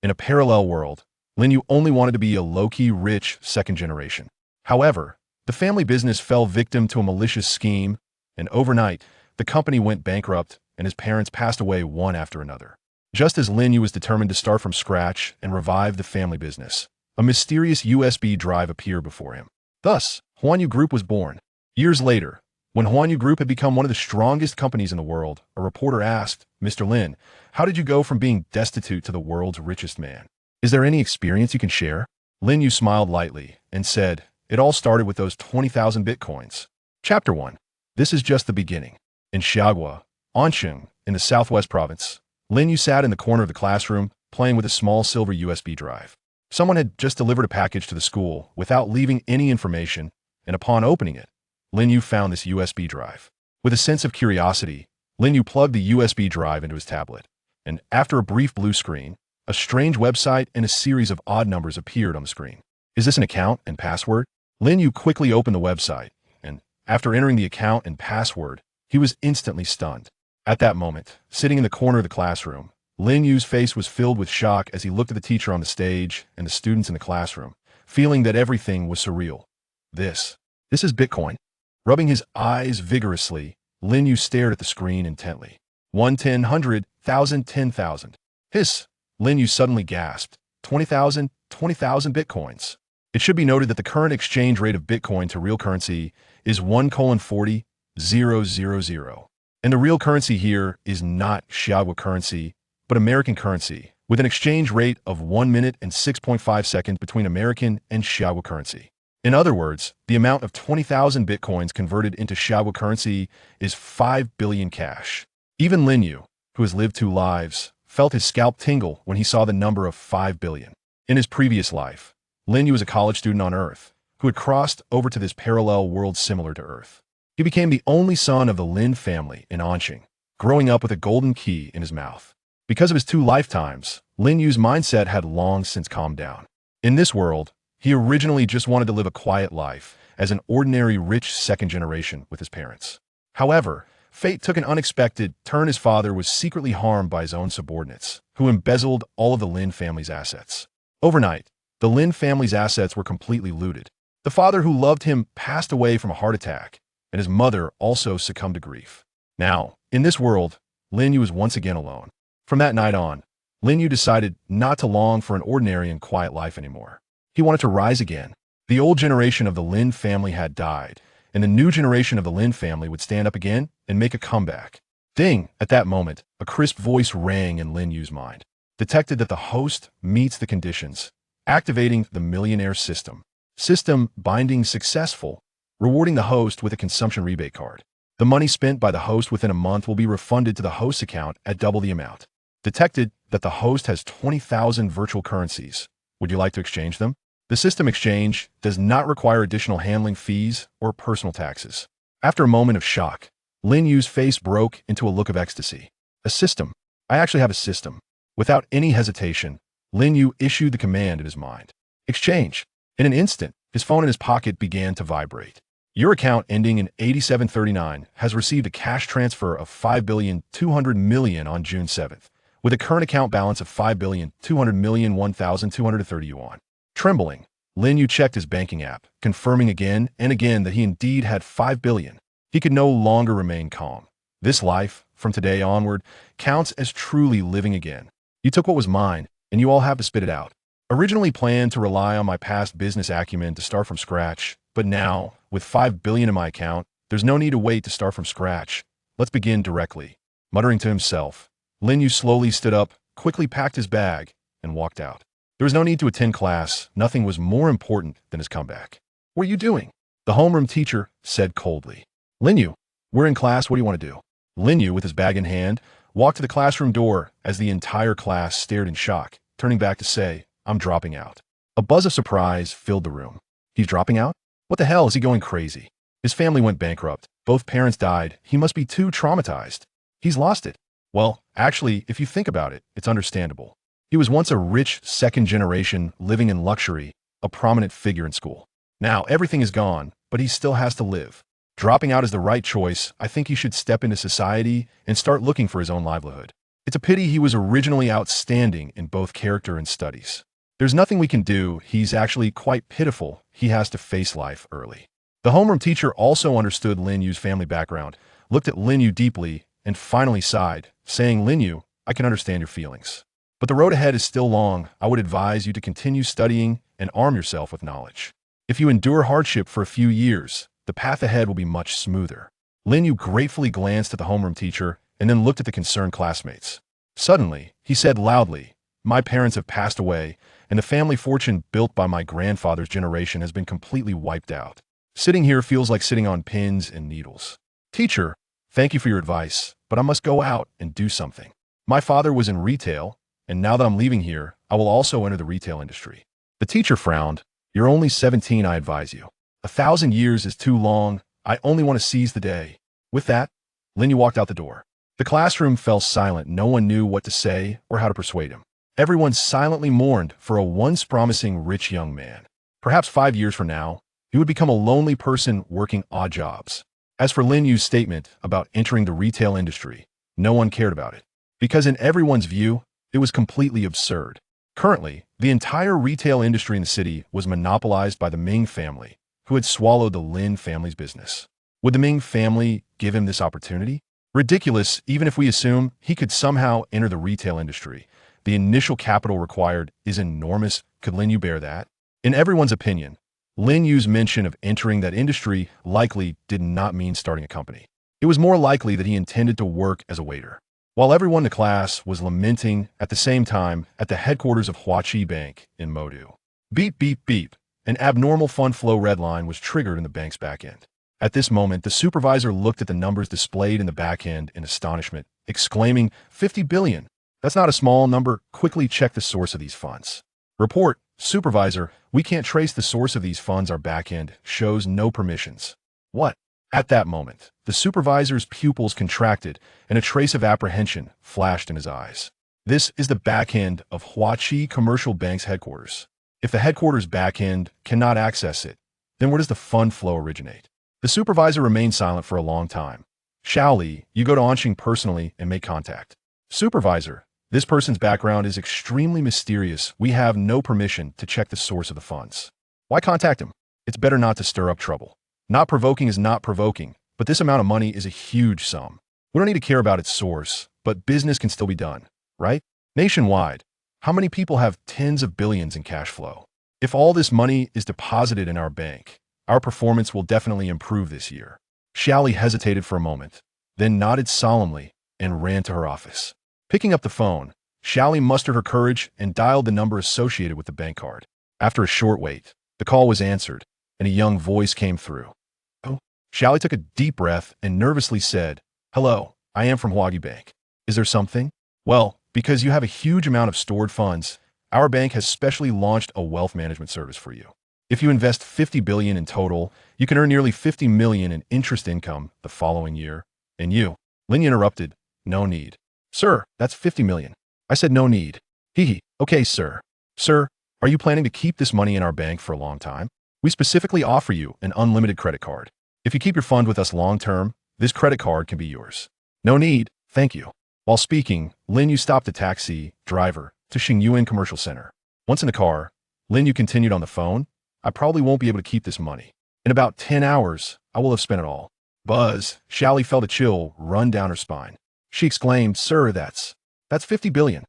In a parallel world, Lin Yu only wanted to be a low-key rich second generation. However, the family business fell victim to a malicious scheme, and overnight, the company went bankrupt and his parents passed away one after another. Just as Lin Yu was determined to start from scratch and revive the family business, a mysterious USB drive appeared before him. Thus, Huanyu Group was born. Years later, when Huanyu Group had become one of the strongest companies in the world, a reporter asked, "Mr. Lin, how did you go from being destitute to the world's richest man? Is there any experience you can share?" Lin Yu smiled lightly and said, "It all started with those 20,000 bitcoins." Chapter 1. This is just the beginning. In Xiaogua, Ansheng, in the southwest province, Lin Yu sat in the corner of the classroom, playing with a small silver USB drive. Someone had just delivered a package to the school without leaving any information, and upon opening it, Lin Yu found this USB drive. With a sense of curiosity, Lin Yu plugged the USB drive into his tablet, and after a brief blue screen, a strange website and a series of odd numbers appeared on the screen. "Is this an account and password?" Lin Yu quickly opened the website, and after entering the account and password, he was instantly stunned. At that moment, sitting in the corner of the classroom, Lin Yu's face was filled with shock as he looked at the teacher on the stage and the students in the classroom, feeling that everything was surreal. This is Bitcoin. Rubbing his eyes vigorously, Lin Yu stared at the screen intently. 1, 10, 100, 1,000, 10,000. Hiss! Lin Yu suddenly gasped. 20,000 Bitcoins. It should be noted that the current exchange rate of Bitcoin to real currency is 1:40,000. And the real currency here is not Xiaogua currency, but American currency, with an exchange rate of 1 minute and 6.5 seconds between American and Xiaogua currency. In other words, the amount of 20,000 Bitcoins converted into Xiaogua currency is 5 billion cash. Even Lin Yu, who has lived 2 lives, felt his scalp tingle when he saw the number of 5 billion. In his previous life, Lin Yu was a college student on Earth, who had crossed over to this parallel world similar to Earth. He became the only son of the Lin family in Ansheng, growing up with a golden key in his mouth. Because of his 2 lifetimes, Lin Yu's mindset had long since calmed down. In this world, he originally just wanted to live a quiet life as an ordinary rich second generation with his parents. However, fate took an unexpected turn. His father was secretly harmed by his own subordinates, who embezzled all of the Lin family's assets. Overnight, the Lin family's assets were completely looted. The father who loved him passed away from a heart attack, and his mother also succumbed to grief. Now, in this world, Lin Yu was once again alone. From that night on, Lin Yu decided not to long for an ordinary and quiet life anymore. He wanted to rise again. The old generation of the Lin family had died, and the new generation of the Lin family would stand up again and make a comeback. Ding! At that moment, a crisp voice rang in Lin Yu's mind. Detected that the host meets the conditions. Activating the millionaire system. System binding successful, rewarding the host with a consumption rebate card. The money spent by the host within a month will be refunded to the host's account at double the amount. Detected that the host has 20,000 virtual currencies. Would you like to exchange them? The system exchange does not require additional handling fees or personal taxes. After a moment of shock, Lin Yu's face broke into a look of ecstasy. A system. I actually have a system. Without any hesitation, Lin Yu issued the command in his mind. Exchange. In an instant, his phone in his pocket began to vibrate. Your account ending in 8739 has received a cash transfer of 5,200,000,000 on June 7th, with a current account balance of 5,200,001,230 yuan. Trembling, Lin Yu checked his banking app, confirming again and again that he indeed had 5 billion. He could no longer remain calm. This life, from today onward, counts as truly living again. You took what was mine, and you all have to spit it out. Originally planned to rely on my past business acumen to start from scratch, but now, with 5 billion in my account, there's no need to wait to start from scratch. Let's begin directly. Muttering to himself, Lin Yu slowly stood up, quickly packed his bag, and walked out. There was no need to attend class. Nothing was more important than his comeback. "What are you doing?" The homeroom teacher said coldly. "Lin Yu, we're in class. What do you want to do?" Lin Yu, with his bag in hand, walked to the classroom door as the entire class stared in shock, turning back to say, "I'm dropping out." A buzz of surprise filled the room. He's dropping out? What the hell? Is he going crazy? His family went bankrupt. Both parents died. He must be too traumatized. He's lost it. Well, actually, if you think about it, it's understandable. He was once a rich second generation living in luxury, a prominent figure in school. Now everything is gone, but he still has to live. Dropping out is the right choice. I think he should step into society and start looking for his own livelihood. It's a pity he was originally outstanding in both character and studies. There's nothing we can do. He's actually quite pitiful. He has to face life early. The homeroom teacher also understood Lin Yu's family background, looked at Lin Yu deeply, and finally sighed, saying, Lin Yu, I can understand your feelings. But the road ahead is still long. I would advise you to continue studying and arm yourself with knowledge. If you endure hardship for a few years, the path ahead will be much smoother. Lin Yu gratefully glanced at the homeroom teacher and then looked at the concerned classmates. Suddenly, he said loudly, My parents have passed away, and the family fortune built by my grandfather's generation has been completely wiped out. Sitting here feels like sitting on pins and needles. Teacher, thank you for your advice, but I must go out and do something. My father was in retail, and now that I'm leaving here, I will also enter the retail industry. The teacher frowned. You're only 17, I advise you. 1,000 years is too long. I only want to seize the day. With that, Lin Yu walked out the door. The classroom fell silent. No one knew what to say or how to persuade him. Everyone silently mourned for a once promising rich young man. Perhaps 5 years from now, he would become a lonely person working odd jobs. As for Lin Yu's statement about entering the retail industry, no one cared about it, because in everyone's view, it was completely absurd. Currently, the entire retail industry in the city was monopolized by the Ming family, who had swallowed the Lin family's business. Would the Ming family give him this opportunity? Ridiculous, even if we assume he could somehow enter the retail industry. The initial capital required is enormous. Could Lin Yu bear that? In everyone's opinion, Lin Yu's mention of entering that industry likely did not mean starting a company. It was more likely that he intended to work as a waiter. While everyone in the class was lamenting at the same time at the headquarters of Huachi Bank in Modu. Beep, beep, beep. An abnormal fund flow red line was triggered in the bank's backend. At this moment, the supervisor looked at the numbers displayed in the backend in astonishment, exclaiming, 50 billion. That's not a small number. Quickly check the source of these funds. Report, supervisor, we can't trace the source of these funds. Our backend shows no permissions. What? At that moment, the supervisor's pupils contracted and a trace of apprehension flashed in his eyes. This is the backend of Huachi Commercial Bank's headquarters. If the headquarters backend cannot access it, then where does the fund flow originate? The supervisor remained silent for a long time. Shaoli, you go to Anqing personally and make contact. Supervisor, this person's background is extremely mysterious. We have no permission to check the source of the funds. Why contact him? It's better not to stir up trouble. Not provoking is not provoking, but this amount of money is a huge sum. We don't need to care about its source, but business can still be done, right? Nationwide, how many people have tens of billions in cash flow? If all this money is deposited in our bank, our performance will definitely improve this year. Shaoli hesitated for a moment, then nodded solemnly and ran to her office. Picking up the phone, Shaoli mustered her courage and dialed the number associated with the bank card. After a short wait, the call was answered, and a young voice came through. Oh, Shaoli took a deep breath and nervously said, Hello, I am from Huanyu Bank. Is there something? Well, because you have a huge amount of stored funds, our bank has specially launched a wealth management service for you. If you invest 50 billion in total, you can earn nearly 50 million in interest income the following year. And you, Lin Yu interrupted, no need. Sir, that's 50 million. I said no need. Hee. Okay, sir. Sir, are you planning to keep this money in our bank for a long time? We specifically offer you an unlimited credit card. If you keep your fund with us long term, this credit card can be yours. No need, thank you. While speaking, Lin Yu stopped a taxi driver to Xingyuan Commercial Center. Once in the car, Lin Yu continued on the phone, I probably won't be able to keep this money. In about 10 hours, I will have spent it all. Buzz, Shaoli felt a chill run down her spine. She exclaimed, Sir, that's 50 billion.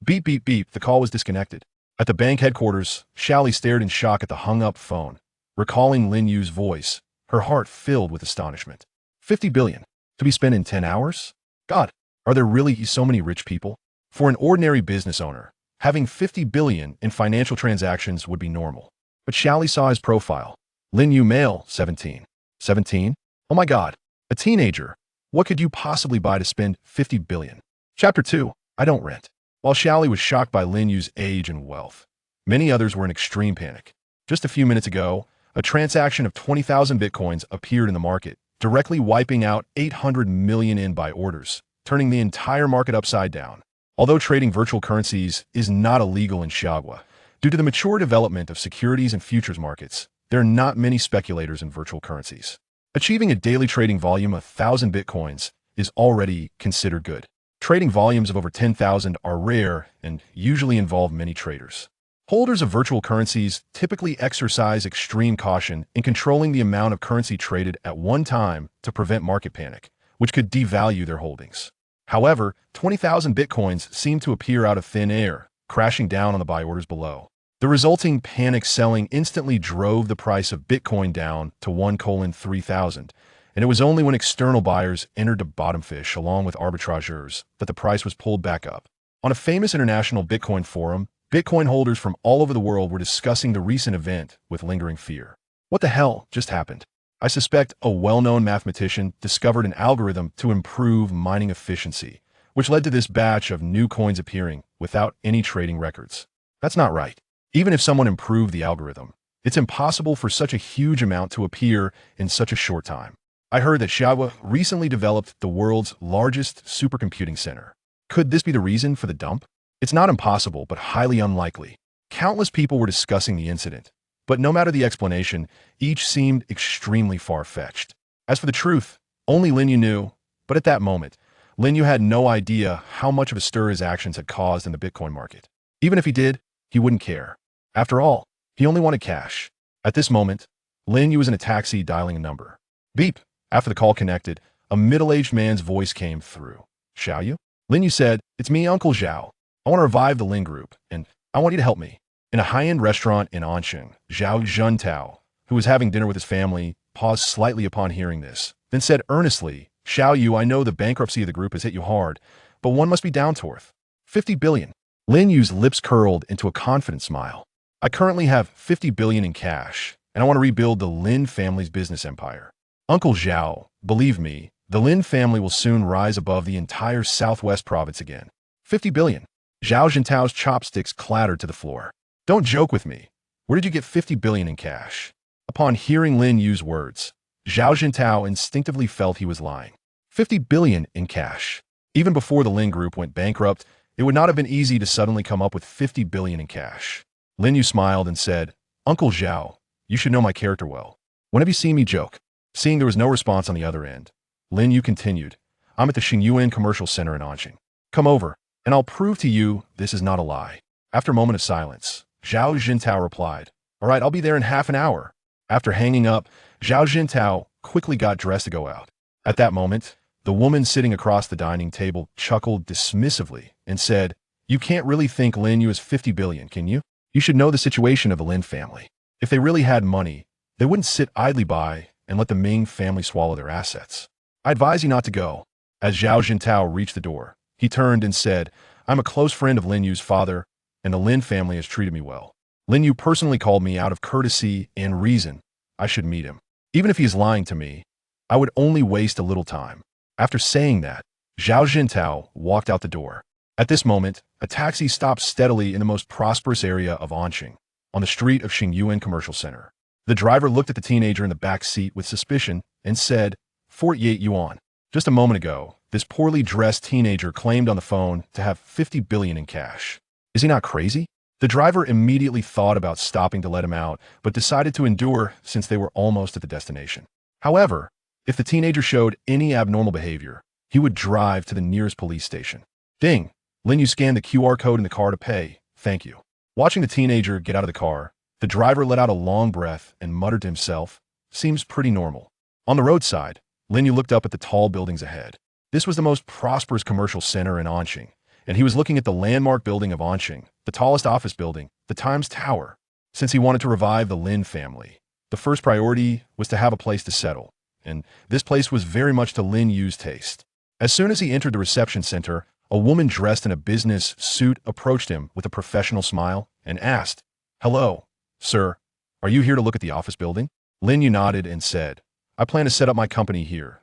Beep, beep, beep, the call was disconnected. At the bank headquarters, Shaoli stared in shock at the hung-up phone. Recalling Lin Yu's voice, her heart filled with astonishment. 50 billion? To be spent in 10 hours? God, are there really so many rich people? For an ordinary business owner, having 50 billion in financial transactions would be normal. But Shaoli saw his profile. Lin Yu, male, 17. 17? Oh my God, a teenager. What could you possibly buy to spend 50 billion? Chapter 2, I don't rent. While Shaoli was shocked by Lin Yu's age and wealth, many others were in extreme panic. Just a few minutes ago, a transaction of 20,000 bitcoins appeared in the market, directly wiping out 800 million in buy orders, turning the entire market upside down. Although trading virtual currencies is not illegal in Xiagua, due to the mature development of securities and futures markets, there are not many speculators in virtual currencies. Achieving a daily trading volume of 1,000 bitcoins is already considered good. Trading volumes of over 10,000 are rare and usually involve many traders. Holders of virtual currencies typically exercise extreme caution in controlling the amount of currency traded at one time to prevent market panic, which could devalue their holdings. However, 20,000 bitcoins seem to appear out of thin air, crashing down on the buy orders below. The resulting panic selling instantly drove the price of Bitcoin down to 1:3,000, and it was only when external buyers entered to bottom fish along with arbitrageurs that the price was pulled back up. On a famous international Bitcoin forum, Bitcoin holders from all over the world were discussing the recent event with lingering fear. What the hell just happened? I suspect a well-known mathematician discovered an algorithm to improve mining efficiency, which led to this batch of new coins appearing without any trading records. That's not right. Even if someone improved the algorithm, it's impossible for such a huge amount to appear in such a short time. I heard that Huanyu recently developed the world's largest supercomputing center. Could this be the reason for the dump? It's not impossible, but highly unlikely. Countless people were discussing the incident, but no matter the explanation, each seemed extremely far-fetched. As for the truth, only Lin Yu knew, but at that moment, Lin Yu had no idea how much of a stir his actions had caused in the Bitcoin market. Even if he did, he wouldn't care. After all, he only wanted cash. At this moment, Lin Yu was in a taxi dialing a number. Beep. After the call connected, a middle-aged man's voice came through. Xiaoyu? Lin Yu said, "It's me, Uncle Zhao. I want to revive the Lin Group, and I want you to help me." In a high-end restaurant in Anqing, Zhao Zhentao, who was having dinner with his family, paused slightly upon hearing this, then said earnestly, "Xiaoyu, I know the bankruptcy of the group has hit you hard, but one must be down to earth. 50 billion. Lin Yu's lips curled into a confident smile. "I currently have 50 billion in cash, and I want to rebuild the Lin family's business empire. Uncle Zhao, believe me, the Lin family will soon rise above the entire Southwest province again. 50 billion. Zhao Zhentao's chopsticks clattered to the floor. "Don't joke with me. Where did you get 50 billion in cash?" Upon hearing Lin Yu's words, Zhao Zhentao instinctively felt he was lying. 50 billion in cash. Even before the Lin Group went bankrupt, it would not have been easy to suddenly come up with 50 billion in cash. Lin Yu smiled and said, "Uncle Zhao, you should know my character well. When have you seen me joke?" Seeing there was no response on the other end, Lin Yu continued, "I'm at the Xingyuan Commercial Center in Anqing. Come over, and I'll prove to you this is not a lie." After a moment of silence, Zhao Zhentao replied, "All right, I'll be there in half an hour." After hanging up, Zhao Zhentao quickly got dressed to go out. At that moment, the woman sitting across the dining table chuckled dismissively and said, "You can't really think Lin Yu is 50 billion, can you? You should know the situation of the Lin family. If they really had money, they wouldn't sit idly by and let the Ming family swallow their assets. I advise you not to go." As Zhao Zhentao reached the door, he turned and said, "I'm a close friend of Lin Yu's father, and the Lin family has treated me well. Lin Yu personally called me out of courtesy and reason. I should meet him. Even if he is lying to me, I would only waste a little time." After saying that, Zhao Zhentao walked out the door. At this moment, a taxi stopped steadily in the most prosperous area of Anqing, on the street of Xingyuan Commercial Center. The driver looked at the teenager in the back seat with suspicion and said, 48 yuan. Just a moment ago, this poorly dressed teenager claimed on the phone to have 50 billion in cash. Is he not crazy? The driver immediately thought about stopping to let him out, but decided to endure since they were almost at the destination. However, if the teenager showed any abnormal behavior, he would drive to the nearest police station. Ding! Lin Yu scanned the QR code in the car to pay. "Thank you." Watching the teenager get out of the car, the driver let out a long breath and muttered to himself, "Seems pretty normal." On the roadside, Lin Yu looked up at the tall buildings ahead. This was the most prosperous commercial center in Anqing, and he was looking at the landmark building of Anqing, the tallest office building, the Times Tower. Since he wanted to revive the Lin family, the first priority was to have a place to settle, and this place was very much to Lin Yu's taste. As soon as he entered the reception center, a woman dressed in a business suit approached him with a professional smile and asked, "Hello, sir, are you here to look at the office building?" Lin Yu nodded and said, "I plan to set up my company here."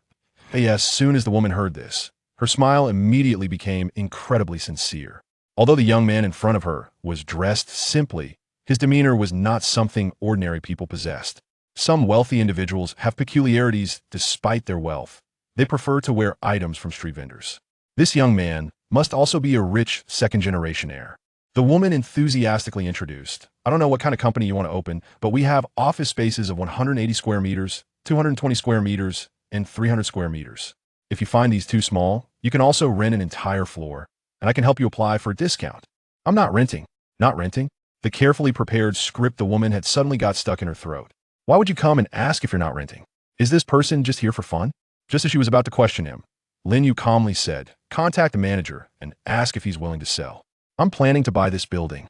As soon as the woman heard this, her smile immediately became incredibly sincere. Although the young man in front of her was dressed simply, his demeanor was not something ordinary people possessed. Some wealthy individuals have peculiarities despite their wealth. They prefer to wear items from street vendors. This young man must also be a rich second-generation heir. The woman enthusiastically introduced, "I don't know what kind of company you want to open, but we have office spaces of 180 square meters, 220 square meters, and 300 square meters. If you find these too small, You can also rent an entire floor, and I can help you apply for a discount. I'm not renting. Not renting? The carefully prepared script the woman had suddenly got stuck in her throat. Why would you come and ask if you're not renting? Is this person just here for fun? Just as she was about to question him, Lin Yu calmly said, contact the manager and ask if he's willing to sell. I'm planning to buy this building.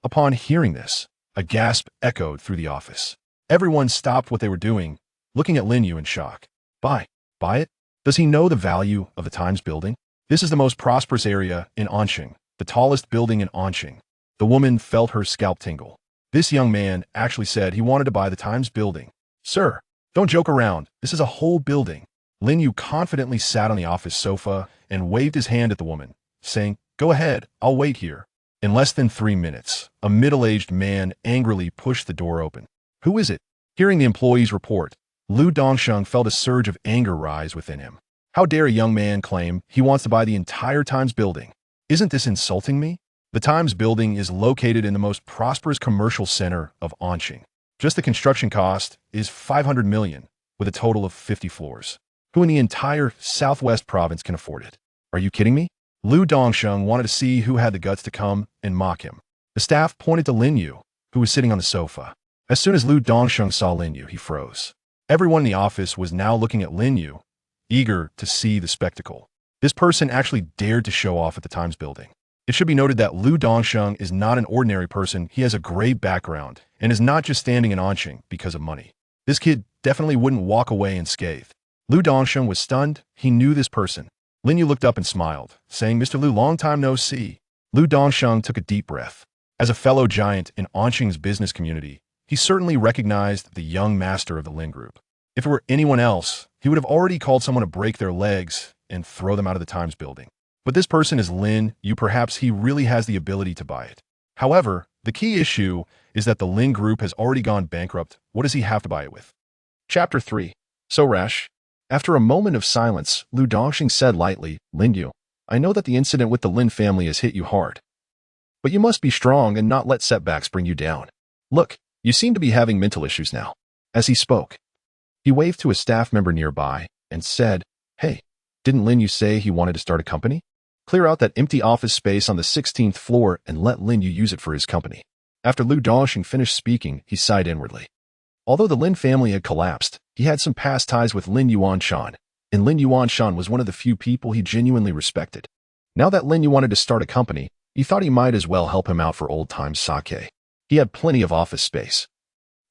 Upon hearing this, a gasp echoed through the office. Everyone stopped what they were doing, looking at Lin Yu in shock. Buy it? Does he know the value of the Times building? This is the most prosperous area in Anqing, the tallest building in Anqing. The woman felt her scalp tingle. This young man actually said he wanted to buy the Times building. Sir, don't joke around. This is a whole building. Lin Yu confidently sat on the office sofa and waved his hand at the woman, saying, go ahead, I'll wait here. In less than 3 minutes, a middle-aged man angrily pushed the door open. Who is it? Hearing the employee's report, Lu Dongsheng felt a surge of anger rise within him. How dare a young man claim he wants to buy the entire Times building? Isn't this insulting me? The Times building is located in the most prosperous commercial center of Anqing. Just the construction cost is 500 million, with a total of 50 floors. Who in the entire southwest province can afford it? Are you kidding me? Lu Dongsheng wanted to see who had the guts to come and mock him. The staff pointed to Lin Yu, who was sitting on the sofa. As soon as Lu Dongsheng saw Lin Yu, he froze. Everyone in the office was now looking at Lin Yu, eager to see the spectacle. This person actually dared to show off at the Times building. It should be noted that Lu Dongsheng is not an ordinary person. He has a great background and is not just standing in Anqing because of money. This kid definitely wouldn't walk away unscathed. Lu Dongsheng was stunned. He knew this person. Lin Yu looked up and smiled, saying, Mr. Lu, long time no see. Lu Dongsheng took a deep breath. As a fellow giant in Anqing's business community, he certainly recognized the young master of the Lin Group. If it were anyone else, he would have already called someone to break their legs and throw them out of the Times building. But this person is Lin Yu. Perhaps he really has the ability to buy it. However, the key issue is that the Lin Group has already gone bankrupt. What does he have to buy it with? Chapter 3. So rash. After a moment of silence, Lu Dongxing said lightly, Lin Yu, I know that the incident with the Lin family has hit you hard. But you must be strong and not let setbacks bring you down. Look, you seem to be having mental issues now. As he spoke, he waved to a staff member nearby and said, Hey, didn't Lin Yu say he wanted to start a company? Clear out that empty office space on the 16th floor and let Lin Yu use it for his company. After Lu Dongxing finished speaking, he sighed inwardly. Although the Lin family had collapsed, he had some past ties with Lin Yuanshan, and Lin Yuanshan was one of the few people he genuinely respected. Now that Lin Yu wanted to start a company, he thought he might as well help him out for old times sake. He had plenty of office space,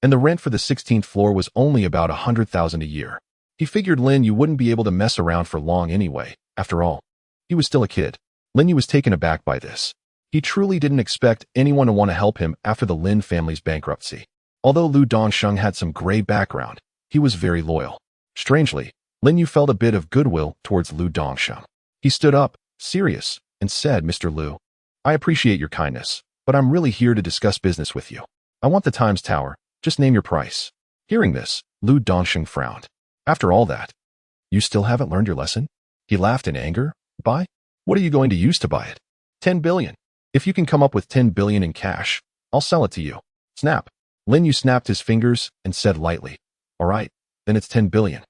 and the rent for the 16th floor was only about 100,000 a year. He figured Lin Yu wouldn't be able to mess around for long anyway. After all, he was still a kid. Lin Yu was taken aback by this. He truly didn't expect anyone to want to help him after the Lin family's bankruptcy. Although Lu Dongsheng had some gray background, he was very loyal. Strangely, Lin Yu felt a bit of goodwill towards Lu Dongsheng. He stood up, serious, and said, Mr. Lu, I appreciate your kindness, but I'm really here to discuss business with you. I want the Times Tower. Just name your price. Hearing this, Lu Dongsheng frowned. After all that, you still haven't learned your lesson? He laughed in anger. Buy? What are you going to use to buy it? 10 billion. If you can come up with 10 billion in cash, I'll sell it to you. Snap. Lin Yu snapped his fingers and said lightly, All right, then it's 10 billion.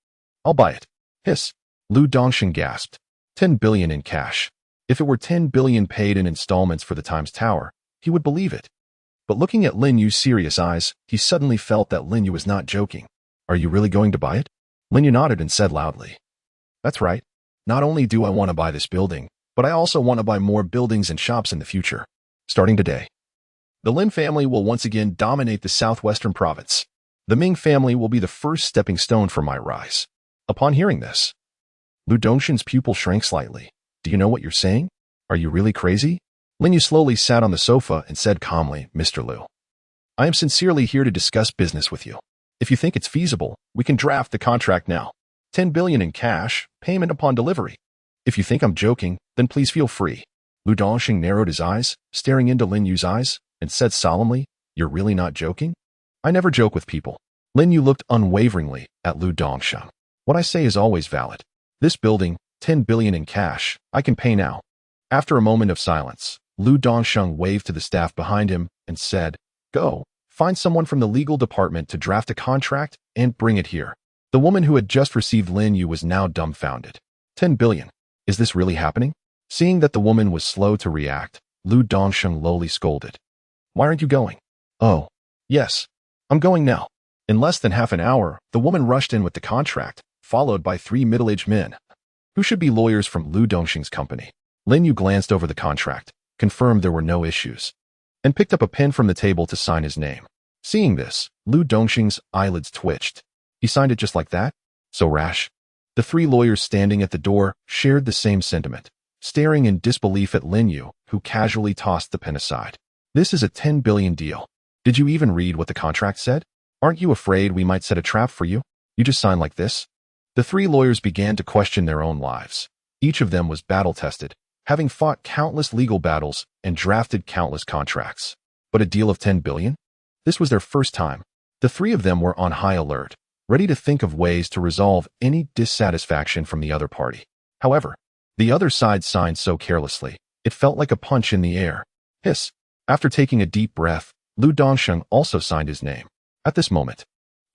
I'll buy it. Hiss. Lu Dongsheng gasped. 10 billion in cash. If it were 10 billion paid in installments for the Times Tower, he would believe it. But looking at Lin Yu's serious eyes, he suddenly felt that Lin Yu was not joking. Are you really going to buy it? Lin Yu nodded and said loudly, That's right. Not only do I want to buy this building, but I also want to buy more buildings and shops in the future. Starting today, the Lin family will once again dominate the southwestern province. The Ming family will be the first stepping stone for my rise. Upon hearing this, Lu Dongsheng's pupil shrank slightly. Do you know what you're saying? Are you really crazy? Lin Yu slowly sat on the sofa and said calmly, Mr. Lu, I am sincerely here to discuss business with you. If you think it's feasible, we can draft the contract now. 10 billion in cash, payment upon delivery. If you think I'm joking, then please feel free. Lu Dongsheng narrowed his eyes, staring into Lin Yu's eyes, and said solemnly, You're really not joking? I never joke with people. Lin Yu looked unwaveringly at Lu Dongsheng. What I say is always valid. This building, 10 billion in cash, I can pay now. After a moment of silence, Lu Dongsheng waved to the staff behind him and said, Go, find someone from the legal department to draft a contract and bring it here. The woman who had just received Lin Yu was now dumbfounded. 10 billion. Is this really happening? Seeing that the woman was slow to react, Lu Dongsheng lowly scolded. Why aren't you going? Oh, yes. I'm going now. In less than half an hour, the woman rushed in with the contract, followed by 3 middle-aged men, who should be lawyers from Lu Dongsheng's company. Lin Yu glanced over the contract, confirmed there were no issues, and picked up a pen from the table to sign his name. Seeing this, Lu Dongsheng's eyelids twitched. He signed it just like that? So rash. The 3 lawyers standing at the door shared the same sentiment, staring in disbelief at Lin Yu, who casually tossed the pen aside. This is a 10 billion deal. Did you even read what the contract said? Aren't you afraid we might set a trap for you? You just sign like this? The 3 lawyers began to question their own lives. Each of them was battle-tested, having fought countless legal battles and drafted countless contracts. But a deal of 10 billion? This was their first time. The 3 of them were on high alert, ready to think of ways to resolve any dissatisfaction from the other party. However, the other side signed so carelessly, it felt like a punch in the air. Hiss. After taking a deep breath, Lu Dongsheng also signed his name. At this moment,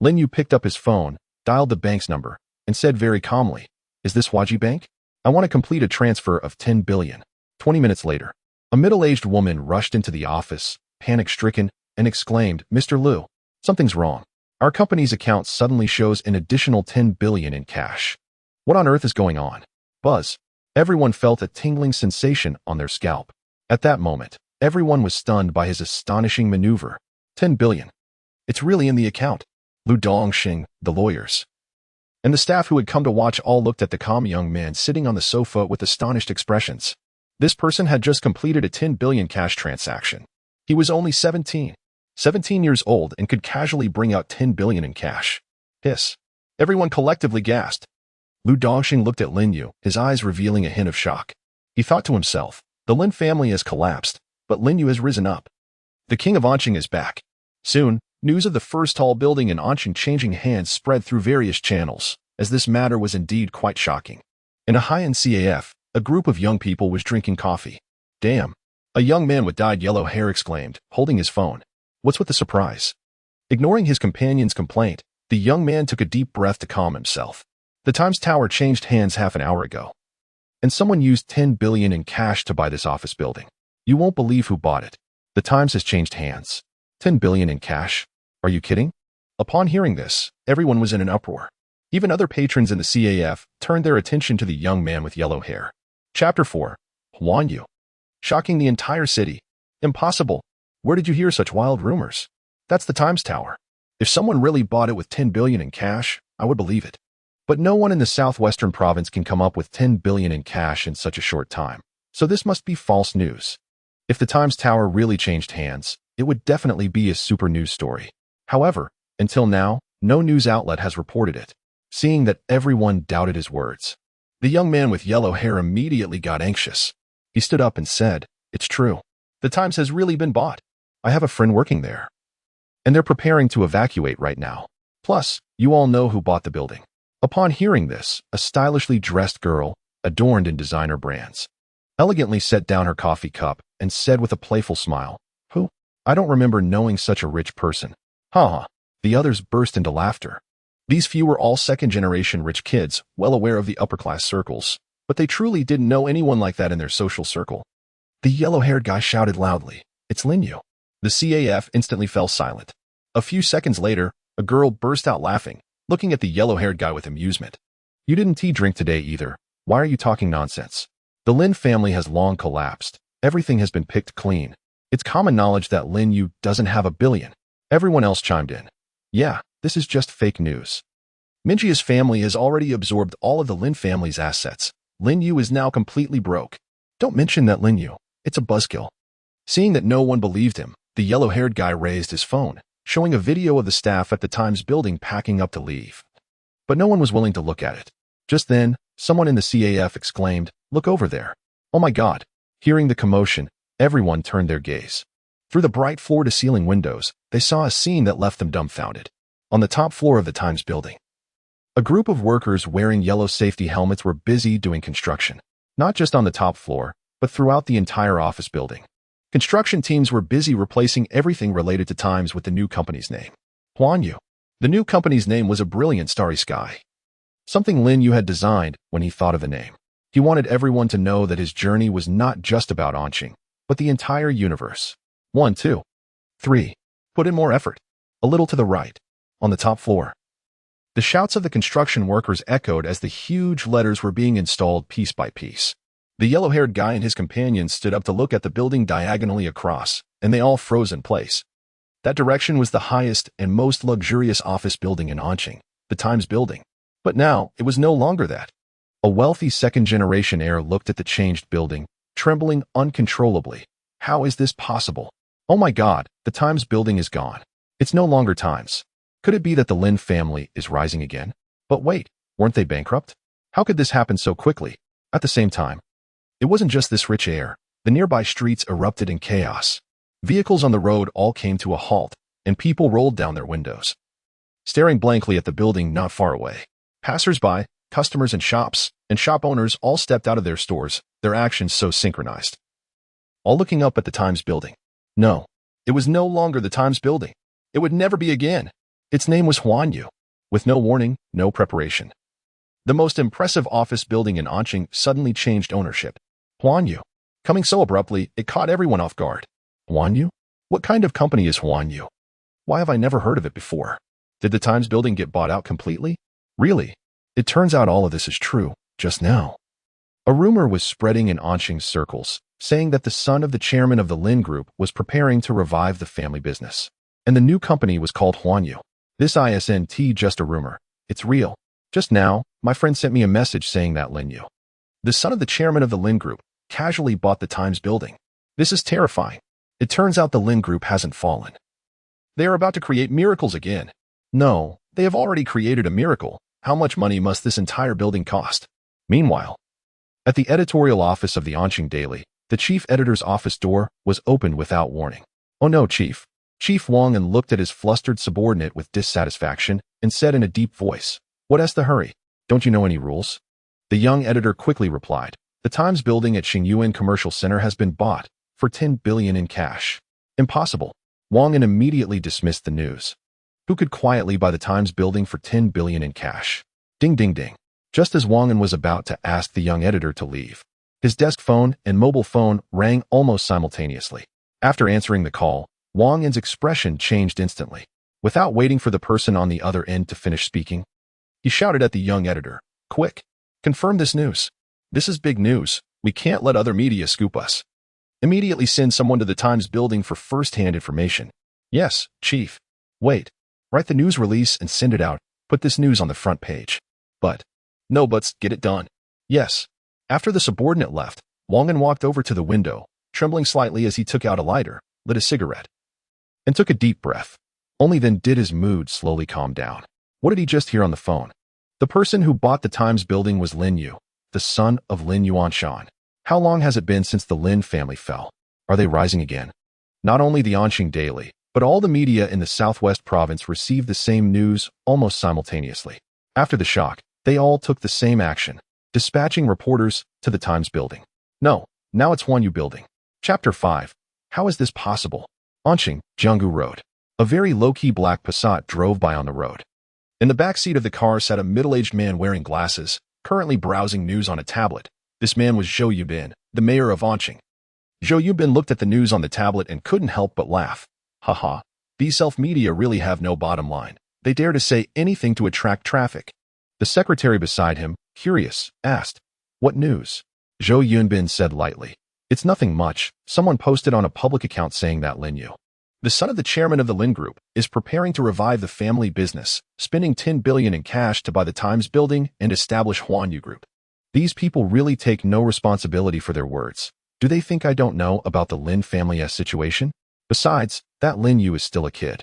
Lin Yu picked up his phone, dialed the bank's number, and said very calmly, "Is this Huanyu Bank? I want to complete a transfer of 10 billion. 20 minutes later, a middle-aged woman rushed into the office, panic-stricken, and exclaimed, "Mr. Lu, something's wrong. Our company's account suddenly shows an additional 10 billion in cash. What on earth is going on?" Buzz. Everyone felt a tingling sensation on their scalp. At that moment, everyone was stunned by his astonishing maneuver. 10 billion. It's really in the account. Lu Dongsheng, the lawyers, and the staff who had come to watch all looked at the calm young man sitting on the sofa with astonished expressions. This person had just completed a 10 billion cash transaction. He was only 17 years old and could casually bring out 10 billion in cash. Hiss. Everyone collectively gasped. Lu Dongsheng looked at Lin Yu, his eyes revealing a hint of shock. He thought to himself, the Lin family has collapsed, but Lin Yu has risen up. The king of Anqing is back. Soon, news of the first tall building in Anqing changing hands spread through various channels, as this matter was indeed quite shocking. In a high-end CAF, a group of young people was drinking coffee. Damn. A young man with dyed yellow hair exclaimed, holding his phone. What's with the surprise? Ignoring his companion's complaint, the young man took a deep breath to calm himself. The Times Tower changed hands half an hour ago, and someone used 10 billion in cash to buy this office building. You won't believe who bought it. The Times has changed hands. 10 billion in cash? Are you kidding? Upon hearing this, everyone was in an uproar. Even other patrons in the CAF turned their attention to the young man with yellow hair. Chapter 4. Huanyu. Shocking the entire city. Impossible. Where did you hear such wild rumors? That's the Times Tower. If someone really bought it with 10 billion in cash, I would believe it. But no one in the southwestern province can come up with 10 billion in cash in such a short time. So this must be false news. If the Times Tower really changed hands, it would definitely be a super news story. However, until now, no news outlet has reported it. Seeing that everyone doubted his words, the young man with yellow hair immediately got anxious. He stood up and said, "It's true. The Times has really been bought. I have a friend working there, and they're preparing to evacuate right now. Plus, you all know who bought the building." Upon hearing this, a stylishly dressed girl, adorned in designer brands, elegantly set down her coffee cup and said with a playful smile, "Who? I don't remember knowing such a rich person." Ha ha. The others burst into laughter. These few were all second-generation rich kids, well aware of the upper-class circles, but they truly didn't know anyone like that in their social circle. The yellow-haired guy shouted loudly, "It's Lin Yu." The CAF instantly fell silent. A few seconds later, a girl burst out laughing, looking at the yellow-haired guy with amusement. "You didn't tea drink today either. Why are you talking nonsense? The Lin family has long collapsed. Everything has been picked clean. It's common knowledge that Lin Yu doesn't have a billion." Everyone else chimed in. "Yeah, this is just fake news. Minjia's family has already absorbed all of the Lin family's assets. Lin Yu is now completely broke. Don't mention that Lin Yu. It's a buzzkill." Seeing that no one believed him, the yellow-haired guy raised his phone, showing a video of the staff at the Times building packing up to leave. But no one was willing to look at it. Just then, someone in the CAF exclaimed, "Look over there. Oh my God." Hearing the commotion, everyone turned their gaze. Through the bright floor-to-ceiling windows, they saw a scene that left them dumbfounded. On the top floor of the Times building, a group of workers wearing yellow safety helmets were busy doing construction, not just on the top floor, but throughout the entire office building. Construction teams were busy replacing everything related to Times with the new company's name, Huanyu. The new company's name was a brilliant starry sky, something Lin Yu had designed when he thought of the name. He wanted everyone to know that his journey was not just about Anqing, but the entire universe. 1, 2, 3. Put in more effort. A little to the right. On the top floor. The shouts of the construction workers echoed as the huge letters were being installed piece by piece. The yellow-haired guy and his companions stood up to look at the building diagonally across, and they all froze in place. That direction was the highest and most luxurious office building in Anqing, the Times Building. But now, it was no longer that. A wealthy second-generation heir looked at the changed building, trembling uncontrollably. How is this possible? Oh my God, the Times Building is gone. It's no longer Times. Could it be that the Lin family is rising again? But wait, weren't they bankrupt? How could this happen so quickly? At the same time, it wasn't just this rich heir. The nearby streets erupted in chaos. Vehicles on the road all came to a halt, and people rolled down their windows, staring blankly at the building not far away. Passers-by, customers and shop owners all stepped out of their stores, their actions so synchronized. All looking up at the Times Building. No, it was no longer the Times Building. It would never be again. Its name was Huanyu. With no warning, no preparation. The most impressive office building in Anqing suddenly changed ownership. Huanyu. Coming so abruptly, it caught everyone off guard. Huanyu? What kind of company is Huanyu? Why have I never heard of it before? Did the Times Building get bought out completely? Really? It turns out all of this is true, just now. A rumor was spreading in Anqing circles, saying that the son of the chairman of the Lin Group was preparing to revive the family business. And the new company was called Huanyu. This isn't just a rumor. It's real. Just now, my friend sent me a message saying that Lin Yu, the son of the chairman of the Lin Group, casually bought the Times Building. This is terrifying. It turns out the Lin Group hasn't fallen. They are about to create miracles again. No, they have already created a miracle. How much money must this entire building cost? Meanwhile, at the editorial office of the Anqing Daily, the chief editor's office door was opened without warning. Oh no, Chief. Chief Wang and looked at his flustered subordinate with dissatisfaction and said in a deep voice, "What's the hurry? Don't you know any rules?" The young editor quickly replied, "The Times Building at Xingyuan Commercial Center has been bought for 10 billion in cash." Impossible. Wang immediately dismissed the news. Who could quietly buy the Times Building for 10 billion in cash? Ding ding ding. Just as Wang was about to ask the young editor to leave, his desk phone and mobile phone rang almost simultaneously. After answering the call, Wang's expression changed instantly. Without waiting for the person on the other end to finish speaking, he shouted at the young editor, "Quick, confirm this news. This is big news. We can't let other media scoop us. Immediately send someone to the Times Building for first-hand information." "Yes, Chief." "Wait. Write the news release and send it out. Put this news on the front page." "But." "No buts, get it done." "Yes." After the subordinate left, Wang walked over to the window, trembling slightly as he took out a lighter, lit a cigarette, and took a deep breath. Only then did his mood slowly calm down. What did he just hear on the phone? The person who bought the Times Building was Lin Yu, the son of Lin Yuanshan. How long has it been since the Lin family fell? Are they rising again? Not only the Anqing Daily, but all the media in the southwest province received the same news almost simultaneously. After the shock, they all took the same action, dispatching reporters to the Times Building. No, now it's Huanyu Building. Chapter 5. How is this possible? Anqing, Jianggu Road. A very low-key black Passat drove by on the road. In the back seat of the car sat a middle-aged man wearing glasses, currently browsing news on a tablet. This man was Zhou Yubin, the mayor of Anqing. Zhou Yubin looked at the news on the tablet and couldn't help but laugh. Haha, these self-media really have no bottom line. They dare to say anything to attract traffic. The secretary beside him, curious, asked, "What news?" Zhou Yunbin said lightly, "It's nothing much. Someone posted on a public account saying that Lin Yu, the son of the chairman of the Lin Group, is preparing to revive the family business, spending 10 billion in cash to buy the Times Building and establish Huanyu Group. These people really take no responsibility for their words. Do they think I don't know about the Lin family's situation? Besides, that Lin Yu is still a kid.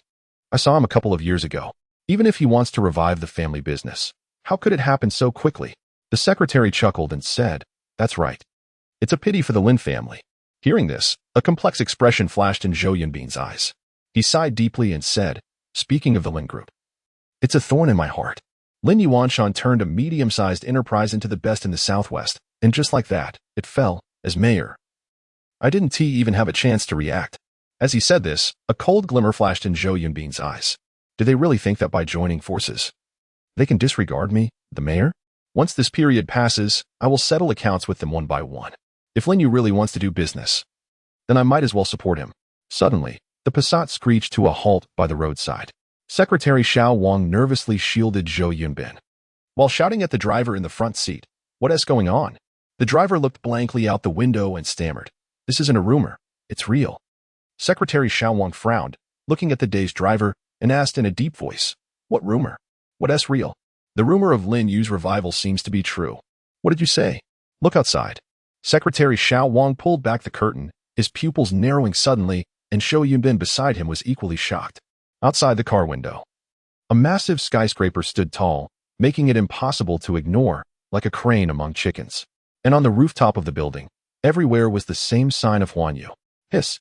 I saw him a couple of years ago. Even if he wants to revive the family business, how could it happen so quickly?" The secretary chuckled and said, "That's right. It's a pity for the Lin family." Hearing this, a complex expression flashed in Zhou Yunbin's eyes. He sighed deeply and said, "Speaking of the Lin Group, it's a thorn in my heart. Lin Yuanshan turned a medium-sized enterprise into the best in the Southwest, and just like that, it fell, as mayor. I didn't even have a chance to react." As he said this, a cold glimmer flashed in Zhou Yunbin's eyes. Do they really think that by joining forces, they can disregard me, the mayor? Once this period passes, I will settle accounts with them one by one. If Lin Yu really wants to do business, then I might as well support him. Suddenly, the Passat screeched to a halt by the roadside. Secretary Xiao Wang nervously shielded Zhou Yunbin, while shouting at the driver in the front seat, "What is going on?" The driver looked blankly out the window and stammered, "This isn't a rumor. It's real." Secretary Xiao Wang frowned, looking at the dazed driver, and asked in a deep voice, "What rumor? What is real?" "The rumor of Lin Yu's revival seems to be true." "What did you say?" "Look outside." Secretary Xiao Wang pulled back the curtain, his pupils narrowing suddenly, and Zhou Yunbin beside him was equally shocked. Outside the car window, a massive skyscraper stood tall, making it impossible to ignore, like a crane among chickens. And on the rooftop of the building, everywhere was the same sign of Huanyu. Hiss.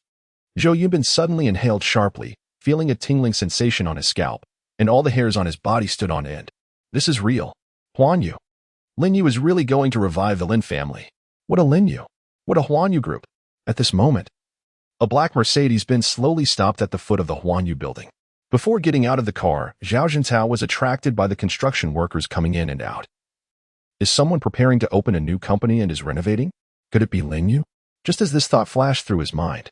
Zhou Yunbin suddenly inhaled sharply, feeling a tingling sensation on his scalp, and all the hairs on his body stood on end. This is real. Huanyu. Lin Yu is really going to revive the Lin family. What a Lin Yu. What a Huanyu Group. At this moment, a black Mercedes-Benz slowly stopped at the foot of the Huanyu building. Before getting out of the car, Zhao Jintao was attracted by the construction workers coming in and out. Is someone preparing to open a new company and is renovating? Could it be Lin Yu? Just as this thought flashed through his mind,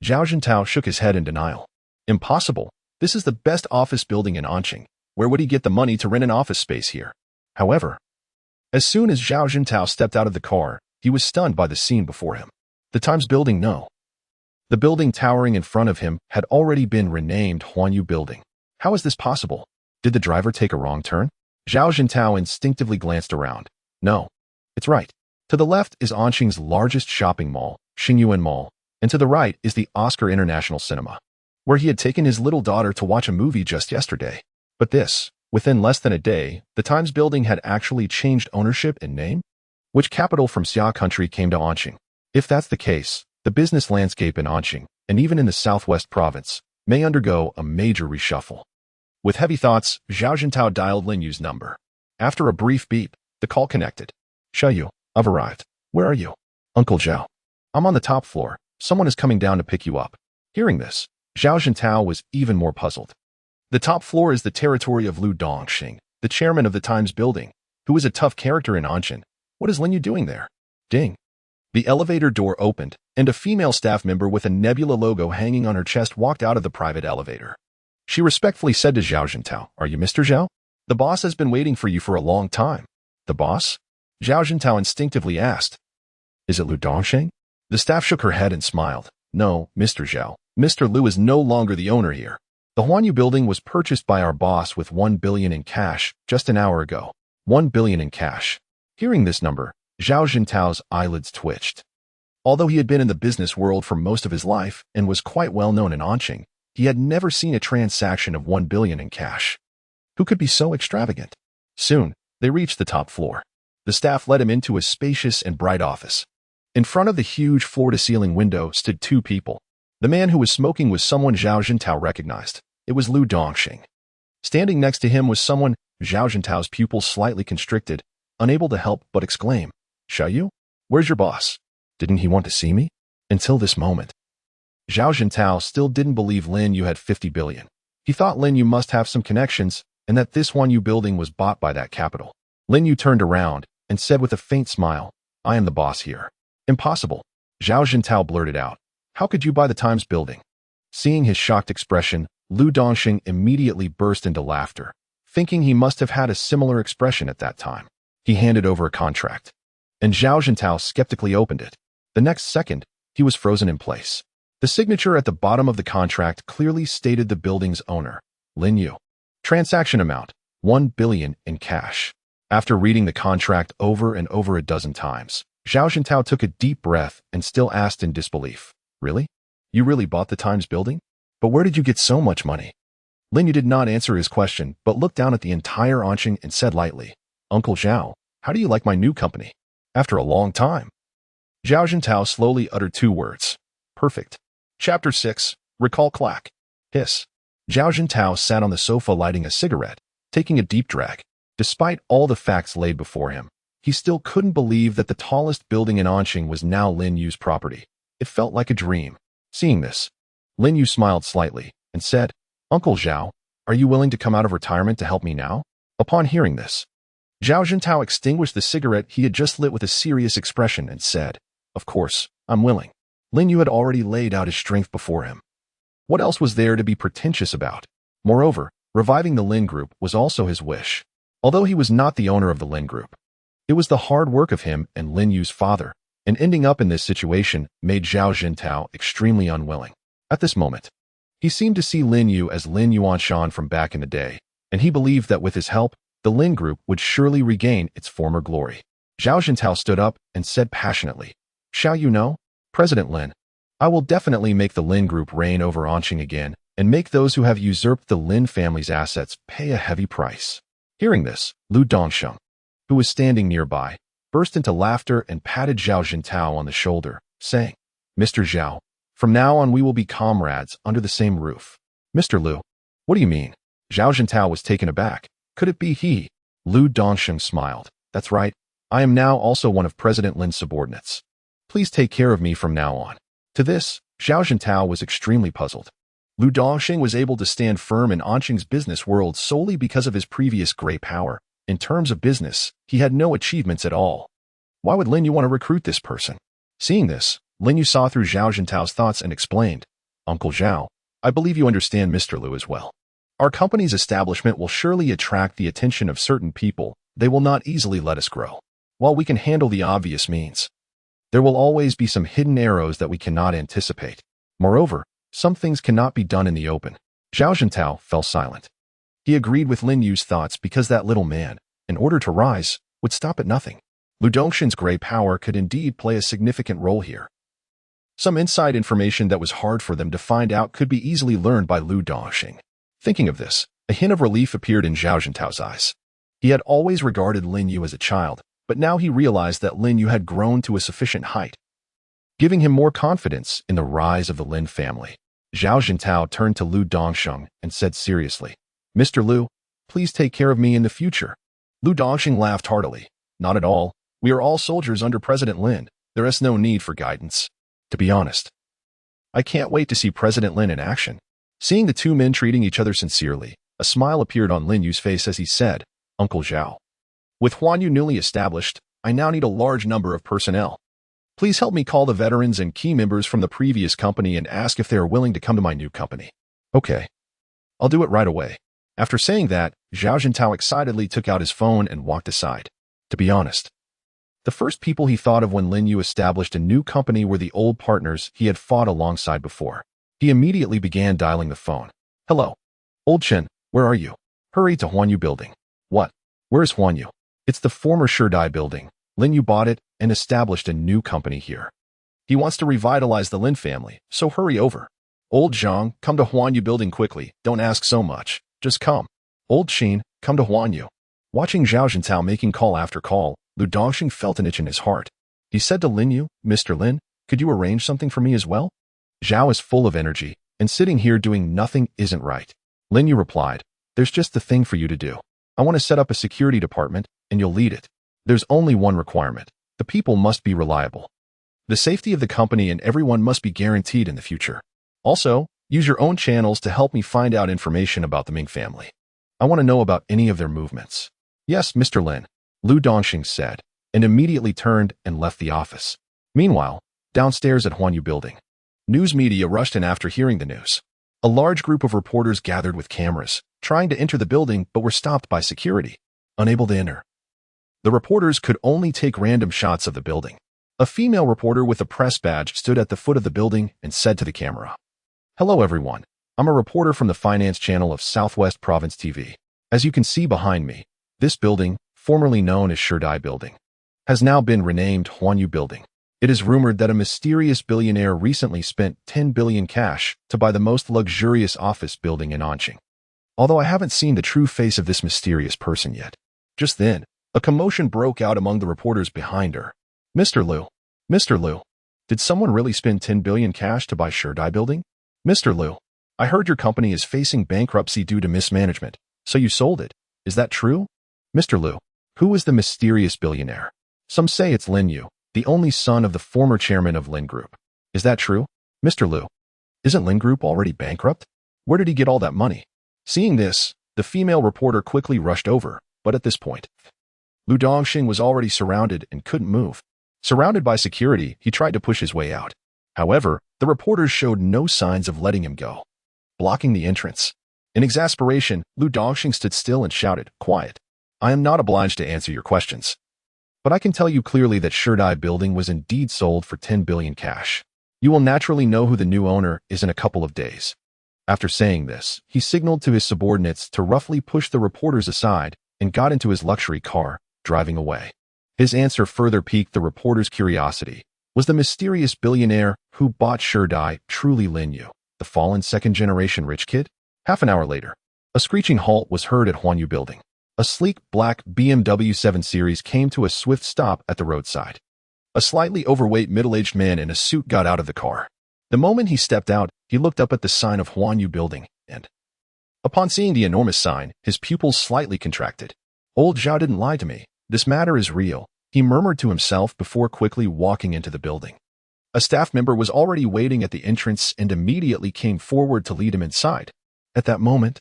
Zhao Jintao shook his head in denial. Impossible. This is the best office building in Anqing. Where would he get the money to rent an office space here? However, as soon as Zhao Jintao stepped out of the car, he was stunned by the scene before him. The Times building, no. The building towering in front of him had already been renamed Huanyu Building. How is this possible? Did the driver take a wrong turn? Zhao Jintao instinctively glanced around. No, it's right. To the left is Anqing's largest shopping mall, Xingyuan Mall, and to the right is the Oscar International Cinema, where he had taken his little daughter to watch a movie just yesterday. But within less than a day, the Times building had actually changed ownership and name? Which capital from Xia country came to Anqing? If that's the case, the business landscape in Anqing, and even in the southwest province, may undergo a major reshuffle. With heavy thoughts, Zhao Jintao dialed Lin Yu's number. After a brief beep, the call connected. "Xiaoyu, I've arrived. Where are you?" "Uncle Zhao. I'm on the top floor. Someone is coming down to pick you up." Hearing this, Zhao Jintao was even more puzzled. The top floor is the territory of Lu Dongxing, the chairman of the Times building, who is a tough character in Anqing. What is Lin Yu doing there? Ding. The elevator door opened, and a female staff member with a Nebula logo hanging on her chest walked out of the private elevator. She respectfully said to Zhao Jintao, "Are you Mr. Zhao? The boss has been waiting for you for a long time." "The boss?" Zhao Jintao instinctively asked. "Is it Lu Dongxing?" The staff shook her head and smiled. "No, Mr. Zhao. Mr. Lu is no longer the owner here. The Huanyu building was purchased by our boss with 1 billion in cash just an hour ago. 1 billion in cash." Hearing this number, Zhao Jintao's eyelids twitched. Although he had been in the business world for most of his life and was quite well known in Anqing, he had never seen a transaction of 1 billion in cash. Who could be so extravagant? Soon, they reached the top floor. The staff led him into a spacious and bright office. In front of the huge floor-to-ceiling window stood 2 people. The man who was smoking was someone Zhao Jintao recognized. It was Lu Dongxing. Standing next to him was someone Zhao Jintao's pupils slightly constricted, unable to help but exclaim, "Xiaoyu, where's your boss? Didn't he want to see me?" Until this moment, Zhao Jintao still didn't believe Lin Yu had 50 billion. He thought Lin Yu must have some connections and that this Huanyu building was bought by that capital. Lin Yu turned around and said with a faint smile, "I am the boss here." "Impossible." Zhao Jintao blurted out. "How could you buy the Times building?" Seeing his shocked expression, Lu Dongxing immediately burst into laughter, thinking he must have had a similar expression at that time. He handed over a contract, and Zhao Jintao skeptically opened it. The next second, he was frozen in place. The signature at the bottom of the contract clearly stated the building's owner, Lin Yu. Transaction amount, 1 billion in cash. After reading the contract over and over a dozen times, Zhao Jintao took a deep breath and still asked in disbelief, "Really? You really bought the Times building? But where did you get so much money?" Lin Yu did not answer his question, but looked down at the entire Anqing and said lightly, "Uncle Zhao, how do you like my new company? After a long time." Zhao Jintao slowly uttered 2 words, "Perfect." Chapter 6, Recall Clack. Hiss. Zhao Jintao sat on the sofa lighting a cigarette, taking a deep drag. Despite all the facts laid before him, he still couldn't believe that the tallest building in Anqing was now Lin Yu's property. It felt like a dream. Seeing this, Lin Yu smiled slightly and said, "Uncle Zhao, are you willing to come out of retirement to help me now?" Upon hearing this, Zhao Jintao extinguished the cigarette he had just lit with a serious expression and said, "Of course, I'm willing." Lin Yu had already laid out his strength before him. What else was there to be pretentious about? Moreover, reviving the Lin Group was also his wish. Although he was not the owner of the Lin Group, it was the hard work of him and Lin Yu's father, and ending up in this situation made Zhao Jintao extremely unwilling. At this moment, he seemed to see Lin Yu as Lin Yuanshan from back in the day, and he believed that with his help, the Lin Group would surely regain its former glory. Zhao Jintao stood up and said passionately, "Shall you know, President Lin, I will definitely make the Lin Group reign over Anqing again and make those who have usurped the Lin family's assets pay a heavy price." Hearing this, Lu Dongsheng, who was standing nearby, burst into laughter and patted Zhao Jintao on the shoulder, saying, "Mr. Zhao, from now on we will be comrades under the same roof." "Mr. Lu, what do you mean?" Zhao Jintao was taken aback. Could it be he? Lu Dongsheng smiled. "That's right. I am now also one of President Lin's subordinates. Please take care of me from now on." To this, Zhao Jintao was extremely puzzled. Lu Dongsheng was able to stand firm in Anqing's business world solely because of his previous great power. In terms of business, he had no achievements at all. Why would Lin Yu want to recruit this person? Seeing this, Lin Yu saw through Zhao Jintao's thoughts and explained, "Uncle Zhao, I believe you understand Mr. Lu as well. Our company's establishment will surely attract the attention of certain people. They will not easily let us grow. While we can handle the obvious means, there will always be some hidden arrows that we cannot anticipate. Moreover, some things cannot be done in the open." Zhao Jintao fell silent. He agreed with Lin Yu's thoughts because that little man, in order to rise, would stop at nothing. Lu Dongsheng's great power could indeed play a significant role here. Some inside information that was hard for them to find out could be easily learned by Lu Dongsheng. Thinking of this, a hint of relief appeared in Zhao Jintao's eyes. He had always regarded Lin Yu as a child, but now he realized that Lin Yu had grown to a sufficient height, giving him more confidence in the rise of the Lin family. Zhao Jintao turned to Lu Dongsheng and said seriously, "Mr. Lu, please take care of me in the future." Lu Dongsheng laughed heartily. "Not at all. We are all soldiers under President Lin. There is no need for guidance. To be honest, I can't wait to see President Lin in action." Seeing the two men treating each other sincerely, a smile appeared on Lin Yu's face as he said, "Uncle Zhao, with Huanyu newly established, I now need a large number of personnel. Please help me call the veterans and key members from the previous company and ask if they are willing to come to my new company." "Okay. I'll do it right away." After saying that, Zhao Jintao excitedly took out his phone and walked aside. To be honest, the first people he thought of when Lin Yu established a new company were the old partners he had fought alongside before. He immediately began dialing the phone. "Hello. Old Chen, where are you? Hurry to Huanyu building." "What? Where's Huanyu?" "It's the former Sherdai building. Lin Yu bought it and established a new company here. He wants to revitalize the Lin family, so hurry over." "Old Zhang, come to Huanyu building quickly. Don't ask so much. Just come." "Old Xin, come to Huanyu." Watching Zhao Jintao making call after call, Lu Dongsheng felt an itch in his heart. He said to Lin Yu, "Mr. Lin, could you arrange something for me as well? Zhao is full of energy, and sitting here doing nothing isn't right." Lin Yu replied, "There's just the thing for you to do. I want to set up a security department, and you'll lead it. There's only one requirement. The people must be reliable. The safety of the company and everyone must be guaranteed in the future. Also, use your own channels to help me find out information about the Ming family. I want to know about any of their movements." "Yes, Mr. Lin," Lu Dongsheng said, and immediately turned and left the office. Meanwhile, downstairs at Huanyu building, news media rushed in after hearing the news. A large group of reporters gathered with cameras, trying to enter the building but were stopped by security, unable to enter. The reporters could only take random shots of the building. A female reporter with a press badge stood at the foot of the building and said to the camera, "Hello everyone, I'm a reporter from the finance channel of Southwest Province TV. As you can see behind me, this building, formerly known as Sherdai Building, has now been renamed Huanyu Building. It is rumored that a mysterious billionaire recently spent 10 billion cash to buy the most luxurious office building in Anqing. Although I haven't seen the true face of this mysterious person yet." Just then, a commotion broke out among the reporters behind her. "Mr. Lu, Mr. Lu, did someone really spend 10 billion cash to buy Sherdai Building? Mr. Lu, I heard your company is facing bankruptcy due to mismanagement, so you sold it. Is that true? Mr. Lu, who is the mysterious billionaire? Some say it's Lin Yu, the only son of the former chairman of Lin Group. Is that true? Mr. Lu, isn't Lin Group already bankrupt? Where did he get all that money?" Seeing this, the female reporter quickly rushed over, but at this point, Lu Dongxing was already surrounded and couldn't move. Surrounded by security, he tried to push his way out. However, the reporters showed no signs of letting him go, blocking the entrance. In exasperation, Lu Dongxing stood still and shouted, "Quiet. I am not obliged to answer your questions. But I can tell you clearly that Sherdai building was indeed sold for 10 billion cash. You will naturally know who the new owner is in a couple of days." After saying this, he signaled to his subordinates to roughly push the reporters aside and got into his luxury car, driving away. His answer further piqued the reporters' curiosity. Was the mysterious billionaire who bought Sherdai truly Lin Yu, the fallen second-generation rich kid? Half an hour later, a screeching halt was heard at Huanyu building. A sleek black BMW 7 Series came to a swift stop at the roadside. A slightly overweight middle-aged man in a suit got out of the car. The moment he stepped out, he looked up at the sign of Huanyu building and, upon seeing the enormous sign, his pupils slightly contracted. "Old Zhao didn't lie to me. This matter is real," he murmured to himself before quickly walking into the building. A staff member was already waiting at the entrance and immediately came forward to lead him inside. At that moment,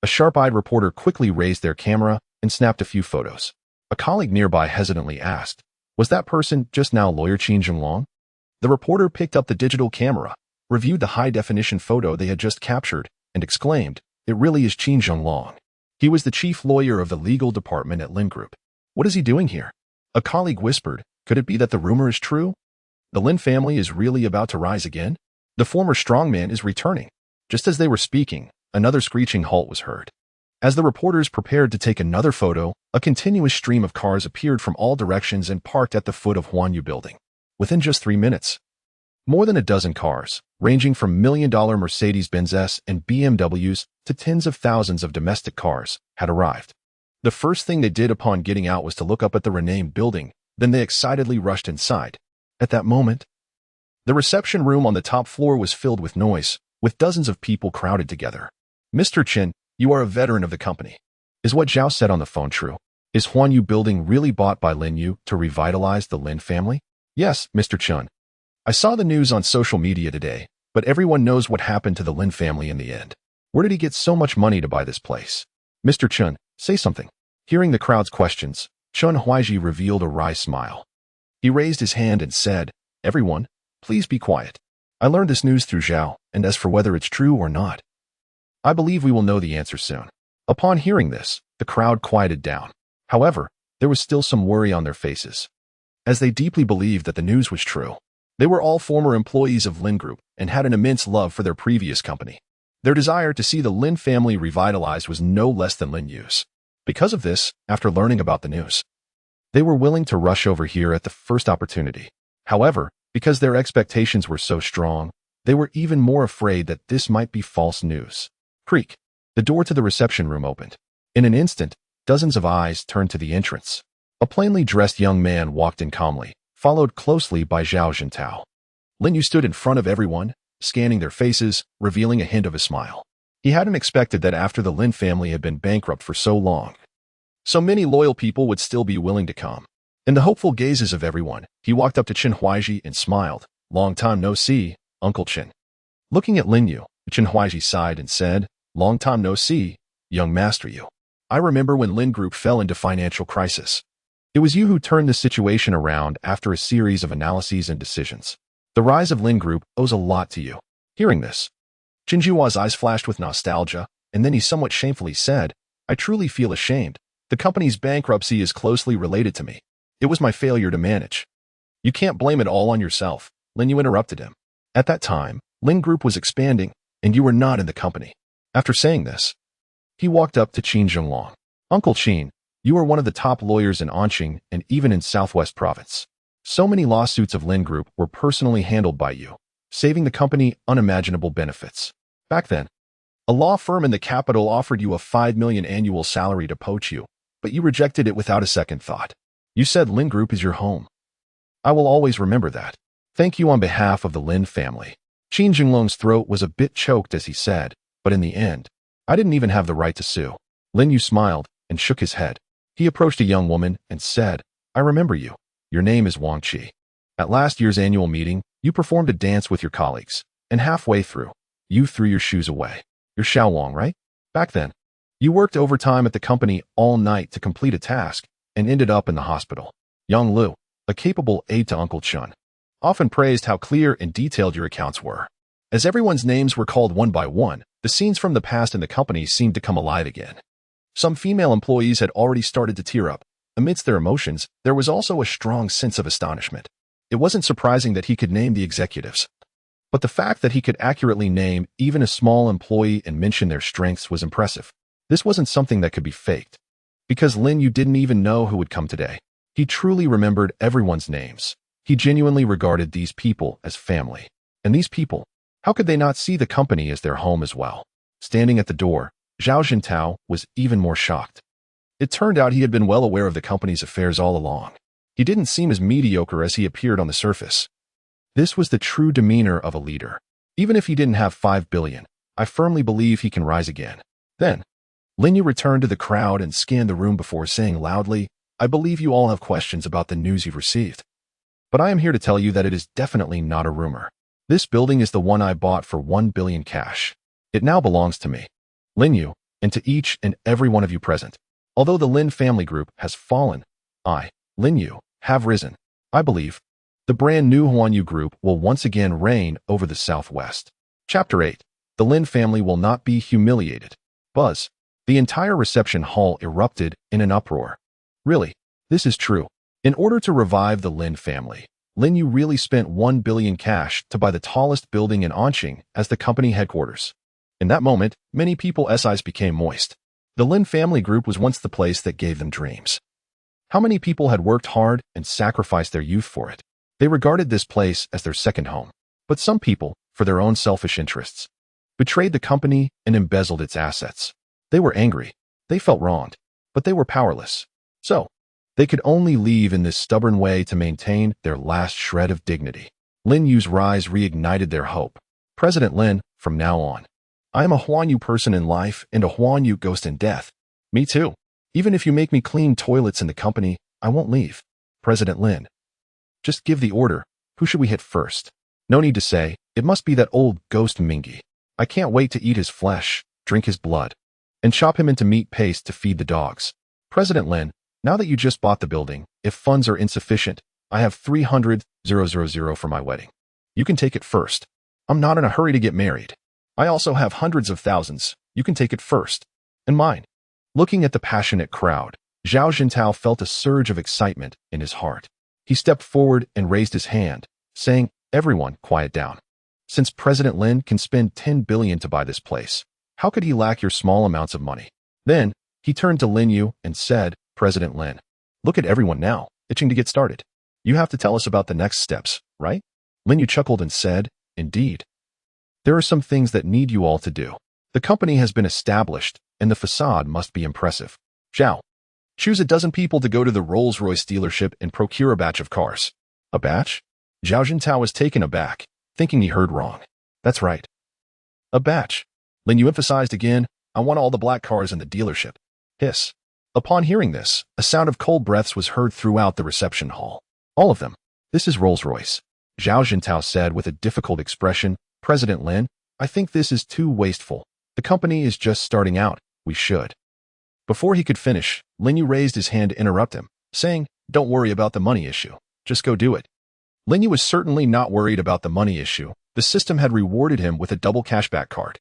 a sharp-eyed reporter quickly raised their camera and snapped a few photos. A colleague nearby hesitantly asked, "Was that person just now lawyer Qin Zhenglong?" The reporter picked up the digital camera, reviewed the high-definition photo they had just captured, and exclaimed, "It really is Qin Zhenglong. He was the chief lawyer of the legal department at Lin Group. What is he doing here?" A colleague whispered, "Could it be that the rumor is true? The Lin family is really about to rise again? The former strongman is returning." Just as they were speaking, another screeching halt was heard. As the reporters prepared to take another photo, a continuous stream of cars appeared from all directions and parked at the foot of Huanyu building. Within just 3 minutes, more than a dozen cars, ranging from million-dollar Mercedes-Benz and BMWs to tens of thousands of domestic cars, had arrived. The first thing they did upon getting out was to look up at the renamed building, then they excitedly rushed inside. At that moment, the reception room on the top floor was filled with noise, with dozens of people crowded together. "Mr. Chen, you are a veteran of the company. Is what Zhao said on the phone true? Is Huanyu building really bought by Lin Yu to revitalize the Lin family?" "Yes, Mr. Chen. I saw the news on social media today, but everyone knows what happened to the Lin family in the end. Where did he get so much money to buy this place?" "Mr. Chen, say something." Hearing the crowd's questions, Chen Huaiji revealed a wry smile. He raised his hand and said, "Everyone, please be quiet. I learned this news through Zhao, and as for whether it's true or not, I believe we will know the answer soon." Upon hearing this, the crowd quieted down. However, there was still some worry on their faces, as they deeply believed that the news was true. They were all former employees of Lin Group and had an immense love for their previous company. Their desire to see the Lin family revitalized was no less than Lin Yu's. Because of this, after learning about the news, they were willing to rush over here at the first opportunity. However, because their expectations were so strong, they were even more afraid that this might be false news. Creak. The door to the reception room opened. In an instant, dozens of eyes turned to the entrance. A plainly dressed young man walked in calmly, followed closely by Zhao Zhentao. Lin Yu stood in front of everyone, scanning their faces, revealing a hint of a smile. He hadn't expected that after the Lin family had been bankrupt for so long, so many loyal people would still be willing to come. In the hopeful gazes of everyone, he walked up to Chen Huaiji and smiled. "Long time no see, Uncle Chen." Looking at Lin Yu, Chen Huaiji sighed and said, "Long time no see, young master Yu. I remember when Lin Group fell into financial crisis. It was you who turned the situation around after a series of analyses and decisions. The rise of Lin Group owes a lot to you." Hearing this, Chen Jua's eyes flashed with nostalgia, and then he somewhat shamefully said, "I truly feel ashamed. The company's bankruptcy is closely related to me. It was my failure to manage." "You can't blame it all on yourself," Lin Yu interrupted him. "At that time, Lin Group was expanding, and you were not in the company." After saying this, he walked up to Qin Zhenglong. "Uncle Qin, you are one of the top lawyers in Anqing and even in Southwest Province. So many lawsuits of Lin Group were personally handled by you, saving the company unimaginable benefits. Back then, a law firm in the capital offered you a 5 million annual salary to poach you, but you rejected it without a second thought. You said Lin Group is your home. I will always remember that. Thank you on behalf of the Lin family." Qin Zhenglong's throat was a bit choked as he said, "But in the end, I didn't even have the right to sue." Lin Yu smiled and shook his head. He approached a young woman and said, "I remember you. Your name is Wang Qi. At last year's annual meeting, you performed a dance with your colleagues, and halfway through, you threw your shoes away. You're Xiao Wang, right? Back then, you worked overtime at the company all night to complete a task, and ended up in the hospital. Young Lu, a capable aide to Uncle Chun, often praised how clear and detailed your accounts were. As everyone's names were called one by one, the scenes from the past in the company seemed to come alive again. Some female employees had already started to tear up. Amidst their emotions, there was also a strong sense of astonishment. It wasn't surprising that he could name the executives, but the fact that he could accurately name even a small employee and mention their strengths was impressive. This wasn't something that could be faked. Because Lin Yu didn't even know who would come today. He truly remembered everyone's names. He genuinely regarded these people as family. And these people, how could they not see the company as their home as well? Standing at the door, Zhao Jintao was even more shocked. It turned out he had been well aware of the company's affairs all along. He didn't seem as mediocre as he appeared on the surface. This was the true demeanor of a leader. Even if he didn't have 5 billion, I firmly believe he can rise again. Then, Lin Yu returned to the crowd and scanned the room before saying loudly, I believe you all have questions about the news you've received. But I am here to tell you that it is definitely not a rumor. This building is the one I bought for 1 billion cash. It now belongs to me, Lin Yu, and to each and every one of you present. Although the Lin family group has fallen, I, Lin Yu, have risen. I believe the brand new Huanyu Group will once again reign over the Southwest. Chapter 8. The Lin family will not be humiliated. Buzz. The entire reception hall erupted in an uproar. Really, this is true. In order to revive the Lin family, Lin Yu really spent 1 billion cash to buy the tallest building in Anqing as the company headquarters. In that moment, many people's eyes became moist. The Lin family group was once the place that gave them dreams. How many people had worked hard and sacrificed their youth for it? They regarded this place as their second home. But some people, for their own selfish interests, betrayed the company and embezzled its assets. They were angry. They felt wronged. But they were powerless. So, they could only leave in this stubborn way to maintain their last shred of dignity. Lin Yu's rise reignited their hope. President Lin, from now on, I am a Huanyu person in life and a Huanyu ghost in death. Me too. Even if you make me clean toilets in the company, I won't leave. President Lin. Just give the order. Who should we hit first? No need to say, it must be that old ghost Mingy. I can't wait to eat his flesh, drink his blood, and chop him into meat paste to feed the dogs. President Lin, now that you just bought the building, if funds are insufficient, I have 300,000 for my wedding. You can take it first. I'm not in a hurry to get married. I also have hundreds of thousands. You can take it first. And mine. Looking at the passionate crowd, Zhao Jintao felt a surge of excitement in his heart. He stepped forward and raised his hand, saying, everyone, quiet down. Since President Lin can spend 10 billion to buy this place, how could he lack your small amounts of money? Then, he turned to Lin Yu and said, President Lin, look at everyone now, itching to get started. You have to tell us about the next steps, right? Lin Yu chuckled and said, indeed. There are some things that need you all to do. The company has been established, and the facade must be impressive. Zhao, choose a dozen people to go to the Rolls-Royce dealership and procure a batch of cars. A batch? Zhao Jintao was taken aback, thinking he heard wrong. That's right. A batch. Lin Yu emphasized again, I want all the black cars in the dealership. Hiss. Upon hearing this, a sound of cold breaths was heard throughout the reception hall. All of them. This is Rolls-Royce. Zhao Jintao said with a difficult expression, President Lin, I think this is too wasteful. The company is just starting out. We should. Before he could finish, Lin Yu raised his hand to interrupt him, saying, don't worry about the money issue. Just go do it. Lin Yu was certainly not worried about the money issue. The system had rewarded him with a double cashback card.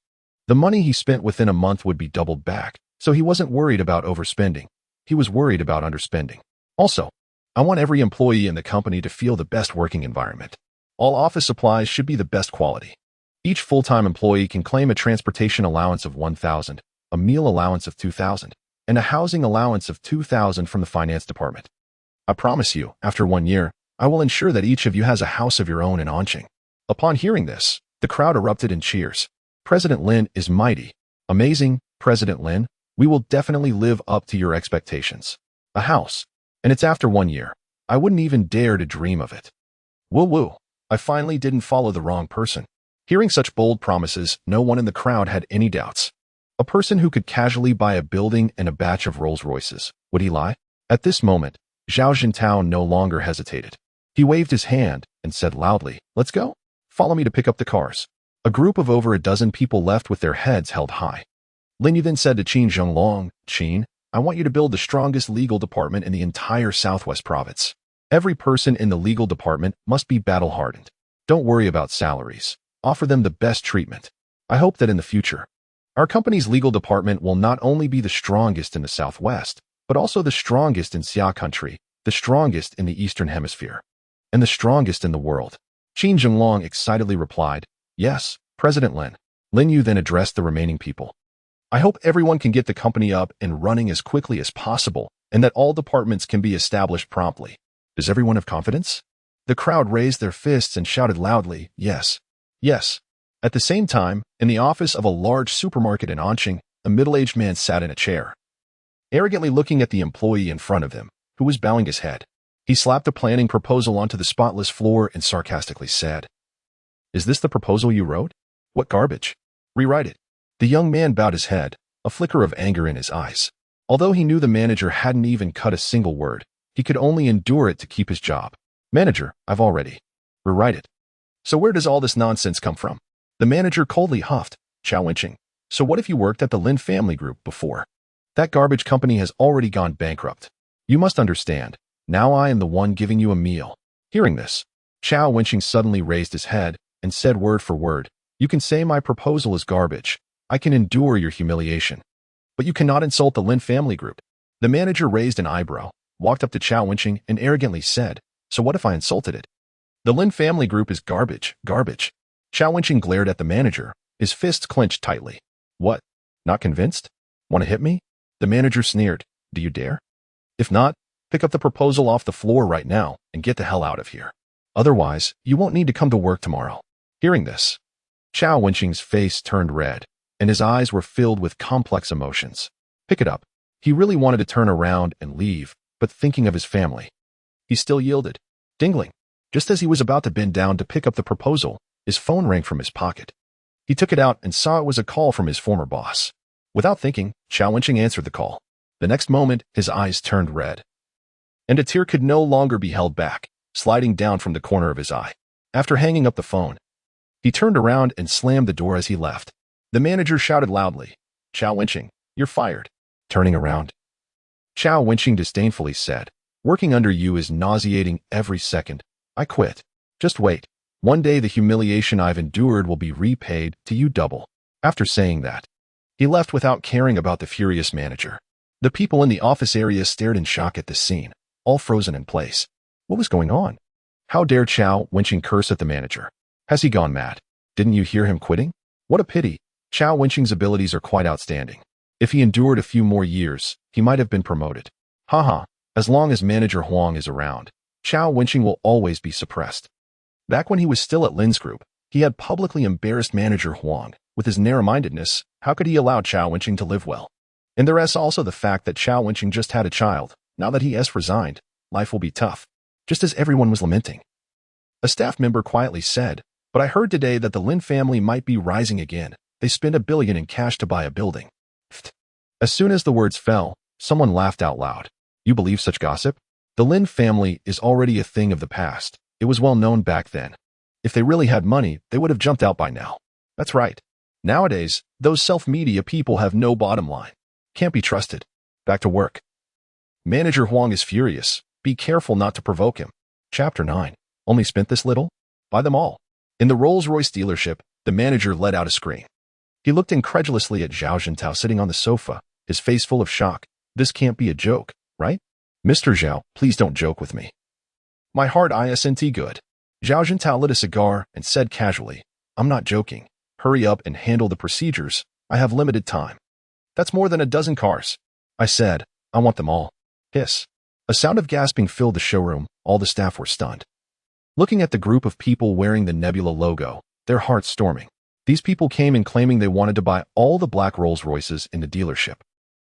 The money he spent within a month would be doubled back, so he wasn't worried about overspending. He was worried about underspending. Also, I want every employee in the company to feel the best working environment. All office supplies should be the best quality. Each full-time employee can claim a transportation allowance of 1,000, a meal allowance of 2,000, and a housing allowance of 2,000 from the finance department. I promise you, after 1 year, I will ensure that each of you has a house of your own in Anqing. Upon hearing this, the crowd erupted in cheers. President Lin is mighty. Amazing, President Lin. We will definitely live up to your expectations. A house. And it's after 1 year. I wouldn't even dare to dream of it. Woo-woo. I finally didn't follow the wrong person. Hearing such bold promises, no one in the crowd had any doubts. A person who could casually buy a building and a batch of Rolls-Royces. Would he lie? At this moment, Zhao Jintao no longer hesitated. He waved his hand and said loudly, let's go. Follow me to pick up the cars. A group of over a dozen people left with their heads held high. Lin Yu then said to Qin Zhenglong, Qin, I want you to build the strongest legal department in the entire Southwest province. Every person in the legal department must be battle-hardened. Don't worry about salaries. Offer them the best treatment. I hope that in the future, our company's legal department will not only be the strongest in the Southwest, but also the strongest in Xia country, the strongest in the Eastern Hemisphere, and the strongest in the world. Qin Zhenglong excitedly replied, "Yes, President Lin." Lin Yu then addressed the remaining people. "I hope everyone can get the company up and running as quickly as possible, and that all departments can be established promptly. Does everyone have confidence?" The crowd raised their fists and shouted loudly, "Yes, yes." At the same time, in the office of a large supermarket in Anqing, a middle-aged man sat in a chair, arrogantly looking at the employee in front of him, who was bowing his head. He slapped a planning proposal onto the spotless floor and sarcastically said, "Is this the proposal you wrote? What garbage. Rewrite it." The young man bowed his head, a flicker of anger in his eyes. Although he knew the manager hadn't even cut a single word, he could only endure it to keep his job. "Manager, I've already rewrite it." "So where does all this nonsense come from?" The manager coldly huffed, "Chao Wenqing, so what if you worked at the Lin family group before? That garbage company has already gone bankrupt. You must understand, now I am the one giving you a meal." Hearing this, Chao Wenqing suddenly raised his head and said word for word, "You can say my proposal is garbage. I can endure your humiliation. But you cannot insult the Lin family group." The manager raised an eyebrow, walked up to Chao Wenqing and arrogantly said, "So what if I insulted it? The Lin family group is garbage, garbage." Chao Wenqing glared at the manager, his fists clenched tightly. "What? Not convinced? Want to hit me?" The manager sneered, "Do you dare? If not, pick up the proposal off the floor right now and get the hell out of here. Otherwise, you won't need to come to work tomorrow." Hearing this, Chao Wenqing's face turned red, and his eyes were filled with complex emotions. Pick it up. He really wanted to turn around and leave, but thinking of his family, he still yielded. Dingling. Just as he was about to bend down to pick up the proposal, his phone rang from his pocket. He took it out and saw it was a call from his former boss. Without thinking, Chao Wenqing answered the call. The next moment, his eyes turned red, and a tear could no longer be held back, sliding down from the corner of his eye. After hanging up the phone, he turned around and slammed the door as he left. The manager shouted loudly, "Chao Wenqing, you're fired." Turning around, Chao Wenqing disdainfully said, "Working under you is nauseating every second. I quit. Just wait. One day the humiliation I've endured will be repaid to you double." After saying that, he left without caring about the furious manager. The people in the office area stared in shock at this scene, all frozen in place. What was going on? How dare Chao Wenqing curse at the manager? Has he gone mad? Didn't you hear him quitting? What a pity. Chao Wenqing's abilities are quite outstanding. If he endured a few more years, he might have been promoted. Haha, as long as manager Huang is around, Chao Wenqing will always be suppressed. Back when he was still at Lin's group, he had publicly embarrassed manager Huang. With his narrow-mindedness, how could he allow Chao Wenqing to live well? And there is also the fact that Chao Wenqing just had a child. Now that he has resigned, life will be tough, just as everyone was lamenting. A staff member quietly said, "But I heard today that the Lin family might be rising again. They spent $1 billion in cash to buy a building." As soon as the words fell, someone laughed out loud. "You believe such gossip? The Lin family is already a thing of the past. It was well known back then. If they really had money, they would have jumped out by now." That's right. Nowadays, those self-media people have no bottom line. Can't be trusted. Back to work. Manager Huang is furious. Be careful not to provoke him. Chapter 9. Only spent this little? Buy them all. In the Rolls-Royce dealership, the manager let out a scream. He looked incredulously at Zhao Jintao sitting on the sofa, his face full of shock. "This can't be a joke, right? Mr. Zhao, please don't joke with me." "My heart isn't good." Zhao Jintao lit a cigar and said casually, "I'm not joking. Hurry up and handle the procedures. I have limited time." "That's more than a dozen cars." I said, "I want them all." Hiss. A sound of gasping filled the showroom. All the staff were stunned, looking at the group of people wearing the Nebula logo, their hearts storming. These people came in claiming they wanted to buy all the black Rolls-Royces in the dealership.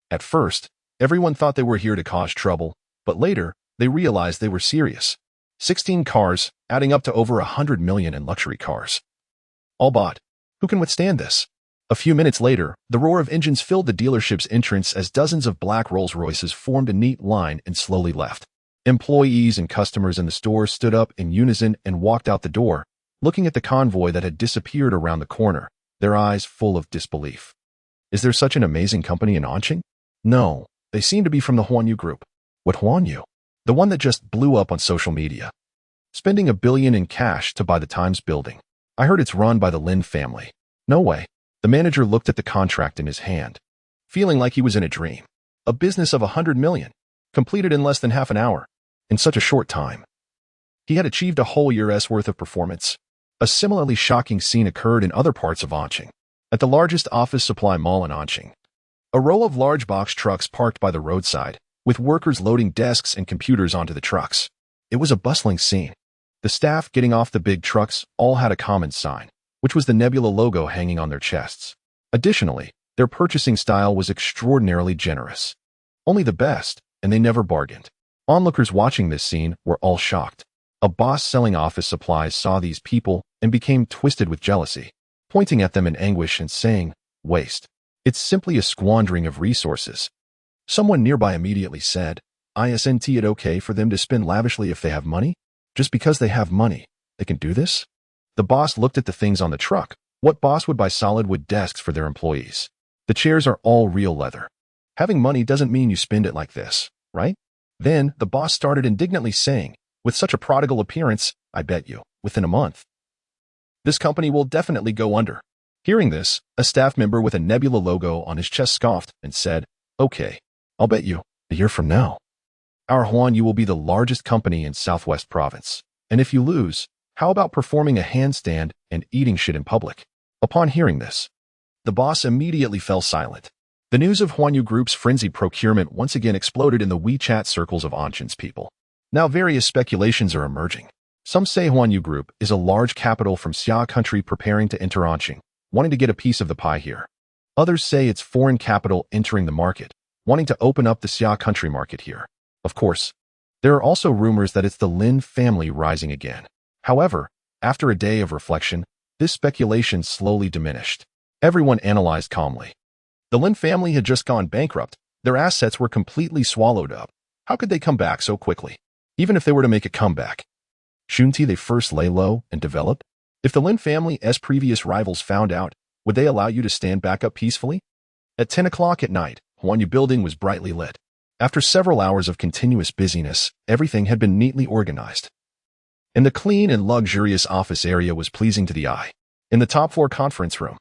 At first, everyone thought they were here to cause trouble, but later, they realized they were serious. 16 cars, adding up to over 100 million in luxury cars. All bought. Who can withstand this? A few minutes later, the roar of engines filled the dealership's entrance as dozens of black Rolls-Royces formed a neat line and slowly left. Employees and customers in the store stood up in unison and walked out the door, looking at the convoy that had disappeared around the corner, their eyes full of disbelief. Is there such an amazing company in Anqing? No, They seem to be from the Huanyu Group. What Huanyu? The one that just blew up on social media. Spending $1 billion in cash to buy the Times building. I heard it's run by the Lin family. No way. The manager looked at the contract in his hand, feeling like he was in a dream. A business of $100 million, completed in less than half an hour, in such a short time. He had achieved a whole year's worth of performance. A similarly shocking scene occurred in other parts of Anqing. At the largest office supply mall in Anqing, a row of large box trucks parked by the roadside, with workers loading desks and computers onto the trucks. It was a bustling scene. The staff getting off the big trucks all had a common sign, which was the Nebula logo hanging on their chests. Additionally, their purchasing style was extraordinarily generous. Only the best, and they never bargained. Onlookers watching this scene were all shocked. A boss selling office supplies saw these people and became twisted with jealousy, pointing at them in anguish and saying, "Waste. It's simply a squandering of resources." Someone nearby immediately said, "Isn't it okay for them to spend lavishly if they have money? Just because they have money, they can do this?" The boss looked at the things on the truck. What boss would buy solid wood desks for their employees? The chairs are all real leather. Having money doesn't mean you spend it like this, right? Then the boss started indignantly saying, "With such a prodigal appearance, I bet you, within a month, this company will definitely go under." Hearing this, a staff member with a Nebula logo on his chest scoffed and said, "Okay, I'll bet you, a year from now, our Huanyu will be the largest company in Southwest Province. And if you lose, how about performing a handstand and eating shit in public?" Upon hearing this, the boss immediately fell silent. The news of Huanyu Group's frenzied procurement once again exploded in the WeChat circles of Anqing's people. Now various speculations are emerging. Some say Huanyu Group is a large capital from Xia country preparing to enter Anqing, wanting to get a piece of the pie here. Others say it's foreign capital entering the market, wanting to open up the Xia country market here. Of course, there are also rumors that it's the Lin family rising again. However, after a day of reflection, this speculation slowly diminished. Everyone analyzed calmly. The Lin family had just gone bankrupt. Their assets were completely swallowed up. How could they come back so quickly? Even if they were to make a comeback, shouldn't they first lay low and develop? If the Lin family's previous rivals found out, would they allow you to stand back up peacefully? At 10 o'clock at night, Huanyu building was brightly lit. After several hours of continuous busyness, everything had been neatly organized. And the clean and luxurious office area was pleasing to the eye. In the top floor conference room,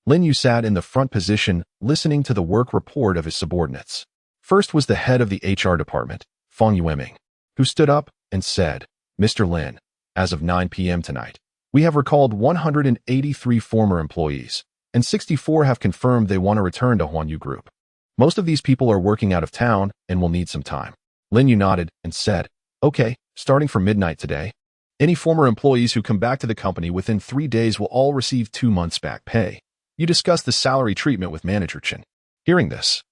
Lin Yu sat in the front position, listening to the work report of his subordinates. First was the head of the HR department, Fang Yueming, who stood up and said, "Mr. Lin, as of 9 p.m. tonight, we have recalled 183 former employees, and 64 have confirmed they want to return to Huanyu Group. Most of these people are working out of town and will need some time." Lin Yu nodded and said, "Okay, starting from midnight today, any former employees who come back to the company within 3 days will all receive 2 months back pay. You discussed the salary treatment with Manager Chen." Hearing this,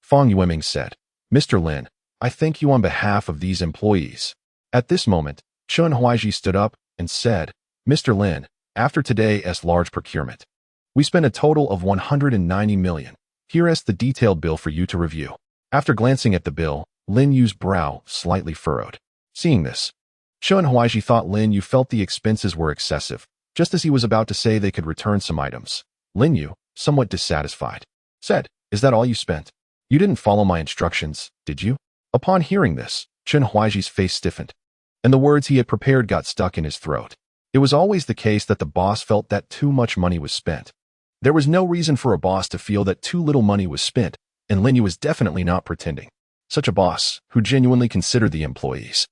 Fang Yueming said, "Mr. Lin, I thank you on behalf of these employees." At this moment, Chen Huaiji stood up and said, "Mr. Lin, after today's large procurement, we spent a total of 190 million. Here is the detailed bill for you to review." After glancing at the bill, Lin Yu's brow slightly furrowed. Seeing this, Chen Huaiji thought Lin Yu felt the expenses were excessive. Just as he was about to say they could return some items, Lin Yu, somewhat dissatisfied, said, "Is that all you spent? You didn't follow my instructions, did you?" Upon hearing this, Chen Huaiji's face stiffened, and the words he had prepared got stuck in his throat. It was always the case that the boss felt that too much money was spent. There was no reason for a boss to feel that too little money was spent, and Lin Yu was definitely not pretending. Such a boss, who genuinely considered the employees,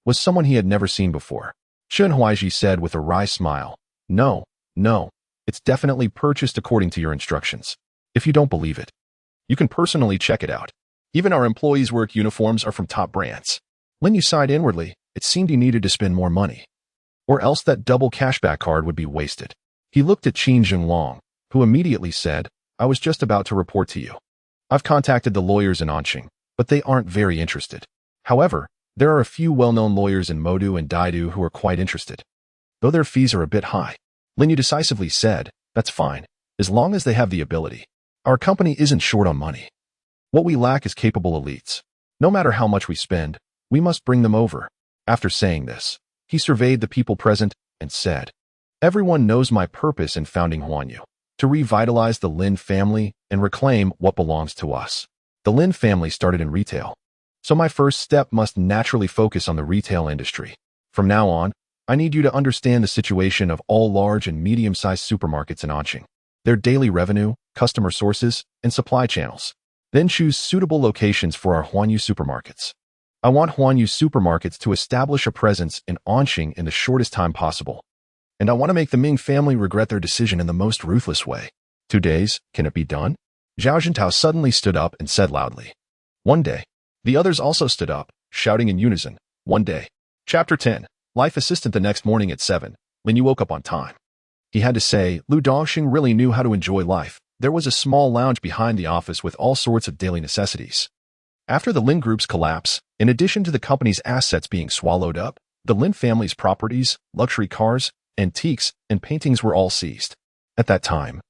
was someone he had never seen before. Chen Huaiji said with a wry smile, No, it's definitely purchased according to your instructions. If you don't believe it, you can personally check it out. Even our employees' work uniforms are from top brands." Lin Yu sighed inwardly. It seemed he needed to spend more money, or else that double cashback card would be wasted. He looked at Qin Jinglong, who immediately said, "I was just about to report to you. I've contacted the lawyers in Anqing, but they aren't very interested. However, there are a few well-known lawyers in Modu and Daidu who are quite interested, though their fees are a bit high." Lin Yu decisively said, "That's fine, as long as they have the ability. Our company isn't short on money. What we lack is capable elites. No matter how much we spend, we must bring them over." After saying this, he surveyed the people present and said, "Everyone knows my purpose in founding Huanyu, to revitalize the Lin family and reclaim what belongs to us. The Lin family started in retail, so my first step must naturally focus on the retail industry. From now on, I need you to understand the situation of all large and medium-sized supermarkets in Anqing, their daily revenue, customer sources, and supply channels. Then choose suitable locations for our Huanyu supermarkets. I want Huanyu supermarkets to establish a presence in Anqing in the shortest time possible. And I want to make the Ming family regret their decision in the most ruthless way. 2 days, can it be done? Zhao Jintao suddenly stood up and said loudly. 1 day. The others also stood up, shouting in unison, 1 day. Chapter 10. Life Assistant. The next morning at 7, Lin Yu woke up on time. He had to say, Lu Dongxing really knew how to enjoy life. There was a small lounge behind the office with all sorts of daily necessities. After the Lin Group's collapse, in addition to the company's assets being swallowed up, the Lin family's properties, luxury cars, antiques, and paintings were all seized. At that time,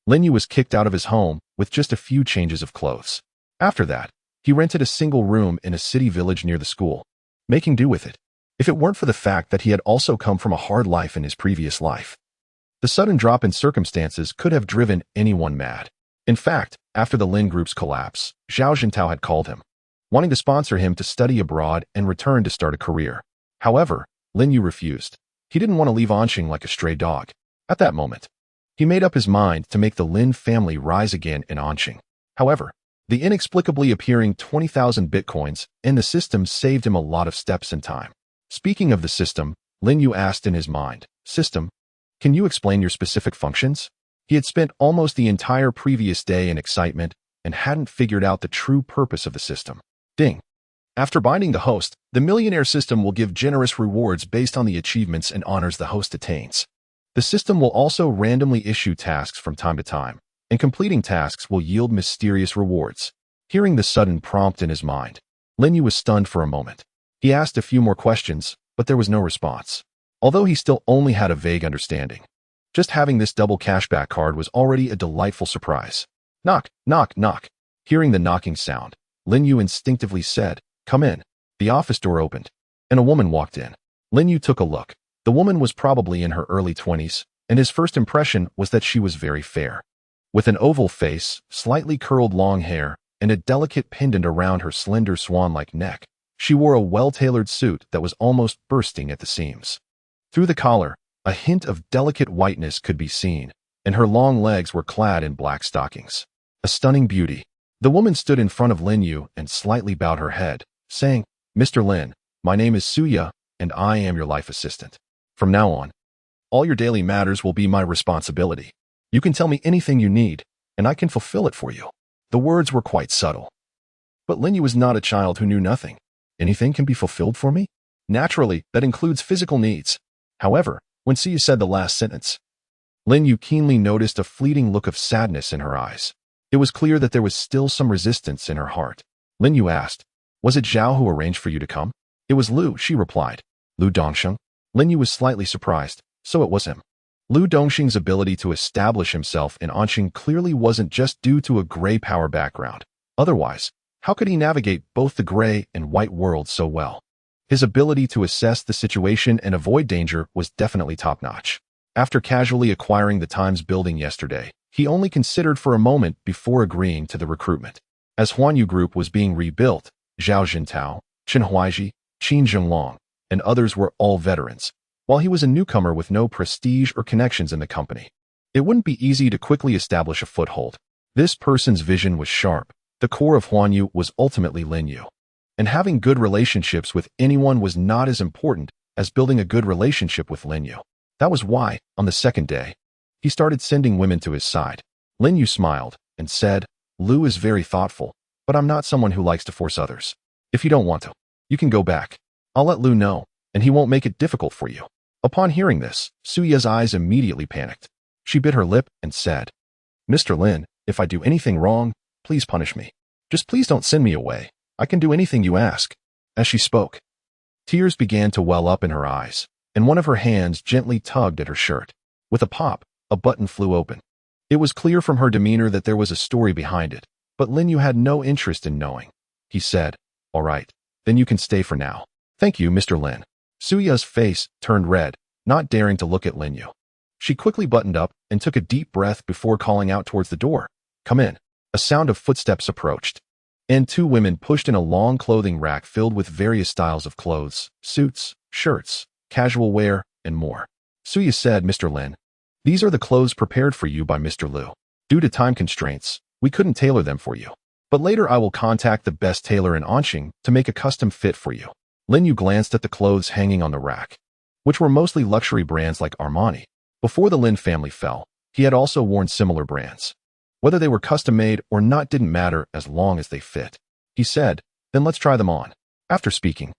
Lin Yu was kicked out of his home with just a few changes of clothes. After that, he rented a single room in a city village near the school, making do with it. If it weren't for the fact that he had also come from a hard life in his previous life, the sudden drop in circumstances could have driven anyone mad. In fact, after the Lin Group's collapse, Zhao Jintao had called him, wanting to sponsor him to study abroad and return to start a career. However, Lin Yu refused. He didn't want to leave Anqing like a stray dog. At that moment, he made up his mind to make the Lin family rise again in Anqing. However, the inexplicably appearing 20,000 bitcoins in the system saved him a lot of steps in time. Speaking of the system, Lin Yu asked in his mind, System, can you explain your specific functions? He had spent almost the entire previous day in excitement and hadn't figured out the true purpose of the system. Ding. After binding the host, the millionaire system will give generous rewards based on the achievements and honors the host attains. The system will also randomly issue tasks from time to time, and completing tasks will yield mysterious rewards. Hearing the sudden prompt in his mind, Lin Yu was stunned for a moment. He asked a few more questions, but there was no response. Although he still only had a vague understanding, just having this double cashback card was already a delightful surprise. Knock, knock, knock. Hearing the knocking sound, Lin Yu instinctively said, Come in. The office door opened, and a woman walked in. Lin Yu took a look. The woman was probably in her early 20s, and his first impression was that she was very fair. With an oval face, slightly curled long hair, and a delicate pendant around her slender swan-like neck, she wore a well-tailored suit that was almost bursting at the seams. Through the collar, a hint of delicate whiteness could be seen, and her long legs were clad in black stockings. A stunning beauty. The woman stood in front of Lin Yu and slightly bowed her head, saying, Mr. Lin, my name is Suya, and I am your life assistant. From now on, all your daily matters will be my responsibility. You can tell me anything you need, and I can fulfill it for you. The words were quite subtle. But Lin Yu was not a child who knew nothing. Anything can be fulfilled for me? Naturally, that includes physical needs. However, when Suya said the last sentence, Lin Yu keenly noticed a fleeting look of sadness in her eyes. It was clear that there was still some resistance in her heart. Lin Yu asked, Was it Zhao who arranged for you to come? It was Lu, she replied. Lu Dongxing? Lin Yu was slightly surprised. So it was him. Lu Dongxing's ability to establish himself in Anqing clearly wasn't just due to a gray power background. Otherwise, how could he navigate both the gray and white worlds so well? His ability to assess the situation and avoid danger was definitely top-notch. After casually acquiring the Times building yesterday, he only considered for a moment before agreeing to the recruitment. As Huanyu Group was being rebuilt, Zhao Jintao, Chen Huaiji, Qin Zhenglong, and others were all veterans, while he was a newcomer with no prestige or connections in the company. It wouldn't be easy to quickly establish a foothold. This person's vision was sharp. The core of Huanyu was ultimately Lin Yu. And having good relationships with anyone was not as important as building a good relationship with Lin Yu. That was why, on the second day, he started sending women to his side. Lin Yu smiled and said, Lu is very thoughtful, but I'm not someone who likes to force others. If you don't want to, you can go back. I'll let Lu know, and he won't make it difficult for you. Upon hearing this, Suya's eyes immediately panicked. She bit her lip and said, Mr. Lin, if I do anything wrong, please punish me. Just please don't send me away. I can do anything you ask. As she spoke, tears began to well up in her eyes, and one of her hands gently tugged at her shirt. With a pop, a button flew open. It was clear from her demeanor that there was a story behind it, but Lin Yu had no interest in knowing. He said, All right, then you can stay for now. Thank you, Mr. Lin. Suya's face turned red, not daring to look at Lin Yu. She quickly buttoned up and took a deep breath before calling out towards the door. Come in. A sound of footsteps approached. and two women pushed in a long clothing rack filled with various styles of clothes, suits, shirts, casual wear, and more. Suya said, Mr. Lin, these are the clothes prepared for you by Mr. Liu. Due to time constraints, we couldn't tailor them for you. But later I will contact the best tailor in Anqing to make a custom fit for you. Lin Yu glanced at the clothes hanging on the rack, which were mostly luxury brands like Armani. Before the Lin family fell, he had also worn similar brands. Whether they were custom-made or not didn't matter as long as they fit. He said, then let's try them on. After speaking,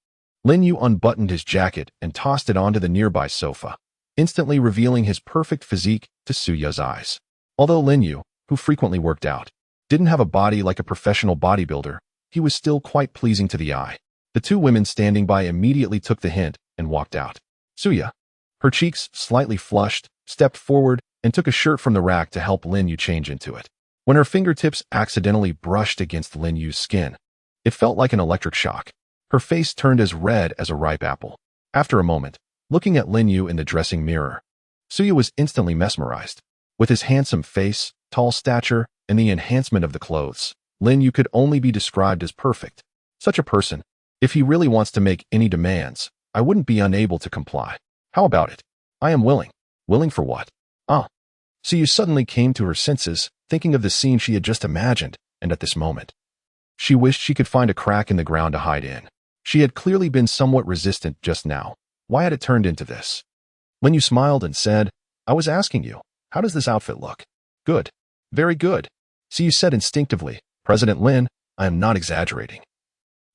Lin Yu unbuttoned his jacket and tossed it onto the nearby sofa, instantly revealing his perfect physique to Suya's eyes. Although Lin Yu, who frequently worked out, didn't have a body like a professional bodybuilder, he was still quite pleasing to the eye. The two women standing by immediately took the hint and walked out. Suya, her cheeks slightly flushed, stepped forward and took a shirt from the rack to help Lin Yu change into it. When her fingertips accidentally brushed against Lin Yu's skin, it felt like an electric shock. Her face turned as red as a ripe apple. After a moment, looking at Lin Yu in the dressing mirror, Suya was instantly mesmerized. With his handsome face, tall stature, and the enhancement of the clothes, Lin Yu could only be described as perfect. Such a person, if he really wants to make any demands, I wouldn't be unable to comply. How about it? I am willing. Willing for what? Suya suddenly came to her senses, thinking of the scene she had just imagined, and at this moment, she wished she could find a crack in the ground to hide in. She had clearly been somewhat resistant just now. Why had it turned into this? Lin Yu smiled and said, I was asking you, how does this outfit look? Good. Very good. Suya said instinctively, President Lin, I am not exaggerating.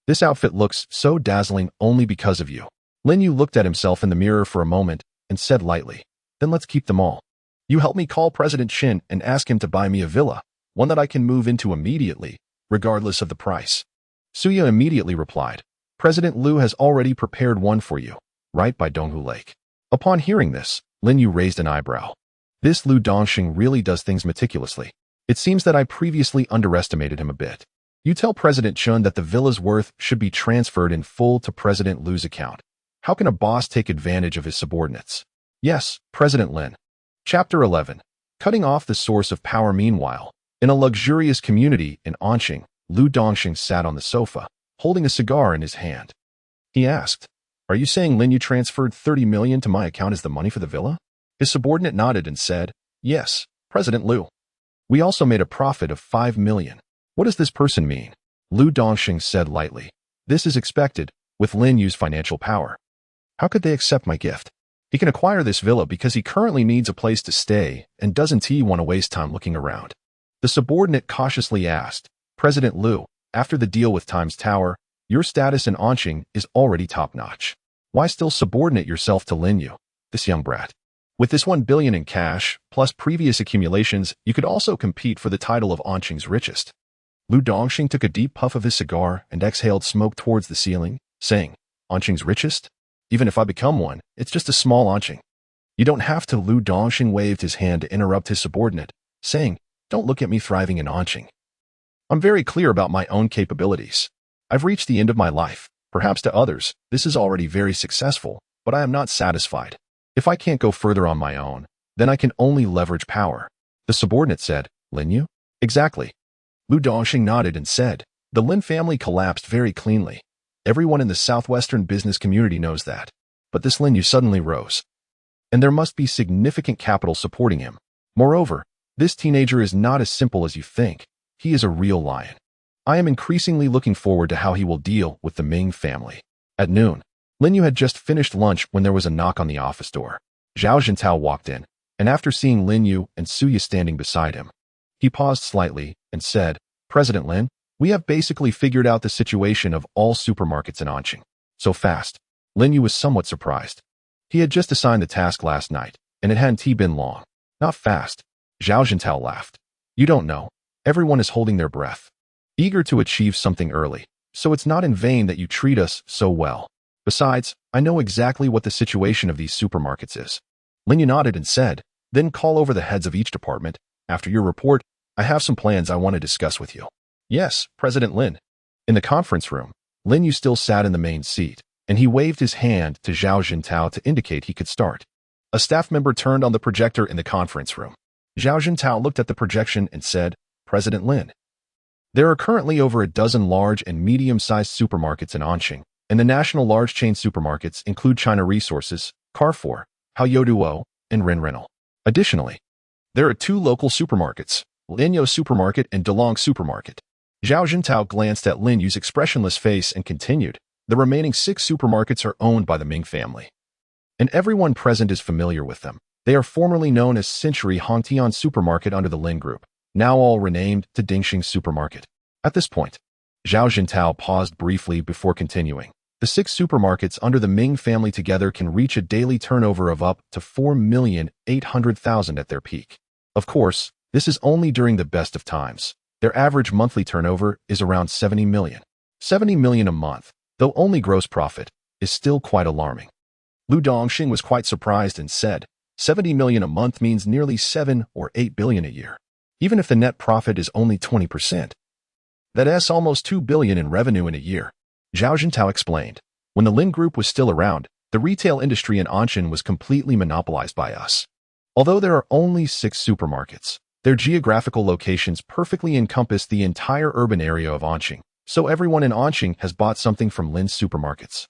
This outfit looks so dazzling only because of you. Lin Yu looked at himself in the mirror for a moment and said lightly, then let's keep them all. You help me call President Qin and ask him to buy me a villa, one that I can move into immediately, regardless of the price. Suya immediately replied, President Liu has already prepared one for you, right by Donghu Lake. Upon hearing this, Lin Yu raised an eyebrow. This Liu Dongxing really does things meticulously. It seems that I previously underestimated him a bit. You tell President Chun that the villa's worth should be transferred in full to President Liu's account. How can a boss take advantage of his subordinates? Yes, President Lin. Chapter 11. Cutting off the source of power. Meanwhile, in a luxurious community in Anqing, Liu Dongxing sat on the sofa, holding a cigar in his hand. He asked, Are you saying Lin Yu transferred 30 million to my account as the money for the villa? His subordinate nodded and said, Yes, President Liu. We also made a profit of 5 million. What does this person mean? Liu Dongxing said lightly. This is expected, with Lin Yu's financial power. How could they accept my gift? He can acquire this villa because he currently needs a place to stay and doesn't he want to waste time looking around? The subordinate cautiously asked, President Liu, after the deal with Times Tower, your status in Anqing is already top-notch. Why still subordinate yourself to Lin Yu, this young brat? With this 1 billion in cash, plus previous accumulations, you could also compete for the title of Anqing's richest. Liu Dongxing took a deep puff of his cigar and exhaled smoke towards the ceiling, saying, Anqing's richest? Even if I become one, it's just a small Anqing. You don't have to. Liu Dongxing waved his hand to interrupt his subordinate, saying, Don't look at me thriving in Anqing. I'm very clear about my own capabilities. I've reached the end of my life. Perhaps to others, this is already very successful, but I am not satisfied. If I can't go further on my own, then I can only leverage power. The subordinate said, Lin Yu? Exactly. Liu Dongxing nodded and said, The Lin family collapsed very cleanly. Everyone in the southwestern business community knows that. But this Lin Yu suddenly rose. And there must be significant capital supporting him. Moreover, this teenager is not as simple as you think. He is a real lion. I am increasingly looking forward to how he will deal with the Ming family. At noon, Lin Yu had just finished lunch when there was a knock on the office door. Zhao Jintao walked in, and after seeing Lin Yu and Suya standing beside him, he paused slightly and said, President Lin, we have basically figured out the situation of all supermarkets in Anqing. So fast. Lin Yu was somewhat surprised. He had just assigned the task last night, and it hadn't been long. Not fast. Zhao Jintao laughed. You don't know. Everyone is holding their breath, eager to achieve something early, so it's not in vain that you treat us so well. Besides, I know exactly what the situation of these supermarkets is. Lin Yu nodded and said, Then call over the heads of each department. After your report, I have some plans I want to discuss with you. Yes, President Lin. In the conference room, Lin Yu still sat in the main seat, and he waved his hand to Zhao Jintao to indicate he could start. A staff member turned on the projector in the conference room. Zhao Jintao looked at the projection and said, President Lin. There are currently over a dozen large and medium-sized supermarkets in Anqing, and the national large chain supermarkets include China Resources, Carrefour, Huanyu, and Renrenal. Additionally, there are 2 local supermarkets, Lin Yu Supermarket and Delong Supermarket. Zhao Jintao glanced at Lin Yu's expressionless face and continued, the remaining 6 supermarkets are owned by the Ming family, and everyone present is familiar with them. They are formerly known as Century Hongtian Supermarket under the Lin Group, now all renamed to Dingxing Supermarket. At this point, Zhao Jintao paused briefly before continuing. The 6 supermarkets under the Ming family together can reach a daily turnover of up to 4,800,000 at their peak. Of course, this is only during the best of times. Their average monthly turnover is around 70 million. 70 million a month, though only gross profit, is still quite alarming. Lu Dongxing was quite surprised and said, 70 million a month means nearly 7 or 8 billion a year. Even if the net profit is only 20%, that's almost 2 billion in revenue in a year. Zhao Jintao explained, when the Lin Group was still around, the retail industry in Anqing was completely monopolized by us. Although there are only 6 supermarkets, their geographical locations perfectly encompass the entire urban area of Anqing, so everyone in Anqing has bought something from Lin's supermarkets.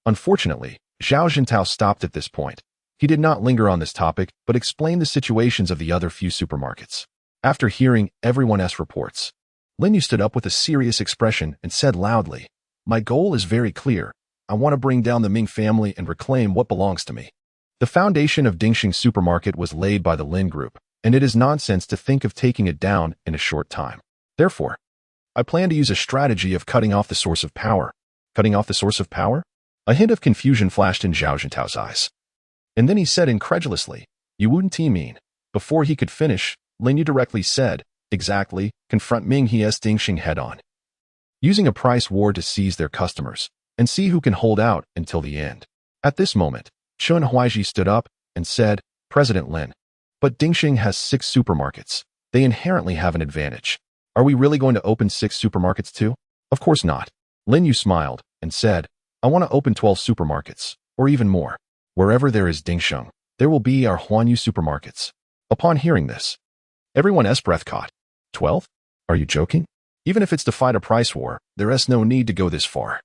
Unfortunately, Zhao Jintao stopped at this point. He did not linger on this topic, but explained the situations of the other few supermarkets. After hearing everyone's reports, Lin Yu stood up with a serious expression and said loudly, my goal is very clear. I want to bring down the Ming family and reclaim what belongs to me. The foundation of Dingxing Supermarket was laid by the Lin Group, and it is nonsense to think of taking it down in a short time. Therefore, I plan to use a strategy of cutting off the source of power. Cutting off the source of power? A hint of confusion flashed in Zhao Jintao's eyes. And then he said incredulously, you wouldn't mean. Before he could finish, Lin Yu directly said, exactly, confront Ming He's Dingxing head-on. Using a price war to seize their customers, and see who can hold out until the end. At this moment, Chun Huaiji stood up and said, President Lin, but Dingxing has 6 supermarkets. They inherently have an advantage. Are we really going to open 6 supermarkets too? Of course not. Lin Yu smiled and said, I want to open 12 supermarkets, or even more. Wherever there is Dingxing, there will be our Huanyu supermarkets. Upon hearing this, everyone's breath caught. 12? Are you joking? Even if it's to fight a price war, there is no need to go this far.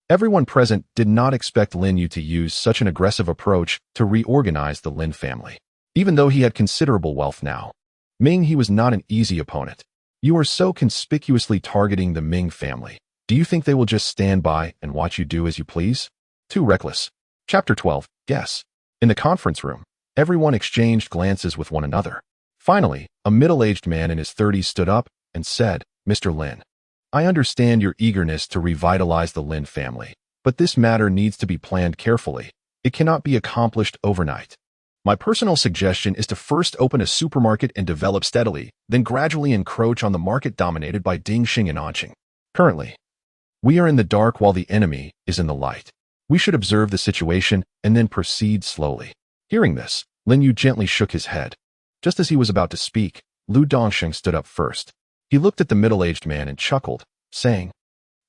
Everyone present did not expect Lin Yu to use such an aggressive approach to reorganize the Lin family. Even though he had considerable wealth now, Ming he was not an easy opponent. You are so conspicuously targeting the Ming family. Do you think they will just stand by and watch you do as you please? Too reckless. Chapter 12, Guess. In the conference room, everyone exchanged glances with one another. Finally, a middle-aged man in his 30s stood up and said, Mr. Lin, I understand your eagerness to revitalize the Lin family, but this matter needs to be planned carefully. It cannot be accomplished overnight. My personal suggestion is to first open a supermarket and develop steadily, then gradually encroach on the market dominated by Dingxing and Anqing. Currently, we are in the dark while the enemy is in the light. We should observe the situation and then proceed slowly. Hearing this, Lin Yu gently shook his head. Just as he was about to speak, Lu Dongxing stood up first. He looked at the middle-aged man and chuckled, saying,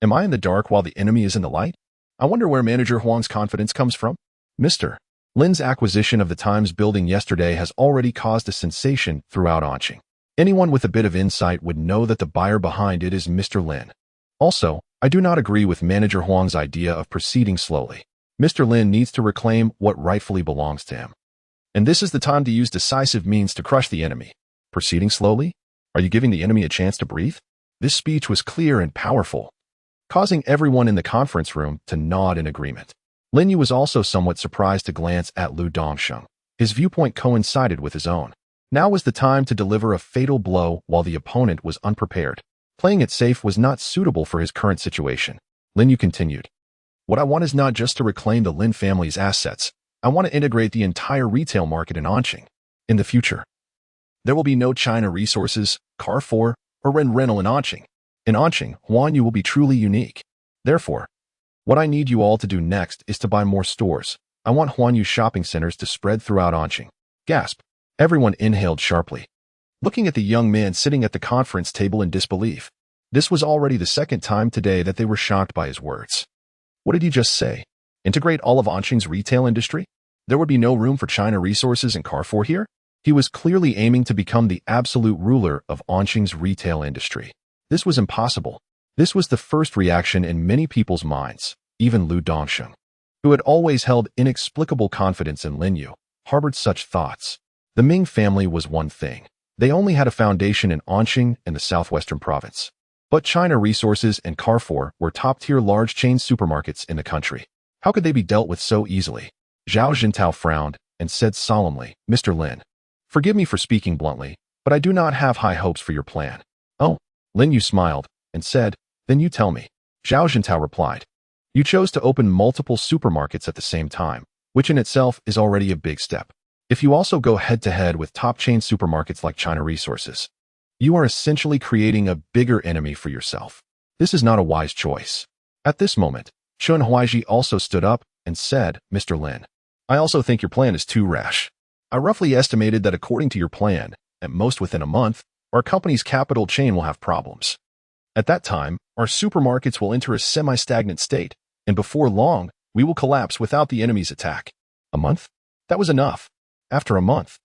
Am I in the dark while the enemy is in the light? I wonder where Manager Huang's confidence comes from. Mr. Lin's acquisition of the Times building yesterday has already caused a sensation throughout Anqing. Anyone with a bit of insight would know that the buyer behind it is Mr. Lin. Also, I do not agree with Manager Huang's idea of proceeding slowly. Mr. Lin needs to reclaim what rightfully belongs to him. And this is the time to use decisive means to crush the enemy. Proceeding slowly? Are you giving the enemy a chance to breathe? This speech was clear and powerful, causing everyone in the conference room to nod in agreement. Lin Yu was also somewhat surprised to glance at Lu Dongxing. His viewpoint coincided with his own. Now was the time to deliver a fatal blow while the opponent was unprepared. Playing it safe was not suitable for his current situation. Lin Yu continued, What I want is not just to reclaim the Lin family's assets. I want to integrate the entire retail market in Anqing. In the future, there will be no China Resources, Carrefour, or Renrenal in Anqing. In Anqing, Huanyu will be truly unique. Therefore, what I need you all to do next is to buy more stores. I want Huanyu shopping centers to spread throughout Anqing. Gasp. Everyone inhaled sharply, looking at the young man sitting at the conference table in disbelief. This was already the second time today that they were shocked by his words. What did he just say? Integrate all of Anqing's retail industry? There would be no room for China Resources and Carrefour here? He was clearly aiming to become the absolute ruler of Anqing's retail industry. This was impossible. This was the first reaction in many people's minds. Even Lu Dongsheng, who had always held inexplicable confidence in Lin Yu, harbored such thoughts. The Ming family was one thing. They only had a foundation in Anqing and the southwestern province. But China Resources and Carrefour were top-tier large-chain supermarkets in the country. How could they be dealt with so easily? Zhao Jintao frowned and said solemnly, Mr. Lin, forgive me for speaking bluntly, but I do not have high hopes for your plan. Oh, Lin Yu smiled and said, then you tell me. Zhao Jintao replied, you chose to open multiple supermarkets at the same time, which in itself is already a big step. If you also go head-to-head with top-chain supermarkets like China Resources, you are essentially creating a bigger enemy for yourself. This is not a wise choice. At this moment, Chun Huaiji also stood up and said, Mr. Lin, I also think your plan is too rash. I roughly estimated that according to your plan, at most within a month, our company's capital chain will have problems. At that time, our supermarkets will enter a semi-stagnant state, and before long, we will collapse without the enemy's attack. A month? That was enough. After a month,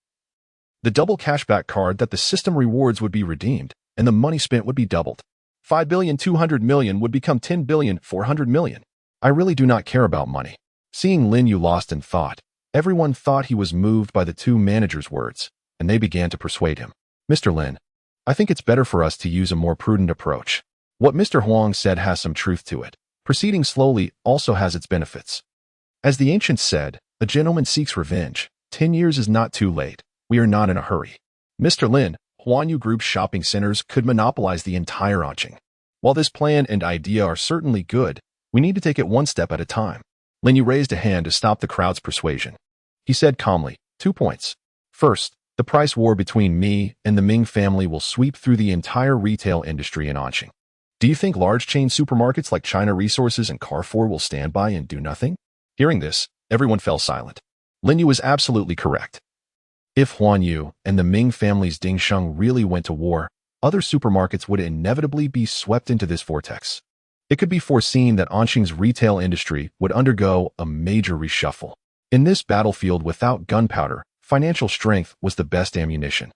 the double cashback card that the system rewards would be redeemed, and the money spent would be doubled. 5,200 million would become 10,400 million. I really do not care about money. Seeing Lin Yu lost in thought, everyone thought he was moved by the two managers' words, and they began to persuade him. Mr. Lin, I think it's better for us to use a more prudent approach. What Mr. Huang said has some truth to it. Proceeding slowly also has its benefits. As the ancients said, a gentleman seeks revenge. 10 years is not too late. We are not in a hurry. Mr. Lin, Huanyu Group's shopping centers could monopolize the entire Anqing. While this plan and idea are certainly good, we need to take it one step at a time. Lin Yu raised a hand to stop the crowd's persuasion. He said calmly, 2 points. First, the price war between me and the Ming family will sweep through the entire retail industry in Anqing. Do you think large chain supermarkets like China Resources and Carrefour will stand by and do nothing? Hearing this, everyone fell silent. Lin Yu was absolutely correct. If Huanyu and the Ming family's Dingsheng really went to war, other supermarkets would inevitably be swept into this vortex. It could be foreseen that Anqing's retail industry would undergo a major reshuffle. In this battlefield without gunpowder, financial strength was the best ammunition.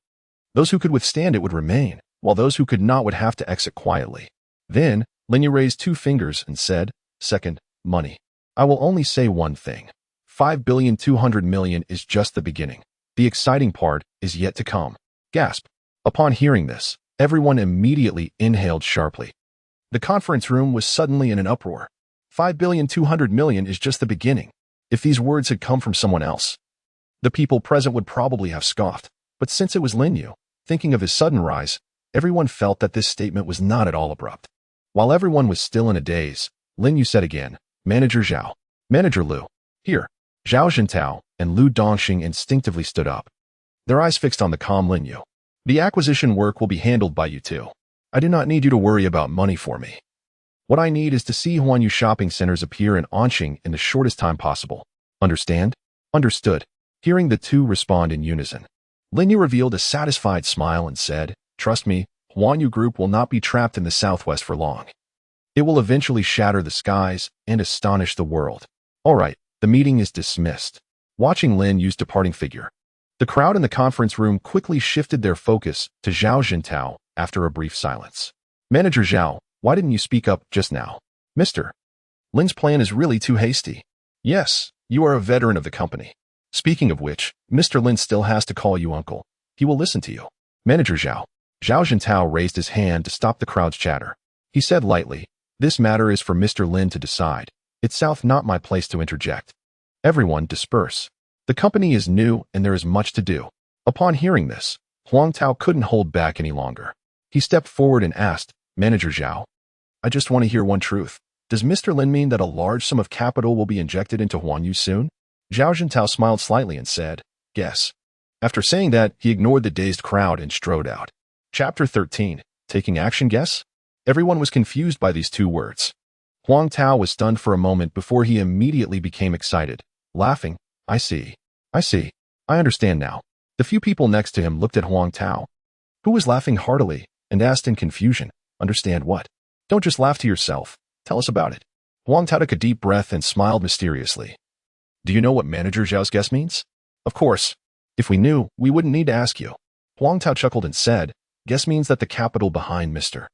Those who could withstand it would remain, while those who could not would have to exit quietly. Then, Lin Yu raised 2 fingers and said, second, money. I will only say one thing. 5,200 million is just the beginning. The exciting part is yet to come. Gasp. Upon hearing this, everyone immediately inhaled sharply. The conference room was suddenly in an uproar. 5,200 million is just the beginning. If these words had come from someone else, the people present would probably have scoffed. But since it was Lin Yu, thinking of his sudden rise, everyone felt that this statement was not at all abrupt. While everyone was still in a daze, Lin Yu said again, Manager Zhao. Manager Lu. Here. Zhao Jintao and Lu Dongxing instinctively stood up, their eyes fixed on the calm Lin Yu. The acquisition work will be handled by you two. I do not need you to worry about money for me. What I need is to see Huanyu shopping centers appear in Anqing in the shortest time possible. Understand? Understood. Hearing the two respond in unison, Lin Yu revealed a satisfied smile and said, Trust me, Huanyu Group will not be trapped in the southwest for long. It will eventually shatter the skies and astonish the world. All right. The meeting is dismissed. Watching Lin Yu's departing figure, the crowd in the conference room quickly shifted their focus to Zhao Jintao after a brief silence. Manager Zhao, why didn't you speak up just now? Mr. Lin's plan is really too hasty. Yes, you are a veteran of the company. Speaking of which, Mr. Lin still has to call you uncle. He will listen to you. Manager Zhao. Zhao Jintao raised his hand to stop the crowd's chatter. He said lightly, This matter is for Mr. Lin to decide. It's not my place to interject. Everyone disperse. The company is new and there is much to do. Upon hearing this, Huang Tao couldn't hold back any longer. He stepped forward and asked, Manager Zhao, I just want to hear one truth. Does Mr. Lin mean that a large sum of capital will be injected into Huanyu soon? Zhao Jintao smiled slightly and said, Yes. After saying that, he ignored the dazed crowd and strode out. Chapter 13. Taking action, guess? Everyone was confused by these two words. Huang Tao was stunned for a moment before he immediately became excited, laughing. I see. I understand now. The few people next to him looked at Huang Tao, who was laughing heartily, and asked in confusion, Understand what? Don't just laugh to yourself. Tell us about it. Huang Tao took a deep breath and smiled mysteriously. Do you know what Manager Zhao's guess means? Of course. If we knew, we wouldn't need to ask you. Huang Tao chuckled and said, Guess means that the capital behind Mr.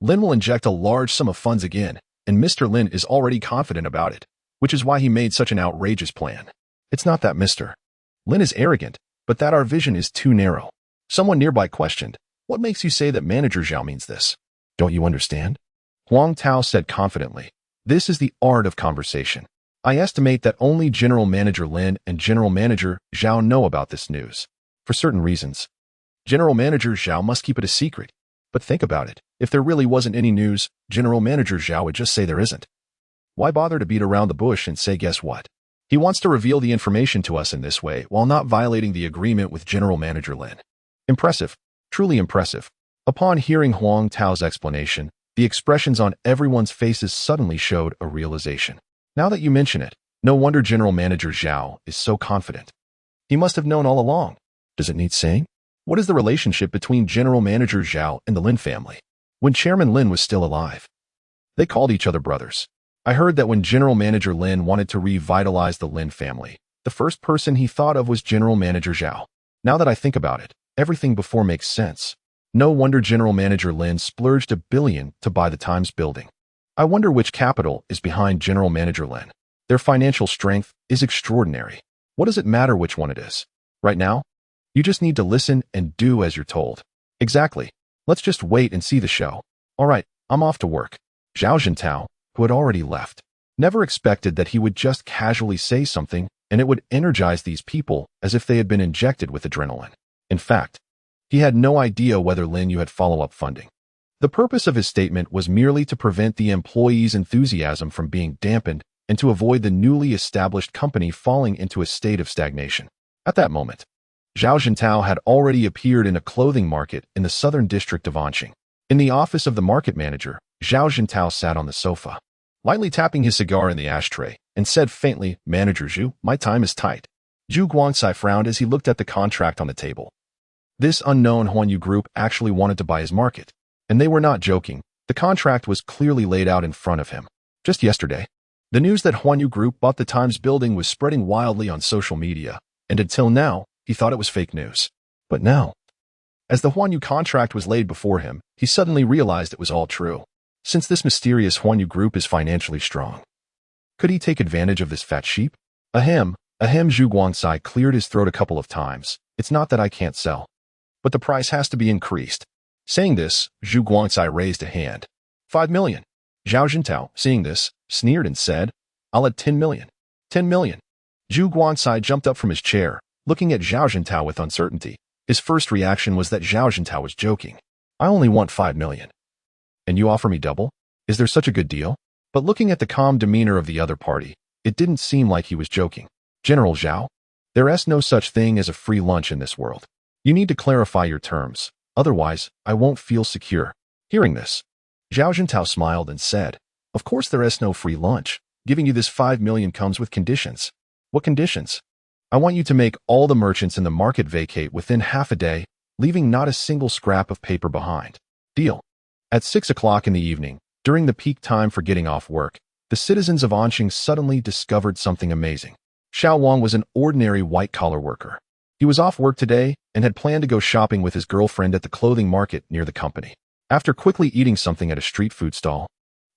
Lin will inject a large sum of funds again, and Mr. Lin is already confident about it, which is why he made such an outrageous plan. It's not that Mr. Lin is arrogant, but that our vision is too narrow. Someone nearby questioned, "What makes you say that Manager Zhao means this? Don't you understand?" Huang Tao said confidently, "This is the art of conversation. I estimate that only General Manager Lin and General Manager Zhao know about this news. For certain reasons, General Manager Zhao must keep it a secret. But think about it. If there really wasn't any news, General Manager Zhao would just say there isn't. Why bother to beat around the bush and say guess what? He wants to reveal the information to us in this way while not violating the agreement with General Manager Lin." Impressive. Truly impressive. Upon hearing Huang Tao's explanation, the expressions on everyone's faces suddenly showed a realization. Now that you mention it, no wonder General Manager Zhao is so confident. He must have known all along. Does it need saying? What is the relationship between General Manager Zhao and the Lin family? When Chairman Lin was still alive, they called each other brothers. I heard that when General Manager Lin wanted to revitalize the Lin family, the first person he thought of was General Manager Zhao. Now that I think about it, everything before makes sense. No wonder General Manager Lin splurged $1 billion to buy the Times building. I wonder which capital is behind General Manager Lin. Their financial strength is extraordinary. What does it matter which one it is? Right now, you just need to listen and do as you're told. Exactly. Let's just wait and see the show. All right, I'm off to work. Zhao Jintao, who had already left, never expected that he would just casually say something and it would energize these people as if they had been injected with adrenaline. In fact, he had no idea whether Lin Yu had follow-up funding. The purpose of his statement was merely to prevent the employees' enthusiasm from being dampened and to avoid the newly established company falling into a state of stagnation. At that moment, Zhao Jintao had already appeared in a clothing market in the southern district of Anqing. In the office of the market manager, Zhao Jintao sat on the sofa, lightly tapping his cigar in the ashtray, and said faintly, "Manager Zhu, my time is tight." Zhu Guangcai frowned as he looked at the contract on the table. This unknown Huanyu Group actually wanted to buy his market, and they were not joking. The contract was clearly laid out in front of him. Just yesterday, the news that Huanyu Group bought the Times building was spreading wildly on social media, and until now, he thought it was fake news. But now, as the Huanyu contract was laid before him, he suddenly realized it was all true. Since this mysterious Huanyu Group is financially strong, could he take advantage of this fat sheep? Ahem, Zhu Guangcai cleared his throat a couple of times. It's not that I can't sell, but the price has to be increased. Saying this, Zhu Guangcai raised a hand. 5 million. Zhao Jintao, seeing this, sneered and said, "I'll add 10 million. 10 million. Zhu Guangcai jumped up from his chair, looking at Zhao Jintao with uncertainty. His first reaction was that Zhao Jintao was joking. "I only want 5 million. And you offer me double? Is there such a good deal?" But looking at the calm demeanor of the other party, it didn't seem like he was joking. "General Zhao, there is no such thing as a free lunch in this world. You need to clarify your terms. Otherwise, I won't feel secure." Hearing this, Zhao Jintao smiled and said, "Of course there is no free lunch. Giving you this 5 million comes with conditions." "What conditions?" "I want you to make all the merchants in the market vacate within half a day, leaving not a single scrap of paper behind." Deal. At 6 o'clock in the evening, during the peak time for getting off work, the citizens of Anqing suddenly discovered something amazing. Xiao Wang was an ordinary white-collar worker. He was off work today and had planned to go shopping with his girlfriend at the clothing market near the company. After quickly eating something at a street food stall,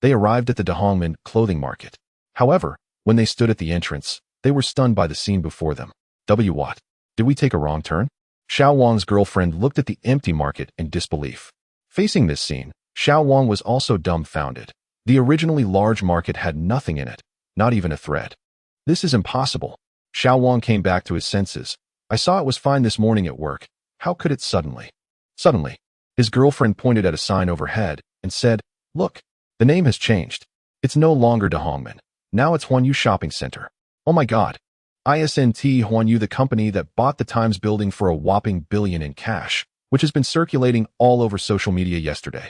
they arrived at the Dahongmen clothing market. However, when they stood at the entrance, they were stunned by the scene before them. What? Did we take a wrong turn? Xiao Wang's girlfriend looked at the empty market in disbelief. Facing this scene, Xiao Wang was also dumbfounded. The originally large market had nothing in it, not even a thread. "This is impossible." Xiao Wang came back to his senses. "I saw it was fine this morning at work. How could it suddenly?" Suddenly, his girlfriend pointed at a sign overhead and said, "Look, the name has changed. It's no longer Dahongmen. Now it's Huanyu Shopping Center. Oh my God. ISNT Huanyu, the company that bought the Times building for a whopping $1 billion in cash, which has been circulating all over social media yesterday.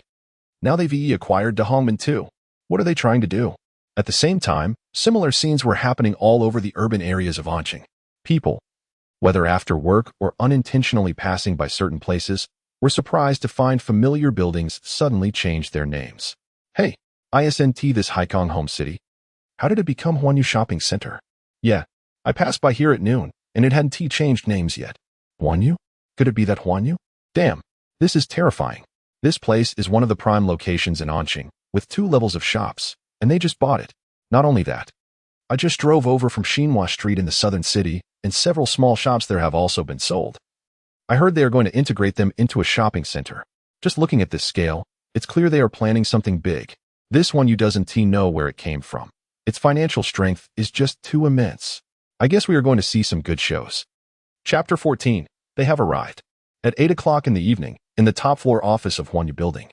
Now they've acquired Dahongmen too. What are they trying to do?" At the same time, similar scenes were happening all over the urban areas of Anqing. People, whether after work or unintentionally passing by certain places, were surprised to find familiar buildings suddenly change their names. "Hey, ISNT, this Haikong home city. How did it become Huanyu Shopping Center?" "Yeah, I passed by here at noon, and it hadn't changed names yet." "Huanyu? Could it be that Huanyu? Damn, this is terrifying." This place is one of the prime locations in Anqing, with 2 levels of shops, and they just bought it. Not only that, I just drove over from Xinhua Street in the southern city, and several small shops there have also been sold. I heard they are going to integrate them into a shopping center. Just looking at this scale, it's clear they are planning something big. This Huanyu doesn't know where it came from. Its financial strength is just too immense. I guess we are going to see some good shows. Chapter 14. They have arrived. At 8 o'clock in the evening, in the top-floor office of Huanyu Building,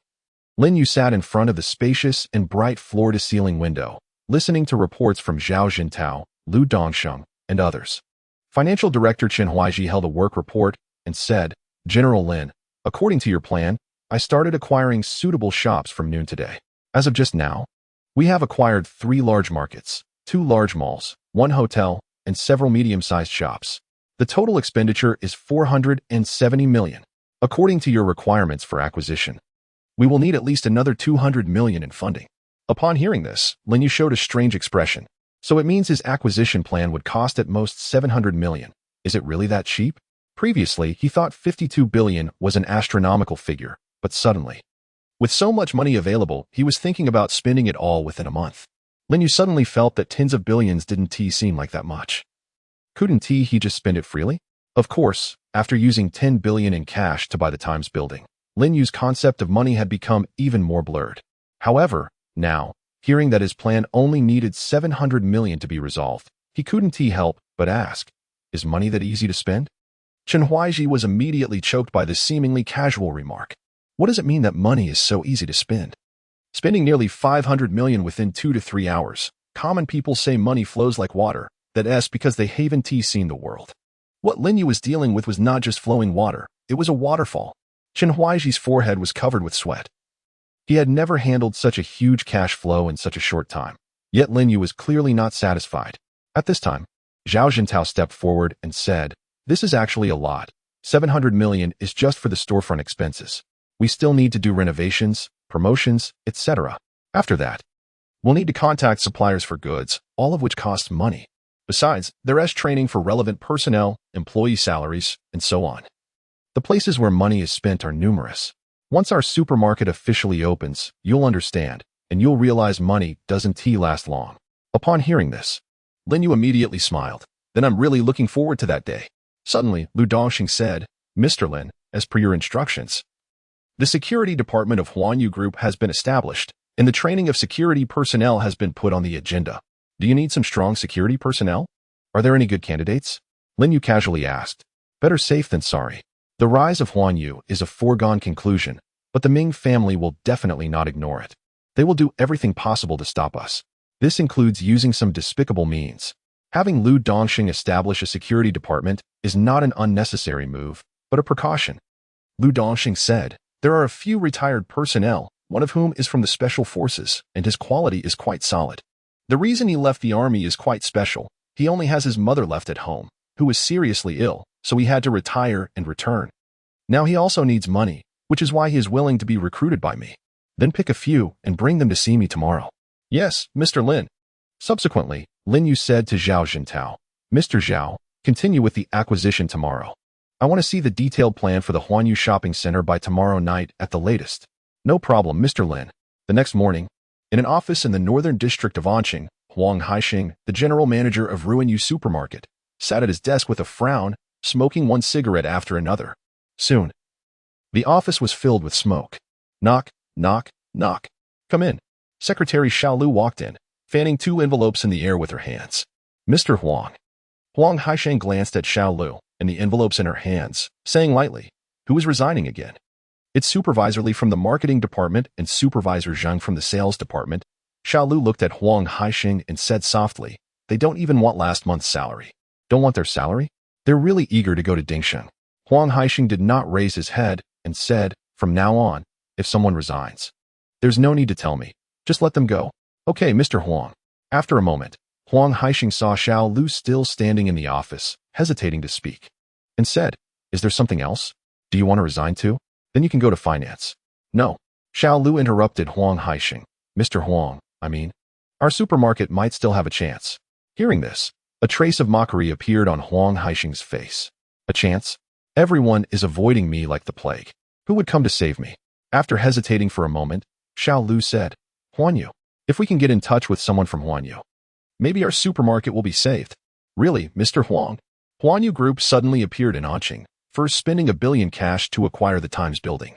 Lin Yu sat in front of the spacious and bright floor-to-ceiling window, listening to reports from Zhao Jintao, Lu Dongsheng, and others. Financial Director Chen Huaiji held a work report and said, "General Lin, according to your plan, I started acquiring suitable shops from noon today. As of just now, we have acquired 3 large markets, 2 large malls, 1 hotel, and several medium-sized shops. The total expenditure is 470 million. According to your requirements for acquisition, we will need at least another 200 million in funding." Upon hearing this, Lin Yu showed a strange expression. So it means his acquisition plan would cost at most 700 million. Is it really that cheap? Previously, he thought 52 billion was an astronomical figure, but suddenly, with so much money available, he was thinking about spending it all within a month. Lin Yu suddenly felt that tens of billions didn't seem like that much. Couldn't he just spend it freely? Of course, after using 10 billion in cash to buy the Times building, Lin Yu's concept of money had become even more blurred. However, now, hearing that his plan only needed 700 million to be resolved, he couldn't help but ask, is money that easy to spend? Chen Huaiji was immediately choked by this seemingly casual remark. What does it mean that money is so easy to spend? Spending nearly 500 million within 2 to 3 hours. Common people say money flows like water, that's because they haven't seen the world. What Lin Yu was dealing with was not just flowing water, it was a waterfall. Chen Huaiji's forehead was covered with sweat. He had never handled such a huge cash flow in such a short time. Yet Lin Yu was clearly not satisfied. At this time, Zhao Jintao stepped forward and said, "This is actually a lot. 700 million is just for the storefront expenses. We still need to do renovations, promotions, etc. After that, we'll need to contact suppliers for goods, all of which cost money. Besides, there is training for relevant personnel, employee salaries, and so on. The places where money is spent are numerous. Once our supermarket officially opens, you'll understand, and you'll realize money doesn't last long." Upon hearing this, Lin Yu immediately smiled. "Then I'm really looking forward to that day." Suddenly, Lu Dongxing said, "Mr. Lin, as per your instructions, the security department of Huanyu Group has been established, and the training of security personnel has been put on the agenda. Do you need some strong security personnel? Are there any good candidates?" Lin Yu casually asked. "Better safe than sorry. The rise of Huanyu is a foregone conclusion, but the Ming family will definitely not ignore it. They will do everything possible to stop us. This includes using some despicable means. Having Lu Dongxing establish a security department is not an unnecessary move, but a precaution." Lu Dongxing said, "There are a few retired personnel, one of whom is from the special forces, and his quality is quite solid. The reason he left the army is quite special. He only has his mother left at home, who is seriously ill, so he had to retire and return. Now he also needs money, which is why he is willing to be recruited by me. Then pick a few and bring them to see me tomorrow." "Yes, Mr. Lin." Subsequently, Lin Yu said to Zhao Jintao, "Mr. Zhao, continue with the acquisition tomorrow. I want to see the detailed plan for the Huanyu shopping center by tomorrow night at the latest." "No problem, Mr. Lin." The next morning, in an office in the northern district of Anqing, Huang Haixing, the general manager of Huanyu Supermarket, sat at his desk with a frown, smoking one cigarette after another. Soon, the office was filled with smoke. Knock, knock, knock. "Come in." Secretary Xiaolu walked in, fanning 2 envelopes in the air with her hands. "Mr. Huang." Huang Haixing glanced at Xiaolu and the envelopes in her hands, saying lightly, "Who is resigning again?" "It's Supervisor Li from the marketing department and Supervisor Zhang from the sales department." Xiaolu looked at Huang Haixing and said softly, "They don't even want last month's salary." "Don't want their salary?" "They're really eager to go to Dingsheng." Huang Haixing did not raise his head and said, "From now on, if someone resigns, there's no need to tell me. Just let them go." "Okay, Mr. Huang." After a moment, Huang Haixing saw Xiaolu still standing in the office, hesitating to speak, and said, "Is there something else? Do you want to resign too? Then you can go to finance." "No." Xiaolu interrupted Huang Haixing. "Mr. Huang, our supermarket might still have a chance." Hearing this, a trace of mockery appeared on Huang Haixing's face. "A chance? Everyone is avoiding me like the plague. Who would come to save me?" After hesitating for a moment, Xiao Lu said, Huanyu, if we can get in touch with someone from Huanyu, maybe our supermarket will be saved. Really, Mr. Huang? Huanyu Group suddenly appeared in Anqing, first spending $1 billion cash to acquire the Times building.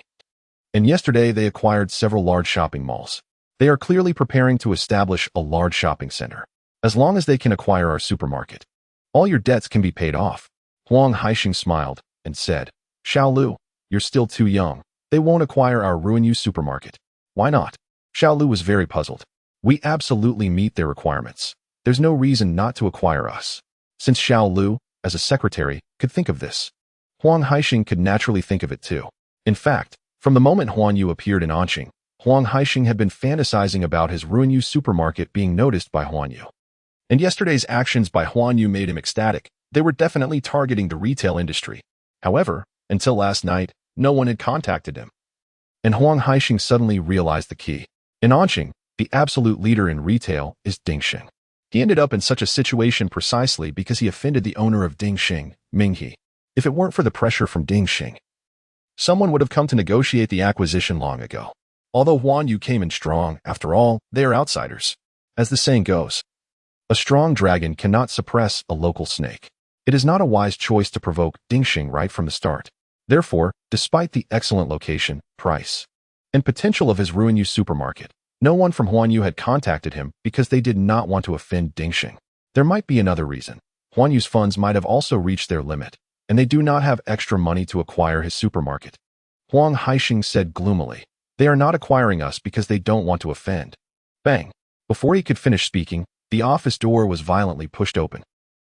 And yesterday they acquired several large shopping malls. They are clearly preparing to establish a large shopping center. As long as they can acquire our supermarket, all your debts can be paid off. Huang Haixing smiled and said, Xiao Lu, you're still too young. They won't acquire our Huanyu supermarket. Why not? Xiao Lu was very puzzled. We absolutely meet their requirements. There's no reason not to acquire us. Since Xiao Lu, as a secretary, could think of this, Huang Haixing could naturally think of it too. In fact, from the moment Huanyu appeared in Anqing, Huang Haixing had been fantasizing about his Huanyu supermarket being noticed by Huanyu. And yesterday's actions by Huanyu made him ecstatic. They were definitely targeting the retail industry. However, until last night, no one had contacted him. And Huang Haixing suddenly realized the key. In Anqing, the absolute leader in retail is Dingxing. He ended up in such a situation precisely because he offended the owner of Dingxing, Minghe. If it weren't for the pressure from Dingxing, someone would have come to negotiate the acquisition long ago. Although Huanyu came in strong, after all, they are outsiders. As the saying goes, a strong dragon cannot suppress a local snake. It is not a wise choice to provoke Dingxing right from the start. Therefore, despite the excellent location, price, and potential of his Huanyu supermarket, no one from Huanyu had contacted him because they did not want to offend Dingxing. There might be another reason. Huanyu's funds might have also reached their limit, and they do not have extra money to acquire his supermarket. Huang Haixing said gloomily, They are not acquiring us because they don't want to offend. Bang! Before he could finish speaking, the office door was violently pushed open.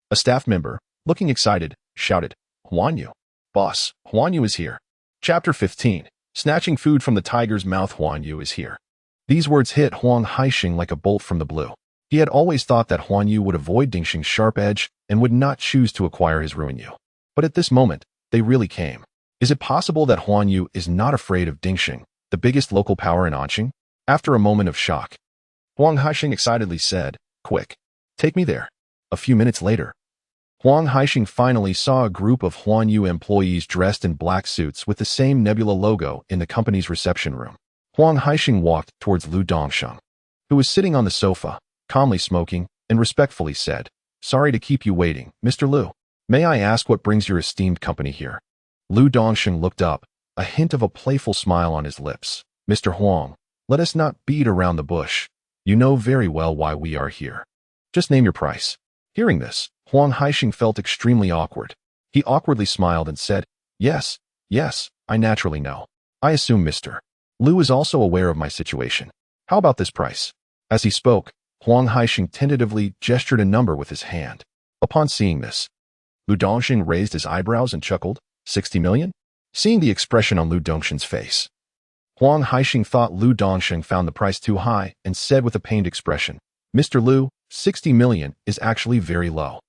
A staff member, looking excited, shouted, Huanyu. Boss, Huanyu is here. Chapter 15. Snatching food from the tiger's mouth. Huanyu is here. These words hit Huang Haixing like a bolt from the blue. He had always thought that Huanyu would avoid Dingxing's sharp edge and would not choose to acquire his Huanyu. But at this moment, they really came. Is it possible that Huanyu is not afraid of Dingxing, the biggest local power in Anqing? After a moment of shock, Huang Haixing excitedly said, Quick, take me there. A few minutes later, Huang Haixing finally saw a group of Huanyu employees dressed in black suits with the same Nebula logo in the company's reception room. Huang Haixing walked towards Lu Dongsheng, who was sitting on the sofa, calmly smoking, and respectfully said, Sorry to keep you waiting, Mr. Lu. May I ask what brings your esteemed company here? Lu Dongsheng looked up, a hint of a playful smile on his lips. Mr. Huang, let us not beat around the bush. You know very well why we are here. Just name your price. Hearing this, Huang Haixing felt extremely awkward. He awkwardly smiled and said, Yes, I naturally know. I assume Mr. Lu is also aware of my situation. How about this price? As he spoke, Huang Haixing tentatively gestured a number with his hand. Upon seeing this, Lu Dongsheng raised his eyebrows and chuckled, 60 million? Seeing the expression on Lu Dongsheng's face, Huang Haixing thought Lu Dongsheng found the price too high and said with a pained expression, Mr. Lu, 60 million is actually very low.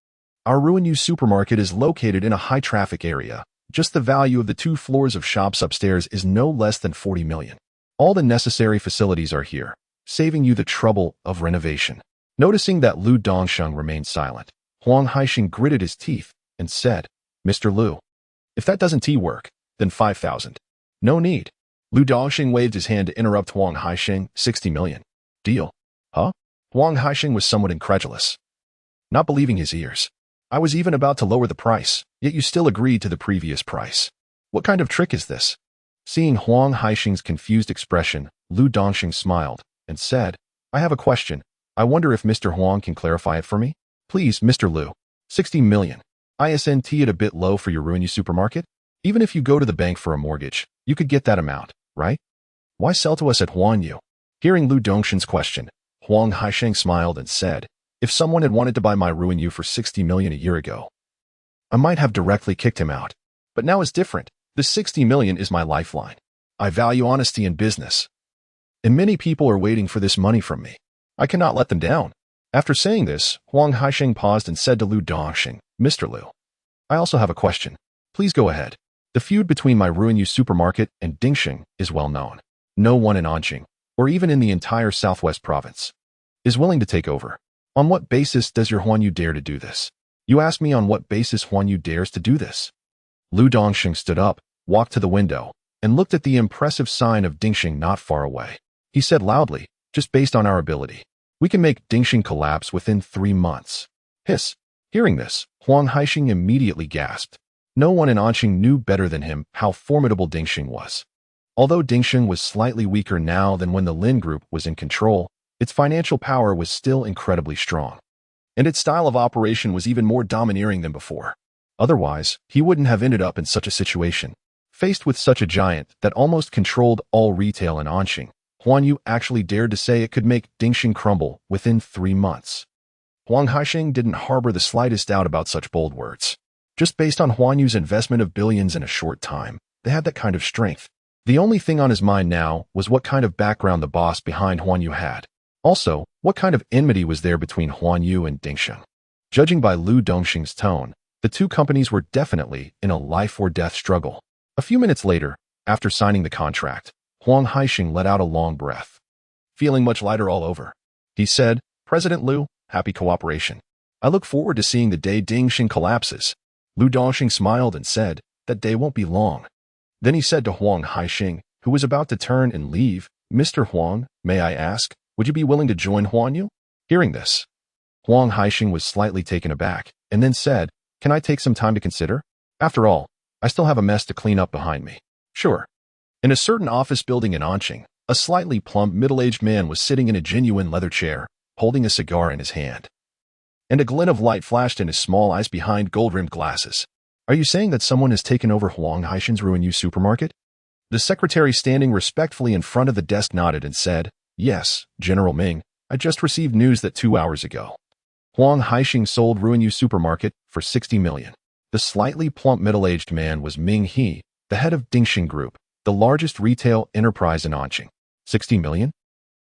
Our Huanyu supermarket is located in a high-traffic area. Just the value of the 2 floors of shops upstairs is no less than 40 million. All the necessary facilities are here, saving you the trouble of renovation. Noticing that Lu Dongsheng remained silent, Huang Haixing gritted his teeth and said, Mr. Lu, if that doesn't work, then 5,000. No need. Lu Dongsheng waved his hand to interrupt Huang Haixing, 60 million. Deal. Huh? Huang Haixing was somewhat incredulous, not believing his ears. I was even about to lower the price, yet you still agreed to the previous price. What kind of trick is this? Seeing Huang Haixing's confused expression, Lu Dongsheng smiled and said, I have a question. I wonder if Mr. Huang can clarify it for me? Please, Mr. Lu. 60 million. Isn't it a bit low for your Huanyu supermarket? Even if you go to the bank for a mortgage, you could get that amount, right? Why sell to us at Huanyu? Hearing Lu Dongsheng's question, Huang Haixing smiled and said, If someone had wanted to buy my Huanyu for 60 million a year ago, I might have directly kicked him out. But now it's different. The 60 million is my lifeline. I value honesty in business, and many people are waiting for this money from me. I cannot let them down. After saying this, Huang Haixing paused and said to Lu Dongsheng, Mr. Lu, I also have a question. Please go ahead. The feud between my Huanyu supermarket and Dingxing is well known. No one in Anqing, or even in the entire Southwest province, is willing to take over. On what basis does your Huanyu dare to do this? You ask me on what basis Huanyu dares to do this? Lu Dongsheng stood up, walked to the window, and looked at the impressive sign of Dingxing not far away. He said loudly, "Just based on our ability, we can make Dingxing collapse within 3 months." Hiss. Hearing this, Huang Haixing immediately gasped. No one in Anqing knew better than him how formidable Dingxing was. Although Dingxing was slightly weaker now than when the Lin Group was in control, its financial power was still incredibly strong. And its style of operation was even more domineering than before. Otherwise, he wouldn't have ended up in such a situation. Faced with such a giant that almost controlled all retail in Anqing, Huanyu actually dared to say it could make Dingxing crumble within 3 months. Huang Haixing didn't harbor the slightest doubt about such bold words. Just based on Huanyu's investment of billions in a short time, they had that kind of strength. The only thing on his mind now was what kind of background the boss behind Huanyu had. Also, what kind of enmity was there between Huanyu and Dingxing? Judging by Lu Dongxing's tone, the two companies were definitely in a life-or-death struggle. A few minutes later, after signing the contract, Huang Haixing let out a long breath. "Feeling much lighter all over," he said. "President Lu, happy cooperation. I look forward to seeing the day Dingxing collapses." Lu Dongxing smiled and said, "That day won't be long." Then he said to Huang Haixing, who was about to turn and leave, "Mr. Huang, may I ask, would you be willing to join Huanyu?" Hearing this, Huang Haixing was slightly taken aback, and then said, "Can I take some time to consider? After all, I still have a mess to clean up behind me." "Sure." In a certain office building in Anqing, a slightly plump middle-aged man was sitting in a genuine leather chair, holding a cigar in his hand. And a glint of light flashed in his small eyes behind gold-rimmed glasses. "Are you saying that someone has taken over Huang Haixing's Huanyu supermarket?" The secretary standing respectfully in front of the desk nodded and said, "Yes, General Ming, I just received news that 2 hours ago, Huang Haixing sold Huanyu supermarket for 60 million. The slightly plump middle-aged man was Ming He, the head of Dingxing Group, the largest retail enterprise in Anqing. 60 million?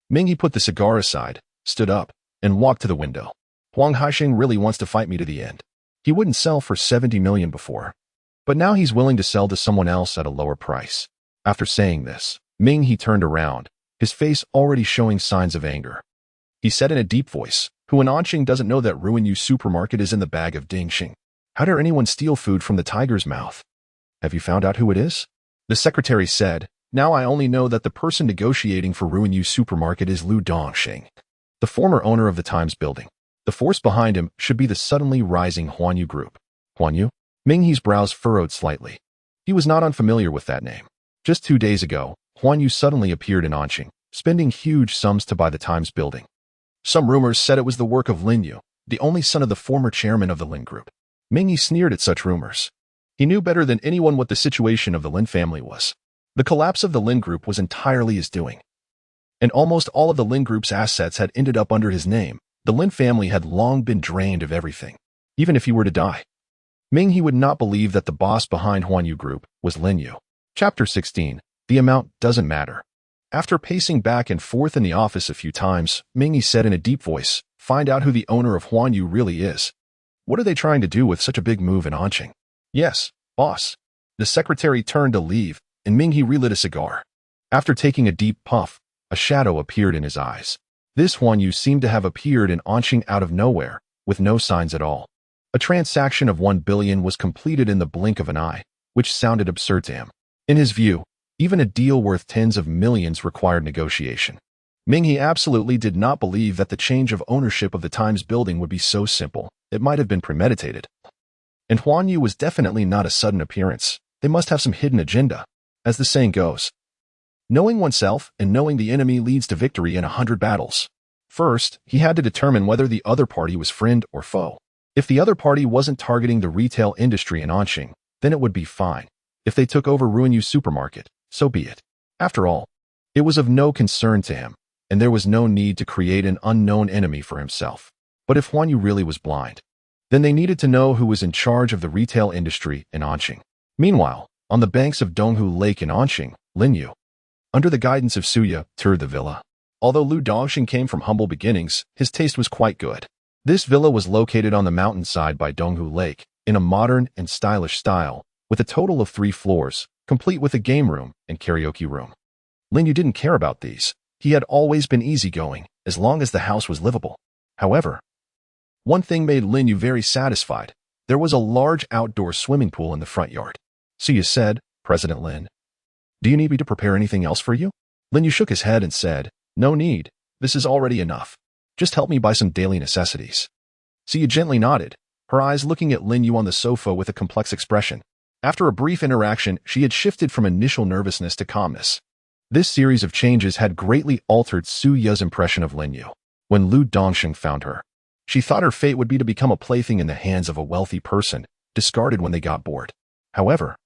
Ming He put the cigar aside, stood up, and walked to the window. "Huang Haixing really wants to fight me to the end. He wouldn't sell for 70 million before, but now he's willing to sell to someone else at a lower price." After saying this, Ming He turned around, his face already showing signs of anger. He said in a deep voice, "Who in Anqing doesn't know that Huanyu supermarket is in the bag of Dingxing? How dare anyone steal food from the tiger's mouth? Have you found out who it is?" The secretary said, "Now I only know that the person negotiating for Huanyu supermarket is Lu Dongxing, the former owner of the Times building. The force behind him should be the suddenly rising Huanyu Group." Huanyu? Ming He's brows furrowed slightly. He was not unfamiliar with that name. Just 2 days ago, Huanyu suddenly appeared in Anqing, spending huge sums to buy the Times building. Some rumors said it was the work of Lin Yu, the only son of the former chairman of the Lin Group. Ming He sneered at such rumors. He knew better than anyone what the situation of the Lin family was. The collapse of the Lin Group was entirely his doing. And almost all of the Lin Group's assets had ended up under his name. The Lin family had long been drained of everything, even if he were to die. Ming He would not believe that the boss behind Huanyu Group was Lin Yu. Chapter 16. The amount doesn't matter. After pacing back and forth in the office a few times, Ming He said in a deep voice, "Find out who the owner of Huanyu really is. What are they trying to do with such a big move in Anqing?" "Yes, boss." The secretary turned to leave, and Ming He relit a cigar. After taking a deep puff, a shadow appeared in his eyes. This Huanyu seemed to have appeared in Anqing out of nowhere, with no signs at all. A transaction of 1 billion was completed in the blink of an eye, which sounded absurd to him. In his view, even a deal worth tens of millions required negotiation. Ming He absolutely did not believe that the change of ownership of the Times building would be so simple. It might have been premeditated. And Huanyu was definitely not a sudden appearance. They must have some hidden agenda. As the saying goes, knowing oneself and knowing the enemy leads to victory in 100 battles. First, he had to determine whether the other party was friend or foe. If the other party wasn't targeting the retail industry in Anqing, then it would be fine. If they took over Huanyu supermarket, so be it. After all, it was of no concern to him, and there was no need to create an unknown enemy for himself. But if Huanyu really was blind, then they needed to know who was in charge of the retail industry in Anqing. Meanwhile, on the banks of Donghu Lake in Anqing, Lin Yu, under the guidance of Suya, toured the villa. Although Lu Dongxing came from humble beginnings, his taste was quite good. This villa was located on the mountainside by Donghu Lake, in a modern and stylish style, with a total of 3 floors, complete with a game room and karaoke room. Lin Yu didn't care about these. He had always been easygoing, as long as the house was livable. However, one thing made Lin Yu very satisfied. There was a large outdoor swimming pool in the front yard. Suya said, "President Lin, Do you need me to prepare anything else for you? Lin Yu shook his head and said, no need. This is already enough. Just help me buy some daily necessities. Ceoromance gently nodded, her eyes looking at Lin Yu on the sofa with a complex expression. After a brief interaction, she had shifted from initial nervousness to calmness. This series of changes had greatly altered Ceoromance impression of Lin Yu. When Lu Dongxing found her, she thought her fate would be to become a plaything in the hands of a wealthy person, discarded when they got bored. However,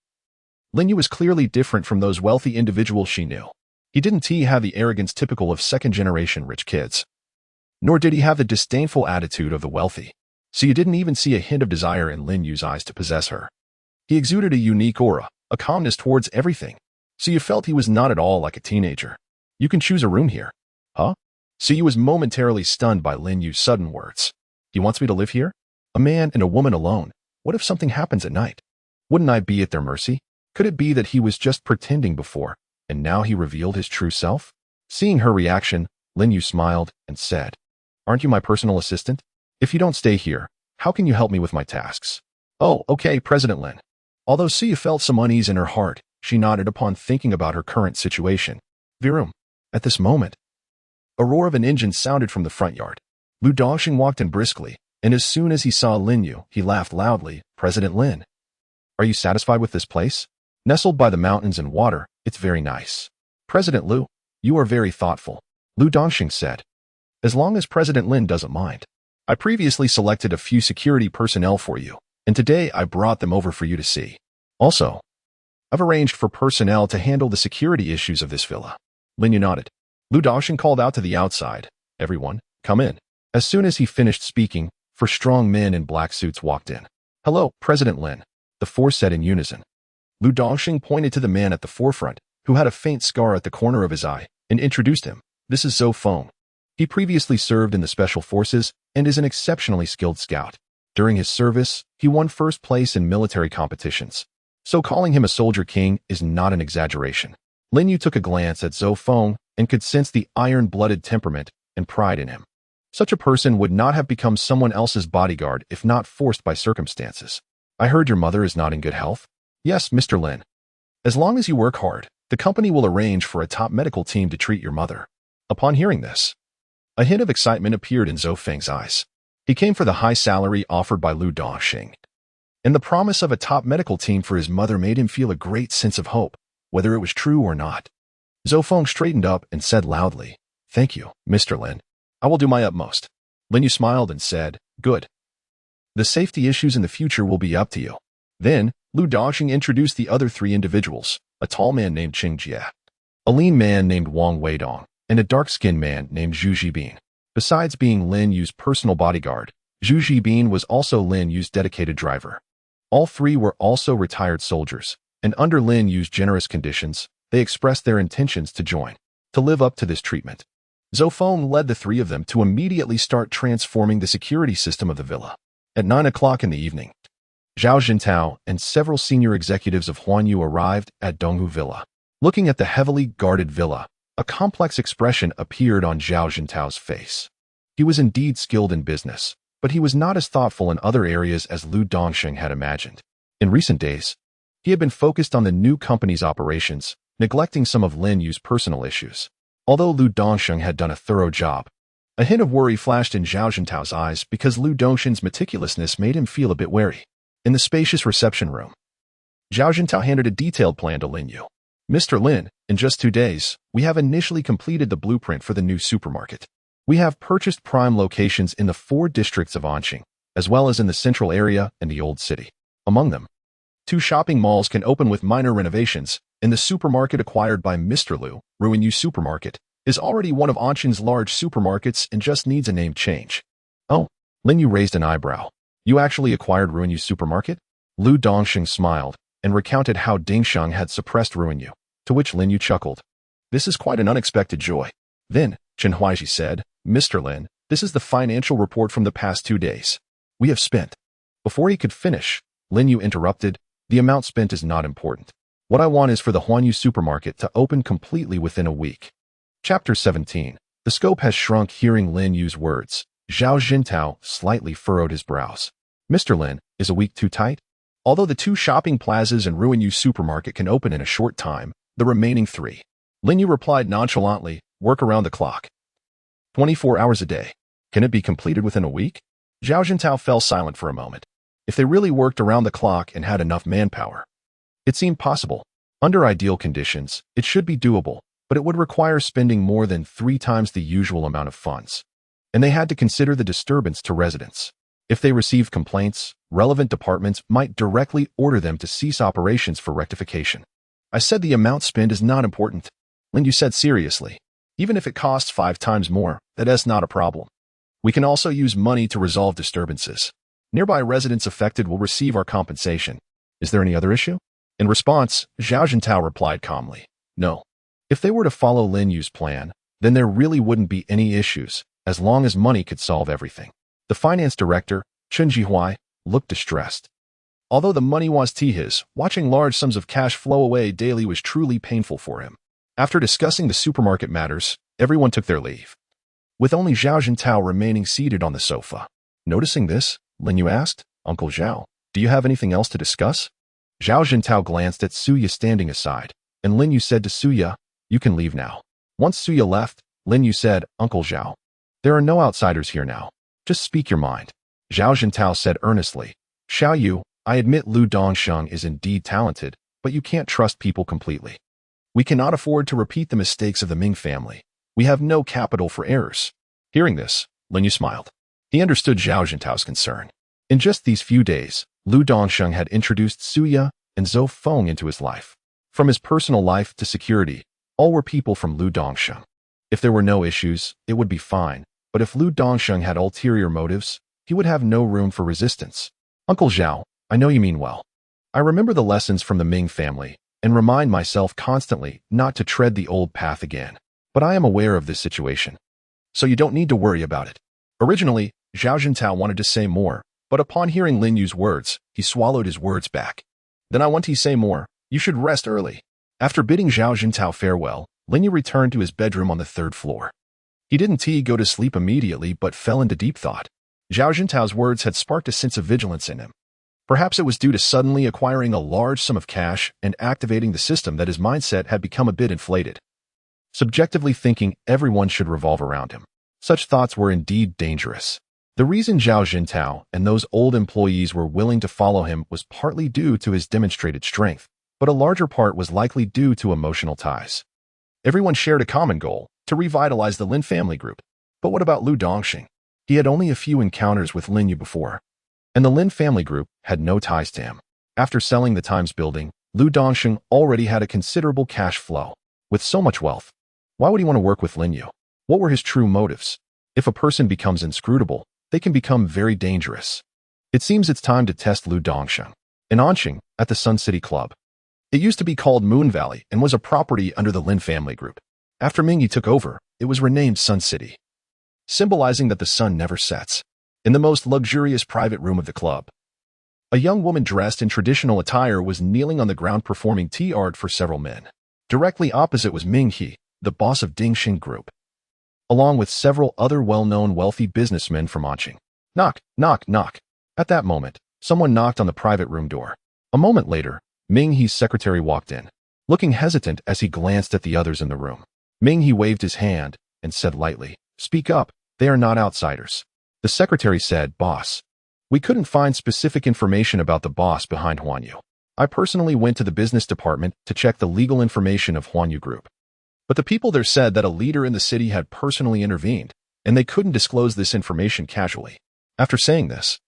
Lin Yu was clearly different from those wealthy individuals she knew. He didn't have the arrogance typical of second-generation rich kids. Nor did he have the disdainful attitude of the wealthy. So you didn't even see a hint of desire in Lin Yu's eyes to possess her. He exuded a unique aura, a calmness towards everything. So you felt he was not at all like a teenager. You can choose a room here. Huh? So you was momentarily stunned by Lin Yu's sudden words. He wants me to live here? A man and a woman alone. What if something happens at night? Wouldn't I be at their mercy? Could it be that he was just pretending before, and now he revealed his true self? Seeing her reaction, Lin Yu smiled and said, aren't you my personal assistant? If you don't stay here, how can you help me with my tasks? Oh, okay, President Lin. Although Ceoromance felt some unease in her heart, she nodded upon thinking about her current situation. Virum. At this moment, a roar of an engine sounded from the front yard. Lu Dongxing walked in briskly, and as soon as he saw Lin Yu, he laughed loudly. President Lin. Are you satisfied with this place? Nestled by the mountains and water, it's very nice. President Lu, you are very thoughtful, Lu Dongxing said. As long as President Lin doesn't mind. I previously selected a few security personnel for you, and today I brought them over for you to see. Also, I've arranged for personnel to handle the security issues of this villa. Lin Yu nodded. Lu Dongxing called out to the outside, everyone, come in. As soon as he finished speaking, 4 strong men in black suits walked in. Hello, President Lin, the 4 said in unison. Lu Dongxing pointed to the man at the forefront, who had a faint scar at the corner of his eye, and introduced him. This is Zhou Feng. He previously served in the Special Forces and is an exceptionally skilled scout. During his service, he won first place in military competitions. So calling him a soldier king is not an exaggeration. Lin Yu took a glance at Zhou Feng and could sense the iron-blooded temperament and pride in him. Such a person would not have become someone else's bodyguard if not forced by circumstances. I heard your mother is not in good health? Yes, Mr. Lin. As long as you work hard, the company will arrange for a top medical team to treat your mother. Upon hearing this, a hint of excitement appeared in Zhou Feng's eyes. He came for the high salary offered by Lu Dongxing, and the promise of a top medical team for his mother made him feel a great sense of hope, whether it was true or not. Zhou Feng straightened up and said loudly, thank you, Mr. Lin. I will do my utmost. Lin Yu smiled and said, good. The safety issues in the future will be up to you. Then, Lu Dongxing introduced the other 3 individuals, a tall man named Qing Jie, a lean man named Wang Weidong, and a dark-skinned man named Zhu Zhibin. Besides being Lin Yu's personal bodyguard, Zhu Zhibin was also Lin Yu's dedicated driver. All 3 were also retired soldiers, and under Lin Yu's generous conditions, they expressed their intentions to join, to live up to this treatment. Zhou Feng led the 3 of them to immediately start transforming the security system of the villa. At 9 o'clock in the evening, Zhao Jintao and several senior executives of Huanyu arrived at Donghu Villa. Looking at the heavily guarded villa, a complex expression appeared on Zhao Jintao's face. He was indeed skilled in business, but he was not as thoughtful in other areas as Lu Dongxing had imagined. In recent days, he had been focused on the new company's operations, neglecting some of Lin Yu's personal issues. Although Lu Dongxing had done a thorough job, a hint of worry flashed in Zhao Jintao's eyes because Lu Dongxing's meticulousness made him feel a bit wary. In the spacious reception room, Zhao Jintao handed a detailed plan to Lin Yu. Mr. Lin, in just 2 days, we have initially completed the blueprint for the new supermarket. We have purchased prime locations in the 4 districts of Anqing, as well as in the central area and the old city. Among them, 2 shopping malls can open with minor renovations, and the supermarket acquired by Mr. Lu, Huanyu Supermarket, is already one of Anqing's large supermarkets and just needs a name change. Oh, Lin Yu raised an eyebrow. You actually acquired Huanyu Supermarket? Lu Dongxing smiled and recounted how Dingsheng had suppressed Huanyu, to which Lin Yu chuckled. This is quite an unexpected joy. Then, Chen Huaixi said, Mr. Lin, this is the financial report from the past 2 days. We have spent. Before he could finish, Lin Yu interrupted, the amount spent is not important. What I want is for the Huanyu Supermarket to open completely within a week. Chapter 17. The scope has shrunk. Hearing Lin Yu's words, Zhao Jintao slightly furrowed his brows. Mr. Lin, is a week too tight? Although the 2 shopping plazas and Huanyu Supermarket can open in a short time, The remaining 3. Lin Yu replied nonchalantly, work around the clock. 24 hours a day. Can it be completed within a week? Zhao Jintao fell silent for a moment. If they really worked around the clock and had enough manpower, it seemed possible. Under ideal conditions, it should be doable, but it would require spending more than 3 times the usual amount of funds. And they had to consider the disturbance to residents. If they received complaints, relevant departments might directly order them to cease operations for rectification. I said the amount spent is not important, Lin Yu said seriously. Even if it costs 5 times more, that is not a problem. We can also use money to resolve disturbances. Nearby residents affected will receive our compensation. Is there any other issue? In response, Zhao Jintao replied calmly, no. If they were to follow Lin Yu's plan, then there really wouldn't be any issues, as long as money could solve everything. The finance director, Chen Jihuai, looked distressed. Although the money was his, watching large sums of cash flow away daily was truly painful for him. After discussing the supermarket matters, everyone took their leave, with only Zhao Jintao remaining seated on the sofa. Noticing this, Lin Yu asked, Uncle Zhao, do you have anything else to discuss? Zhao Jintao glanced at Suya standing aside, and Lin Yu said to Suya, you can leave now. Once Suya left, Lin Yu said, Uncle Zhao, there are no outsiders here now. Just speak your mind. Zhao Jintao said earnestly, Xiao Yu, I admit Lu Dongsheng is indeed talented, but you can't trust people completely. We cannot afford to repeat the mistakes of the Ming family. We have no capital for errors. Hearing this, Lin Yu smiled. He understood Zhao Jintao's concern. In just these few days, Lu Dongsheng had introduced Suya and Zhou Feng into his life. From his personal life to security, all were people from Lu Dongsheng. If there were no issues, it would be fine, but if Lu Dongsheng had ulterior motives, he would have no room for resistance. Uncle Zhao, I know you mean well. I remember the lessons from the Ming family and remind myself constantly not to tread the old path again. But I am aware of this situation, so you don't need to worry about it. Originally, Zhao Jintao wanted to say more, but upon hearing Lin Yu's words, he swallowed his words back. Then I want to say more. You should rest early. After bidding Zhao Jintao farewell, Lin Yu returned to his bedroom on the 3rd floor. He didn't go to sleep immediately but fell into deep thought. Zhao Jintao's words had sparked a sense of vigilance in him. Perhaps it was due to suddenly acquiring a large sum of cash and activating the system that his mindset had become a bit inflated. Subjectively thinking, everyone should revolve around him. Such thoughts were indeed dangerous. The reason Zhao Jintao and those old employees were willing to follow him was partly due to his demonstrated strength, but a larger part was likely due to emotional ties. Everyone shared a common goal, to revitalize the Lin family group. But what about Lu Dongsheng? He had only a few encounters with Lin Yu before, and the Lin family group had no ties to him. After selling the Times building, Lu Dongsheng already had a considerable cash flow. With so much wealth, why would he want to work with Lin Yu? What were his true motives? If a person becomes inscrutable, they can become very dangerous. It seems it's time to test Lu Dongsheng. In Anqing, at the Sun City Club. It used to be called Moon Valley and was a property under the Lin family group. After Mingyi took over, it was renamed Sun City, symbolizing that the sun never sets. In the most luxurious private room of the club, a young woman dressed in traditional attire was kneeling on the ground performing tea art for several men. Directly opposite was Ming He, the boss of Dingxing Group, along with several other well-known wealthy businessmen from Anqing. Knock, knock, knock. At that moment, someone knocked on the private room door. A moment later, Ming He's secretary walked in, looking hesitant as he glanced at the others in the room. Ming He waved his hand and said lightly, "Speak up, they are not outsiders." The secretary said, "Boss, we couldn't find specific information about the boss behind Huanyu. I personally went to the business department to check the legal information of Huanyu Group. But the people there said that a leader in the city had personally intervened, and they couldn't disclose this information casually." After saying this,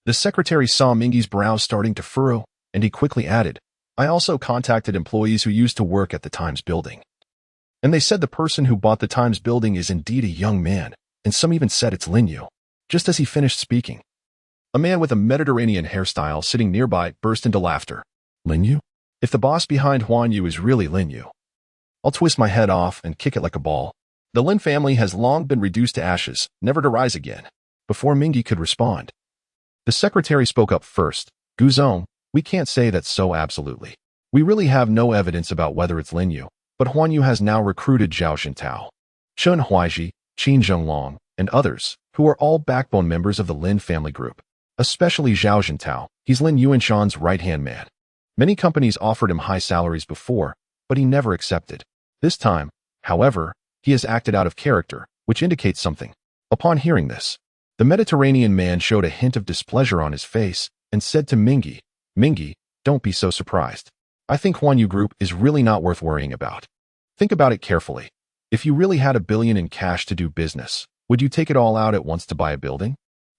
the secretary saw Mingyi's brows starting to furrow, and he quickly added, "I also contacted employees who used to work at the Times building. And they said the person who bought the Times building is indeed a young man, and some even said it's Lin Yu." Just as he finished speaking, a man with a Mediterranean hairstyle sitting nearby burst into laughter. "Lin Yu? If the boss behind Huanyu is really Lin Yu, I'll twist my head off and kick it like a ball. The Lin family has long been reduced to ashes, never to rise again." Before Mingyi could respond, the secretary spoke up first. "Guzong, we can't say that so absolutely. We really have no evidence about whether it's Lin Yu, but Huanyu has now recruited Zhao Xintao, Chen Huaiji, Qin Zhenglong, and others, who are all backbone members of the Lin family group. Especially Zhao Xintao, he's Lin Yuanshan's right-hand man. Many companies offered him high salaries before, but he never accepted. This time, however, he has acted out of character, which indicates something. Upon hearing this, the Mediterranean man showed a hint of displeasure on his face and said to Mingy, "Mingy, don't be so surprised. I think Huanyu Group is really not worth worrying about. Think about it carefully. If you really had $1 billion in cash to do business, would you take it all out at once to buy a building?"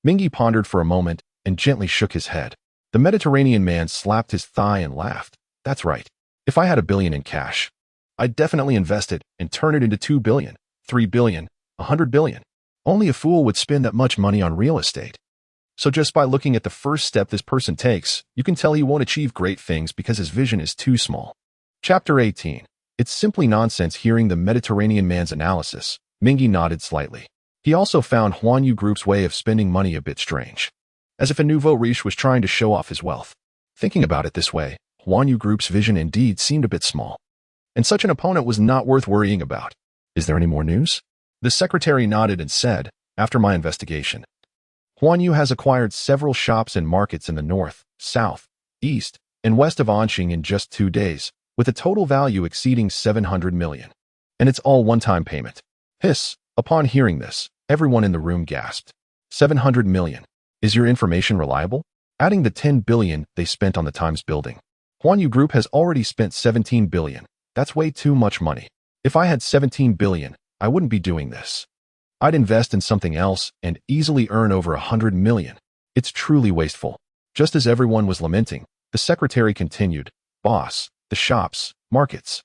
Mingy pondered for a moment and gently shook his head. The Mediterranean man slapped his thigh and laughed. "That's right. If I had $1 billion in cash, I'd definitely invest it and turn it into $2 billion, $3 billion, $100 billion. Only a fool would spend that much money on real estate." So just by looking at the first step this person takes, you can tell he won't achieve great things because his vision is too small. Chapter 18. It's simply nonsense. Hearing the Mediterranean man's analysis, Mingy nodded slightly. He also found Huanyu Group's way of spending money a bit strange, as if a nouveau riche was trying to show off his wealth. Thinking about it this way, Huanyu Group's vision indeed seemed a bit small, and such an opponent was not worth worrying about. "Is there any more news?" The secretary nodded and said, "After my investigation, Huanyu has acquired several shops and markets in the north, south, east, and west of Anqing in just 2 days, with a total value exceeding 700 million. And it's all one-time payment." Hiss. Upon hearing this, everyone in the room gasped. 700 million. Is your information reliable? Adding the 10 billion they spent on the Times building, Huanyu Group has already spent 17 billion. That's way too much money. If I had 17 billion, I wouldn't be doing this. I'd invest in something else and easily earn over 100 million. It's truly wasteful. Just as everyone was lamenting, the secretary continued, "Boss, the shops, markets,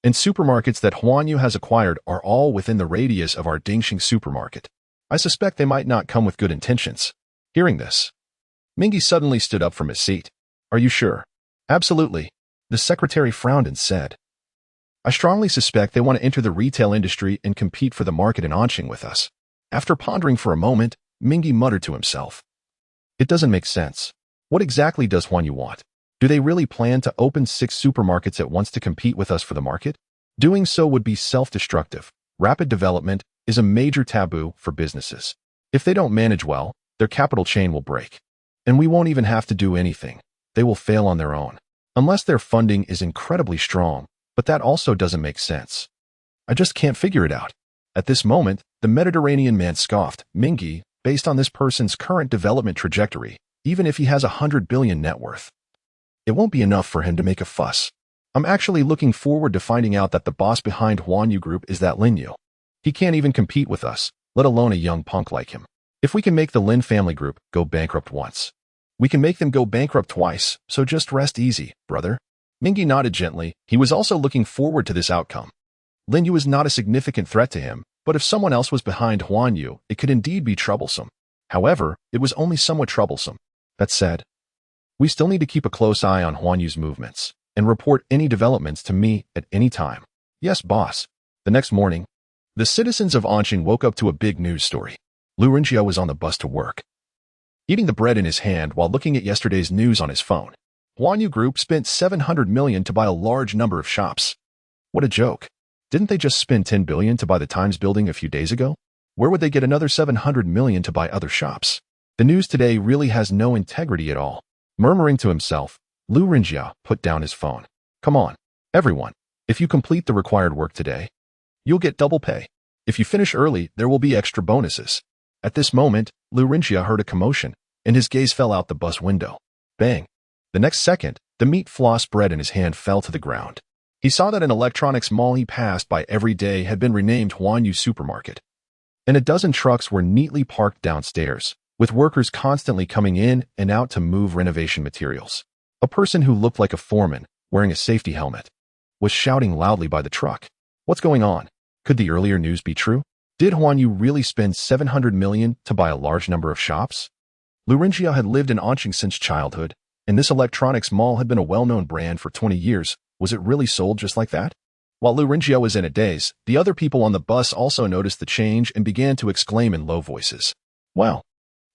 and supermarkets that Huanyu has acquired are all within the radius of our Dingxing supermarket. I suspect they might not come with good intentions." Hearing this, Mingy suddenly stood up from his seat. "Are you sure?" "Absolutely." The secretary frowned and said, "I strongly suspect they want to enter the retail industry and compete for the market in Anqing with us." After pondering for a moment, Mingy muttered to himself, "It doesn't make sense. What exactly does Huanyu want? Do they really plan to open 6 supermarkets at once to compete with us for the market? Doing so would be self-destructive. Rapid development is a major taboo for businesses. If they don't manage well, their capital chain will break. And we won't even have to do anything. They will fail on their own. Unless their funding is incredibly strong, but that also doesn't make sense. I just can't figure it out." At this moment, the Mediterranean man scoffed, "Mingy, based on this person's current development trajectory, even if he has 100 billion net worth, it won't be enough for him to make a fuss. I'm actually looking forward to finding out that the boss behind Huanyu Group is that Lin Yu. He can't even compete with us, let alone a young punk like him. If we can make the Lin family group go bankrupt once, we can make them go bankrupt twice, so just rest easy, brother." Mingy nodded gently. He was also looking forward to this outcome. Lin Yu is not a significant threat to him, but if someone else was behind Huanyu, it could indeed be troublesome. However, it was only somewhat troublesome. That said, we still need to keep a close eye on Huanyu's movements and report any developments to me at any time. "Yes, boss." The next morning, the citizens of Anqing woke up to a big news story. Lin Yu was on the bus to work, eating the bread in his hand while looking at yesterday's news on his phone. Huanyu Group spent 700 million to buy a large number of shops. What a joke. Didn't they just spend 10 billion to buy the Times building a few days ago? Where would they get another 700 million to buy other shops? The news today really has no integrity at all. Murmuring to himself, Lin Yu put down his phone. "Come on, everyone. If you complete the required work today, you'll get double pay. If you finish early, there will be extra bonuses." At this moment, Lin Yu heard a commotion, and his gaze fell out the bus window. Bang! The next second, the meat floss bread in his hand fell to the ground. He saw that an electronics mall he passed by every day had been renamed Huanyu Supermarket, and a dozen trucks were neatly parked downstairs, with workers constantly coming in and out to move renovation materials. A person who looked like a foreman, wearing a safety helmet, was shouting loudly by the truck. What's going on? Could the earlier news be true? Did Huanyu really spend 700 million to buy a large number of shops? Lin Yu had lived in Anqing since childhood, and this electronics mall had been a well-known brand for 20 years. Was it really sold just like that? While Lin Yu was in a daze, the other people on the bus also noticed the change and began to exclaim in low voices. "Wow!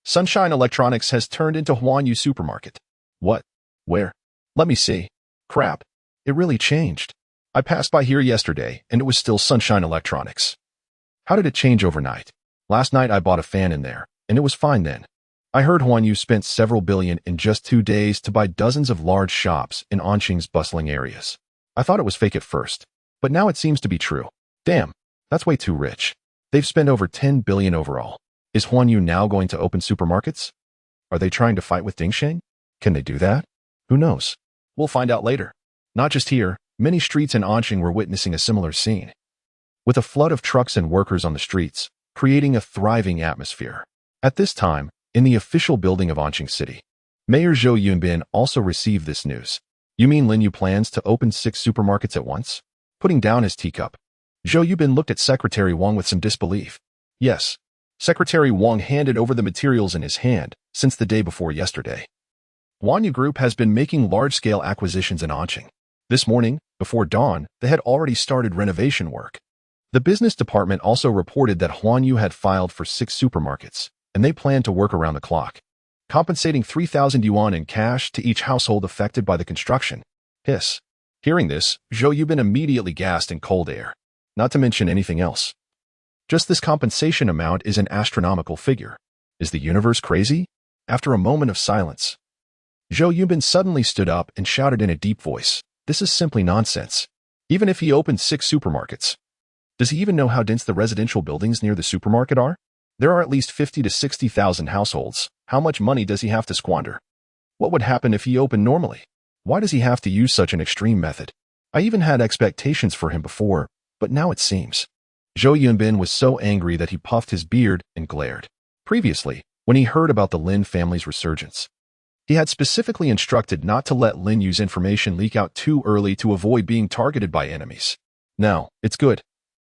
Sunshine Electronics has turned into Huanyu Supermarket. What? Where? Let me see. Crap. It really changed. I passed by here yesterday, and it was still Sunshine Electronics. How did it change overnight? Last night I bought a fan in there, and it was fine then. I heard Huanyu spent several billion in just 2 days to buy dozens of large shops in Anqing's bustling areas. I thought it was fake at first, but now it seems to be true. Damn, that's way too rich. They've spent over 10 billion overall. Is Huanyu now going to open supermarkets? Are they trying to fight with Dingsheng? Can they do that? Who knows? We'll find out later. Not just here, many streets in Anqing were witnessing a similar scene, with a flood of trucks and workers on the streets, creating a thriving atmosphere. At this time, in the official building of Anqing City, Mayor Zhou Yunbin also received this news. You mean Lin Yu plans to open 6 supermarkets at once? Putting down his teacup, Zhou Yunbin looked at Secretary Wang with some disbelief. Yes. Secretary Wang handed over the materials in his hand since the day before yesterday. Huanyu Group has been making large-scale acquisitions in Anqing. This morning, before dawn, they had already started renovation work. The business department also reported that Huanyu had filed for 6 supermarkets, and they planned to work around the clock, compensating 3,000 yuan in cash to each household affected by the construction. Hiss. Hearing this, Zhou Yunbin immediately gasped in cold air, not to mention anything else. Just this compensation amount is an astronomical figure. Is the universe crazy? After a moment of silence, Zhou Yunbin suddenly stood up and shouted in a deep voice, "This is simply nonsense. Even if he opened 6 supermarkets, does he even know how dense the residential buildings near the supermarket are? There are at least 50 to 60,000 households. How much money does he have to squander? What would happen if he opened normally? Why does he have to use such an extreme method? I even had expectations for him before, but now it seems." Zhou Yunbin was so angry that he puffed his beard and glared. Previously, when he heard about the Lin family's resurgence, he had specifically instructed not to let Lin Yu's information leak out too early to avoid being targeted by enemies. Now, it's good.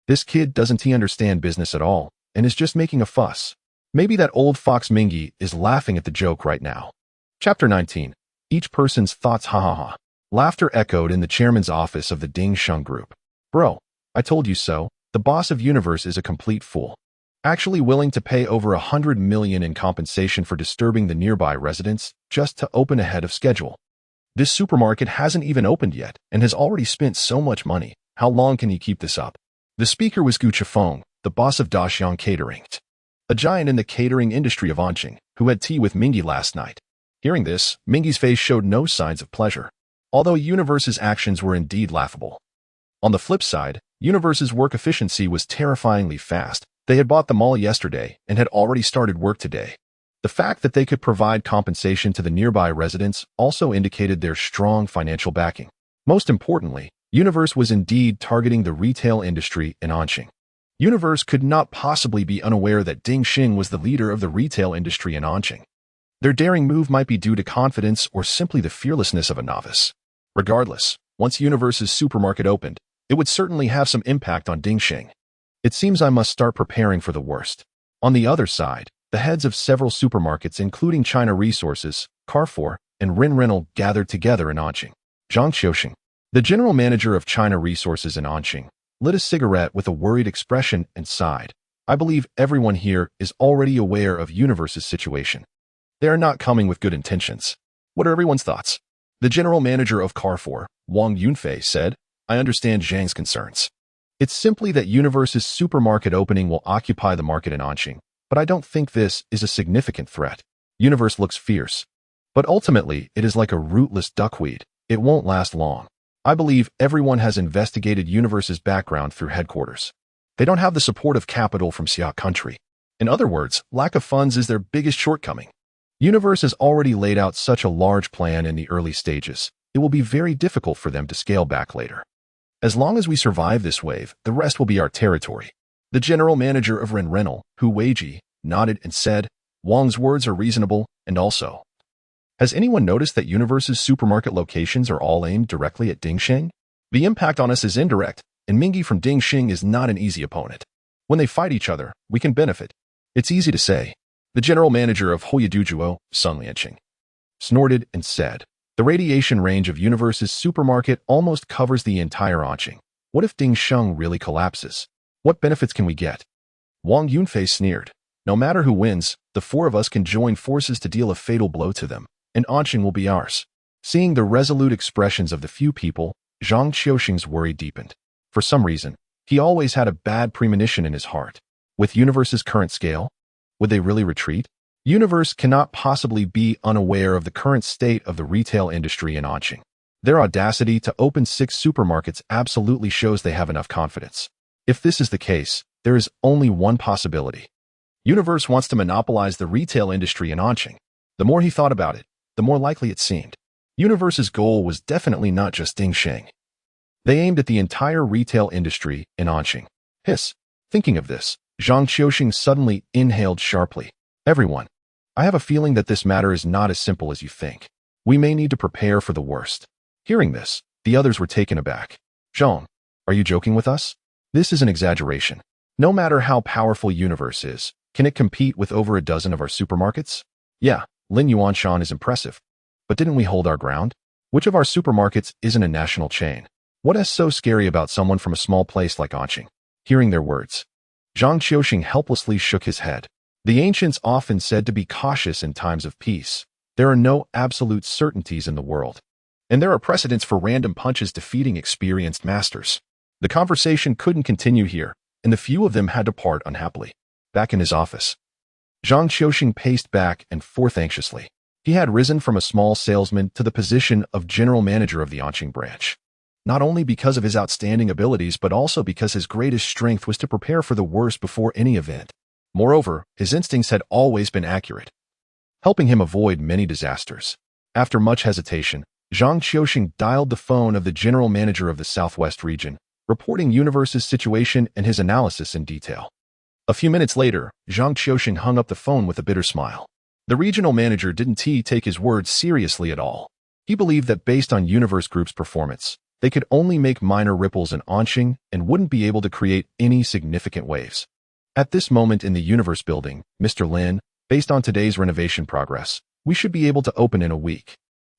This kid doesn't understand business at all and is just making a fuss. Maybe that old fox Mingy is laughing at the joke right now. Chapter 19. Each person's thoughts. Ha ha ha. Laughter echoed in the chairman's office of the Dingsheng Group. Bro, I told you so. The boss of Universe is a complete fool. Actually willing to pay over 100 million in compensation for disturbing the nearby residents just to open ahead of schedule. This supermarket hasn't even opened yet and has already spent so much money. How long can he keep this up? The speaker was Gu Chifeng, the boss of Daxiang Catering, a giant in the catering industry of Anqing, who had tea with Mingy last night. Hearing this, Mingy's face showed no signs of pleasure, although Universe's actions were indeed laughable. On the flip side, Universe's work efficiency was terrifyingly fast. They had bought the mall yesterday and had already started work today. The fact that they could provide compensation to the nearby residents also indicated their strong financial backing. Most importantly, Universe was indeed targeting the retail industry in Anqing. Universe could not possibly be unaware that Dingsheng was the leader of the retail industry in Anqing. Their daring move might be due to confidence or simply the fearlessness of a novice. Regardless, once Universe's supermarket opened, it would certainly have some impact on Dingsheng. It seems I must start preparing for the worst. On the other side, the heads of several supermarkets including China Resources, Carrefour, and Renrenal gathered together in Anqing. Zhang Xiaoxing, the general manager of China Resources in Anqing, lit a cigarette with a worried expression and sighed. I believe everyone here is already aware of Universe's situation. They are not coming with good intentions. What are everyone's thoughts? The general manager of Carrefour, Wang Yunfei, said, I understand Zhang's concerns. It's simply that Universe's supermarket opening will occupy the market in Anqing, but I don't think this is a significant threat. Universe looks fierce, but ultimately it is like a rootless duckweed. It won't last long. I believe everyone has investigated Universe's background through headquarters. They don't have the support of capital from Xia country. In other words, lack of funds is their biggest shortcoming. Universe has already laid out such a large plan in the early stages. It will be very difficult for them to scale back later. As long as we survive this wave, the rest will be our territory. The general manager of Renrenal, Hu Weiji, nodded and said, Wang's words are reasonable, and also, has anyone noticed that Universe's supermarket locations are all aimed directly at Dingsheng? The impact on us is indirect, and Mingy from Dingsheng is not an easy opponent. When they fight each other, we can benefit. It's easy to say. The general manager of Huanyu, Sun Lianqing, snorted and said, the radiation range of Universe's supermarket almost covers the entire Anqing. What if Dingsheng really collapses? What benefits can we get? Wang Yunfei sneered. No matter who wins, the 4 of us can join forces to deal a fatal blow to them, and Anqing will be ours. Seeing the resolute expressions of the few people, Zhang Xiaoxing's worry deepened. For some reason, he always had a bad premonition in his heart. With Universe's current scale, would they really retreat? Universe cannot possibly be unaware of the current state of the retail industry in Anqing. Their audacity to open 6 supermarkets absolutely shows they have enough confidence. If this is the case, there is only one possibility. Universe wants to monopolize the retail industry in Anqing. The more he thought about it, the more likely it seemed. Universe's goal was definitely not just Dingsheng. They aimed at the entire retail industry in Anqing. Hiss. Thinking of this, Zhang Qiuxing suddenly inhaled sharply. Everyone, I have a feeling that this matter is not as simple as you think. We may need to prepare for the worst. Hearing this, the others were taken aback. Zhang, are you joking with us? This is an exaggeration. No matter how powerful Universe is, can it compete with over a dozen of our supermarkets? Yeah, Lin Yuanshan is impressive. But didn't we hold our ground? Which of our supermarkets isn't a national chain? What is so scary about someone from a small place like Anqing? Hearing their words, Zhang Qiuxing helplessly shook his head. The ancients often said to be cautious in times of peace. There are no absolute certainties in the world. And there are precedents for random punches defeating experienced masters. The conversation couldn't continue here, and the few of them had to part unhappily. Back in his office, Zhang Qiuxing paced back and forth anxiously. He had risen from a small salesman to the position of general manager of the Anqing branch. Not only because of his outstanding abilities, but also because his greatest strength was to prepare for the worst before any event. Moreover, his instincts had always been accurate, helping him avoid many disasters. After much hesitation, Zhang Qiuxing dialed the phone of the general manager of the Southwest region, reporting Universe's situation and his analysis in detail. A few minutes later, Zhang Qiuxing hung up the phone with a bitter smile. The regional manager didn't take his words seriously at all. He believed that based on Universe Group's performance, they could only make minor ripples in Anqing and wouldn't be able to create any significant waves. At this moment in the Universe building, Mr. Lin, based on today's renovation progress, we should be able to open in a week.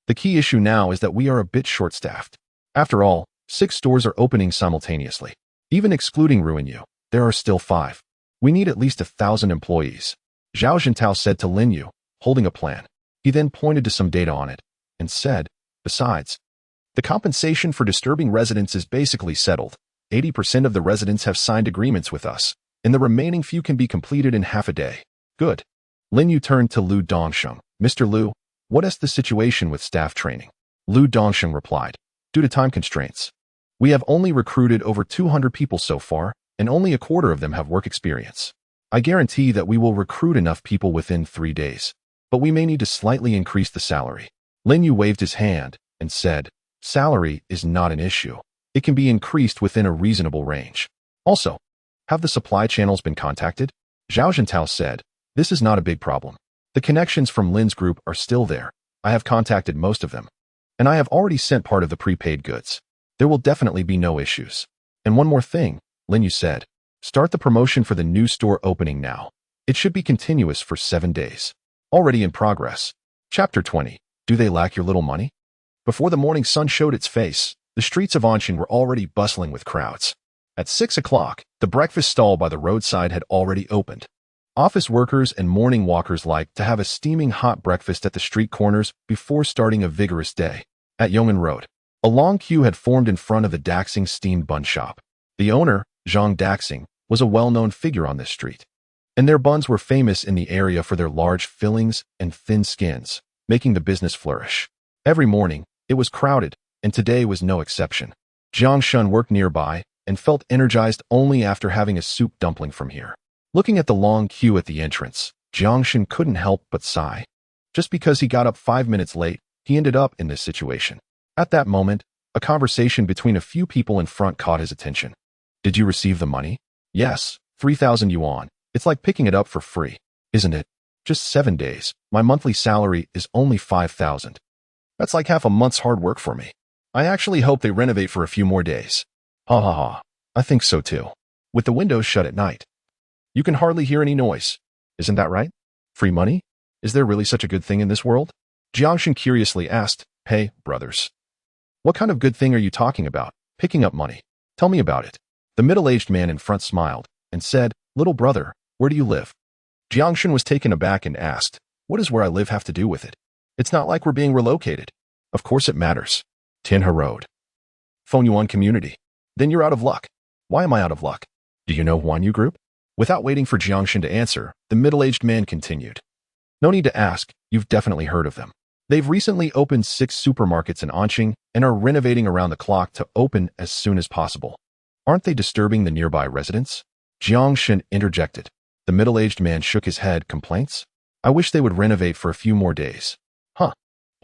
The key issue now is that we are a bit short-staffed. After all, 6 stores are opening simultaneously. Even excluding Huanyu, there are still 5. We need at least 1,000 employees. Zhao Jintao said to Lin Yu, holding a plan. He then pointed to some data on it and said, besides, the compensation for disturbing residents is basically settled. 80% of the residents have signed agreements with us, and the remaining few can be completed in half a day. Good. Lin Yu turned to Lu Dongsheng. Mr. Lu, what is the situation with staff training? Lu Dongsheng replied, due to time constraints. We have only recruited over 200 people so far, and only a quarter of them have work experience. I guarantee that we will recruit enough people within 3 days, but we may need to slightly increase the salary. Lin Yu waved his hand and said, salary is not an issue. It can be increased within a reasonable range. Also, have the supply channels been contacted? Zhao Jintao said, this is not a big problem. The connections from Lin's group are still there. I have contacted most of them. And I have already sent part of the prepaid goods. There will definitely be no issues. And one more thing, Lin Yu said. Start the promotion for the new store opening now. It should be continuous for 7 days. Already in progress. Chapter 20. Do they lack your little money? Before the morning sun showed its face, the streets of Anqing were already bustling with crowds. At 6 o'clock, the breakfast stall by the roadside had already opened. Office workers and morning walkers liked to have a steaming hot breakfast at the street corners before starting a vigorous day. At Yong'an Road, a long queue had formed in front of the Daxing steamed bun shop. The owner, Zhang Daxing, was a well-known figure on this street, and their buns were famous in the area for their large fillings and thin skins, making the business flourish. Every morning, it was crowded, and today was no exception. Jiang Shun worked nearby and felt energized only after having a soup dumpling from here. Looking at the long queue at the entrance, Jiang Shun couldn't help but sigh. Just because he got up 5 minutes late, he ended up in this situation. At that moment, a conversation between a few people in front caught his attention. Did you receive the money? Yes, 3,000 yuan. It's like picking it up for free, isn't it? Just 7 days. My monthly salary is only 5,000. That's like half a month's hard work for me. I actually hope they renovate for a few more days. Ha ha ha. I think so too. With the windows shut at night, you can hardly hear any noise. Isn't that right? Free money? Is there really such a good thing in this world? Jiangshan curiously asked, hey, brothers. What kind of good thing are you talking about? Picking up money. Tell me about it. The middle-aged man in front smiled and said, little brother, where do you live? Jiangshan was taken aback and asked, what does where I live have to do with it? It's not like we're being relocated. Of course it matters. Tinha Road. Fengyuan community. Then you're out of luck. Why am I out of luck? Do you know Huanyu Group? Without waiting for Jiangshan to answer, the middle-aged man continued. No need to ask, you've definitely heard of them. They've recently opened 6 supermarkets in Anqing and are renovating around the clock to open as soon as possible. Aren't they disturbing the nearby residents? Jiang Shen interjected. The middle-aged man shook his head. Complaints? I wish they would renovate for a few more days. Huh.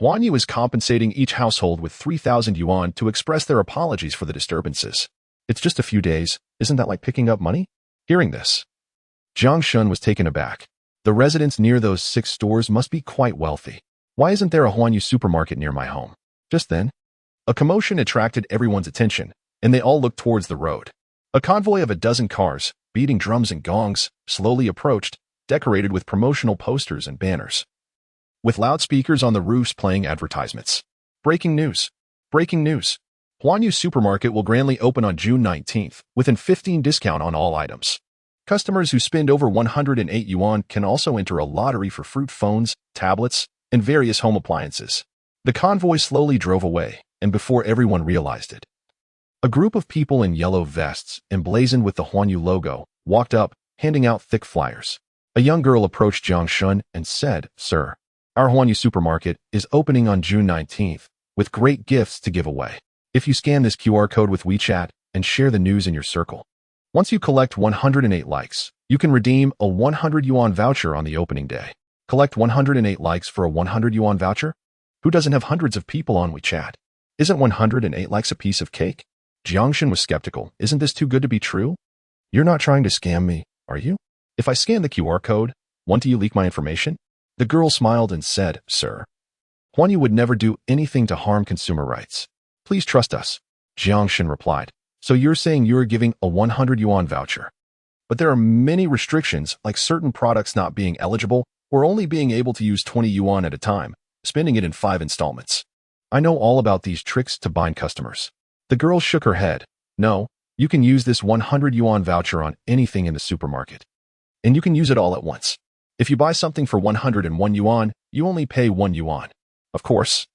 Huanyu is compensating each household with 3,000 yuan to express their apologies for the disturbances. It's just a few days. Isn't that like picking up money? Hearing this, Jiang Shen was taken aback. The residents near those 6 stores must be quite wealthy. Why isn't there a Huanyu supermarket near my home? Just then, a commotion attracted everyone's attention, and they all looked towards the road. A convoy of a dozen cars, beating drums and gongs, slowly approached, decorated with promotional posters and banners, with loudspeakers on the roofs playing advertisements. Breaking news! Breaking news! Huanyu Supermarket will grandly open on June 19th, with a 15% discount on all items. Customers who spend over 108 yuan can also enter a lottery for fruit phones, tablets, and various home appliances. The convoy slowly drove away, and before everyone realized it, a group of people in yellow vests, emblazoned with the Huanyu logo, walked up, handing out thick flyers. A young girl approached Jiang Shen and said, Sir, our Huanyu supermarket is opening on June 19th, with great gifts to give away. If you scan this QR code with WeChat and share the news in your circle, once you collect 108 likes, you can redeem a 100 yuan voucher on the opening day. Collect 108 likes for a 100 yuan voucher? Who doesn't have hundreds of people on WeChat? Isn't 108 likes a piece of cake? Jiang Shen was skeptical. Isn't this too good to be true? You're not trying to scam me, are you? If I scan the QR code, won't you leak my information? The girl smiled and said, Sir, Huanyu would never do anything to harm consumer rights. Please trust us. Jiang Shen replied. So you're saying you're giving a 100 yuan voucher? But there are many restrictions, like certain products not being eligible or only being able to use 20 yuan at a time, spending it in 5 installments. I know all about these tricks to bind customers. The girl shook her head. No, you can use this 100 yuan voucher on anything in the supermarket. And you can use it all at once. If you buy something for 101 yuan, you only pay 1 yuan. Of course,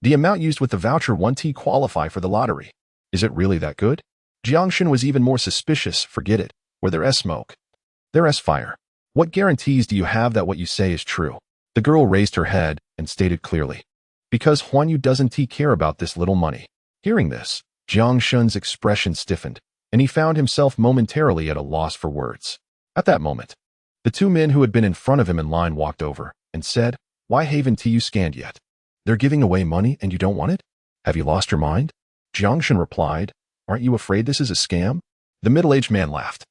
the amount used with the voucher won't qualify for the lottery. Is it really that good? Jiang Shen was even more suspicious. Forget it. Where there's smoke, there's fire. What guarantees do you have that what you say is true? The girl raised her head and stated clearly. Because Huanyu doesn't care about this little money. Hearing this, Jiang Shen's expression stiffened, and he found himself momentarily at a loss for words. At that moment, the 2 men who had been in front of him in line walked over and said, Why haven't you scanned yet? They're giving away money and you don't want it? Have you lost your mind? Jiang Shen replied, Aren't you afraid this is a scam? The middle-aged man laughed.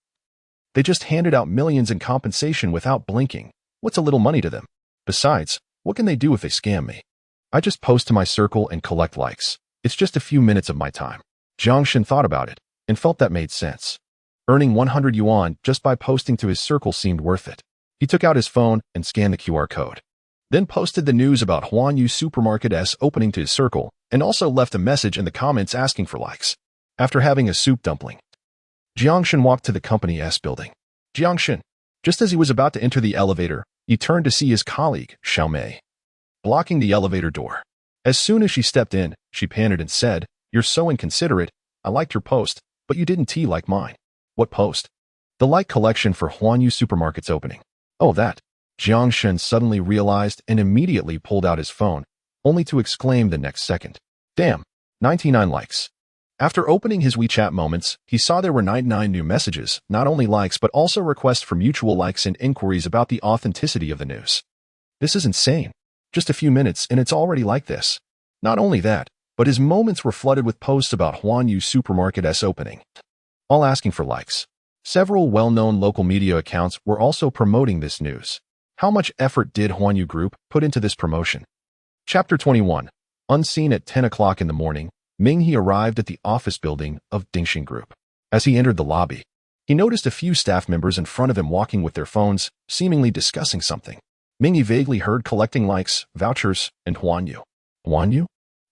They just handed out millions in compensation without blinking. What's a little money to them? Besides, what can they do if they scam me? I just post to my circle and collect likes. It's just a few minutes of my time. Jiang Shen thought about it and felt that made sense. Earning 100 yuan just by posting to his circle seemed worth it. He took out his phone and scanned the QR code, then posted the news about Huanyu Supermarket's opening to his circle and also left a message in the comments asking for likes. After having a soup dumpling, Jiang Shen walked to the company's building. Jiang Shen, just as he was about to enter the elevator, he turned to see his colleague, Xiao Mei, blocking the elevator door. As soon as she stepped in, she panted and said, You're so inconsiderate. I liked your post, but you didn't like mine. What post? The like collection for Huanyu Supermarket's opening. Oh, that. Jiang Shen suddenly realized and immediately pulled out his phone, only to exclaim the next second. Damn, 99 likes. After opening his WeChat moments, he saw there were 99 new messages, not only likes but also requests for mutual likes and inquiries about the authenticity of the news. This is insane. Just a few minutes and it's already like this. Not only that, but his moments were flooded with posts about Huanyu Supermarket's opening, all asking for likes. Several well-known local media accounts were also promoting this news. How much effort did Huanyu Group put into this promotion? Chapter 21. Unseen at 10 o'clock in the morning, Ming-He arrived at the office building of Dingxing Group. As he entered the lobby, he noticed a few staff members in front of him walking with their phones, seemingly discussing something. Ming-He vaguely heard collecting likes, vouchers, and Huanyu. Huanyu?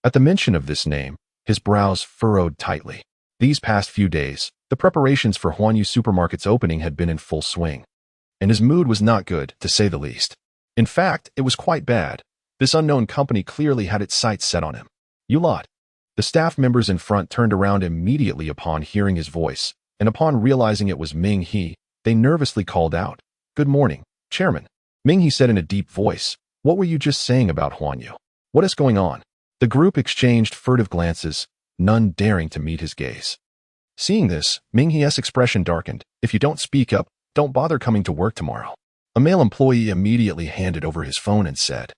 At the mention of this name, his brows furrowed tightly. These past few days, the preparations for Huanyu Supermarket's opening had been in full swing, and his mood was not good, to say the least. In fact, it was quite bad. This unknown company clearly had its sights set on him. You lot. The staff members in front turned around immediately upon hearing his voice, and upon realizing it was Ming-He, they nervously called out, Good morning, Chairman. Ming-He said in a deep voice, What were you just saying about Huanyu? What is going on? The group exchanged furtive glances, none daring to meet his gaze. Seeing this, Ming He's expression darkened. If you don't speak up, don't bother coming to work tomorrow. A male employee immediately handed over his phone and said,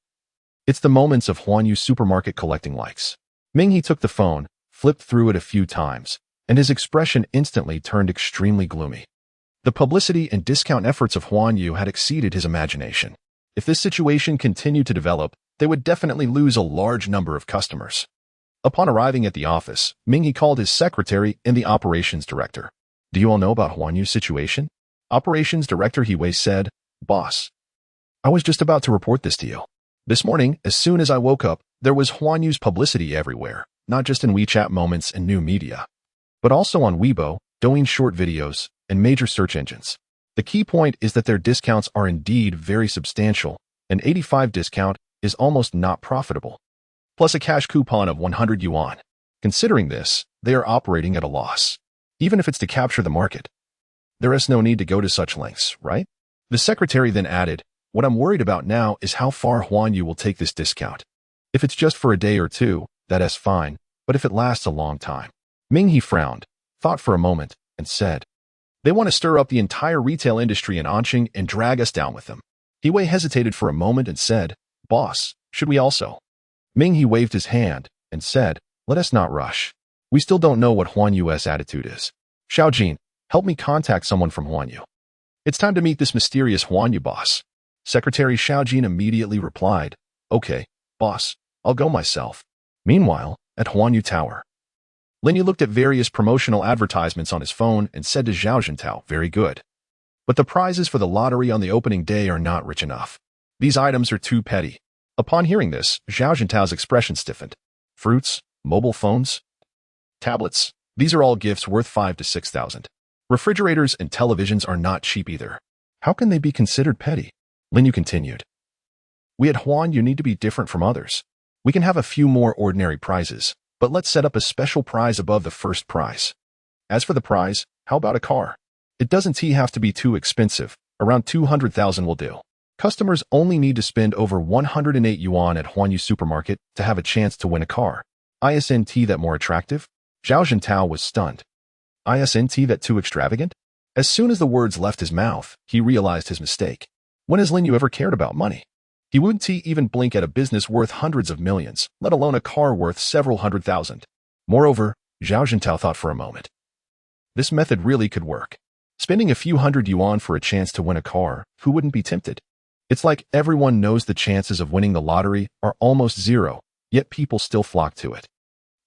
"It's the moments of Huanyu supermarket collecting likes." Ming He took the phone, flipped through it a few times, and his expression instantly turned extremely gloomy. The publicity and discount efforts of Huanyu had exceeded his imagination. If this situation continued to develop, they would definitely lose a large number of customers. Upon arriving at the office, Ming He called his secretary and the operations director. "Do you all know about Huanyu's situation?" Operations Director He said, "Boss, I was just about to report this to you. This morning, as soon as I woke up, there was Huanyu's publicity everywhere, not just in WeChat moments and new media, but also on Weibo, Douyin short videos, and major search engines. The key point is that their discounts are indeed very substantial. An 85 discount is almost not profitable, plus a cash coupon of 100 yuan. Considering this, they are operating at a loss, even if it's to capture the market. There is no need to go to such lengths, right?" The secretary then added, "What I'm worried about now is how far Huanyu will take this discount. If it's just for a day or two, that is fine, but if it lasts a long time." Ming He frowned, thought for a moment, and said, "They want to stir up the entire retail industry in Anqing and drag us down with them." He hesitated for a moment and said, "Boss, should we also?" Ming He waved his hand and said, "Let us not rush. We still don't know what Huanyu's attitude is. Xiaojin, help me contact someone from Huanyu. It's time to meet this mysterious Huanyu boss." Secretary Xiaojin immediately replied, "Okay, boss, I'll go myself." Meanwhile, at Huanyu Tower, Lin Yu looked at various promotional advertisements on his phone and said to Zhao Jintao, "Very good. But the prizes for the lottery on the opening day are not rich enough. These items are too petty." Upon hearing this, Zhao Jintao's expression stiffened. "Fruits, mobile phones, tablets, these are all gifts worth 5,000 to 6,000. Refrigerators and televisions are not cheap either. How can they be considered petty?" Lin Yu continued, "We at Huanyu need to be different from others. We can have a few more ordinary prizes, but let's set up a special prize above the first prize. As for the prize, how about a car? It doesn't have to be too expensive, around 200,000 will do. Customers only need to spend over 108 yuan at Huanyu supermarket to have a chance to win a car. Isn't that more attractive?" Zhao Jintao was stunned. Isn't that too extravagant? As soon as the words left his mouth, he realized his mistake. When has Lin Yu ever cared about money? He wouldn't even blink at a business worth hundreds of millions, let alone a car worth several 100,000. Moreover, Zhao Jintao thought for a moment. This method really could work. Spending a few hundred yuan for a chance to win a car, who wouldn't be tempted? It's like everyone knows the chances of winning the lottery are almost zero, yet people still flock to it.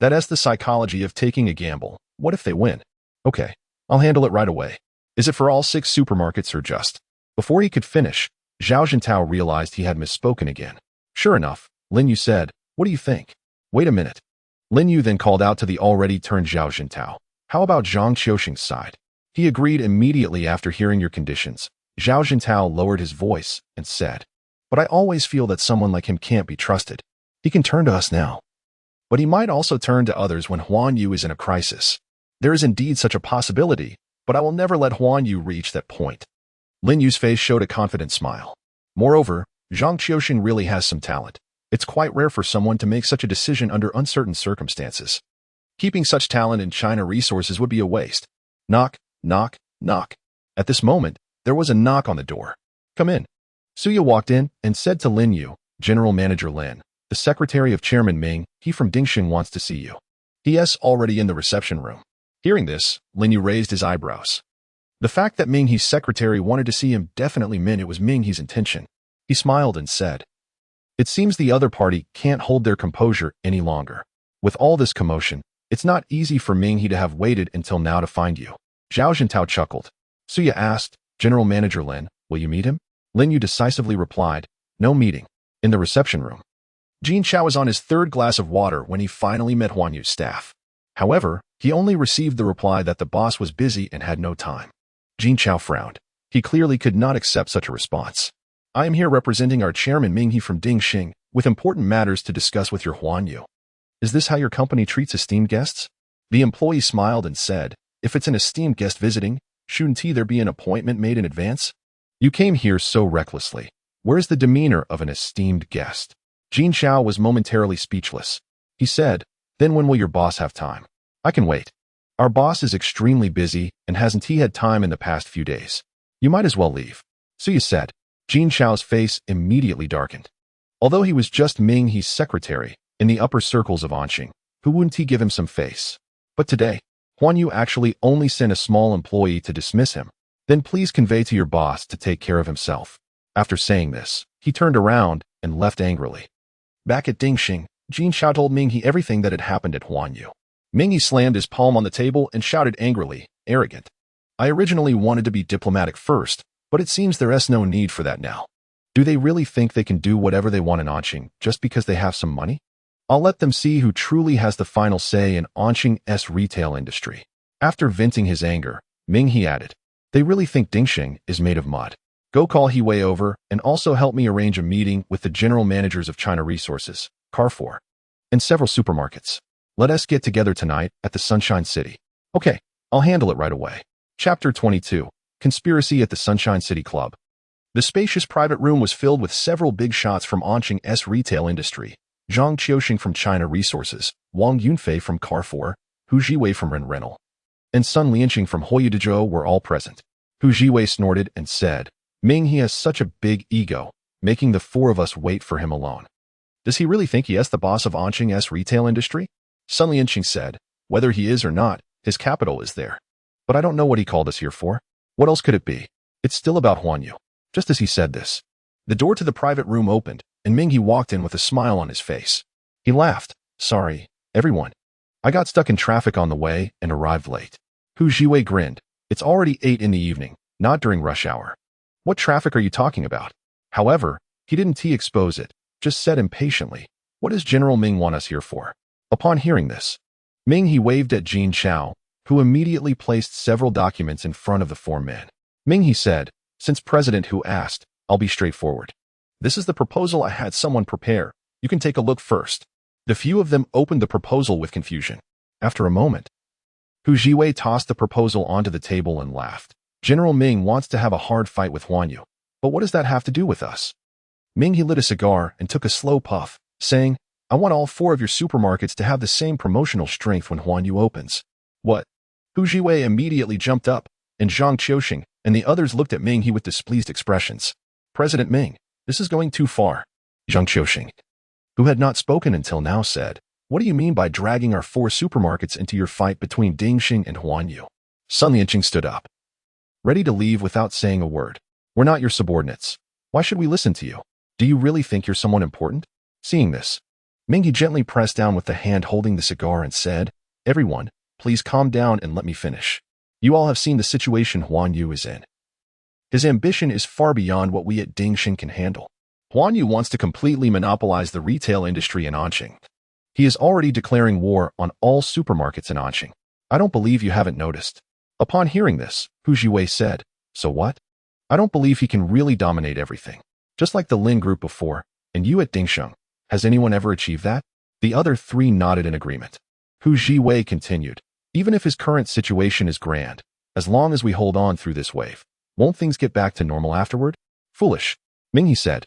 That is the psychology of taking a gamble. What if they win? Okay, I'll handle it right away. Is it for all 6 supermarkets or just? Before he could finish, Zhao Jintao realized he had misspoken again. Sure enough, Lin Yu said, "What do you think?" "Wait a minute." Lin Yu then called out to the already turned Zhao Jintao, "How about Zhang Qiuxing's side?" He agreed immediately after hearing your conditions. Zhao Jintao lowered his voice and said, "But I always feel that someone like him can't be trusted. He can turn to us now, but he might also turn to others when Huanyu is in a crisis. There is indeed such a possibility, but I will never let Huanyu reach that point." Lin Yu's face showed a confident smile. Moreover, Zhang Qiuxing really has some talent. It's quite rare for someone to make such a decision under uncertain circumstances. Keeping such talent in China resources would be a waste. Knock, knock, knock. At this moment, there was a knock on the door. "Come in." Suya walked in and said to Lin Yu, "General Manager Lin, the secretary of Chairman Ming, he from Dingxing wants to see you. He is already in the reception room." Hearing this, Lin Yu raised his eyebrows. The fact that Ming He's secretary wanted to see him definitely meant it was Ming He's intention. He smiled and said, "It seems the other party can't hold their composure any longer. With all this commotion, it's not easy for Ming He to have waited until now to find you." Zhao Jintao chuckled. Suya asked, "General Manager Lin, will you meet him?" Lin Yu decisively replied, "No meeting." In the reception room, Jin Chao was on his 3rd glass of water when he finally met Huanyu's staff. However, he only received the reply that the boss was busy and had no time. Jin Chao frowned. He clearly could not accept such a response. "I am here representing our chairman Ming He from Dingxing, with important matters to discuss with your Huanyu. Is this how your company treats esteemed guests?" The employee smiled and said, "If it's an esteemed guest visiting, shouldn't there be an appointment made in advance? You came here so recklessly. Where's the demeanor of an esteemed guest?" Jin Xiao was momentarily speechless. He said, "Then when will your boss have time? I can wait. Our boss is extremely busy and hasn't he had time in the past few days. You might as well leave." Suya said. Jin Xiao's face immediately darkened. Although he was just Ming He's secretary in the upper circles of Anqing, who wouldn't he give him some face? But today, Huanyu actually only sent a small employee to dismiss him. "Then please convey to your boss to take care of himself." After saying this, he turned around and left angrily. Back at Dingxing, Jin Xiao told Ming He everything that had happened at Huanyu. Ming He slammed his palm on the table and shouted angrily, "Arrogant. I originally wanted to be diplomatic first, but it seems there's no need for that now. Do they really think they can do whatever they want in Anqing just because they have some money? I'll let them see who truly has the final say in Anqing's retail industry." After venting his anger, Ming He added, "They really think Dingxing is made of mud. Go call He Wei over and also help me arrange a meeting with the general managers of China Resources, Carrefour, and several supermarkets. Let us get together tonight at the Sunshine City." "Okay, I'll handle it right away." Chapter 22. Conspiracy at the Sunshine City Club. The spacious private room was filled with several big shots from Anqing's retail industry. Zhang Qiuxing from China Resources, Wang Yunfei from Carrefour, Hu Jiwei from Renrenal, and Sun Lianqing from Huanyu were all present. Hu Jiwei snorted and said, "Ming He has such a big ego, making the four of us wait for him alone. Does he really think he is the boss of Anqing's retail industry?" Sun Lianqing said, "Whether he is or not, his capital is there. But I don't know what he called us here for. What else could it be? It's still about Huanyu." Just as he said this, the door to the private room opened, and Ming He walked in with a smile on his face. He laughed. "Sorry, everyone. I got stuck in traffic on the way and arrived late." Hu Jiwei grinned. "It's already 8 in the evening, not during rush hour. What traffic are you talking about?" However, he didn't expose it, just said impatiently, "What does General Ming want us here for?" Upon hearing this, Ming He waved at Jin Xiao, who immediately placed several documents in front of the four men. Ming He said, "Since President Hu asked, I'll be straightforward. This is the proposal I had someone prepare. You can take a look first." The few of them opened the proposal with confusion. After a moment, Hu Jiwei tossed the proposal onto the table and laughed. "General Ming wants to have a hard fight with Huanyu. But what does that have to do with us?" Ming He lit a cigar and took a slow puff, saying, "I want all 4 of your supermarkets to have the same promotional strength when Huanyu opens." "What?" Hu Jiwei immediately jumped up, and Zhang Qiuxing and the others looked at Ming He with displeased expressions. "President Ming, this is going too far." Zhang Qiuxing, who had not spoken until now, said, "What do you mean by dragging our 4 supermarkets into your fight between Dingxing and Huanyu?" Sun Lianqing stood up, ready to leave without saying a word. "We're not your subordinates. Why should we listen to you? Do you really think you're someone important?" Seeing this, Ming He gently pressed down with the hand holding the cigar and said, "Everyone, please calm down and let me finish. You all have seen the situation Huanyu is in. His ambition is far beyond what we at Dingxing can handle. Huanyu wants to completely monopolize the retail industry in Anqing. He is already declaring war on all supermarkets in Anqing. I don't believe you haven't noticed." Upon hearing this, Hu Jiwei said, "So what? I don't believe he can really dominate everything. Just like the Lin Group before, and you at Dingxing. Has anyone ever achieved that?" The other 3 nodded in agreement. Hu Jiwei continued, "Even if his current situation is grand, as long as we hold on through this wave, won't things get back to normal afterward?" "Foolish," Ming He said.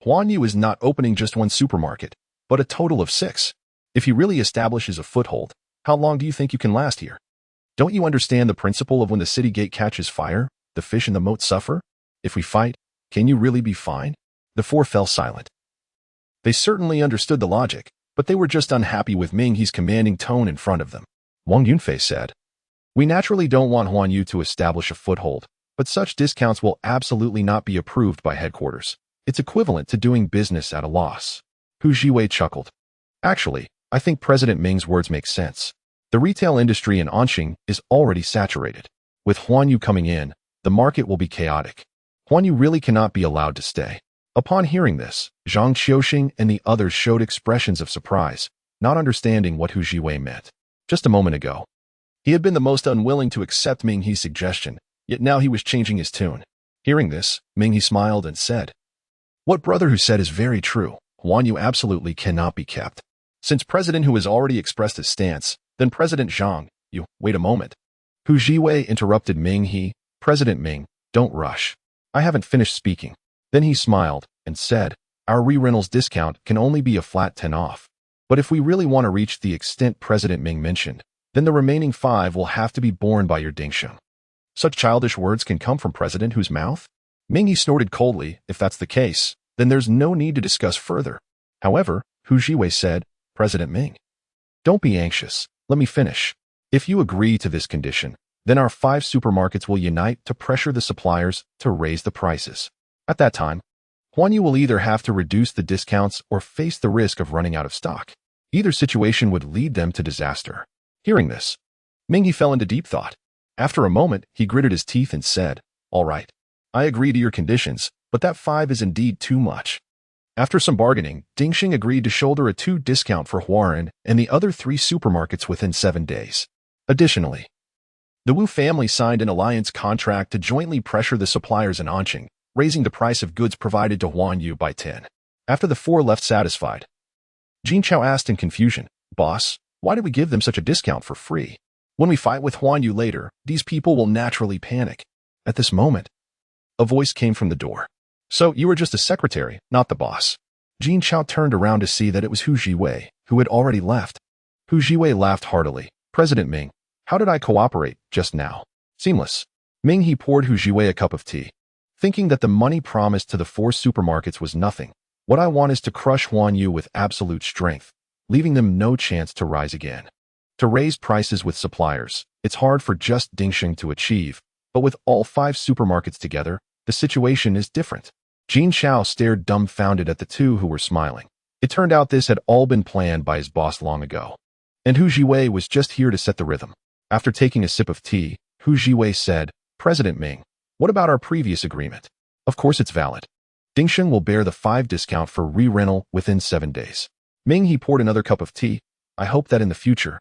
"Huanyu is not opening just 1 supermarket, but a total of 6. If he really establishes a foothold, how long do you think you can last here? Don't you understand the principle of when the city gate catches fire, the fish in the moat suffer? If we fight, can you really be fine?" The 4 fell silent. They certainly understood the logic, but they were just unhappy with Ming He's commanding tone in front of them. Wang Yunfei said, "We naturally don't want Huanyu to establish a foothold, but such discounts will absolutely not be approved by headquarters. It's equivalent to doing business at a loss." Hu Jiwei chuckled. "Actually, I think President Ming's words make sense. The retail industry in Anqing is already saturated. With Huanyu coming in, the market will be chaotic. Huanyu really cannot be allowed to stay." Upon hearing this, Zhang Qiuxing and the others showed expressions of surprise, not understanding what Hu Jiwei meant. Just a moment ago, he had been the most unwilling to accept Ming He's suggestion, yet now he was changing his tune. Hearing this, Ming He smiled and said, "What Brother Hu said is very true. Huanyu absolutely cannot be kept. Since President Hu has already expressed his stance, then President Zhang, you, wait a moment." Hu Jiwei interrupted Ming He, "President Ming, don't rush. I haven't finished speaking." Then he smiled and said, Our re-rentals discount can only be a flat 10 off. But if we really want to reach the extent President Ming mentioned, then the remaining 5 will have to be borne by your dingsheng. Such childish words can come from President whose mouth? Ming snorted coldly. If that's the case, then there's no need to discuss further. However, Hu Jiwei said, President Ming, don't be anxious. Let me finish. If you agree to this condition, then our 5 supermarkets will unite to pressure the suppliers to raise the prices. At that time, Huanyu will either have to reduce the discounts or face the risk of running out of stock. Either situation would lead them to disaster. Hearing this, Ming fell into deep thought. After a moment, he gritted his teeth and said, all right, I agree to your conditions, but that 5 is indeed too much. After some bargaining, Dingxing agreed to shoulder a 2 discount for Huaran and the other 3 supermarkets within 7 days. Additionally, the Wu family signed an alliance contract to jointly pressure the suppliers in Anqing, raising the price of goods provided to Huanyu by 10. After the 4 left satisfied, Jin Chao asked in confusion, Boss, why did we give them such a discount for free? When we fight with Huanyu later, these people will naturally panic. At this moment, a voice came from the door. So you were just a secretary, not the boss. Jin Chao turned around to see that it was Hu Jiwei, who had already left. Hu Jiwei laughed heartily. President Ming, how did I cooperate just now? Seamless. Ming poured Hu Jiwei a cup of tea. Thinking that the money promised to the 4 supermarkets was nothing, what I want is to crush Huanyu with absolute strength, leaving them no chance to rise again. To raise prices with suppliers, it's hard for just Dingxing to achieve, but with all 5 supermarkets together, the situation is different. Jin Chao stared dumbfounded at the 2 who were smiling. It turned out this had all been planned by his boss long ago. And Hu Jiwei was just here to set the rhythm. After taking a sip of tea, Hu Jiwei said, President Ming, what about our previous agreement? Of course it's valid. Dingxing will bear the 5 discount for re-rental within 7 days. Ming poured another cup of tea. I hope that in the future,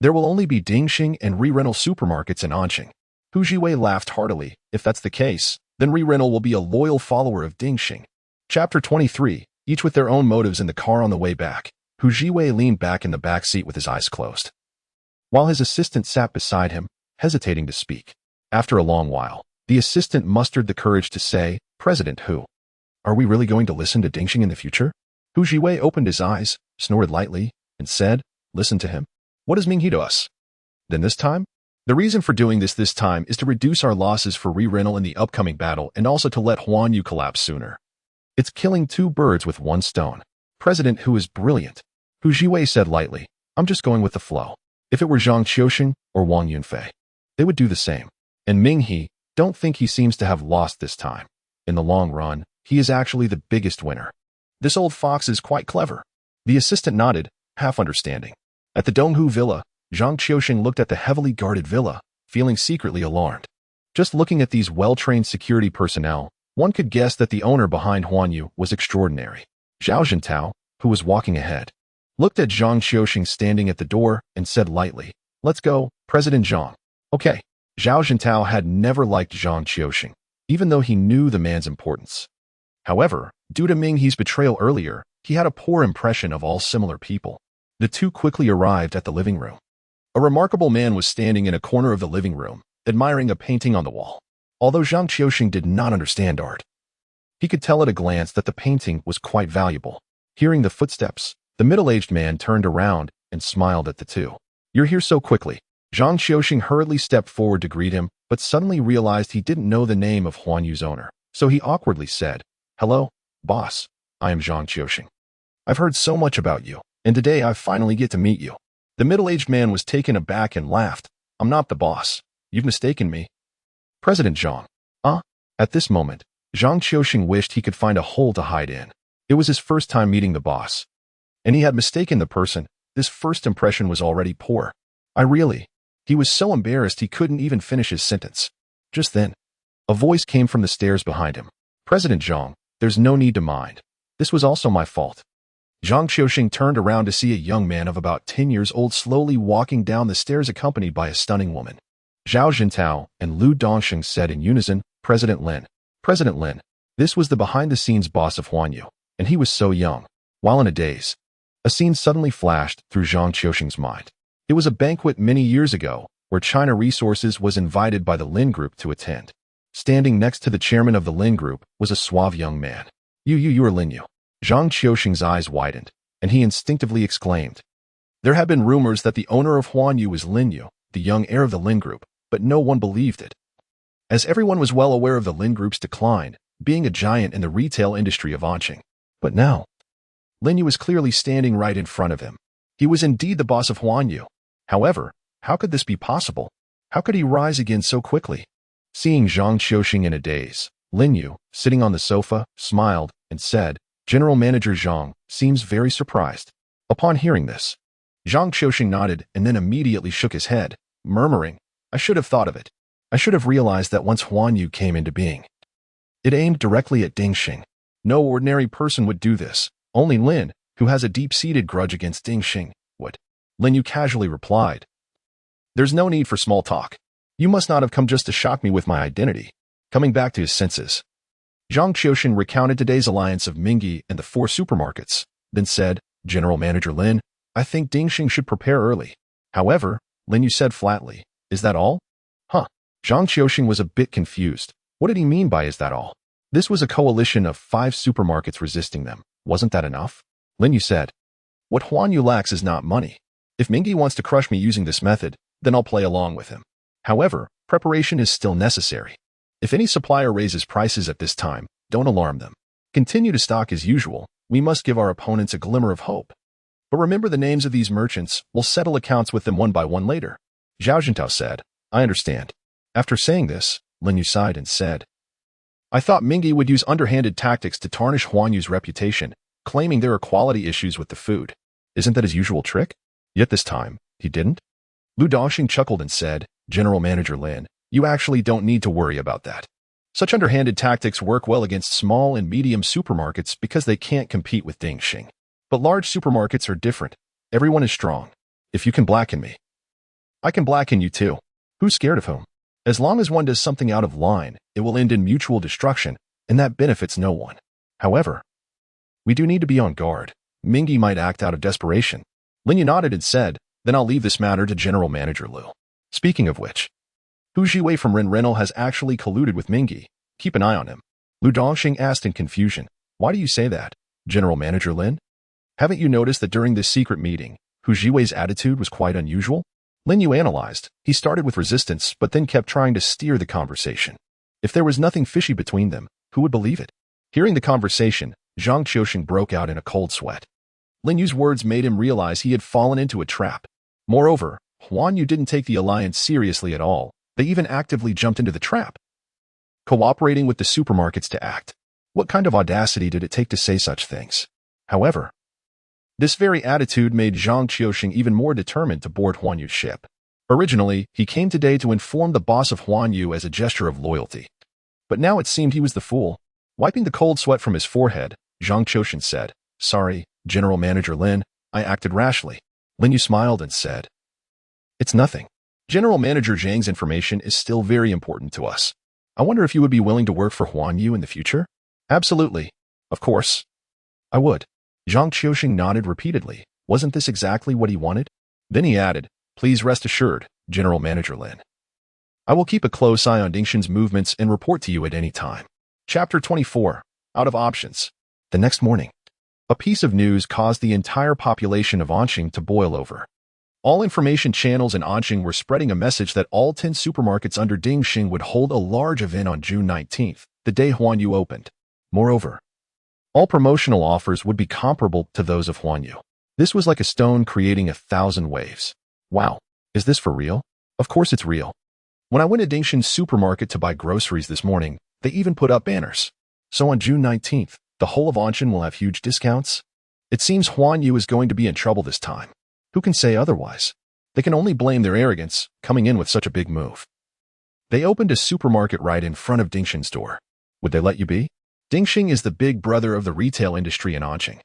there will only be Dingxing and re-rental supermarkets in Anqing. Hu Jiwei laughed heartily. If that's the case, then re-rental will be a loyal follower of Dingxing. Chapter 23, each with their own motives in the car on the way back. Hu Jiwei leaned back in the back seat with his eyes closed, while his assistant sat beside him, hesitating to speak. After a long while, the assistant mustered the courage to say, President Hu, are we really going to listen to Dingxing in the future? Hu Jiwei opened his eyes, snorted lightly, and said, listen to him? What is Ming to us? Then this time? The reason for doing this time is to reduce our losses for re-rental in the upcoming battle and also to let Huanyu collapse sooner. It's killing 2 birds with 1 stone. President Hu is brilliant. Hu Jiwei said lightly, I'm just going with the flow. If it were Zhang Qiuxing or Wang Yunfei, they would do the same. And Ming don't think he seems to have lost this time. In the long run, he is actually the biggest winner. This old fox is quite clever. The assistant nodded, half understanding. At the Donghu Villa, Zhang Qiuxing looked at the heavily guarded villa, feeling secretly alarmed. Just looking at these well-trained security personnel, one could guess that the owner behind Huanyu was extraordinary. Zhao Jintao, who was walking ahead, looked at Zhang Qiuxing standing at the door and said lightly, Let's go, President Zhang. Okay. Zhao Jintao had never liked Zhang Qiuxing, even though he knew the man's importance. However, due to Ming's betrayal earlier, he had a poor impression of all similar people. The 2 quickly arrived at the living room. A remarkable man was standing in a corner of the living room, admiring a painting on the wall. Although Zhang Qiuxing did not understand art, he could tell at a glance that the painting was quite valuable. Hearing the footsteps, the middle-aged man turned around and smiled at the 2. You're here so quickly. Zhang Qiuxing hurriedly stepped forward to greet him, but suddenly realized he didn't know the name of Huanyu's owner. So he awkwardly said, Hello, boss. I am Zhang Qiuxing. I've heard so much about you, and today I finally get to meet you. The middle-aged man was taken aback and laughed. I'm not the boss. You've mistaken me. President Zhang. At this moment, Zhang Qiuxing wished he could find a hole to hide in. It was his first time meeting the boss, and he had mistaken the person. This first impression was already poor. He was so embarrassed he couldn't even finish his sentence. Just then, a voice came from the stairs behind him. President Zhang, there's no need to mind. This was also my fault. Zhang Qiuxing turned around to see a young man of about 10 years old slowly walking down the stairs accompanied by a stunning woman. Zhao Jintao and Lu Dongxing said in unison, President Lin. President Lin. This was the behind-the-scenes boss of Huanyu, and he was so young. While in a daze, a scene suddenly flashed through Zhang Qiuxing's mind. It was a banquet many years ago, where China Resources was invited by the Lin Group to attend. Standing next to the chairman of the Lin Group was a suave young man. You are Lin Yu. Zhang Qiuxing's eyes widened, and he instinctively exclaimed. There had been rumors that the owner of Huanyu was Lin Yu, the young heir of the Lin Group, but no one believed it. As everyone was well aware of the Lin Group's decline, being a giant in the retail industry of Anqing. But now, Lin Yu was clearly standing right in front of him. He was indeed the boss of Huanyu. However, how could this be possible? How could he rise again so quickly? Seeing Zhang Qiuxing in a daze, Lin Yu, sitting on the sofa, smiled and said, General Manager Zhang seems very surprised. Upon hearing this, Zhang Qiuxing nodded and then immediately shook his head, murmuring, I should have thought of it. I should have realized that once Huanyu came into being, it aimed directly at Dingxing. No ordinary person would do this. Only Lin, who has a deep-seated grudge against Dingxing, would. Lin Yu casually replied. There's no need for small talk. You must not have come just to shock me with my identity. Coming back to his senses, Zhang Qiuxing recounted today's alliance of Mingyi and the 4 supermarkets, then said, General Manager Lin, I think Dingxing should prepare early. However, Lin Yu said flatly, is that all? Huh. Zhang Qiuxing was a bit confused. What did he mean by is that all? This was a coalition of 5 supermarkets resisting them. Wasn't that enough? Lin Yu said, what Huanyu lacks is not money. If Mingyi wants to crush me using this method, then I'll play along with him. However, preparation is still necessary. If any supplier raises prices at this time, don't alarm them. Continue to stock as usual. We must give our opponents a glimmer of hope. But remember the names of these merchants. We'll settle accounts with them one by one later. Zhao Jintao said, I understand. After saying this, Lin Yu sighed and said, I thought Mingyi would use underhanded tactics to tarnish Huanyu's reputation, claiming there are quality issues with the food. Isn't that his usual trick? Yet this time, he didn't. Lu Dongxing chuckled and said, General Manager Lin, you actually don't need to worry about that. Such underhanded tactics work well against small and medium supermarkets because they can't compete with Dingxing. But large supermarkets are different. Everyone is strong. If you can blacken me, I can blacken you too. Who's scared of whom? As long as one does something out of line, it will end in mutual destruction, and that benefits no one. However, we do need to be on guard. Mingyi might act out of desperation. Lin Yu nodded and said, then I'll leave this matter to General Manager Lu. Speaking of which, Hu Jiwei from Renrenal has actually colluded with Mingyi. Keep an eye on him. Lu Dongxing asked in confusion, why do you say that, General Manager Lin? Haven't you noticed that during this secret meeting, Hu Jiwei's attitude was quite unusual? Lin Yu analyzed. He started with resistance, but then kept trying to steer the conversation. If there was nothing fishy between them, who would believe it? Hearing the conversation, Zhang Qiuxing broke out in a cold sweat. Lin Yu's words made him realize he had fallen into a trap. Moreover, Huanyu didn't take the alliance seriously at all. They even actively jumped into the trap, cooperating with the supermarkets to act. What kind of audacity did it take to say such things? However, this very attitude made Zhang Qiuxing even more determined to board Huanyu's ship. Originally, he came today to inform the boss of Huanyu as a gesture of loyalty. But now it seemed he was the fool. Wiping the cold sweat from his forehead, Zhang Qiuxing said, Sorry, General Manager Lin, I acted rashly. Lin Yu smiled and said, It's nothing. General Manager Zhang's information is still very important to us. I wonder if you would be willing to work for Huanyu in the future? Absolutely. Of course. I would. Zhang Qiuxing nodded repeatedly. Wasn't this exactly what he wanted? Then he added, Please rest assured, General Manager Lin. I will keep a close eye on Dingxing's movements and report to you at any time. Chapter 24. Out of Options. The next morning, a piece of news caused the entire population of Anqing to boil over. All information channels in Anqing were spreading a message that all 10 supermarkets under Dingxing would hold a large event on June 19th, the day Huanyu opened. Moreover, all promotional offers would be comparable to those of Huanyu. This was like a stone creating 1,000 waves. Wow, is this for real? Of course it's real. When I went to Dingxing's supermarket to buy groceries this morning, they even put up banners. So on June 19th, the whole of Anqing will have huge discounts? It seems Huanyu is going to be in trouble this time. Who can say otherwise? They can only blame their arrogance, coming in with such a big move. They opened a supermarket right in front of Dingxing's door. Would they let you be? Dingxing is the big brother of the retail industry in Anqing.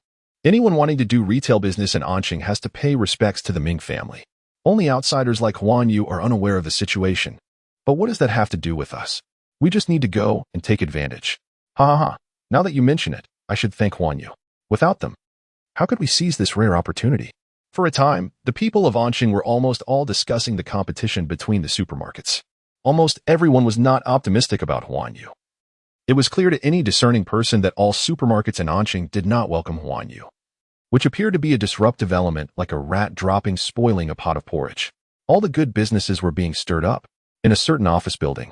Anyone wanting to do retail business in Anqing has to pay respects to the Ming family. Only outsiders like Huanyu are unaware of the situation. But what does that have to do with us? We just need to go and take advantage. Ha ha ha. Now that you mention it, I should thank Huanyu. Without them, how could we seize this rare opportunity? For a time, the people of Anqing were almost all discussing the competition between the supermarkets. Almost everyone was not optimistic about Huanyu. It was clear to any discerning person that all supermarkets in Anqing did not welcome Huanyu, which appeared to be a disruptive element like a rat spoiling a pot of porridge. All the good businesses were being stirred up. In a certain office building,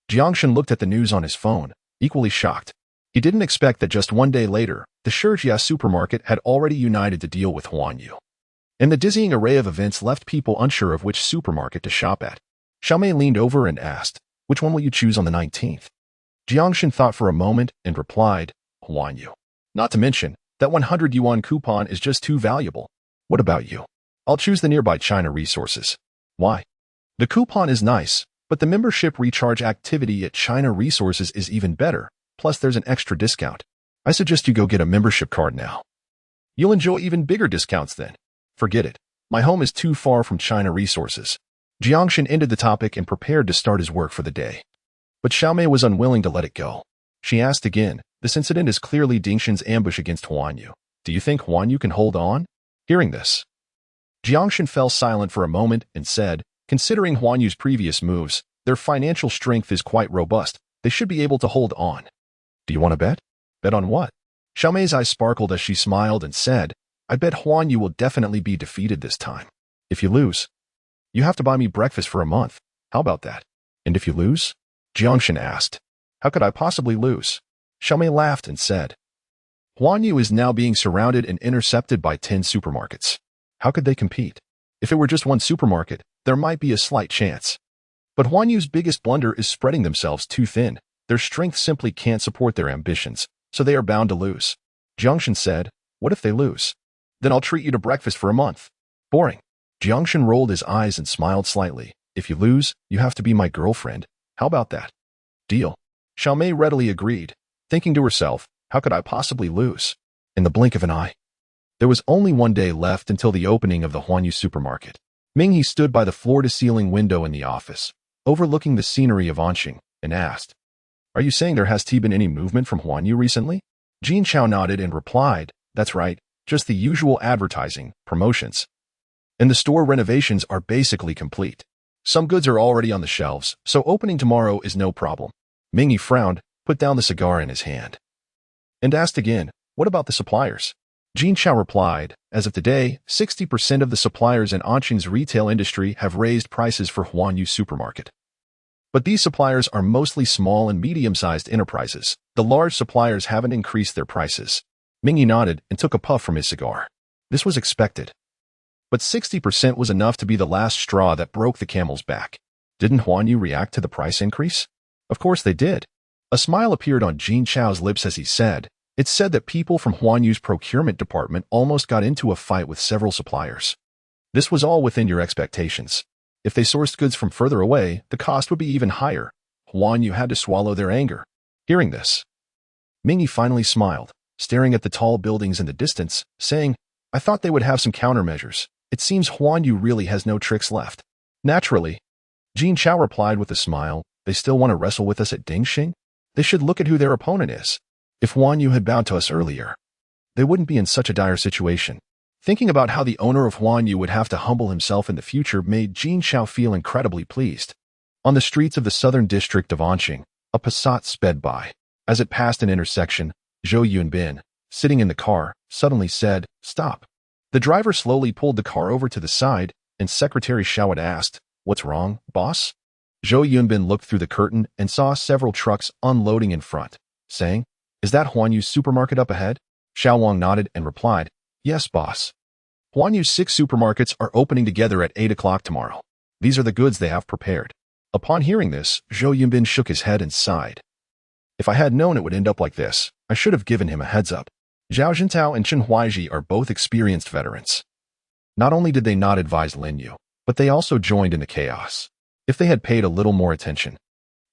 Jiangshan looked at the news on his phone, equally shocked. He didn't expect that just one day later, the Shijia supermarket had already united to deal with Huanyu. And the dizzying array of events left people unsure of which supermarket to shop at. Xiaomei leaned over and asked, "Which one will you choose on the 19th? Jiangshan thought for a moment and replied, "Huanyu. Not to mention, that 100 yuan coupon is just too valuable. What about you?" "I'll choose the nearby China Resources." "Why?" "The coupon is nice, but the membership recharge activity at China Resources is even better, plus there's an extra discount. I suggest you go get a membership card now. You'll enjoy even bigger discounts then." "Forget it. My home is too far from China Resources." Jiangshan ended the topic and prepared to start his work for the day. But Xiaomei was unwilling to let it go. She asked again, "This incident is clearly Dingshan's ambush against Huanyu. Do you think Huanyu can hold on?" Hearing this, Jiangshan fell silent for a moment and said, "Considering Huanyu's previous moves, their financial strength is quite robust. They should be able to hold on." "Do you want to bet?" "Bet on what?" Xiaomei's eyes sparkled as she smiled and said, "I bet Huanyu will definitely be defeated this time. If you lose, you have to buy me breakfast for a month. How about that?" "And if you lose?" Jiangshan asked. "How could I possibly lose?" Xiaomei laughed and said, "Huanyu is now being surrounded and intercepted by 10 supermarkets. How could they compete? If it were just one supermarket, there might be a slight chance. But Huanyu's biggest blunder is spreading themselves too thin. Their strength simply can't support their ambitions, so they are bound to lose." Jiangshan said, "What if they lose?" "Then I'll treat you to breakfast for a month." "Boring." Jiangshan rolled his eyes and smiled slightly. "If you lose, you have to be my girlfriend. How about that?" "Deal." Xiaomei readily agreed, thinking to herself, "How could I possibly lose?" In the blink of an eye, there was only one day left until the opening of the Huanyu supermarket. Minghe stood by the floor-to-ceiling window in the office, overlooking the scenery of Anqing, and asked, "Are you saying there has been any movement from Huanyu recently?" Jin Chao nodded and replied, "That's right, just the usual advertising, promotions. And the store renovations are basically complete. Some goods are already on the shelves, so opening tomorrow is no problem." Minghe frowned, put down the cigar in his hand, and asked again, "What about the suppliers?" Jin Chao replied, "As of today, 60% of the suppliers in Anqing's retail industry have raised prices for Huanyu supermarket. But these suppliers are mostly small and medium-sized enterprises. The large suppliers haven't increased their prices." Minghe nodded and took a puff from his cigar. This was expected. But 60% was enough to be the last straw that broke the camel's back. Didn't Huanyu react to the price increase? Of course they did. A smile appeared on Jin Chao's lips as he said, "It's said that people from Huanyu's procurement department almost got into a fight with several suppliers. This was all within your expectations. If they sourced goods from further away, the cost would be even higher. Huanyu had to swallow their anger." Hearing this, Minghe finally smiled, staring at the tall buildings in the distance, saying, "I thought they would have some countermeasures. It seems Huanyu really has no tricks left." "Naturally," Jin Chao replied with a smile, "they still want to wrestle with us at Dingxing? They should look at who their opponent is. If Huanyu had bowed to us earlier, they wouldn't be in such a dire situation." Thinking about how the owner of Huanyu would have to humble himself in the future made Jin Chao feel incredibly pleased. On the streets of the southern district of Anqing, a Passat sped by. As it passed an intersection, Zhou Yunbin, sitting in the car, suddenly said, "Stop." The driver slowly pulled the car over to the side, and Secretary Xiaowad asked, "What's wrong, boss?" Zhou Yunbin looked through the curtain and saw several trucks unloading in front, saying, "Is that Huanyu's supermarket up ahead?" Xiao Wang nodded and replied, "Yes, boss. Huanyu's 6 supermarkets are opening together at 8 o'clock tomorrow. These are the goods they have prepared." Upon hearing this, Zhou Yunbin shook his head and sighed. "If I had known it would end up like this, I should have given him a heads up." Zhao Jintao and Chen Huaiji are both experienced veterans. Not only did they not advise Lin Yu, but they also joined in the chaos. If they had paid a little more attention,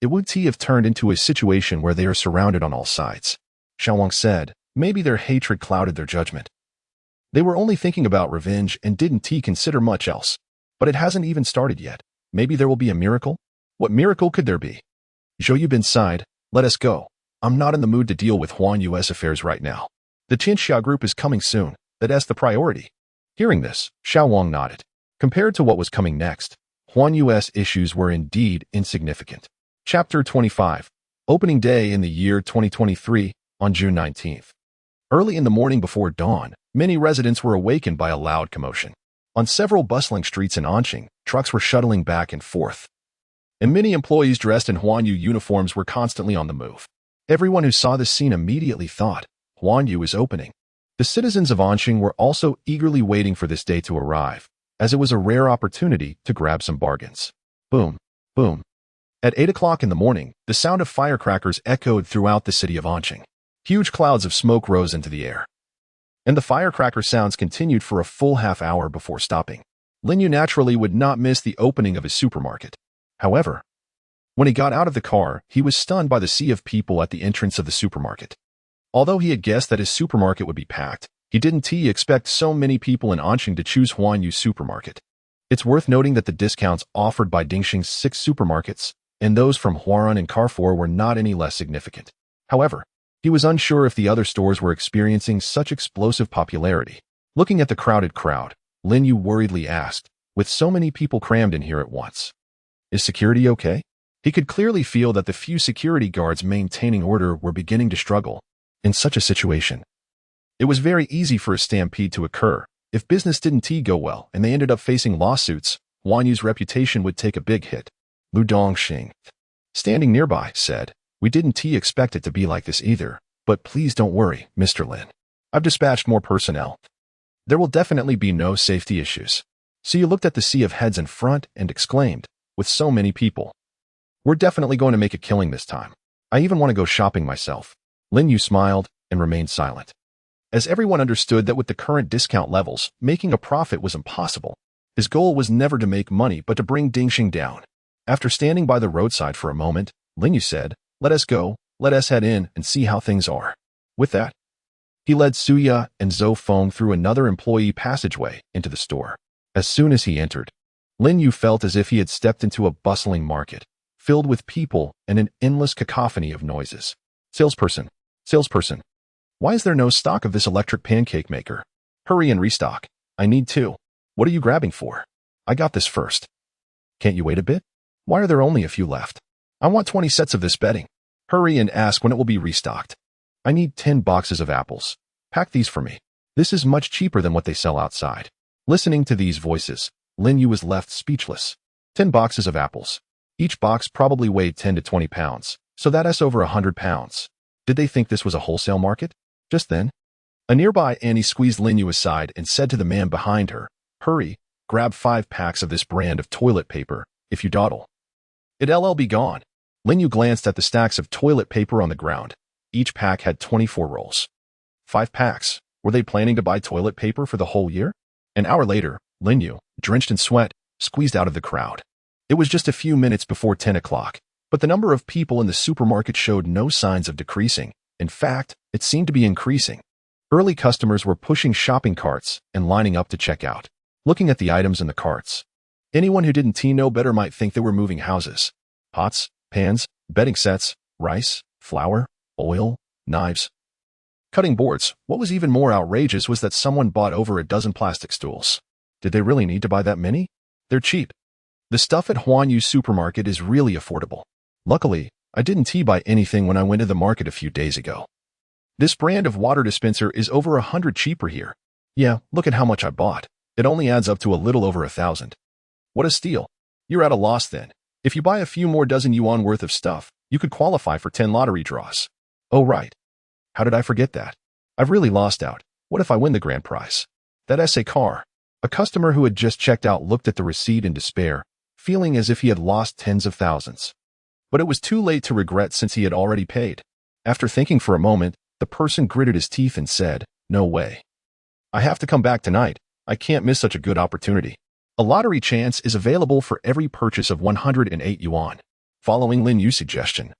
it would have turned into a situation where they are surrounded on all sides. Xiao Wang said, maybe their hatred clouded their judgment. They were only thinking about revenge and didn't consider much else. But it hasn't even started yet. Maybe there will be a miracle? What miracle could there be? Zhou Yubin sighed, "Let us go. I'm not in the mood to deal with Huanyu's affairs right now. The Tianxia Group is coming soon. That's the priority." Hearing this, Xiao Wang nodded. Compared to what was coming next, Huanyu's issues were indeed insignificant. Chapter 25. Opening day in the year 2023 on June 19th. Early in the morning before dawn, many residents were awakened by a loud commotion. On several bustling streets in Anqing, trucks were shuttling back and forth, and many employees dressed in Huanyu uniforms were constantly on the move. Everyone who saw this scene immediately thought, Huanyu is opening. The citizens of Anqing were also eagerly waiting for this day to arrive, as it was a rare opportunity to grab some bargains. Boom, boom. At 8 o'clock in the morning, the sound of firecrackers echoed throughout the city of Anqing. Huge clouds of smoke rose into the air, and the firecracker sounds continued for a full half hour before stopping. Lin Yu naturally would not miss the opening of his supermarket. However, when he got out of the car, he was stunned by the sea of people at the entrance of the supermarket. Although he had guessed that his supermarket would be packed, he didn't expect so many people in Anqing to choose Huanyu's supermarket. It's worth noting that the discounts offered by Dingxing's 6 supermarkets and those from Huarun and Carrefour were not any less significant. However, he was unsure if the other stores were experiencing such explosive popularity. Looking at the crowded crowd, Lin Yu worriedly asked, with so many people crammed in here at once, is security okay? He could clearly feel that the few security guards maintaining order were beginning to struggle. In such a situation, it was very easy for a stampede to occur. If business didn't go well and they ended up facing lawsuits, Huanyu's reputation would take a big hit. Lu Dongxing, standing nearby, said, we didn't expect it to be like this either, but please don't worry, Mr. Lin. I've dispatched more personnel. There will definitely be no safety issues. So you looked at the sea of heads in front and exclaimed, with so many people, we're definitely going to make a killing this time. I even want to go shopping myself. Lin Yu smiled and remained silent, as everyone understood that with the current discount levels, making a profit was impossible. His goal was never to make money but to bring Dingxing down. After standing by the roadside for a moment, Lin Yu said, let us go, let us head in and see how things are. With that, he led Suya and Zhou Feng through another employee passageway into the store. As soon as he entered, Lin Yu felt as if he had stepped into a bustling market, filled with people and an endless cacophony of noises. Salesperson, why is there no stock of this electric pancake maker? Hurry and restock. I need 2. What are you grabbing for? I got this first. Can't you wait a bit? Why are there only a few left? I want 20 sets of this bedding. Hurry and ask when it will be restocked. I need 10 boxes of apples. Pack these for me. This is much cheaper than what they sell outside. Listening to these voices, Lin Yu was left speechless. 10 boxes of apples. Each box probably weighed 10 to 20 pounds, so that's over 100 pounds. Did they think this was a wholesale market? Just then, a nearby Annie squeezed Lin Yu aside and said to the man behind her, hurry, grab 5 packs of this brand of toilet paper, if you dawdle. It'll be gone. Lin Yu glanced at the stacks of toilet paper on the ground. Each pack had 24 rolls. 5 packs. Were they planning to buy toilet paper for the whole year? An hour later, Lin Yu, drenched in sweat, squeezed out of the crowd. It was just a few minutes before 10 o'clock, but the number of people in the supermarket showed no signs of decreasing. In fact, it seemed to be increasing. Early customers were pushing shopping carts and lining up to check out. Looking at the items in the carts, anyone who didn't know better might think they were moving houses. Pots, pans, bedding sets, rice, flour, oil, knives, cutting boards. What was even more outrageous was that someone bought over a dozen plastic stools. Did they really need to buy that many? They're cheap. The stuff at Huanyu's supermarket is really affordable. Luckily, I didn't buy anything when I went to the market a few days ago. This brand of water dispenser is over 100 cheaper here. Yeah, look at how much I bought. It only adds up to a little over 1,000. What a steal. You're at a loss then. If you buy a few more dozen yuan worth of stuff, you could qualify for 10 lottery draws. Oh right. How did I forget that? I've really lost out. What if I win the grand prize? That's a car. A customer who had just checked out looked at the receipt in despair, feeling as if he had lost tens of thousands. But it was too late to regret since he had already paid. After thinking for a moment, the person gritted his teeth and said, no way. I have to come back tonight. I can't miss such a good opportunity. A lottery chance is available for every purchase of 108 yuan. Following Lin Yu's suggestion,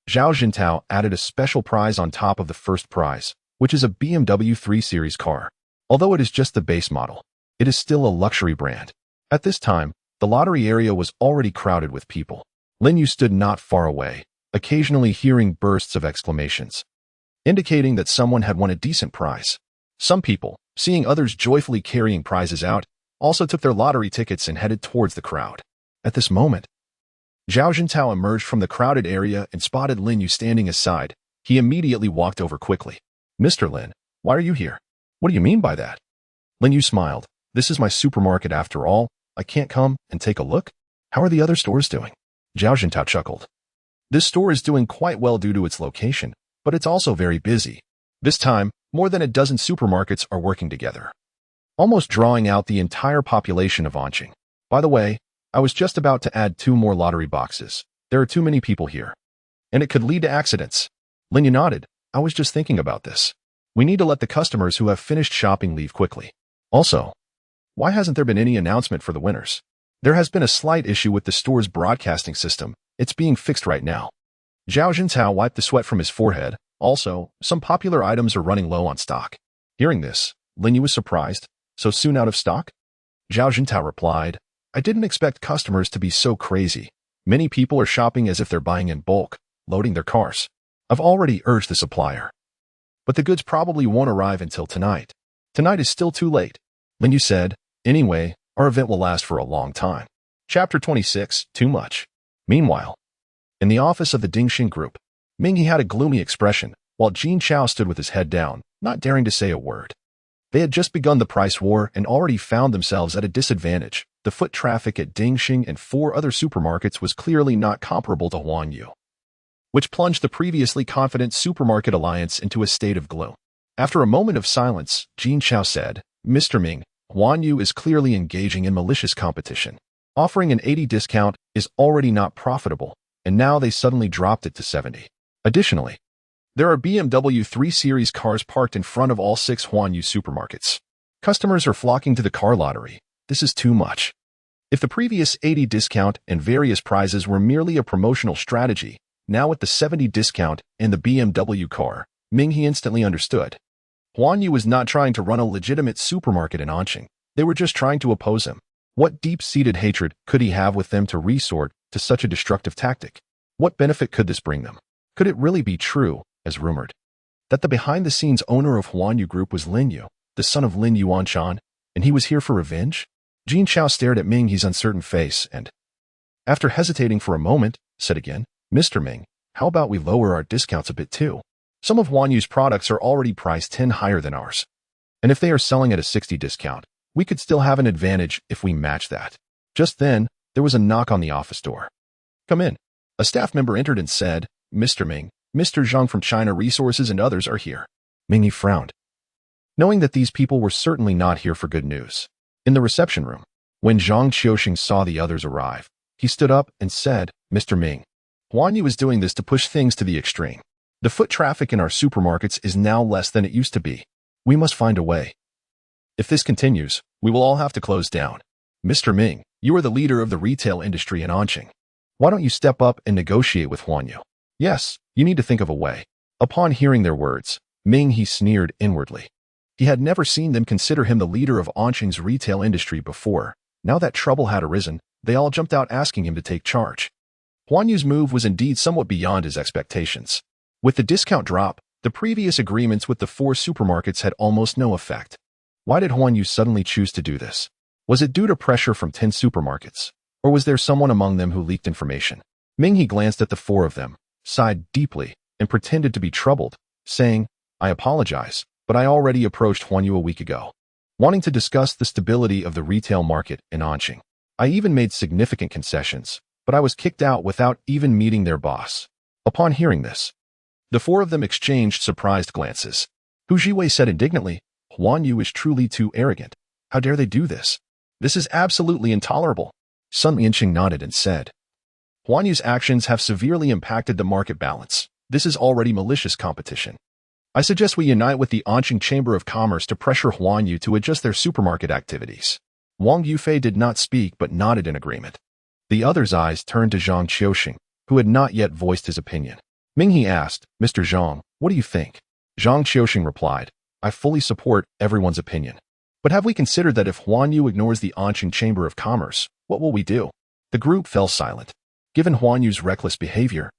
Zhao Jintao added a special prize on top of the first prize, which is a BMW 3 Series car. Although it is just the base model, it is still a luxury brand. At this time, the lottery area was already crowded with people. Lin Yu stood not far away, occasionally hearing bursts of exclamations, indicating that someone had won a decent prize. Some people, seeing others joyfully carrying prizes out, also took their lottery tickets and headed towards the crowd. At this moment, Zhao Jintao emerged from the crowded area and spotted Lin Yu standing aside. He immediately walked over quickly. "Mr. Lin, why are you here? What do you mean by that?" Lin Yu smiled. "This is my supermarket after all. I can't come and take a look? How are the other stores doing?" Zhao Jintao chuckled. "This store is doing quite well due to its location, but it's also very busy. This time, more than a dozen supermarkets are working together, almost drawing out the entire population of Anqing. By the way, I was just about to add 2 more lottery boxes. There are too many people here, and it could lead to accidents." Lin Yu nodded. "I was just thinking about this. We need to let the customers who have finished shopping leave quickly. Also, why hasn't there been any announcement for the winners? There has been a slight issue with the store's broadcasting system. It's being fixed right now." Zhao Jintao wiped the sweat from his forehead. "Also, some popular items are running low on stock." Hearing this, Lin Yu was surprised. "So soon out of stock?" Zhao Jintao replied, "I didn't expect customers to be so crazy. Many people are shopping as if they're buying in bulk, loading their cars. I've already urged the supplier, but the goods probably won't arrive until tonight. Tonight is still too late." Lin Yu said, "Anyway, our event will last for a long time." Chapter 26, Too Much. Meanwhile, in the office of the Dingxing Group, Minghe had a gloomy expression, while Jin Chao stood with his head down, not daring to say a word. They had just begun the price war and already found themselves at a disadvantage. The foot traffic at Dingxing and 4 other supermarkets was clearly not comparable to Huanyu, which plunged the previously confident supermarket alliance into a state of gloom. After a moment of silence, Jin Chao said, "Mr. Ming, Huanyu is clearly engaging in malicious competition. Offering an 80 discount is already not profitable, and now they suddenly dropped it to 70. Additionally, there are BMW 3 Series cars parked in front of all 6 Huanyu supermarkets. Customers are flocking to the car lottery. This is too much." If the previous 80 discount and various prizes were merely a promotional strategy, now with the 70 discount and the BMW car, Minghe instantly understood. Huanyu was not trying to run a legitimate supermarket in Anqing. They were just trying to oppose him. What deep-seated hatred could he have with them to resort to such a destructive tactic? What benefit could this bring them? Could it really be true, as rumored, that the behind-the-scenes owner of Huanyu Group was Lin Yu, the son of Lin Yuanshan, and he was here for revenge? Jin Chao stared at Minghe's uncertain face and, after hesitating for a moment, said again, "Mr. Ming, how about we lower our discounts a bit too? Some of Huanyu's products are already priced 10 higher than ours. And if they are selling at a 60 discount, we could still have an advantage if we match that." Just then, there was a knock on the office door. "Come in." A staff member entered and said, "Mr. Ming, Mr. Zhang from China Resources and others are here." Minghe frowned, knowing that these people were certainly not here for good news. In the reception room, when Zhang Qiuxing saw the others arrive, he stood up and said, "Mr. Ming, Huanyu is doing this to push things to the extreme. The foot traffic in our supermarkets is now less than it used to be. We must find a way. If this continues, we will all have to close down. Mr. Ming, you are the leader of the retail industry in Anqing. Why don't you step up and negotiate with Huanyu? Yes, you need to think of a way." Upon hearing their words, Minghe sneered inwardly. He had never seen them consider him the leader of Anqing's retail industry before. Now that trouble had arisen, they all jumped out asking him to take charge. Huanyu's move was indeed somewhat beyond his expectations. With the discount drop, the previous agreements with the 4 supermarkets had almost no effect. Why did Huanyu suddenly choose to do this? Was it due to pressure from 10 supermarkets? Or was there someone among them who leaked information? Minghe glanced at the 4 of them, sighed deeply, and pretended to be troubled, saying, "I apologize, but I already approached Huanyu a week ago, wanting to discuss the stability of the retail market in Anqing. I even made significant concessions, but I was kicked out without even meeting their boss." Upon hearing this, the 4 of them exchanged surprised glances. Hu Jiwei said indignantly, "Huanyu is truly too arrogant. How dare they do this? This is absolutely intolerable." Sun Lianqing nodded and said, "Huanyu's actions have severely impacted the market balance. This is already malicious competition. I suggest we unite with the Anqing Chamber of Commerce to pressure Huanyu to adjust their supermarket activities." Wang Yufei did not speak but nodded in agreement. The others' eyes turned to Zhang Qiuxing, who had not yet voiced his opinion. Minghe asked, "Mr. Zhang, what do you think?" Zhang Qiuxing replied, "I fully support everyone's opinion. But have we considered that if Huanyu ignores the Anqing Chamber of Commerce, what will we do?" The group fell silent. Given Huanyu's reckless behavior,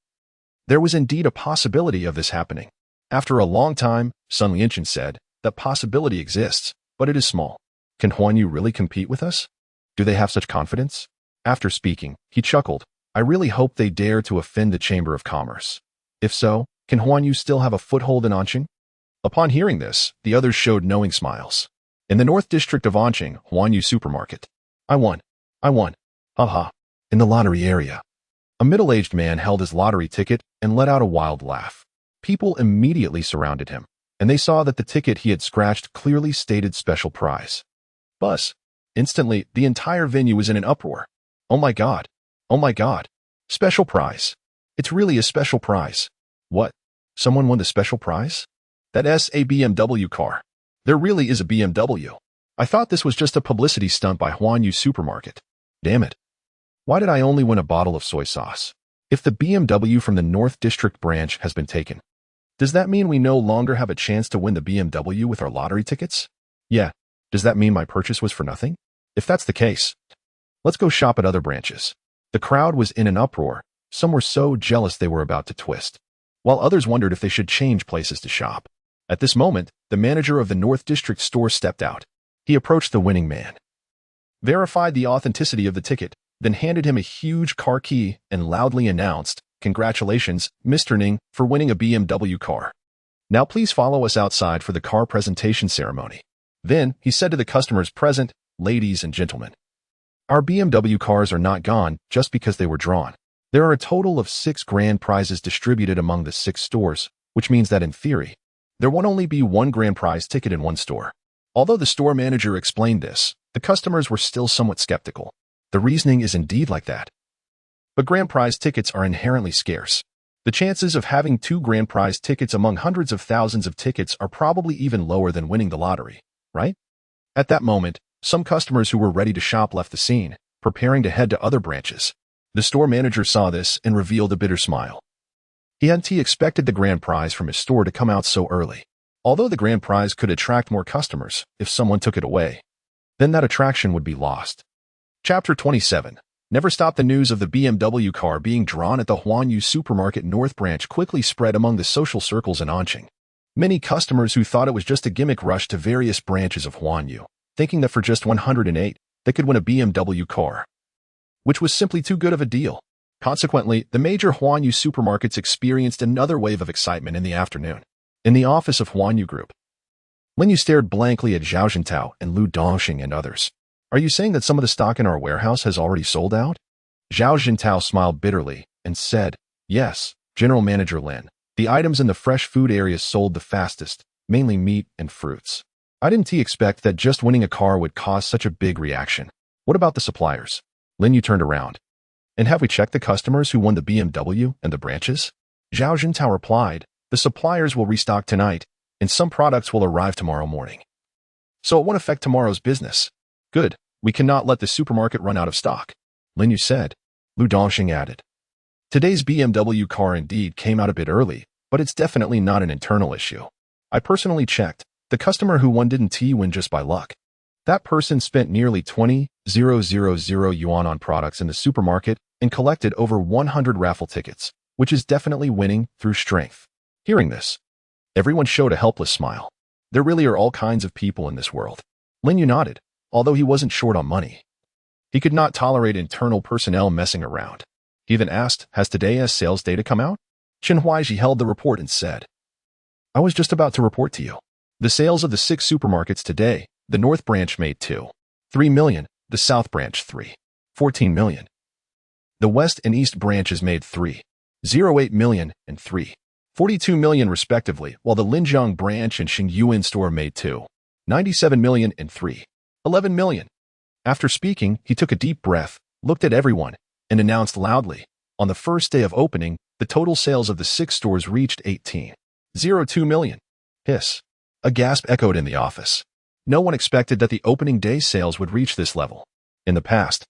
there was indeed a possibility of this happening. After a long time, Sun Lianqing said, "That possibility exists, but it is small. Can Huanyu really compete with us? Do they have such confidence?" After speaking, he chuckled. I really hope they dare to offend the Chamber of Commerce. If so, can Huanyu still have a foothold in Anqing? Upon hearing this, the others showed knowing smiles. In the North District of Anqing, Huanyu Supermarket. I won. I won. Haha. In the lottery area. A middle-aged man held his lottery ticket and let out a wild laugh. People immediately surrounded him, and they saw that the ticket he had scratched clearly stated special prize. Buzz. Instantly, the entire venue was in an uproar. Oh my god. Oh my god. Special prize. It's really a special prize. What? Someone won the special prize? That's a BMW car. There really is a BMW. I thought this was just a publicity stunt by Huanyu Supermarket. Damn it. Why did I only win a bottle of soy sauce? If the BMW from the North District branch has been taken, does that mean we no longer have a chance to win the BMW with our lottery tickets? Yeah. Does that mean my purchase was for nothing? If that's the case, let's go shop at other branches. The crowd was in an uproar. Some were so jealous they were about to twist, while others wondered if they should change places to shop. At this moment, the manager of the North District store stepped out. He approached the winning man, verified the authenticity of the ticket, then handed him a huge car key and loudly announced, "Congratulations, Mr. Ning, for winning a BMW car. Now please follow us outside for the car presentation ceremony." Then he said to the customers present, "Ladies and gentlemen, our BMW cars are not gone just because they were drawn. There are a total of 6 grand prizes distributed among the 6 stores, which means that in theory, there won't only be 1 grand prize ticket in one store." Although the store manager explained this, the customers were still somewhat skeptical. The reasoning is indeed like that. But grand prize tickets are inherently scarce. The chances of having 2 grand prize tickets among hundreds of thousands of tickets are probably even lower than winning the lottery, right? At that moment, some customers who were ready to shop left the scene, preparing to head to other branches. The store manager saw this and revealed a bitter smile. He hadn't expected the grand prize from his store to come out so early. Although the grand prize could attract more customers if someone took it away, then that attraction would be lost. Chapter 27. Never stop. The news of the BMW car being drawn at the Huanyu Supermarket North Branch quickly spread among the social circles in Anqing. Many customers who thought it was just a gimmick rushed to various branches of Huanyu, thinking that for just 108, they could win a BMW car, which was simply too good of a deal. Consequently, the major Huanyu supermarkets experienced another wave of excitement in the afternoon. In the office of Huanyu Group, Lin Yu stared blankly at Zhao Jintao and Lu Dongxing and others. "Are you saying that some of the stock in our warehouse has already sold out?" Zhao Jintao smiled bitterly and said, "Yes, General Manager Lin. The items in the fresh food areas sold the fastest, mainly meat and fruits. I didn't expect that just winning a car would cause such a big reaction. What about the suppliers?" Lin Yu turned around. "And have we checked the customers who won the BMW and the branches?" Zhao Jintao replied, "The suppliers will restock tonight, and some products will arrive tomorrow morning. So it won't affect tomorrow's business." "Good. We cannot let the supermarket run out of stock," Lin Yu said. Lu Dongxing added, "Today's BMW car indeed came out a bit early, but it's definitely not an internal issue. I personally checked. The customer who won didn't win just by luck. That person spent nearly 20,000 yuan on products in the supermarket and collected over 100 raffle tickets, which is definitely winning through strength." Hearing this, everyone showed a helpless smile. There really are all kinds of people in this world. Lin Yu nodded, although he wasn't short on money. He could not tolerate internal personnel messing around. He even asked, "Has today's sales data come out?" Chen Huaiji held the report and said, "I was just about to report to you. The sales of the 6 supermarkets today, the North Branch made 2.3 million, the South Branch 3.14 million. The West and East Branches made 3.08 million and 3.42 million respectively, while the Linjiang Branch and Xingyuan store made 2.97 million and 3.11 million. After speaking, he took a deep breath, looked at everyone, and announced loudly, "On the first day of opening, the total sales of the 6 stores reached 18.02 million. Hiss. A gasp echoed in the office. No one expected that the opening day sales would reach this level. In the past,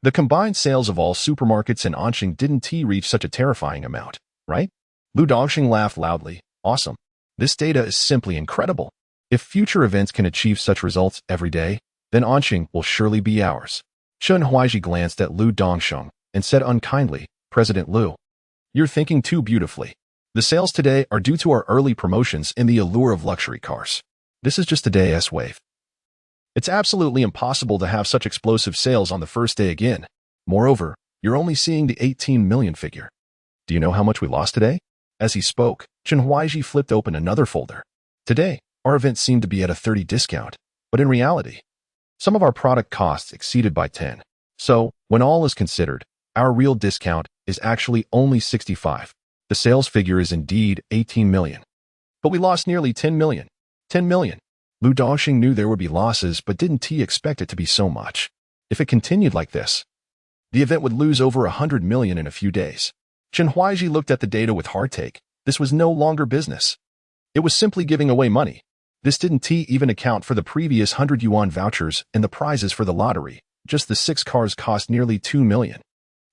the combined sales of all supermarkets in Anqing didn't reach such a terrifying amount, right? Lu Dongxing laughed loudly. Awesome. This data is simply incredible. If future events can achieve such results every day, then Anqing will surely be ours. Chen Huaiji glanced at Lu Dongxing and said unkindly, "President Lu, you're thinking too beautifully. The sales today are due to our early promotions in the allure of luxury cars. This is just today's wave. It's absolutely impossible to have such explosive sales on the first day again. Moreover, You're only seeing the 18 million figure. Do you know how much we lost today? As he spoke, Chen Huaiji flipped open another folder. Today, our event seemed to be at a 30 discount, but in reality, some of our product costs exceeded by 10. So, when all is considered, our real discount is actually only 65. The sales figure is indeed 18 million. But we lost nearly 10 million. 10 million. Lu Dongxing knew there would be losses, but didn't he expect it to be so much? If it continued like this, the event would lose over 100 million in a few days. Chen Huaiji looked at the data with heartache. This was no longer business. It was simply giving away money. This didn't even account for the previous 100 yuan vouchers and the prizes for the lottery. Just the 6 cars cost nearly 2 million.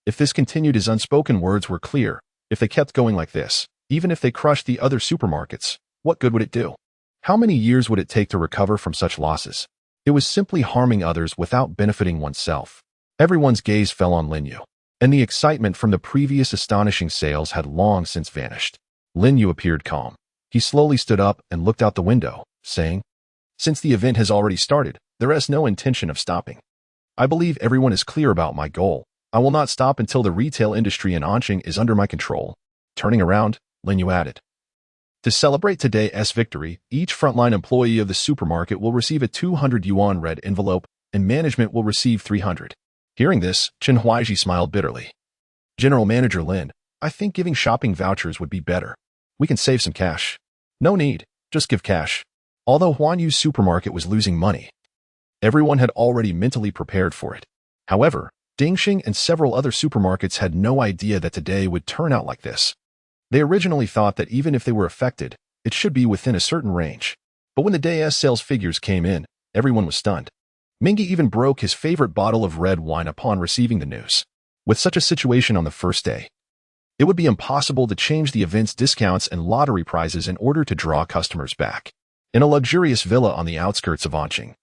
If this continued, his unspoken words were clear. If they kept going like this, even if they crushed the other supermarkets, what good would it do? How many years would it take to recover from such losses? It was simply harming others without benefiting oneself. Everyone's gaze fell on Lin Yu, and the excitement from the previous astonishing sales had long since vanished. Lin Yu appeared calm. He slowly stood up and looked out the window, saying, "Since the event has already started, there is no intention of stopping. I believe everyone is clear about my goal. I will not stop until the retail industry in Anqing is under my control." Turning around, Lin Yu added, "To celebrate today's victory, each frontline employee of the supermarket will receive a 200 yuan red envelope, and management will receive 300. Hearing this, Chen Huaiji smiled bitterly. "General Manager Lin, I think giving shopping vouchers would be better. We can save some cash." "No need, just give cash." Although Huanyu's supermarket was losing money, everyone had already mentally prepared for it. However, Dingxing and several other supermarkets had no idea that today would turn out like this. They originally thought that even if they were affected, it should be within a certain range. But when the day's sales figures came in, everyone was stunned. Mingy even broke his favorite bottle of red wine upon receiving the news. With such a situation on the first day, it would be impossible to change the event's discounts and lottery prizes in order to draw customers back. In a luxurious villa on the outskirts of Anqing,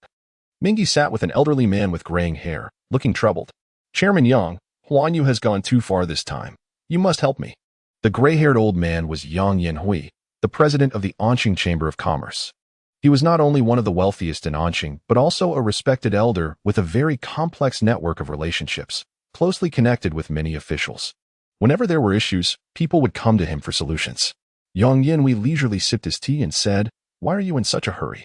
Mingy sat with an elderly man with graying hair, looking troubled. "Chairman Yang, Huanyu has gone too far this time. You must help me." The gray-haired old man was Yang Yanhui, the president of the Anqing Chamber of Commerce. He was not only one of the wealthiest in Anqing, but also a respected elder with a very complex network of relationships, closely connected with many officials. Whenever there were issues, people would come to him for solutions. Yang Yanhui leisurely sipped his tea and said, "Why are you in such a hurry?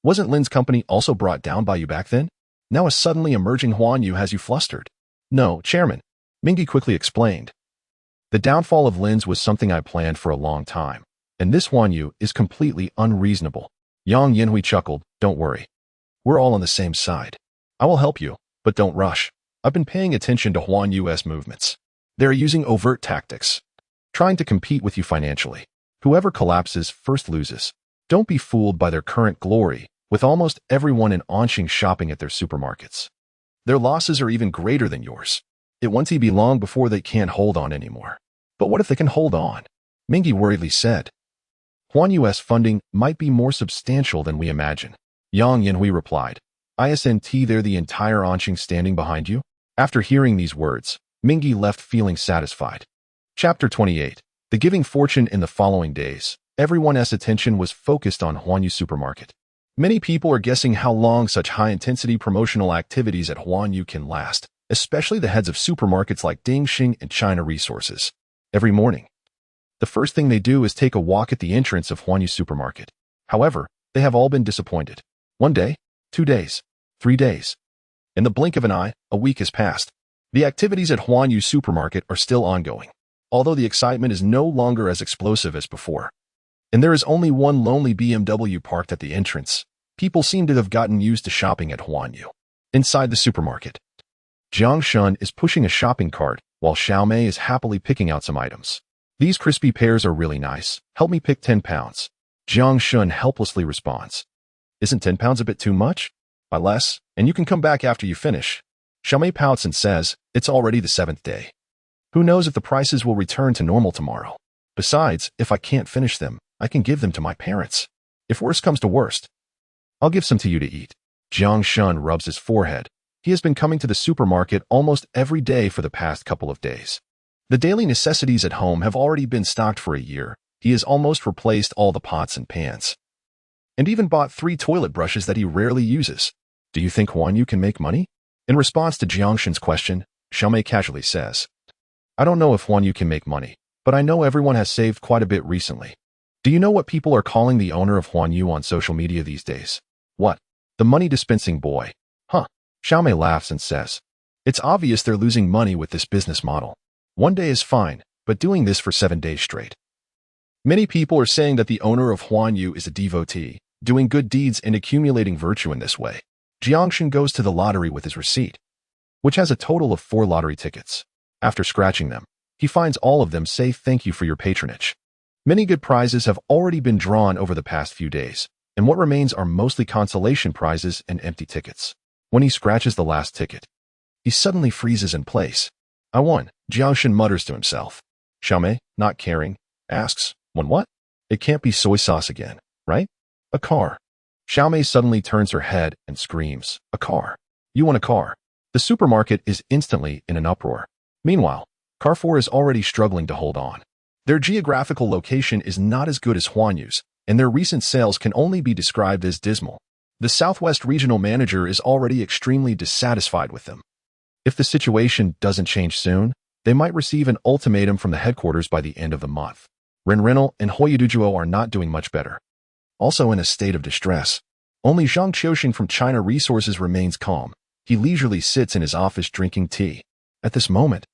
Wasn't Lin's company also brought down by you back then? Now a suddenly emerging Huanyu has you flustered." "No, Chairman," Mingy quickly explained. "The downfall of Lin's was something I planned for a long time, and this Huanyu is completely unreasonable." Yang Yanhui chuckled, "Don't worry. We're all on the same side. I will help you, but don't rush. I've been paying attention to Huanyu's movements. They're using overt tactics, trying to compete with you financially. Whoever collapses first loses. Don't be fooled by their current glory, with almost everyone in Anqing shopping at their supermarkets. Their losses are even greater than yours. It won't be long before they can't hold on anymore." "But what if they can hold on?" Mingy worriedly said. "Huanyu's funding might be more substantial than we imagine." Yang Yanhui replied, "Isn't there the entire Anqing standing behind you?" After hearing these words, Mingy left feeling satisfied. Chapter 28. The Giving Fortune. In the following days, everyone's attention was focused on Huanyu Supermarket. Many people are guessing how long such high-intensity promotional activities at Huanyu can last, especially the heads of supermarkets like Dingxing and China Resources. Every morning, the first thing they do is take a walk at the entrance of Huanyu Supermarket. However, they have all been disappointed. 1 day, 2 days, 3 days. In the blink of an eye, a week has passed. The activities at Huanyu Supermarket are still ongoing, although the excitement is no longer as explosive as before. And there is only one lonely BMW parked at the entrance. People seem to have gotten used to shopping at Huanyu. Inside the supermarket, Jiang Shun is pushing a shopping cart, while Xiao Mei is happily picking out some items. "These crispy pears are really nice. Help me pick 10 pounds. Jiang Shun helplessly responds, "Isn't 10 pounds a bit too much? Buy less, and you can come back after you finish." Xiao Mei pouts and says, "It's already the 7th day. Who knows if the prices will return to normal tomorrow? Besides, if I can't finish them, I can give them to my parents. If worst comes to worst, I'll give some to you to eat." Jiang Shun rubs his forehead. He has been coming to the supermarket almost every day for the past couple of days. The daily necessities at home have already been stocked for a year. He has almost replaced all the pots and pans, and even bought 3 toilet brushes that he rarely uses. "Do you think Huanyu can make money?" In response to Jiang Shun's question, Xiaomei casually says. I don't know if Huanyu can make money, but I know everyone has saved quite a bit recently. Do you know what people are calling the owner of Huanyu on social media these days? What? The money-dispensing boy. Huh. Xiaomei laughs and says, it's obvious they're losing money with this business model. One day is fine, but doing this for 7 days straight. Many people are saying that the owner of Huanyu is a devotee, doing good deeds and accumulating virtue in this way. Jiangshan goes to the lottery with his receipt, which has a total of 4 lottery tickets. After scratching them, he finds all of them say thank you for your patronage. Many good prizes have already been drawn over the past few days, and what remains are mostly consolation prizes and empty tickets. When he scratches the last ticket, he suddenly freezes in place. I won, Jiangshan mutters to himself. Xiaomei, not caring, asks, won what? It can't be soy sauce again, right? A car. Xiaomei suddenly turns her head and screams, a car. You won a car. The supermarket is instantly in an uproar. Meanwhile, Carrefour is already struggling to hold on. Their geographical location is not as good as Huanyu's, and their recent sales can only be described as dismal. The Southwest Regional Manager is already extremely dissatisfied with them. If the situation doesn't change soon, they might receive an ultimatum from the headquarters by the end of the month. Renrenal and Huanyu are not doing much better. Also in a state of distress. Only Zhang Qiuxing from China Resources remains calm. He leisurely sits in his office drinking tea. At this moment,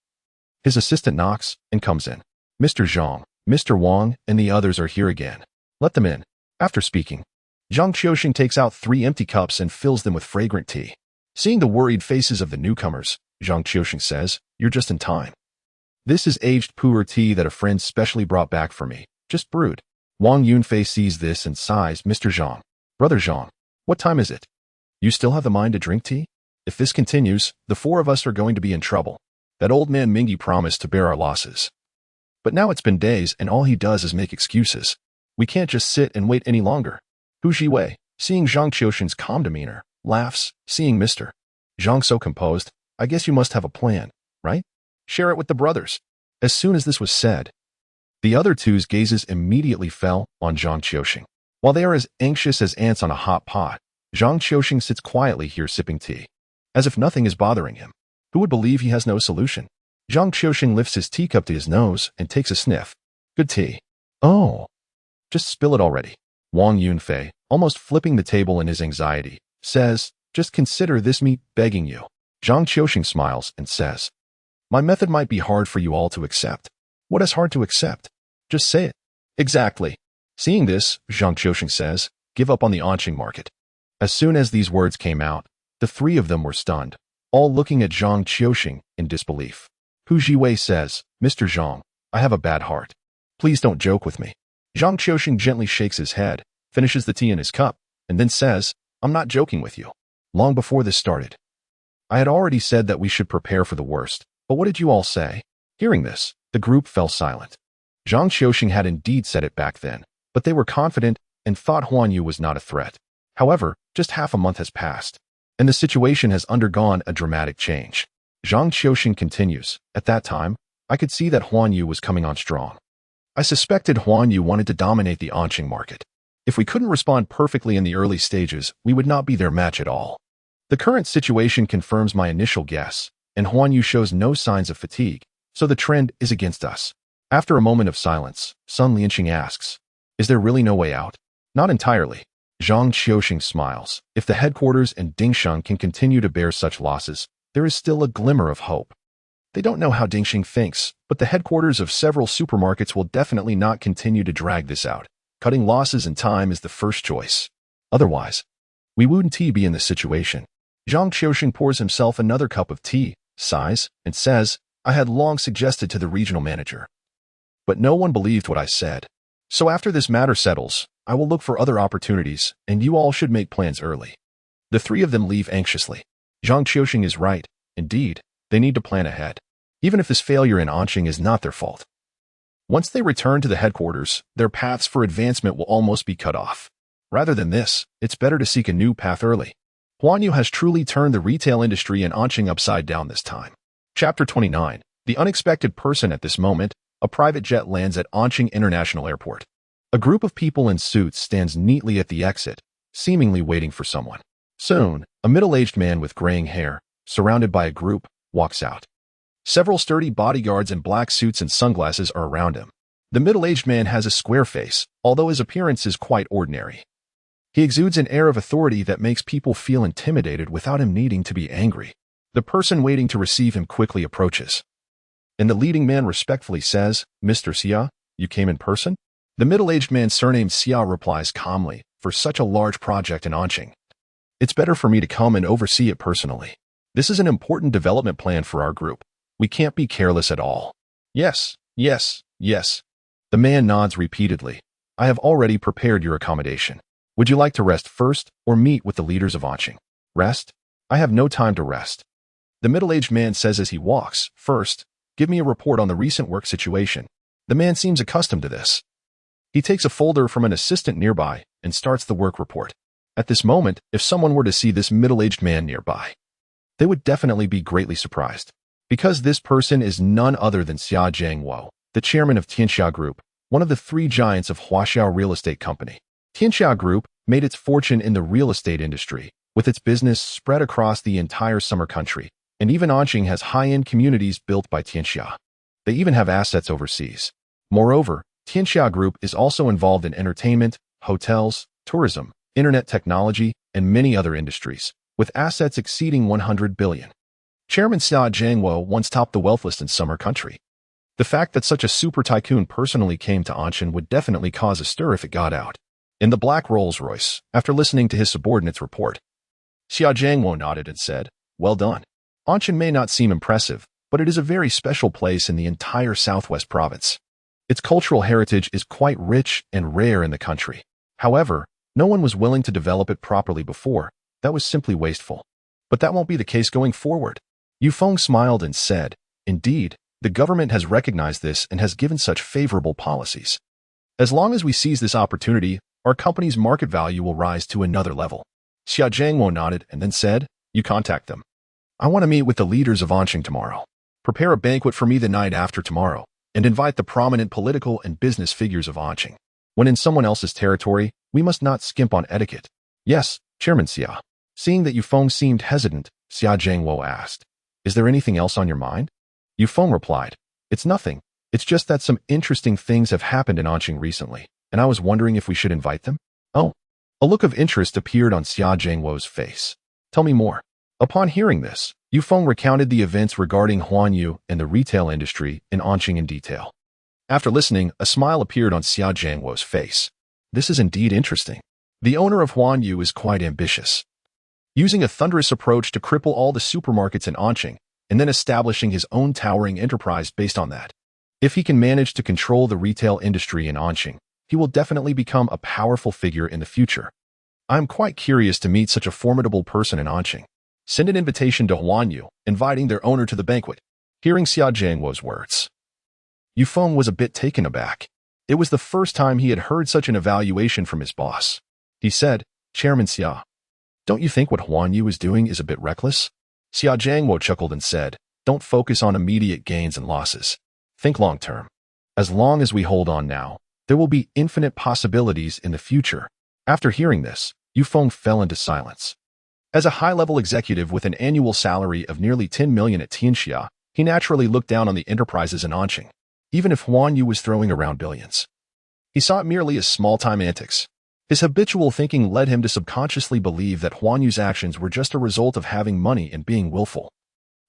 his assistant knocks and comes in. Mr. Zhang, Mr. Wang, and the others are here again. Let them in. After speaking, Zhang Qiuxing takes out 3 empty cups and fills them with fragrant tea. Seeing the worried faces of the newcomers, Zhang Qiuxing says, you're just in time. This is aged pu'er tea that a friend specially brought back for me, just brewed. Wang Yunfei sees this and sighs, Mr. Zhang. Brother Zhang, what time is it? You still have the mind to drink tea? If this continues, the 4 of us are going to be in trouble. That old man Mingyi promised to bear our losses. But now it's been days and all he does is make excuses. We can't just sit and wait any longer. Hu Jiwei, seeing Zhang Qiuxing's calm demeanor, laughs, seeing Mr. Zhang so composed, I guess you must have a plan, right? Share it with the brothers. As soon as this was said, the other two's gazes immediately fell on Zhang Qiuxing. While they are as anxious as ants on a hot pot, Zhang Qiuxing sits quietly here sipping tea, as if nothing is bothering him. Who would believe he has no solution? Zhang Qiuxing lifts his teacup to his nose and takes a sniff. Good tea. Oh, just spill it already. Wang Yunfei, almost flipping the table in his anxiety, says, just consider this me begging you. Zhang Qiuxing smiles and says, my method might be hard for you all to accept. What is hard to accept? Just say it. Exactly. Seeing this, Zhang Qiuxing says, give up on the Anqing market. As soon as these words came out, the 3 of them were stunned, all looking at Zhang Qiuxing in disbelief. Hu Jiwei says, Mr. Zhang, I have a bad heart. Please don't joke with me. Zhang Qiuxing gently shakes his head, finishes the tea in his cup, and then says, I'm not joking with you. Long before this started, I had already said that we should prepare for the worst, but what did you all say? Hearing this, the group fell silent. Zhang Qiuxing had indeed said it back then, but they were confident and thought Huanyu was not a threat. However, just half a month has passed, and the situation has undergone a dramatic change. Zhang Qiuxing continues, at that time, I could see that Huanyu was coming on strong. I suspected Huanyu wanted to dominate the Anqing market. If we couldn't respond perfectly in the early stages, we would not be their match at all. The current situation confirms my initial guess, and Huanyu shows no signs of fatigue, so the trend is against us. After a moment of silence, Sun Lianqing asks, is there really no way out? Not entirely. Zhang Qiuxing smiles. If the headquarters and Dingsheng can continue to bear such losses, there is still a glimmer of hope. They don't know how Dingsheng thinks, but the headquarters of several supermarkets will definitely not continue to drag this out. Cutting losses and time is the first choice. Otherwise, we wouldn't be in this situation. Zhang Qiuxing pours himself another cup of tea, sighs, and says, I had long suggested to the regional manager. But no one believed what I said. So after this matter settles, I will look for other opportunities, and you all should make plans early. The 3 of them leave anxiously. Zhang Qiuxing is right. Indeed, they need to plan ahead, even if this failure in Anqing is not their fault. Once they return to the headquarters, their paths for advancement will almost be cut off. Rather than this, it's better to seek a new path early. Huanyu has truly turned the retail industry in Anqing upside down this time. Chapter 29. The unexpected person. At this moment, a private jet lands at Anqing International Airport. A group of people in suits stands neatly at the exit, seemingly waiting for someone. Soon, a middle-aged man with graying hair, surrounded by a group, walks out. Several sturdy bodyguards in black suits and sunglasses are around him. The middle-aged man has a square face, although his appearance is quite ordinary. He exudes an air of authority that makes people feel intimidated without him needing to be angry. The person waiting to receive him quickly approaches, and the leading man respectfully says, "Mr. Xia, you came in person?" The middle-aged man surnamed Xia replies calmly, "For such a large project in Anqing, it's better for me to come and oversee it personally. This is an important development plan for our group. We can't be careless at all." "Yes, yes, yes." The man nods repeatedly. "I have already prepared your accommodation. Would you like to rest first or meet with the leaders of Anqing?" "Rest? I have no time to rest." The middle-aged man says as he walks, "First, give me a report on the recent work situation." The man seems accustomed to this. He takes a folder from an assistant nearby and starts the work report. At this moment, if someone were to see this middle-aged man nearby, they would definitely be greatly surprised, because this person is none other than Xia Jiangwo, the chairman of Tianxia Group, one of the three giants of Huaxiao Real Estate Company. Tianxia Group made its fortune in the real estate industry, with its business spread across the entire summer country, and even Anqing has high-end communities built by Tianxia. They even have assets overseas. Moreover, Tianxia Group is also involved in entertainment, hotels, tourism, internet technology, and many other industries, with assets exceeding 100 billion. Chairman Xia Jiangwo once topped the wealth list in summer country. The fact that such a super tycoon personally came to Anqing would definitely cause a stir if it got out. In the black Rolls-Royce, after listening to his subordinate's report, Xia Jiangwo nodded and said, "Well done. Anqing may not seem impressive, but it is a very special place in the entire southwest province. Its cultural heritage is quite rich and rare in the country. However, no one was willing to develop it properly before. That was simply wasteful. But that won't be the case going forward." Yufeng smiled and said, "Indeed, the government has recognized this and has given such favorable policies. As long as we seize this opportunity, our company's market value will rise to another level." Xia Jiangwo nodded and then said, "You contact them. I want to meet with the leaders of Anqing tomorrow. Prepare a banquet for me the night after tomorrow, and invite the prominent political and business figures of Anqing. When in someone else's territory, we must not skimp on etiquette." "Yes, Chairman Xia." Seeing that Yufeng seemed hesitant, Xia Jiangwo asked, "Is there anything else on your mind?" Yufeng replied, "It's nothing. It's just that some interesting things have happened in Anqing recently, and I was wondering if we should invite them." "Oh." A look of interest appeared on Xia Jiangwo's face. "Tell me more." Upon hearing this, Yufeng recounted the events regarding Huanyu and the retail industry in Anqing in detail. After listening, a smile appeared on Xia Jiangwo's face. "This is indeed interesting. The owner of Huanyu is quite ambitious, using a thunderous approach to cripple all the supermarkets in Anqing, and then establishing his own towering enterprise based on that. If he can manage to control the retail industry in Anqing, he will definitely become a powerful figure in the future. I am quite curious to meet such a formidable person in Anqing. Send an invitation to Huanyu, inviting their owner to the banquet." Hearing Xia Jiangwo's words, Yufeng was a bit taken aback. It was the first time he had heard such an evaluation from his boss. He said, "Chairman Xia, don't you think what Huanyu is doing is a bit reckless?" Xia Jiangwo chuckled and said, "Don't focus on immediate gains and losses. Think long term. As long as we hold on now, there will be infinite possibilities in the future." After hearing this, Yufeng fell into silence. As a high-level executive with an annual salary of nearly 10 million at Tianxia, he naturally looked down on the enterprises in Anqing, even if Huanyu was throwing around billions. He saw it merely as small-time antics. His habitual thinking led him to subconsciously believe that Huanyu's actions were just a result of having money and being willful,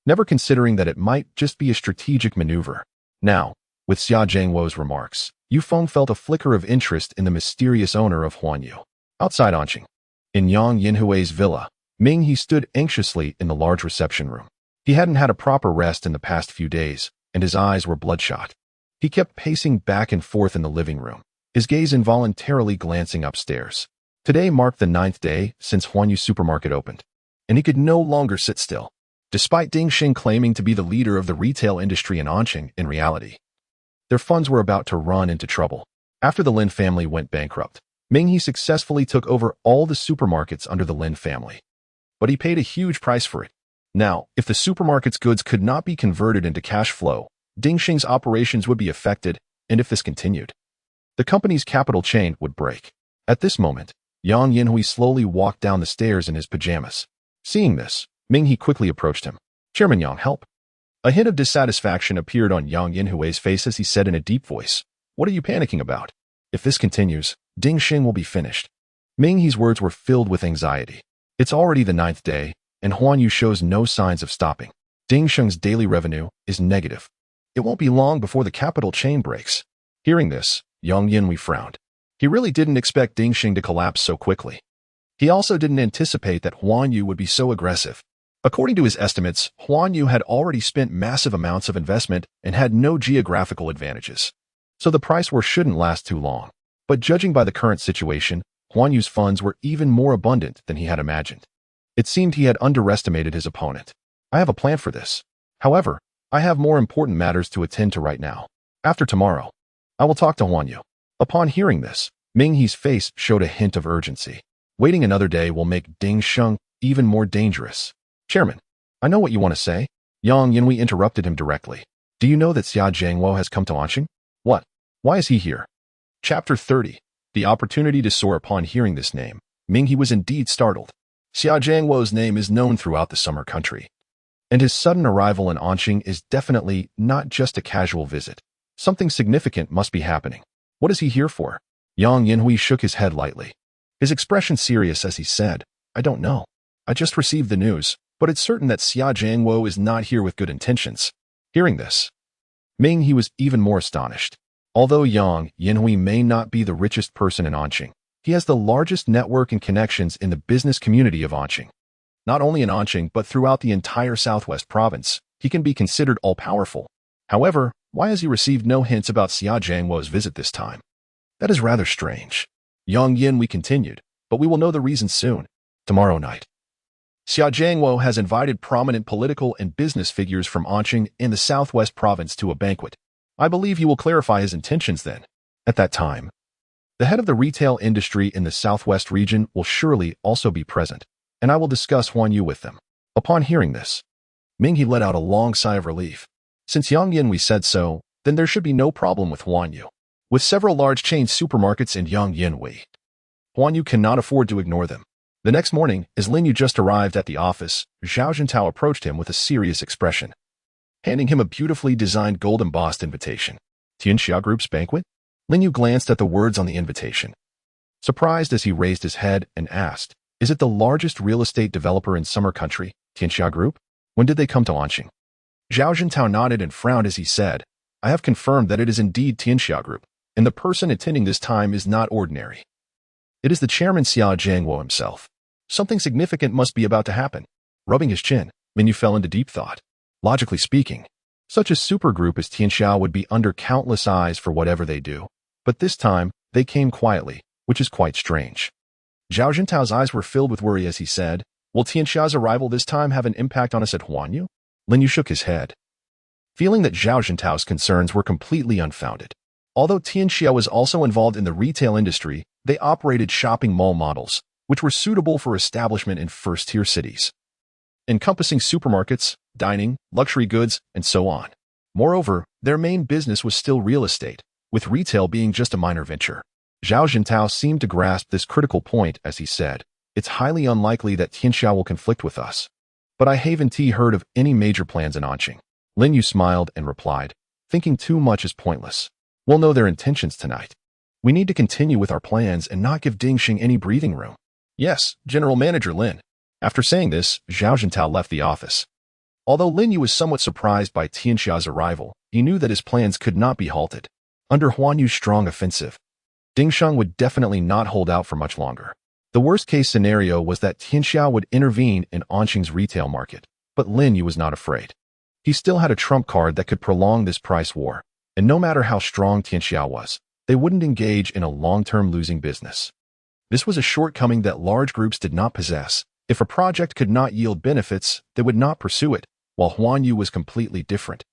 never considering that it might just be a strategic maneuver. Now, with Xia Jiangwo's remarks, Yufeng felt a flicker of interest in the mysterious owner of Huanyu. Outside Anqing, in Yang Yinhui's villa, Ming He stood anxiously in the large reception room. He hadn't had a proper rest in the past few days, and his eyes were bloodshot. He kept pacing back and forth in the living room, his gaze involuntarily glancing upstairs. Today marked the 9th day since Huanyu supermarket opened, and he could no longer sit still. Despite Ding Xing claiming to be the leader of the retail industry in Anqing, in reality, their funds were about to run into trouble. After the Lin family went bankrupt, Ming He successfully took over all the supermarkets under the Lin family. But he paid a huge price for it. Now, if the supermarket's goods could not be converted into cash flow, Ding Xing's operations would be affected, and if this continued, the company's capital chain would break. At this moment, Yang Yinhui slowly walked down the stairs in his pajamas. Seeing this, Ming He quickly approached him. "Chairman Yang, help." A hint of dissatisfaction appeared on Yang Yinhui's face as he said in a deep voice, "What are you panicking about? If this continues, Ding Xing will be finished." Ming He's words were filled with anxiety. It's already the 9th day, and Huanyu shows no signs of stopping. Ding Xing's daily revenue is negative. It won't be long before the capital chain breaks. Hearing this, Yang Yinhui frowned. He really didn't expect Ding Xing to collapse so quickly. He also didn't anticipate that Huanyu would be so aggressive. According to his estimates, Huanyu had already spent massive amounts of investment and had no geographical advantages. So the price war shouldn't last too long. But judging by the current situation, Huanyu's funds were even more abundant than he had imagined. It seemed he had underestimated his opponent. I have a plan for this. However, I have more important matters to attend to right now. After tomorrow, I will talk to Huanyu. Upon hearing this, Ming He's face showed a hint of urgency. Waiting another day will make Ding Xing even more dangerous. Chairman, I know what you want to say. Yang Yinhui interrupted him directly. Do you know that Xia Jiangwo has come to Anqing? What? Why is he here? Chapter 30. The opportunity to soar. Upon hearing this name, Ming He was indeed startled. Xia Jiangwo's name is known throughout the summer country. And his sudden arrival in Anqing is definitely not just a casual visit. Something significant must be happening. What is he here for? Yang Yinhui shook his head lightly. His expression serious as he said, I don't know. I just received the news, but it's certain that Xia Jiangwo is not here with good intentions. Hearing this, Ming He was even more astonished. Although Yang Yinhui may not be the richest person in Anqing, he has the largest network and connections in the business community of Anqing. Not only in Anqing, but throughout the entire Southwest province, he can be considered all-powerful. However, why has he received no hints about Xia Jiangwo's visit this time? That is rather strange. Yang Yinhui continued, but we will know the reason soon. Tomorrow night. Xia Jiangwo has invited prominent political and business figures from Anqing in the Southwest province to a banquet. I believe he will clarify his intentions then. At that time, the head of the retail industry in the Southwest region will surely also be present, and I will discuss Huanyu with them. Upon hearing this, Ming He let out a long sigh of relief. Since Yang Yinhui said so, then there should be no problem with Huanyu. With several large chain supermarkets in Yang Yinhui, Huanyu cannot afford to ignore them. The next morning, as Lin Yu just arrived at the office, Zhao Jintao approached him with a serious expression, handing him a beautifully designed gold-embossed invitation. Tianxia Group's banquet? Lin Yu glanced at the words on the invitation, surprised as he raised his head and asked, is it the largest real estate developer in Summer Country, Tianxia Group? When did they come to Anqing? Zhao Jintao nodded and frowned as he said, I have confirmed that it is indeed Tianxia Group, and the person attending this time is not ordinary. It is the chairman Xia Jiangwo himself. Something significant must be about to happen. Rubbing his chin, Lin Yu fell into deep thought. Logically speaking, such a supergroup as Tianxia would be under countless eyes for whatever they do. But this time, they came quietly, which is quite strange. Zhao Jintao's eyes were filled with worry as he said, will Tianxia's arrival this time have an impact on us at Huanyu? Lin Yu shook his head, feeling that Zhao Jintao's concerns were completely unfounded. Although Tianxia was also involved in the retail industry, they operated shopping mall models, which were suitable for establishment in first-tier cities, encompassing supermarkets, dining, luxury goods, and so on. Moreover, their main business was still real estate, with retail being just a minor venture. Zhao Jintao seemed to grasp this critical point as he said, it's highly unlikely that Tianxia will conflict with us. But I haven't heard of any major plans in Anqing. Lin Yu smiled and replied, thinking too much is pointless. We'll know their intentions tonight. We need to continue with our plans and not give Ding Xing any breathing room. Yes, General Manager Lin. After saying this, Zhao Jintao left the office. Although Lin Yu was somewhat surprised by Tianxia's arrival, he knew that his plans could not be halted. Under Huanyu's strong offensive, Ding Xing would definitely not hold out for much longer. The worst-case scenario was that Tianxia would intervene in Anqing's retail market, but Lin Yu was not afraid. He still had a trump card that could prolong this price war, and no matter how strong Tianxia was, they wouldn't engage in a long-term losing business. This was a shortcoming that large groups did not possess. If a project could not yield benefits, they would not pursue it, while Huanyu was completely different.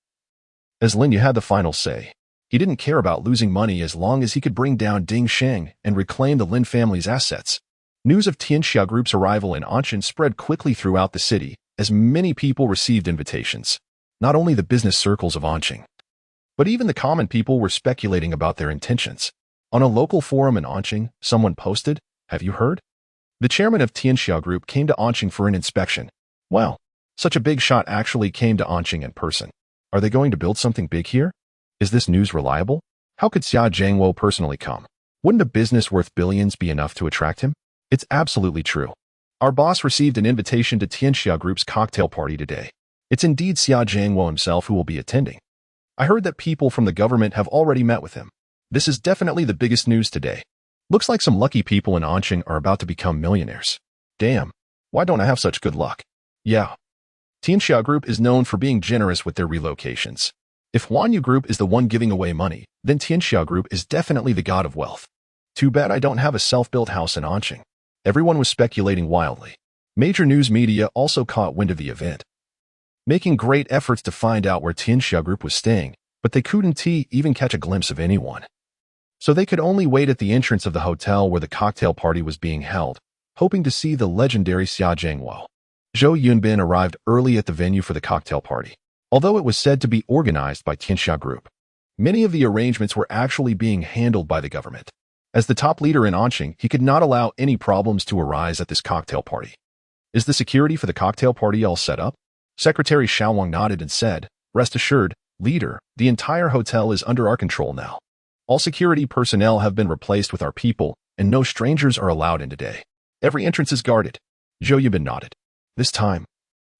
As Lin Yu had the final say, he didn't care about losing money as long as he could bring down Ding Xing and reclaim the Lin family's assets. News of Tianxia Group's arrival in Anqing spread quickly throughout the city, as many people received invitations. Not only the business circles of Anqing, but even the common people were speculating about their intentions. On a local forum in Anqing, someone posted, have you heard? The chairman of Tianxia Group came to Anqing for an inspection. Well, such a big shot actually came to Anqing in person. Are they going to build something big here? Is this news reliable? How could Xia Zhangwo personally come? Wouldn't a business worth billions be enough to attract him? It's absolutely true. Our boss received an invitation to Tianxia Group's cocktail party today. It's indeed Xia Zhangwo himself who will be attending. I heard that people from the government have already met with him. This is definitely the biggest news today. Looks like some lucky people in Anqing are about to become millionaires. Damn, why don't I have such good luck? Yeah. Tianxia Group is known for being generous with their relocations. If Huanyu Group is the one giving away money, then Tianxia Group is definitely the god of wealth. Too bad I don't have a self-built house in Anqing. Everyone was speculating wildly. Major news media also caught wind of the event, making great efforts to find out where Tianxia Group was staying, but they couldn't even catch a glimpse of anyone. So they could only wait at the entrance of the hotel where the cocktail party was being held, hoping to see the legendary Xia Zhangwo. Zhou Yunbin arrived early at the venue for the cocktail party. Although it was said to be organized by Tianxia Group, many of the arrangements were actually being handled by the government. As the top leader in Anqing, he could not allow any problems to arise at this cocktail party. Is the security for the cocktail party all set up? Secretary Xiao Wang nodded and said, "Rest assured, leader, the entire hotel is under our control now. All security personnel have been replaced with our people, and no strangers are allowed in today. Every entrance is guarded." Zhou Yunbin nodded. This time,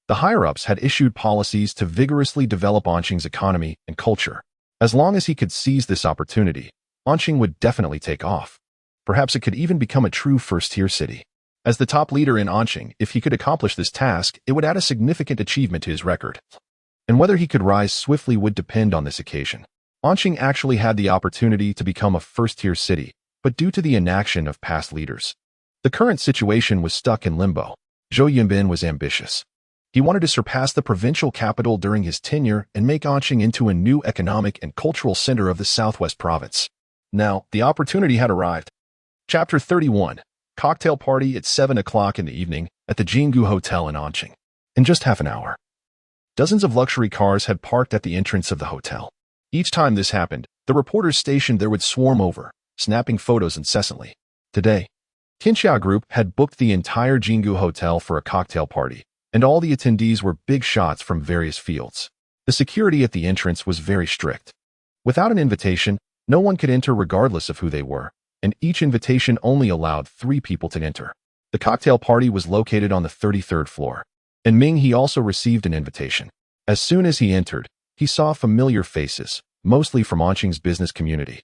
the higher-ups had issued policies to vigorously develop Anqing's economy and culture. As long as he could seize this opportunity, Anqing would definitely take off. Perhaps it could even become a true first-tier city. As the top leader in Anqing, if he could accomplish this task, it would add a significant achievement to his record. And whether he could rise swiftly would depend on this occasion. Anqing actually had the opportunity to become a first-tier city, but due to the inaction of past leaders, the current situation was stuck in limbo. Zhou Yunbin was ambitious. He wanted to surpass the provincial capital during his tenure and make Anqing into a new economic and cultural center of the Southwest province. Now, the opportunity had arrived. Chapter 31. Cocktail party at 7 o'clock in the evening at the Jinggu Hotel in Anqing. In just half an hour, dozens of luxury cars had parked at the entrance of the hotel. Each time this happened, the reporters stationed there would swarm over, snapping photos incessantly. Today, Tianxia Group had booked the entire Jinggu Hotel for a cocktail party, and all the attendees were big shots from various fields. The security at the entrance was very strict. Without an invitation, no one could enter regardless of who they were, and each invitation only allowed 3 people to enter. The cocktail party was located on the 33rd floor, and Ming He also received an invitation. As soon as he entered, he saw familiar faces, mostly from Anqing's business community,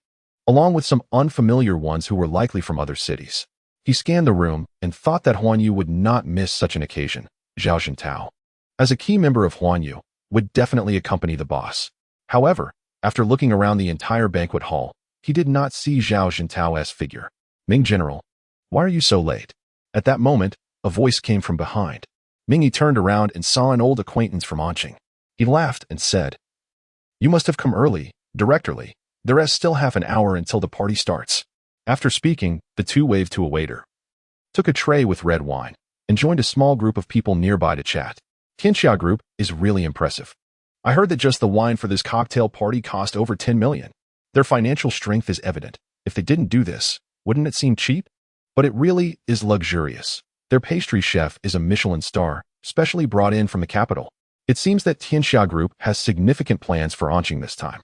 along with some unfamiliar ones who were likely from other cities. He scanned the room and thought that Huanyu would not miss such an occasion. Zhao Xintao, as a key member of Huanyu, would definitely accompany the boss. However, after looking around the entire banquet hall, he did not see Zhao Xintao's figure. "Ming General, why are you so late?" At that moment, a voice came from behind. Ming He turned around and saw an old acquaintance from Anqing. He laughed and said, "You must have come early, Director Li. There is still half an hour until the party starts." After speaking, the two waved to a waiter, took a tray with red wine, and joined a small group of people nearby to chat. Tianxia Group is really impressive. I heard that just the wine for this cocktail party cost over 10 million. Their financial strength is evident. If they didn't do this, wouldn't it seem cheap? But it really is luxurious. Their pastry chef is a Michelin star, specially brought in from the capital. It seems that Tianxia Group has significant plans for Anqing this time.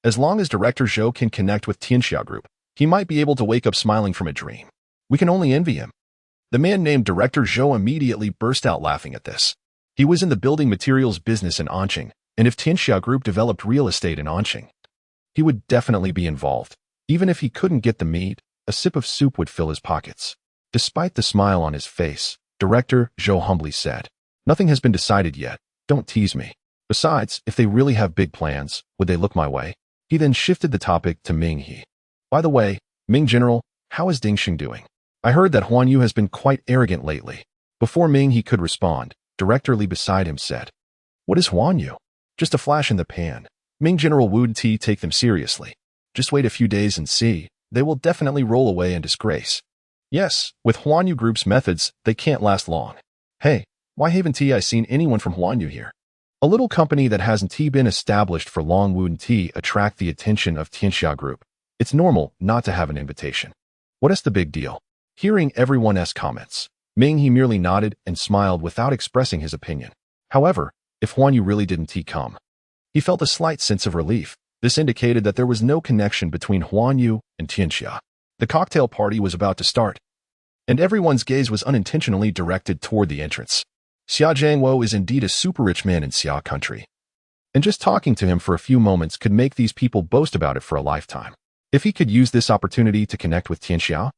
As long as Director Zhou can connect with Tianxia Group, he might be able to wake up smiling from a dream. We can only envy him. The man named Director Zhou immediately burst out laughing at this. He was in the building materials business in Anqing, and if Tianxia Group developed real estate in Anqing, he would definitely be involved. Even if he couldn't get the meat, a sip of soup would fill his pockets. Despite the smile on his face, Director Zhou humbly said, "Nothing has been decided yet. Don't tease me. Besides, if they really have big plans, would they look my way?" He then shifted the topic to Ming He. "By the way, Ming General, how is Dingxing doing? I heard that Huanyu has been quite arrogant lately." Before Ming He could respond, Director Li beside him said, "What is Huanyu? Just a flash in the pan. Ming General would take them seriously. Just wait a few days and see. They will definitely roll away in disgrace. Yes, with Huanyu Group's methods, they can't last long. Hey, why haven't I seen anyone from Huanyu here? A little company that hasn't been established for long wouldn't attract the attention of Tianxia Group. It's normal not to have an invitation. What is the big deal?" Hearing everyone's comments, Ming He merely nodded and smiled without expressing his opinion. However, if Huanyu really didn't come, He felt a slight sense of relief. This indicated that there was no connection between Huanyu and Tianxia. The cocktail party was about to start, and everyone's gaze was unintentionally directed toward the entrance. Xia Zhangwo is indeed a super rich man in Xia country, and just talking to him for a few moments could make these people boast about it for a lifetime. If he could use this opportunity to connect with Tianxia,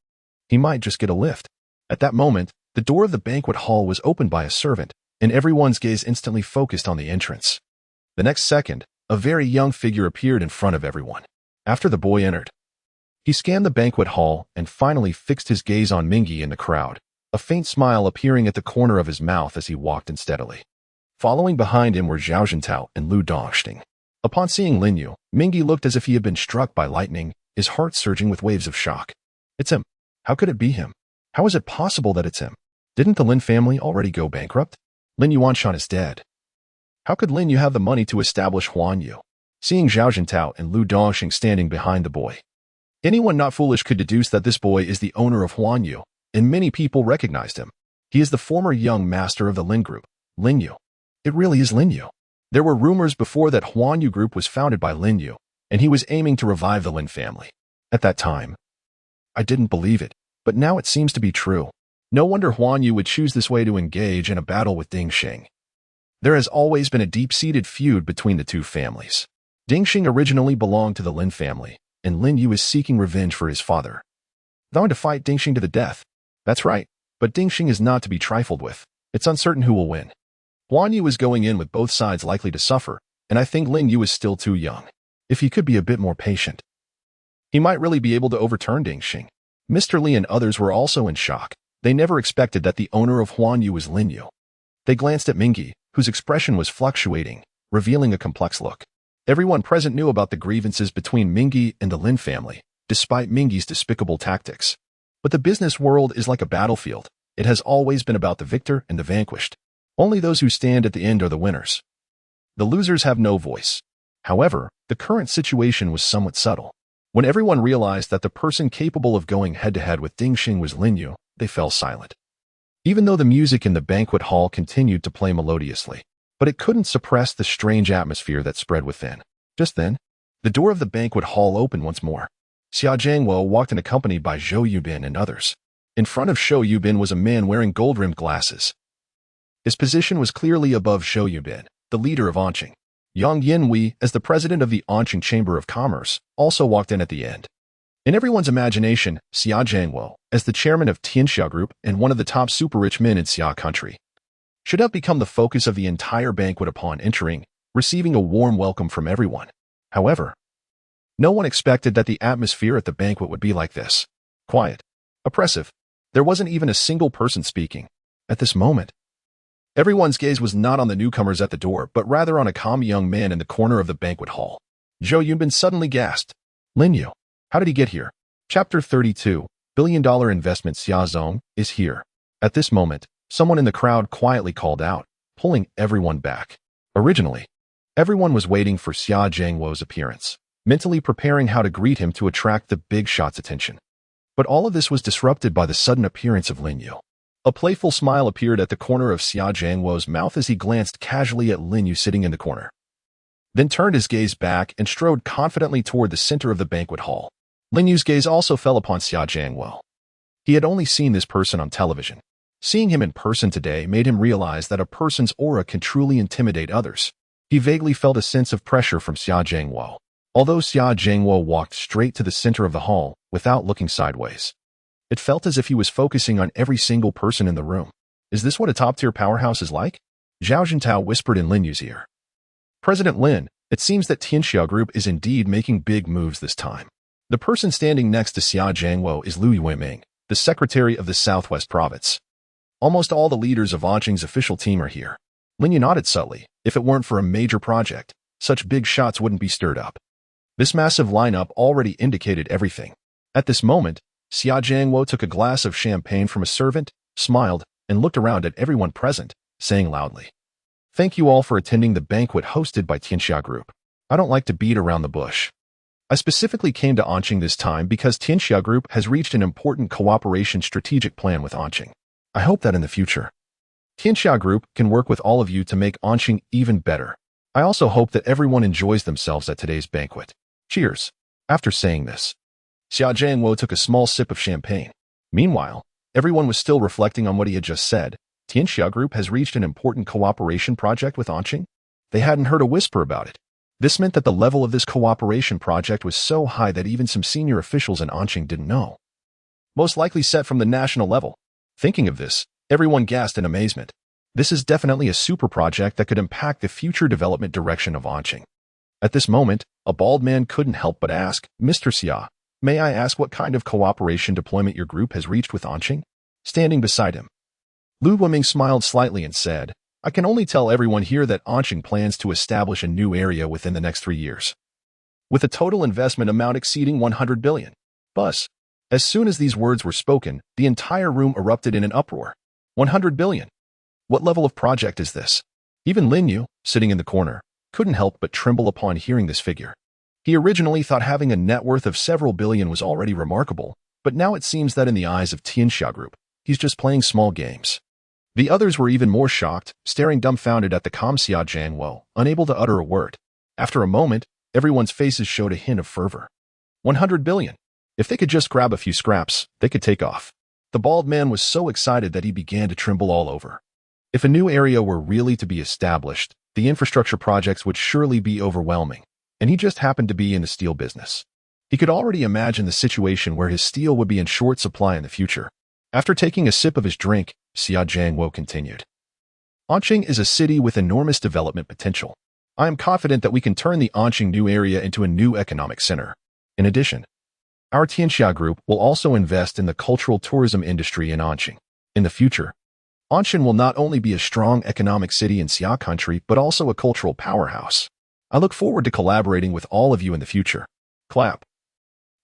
he might just get a lift. At that moment, the door of the banquet hall was opened by a servant, and everyone's gaze instantly focused on the entrance. The next second, a very young figure appeared in front of everyone. After the boy entered, he scanned the banquet hall and finally fixed his gaze on Mingyi in the crowd, a faint smile appearing at the corner of his mouth as he walked in steadily. Following behind him were Zhao Jintao and Lu Dongxing. Upon seeing Lin Yu, Mingyi looked as if he had been struck by lightning, his heart surging with waves of shock. It's him. How could it be him? How is it possible that it's him? Didn't the Lin family already go bankrupt? Lin Yuanshan is dead. How could Lin Yu have the money to establish Huanyu? Seeing Zhao Jintao and Lu Dongxing standing behind the boy, anyone not foolish could deduce that this boy is the owner of Huanyu, and many people recognized him. He is the former young master of the Lin Group, Lin Yu. It really is Lin Yu. There were rumors before that Huanyu Group was founded by Lin Yu, and he was aiming to revive the Lin family. At that time, I didn't believe it, but now it seems to be true. No wonder Huanyu would choose this way to engage in a battle with Dingxing. There has always been a deep-seated feud between the two families. Dingxing originally belonged to the Lin family, and Lin Yu is seeking revenge for his father, vowing to fight Dingxing to the death. That's right, but Dingxing is not to be trifled with. It's uncertain who will win. Huanyu is going in with both sides likely to suffer, and I think Lin Yu is still too young. If he could be a bit more patient, he might really be able to overturn Dingxing. Mr. Li and others were also in shock. They never expected that the owner of Huanyu was Lin Yu. They glanced at Mingyi, whose expression was fluctuating, revealing a complex look. Everyone present knew about the grievances between Mingyi and the Lin family, despite Mingyi's despicable tactics. But the business world is like a battlefield. It has always been about the victor and the vanquished. Only those who stand at the end are the winners. The losers have no voice. However, the current situation was somewhat subtle. When everyone realized that the person capable of going head-to-head with Dingxing was Lin Yu, they fell silent. Even though the music in the banquet hall continued to play melodiously, but it couldn't suppress the strange atmosphere that spread within. Just then, the door of the banquet hall opened once more. Xia Zhangwo walked in accompanied by Zhou Yubin and others. In front of Zhou Yubin was a man wearing gold-rimmed glasses. His position was clearly above Zhou Yubin, the leader of Anqing. Yang Yinhui, as the president of the Anqing Chamber of Commerce, also walked in at the end. In everyone's imagination, Xia Zhangwo, as the chairman of Tianxia Group and one of the top super-rich men in Xia country, should have become the focus of the entire banquet upon entering, receiving a warm welcome from everyone. However, no one expected that the atmosphere at the banquet would be like this. Quiet. Oppressive. There wasn't even a single person speaking. At this moment, everyone's gaze was not on the newcomers at the door, but rather on a calm young man in the corner of the banquet hall. Zhou Yunbin suddenly gasped. Lin Yu. How did he get here? Chapter 32, Billion-Dollar Investment Xia Zong, is here. At this moment, someone in the crowd quietly called out, pulling everyone back. Originally, everyone was waiting for Xia Zhangwo's appearance, mentally preparing how to greet him to attract the big shot's attention. But all of this was disrupted by the sudden appearance of Lin Yu. A playful smile appeared at the corner of Xia Zhangwo's mouth as he glanced casually at Lin Yu sitting in the corner, then turned his gaze back and strode confidently toward the center of the banquet hall. Lin Yu's gaze also fell upon Xia Zhangwo. He had only seen this person on television. Seeing him in person today made him realize that a person's aura can truly intimidate others. He vaguely felt a sense of pressure from Xia Zhangwo. Although Xia Zhangwo walked straight to the center of the hall without looking sideways, it felt as if he was focusing on every single person in the room. Is this what a top-tier powerhouse is like? Zhao Jintao whispered in Lin Yu's ear. President Lin, it seems that Tianxia Group is indeed making big moves this time. The person standing next to Xia Zhangwo is Lu Yuiming, the secretary of the Southwest Province. Almost all the leaders of Anqing's official team are here. Lin Yu nodded subtly. If it weren't for a major project, such big shots wouldn't be stirred up. This massive lineup already indicated everything. At this moment, Xia Zhangwo took a glass of champagne from a servant, smiled, and looked around at everyone present, saying loudly, "Thank you all for attending the banquet hosted by Tianxia Group. I don't like to beat around the bush. I specifically came to Anqing this time because Tianxia Group has reached an important cooperation strategic plan with Anqing. I hope that in the future, Tianxia Group can work with all of you to make Anqing even better. I also hope that everyone enjoys themselves at today's banquet. Cheers. After saying this, Xia Jiangwo took a small sip of champagne. Meanwhile, everyone was still reflecting on what he had just said. Tianxia Group has reached an important cooperation project with Anqing. They hadn't heard a whisper about it. This meant that the level of this cooperation project was so high that even some senior officials in Anqing didn't know. Most likely set from the national level. Thinking of this, everyone gasped in amazement. This is definitely a super project that could impact the future development direction of Anqing. At this moment, a bald man couldn't help but ask, Mr. Xia, may I ask what kind of cooperation deployment your group has reached with Anqing? Standing beside him, Lu Wuming smiled slightly and said, I can only tell everyone here that Anqing plans to establish a new area within the next 3 years, with a total investment amount exceeding 100 billion. Buzz. As soon as these words were spoken, the entire room erupted in an uproar. 100 billion. What level of project is this? Even Lin Yu, sitting in the corner, couldn't help but tremble upon hearing this figure. He originally thought having a net worth of several billion was already remarkable, but now it seems that in the eyes of Tianxia Group, he's just playing small games. The others were even more shocked, staring dumbfounded at the calm Xia Jiangwo, unable to utter a word. After a moment, everyone's faces showed a hint of fervor. 100 billion. If they could just grab a few scraps, they could take off. The bald man was so excited that he began to tremble all over. If a new area were really to be established, the infrastructure projects would surely be overwhelming, and he just happened to be in the steel business. He could already imagine the situation where his steel would be in short supply in the future. After taking a sip of his drink, Xia Jiangwo continued. Anqing is a city with enormous development potential. I am confident that we can turn the Anqing new area into a new economic center. In addition, our Tianxia Group will also invest in the cultural tourism industry in Anqing. In the future, Anqing will not only be a strong economic city in Xia country, but also a cultural powerhouse. I look forward to collaborating with all of you in the future. Clap.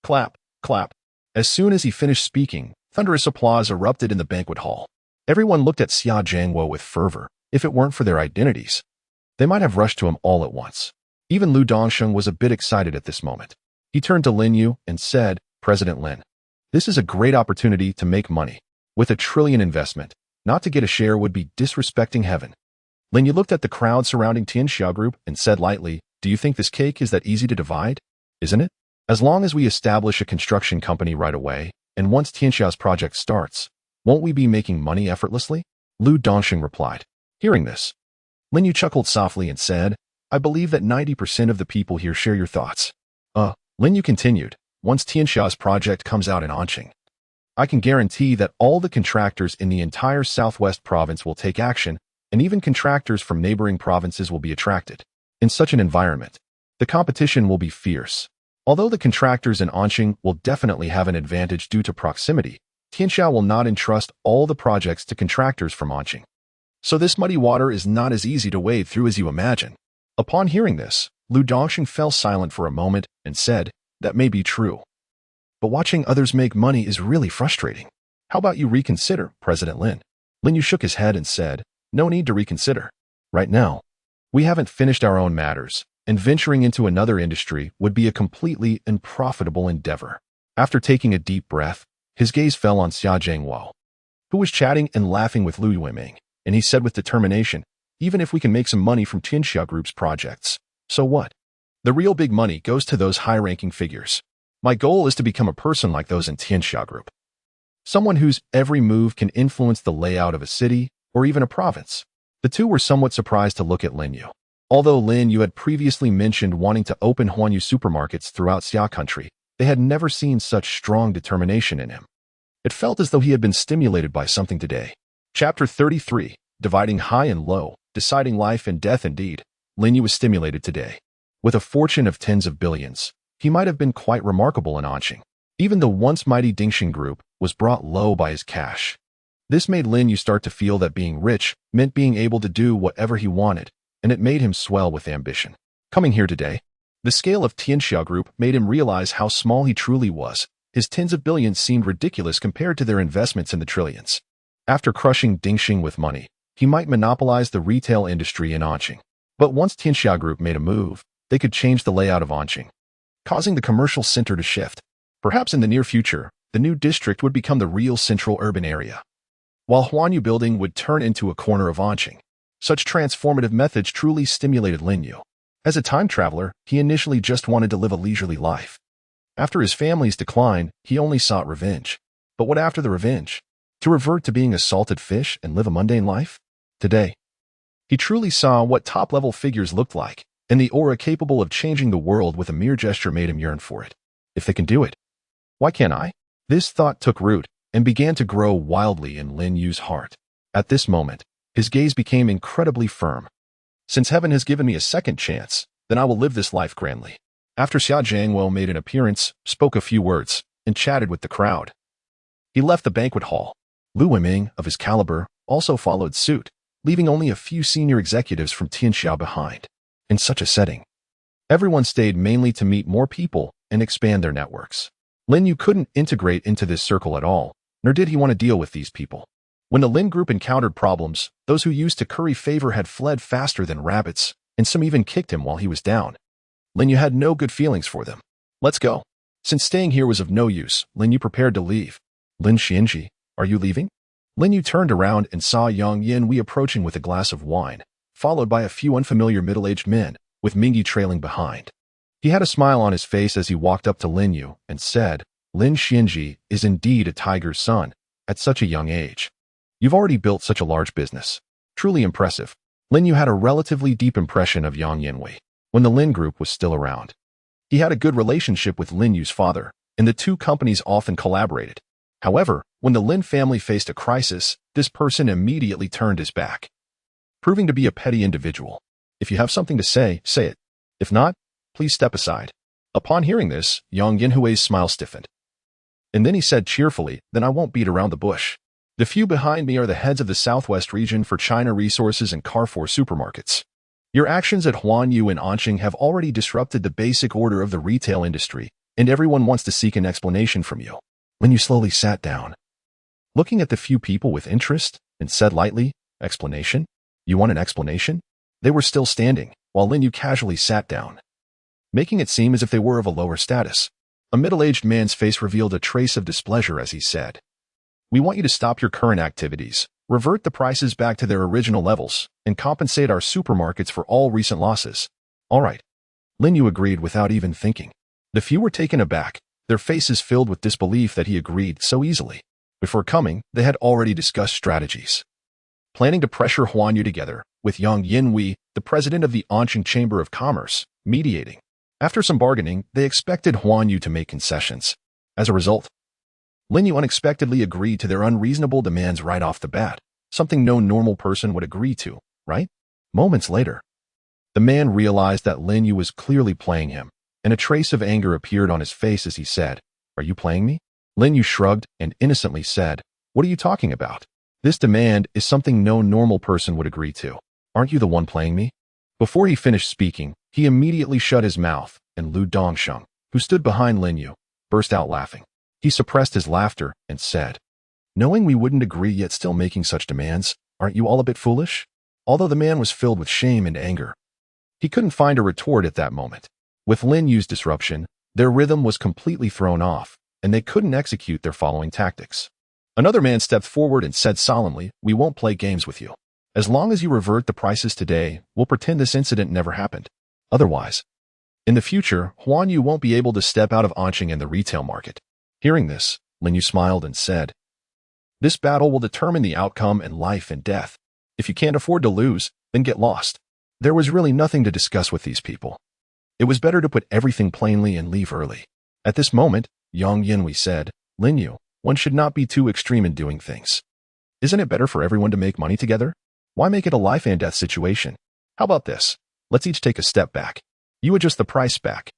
Clap. Clap. As soon as he finished speaking, thunderous applause erupted in the banquet hall. Everyone looked at Xia Jiangwo with fervor. If it weren't for their identities, they might have rushed to him all at once. Even Lu Dongsheng was a bit excited at this moment. He turned to Lin Yu and said, President Lin, this is a great opportunity to make money. With $1 trillion investment, not to get a share would be disrespecting heaven. Lin Yu looked at the crowd surrounding Tianxia Group and said lightly, do you think this cake is that easy to divide? Isn't it? As long as we establish a construction company right away, and once Tianxia's project starts, won't we be making money effortlessly? Lu Dongsheng replied. Hearing this, Lin Yu chuckled softly and said, I believe that 90% of the people here share your thoughts. Lin Yu continued, once Tianxia's project comes out in Anqing, I can guarantee that all the contractors in the entire southwest province will take action, and even contractors from neighboring provinces will be attracted. In such an environment, the competition will be fierce. Although the contractors in Anqing will definitely have an advantage due to proximity, Tianxia will not entrust all the projects to contractors from Anqing. So this muddy water is not as easy to wade through as you imagine. Upon hearing this, Lu Dongsheng fell silent for a moment and said, that may be true. But watching others make money is really frustrating. How about you reconsider, President Lin? Lin Yu shook his head and said, no need to reconsider. Right now, we haven't finished our own matters, and venturing into another industry would be a completely unprofitable endeavor. After taking a deep breath, his gaze fell on Xia Jiangwo, who was chatting and laughing with Lu Wuming, and he said with determination, even if we can make some money from Tianxia Group's projects, so what? The real big money goes to those high-ranking figures. My goal is to become a person like those in Tianxia Group. Someone whose every move can influence the layout of a city or even a province. The two were somewhat surprised to look at Lin Yu. Although Lin Yu had previously mentioned wanting to open Huanyu supermarkets throughout Xia country, they had never seen such strong determination in him. It felt as though he had been stimulated by something today. Chapter 33, Dividing High and Low, Deciding Life and Death. Indeed, Lin Yu was stimulated today. With a fortune of tens of billions, he might have been quite remarkable in Anqing. Even the once mighty Dingxing Group was brought low by his cash. This made Lin Yu start to feel that being rich meant being able to do whatever he wanted, and it made him swell with ambition. Coming here today, the scale of Tianxia Group made him realize how small he truly was. His tens of billions seemed ridiculous compared to their investments in the trillions. After crushing Dingxing with money, he might monopolize the retail industry in Anqing. But once Tianxia Group made a move, they could change the layout of Anqing, causing the commercial center to shift. Perhaps in the near future, the new district would become the real central urban area, while Huanyu Building would turn into a corner of Anqing. Such transformative methods truly stimulated Lin Yu. As a time traveler, he initially just wanted to live a leisurely life. After his family's decline, he only sought revenge. But what after the revenge? To revert to being a salted fish and live a mundane life? Today, he truly saw what top-level figures looked like, and the aura capable of changing the world with a mere gesture made him yearn for it. If they can do it, why can't I? This thought took root and began to grow wildly in Lin Yu's heart. At this moment, his gaze became incredibly firm. Since heaven has given me a second chance, then I will live this life grandly. After Xia Jiangwo made an appearance, spoke a few words, and chatted with the crowd, he left the banquet hall. Lu Wiming, of his caliber, also followed suit, leaving only a few senior executives from Tianxia behind. In such a setting, everyone stayed mainly to meet more people and expand their networks. Lin Yu couldn't integrate into this circle at all, nor did he want to deal with these people. When the Lin Group encountered problems, those who used to curry favor had fled faster than rabbits, and some even kicked him while he was down. Lin Yu had no good feelings for them. Let's go. Since staying here was of no use, Lin Yu prepared to leave. Lin Xianji, are you leaving? Lin Yu turned around and saw Yang Yinwei approaching with a glass of wine, followed by a few unfamiliar middle-aged men, with Mingyi trailing behind. He had a smile on his face as he walked up to Lin Yu and said, Lin Xianji is indeed a tiger's son, at such a young age. You've already built such a large business. Truly impressive. Lin Yu had a relatively deep impression of Yang Yinwei when the Lin Group was still around. He had a good relationship with Lin Yu's father, and the two companies often collaborated. However, when the Lin family faced a crisis, this person immediately turned his back, proving to be a petty individual. If you have something to say, say it. If not, please step aside. Upon hearing this, Yang Yinhui's smile stiffened. And then he said cheerfully, then I won't beat around the bush. The few behind me are the heads of the Southwest region for China Resources and Carrefour supermarkets. Your actions at Huanyu and Anqing have already disrupted the basic order of the retail industry, and everyone wants to seek an explanation from you. Lin Yu slowly sat down, looking at the few people with interest, and said lightly, explanation? You want an explanation? They were still standing, while Lin Yu casually sat down, making it seem as if they were of a lower status. A middle-aged man's face revealed a trace of displeasure as he said, we want you to stop your current activities, revert the prices back to their original levels, and compensate our supermarkets for all recent losses. All right. Lin Yu agreed without even thinking. The few were taken aback, their faces filled with disbelief that he agreed so easily. Before coming, they had already discussed strategies, planning to pressure Huanyu together, with Yang Yinwei, the president of the Anqing Chamber of Commerce, mediating. After some bargaining, they expected Huanyu to make concessions. As a result, Lin Yu unexpectedly agreed to their unreasonable demands right off the bat, something no normal person would agree to, right? Moments later, the man realized that Lin Yu was clearly playing him, and a trace of anger appeared on his face as he said, are you playing me? Lin Yu shrugged and innocently said, what are you talking about? This demand is something no normal person would agree to. Aren't you the one playing me? Before he finished speaking, he immediately shut his mouth, and Lu Dongsheng, who stood behind Lin Yu, burst out laughing. He suppressed his laughter and said, knowing we wouldn't agree yet still making such demands, aren't you all a bit foolish? Although the man was filled with shame and anger, he couldn't find a retort at that moment. With Lin Yu's disruption, their rhythm was completely thrown off, and they couldn't execute their following tactics. Another man stepped forward and said solemnly, we won't play games with you. As long as you revert the prices today, we'll pretend this incident never happened. Otherwise, in the future, Huanyu won't be able to step out of Anqing in the retail market. Hearing this, Lin Yu smiled and said, this battle will determine the outcome in life and death. If you can't afford to lose, then get lost. There was really nothing to discuss with these people. It was better to put everything plainly and leave early. At this moment, Yang Yinwei said, Lin Yu, one should not be too extreme in doing things. Isn't it better for everyone to make money together? Why make it a life and death situation? How about this? Let's each take a step back. You adjust the price back,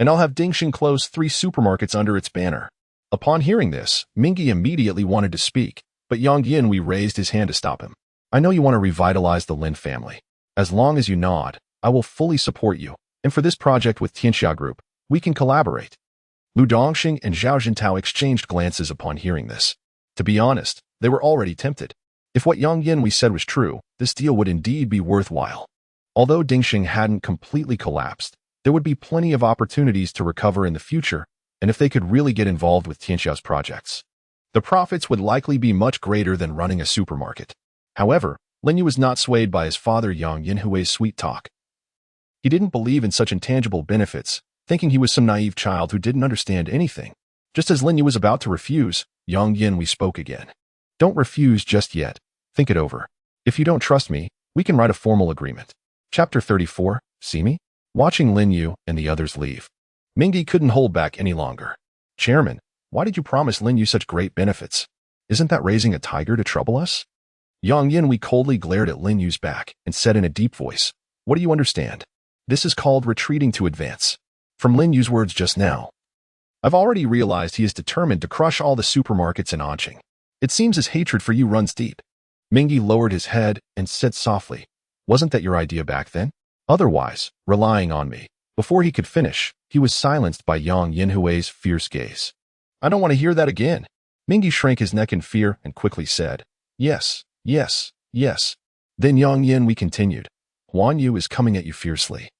and I'll have Dingxing close 3 supermarkets under its banner. Upon hearing this, Mingyi immediately wanted to speak, but Yang Yinwei raised his hand to stop him. I know you want to revitalize the Lin family. As long as you nod, I will fully support you, and for this project with Tianxia Group, we can collaborate. Lu Dongxing and Zhao Jintao exchanged glances upon hearing this. To be honest, they were already tempted. If what Yang Yinwei said was true, this deal would indeed be worthwhile. Although Dingxing hadn't completely collapsed, there would be plenty of opportunities to recover in the future, and if they could really get involved with Tianxia's projects, the profits would likely be much greater than running a supermarket. However, Lin Yu was not swayed by his father Yang Yinhui's sweet talk. He didn't believe in such intangible benefits, thinking he was some naive child who didn't understand anything. Just as Lin Yu was about to refuse, Yang Yin spoke again. Don't refuse just yet. Think it over. If you don't trust me, we can write a formal agreement. Chapter 34, See Me? Watching Lin Yu and the others leave, Mingyi couldn't hold back any longer. Chairman, why did you promise Lin Yu such great benefits? Isn't that raising a tiger to trouble us? Yang Yin coldly glared at Lin Yu's back and said in a deep voice, What do you understand? This is called retreating to advance. From Lin Yu's words just now, I've already realized he is determined to crush all the supermarkets in Anqing. It seems his hatred for you runs deep. Mingyi lowered his head and said softly, Wasn't that your idea back then? Otherwise, relying on me. Before he could finish, he was silenced by Yang Yinhui's fierce gaze. I don't want to hear that again. Mingyi shrank his neck in fear and quickly said, Yes, yes, yes. Then Yang Yin continued, Huanyu is coming at you fiercely.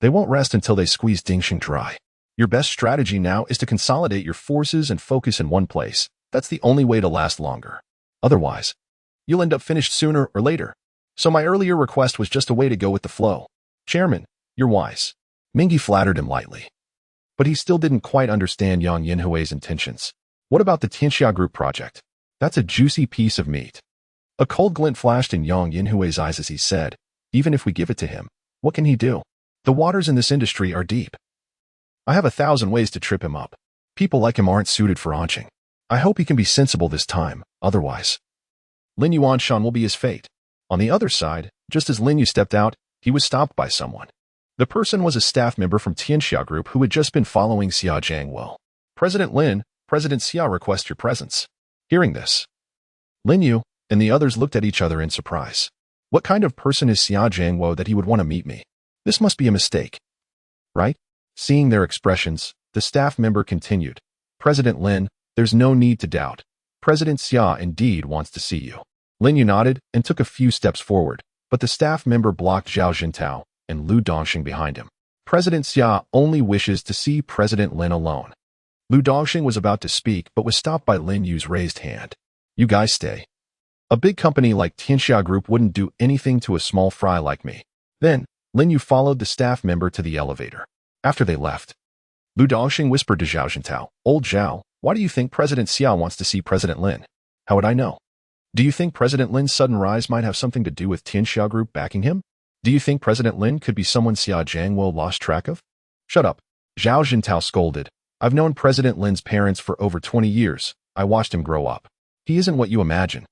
They won't rest until they squeeze Dingxing dry. Your best strategy now is to consolidate your forces and focus in one place. That's the only way to last longer. Otherwise, you'll end up finished sooner or later. So my earlier request was just a way to go with the flow. Chairman, you're wise. Mingyi flattered him lightly. But he still didn't quite understand Yang Yinhui's intentions. What about the Tianxia Group project? That's a juicy piece of meat. A cold glint flashed in Yang Yinhui's eyes as he said, Even if we give it to him, what can he do? The waters in this industry are deep. I have 1,000 ways to trip him up. People like him aren't suited for Anqing. I hope he can be sensible this time, otherwise Lin Yu Anshan will be his fate. On the other side, just as Lin Yu stepped out, he was stopped by someone. The person was a staff member from Tianxia Group who had just been following Xia Jiangwo. President Lin, President Xia requests your presence. Hearing this, Lin Yu and the others looked at each other in surprise. What kind of person is Xia Jiangwo that he would want to meet me? This must be a mistake. Right? Seeing their expressions, the staff member continued. President Lin, there's no need to doubt. President Xia indeed wants to see you. Lin Yu nodded and took a few steps forward, but the staff member blocked Zhao Jintao and Lu Dongxing behind him. President Xia only wishes to see President Lin alone. Lu Dongxing was about to speak but was stopped by Lin Yu's raised hand. You guys stay. A big company like Tianxia Group wouldn't do anything to a small fry like me. Then, Lin Yu followed the staff member to the elevator. After they left, Lu Dongxing whispered to Zhao Jintao, Old Zhao, why do you think President Xia wants to see President Lin? How would I know? Do you think President Lin's sudden rise might have something to do with Tianxia Group backing him? Do you think President Lin could be someone Xia Jiangwo lost track of? Shut up. Zhao Jintao scolded. I've known President Lin's parents for over 20 years. I watched him grow up. He isn't what you imagine.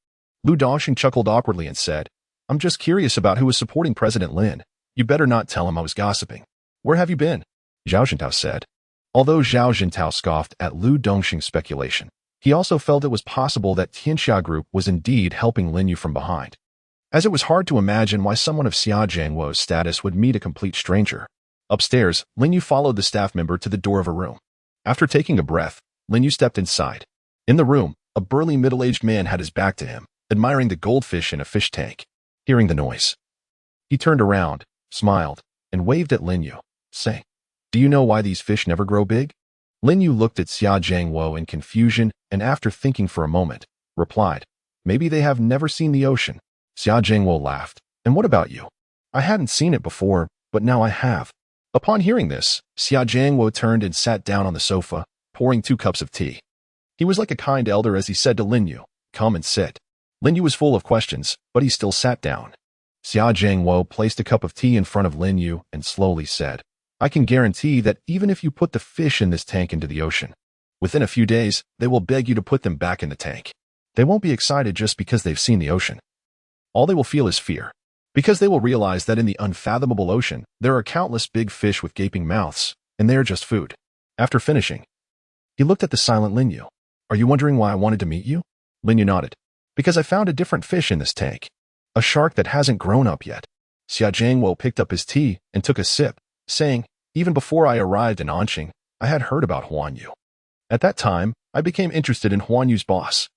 Lu Dongxing chuckled awkwardly and said, I'm just curious about who was supporting President Lin. You better not tell him I was gossiping. Where have you been? Zhao Jintao said. Although Zhao Jintao scoffed at Lu Dongxing's speculation, he also felt it was possible that Tianxia Group was indeed helping Lin Yu from behind, as it was hard to imagine why someone of Xia Jiangwo's status would meet a complete stranger. Upstairs, Lin Yu followed the staff member to the door of a room. After taking a breath, Lin Yu stepped inside. In the room, a burly middle-aged man had his back to him, admiring the goldfish in a fish tank. Hearing the noise, he turned around, smiled, and waved at Lin Yu, saying, Do you know why these fish never grow big? Lin Yu looked at Xia Jiangwo in confusion and after thinking for a moment, replied, Maybe they have never seen the ocean. Xia Jiangwo laughed. And what about you? I hadn't seen it before, but now I have. Upon hearing this, Xia Jiangwo turned and sat down on the sofa, pouring 2 cups of tea. He was like a kind elder as he said to Lin Yu, Come and sit. Lin Yu was full of questions, but he still sat down. Xia Jiangwo placed a cup of tea in front of Lin Yu and slowly said, I can guarantee that even if you put the fish in this tank into the ocean, within a few days, they will beg you to put them back in the tank. They won't be excited just because they've seen the ocean. All they will feel is fear, because they will realize that in the unfathomable ocean, there are countless big fish with gaping mouths, and they are just food. After finishing, he looked at the silent Lin Yu. Are you wondering why I wanted to meet you? Lin Yu nodded. Because I found a different fish in this tank. A shark that hasn't grown up yet. Xia Jiangwo picked up his tea and took a sip, saying, Even before I arrived in Anqing, I had heard about Huanyu. At that time, I became interested in Huanyu's boss.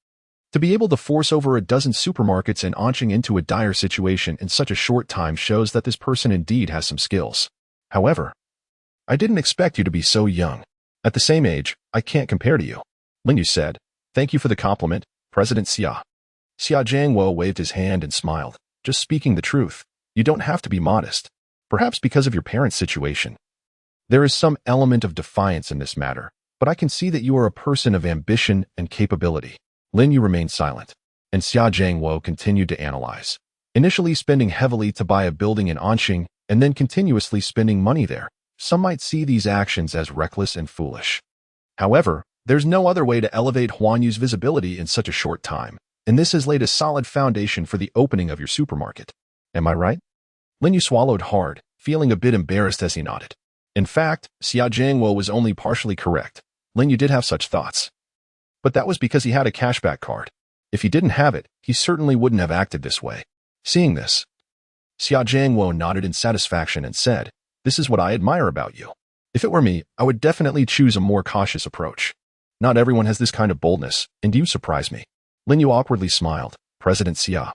To be able to force over a dozen supermarkets in Anqing into a dire situation in such a short time shows that this person indeed has some skills. However, I didn't expect you to be so young. At the same age, I can't compare to you. Lin Yu said, Thank you for the compliment, President Xia. Xia Jiangwo waved his hand and smiled. Just speaking the truth. You don't have to be modest. Perhaps because of your parents' situation. There is some element of defiance in this matter, but I can see that you are a person of ambition and capability. Lin Yu remained silent, and Xia Jiangwo continued to analyze. Initially spending heavily to buy a building in Anqing, and then continuously spending money there. Some might see these actions as reckless and foolish. However, there's no other way to elevate Huanyu's visibility in such a short time, and this has laid a solid foundation for the opening of your supermarket. Am I right? Lin Yu swallowed hard, feeling a bit embarrassed as he nodded. In fact, Xia Jiangwo was only partially correct. Lin Yu did have such thoughts. But that was because he had a cashback card. If he didn't have it, he certainly wouldn't have acted this way. Seeing this, Xia Jiangwo nodded in satisfaction and said, "This is what I admire about you. If it were me, I would definitely choose a more cautious approach. Not everyone has this kind of boldness, and you surprise me." Lin Yu awkwardly smiled. President Xia,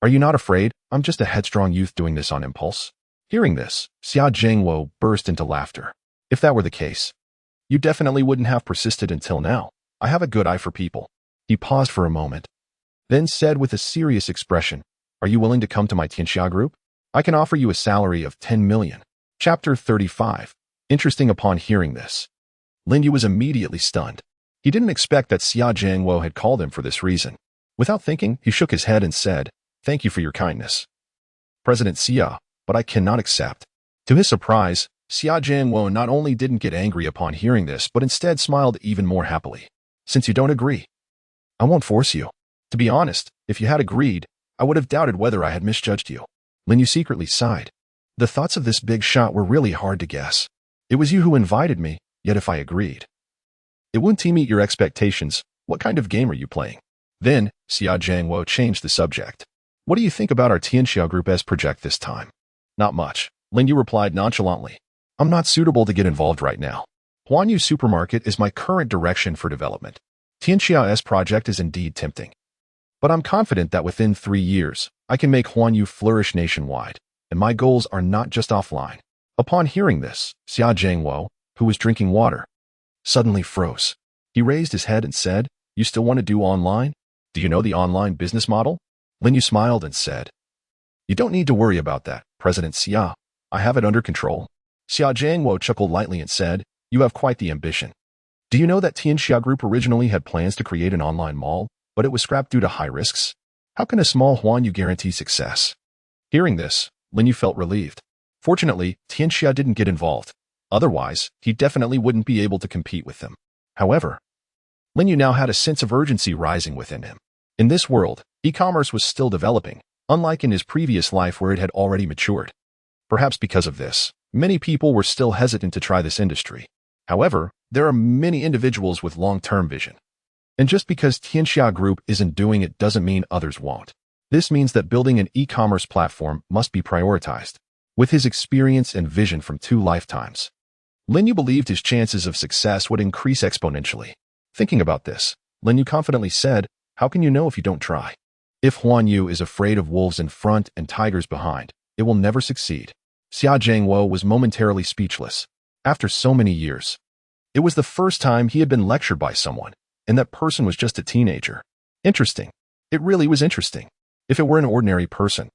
"Are you not afraid? I'm just a headstrong youth doing this on impulse." Hearing this, Xia Jiangwo burst into laughter. "If that were the case, you definitely wouldn't have persisted until now. I have a good eye for people." He paused for a moment, then said with a serious expression, "Are you willing to come to my Tianxia Group? I can offer you a salary of 10 million. Chapter 35. Interesting. Upon hearing this, Lin Yu was immediately stunned. He didn't expect that Xia Jiangwo had called him for this reason. Without thinking, he shook his head and said, "Thank you for your kindness, President Xia, but I cannot accept." To his surprise, Xia Jiangwo not only didn't get angry upon hearing this, but instead smiled even more happily. "Since you don't agree, I won't force you. To be honest, if you had agreed, I would have doubted whether I had misjudged you." Lin Yu secretly sighed. The thoughts of this big shot were really hard to guess. It was you who invited me, yet if I agreed, it wouldn't meet your expectations. What kind of game are you playing? Then, Xia Jiangwo changed the subject. "What do you think about our Tianxia Group as project this time?" "Not much," Lin Yu replied nonchalantly. "I'm not suitable to get involved right now. Huanyu Supermarket is my current direction for development. Tianxia's project is indeed tempting. But I'm confident that within 3 years, I can make Huanyu flourish nationwide, and my goals are not just offline." Upon hearing this, Xia Jiangwo, who was drinking water, suddenly froze. He raised his head and said, "You still want to do online? Do you know the online business model?" Lin Yu smiled and said, "You don't need to worry about that, President Xia. I have it under control." Xia Jiangwo chuckled lightly and said, "You have quite the ambition. Do you know that Tianxia Group originally had plans to create an online mall, but it was scrapped due to high risks? How can a small Huanyu guarantee success?" Hearing this, Lin Yu felt relieved. Fortunately, Tianxia didn't get involved. Otherwise, he definitely wouldn't be able to compete with them. However, Lin Yu now had a sense of urgency rising within him. In this world, e-commerce was still developing, unlike in his previous life where it had already matured. Perhaps because of this, many people were still hesitant to try this industry. However, there are many individuals with long-term vision. And just because Tianxia Group isn't doing it doesn't mean others won't. This means that building an e-commerce platform must be prioritized. With his experience and vision from 2 lifetimes, Lin Yu believed his chances of success would increase exponentially. Thinking about this, Lin Yu confidently said, "How can you know if you don't try? If Huanyu is afraid of wolves in front and tigers behind, it will never succeed." Xia Jiangwo was momentarily speechless. After so many years, it was the first time he had been lectured by someone, and that person was just a teenager. Interesting. It really was interesting. If it were an ordinary person,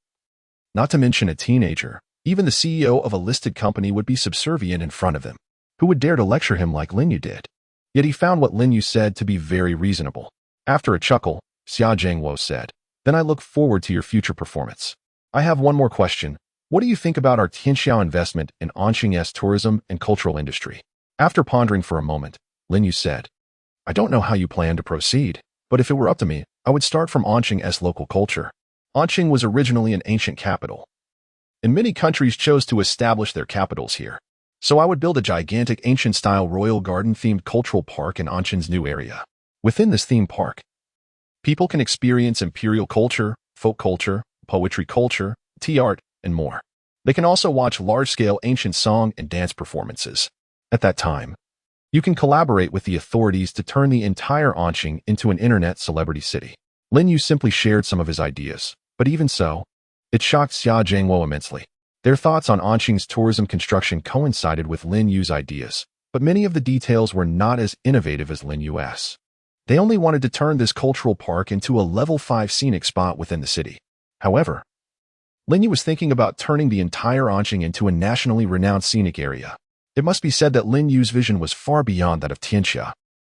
not to mention a teenager, even the CEO of a listed company would be subservient in front of him. Who would dare to lecture him like Lin Yu did? Yet he found what Lin Yu said to be very reasonable. After a chuckle, Xia Jiangwo said, "Then I look forward to your future performance. I have one more question. What do you think about our Tianxia investment in Anqing's tourism and cultural industry?" After pondering for a moment, Lin Yu said, "I don't know how you plan to proceed, but if it were up to me, I would start from Anqing's local culture. Anqing was originally an ancient capital, and many countries chose to establish their capitals here. So I would build a gigantic ancient-style royal garden-themed cultural park in Anqing's new area. Within this theme park, people can experience imperial culture, folk culture, poetry culture, tea art, and more. They can also watch large-scale ancient song and dance performances. At that time, you can collaborate with the authorities to turn the entire Anqing into an internet celebrity city." Lin Yu simply shared some of his ideas, but even so, it shocked Xia Jiangwo immensely. Their thoughts on Anqing's tourism construction coincided with Lin Yu's ideas, but many of the details were not as innovative as Lin Yu's. They only wanted to turn this cultural park into a level 5 scenic spot within the city. However, Lin Yu was thinking about turning the entire Anqing into a nationally renowned scenic area. It must be said that Lin Yu's vision was far beyond that of Tianxia.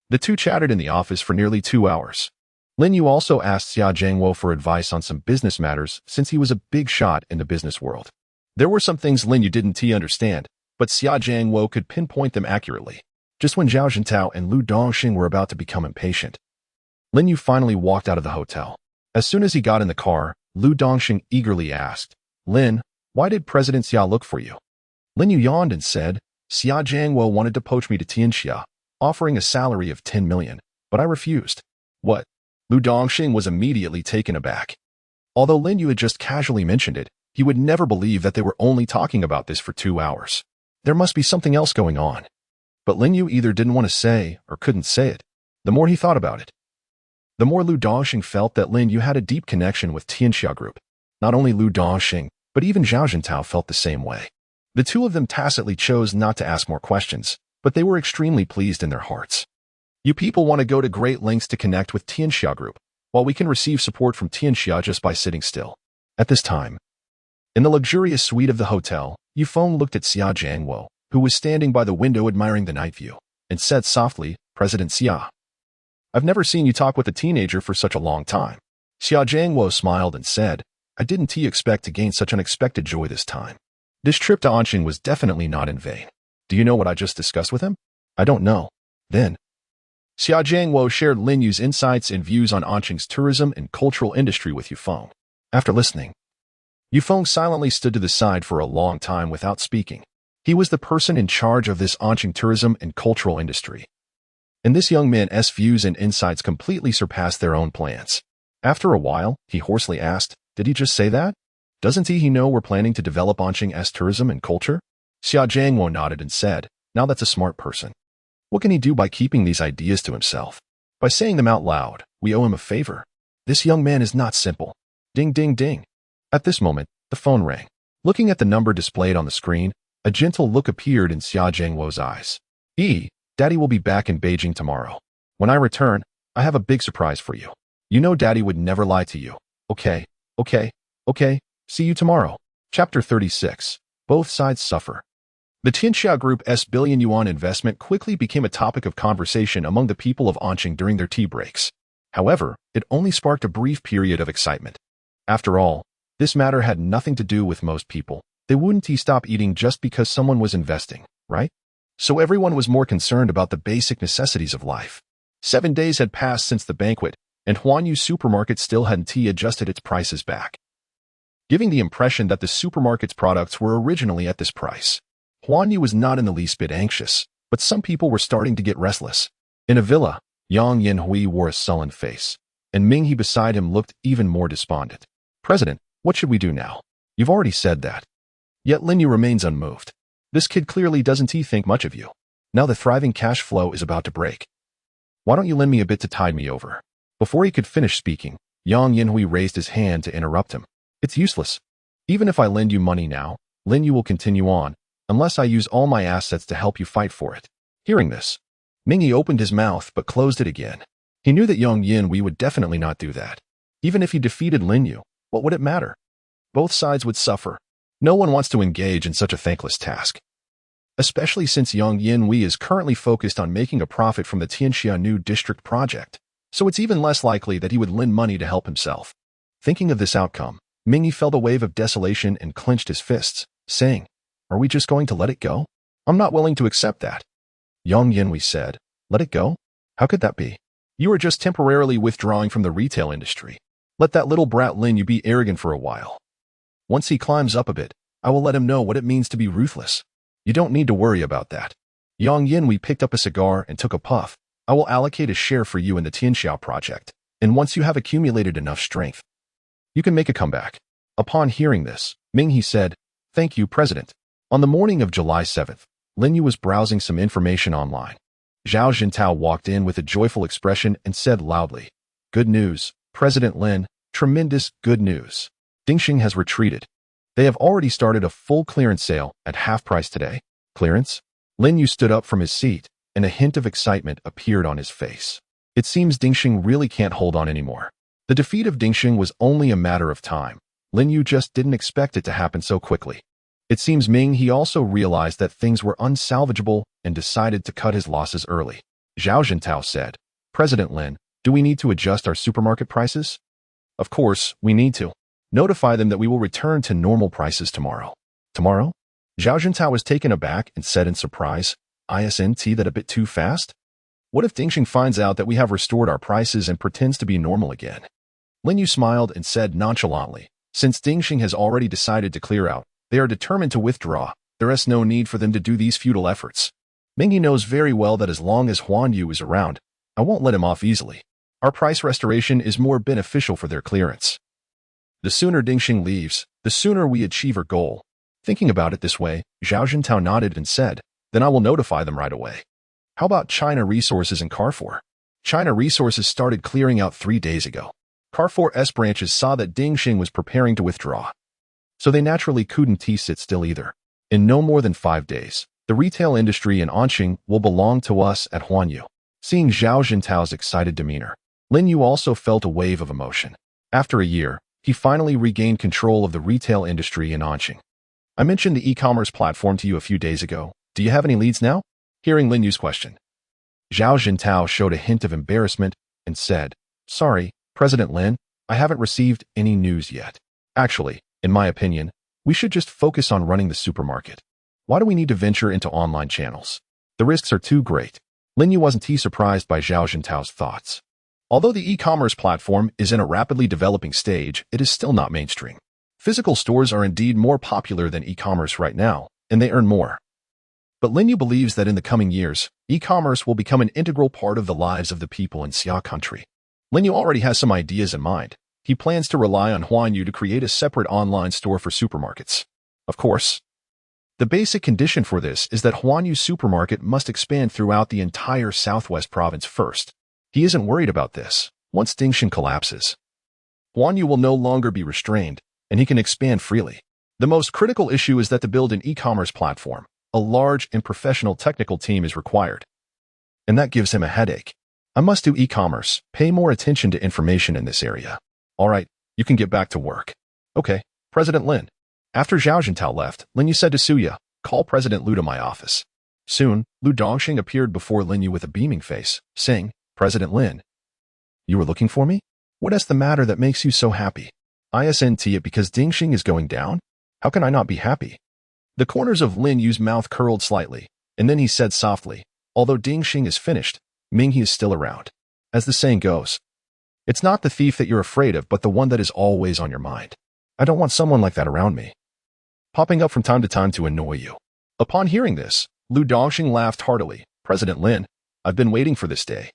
The two chatted in the office for nearly 2 hours. Lin Yu also asked Xia Zhangwo for advice on some business matters since he was a big shot in the business world. There were some things Lin Yu didn't understand, but Xia Zhangwo could pinpoint them accurately. Just when Zhao Jintao and Lu Dongxing were about to become impatient, Lin Yu finally walked out of the hotel. As soon as he got in the car, Lu Dongxing eagerly asked, "Lin, why did President Xia look for you?" Lin Yu yawned and said, "Xia Zhangwo wanted to poach me to Tianxia, offering a salary of 10 million, but I refused." "What?" Lu Dongxing was immediately taken aback. Although Lin Yu had just casually mentioned it, he would never believe that they were only talking about this for 2 hours. There must be something else going on. But Lin Yu either didn't want to say or couldn't say it. The more he thought about it, the more Lu Dongxing felt that Lin Yu had a deep connection with Tianxia Group. Not only Lu Dongxing, but even Zhao Jintao felt the same way. The two of them tacitly chose not to ask more questions, but they were extremely pleased in their hearts. You people want to go to great lengths to connect with Tianxia Group, while we can receive support from Tianxia just by sitting still. At this time, in the luxurious suite of the hotel, Yufeng looked at Xia Zhangwo, who was standing by the window admiring the night view, and said softly, "President Xia, I've never seen you talk with a teenager for such a long time." Xia Zhangwo smiled and said, "I didn't expect to gain such unexpected joy this time. This trip to Anqing was definitely not in vain. Do you know what I just discussed with him?" "I don't know." Then, Xia Zhangwo shared Lin Yu's insights and views on Anqing's tourism and cultural industry with Yufeng. After listening, Yufeng silently stood to the side for a long time without speaking. He was the person in charge of this Anqing tourism and cultural industry. And this young man's views and insights completely surpassed their own plans. After a while, he hoarsely asked, "Did he just say that? Doesn't he know we're planning to develop Anqing's tourism and culture?" Xia Zhangwo nodded and said, "Now that's a smart person. What can he do by keeping these ideas to himself? By saying them out loud, we owe him a favor. This young man is not simple." Ding, ding, ding. At this moment, the phone rang. Looking at the number displayed on the screen, a gentle look appeared in Xia Zhangwo's eyes. Daddy will be back in Beijing tomorrow. When I return, I have a big surprise for you. You know Daddy would never lie to you. Okay. See you tomorrow. Chapter 36. Both sides suffer. The Tianxia Group's billion yuan investment quickly became a topic of conversation among the people of Anqing during their tea breaks. However, it only sparked a brief period of excitement. After all, this matter had nothing to do with most people. They wouldn't stop eating just because someone was investing, right? So everyone was more concerned about the basic necessities of life. 7 days had passed since the banquet, and Huanyu supermarket still hadn't adjusted its prices back, giving the impression that the supermarket's products were originally at this price. Huanyu was not in the least bit anxious, but some people were starting to get restless. In a villa, Yang Yanhui wore a sullen face, and Ming He beside him looked even more despondent. "President, what should we do now? You've already said that." Yet Lin Yu remains unmoved. "This kid clearly doesn't think much of you. Now the thriving cash flow is about to break. Why don't you lend me a bit to tide me over?" Before he could finish speaking, Yang Yanhui raised his hand to interrupt him. "It's useless. Even if I lend you money now, Lin Yu will continue on, unless I use all my assets to help you fight for it." Hearing this, Ming Yi opened his mouth but closed it again. He knew that Yang Yanhui would definitely not do that. Even if he defeated Lin Yu, what would it matter? Both sides would suffer. No one wants to engage in such a thankless task, especially since Yang Yanhui is currently focused on making a profit from the Tianxia New District project, so it's even less likely that he would lend money to help himself. Thinking of this outcome, Ming Yi felt a wave of desolation and clenched his fists, saying, "Are we just going to let it go? I'm not willing to accept that." Yang Yanhui said, "Let it go? How could that be? You are just temporarily withdrawing from the retail industry. Let that little brat Lin Yu be arrogant for a while. Once he climbs up a bit, I will let him know what it means to be ruthless. You don't need to worry about that." Yang Yanhui picked up a cigar and took a puff. "I will allocate a share for you in the Tianxiao project, and once you have accumulated enough strength, you can make a comeback." Upon hearing this, Ming He said, "Thank you, President." On the morning of July 7th, Lin Yu was browsing some information online. Zhao Jintao walked in with a joyful expression and said loudly, "Good news, President Lin, tremendous good news. Dingxing has retreated. They have already started a full clearance sale at half price today." "Clearance?" Lin Yu stood up from his seat, and a hint of excitement appeared on his face. It seems Dingxing really can't hold on anymore. The defeat of Dingxing was only a matter of time. Lin Yu just didn't expect it to happen so quickly. It seems He also realized that things were unsalvageable and decided to cut his losses early. Zhao Jintao said, "President Lin, do we need to adjust our supermarket prices?" "Of course, we need to. Notify them that we will return to normal prices tomorrow." "Tomorrow?" Zhao Jintao was taken aback and said in surprise, "Isn't that a bit too fast? What if Dingxing finds out that we have restored our prices and pretends to be normal again?" Lin Yu smiled and said nonchalantly, "Since Dingxing has already decided to clear out, they are determined to withdraw. There is no need for them to do these futile efforts. He knows very well that as long as Huanyu is around, I won't let him off easily. Our price restoration is more beneficial for their clearance. The sooner Dingxing leaves, the sooner we achieve our goal." Thinking about it this way, Zhao Jintao nodded and said, "Then I will notify them right away." "How about China Resources and Carrefour?" China Resources started clearing out 3 days ago. Carrefour's branches saw that Dingxing was preparing to withdraw, so they naturally couldn't sit still either. In no more than 5 days, the retail industry in Anqing will belong to us at Huanyu. Seeing Zhao Jintao's excited demeanor, Lin Yu also felt a wave of emotion. After a year, he finally regained control of the retail industry in Anqing. "I mentioned the e-commerce platform to you a few days ago. Do you have any leads now?" Hearing Lin Yu's question, Zhao Jintao showed a hint of embarrassment and said, "Sorry, President Lin, I haven't received any news yet. Actually, in my opinion, we should just focus on running the supermarket. Why do we need to venture into online channels? The risks are too great." Lin Yu wasn't too surprised by Zhao Jintao's thoughts. Although the e-commerce platform is in a rapidly developing stage, it is still not mainstream. Physical stores are indeed more popular than e-commerce right now, and they earn more. But Lin Yu believes that in the coming years, e-commerce will become an integral part of the lives of the people in Xia country. Lin Yu already has some ideas in mind. He plans to rely on Huanyu to create a separate online store for supermarkets. Of course, the basic condition for this is that Huanyu supermarket must expand throughout the entire southwest province first. He isn't worried about this. Once Dingxing collapses, Huanyu will no longer be restrained, and he can expand freely. The most critical issue is that to build an e-commerce platform, a large and professional technical team is required. And that gives him a headache. "I must do e-commerce, pay more attention to information in this area." "All right, you can get back to work." "Okay, President Lin." After Zhao Jintao left, Lin Yu said to Suya, "Call President Lu to my office." Soon, Lu Dongxing appeared before Lin Yu with a beaming face, saying, "President Lin, you were looking for me? What is the matter that makes you so happy?" "Isn't it because Dingxing is going down? How can I not be happy?" The corners of Lin Yu's mouth curled slightly, and then he said softly, "Although Dingxing is finished, He is still around. As the saying goes, it's not the thief that you're afraid of, but the one that is always on your mind. I don't want someone like that around me, popping up from time to time to annoy you." Upon hearing this, Lu Dongxing laughed heartily. "President Lin, I've been waiting for this day.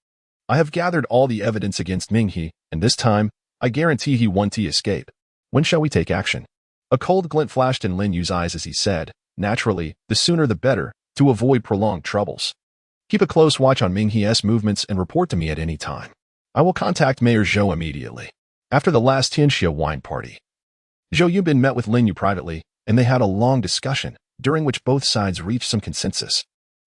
I have gathered all the evidence against He, and this time, I guarantee he won't escape. When shall we take action?" A cold glint flashed in Lin Yu's eyes as he said, "Naturally, the sooner the better, to avoid prolonged troubles. Keep a close watch on He's movements and report to me at any time. I will contact Mayor Zhou immediately." After the last Tianxia wine party, Zhou Yunbin met with Lin Yu privately, and they had a long discussion, during which both sides reached some consensus.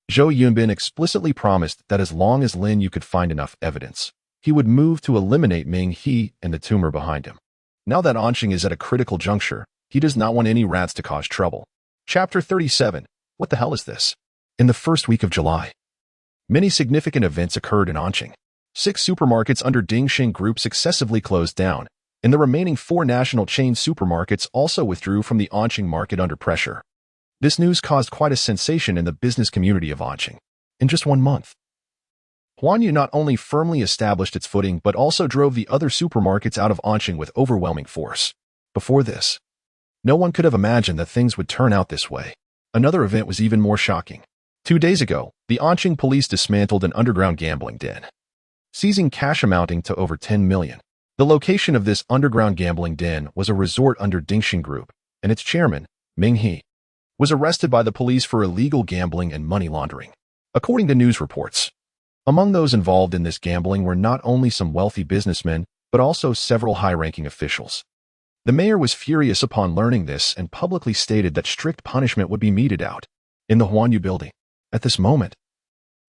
Zhou Yunbin explicitly promised that as long as Lin Yu could find enough evidence, he would move to eliminate He and the tumor behind him. Now that Anqing is at a critical juncture, he does not want any rats to cause trouble. Chapter 37. What the hell is this? In the first week of July, many significant events occurred in Anqing. 6 supermarkets under Dingxing Group successively closed down, and the remaining 4 national chain supermarkets also withdrew from the Anqing market under pressure. This news caused quite a sensation in the business community of Anqing. In just 1 month, Huanyu not only firmly established its footing but also drove the other supermarkets out of Anqing with overwhelming force. Before this, no one could have imagined that things would turn out this way. Another event was even more shocking. 2 days ago, the Anqing police dismantled an underground gambling den, seizing cash amounting to over 10 million. The location of this underground gambling den was a resort under Dingxing Group, and its chairman, He, was arrested by the police for illegal gambling and money laundering. According to news reports, among those involved in this gambling were not only some wealthy businessmen, but also several high-ranking officials. The mayor was furious upon learning this and publicly stated that strict punishment would be meted out. In the Huanyu building, at this moment,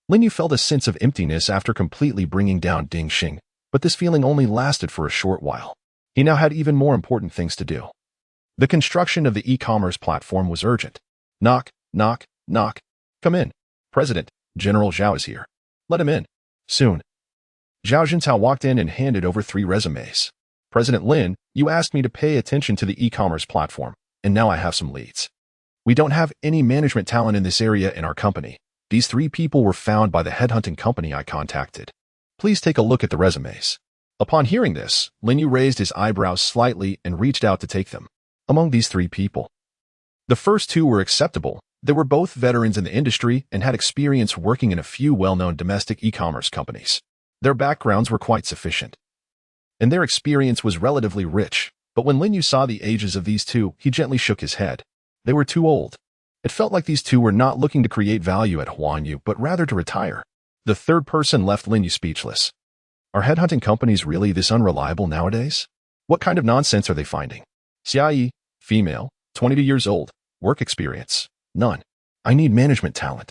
Lin Yu felt a sense of emptiness after completely bringing down Ding Xing, but this feeling only lasted for a short while. He now had even more important things to do. The construction of the e-commerce platform was urgent. Knock, knock, knock. Come in. President, General Zhao is here. Let him in. Soon. Zhao Jintao walked in and handed over 3 resumes. President Lin, you asked me to pay attention to the e-commerce platform, and now I have some leads. We don't have any management talent in this area in our company. These 3 people were found by the headhunting company I contacted. Please take a look at the resumes. Upon hearing this, Lin Yu raised his eyebrows slightly and reached out to take them. Among these 3 people, the first 2 were acceptable. They were both veterans in the industry and had experience working in a few well-known domestic e-commerce companies. Their backgrounds were quite sufficient, and their experience was relatively rich. But when Lin Yu saw the ages of these 2, he gently shook his head. They were too old. It felt like these 2 were not looking to create value at Huanyu, but rather to retire. The third person left Lin Yu speechless. Are headhunting companies really this unreliable nowadays? What kind of nonsense are they finding? Xia, female, 22 years old, work experience, none. I need management talent.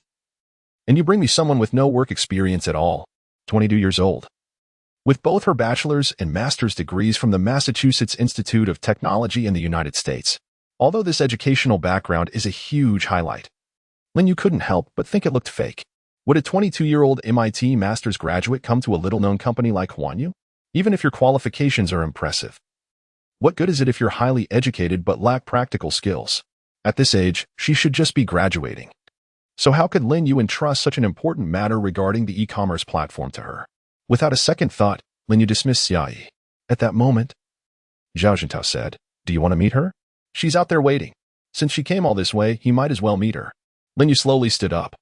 And you bring me someone with no work experience at all, 22 years old. With both her bachelor's and master's degrees from the Massachusetts Institute of Technology in the United States. Although this educational background is a huge highlight, Lin Yu couldn't help but think it looked fake. Would a 22-year-old MIT master's graduate come to a little-known company like Huanyu? Even if your qualifications are impressive, what good is it if you're highly educated but lack practical skills? At this age, she should just be graduating. So how could Lin Yu entrust such an important matter regarding the e-commerce platform to her? Without a second thought, Lin Yu dismissed Xia. At that moment, Zhao Jintao said, "Do you want to meet her? She's out there waiting. Since she came all this way, he might as well meet her." Lin Yu slowly stood up.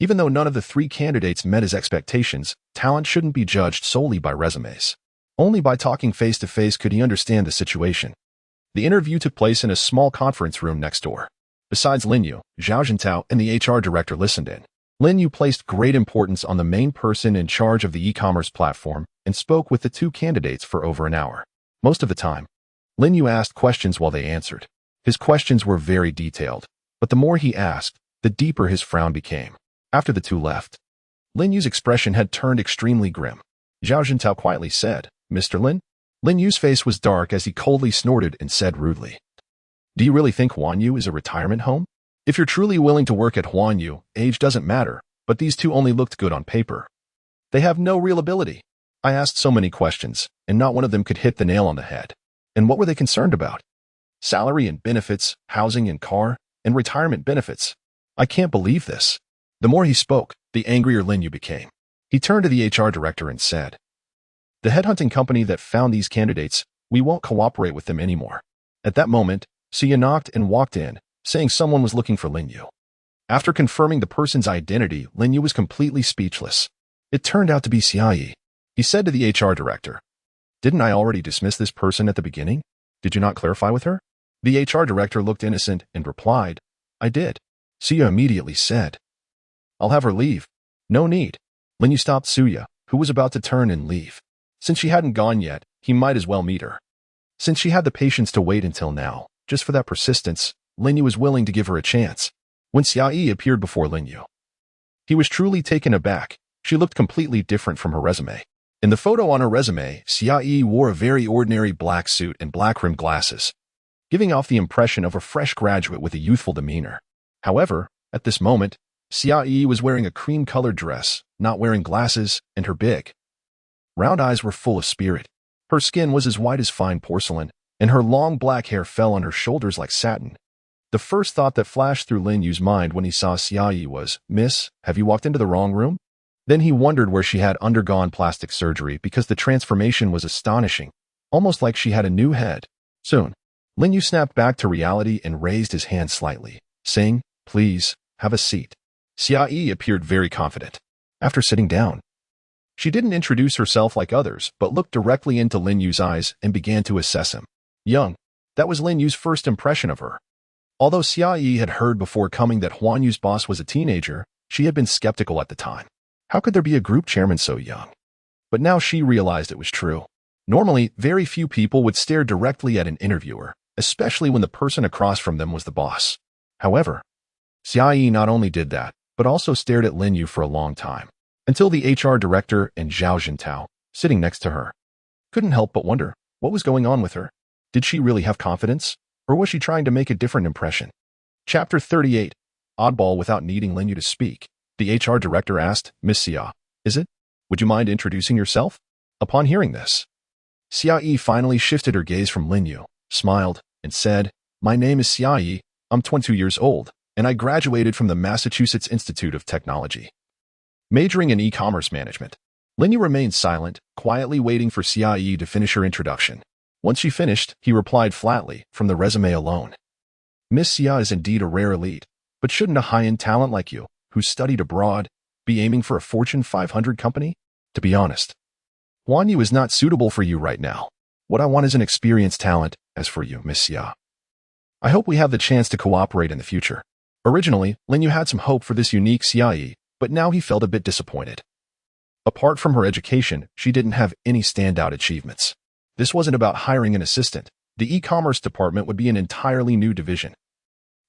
Even though none of the 3 candidates met his expectations, talent shouldn't be judged solely by resumes. Only by talking face-to-face could he understand the situation. The interview took place in a small conference room next door. Besides Lin Yu, Zhao Jintao and the HR director listened in. Lin Yu placed great importance on the main person in charge of the e-commerce platform and spoke with the 2 candidates for over an hour. Most of the time, Lin Yu asked questions while they answered. His questions were very detailed, but the more he asked, the deeper his frown became. After the 2 left, Lin Yu's expression had turned extremely grim. Zhao Jintao quietly said, "Mr. Lin?" Lin Yu's face was dark as he coldly snorted and said rudely, "Do you really think Huanyu is a retirement home? If you're truly willing to work at Huanyu, age doesn't matter, but these 2 only looked good on paper. They have no real ability." I asked so many questions, and not one of them could hit the nail on the head. And what were they concerned about? Salary and benefits, housing and car, and retirement benefits. I can't believe this. The more he spoke, the angrier Lin Yu became. He turned to the HR director and said, "The headhunting company that found these candidates, we won't cooperate with them anymore." At that moment, Xia knocked and walked in, saying someone was looking for Lin Yu. After confirming the person's identity, Lin Yu was completely speechless. It turned out to be Xia. He said to the HR director, "Didn't I already dismiss this person at the beginning? Did you not clarify with her?" The HR director looked innocent and replied, "I did." Xia immediately said, "I'll have her leave." "No need." Lin Yu stopped Suya, who was about to turn and leave. Since she hadn't gone yet, he might as well meet her. Since she had the patience to wait until now, just for that persistence, Lin Yu was willing to give her a chance. When Xia appeared before Lin Yu, he was truly taken aback. She looked completely different from her resume. In the photo on her resume, Xia wore a very ordinary black suit and black-rimmed glasses, giving off the impression of a fresh graduate with a youthful demeanor. However, at this moment, Xia was wearing a cream-colored dress, not wearing glasses, and her big, round eyes were full of spirit. Her skin was as white as fine porcelain, and her long black hair fell on her shoulders like satin. The first thought that flashed through Lin Yu's mind when he saw Xia was, "Miss, have you walked into the wrong room?" Then he wondered where she had undergone plastic surgery because the transformation was astonishing, almost like she had a new head. Soon, Lin Yu snapped back to reality and raised his hand slightly, saying, "Please, have a seat." Xia appeared very confident. After sitting down, she didn't introduce herself like others, but looked directly into Lin Yu's eyes and began to assess him. Young. That was Lin Yu's first impression of her. Although Xia had heard before coming that Huanyu's boss was a teenager, she had been skeptical at the time. How could there be a group chairman so young? But now she realized it was true. Normally, very few people would stare directly at an interviewer, especially when the person across from them was the boss. However, Xia not only did that, but also stared at Lin Yu for a long time, until the HR director and Zhao Jintao, sitting next to her, couldn't help but wonder what was going on with her. Did she really have confidence, or was she trying to make a different impression? Chapter 38, Oddball. Without needing Lin Yu to speak, the HR director asked, "Miss Xia, is it? Would you mind introducing yourself?" Upon hearing this, Xia Yi finally shifted her gaze from Lin Yu, smiled, and said, "My name is Xia Yi. I'm 22 years old, and I graduated from the Massachusetts Institute of Technology, majoring in e-commerce management." Lin Yu remained silent, quietly waiting for Xia Yi to finish her introduction. Once she finished, he replied flatly, from the resume alone, "Miss Xia is indeed a rare elite, but shouldn't a high-end talent like you, who studied abroad, be aiming for a Fortune 500 company? To be honest, Huanyu is not suitable for you right now. What I want is an experienced talent. As for you, Miss Xia, I hope we have the chance to cooperate in the future." Originally, Lin Yu had some hope for this unique Xia Yi, but now he felt a bit disappointed. Apart from her education, she didn't have any standout achievements. This wasn't about hiring an assistant. The e-commerce department would be an entirely new division.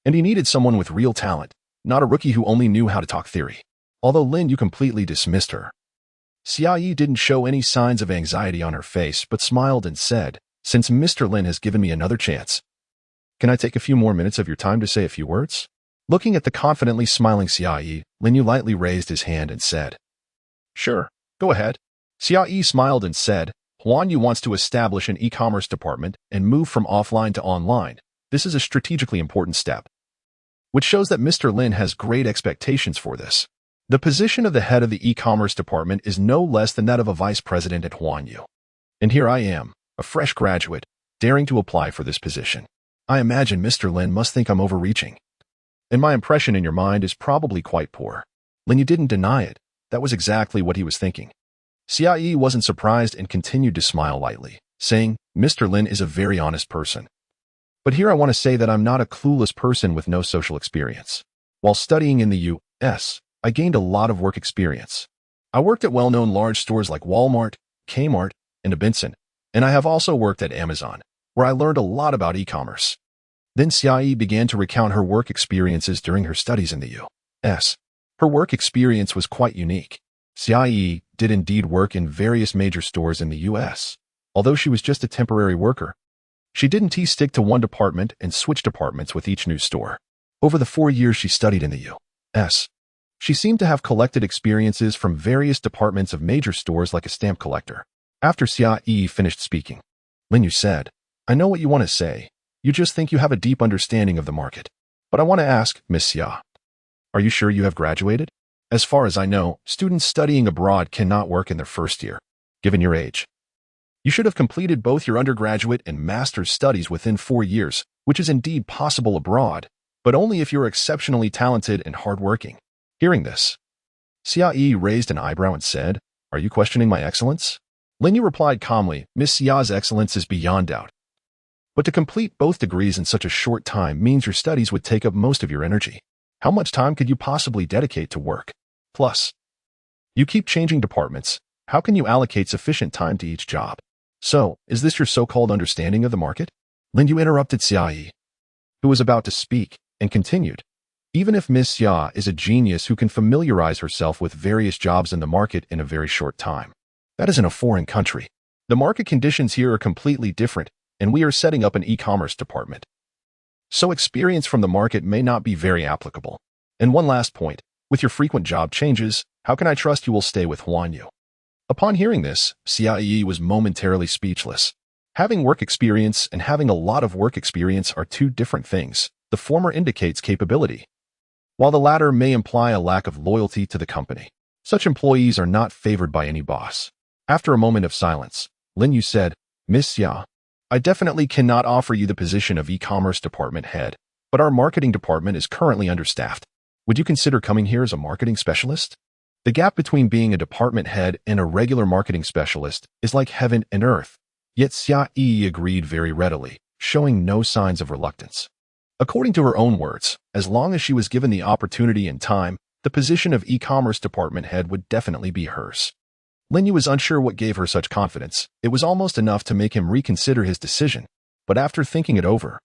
And he needed someone with real talent, not a rookie who only knew how to talk theory. Although Lin Yu completely dismissed her, Xia Yi didn't show any signs of anxiety on her face, but smiled and said, "Since Mr. Lin has given me another chance, can I take a few more minutes of your time to say a few words?" Looking at the confidently smiling Xia Yi, Lin Yu lightly raised his hand and said, "Sure, go ahead." Xia Yi smiled and said, "Huanyu wants to establish an e-commerce department and move from offline to online. This is a strategically important step, which shows that Mr. Lin has great expectations for this. The position of the head of the e-commerce department is no less than that of a vice president at Huanyu. And here I am, a fresh graduate, daring to apply for this position. I imagine Mr. Lin must think I'm overreaching. And my impression in your mind is probably quite poor." Lin Yu didn't deny it. That was exactly what he was thinking. Xia Yi wasn't surprised and continued to smile lightly, saying, "Mr. Lin is a very honest person. But here I want to say that I'm not a clueless person with no social experience. While studying in the U.S., I gained a lot of work experience. I worked at well-known large stores like Walmart, Kmart, and Benson, and I have also worked at Amazon, where I learned a lot about e-commerce." Then Xia Yi began to recount her work experiences during her studies in the U.S. Her work experience was quite unique. Xia Yi did indeed work in various major stores in the U.S. Although she was just a temporary worker, she didn't stick to one department and switch departments with each new store. Over the 4 years she studied in the U.S., she seemed to have collected experiences from various departments of major stores like a stamp collector. After Xia Yi finished speaking, Lin Yu said, "I know what you want to say. You just think you have a deep understanding of the market. But I want to ask, Miss Xia, are you sure you have graduated? As far as I know, students studying abroad cannot work in their first year. Given your age, you should have completed both your undergraduate and master's studies within 4 years, which is indeed possible abroad, but only if you're exceptionally talented and hardworking." Hearing this, Xia Yi raised an eyebrow and said, "Are you questioning my excellence?" Lin Yu replied calmly, "Miss Xia's excellence is beyond doubt. But to complete both degrees in such a short time means your studies would take up most of your energy. How much time could you possibly dedicate to work? Plus, you keep changing departments. How can you allocate sufficient time to each job? So, is this your so-called understanding of the market?" Lin Yu interrupted Xia Yi, who was about to speak, and continued, "Even if Miss Xia is a genius who can familiarize herself with various jobs in the market in a very short time, that is in a foreign country. The market conditions here are completely different, and we are setting up an e-commerce department. So experience from the market may not be very applicable. And one last point, with your frequent job changes, how can I trust you will stay with Huanyu?" Upon hearing this, Xia Yi was momentarily speechless. Having work experience and having a lot of work experience are two different things. The former indicates capability, while the latter may imply a lack of loyalty to the company. Such employees are not favored by any boss. After a moment of silence, Lin Yu said, "Miss Xia, I definitely cannot offer you the position of e-commerce department head, but our marketing department is currently understaffed. Would you consider coming here as a marketing specialist?" The gap between being a department head and a regular marketing specialist is like heaven and earth. Yet Xia Yi agreed very readily, showing no signs of reluctance. According to her own words, as long as she was given the opportunity and time, the position of e-commerce department head would definitely be hers. Lin Yu was unsure what gave her such confidence. It was almost enough to make him reconsider his decision, but after thinking it over,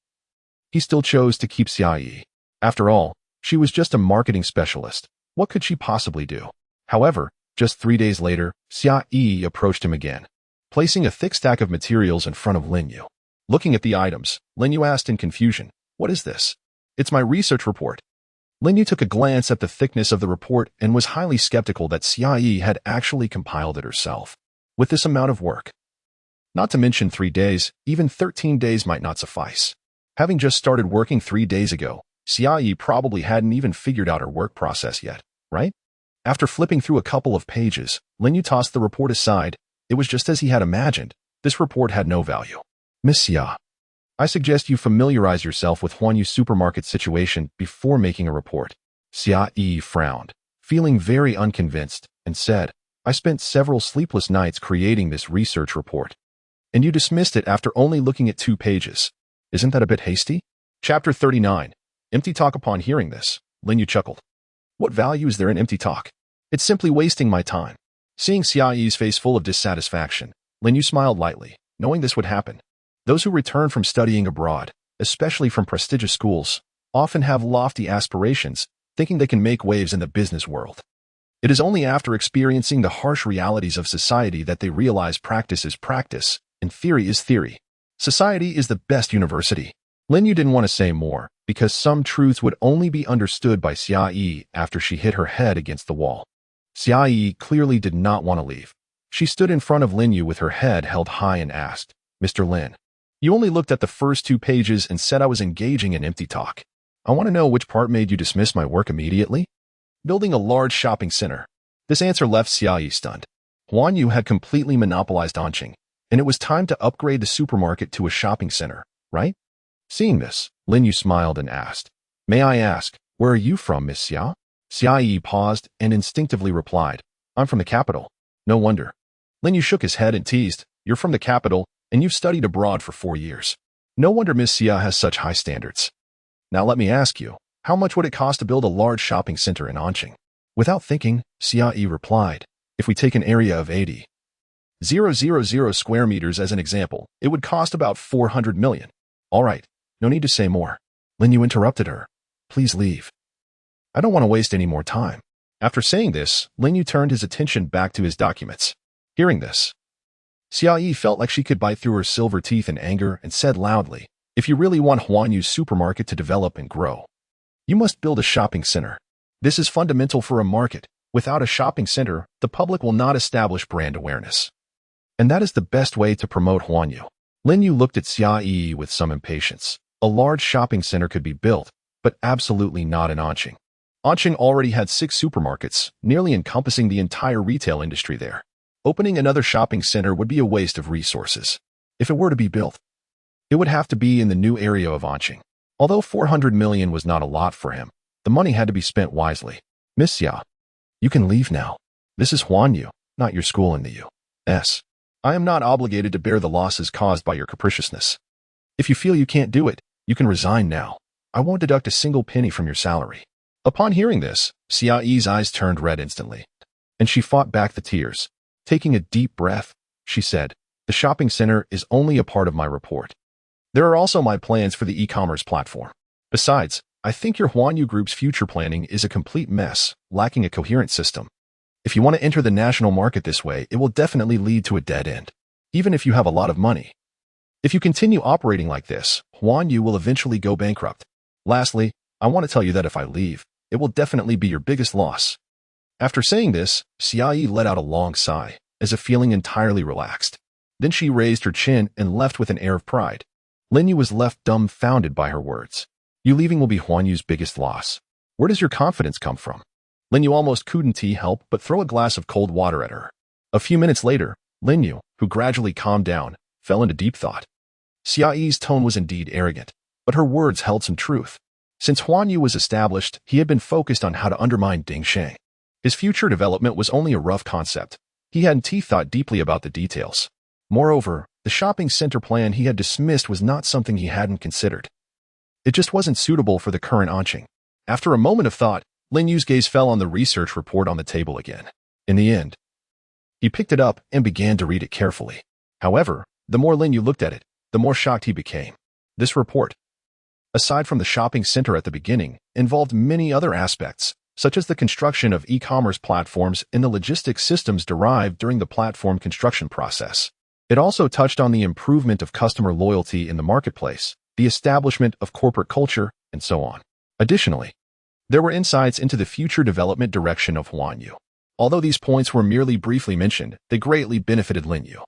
he still chose to keep Xia Yi. After all, she was just a marketing specialist, What could she possibly do? However, just 3 days later, Xia Yi approached him again, placing a thick stack of materials in front of Lin Yu. Looking at the items, Lin Yu asked in confusion, "What is this?" "It's my research report." Lin Yu took a glance at the thickness of the report and was highly skeptical that Xia Yi had actually compiled it herself. With this amount of work, not to mention 3 days, even 13 days might not suffice. Having just started working 3 days ago, Xia Yi probably hadn't even figured out her work process yet, right? After flipping through a couple of pages, Lin Yu tossed the report aside. It was just as he had imagined. This report had no value. "Miss Xia, I suggest you familiarize yourself with Huanyu supermarket situation before making a report." Xia Yi frowned, feeling very unconvinced, and said, "I spent several sleepless nights creating this research report. And you dismissed it after only looking at 2 pages. Isn't that a bit hasty?" Chapter 39. Empty talk. Upon hearing this, Lin Yu chuckled. "What value is there in empty talk? It's simply wasting my time." Seeing Xia Yi's face full of dissatisfaction, Lin Yu smiled lightly, knowing this would happen. Those who return from studying abroad, especially from prestigious schools, often have lofty aspirations, thinking they can make waves in the business world. It is only after experiencing the harsh realities of society that they realize practice is practice, and theory is theory. Society is the best university. Lin Yu didn't want to say more, because some truths would only be understood by Xia Yi after she hit her head against the wall. Xia Yi clearly did not want to leave. She stood in front of Lin Yu with her head held high and asked, "Mr. Lin, you only looked at the first 2 pages and said I was engaging in empty talk. I want to know which part made you dismiss my work immediately?" "Building a large shopping center." This answer left Xia Yi stunned. Huanyu had completely monopolized Anqing, and it was time to upgrade the supermarket to a shopping center, right? Seeing this, Lin Yu smiled and asked, "May I ask, where are you from, Miss Xia?" Xia Yi paused and instinctively replied, "I'm from the capital." "No wonder." Lin Yu shook his head and teased, "You're from the capital, and you've studied abroad for 4 years. No wonder Miss Xia has such high standards. Now let me ask you, how much would it cost to build a large shopping center in Anqing?" Without thinking, Xia Yi replied, "If we take an area of 80,000 square meters as an example, it would cost about 400 million. All right, no need to say more." Lin Yu interrupted her. "Please leave. I don't want to waste any more time." After saying this, Lin Yu turned his attention back to his documents. Hearing this, Xia Yi felt like she could bite through her silver teeth in anger and said loudly, "If you really want Huanyu's supermarket to develop and grow, you must build a shopping center. This is fundamental for a market. Without a shopping center, the public will not establish brand awareness. And that is the best way to promote Huanyu." Lin Yu looked at Xia Yi with some impatience. A large shopping center could be built, but absolutely not in Anqing. Anqing already had 6 supermarkets, nearly encompassing the entire retail industry there. Opening another shopping center would be a waste of resources. If it were to be built, it would have to be in the new area of Anqing. Although 400 million was not a lot for him, the money had to be spent wisely. "Miss Xia, you can leave now. This is Huanyu, not your school in the U.S. I am not obligated to bear the losses caused by your capriciousness. If you feel you can't do it, you can resign now. I won't deduct a single penny from your salary." Upon hearing this, Xia Yi's eyes turned red instantly, and she fought back the tears. Taking a deep breath, she said, "The shopping center is only a part of my report. There are also my plans for the e-commerce platform. Besides, I think your Huanyu Group's future planning is a complete mess, lacking a coherent system. If you want to enter the national market this way, it will definitely lead to a dead end, even if you have a lot of money. If you continue operating like this, Huanyu will eventually go bankrupt. Lastly, I want to tell you that if I leave, it will definitely be your biggest loss." After saying this, Xia Yi let out a long sigh, as if feeling entirely relaxed. Then she raised her chin and left with an air of pride. Lin Yu was left dumbfounded by her words. "You leaving will be Huanyu's biggest loss. Where does your confidence come from?" Lin Yu almost couldn't help but throw a glass of cold water at her. A few minutes later, Lin Yu, who gradually calmed down, fell into deep thought. Xia Yi's tone was indeed arrogant, but her words held some truth. Since Huanyu was established, he had been focused on how to undermine Ding Sheng. His future development was only a rough concept. He hadn't thought deeply about the details. Moreover, the shopping center plan he had dismissed was not something he hadn't considered. It just wasn't suitable for the current Anqing. After a moment of thought, Lin Yu's gaze fell on the research report on the table again. In the end, he picked it up and began to read it carefully. However, the more Lin Yu looked at it, the more shocked he became. This report, aside from the shopping center at the beginning, involved many other aspects, such as the construction of e-commerce platforms and the logistics systems derived during the platform construction process. It also touched on the improvement of customer loyalty in the marketplace, the establishment of corporate culture, and so on. Additionally, there were insights into the future development direction of Huanyu. Although these points were merely briefly mentioned, they greatly benefited Lin Yu,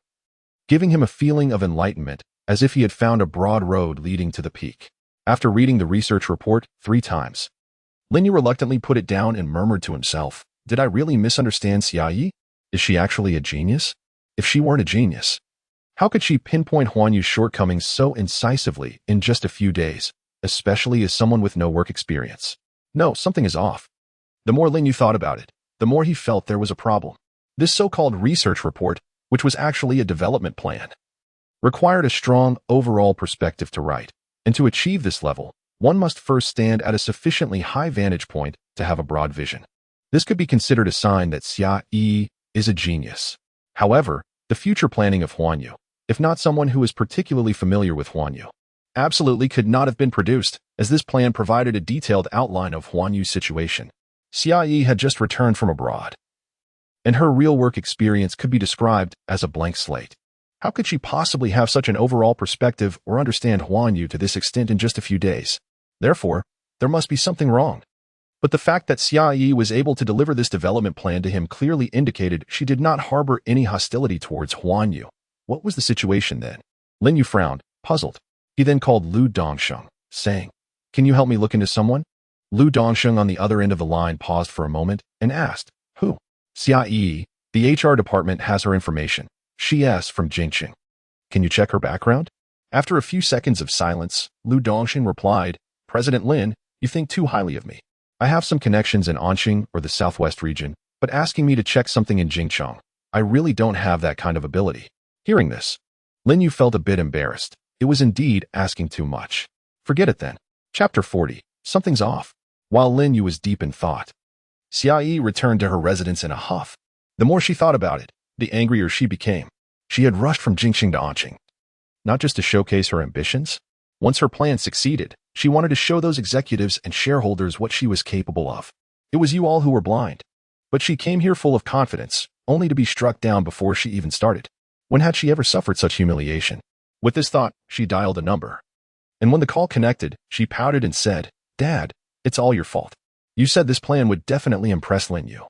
giving him a feeling of enlightenment, as if he had found a broad road leading to the peak. After reading the research report 3 times, Lin Yu reluctantly put it down and murmured to himself, "Did I really misunderstand Xiaoyi? Is she actually a genius? If she weren't a genius, how could she pinpoint Huanyu's shortcomings so incisively in just a few days, especially as someone with no work experience? No, something is off." The more Lin Yu thought about it, the more he felt there was a problem. This so-called research report, which was actually a development plan, required a strong overall perspective to write, and to achieve this level, one must first stand at a sufficiently high vantage point to have a broad vision. This could be considered a sign that Xia Yi is a genius. However, the future planning of Huanyu, if not someone who is particularly familiar with Huanyu, absolutely could not have been produced, as this plan provided a detailed outline of Huanyu's situation. Xia Yi had just returned from abroad, and her real work experience could be described as a blank slate. How could she possibly have such an overall perspective or understand Huanyu to this extent in just a few days? Therefore, there must be something wrong. But the fact that Xia Yi was able to deliver this development plan to him clearly indicated she did not harbor any hostility towards Huanyu. What was the situation then? Lin Yu frowned, puzzled. He then called Lu Dongsheng, saying, "Can you help me look into someone?" Lu Dongsheng on the other end of the line paused for a moment and asked, "Who?" "Xia Yi. The HR department has her information. She's from Jingxing. Can you check her background?" After a few seconds of silence, Lu Dongsheng replied, "President Lin, you think too highly of me. I have some connections in Anqing or the southwest region, but asking me to check something in Jingchong, I really don't have that kind of ability." Hearing this, Lin Yu felt a bit embarrassed. It was indeed asking too much. Forget it then. Chapter 40. Something's off. While Lin Yu was deep in thought, Xia Yi returned to her residence in a huff. The more she thought about it, the angrier she became. She had rushed from Jingxing to Anqing, not just to showcase her ambitions. Once her plan succeeded, she wanted to show those executives and shareholders what she was capable of. It was you all who were blind. But she came here full of confidence, only to be struck down before she even started. When had she ever suffered such humiliation? With this thought, she dialed a number. And when the call connected, she pouted and said, "Dad, it's all your fault. You said this plan would definitely impress Lin Yu.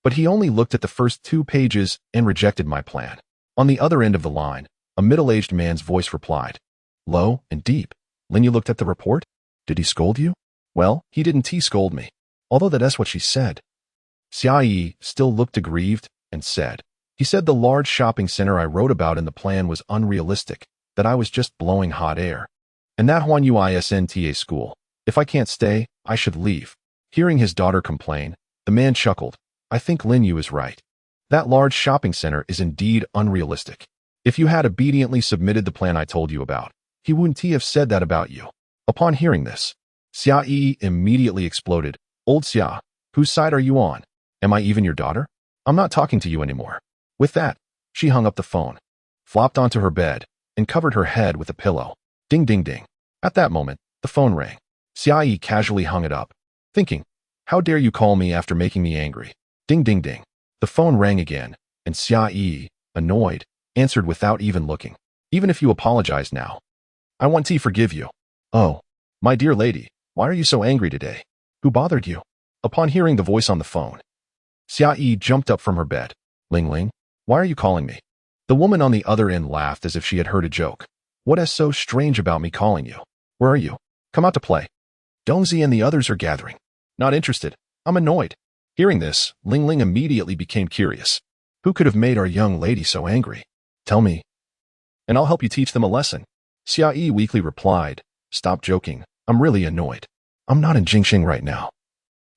But he only looked at the first 2 pages and rejected my plan." On the other end of the line, a middle-aged man's voice replied, low and deep. "Lin Yu looked at the report? Did he scold you?" "Well, he didn't scold me, although that's what she said." Xia Yi still looked aggrieved and said, "He said the large shopping center I wrote about in the plan was unrealistic, that I was just blowing hot air. And that Huanyu Isnta school, if I can't stay, I should leave." Hearing his daughter complain, the man chuckled. "I think Lin Yu is right. That large shopping center is indeed unrealistic. If you had obediently submitted the plan I told you about, he wouldn't have said that about you." Upon hearing this, Xia Yi immediately exploded. "Old Xia, whose side are you on? Am I even your daughter? I'm not talking to you anymore." With that, she hung up the phone, flopped onto her bed, and covered her head with a pillow. Ding ding ding. At that moment, the phone rang. Xia Yi casually hung it up, thinking, "How dare you call me after making me angry?" Ding ding ding. The phone rang again, and Xia Yi, annoyed, answered without even looking. "Even if you apologize now, I want to forgive you." "Oh, my dear lady, why are you so angry today? Who bothered you?" Upon hearing the voice on the phone, Xia Yi jumped up from her bed. "Ling Ling, why are you calling me?" The woman on the other end laughed as if she had heard a joke. "What is so strange about me calling you? Where are you? Come out to play. Dongzi and the others are gathering." "Not interested. I'm annoyed." Hearing this, Ling Ling immediately became curious. Who could have made our young lady so angry? "Tell me, and I'll help you teach them a lesson." Xia Yi weakly replied, "Stop joking. I'm really annoyed. I'm not in Jingxing right now.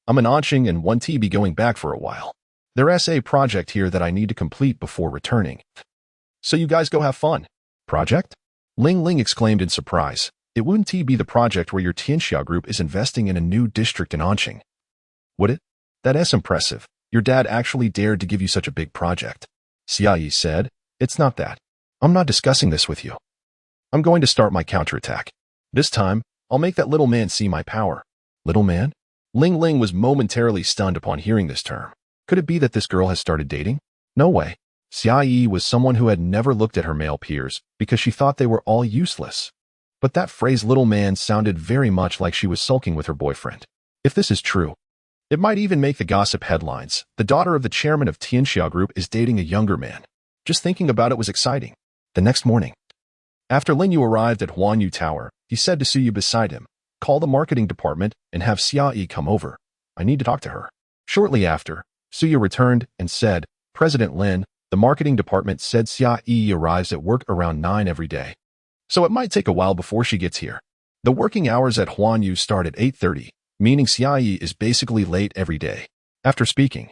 I'm in Anqing and want to be going back for a while. There's a project here that I need to complete before returning. So you guys go have fun." "Project?" Ling Ling exclaimed in surprise. "It wouldn't be the project where your Tianxia group is investing in a new district in Anqing, would it? That's impressive. Your dad actually dared to give you such a big project." Xia Yi said, "It's not that. I'm not discussing this with you. I'm going to start my counterattack. This time, I'll make that little man see my power." "Little man? Ling Ling was momentarily stunned upon hearing this term. Could it be that this girl has started dating? No way. Xia Yi was someone who had never looked at her male peers because she thought they were all useless. But that phrase little man sounded very much like she was sulking with her boyfriend. If this is true, it might even make the gossip headlines. The daughter of the chairman of Huanyu Group is dating a younger man. Just thinking about it was exciting. The next morning, after Lin Yu arrived at Huanyu Tower, he said to Suyu beside him, "Call the marketing department and have Xia Yi come over. I need to talk to her." Shortly after, Suyu returned and said, "President Lin, the marketing department said Xia Yi arrives at work around 9 every day. So it might take a while before she gets here. The working hours at Huanyu start at 8:30, meaning Xia Yi is basically late every day." After speaking,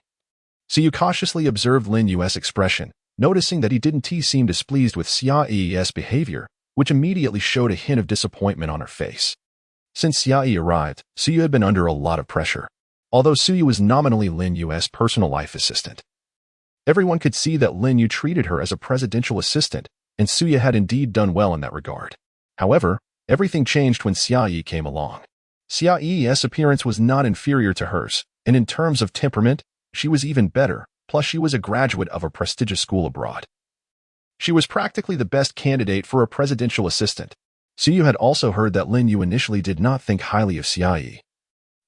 Suyu cautiously observed Lin Yu's expression, noticing that he didn't seem displeased with Xia Yi's behavior, which immediately showed a hint of disappointment on her face. Since Xia Yi arrived, Suyu had been under a lot of pressure. Although Suyu was nominally Lin Yu's personal life assistant, everyone could see that Lin Yu treated her as a presidential assistant, and Suyu had indeed done well in that regard. However, everything changed when Xia Yi came along. Xia Yi's appearance was not inferior to hers, and in terms of temperament, she was even better, plus she was a graduate of a prestigious school abroad. She was practically the best candidate for a presidential assistant. Suyu had also heard that Lin Yu initially did not think highly of Xia Yi.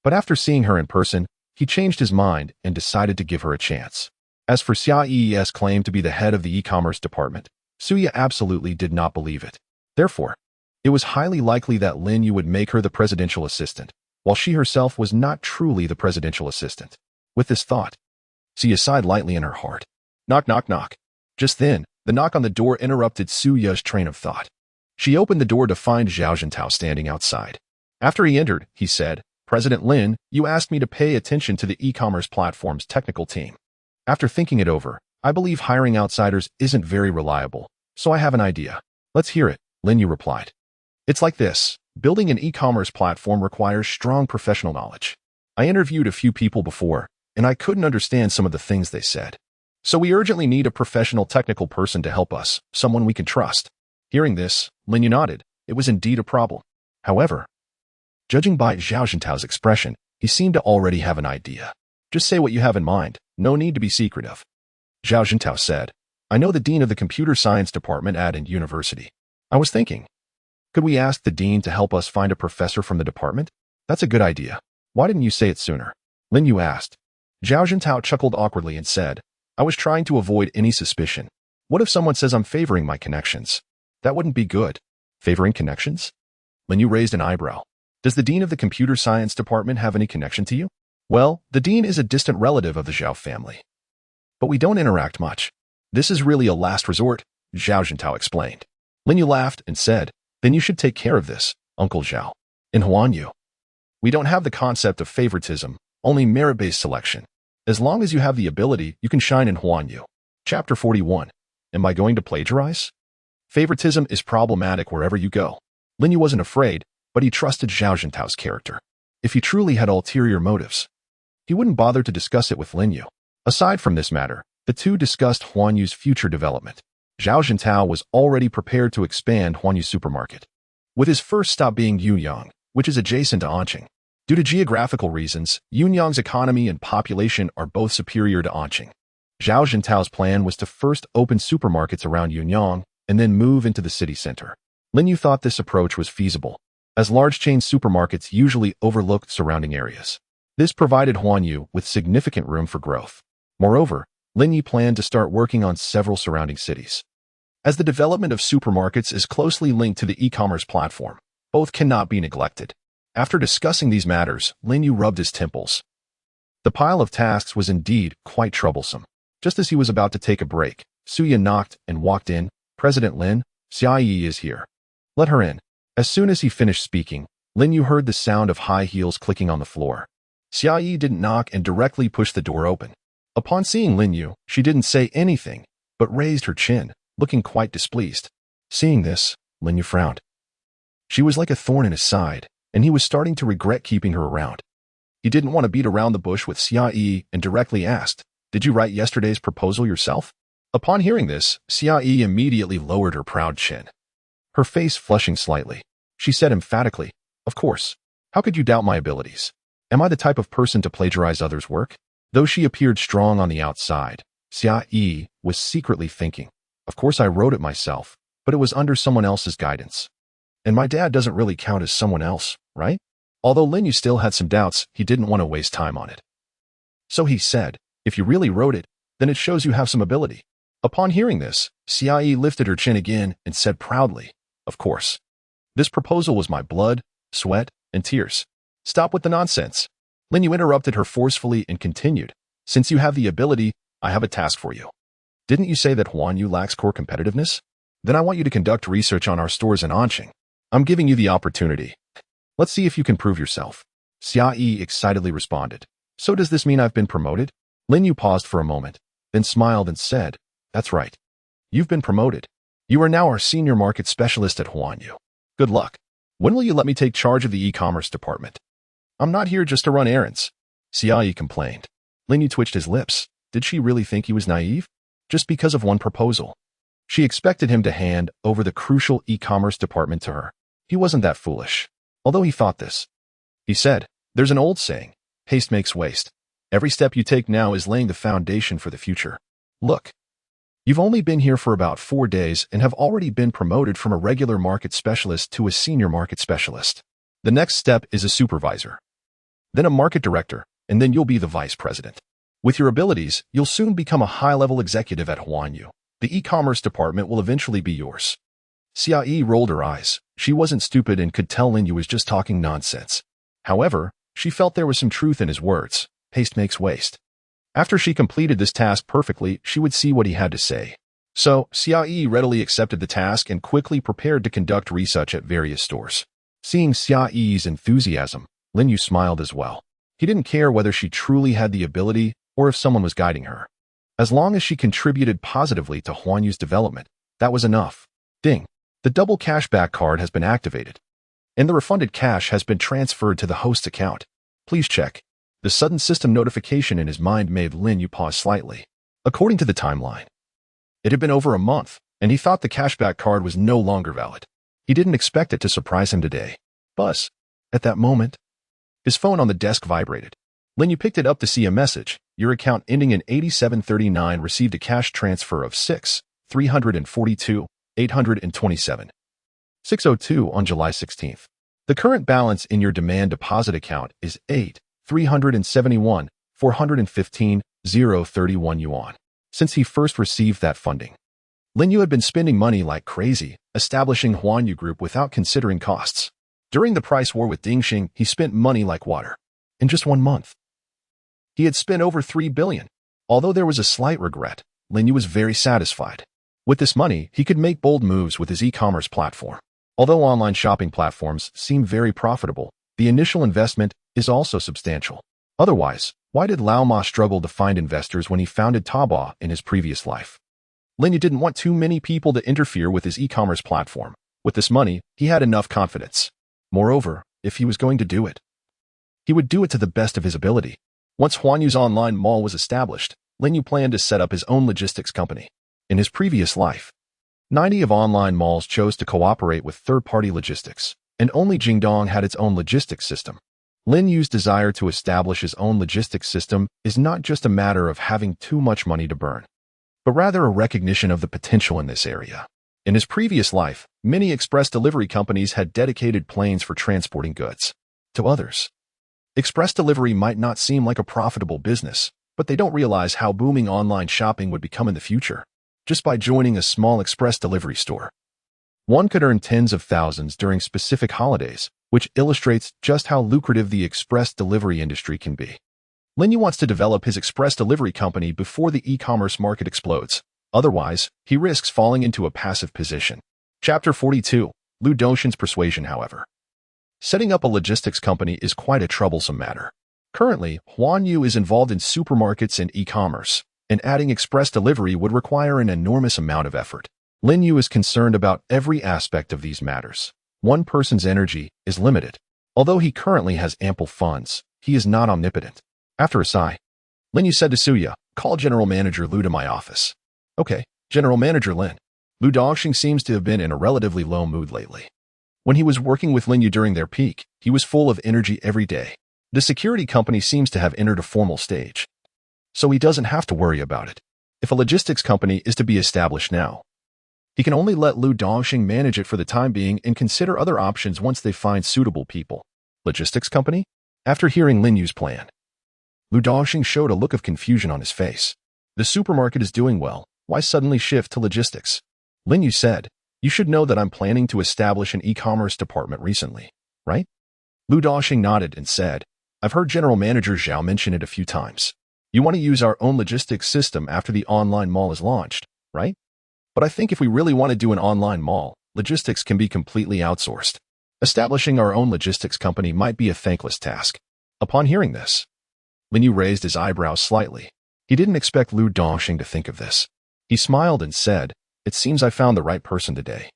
But after seeing her in person, he changed his mind and decided to give her a chance. As for Xia Yi's claim to be the head of the e-commerce department, Suyu absolutely did not believe it. Therefore, it was highly likely that Lin Yu would make her the presidential assistant, while she herself was not truly the presidential assistant. With this thought, Suyu sighed lightly in her heart. Knock, knock, knock. Just then, the knock on the door interrupted Suyu's train of thought. She opened the door to find Zhao Jintao standing outside. After he entered, he said, "President Lin, you asked me to pay attention to the e-commerce platform's technical team. After thinking it over, I believe hiring outsiders isn't very reliable, so I have an idea." "Let's hear it," Lin Yu replied. "It's like this. Building an e-commerce platform requires strong professional knowledge. I interviewed a few people before, and I couldn't understand some of the things they said. So we urgently need a professional technical person to help us, someone we can trust." Hearing this, Lin Yu nodded. It was indeed a problem. However, judging by Zhao Jintao's expression, he seemed to already have an idea. "Just say what you have in mind. No need to be secretive." Zhao Jintao said, "I know the dean of the computer science department at an university. I was thinking, could we ask the dean to help us find a professor from the department? That's a good idea. Why didn't you say it sooner?" Lin Yu asked. Zhao Jintao chuckled awkwardly and said, "I was trying to avoid any suspicion. What if someone says I'm favoring my connections? That wouldn't be good." "Favoring connections?" Lin Yu raised an eyebrow. "Does the dean of the computer science department have any connection to you?" "Well, the dean is a distant relative of the Zhao family. But we don't interact much. This is really a last resort," Zhao Jintao explained. Lin Yu laughed and said, "Then you should take care of this, Uncle Zhao. In Huanyu, we don't have the concept of favoritism, only merit-based selection. As long as you have the ability, you can shine in Huanyu." Chapter 41. Am I going to plagiarize? Favoritism is problematic wherever you go. Lin Yu wasn't afraid, but he trusted Zhao Jintao's character. If he truly had ulterior motives, he wouldn't bother to discuss it with Lin Yu. Aside from this matter, the two discussed Huanyu's future development. Zhao Jintao was already prepared to expand Huanyu supermarket, with his first stop being Yunyang, which is adjacent to Anqing. Due to geographical reasons, Yunyang's economy and population are both superior to Anqing. Zhao Jintao's plan was to first open supermarkets around Yunyang and then move into the city center. Lin Yu thought this approach was feasible, as large chain supermarkets usually overlooked surrounding areas. This provided Huanyu with significant room for growth. Moreover, Lin Yu planned to start working on several surrounding cities. As the development of supermarkets is closely linked to the e-commerce platform, both cannot be neglected. After discussing these matters, Lin Yu rubbed his temples. The pile of tasks was indeed quite troublesome. Just as he was about to take a break, Suyu knocked and walked in. "President Lin, Xia Yi is here. Let her in." As soon as he finished speaking, Lin Yu heard the sound of high heels clicking on the floor. Xia Yi didn't knock and directly pushed the door open. Upon seeing Lin Yu, she didn't say anything, but raised her chin, looking quite displeased. Seeing this, Lin Yu frowned. She was like a thorn in his side, and he was starting to regret keeping her around. He didn't want to beat around the bush with Xia Yi and directly asked, "Did you write yesterday's proposal yourself?" Upon hearing this, Xia Yi immediately lowered her proud chin, her face flushing slightly. She said emphatically, "Of course. How could you doubt my abilities? Am I the type of person to plagiarize others' work? Though she appeared strong on the outside, Xia was secretly thinking, of course I wrote it myself, but it was under someone else's guidance. And my dad doesn't really count as someone else, right? Although Lin Yu still had some doubts, he didn't want to waste time on it. So he said, if you really wrote it, then it shows you have some ability. Upon hearing this, Xia lifted her chin again and said proudly, of course. This proposal was my blood, sweat, and tears. Stop with the nonsense. Lin Yu interrupted her forcefully and continued, since you have the ability, I have a task for you. Didn't you say that Huanyu lacks core competitiveness? Then I want you to conduct research on our stores in Anqing. I'm giving you the opportunity. Let's see if you can prove yourself. Xia excitedly responded. So does this mean I've been promoted? Lin Yu paused for a moment, then smiled and said, that's right. You've been promoted. You are now our senior market specialist at Huanyu. Good luck. When will you let me take charge of the e-commerce department? I'm not here just to run errands. Xia complained. Lin Yu twitched his lips. Did she really think he was naive? Just because of one proposal. She expected him to hand over the crucial e-commerce department to her. He wasn't that foolish. Although he thought this. He said, there's an old saying, haste makes waste. Every step you take now is laying the foundation for the future. Look. You've only been here for about 4 days and have already been promoted from a regular market specialist to a senior market specialist. The next step is a supervisor. Then a market director, and then you'll be the vice president. With your abilities, you'll soon become a high-level executive at Huanyu. The e-commerce department will eventually be yours. Xia rolled her eyes. She wasn't stupid and could tell Lin Yu was just talking nonsense. However, she felt there was some truth in his words. Haste makes waste. After she completed this task perfectly, she would see what he had to say. So, Xia readily accepted the task and quickly prepared to conduct research at various stores. Seeing Xia's enthusiasm, Lin Yu smiled as well. He didn't care whether she truly had the ability or if someone was guiding her. As long as she contributed positively to Huanyu's development, that was enough. Ding! The double cashback card has been activated, and the refunded cash has been transferred to the host's account. Please check. The sudden system notification in his mind made Lin Yu pause slightly. According to the timeline, it had been over a month, and he thought the cashback card was no longer valid. He didn't expect it to surprise him today. Buzz. At that moment, his phone on the desk vibrated. Lin Yu picked it up to see a message. Your account ending in 8739 received a cash transfer of 6,342,827. 602 on July 16th. The current balance in your demand deposit account is 8,371,415,031 yuan. Since he first received that funding, Lin Yu had been spending money like crazy, establishing Huanyu Group without considering costs. During the price war with Dingxing, he spent money like water. In just 1 month, he had spent over 3 billion. Although there was a slight regret, Lin Yu was very satisfied. With this money, he could make bold moves with his e-commerce platform. Although online shopping platforms seem very profitable, the initial investment is also substantial. Otherwise, why did Lao Ma struggle to find investors when he founded Taobao in his previous life? Lin Yu didn't want too many people to interfere with his e-commerce platform. With this money, he had enough confidence. Moreover, if he was going to do it, he would do it to the best of his ability. Once Huanyu's online mall was established, Lin Yu planned to set up his own logistics company. In his previous life, 90 of online malls chose to cooperate with third-party logistics, and only Jingdong had its own logistics system. Lin Yu's desire to establish his own logistics system is not just a matter of having too much money to burn, but rather a recognition of the potential in this area. In his previous life, many express delivery companies had dedicated planes for transporting goods. To others, express delivery might not seem like a profitable business, but they don't realize how booming online shopping would become in the future. Just by joining a small express delivery store, one could earn tens of thousands during specific holidays, which illustrates just how lucrative the express delivery industry can be. Lin Yu wants to develop his express delivery company before the e-commerce market explodes. Otherwise, he risks falling into a passive position. Chapter 42. Lu Dongxin's Persuasion, however. Setting up a logistics company is quite a troublesome matter. Currently, Huanyu is involved in supermarkets and e-commerce, and adding express delivery would require an enormous amount of effort. Lin Yu is concerned about every aspect of these matters. One person's energy is limited. Although he currently has ample funds, he is not omnipotent. After a sigh, Lin Yu said to Suya, call General Manager Lu to my office. Okay, General Manager Lin. Lu Dongxing seems to have been in a relatively low mood lately. When he was working with Lin Yu during their peak, he was full of energy every day. The security company seems to have entered a formal stage, so he doesn't have to worry about it. If a logistics company is to be established now, he can only let Lu Dongxing manage it for the time being and consider other options once they find suitable people. Logistics company? After hearing Lin Yu's plan, Lu Dongxing showed a look of confusion on his face. The supermarket is doing well. Why suddenly shift to logistics? Lin Yu said, you should know that I'm planning to establish an e-commerce department recently, right? Lu Dongxing nodded and said, I've heard General Manager Zhao mention it a few times. You want to use our own logistics system after the online mall is launched, right? But I think if we really want to do an online mall, logistics can be completely outsourced. Establishing our own logistics company might be a thankless task. Upon hearing this, Lin Yu raised his eyebrows slightly. He didn't expect Lu Dongxing to think of this. He smiled and said, it seems I found the right person today.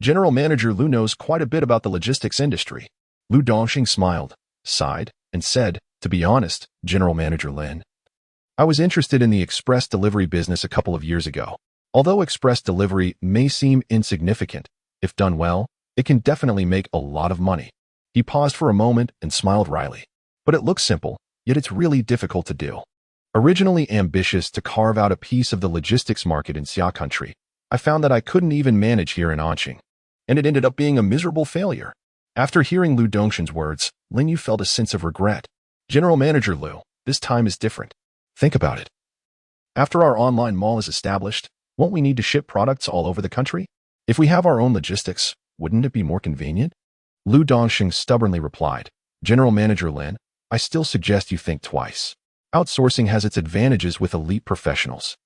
General Manager Lu knows quite a bit about the logistics industry. Lu Dongxing smiled, sighed, and said, to be honest, General Manager Lin, I was interested in the express delivery business a couple of years ago. Although express delivery may seem insignificant, if done well, it can definitely make a lot of money. He paused for a moment and smiled wryly. But it looks simple, yet it's really difficult to do. Originally ambitious to carve out a piece of the logistics market in Xia country, I found that I couldn't even manage here in Anqing, and it ended up being a miserable failure. After hearing Lu Dongxing's words, Lin Yu felt a sense of regret. General Manager Lu, this time is different. Think about it. After our online mall is established, won't we need to ship products all over the country? If we have our own logistics, wouldn't it be more convenient? Lu Dongxing stubbornly replied, General Manager Lin, I still suggest you think twice. Outsourcing has its advantages with elite professionals.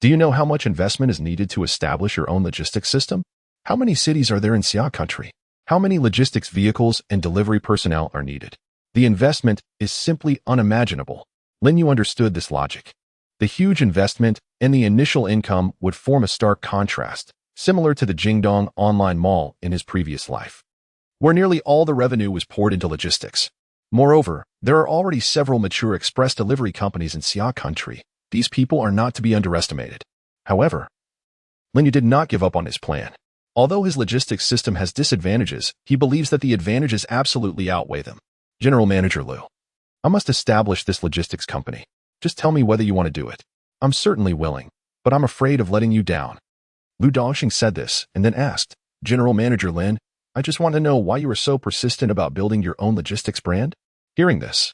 Do you know how much investment is needed to establish your own logistics system? How many cities are there in Xia country? How many logistics vehicles and delivery personnel are needed? The investment is simply unimaginable. Lin Yu understood this logic. The huge investment and the initial income would form a stark contrast, similar to the Jingdong online mall in his previous life, where nearly all the revenue was poured into logistics. Moreover, there are already several mature express delivery companies in Xia country. These people are not to be underestimated. However, Lin Yu did not give up on his plan. Although his logistics system has disadvantages, he believes that the advantages absolutely outweigh them. General Manager Lu, I must establish this logistics company. Just tell me whether you want to do it. I'm certainly willing, but I'm afraid of letting you down. Lu Dongxing said this and then asked, General Manager Lin, I just want to know why you are so persistent about building your own logistics brand? Hearing this,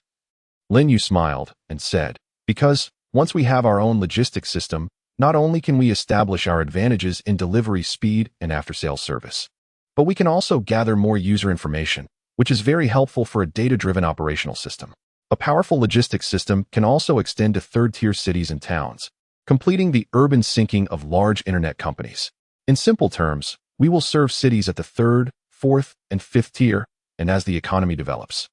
Lin Yu smiled and said, because once we have our own logistics system, not only can we establish our advantages in delivery speed and after-sales service, but we can also gather more user information, which is very helpful for a data-driven operational system. A powerful logistics system can also extend to third-tier cities and towns, completing the urban syncing of large internet companies. In simple terms, we will serve cities at the third, fourth, and fifth tier, and as the economy develops,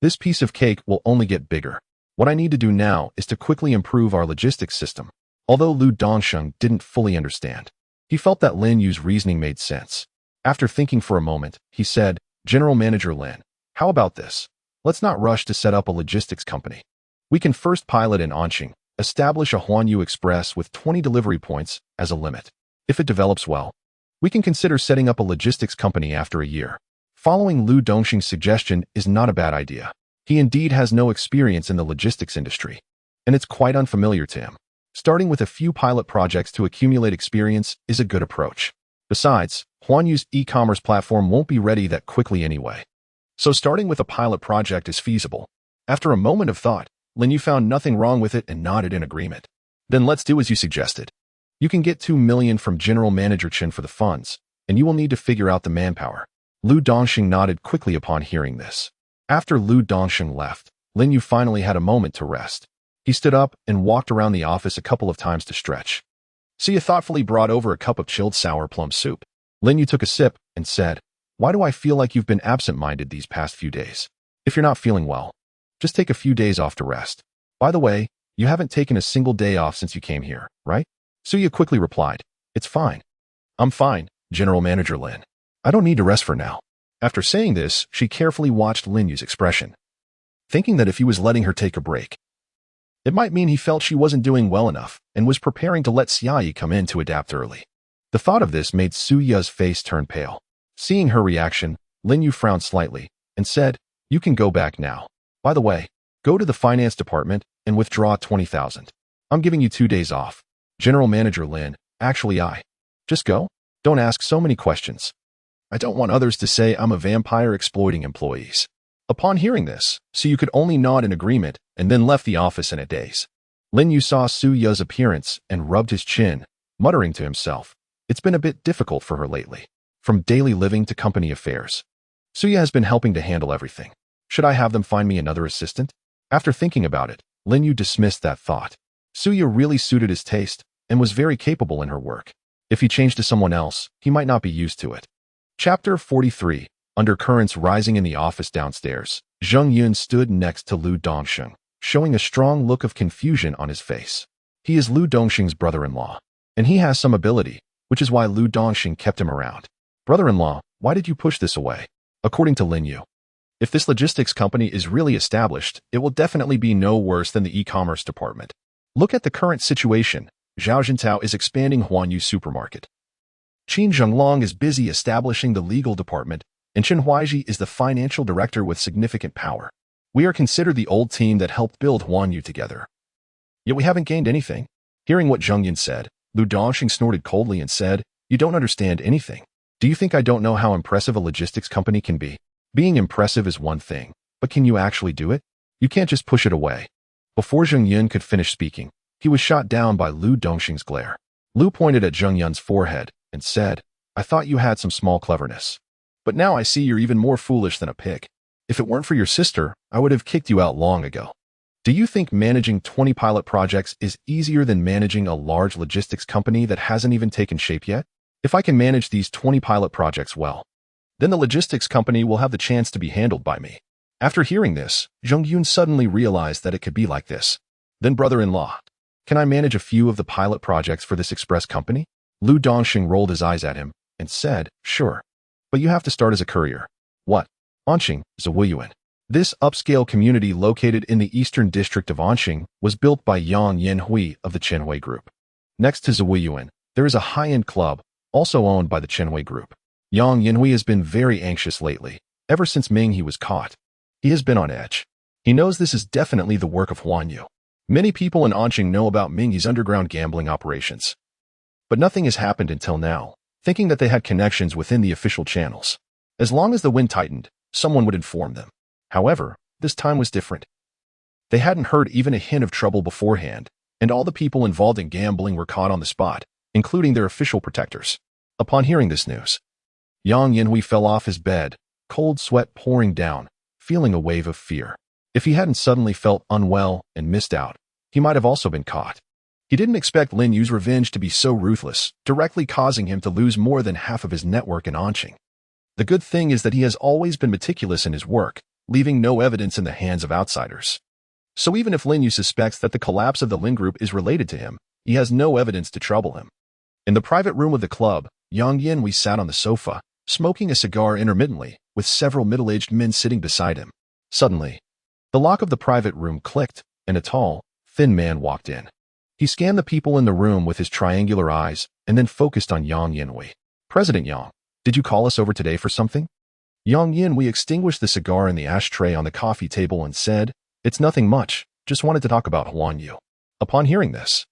this piece of cake will only get bigger. What I need to do now is to quickly improve our logistics system. Although Lu Dongxing didn't fully understand, he felt that Lin Yu's reasoning made sense. After thinking for a moment, he said, General Manager Lin, how about this? Let's not rush to set up a logistics company. We can first pilot in Anqing, establish a Huanyu Express with 20 delivery points as a limit. If it develops well, we can consider setting up a logistics company after a year. Following Lu Dongxing's suggestion is not a bad idea. He indeed has no experience in the logistics industry, and it's quite unfamiliar to him. Starting with a few pilot projects to accumulate experience is a good approach. Besides, Huanyu's e-commerce platform won't be ready that quickly anyway. So starting with a pilot project is feasible. After a moment of thought, Lin Yu found nothing wrong with it and nodded in agreement. Then let's do as you suggested. You can get 2 million from General Manager Chen for the funds, and you will need to figure out the manpower. Lu Dongxing nodded quickly upon hearing this. After Lu Dongxing left, Lin Yu finally had a moment to rest. He stood up and walked around the office a couple of times to stretch. Sia thoughtfully brought over a cup of chilled sour plum soup. Lin Yu took a sip and said, Why do I feel like you've been absent-minded these past few days? If you're not feeling well, just take a few days off to rest. By the way, you haven't taken a single day off since you came here, right? Suya quickly replied, It's fine. I'm fine, General Manager Lin. I don't need to rest for now. After saying this, she carefully watched Lin Yu's expression, thinking that if he was letting her take a break, it might mean he felt she wasn't doing well enough and was preparing to let Xiaoyi come in to adapt early. The thought of this made Suya's face turn pale. Seeing her reaction, Lin Yu frowned slightly and said, You can go back now. By the way, go to the finance department and withdraw 20,000. I'm giving you 2 days off. General Manager Lin, actually just go. Don't ask so many questions. I don't want others to say I'm a vampire exploiting employees. Upon hearing this, Su could only nod in agreement and then left the office in a daze. Lin Yu saw Su Yu's appearance and rubbed his chin, muttering to himself, it's been a bit difficult for her lately. From daily living to company affairs. Su has been helping to handle everything. Should I have them find me another assistant? After thinking about it, Lin Yu dismissed that thought. Su really suited his taste and was very capable in her work. If he changed to someone else, he might not be used to it. Chapter 43. Undercurrents rising in the office downstairs. Zheng Yun stood next to Lu Dongsheng, showing a strong look of confusion on his face. He is Lu Dongsheng's brother-in-law, and he has some ability, which is why Lu Dongsheng kept him around. Brother-in-law, why did you push this away? According to Lin Yu, if this logistics company is really established, it will definitely be no worse than the e-commerce department. Look at the current situation. Zhao Jintao is expanding Huanyu supermarket. Qin Zhenglong is busy establishing the legal department, and Chen Huaiji is the financial director with significant power. We are considered the old team that helped build Huanyu together. Yet we haven't gained anything. Hearing what Zheng Yun said, Lu Dongsheng snorted coldly and said, you don't understand anything. Do you think I don't know how impressive a logistics company can be? Being impressive is one thing, but can you actually do it? You can't just push it away. Before Zheng Yun could finish speaking, he was shot down by Lu Dongsheng's glare. Lu pointed at Zheng Yun's forehead and said, I thought you had some small cleverness. But now I see you're even more foolish than a pig. If it weren't for your sister, I would have kicked you out long ago. Do you think managing 20 pilot projects is easier than managing a large logistics company that hasn't even taken shape yet? If I can manage these 20 pilot projects well, then the logistics company will have the chance to be handled by me. After hearing this, Zheng Yun suddenly realized that it could be like this. Then brother-in-law, can I manage a few of the pilot projects for this express company? Lu Dongsheng rolled his eyes at him and said, sure. But you have to start as a courier. What? Anqing, Zawuyuan. This upscale community located in the eastern district of Anqing was built by Yang Yanhui of the Chenhui Group. Next to Zawuyuan, there is a high-end club, also owned by the Chenhui Group. Yang Yanhui has been very anxious lately, ever since Ming He was caught. He has been on edge. He knows this is definitely the work of Huanyu. Many people in Anqing know about Ming He's underground gambling operations. But nothing has happened until now, thinking that they had connections within the official channels. As long as the wind tightened, someone would inform them. However, this time was different. They hadn't heard even a hint of trouble beforehand, and all the people involved in gambling were caught on the spot, including their official protectors. Upon hearing this news, Yang Yanhui fell off his bed, cold sweat pouring down, feeling a wave of fear. If he hadn't suddenly felt unwell and missed out, he might have also been caught. He didn't expect Lin Yu's revenge to be so ruthless, directly causing him to lose more than half of his network in Anqing. The good thing is that he has always been meticulous in his work, leaving no evidence in the hands of outsiders. So even if Lin Yu suspects that the collapse of the Lin Group is related to him, he has no evidence to trouble him. In the private room of the club, Yang Yanhui sat on the sofa, smoking a cigar intermittently, with several middle-aged men sitting beside him. Suddenly, the lock of the private room clicked, and a tall, thin man walked in. He scanned the people in the room with his triangular eyes, and then focused on Yang Yanhui. President Yang, did you call us over today for something? Yang Yanhui extinguished the cigar in the ashtray on the coffee table and said, it's nothing much, just wanted to talk about Huanyu. Upon hearing this,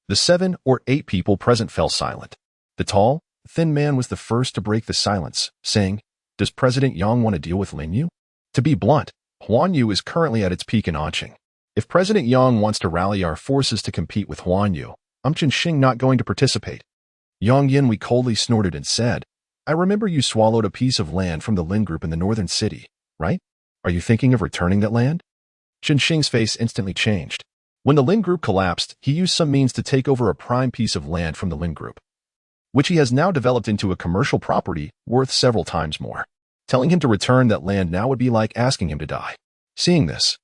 the 7 or 8 people present fell silent. The tall, thin man was the first to break the silence, saying, does President Yang want to deal with Lin Yu? To be blunt, Huanyu is currently at its peak in Anqing. If President Yang wants to rally our forces to compete with Huanyu, I'm Qinxing not going to participate. Yang Yanhui coldly snorted and said, I remember you swallowed a piece of land from the Lin Group in the northern city, right? Are you thinking of returning that land? Qinxing's face instantly changed. When the Lin Group collapsed, he used some means to take over a prime piece of land from the Lin Group, which he has now developed into a commercial property worth several times more. Telling him to return that land now would be like asking him to die. Seeing this,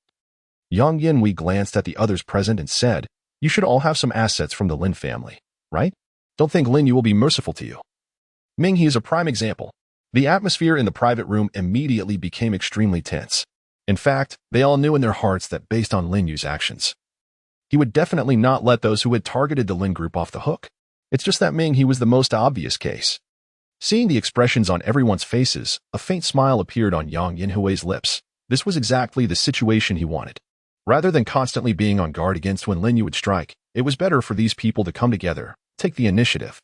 Yang Yanhui glanced at the others present and said, you should all have some assets from the Lin family, right? Don't think Lin Yu will be merciful to you. Ming He is a prime example. The atmosphere in the private room immediately became extremely tense. In fact, they all knew in their hearts that based on Lin Yu's actions, he would definitely not let those who had targeted the Lin Group off the hook. It's just that Ming He was the most obvious case. Seeing the expressions on everyone's faces, a faint smile appeared on Yang Yanhui's lips. This was exactly the situation he wanted. Rather than constantly being on guard against when Lin Yu would strike, it was better for these people to come together, take the initiative.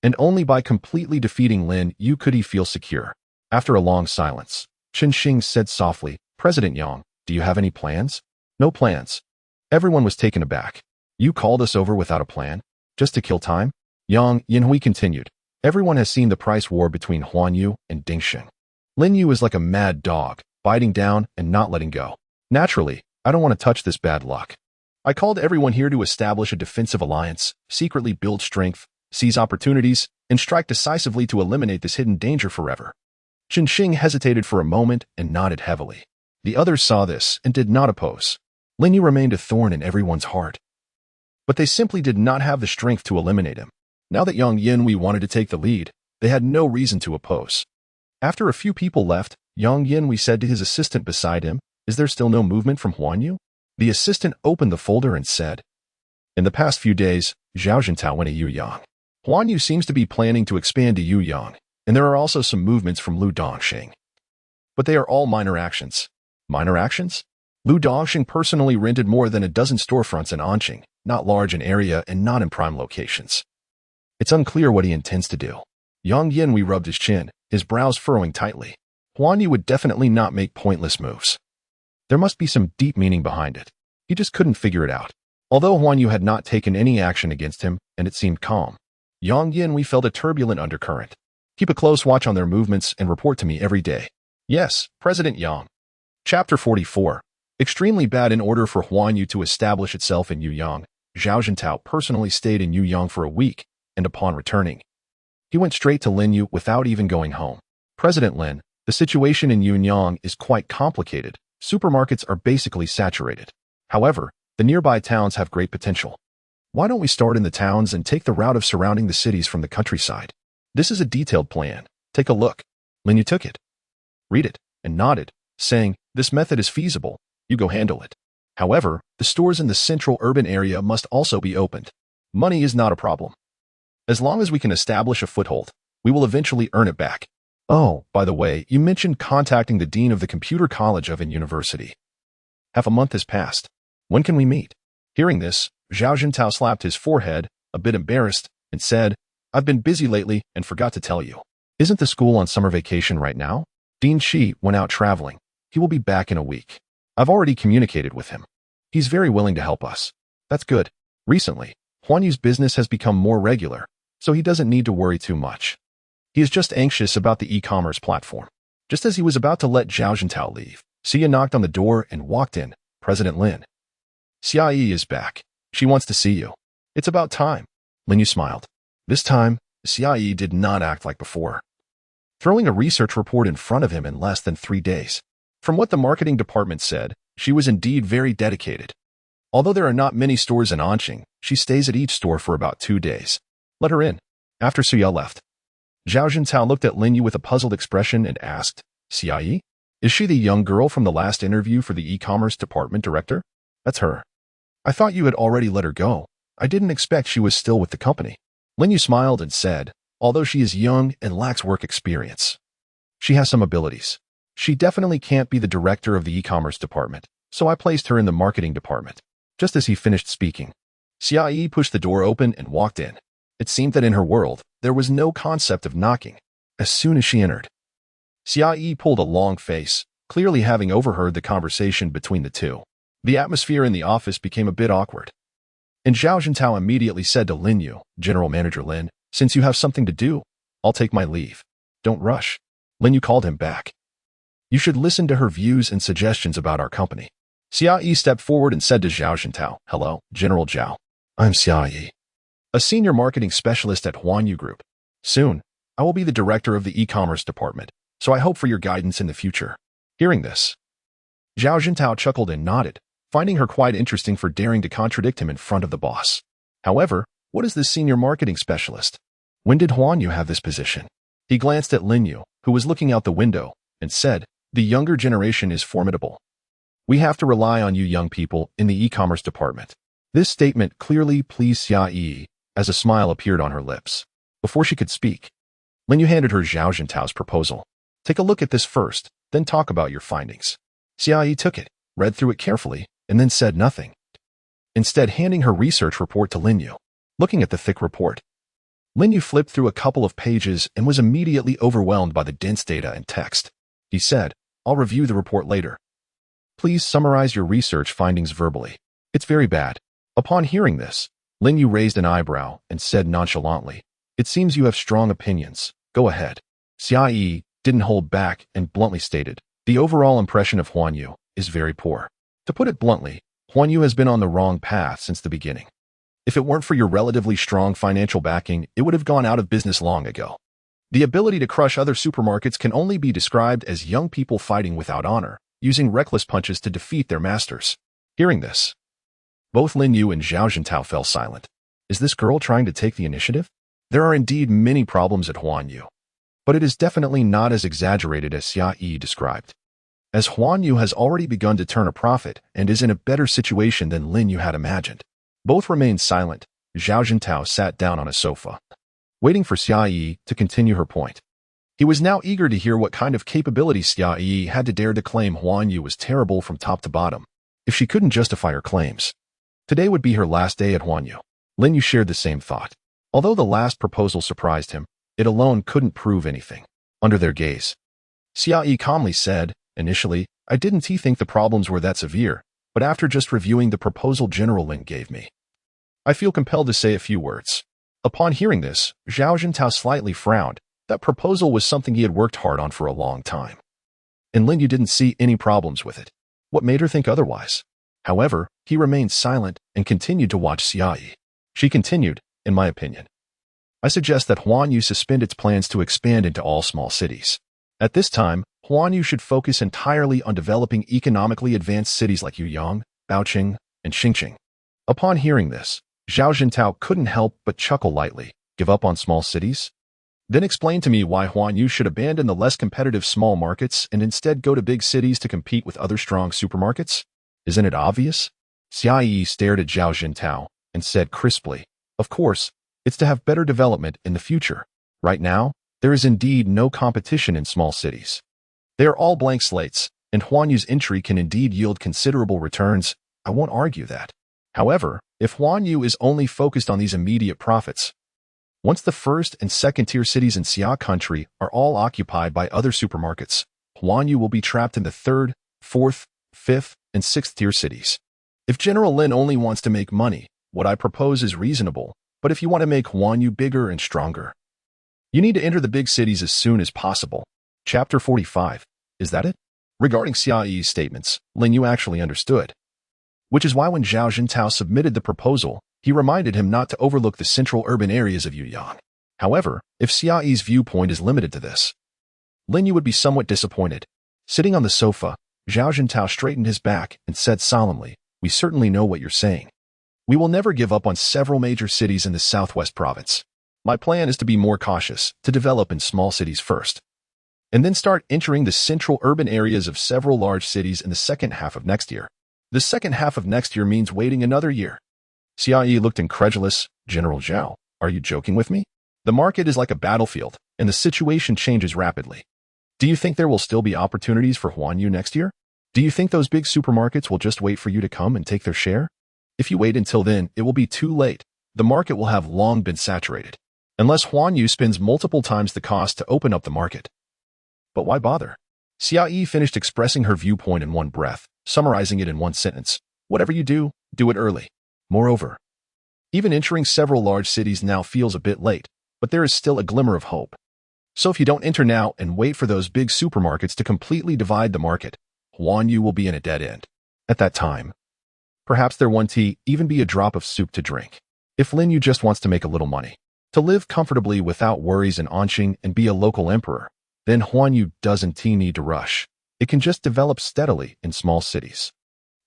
And only by completely defeating Lin Yu could he feel secure. After a long silence, Chen Xing said softly, "President Yang, do you have any plans?" "No plans." Everyone was taken aback. "You called us over without a plan? Just to kill time?" Yang Yinhui continued. "Everyone has seen the price war between Huanyu and Dingxing. Lin Yu is like a mad dog, biting down and not letting go. Naturally, I don't want to touch this bad luck. I called everyone here to establish a defensive alliance, secretly build strength, seize opportunities, and strike decisively to eliminate this hidden danger forever." Chen Xing hesitated for a moment and nodded heavily. The others saw this and did not oppose. Lin Yu remained a thorn in everyone's heart. But they simply did not have the strength to eliminate him. Now that Yang Yinhui wanted to take the lead, they had no reason to oppose. After a few people left, Yang Yinhui said to his assistant beside him, "Is there still no movement from Huanyu?" The assistant opened the folder and said, "In the past few days, Zhao Jintao went to Yuyang. Huanyu seems to be planning to expand to Yuyang, and there are also some movements from Lu Dongxing. But they are all minor actions." Minor actions? Lu Dongxing personally rented more than a dozen storefronts in Anqing, not large in area and not in prime locations. It's unclear what he intends to do. Yang Yinhui rubbed his chin, his brows furrowing tightly. Huanyu would definitely not make pointless moves. There must be some deep meaning behind it. He just couldn't figure it out. Although Huanyu had not taken any action against him, and it seemed calm, Yang Yinhui felt a turbulent undercurrent. "Keep a close watch on their movements and report to me every day." "Yes, President Yang." Chapter 44. Extremely bad. In order for Huanyu to establish itself in Yuyang, Zhao Jintao personally stayed in Yuyang for a week, and upon returning, he went straight to Lin Yu without even going home. "President Lin, the situation in Yuyang is quite complicated. Supermarkets are basically saturated. However, the nearby towns have great potential. Why don't we start in the towns and take the route of surrounding the cities from the countryside? This is a detailed plan. Take a look." Lin Yu took it, read it, and nodded, saying, "This method is feasible. You go handle it. However, the stores in the central urban area must also be opened. Money is not a problem. As long as we can establish a foothold, we will eventually earn it back. Oh, by the way, you mentioned contacting the dean of the computer college of an university. Half a month has passed. When can we meet?" Hearing this, Zhao Jintao slapped his forehead, a bit embarrassed, and said, "I've been busy lately and forgot to tell you. Isn't the school on summer vacation right now? Dean Shi went out traveling. He will be back in a week. I've already communicated with him. He's very willing to help us." "That's good. Recently, Huanyu's business has become more regular, so he doesn't need to worry too much. He is just anxious about the e-commerce platform." Just as he was about to let Zhao Jintao leave, Xia knocked on the door and walked in. "President Lin. Xia Yi is back. She wants to see you." "It's about time." Lin Yu smiled. This time, Xia Yi did not act like before, throwing a research report in front of him in less than 3 days. From what the marketing department said, she was indeed very dedicated. Although there are not many stores in Anqing, she stays at each store for about 2 days. "Let her in." After Xia left, Zhao Jintao looked at Lin Yu with a puzzled expression and asked, "Xia Yi? Is she the young girl from the last interview for the e-commerce department director?" "That's her." "I thought you had already let her go. I didn't expect she was still with the company." Lin Yu smiled and said, "Although she is young and lacks work experience, she has some abilities. She definitely can't be the director of the e-commerce department, so I placed her in the marketing department." Just as he finished speaking, Xia Yi pushed the door open and walked in. It seemed that in her world, there was no concept of knocking. As soon as she entered, Xia Yi pulled a long face, clearly having overheard the conversation between the two. The atmosphere in the office became a bit awkward. And Zhao Jintao immediately said to Lin Yu, "General Manager Lin, since you have something to do, I'll take my leave. Don't rush." Lin Yu called him back. "You should listen to her views and suggestions about our company." Xia Yi stepped forward and said to Zhao Jintao, "Hello, General Zhao. I'm Xia Yi, a senior marketing specialist at Huanyu Group. Soon, I will be the director of the e-commerce department, so I hope for your guidance in the future." Hearing this, Zhao Jintao chuckled and nodded, finding her quite interesting for daring to contradict him in front of the boss. However, what is this senior marketing specialist? When did Huanyu have this position? He glanced at Lin Yu, who was looking out the window, and said, "The younger generation is formidable. We have to rely on you young people in the e-commerce department." This statement clearly pleased Xia Yi, as a smile appeared on her lips. Before she could speak, Lin Yu handed her Zhao Jintao's proposal. "Take a look at this first, then talk about your findings." Xia took it, read through it carefully, and then said nothing, instead handing her research report to Lin Yu. Looking at the thick report, Lin Yu flipped through a couple of pages and was immediately overwhelmed by the dense data and text. He said, "I'll review the report later. Please summarize your research findings verbally. It's very bad." Upon hearing this, Lin Yu raised an eyebrow and said nonchalantly, "It seems you have strong opinions. Go ahead." Xia didn't hold back and bluntly stated, "The overall impression of Huanyu is very poor. To put it bluntly, Huanyu has been on the wrong path since the beginning. If it weren't for your relatively strong financial backing, it would have gone out of business long ago. The ability to crush other supermarkets can only be described as young people fighting without honor, using reckless punches to defeat their masters." Hearing this, both Lin Yu and Zhao Jintao fell silent. Is this girl trying to take the initiative? There are indeed many problems at Huanyu, but it is definitely not as exaggerated as Xia described. As Huanyu has already begun to turn a profit and is in a better situation than Lin Yu had imagined. Both remained silent. Zhao Jintao sat down on a sofa, waiting for Xia to continue her point. He was now eager to hear what kind of capabilities Xia had to dare to claim Huanyu was terrible from top to bottom, if she couldn't justify her claims. Today would be her last day at Huanyu. Lin Yu shared the same thought. Although the last proposal surprised him, it alone couldn't prove anything. Under their gaze, Xia calmly said, "Initially, I didn't think the problems were that severe, but after just reviewing the proposal General Lin gave me, I feel compelled to say a few words." Upon hearing this, Zhao Jintao slightly frowned. That proposal was something he had worked hard on for a long time, and Lin Yu didn't see any problems with it. What made her think otherwise? However, he remained silent and continued to watch Xia. She continued, "In my opinion, I suggest that Huanyu suspend its plans to expand into all small cities. At this time, Huanyu should focus entirely on developing economically advanced cities like Yuyang, Baoqing, and Xingqing." Upon hearing this, Zhao Jintao couldn't help but chuckle lightly. Give up on small cities? Then explain to me why Huanyu should abandon the less competitive small markets and instead go to big cities to compete with other strong supermarkets? Isn't it obvious? Xia stared at Zhao Jintao and said crisply, "Of course, it's to have better development in the future. Right now, there is indeed no competition in small cities. They are all blank slates, and Huanyu's entry can indeed yield considerable returns. I won't argue that. However, if Huanyu is only focused on these immediate profits, once the first and second tier cities in Xia country are all occupied by other supermarkets, Huanyu will be trapped in the third, fourth, fifth, and sixth tier cities. If General Lin only wants to make money, what I propose is reasonable, but if you want to make Huanyu bigger and stronger, you need to enter the big cities as soon as possible." Chapter 45. Is that it? Regarding Xiaoyi's statements, Lin Yu actually understood, which is why when Zhao Jintao submitted the proposal, he reminded him not to overlook the central urban areas of Yuyang. However, if Xiaoyi's viewpoint is limited to this, Lin Yu would be somewhat disappointed. Sitting on the sofa, Zhao Jintao straightened his back and said solemnly, "We certainly know what you're saying. We will never give up on several major cities in the southwest province. My plan is to be more cautious, to develop in small cities first, and then start entering the central urban areas of several large cities in the second half of next year." The second half of next year means waiting another year. Xia looked incredulous. "General Zhao, are you joking with me? The market is like a battlefield, and the situation changes rapidly. Do you think there will still be opportunities for Huanyu next year? Do you think those big supermarkets will just wait for you to come and take their share? If you wait until then, it will be too late. The market will have long been saturated, unless Huanyu spends multiple times the cost to open up the market." But why bother? Xia finished expressing her viewpoint in one breath, summarizing it in one sentence. "Whatever you do, do it early." Moreover, even entering several large cities now feels a bit late, but there is still a glimmer of hope. So if you don't enter now and wait for those big supermarkets to completely divide the market, Huanyu will be in a dead end. At that time, perhaps there won't even be a drop of soup to drink. If Lin Yu just wants to make a little money, to live comfortably without worries in Anqing and be a local emperor, then Huanyu doesn't need to rush. It can just develop steadily in small cities.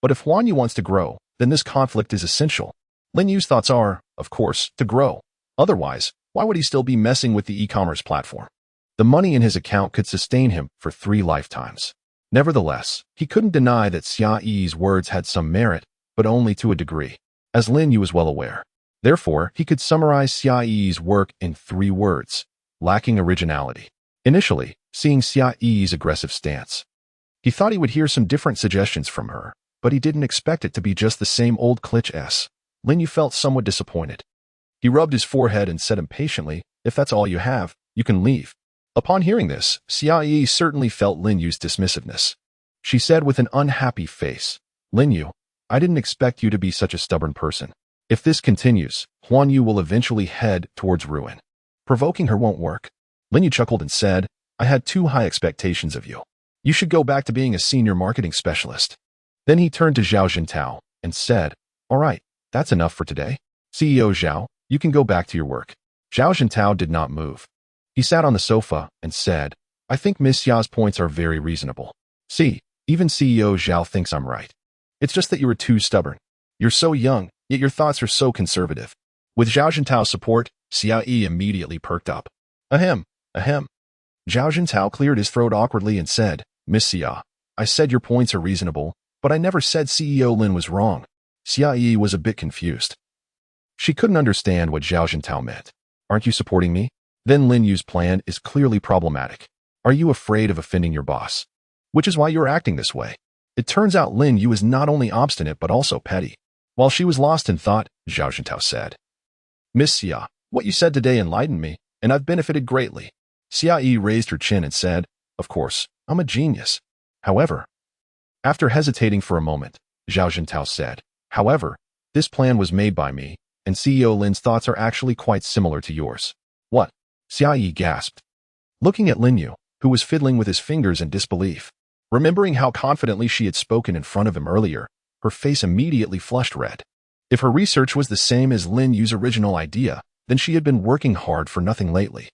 But if Huanyu wants to grow, then this conflict is essential. Lin Yu's thoughts are, of course, to grow. Otherwise, why would he still be messing with the e-commerce platform? The money in his account could sustain him for 3 lifetimes. Nevertheless, he couldn't deny that Xiaoyi's words had some merit, but only to a degree, as Lin Yu was well aware. Therefore, he could summarize Xiaoyi's work in 3 words: lacking originality. Initially, seeing Xiaoyi's aggressive stance, He thought he would hear some different suggestions from her, but he didn't expect it to be just the same old cliché. Lin Yu felt somewhat disappointed. He rubbed his forehead and said impatiently, "If that's all you have, you can leave." Upon hearing this, Xiaoyi certainly felt Lin Yu's dismissiveness. She said with an unhappy face, "Lin Yu, I didn't expect you to be such a stubborn person. If this continues, Huanyu will eventually head towards ruin. Provoking her won't work." Lin Yu chuckled and said, "I had too high expectations of you. You should go back to being a senior marketing specialist." Then he turned to Zhao Jintao and said, "All right, that's enough for today. CEO Zhao, you can go back to your work." Zhao Jintao did not move. He sat on the sofa and said, "I think Miss Xia's points are very reasonable. See, even CEO Zhao thinks I'm right. It's just that you were too stubborn. You're so young, yet your thoughts are so conservative." With Zhao Jintao's support, Xiao Yi immediately perked up. Ahem, ahem. Zhao Jintao cleared his throat awkwardly and said, "Miss Xia, I said your points are reasonable, but I never said CEO Lin was wrong." Xiao Yi was a bit confused. She couldn't understand what Zhao Jintao meant. "Aren't you supporting me? Then Lin Yu's plan is clearly problematic. Are you afraid of offending your boss? Which is why you're acting this way." It turns out Lin Yu is not only obstinate but also petty. While she was lost in thought, Zhao Jintao said, "Miss Xia, what you said today enlightened me, and I've benefited greatly." Xiao Yi raised her chin and said, "Of course, I'm a genius. However," after hesitating for a moment, Zhao Jintao said, "However, this plan was made by me, and CEO Lin's thoughts are actually quite similar to yours." "What?" Xiao Yi gasped, looking at Lin Yu, who was fiddling with his fingers in disbelief. Remembering how confidently she had spoken in front of him earlier, her face immediately flushed red. If her research was the same as Lin Yu's original idea, then she had been working hard for nothing lately.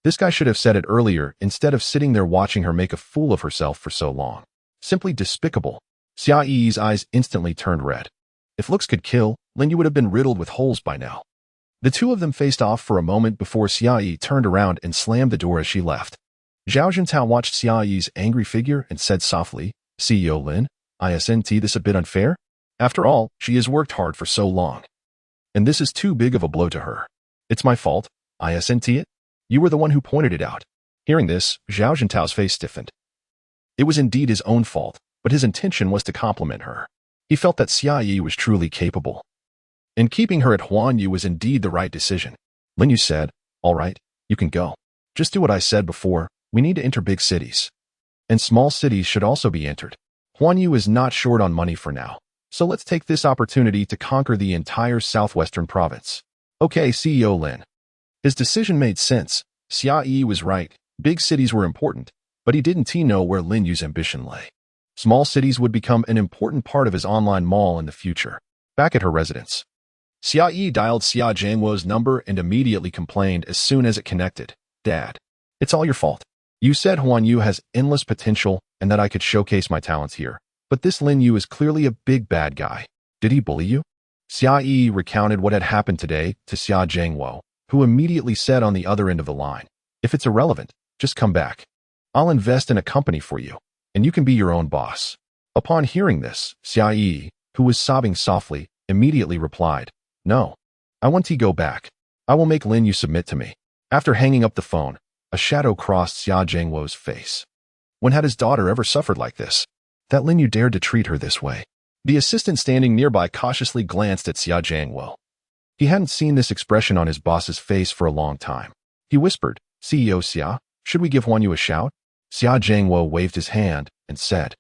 This guy should have said it earlier instead of sitting there watching her make a fool of herself for so long. Simply despicable. Xiao Yi's eyes instantly turned red. If looks could kill, Lin Yu would have been riddled with holes by now. The two of them faced off for a moment before Xiao Yi turned around and slammed the door as she left. Zhao Jintao watched Xiao Yi's angry figure and said softly, "CEO Lin, isn't this a bit unfair? After all, she has worked hard for so long. And this is too big of a blow to her. It's my fault, isn't it? You were the one who pointed it out." Hearing this, Zhao Jintao's face stiffened. It was indeed his own fault, but his intention was to compliment her. He felt that Xiao Yi was truly capable. And keeping her at Huanyu was indeed the right decision. Lin Yu said, "All right, you can go. Just do what I said before. We need to enter big cities. And small cities should also be entered. Huanyu is not short on money for now, so let's take this opportunity to conquer the entire southwestern province." "Okay, CEO Lin." His decision made sense. Xiao Yi was right. Big cities were important, but he didn't know where Lin Yu's ambition lay. Small cities would become an important part of his online mall in the future. Back at her residence, Xiao Yi dialed Xia Jiangwo's number and immediately complained as soon as it connected. "Dad, it's all your fault. You said Huanyu has endless potential and that I could showcase my talents here. But this Lin Yu is clearly a big bad guy. Did he bully you?" Xiao Yi recounted what had happened today to Xia Jiangwo, who immediately said on the other end of the line, "If it's irrelevant, just come back. I'll invest in a company for you, and you can be your own boss." Upon hearing this, Xiao Yi, who was sobbing softly, immediately replied, "No, I want to go back. I will make Lin Yu submit to me." After hanging up the phone, a shadow crossed Xia Jiangwo's face. When had his daughter ever suffered like this? That Lin Yu dared to treat her this way. The assistant standing nearby cautiously glanced at Xia Jiangwo. He hadn't seen this expression on his boss's face for a long time. He whispered, "CEO Xia, should we give Huanyu a shout?" Xia Jiangwo waved his hand and said,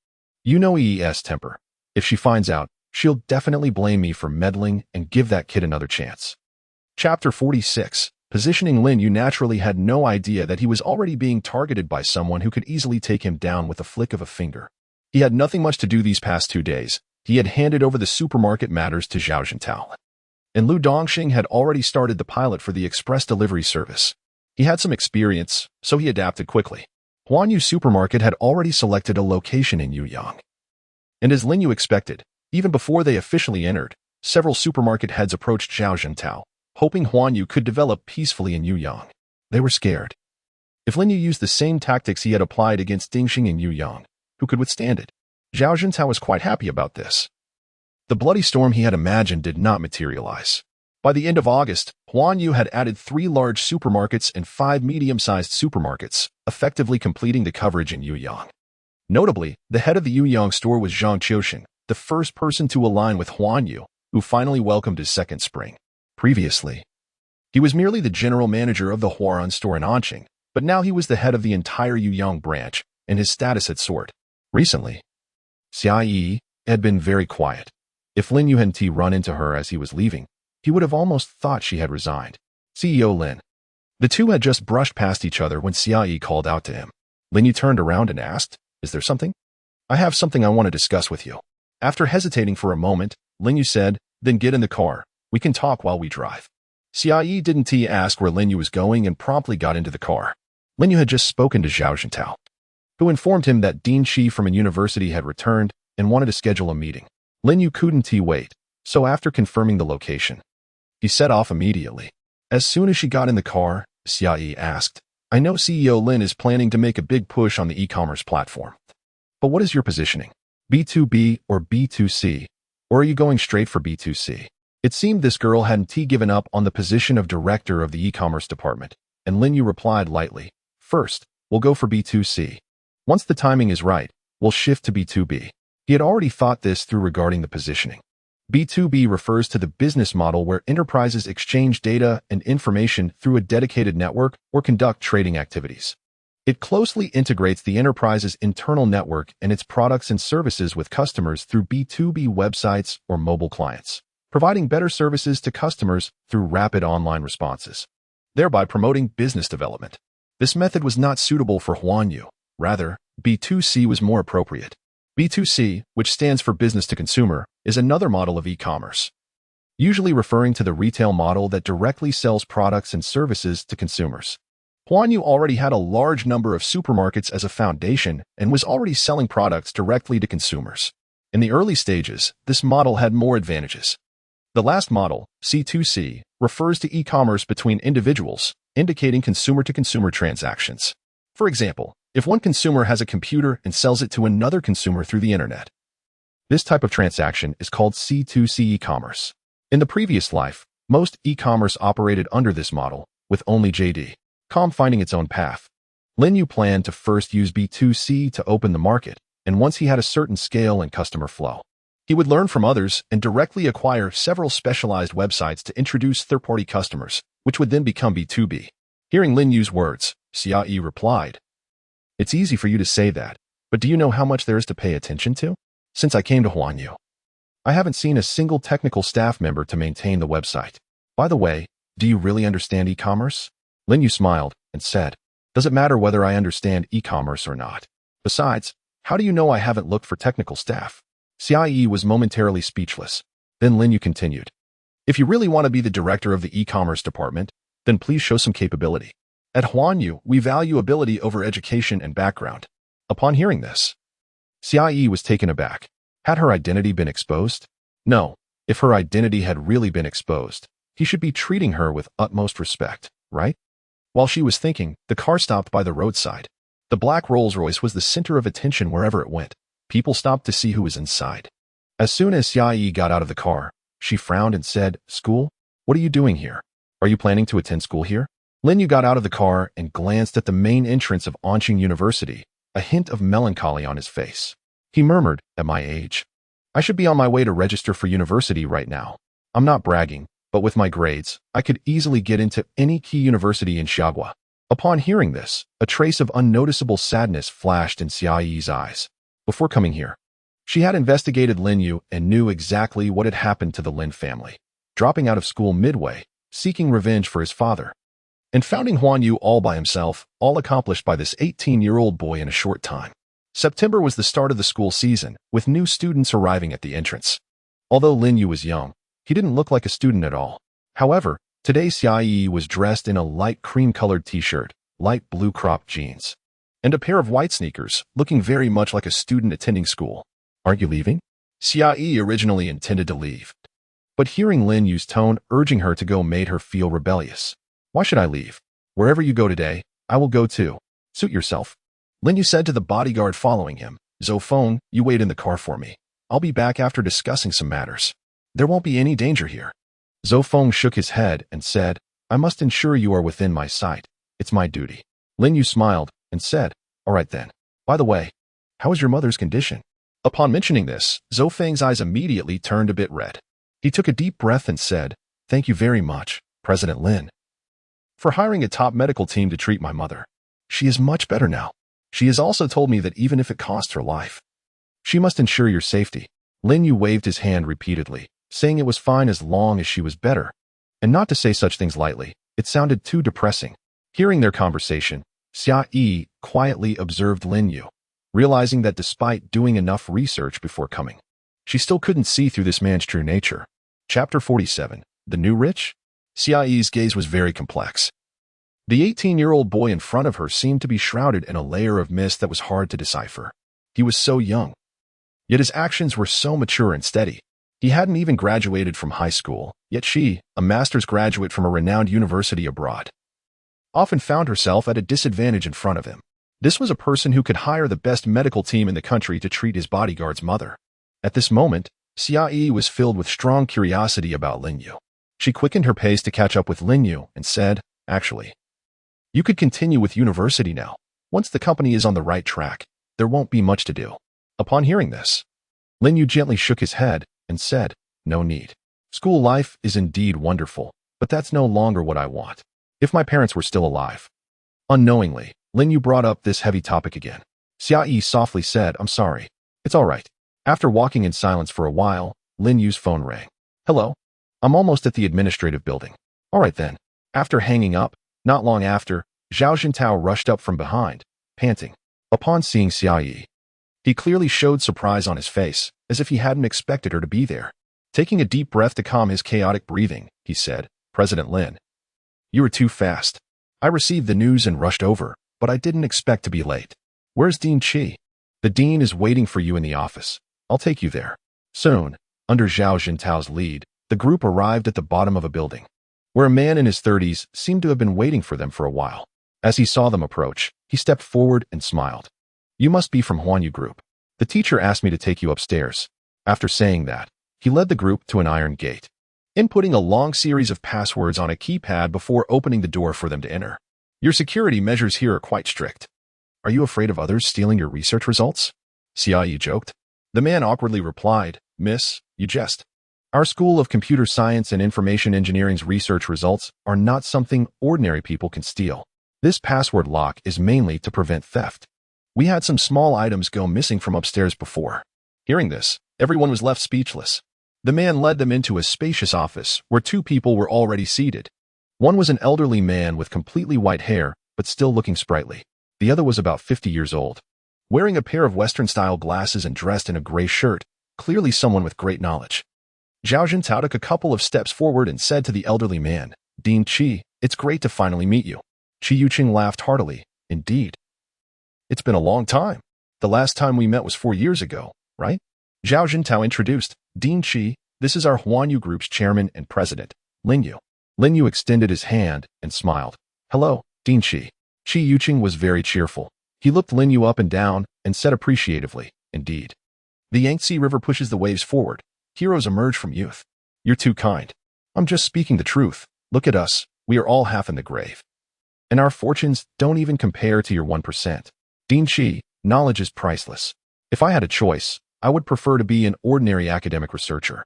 "You know EE's temper. If she finds out, she'll definitely blame me for meddling and give that kid another chance." Chapter 46. Positioning. Lin Yu naturally had no idea that he was already being targeted by someone who could easily take him down with a flick of a finger. He had nothing much to do these past 2 days. He had handed over the supermarket matters to Zhao Jintao. And Lu Dongxing had already started the pilot for the express delivery service. He had some experience, so he adapted quickly. Huanyu Supermarket had already selected a location in Yuyang. And as Lin Yu expected, even before they officially entered, several supermarket heads approached Zhao Jintao, hoping Huanyu could develop peacefully in Yuyang. They were scared. If Lin Yu used the same tactics he had applied against Dingxing in Yuyang, who could withstand it? Zhao Jintao was quite happy about this. The bloody storm he had imagined did not materialize. By the end of August, Huanyu had added 3 large supermarkets and 5 medium-sized supermarkets, effectively completing the coverage in Yuyang. Notably, the head of the Yueyang store was Zhang Qiuxian, the first person to align with Huanyu, who finally welcomed his second spring. Previously, he was merely the general manager of the Huaran store in Anqing, but now he was the head of the entire Yueyang branch, and his status had soared. Recently, Xia had been very quiet. If Lin Yu hadn't run into her as he was leaving, he would have almost thought she had resigned. CEO Lin. The two had just brushed past each other when Xia called out to him. Lin Yu turned around and asked, "Is there something?" "I have something I want to discuss with you." After hesitating for a moment, Lin Yu said, "Then get in the car. We can talk while we drive." Xia didn't ask where Lin Yu was going and promptly got into the car. Lin Yu had just spoken to Zhao Zhentao, who informed him that Dean Shi from a university had returned and wanted to schedule a meeting. Lin Yu couldn't wait, so after confirming the location, he set off immediately. As soon as she got in the car, Xia asked, "I know CEO Lin is planning to make a big push on the e-commerce platform. But what is your positioning? B2B or B2C? Or are you going straight for B2C?" It seemed this girl hadn't given up on the position of director of the e-commerce department, and Lin Yu replied lightly, "First, we'll go for B2C. Once the timing is right, we'll shift to B2B." He had already thought this through regarding the positioning. B2B refers to the business model where enterprises exchange data and information through a dedicated network or conduct trading activities. It closely integrates the enterprise's internal network and its products and services with customers through B2B websites or mobile clients, providing better services to customers through rapid online responses, thereby promoting business development. This method was not suitable for Huanyu. Rather, B2C was more appropriate. B2C, which stands for business to consumer, is another model of e-commerce, usually referring to the retail model that directly sells products and services to consumers. Huanyu already had a large number of supermarkets as a foundation and was already selling products directly to consumers. In the early stages, this model had more advantages. The last model, C2C, refers to e-commerce between individuals, indicating consumer-to-consumer transactions. For example, if one consumer has a computer and sells it to another consumer through the internet, this type of transaction is called C2C e-commerce. In the previous life, most e-commerce operated under this model, with only JD.com finding its own path. Lin Yu planned to first use B2C to open the market, and once he had a certain scale and customer flow, he would learn from others and directly acquire several specialized websites to introduce third-party customers, which would then become B2B. Hearing Lin Yu's words, Xia replied, "It's easy for you to say that, but do you know how much there is to pay attention to? Since I came to Huanyu, I haven't seen a single technical staff member to maintain the website. By the way, do you really understand e-commerce?" Lin Yu smiled and said, "Does it matter whether I understand e-commerce or not? Besides, how do you know I haven't looked for technical staff?" Xia was momentarily speechless. Then Lin Yu continued, "If you really want to be the director of the e-commerce department, then please show some capability. At Huanyu, we value ability over education and background." Upon hearing this, Xia was taken aback. Had her identity been exposed? No. If her identity had really been exposed, he should be treating her with utmost respect, right? While she was thinking, the car stopped by the roadside. The black Rolls-Royce was the center of attention wherever it went. People stopped to see who was inside. As soon as Xia got out of the car, she frowned and said, "School? What are you doing here? Are you planning to attend school here?" Lin Yu got out of the car and glanced at the main entrance of Anqing University, a hint of melancholy on his face. He murmured, "At my age, I should be on my way to register for university right now. I'm not bragging, but with my grades, I could easily get into any key university in Xiagua." Upon hearing this, a trace of unnoticeable sadness flashed in Xiaoyi's eyes. Before coming here, she had investigated Lin Yu and knew exactly what had happened to the Lin family, dropping out of school midway, seeking revenge for his father, and founding Huanyu all by himself, all accomplished by this 18-year-old boy in a short time. September was the start of the school season, with new students arriving at the entrance. Although Lin Yu was young, he didn't look like a student at all. However, today Xia was dressed in a light cream-colored t-shirt, light blue cropped jeans, and a pair of white sneakers, looking very much like a student attending school. "Aren't you leaving?" Xia originally intended to leave, but hearing Lin Yu's tone urging her to go made her feel rebellious. "Why should I leave? Wherever you go today, I will go too. Suit yourself." Lin Yu said to the bodyguard following him, "Zofeng, you wait in the car for me. I'll be back after discussing some matters. There won't be any danger here." Zofeng shook his head and said, "I must ensure you are within my sight. It's my duty." Lin Yu smiled and said, "All right then. By the way, How is your mother's condition? Upon mentioning this, Zhou Feng's eyes immediately turned a bit red. He took a deep breath and said, "Thank you very much, President Lin, for hiring a top medical team to treat my mother. She is much better now. She has also told me that even if it costs her life, she must ensure your safety." Lin Yu waved his hand repeatedly, saying it was fine as long as she was better. And not to say such things lightly, it sounded too depressing. Hearing their conversation, Xia Yi quietly observed Lin Yu, realizing that despite doing enough research before coming, she still couldn't see through this man's true nature. Chapter 47. The New Rich? Xia Yi's gaze was very complex. The 18-year-old boy in front of her seemed to be shrouded in a layer of mist that was hard to decipher. He was so young, yet his actions were so mature and steady. He hadn't even graduated from high school, yet she, a master's graduate from a renowned university abroad, often found herself at a disadvantage in front of him. This was a person who could hire the best medical team in the country to treat his bodyguard's mother. At this moment, Xia Yi was filled with strong curiosity about Lin Yu. She quickened her pace to catch up with Lin Yu and said, "Actually, you could continue with university now. Once the company is on the right track, there won't be much to do." Upon hearing this, Lin Yu gently shook his head and said, "No need. School life is indeed wonderful, but that's no longer what I want. If my parents were still alive." Unknowingly, Lin Yu brought up this heavy topic again. Xia Yi softly said, "I'm sorry. It's all right." After walking in silence for a while, Lin Yu's phone rang. "Hello? I'm almost at the administrative building." "All right then." After hanging up, not long after, Zhao Jintao rushed up from behind, panting. Upon seeing Xia Yi, he clearly showed surprise on his face, as if he hadn't expected her to be there. Taking a deep breath to calm his chaotic breathing, he said, "President Lin, you were too fast. I received the news and rushed over, but I didn't expect to be late. Where's Dean Qi? The dean is waiting for you in the office. I'll take you there." Soon, under Zhao Jintao's lead, the group arrived at the bottom of a building, where a man in his 30s seemed to have been waiting for them for a while. As he saw them approach, he stepped forward and smiled. "You must be from Huanyu Group. The teacher asked me to take you upstairs." After saying that, he led the group to an iron gate, inputting a long series of passwords on a keypad before opening the door for them to enter. "Your security measures here are quite strict. Are you afraid of others stealing your research results?" Xia Yi joked. The man awkwardly replied, "Miss, you jest. Our School of Computer Science and Information Engineering's research results are not something ordinary people can steal. This password lock is mainly to prevent theft. We had some small items go missing from upstairs before." Hearing this, everyone was left speechless. The man led them into a spacious office where two people were already seated. One was an elderly man with completely white hair, but still looking sprightly. The other was about 50 years old, wearing a pair of Western-style glasses and dressed in a gray shirt, clearly someone with great knowledge. Zhao Jintao took a couple of steps forward and said to the elderly man, "Dean Qi, it's great to finally meet you." Qi Yuqing laughed heartily. "Indeed. It's been a long time. The last time we met was 4 years ago, right?" Zhao Jintao introduced, "Dean Qi, this is our Huanyu Group's chairman and president, Lin Yu." Lin Yu extended his hand and smiled. "Hello, Dean Qi." Qi Yuqing was very cheerful. He looked Lin Yu up and down and said appreciatively, "Indeed. The Yangtze River pushes the waves forward. Heroes emerge from youth. You're too kind. I'm just speaking the truth. Look at us. We are all half in the grave. And our fortunes don't even compare to your 1%. Dean Qi, knowledge is priceless. If I had a choice, I would prefer to be an ordinary academic researcher."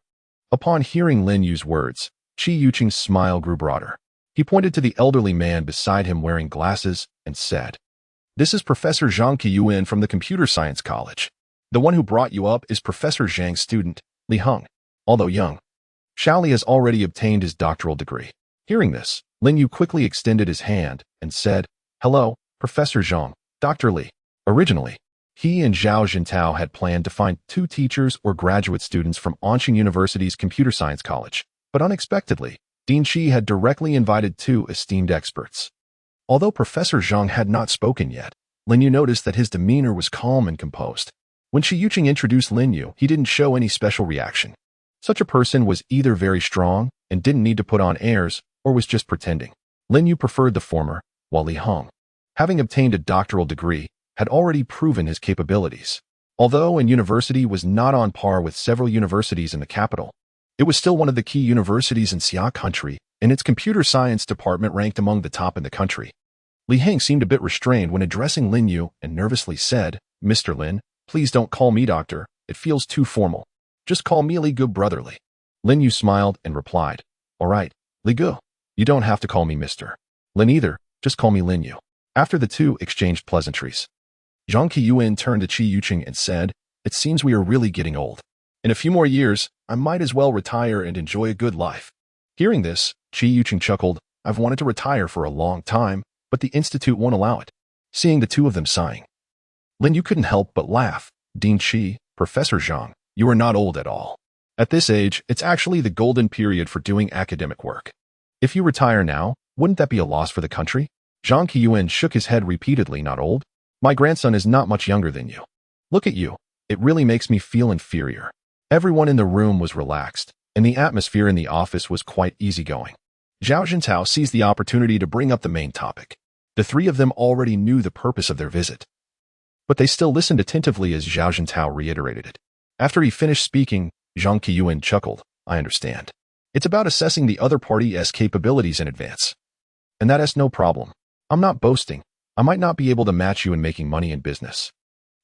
Upon hearing Lin Yu's words, Qi Yuqing's smile grew broader. He pointed to the elderly man beside him wearing glasses and said, "This is Professor Zhang Qiyuan from the Computer Science College. The one who brought you up is Professor Zhang's student, Li Heng. Although young, Shaoli has already obtained his doctoral degree." Hearing this, Lin Yu quickly extended his hand and said, "Hello, Professor Zhang, Dr. Li." Originally, he and Zhao Jintao had planned to find 2 teachers or graduate students from Anqing University's Computer Science College, but unexpectedly, Dean Qi had directly invited 2 esteemed experts. Although Professor Zhang had not spoken yet, Lin Yu noticed that his demeanor was calm and composed. When Qi Yuqing introduced Lin Yu, he didn't show any special reaction. Such a person was either very strong and didn't need to put on airs, or was just pretending. Lin Yu preferred the former, while Li Heng, having obtained a doctoral degree, had already proven his capabilities. Although a university was not on par with several universities in the capital, it was still one of the key universities in Xia country, and its computer science department ranked among the top in the country. Li Heng seemed a bit restrained when addressing Lin Yu and nervously said, "Mr. Lin, Please don't call me doctor. It feels too formal. Just call me Li Gu brotherly. Lin Yu smiled and replied, all right, Li Gu. You don't have to call me Mr. Lin either. Just call me Lin Yu. After the two exchanged pleasantries, Zhang Qiyuan turned to Qi Yuqing and said, it seems we are really getting old. In a few more years, I might as well retire and enjoy a good life. Hearing this, Qi Yuqing chuckled, I've wanted to retire for a long time, but the institute won't allow it. Seeing the two of them sighing, Lin Yu couldn't help but laugh. Dean Qi, Professor Zhang, you are not old at all. At this age, it's actually the golden period for doing academic work. If you retire now, wouldn't that be a loss for the country? Zhang Qiyuan shook his head repeatedly. Not old? My grandson is not much younger than you. Look at you. It really makes me feel inferior. Everyone in the room was relaxed, and the atmosphere in the office was quite easygoing. Zhao Jintao seized the opportunity to bring up the main topic. The three of them already knew the purpose of their visit, but they still listened attentively as Zhao Jintao reiterated it. After he finished speaking, Zhang Qiyuan chuckled, I understand. It's about assessing the other party's capabilities in advance. And that is no problem. I'm not boasting. I might not be able to match you in making money in business.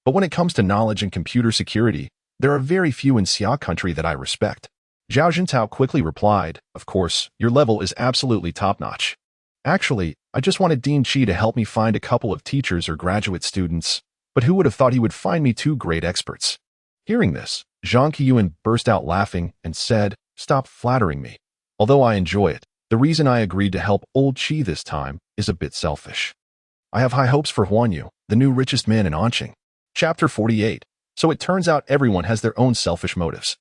But when it comes to knowledge and computer security, there are very few in Xia country that I respect. Zhao Jintao quickly replied, of course, your level is absolutely top-notch. Actually, I just wanted Dean Qi to help me find a couple of teachers or graduate students, but who would have thought he would find me two great experts? Hearing this, Zhang Qiyuan burst out laughing and said, stop flattering me. Although I enjoy it, the reason I agreed to help old Qi this time is a bit selfish. I have high hopes for Huanyu, the new richest man in Anqing. Chapter 48. So it turns out everyone has their own selfish motives.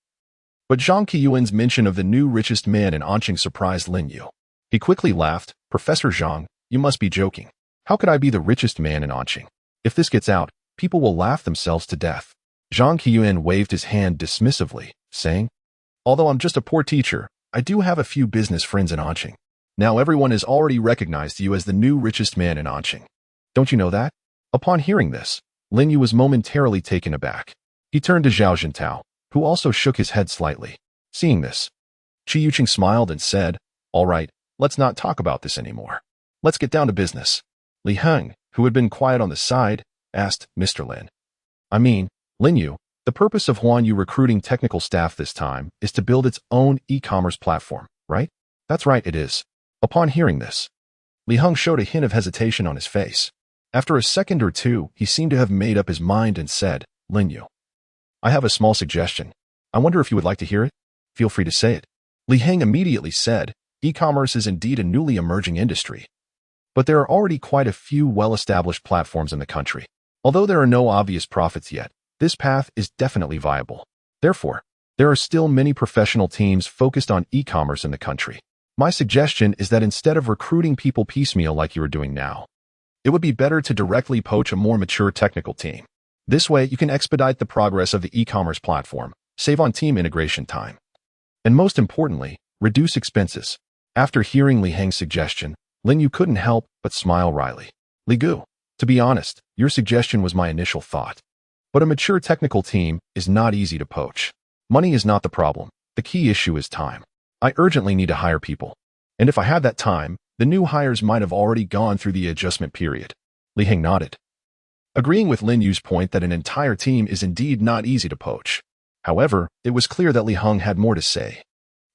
But Zhang Qiyuan's mention of the new richest man in Anqing surprised Lin Yu. He quickly laughed, Professor Zhang, you must be joking. How could I be the richest man in Anqing? If this gets out, people will laugh themselves to death. Zhang Qiyuan waved his hand dismissively, saying, although I'm just a poor teacher, I do have a few business friends in Anqing. Now everyone has already recognized you as the new richest man in Anqing. Don't you know that? Upon hearing this, Lin Yu was momentarily taken aback. He turned to Zhao Jintao, who also shook his head slightly. Seeing this, Qi Yuqing smiled and said, all right, let's not talk about this anymore. Let's get down to business. Li Heng, who had been quiet on the side, asked, Mr. Lin. I mean, Lin Yu, the purpose of Huanyu recruiting technical staff this time is to build its own e-commerce platform, right? That's right, it is. Upon hearing this, Li Heng showed a hint of hesitation on his face. After a second or two, he seemed to have made up his mind and said, Lin Yu, I have a small suggestion. I wonder if you would like to hear it? Feel free to say it. Li Heng immediately said, e-commerce is indeed a newly emerging industry. But there are already quite a few well-established platforms in the country. Although there are no obvious profits yet, this path is definitely viable. Therefore, there are still many professional teams focused on e-commerce in the country. My suggestion is that instead of recruiting people piecemeal like you are doing now, it would be better to directly poach a more mature technical team. This way, you can expedite the progress of the e-commerce platform, save on team integration time, and most importantly, reduce expenses. After hearing Li Heng's suggestion, Lin Yu couldn't help but smile wryly. Li Gu, to be honest, your suggestion was my initial thought. But a mature technical team is not easy to poach. Money is not the problem. The key issue is time. I urgently need to hire people. And if I had that time, the new hires might have already gone through the adjustment period. Li Heng nodded, agreeing with Lin Yu's point that an entire team is indeed not easy to poach. However, it was clear that Li Heng had more to say.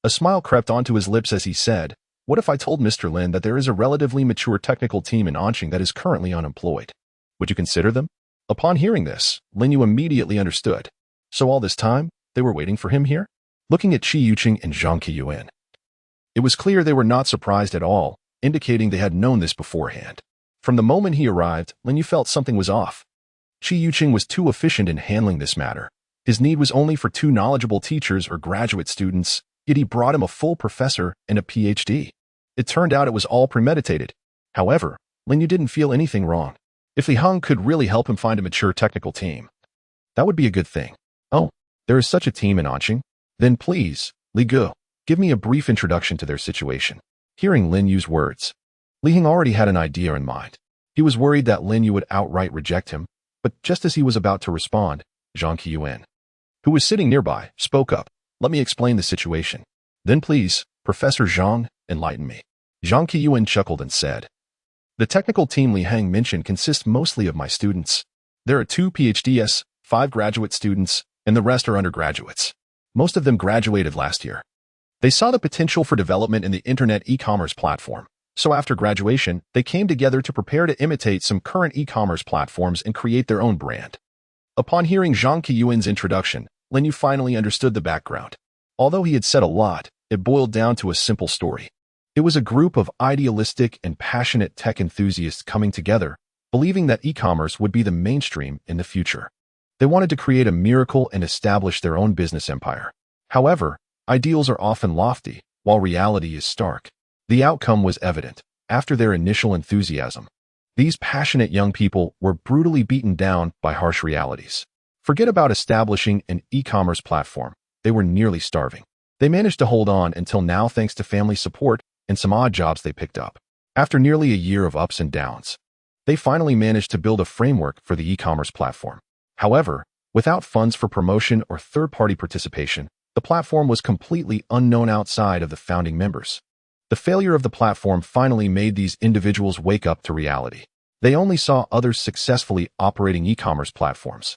A smile crept onto his lips as he said, what if I told Mr. Lin that there is a relatively mature technical team in Anqing that is currently unemployed? Would you consider them? Upon hearing this, Lin Yu immediately understood. So all this time, they were waiting for him here? Looking at Qi Yuqing and Zhang Qiyuan, it was clear they were not surprised at all, indicating they had known this beforehand. From the moment he arrived, Lin Yu felt something was off. Qi Yuqing was too efficient in handling this matter. His need was only for 2 knowledgeable teachers or graduate students, yet he brought him a full professor and a PhD. It turned out it was all premeditated. However, Lin Yu didn't feel anything wrong. If Li Heng could really help him find a mature technical team, that would be a good thing. Oh, there is such a team in Anqing? Then please, Li Gu, give me a brief introduction to their situation. Hearing Lin Yu's words, Li Heng already had an idea in mind. He was worried that Lin Yu would outright reject him, but just as he was about to respond, Zhang Qiyuan, who was sitting nearby, spoke up. Let me explain the situation. Then please, Professor Zhang, enlighten me. Zhang Qiyuan chuckled and said, the technical team Li Heng mentioned consists mostly of my students. There are 2 PhDs, 5 graduate students, and the rest are undergraduates. Most of them graduated last year. They saw the potential for development in the internet e-commerce platform. So after graduation, they came together to prepare to imitate some current e-commerce platforms and create their own brand. Upon hearing Zhang Qiyuan's introduction, Lin Yu finally understood the background. Although he had said a lot, it boiled down to a simple story. It was a group of idealistic and passionate tech enthusiasts coming together, believing that e-commerce would be the mainstream in the future. They wanted to create a miracle and establish their own business empire. However, ideals are often lofty, while reality is stark. The outcome was evident. After their initial enthusiasm, these passionate young people were brutally beaten down by harsh realities. Forget about establishing an e-commerce platform. They were nearly starving. They managed to hold on until now thanks to family support and some odd jobs they picked up. After nearly a year of ups and downs, they finally managed to build a framework for the e-commerce platform. However, without funds for promotion or third-party participation, the platform was completely unknown outside of the founding members. The failure of the platform finally made these individuals wake up to reality. They only saw others successfully operating e-commerce platforms.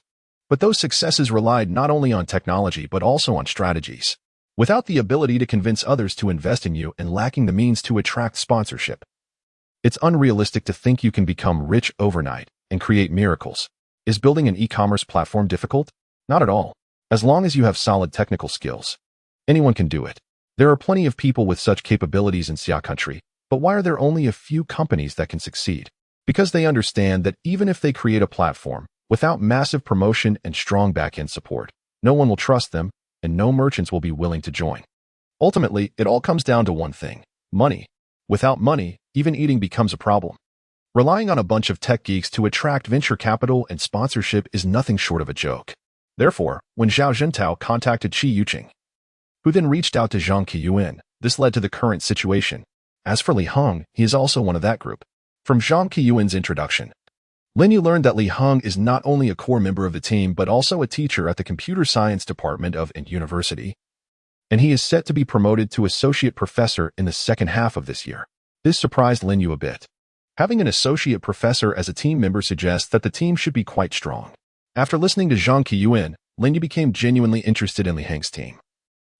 But those successes relied not only on technology but also on strategies. Without the ability to convince others to invest in you and lacking the means to attract sponsorship, it's unrealistic to think you can become rich overnight and create miracles. Is building an e-commerce platform difficult? Not at all. As long as you have solid technical skills, anyone can do it. There are plenty of people with such capabilities in Xia country, but why are there only a few companies that can succeed? Because they understand that even if they create a platform, without massive promotion and strong back-end support, no one will trust them, and no merchants will be willing to join. Ultimately, it all comes down to one thing: money. Without money, even eating becomes a problem. Relying on a bunch of tech geeks to attract venture capital and sponsorship is nothing short of a joke. Therefore, when Zhao Zhentao contacted Qi Yuqing, who then reached out to Zhang Qiyuan, this led to the current situation. As for Li Heng, he is also one of that group. From Zhang Qiyuan's introduction, Lin Yu learned that Li Heng is not only a core member of the team but also a teacher at the computer science department of an university, and he is set to be promoted to associate professor in the second half of this year. This surprised Lin Yu a bit. Having an associate professor as a team member suggests that the team should be quite strong. After listening to Zhang Qiyuan, Lin Yu became genuinely interested in Li Heng's team.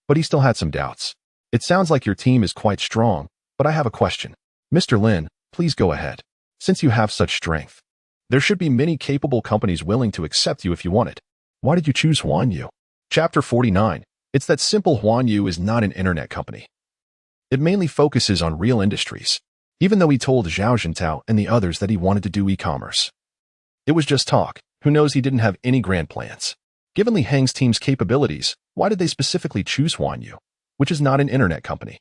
But he still had some doubts. It sounds like your team is quite strong, but I have a question. Mr. Lin, please go ahead. Since you have such strength, there should be many capable companies willing to accept you if you want it. Why did you choose Huanyu? Chapter 49. It's that simple. Huanyu is not an internet company. It mainly focuses on real industries. Even though he told Zhao Zhentao and the others that he wanted to do e-commerce, it was just talk. Who knows, he didn't have any grand plans. Given Li Heng's team's capabilities, why did they specifically choose Huanyu, which is not an internet company?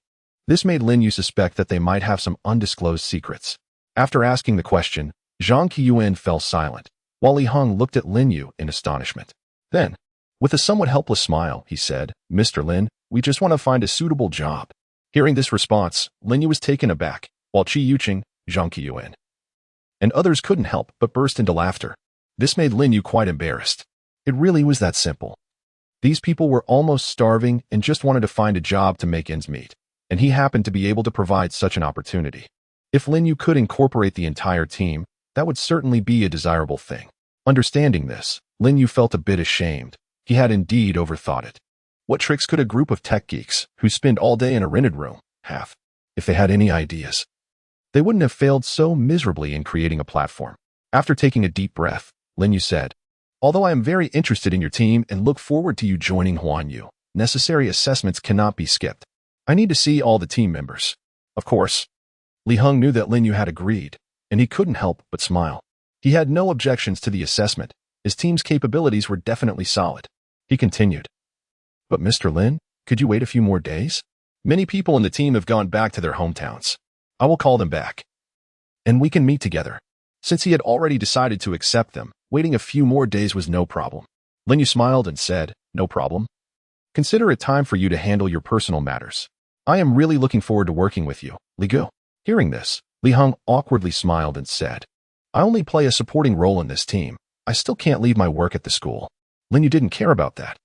This made Lin Yu suspect that they might have some undisclosed secrets. After asking the question, Zhang Qiyuan fell silent, while Li Heng looked at Lin Yu in astonishment. Then, with a somewhat helpless smile, he said, "Mr. Lin, we just want to find a suitable job." Hearing this response, Lin Yu was taken aback, while Qi Yuqing, Zhang Qiyuan, and others couldn't help but burst into laughter. This made Lin Yu quite embarrassed. It really was that simple. These people were almost starving and just wanted to find a job to make ends meet, and he happened to be able to provide such an opportunity. If Lin Yu could incorporate the entire team, that would certainly be a desirable thing. Understanding this, Lin Yu felt a bit ashamed. He had indeed overthought it. What tricks could a group of tech geeks, who spend all day in a rented room, have? If they had any ideas, they wouldn't have failed so miserably in creating a platform. After taking a deep breath, Lin Yu said, "Although I am very interested in your team and look forward to you joining Huanyu, necessary assessments cannot be skipped. I need to see all the team members." Of course, Li Heng knew that Lin Yu had agreed, and he couldn't help but smile. He had no objections to the assessment. His team's capabilities were definitely solid. He continued, "But Mr. Lin, could you wait a few more days? Many people in the team have gone back to their hometowns. I will call them back, and we can meet together." Since he had already decided to accept them, waiting a few more days was no problem. Lin Yu smiled and said, "No problem. Consider it time for you to handle your personal matters. I am really looking forward to working with you, Li Gu." Hearing this, Li Heng awkwardly smiled and said, "I only play a supporting role in this team. I still can't leave my work at the school." Lin Yu didn't care about that.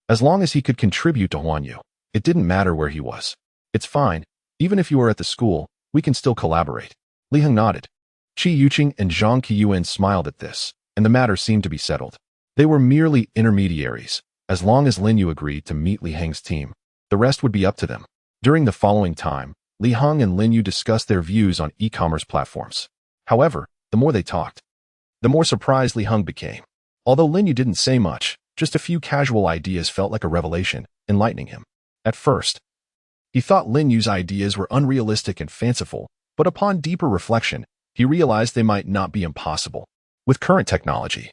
As long as he could contribute to Huanyu, it didn't matter where he was. "It's fine. Even if you are at the school, we can still collaborate." Li Heng nodded. Qi Yuqing and Zhang Qiyuan smiled at this, and the matter seemed to be settled. They were merely intermediaries. As long as Lin Yu agreed to meet Li Heng's team, the rest would be up to them. During the following time, Li Heng and Lin Yu discussed their views on e-commerce platforms. However, the more they talked, the more surprised Li Heng became. Although Lin Yu didn't say much, just a few casual ideas felt like a revelation, enlightening him. At first, he thought Lin Yu's ideas were unrealistic and fanciful, but upon deeper reflection, he realized they might not be impossible. With current technology,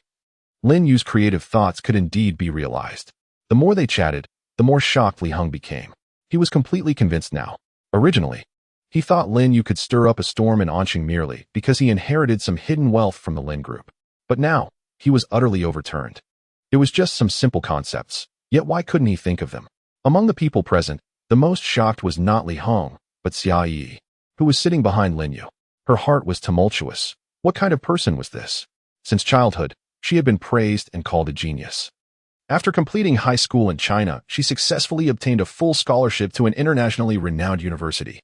Lin Yu's creative thoughts could indeed be realized. The more they chatted, the more shocked Li Heng became. He was completely convinced now. Originally, he thought Lin Yu could stir up a storm in Anqing merely because he inherited some hidden wealth from the Lin Group. But now, he was utterly overturned. It was just some simple concepts, yet why couldn't he think of them? Among the people present, the most shocked was not Li Heng, but Xia Yi, who was sitting behind Lin Yu. Her heart was tumultuous. What kind of person was this? Since childhood, she had been praised and called a genius. After completing high school in China, she successfully obtained a full scholarship to an internationally renowned university,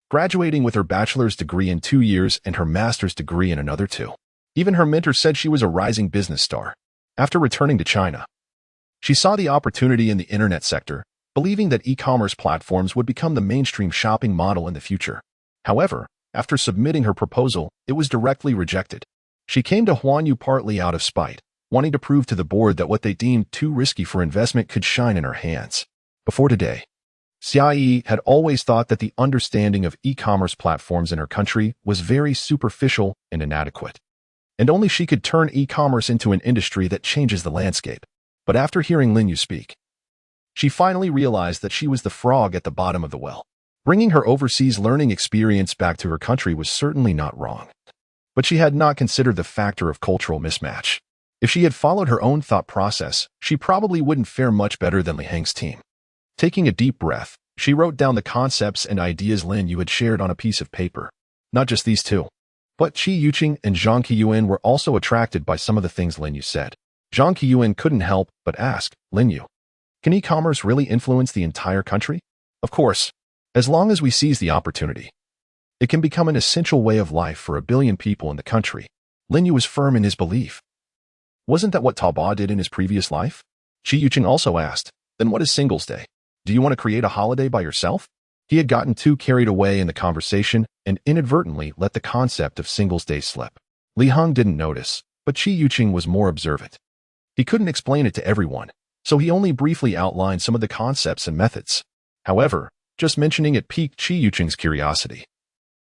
graduating with her bachelor's degree in 2 years and her master's degree in another 2. Even her mentor said she was a rising business star. After returning to China, she saw the opportunity in the internet sector, believing that e-commerce platforms would become the mainstream shopping model in the future. However, after submitting her proposal, it was directly rejected. She came to Huanyu partly out of spite, wanting to prove to the board that what they deemed too risky for investment could shine in her hands. Before today, Xia Yi had always thought that the understanding of e-commerce platforms in her country was very superficial and inadequate, and only she could turn e-commerce into an industry that changes the landscape. But after hearing Lin Yu speak, she finally realized that she was the frog at the bottom of the well. Bringing her overseas learning experience back to her country was certainly not wrong. But she had not considered the factor of cultural mismatch. If she had followed her own thought process, she probably wouldn't fare much better than Li Heng's team. Taking a deep breath, she wrote down the concepts and ideas Lin Yu had shared on a piece of paper. Not just these two, but Qi Yuqing and Zhang Qiyuan were also attracted by some of the things Lin Yu said. Zhang Qiyuan couldn't help but ask, Lin Yu, can e-commerce really influence the entire country? Of course, as long as we seize the opportunity. It can become an essential way of life for 1 billion people in the country. Lin Yu was firm in his belief. Wasn't that what Taobao did in his previous life? Qi Yuqing also asked, then what is Singles Day? Do you want to create a holiday by yourself? He had gotten too carried away in the conversation and inadvertently let the concept of Singles Day slip. Li Heng didn't notice, but Qi Yuqing was more observant. He couldn't explain it to everyone, so he only briefly outlined some of the concepts and methods. However, just mentioning it piqued Qi Yuqing's curiosity.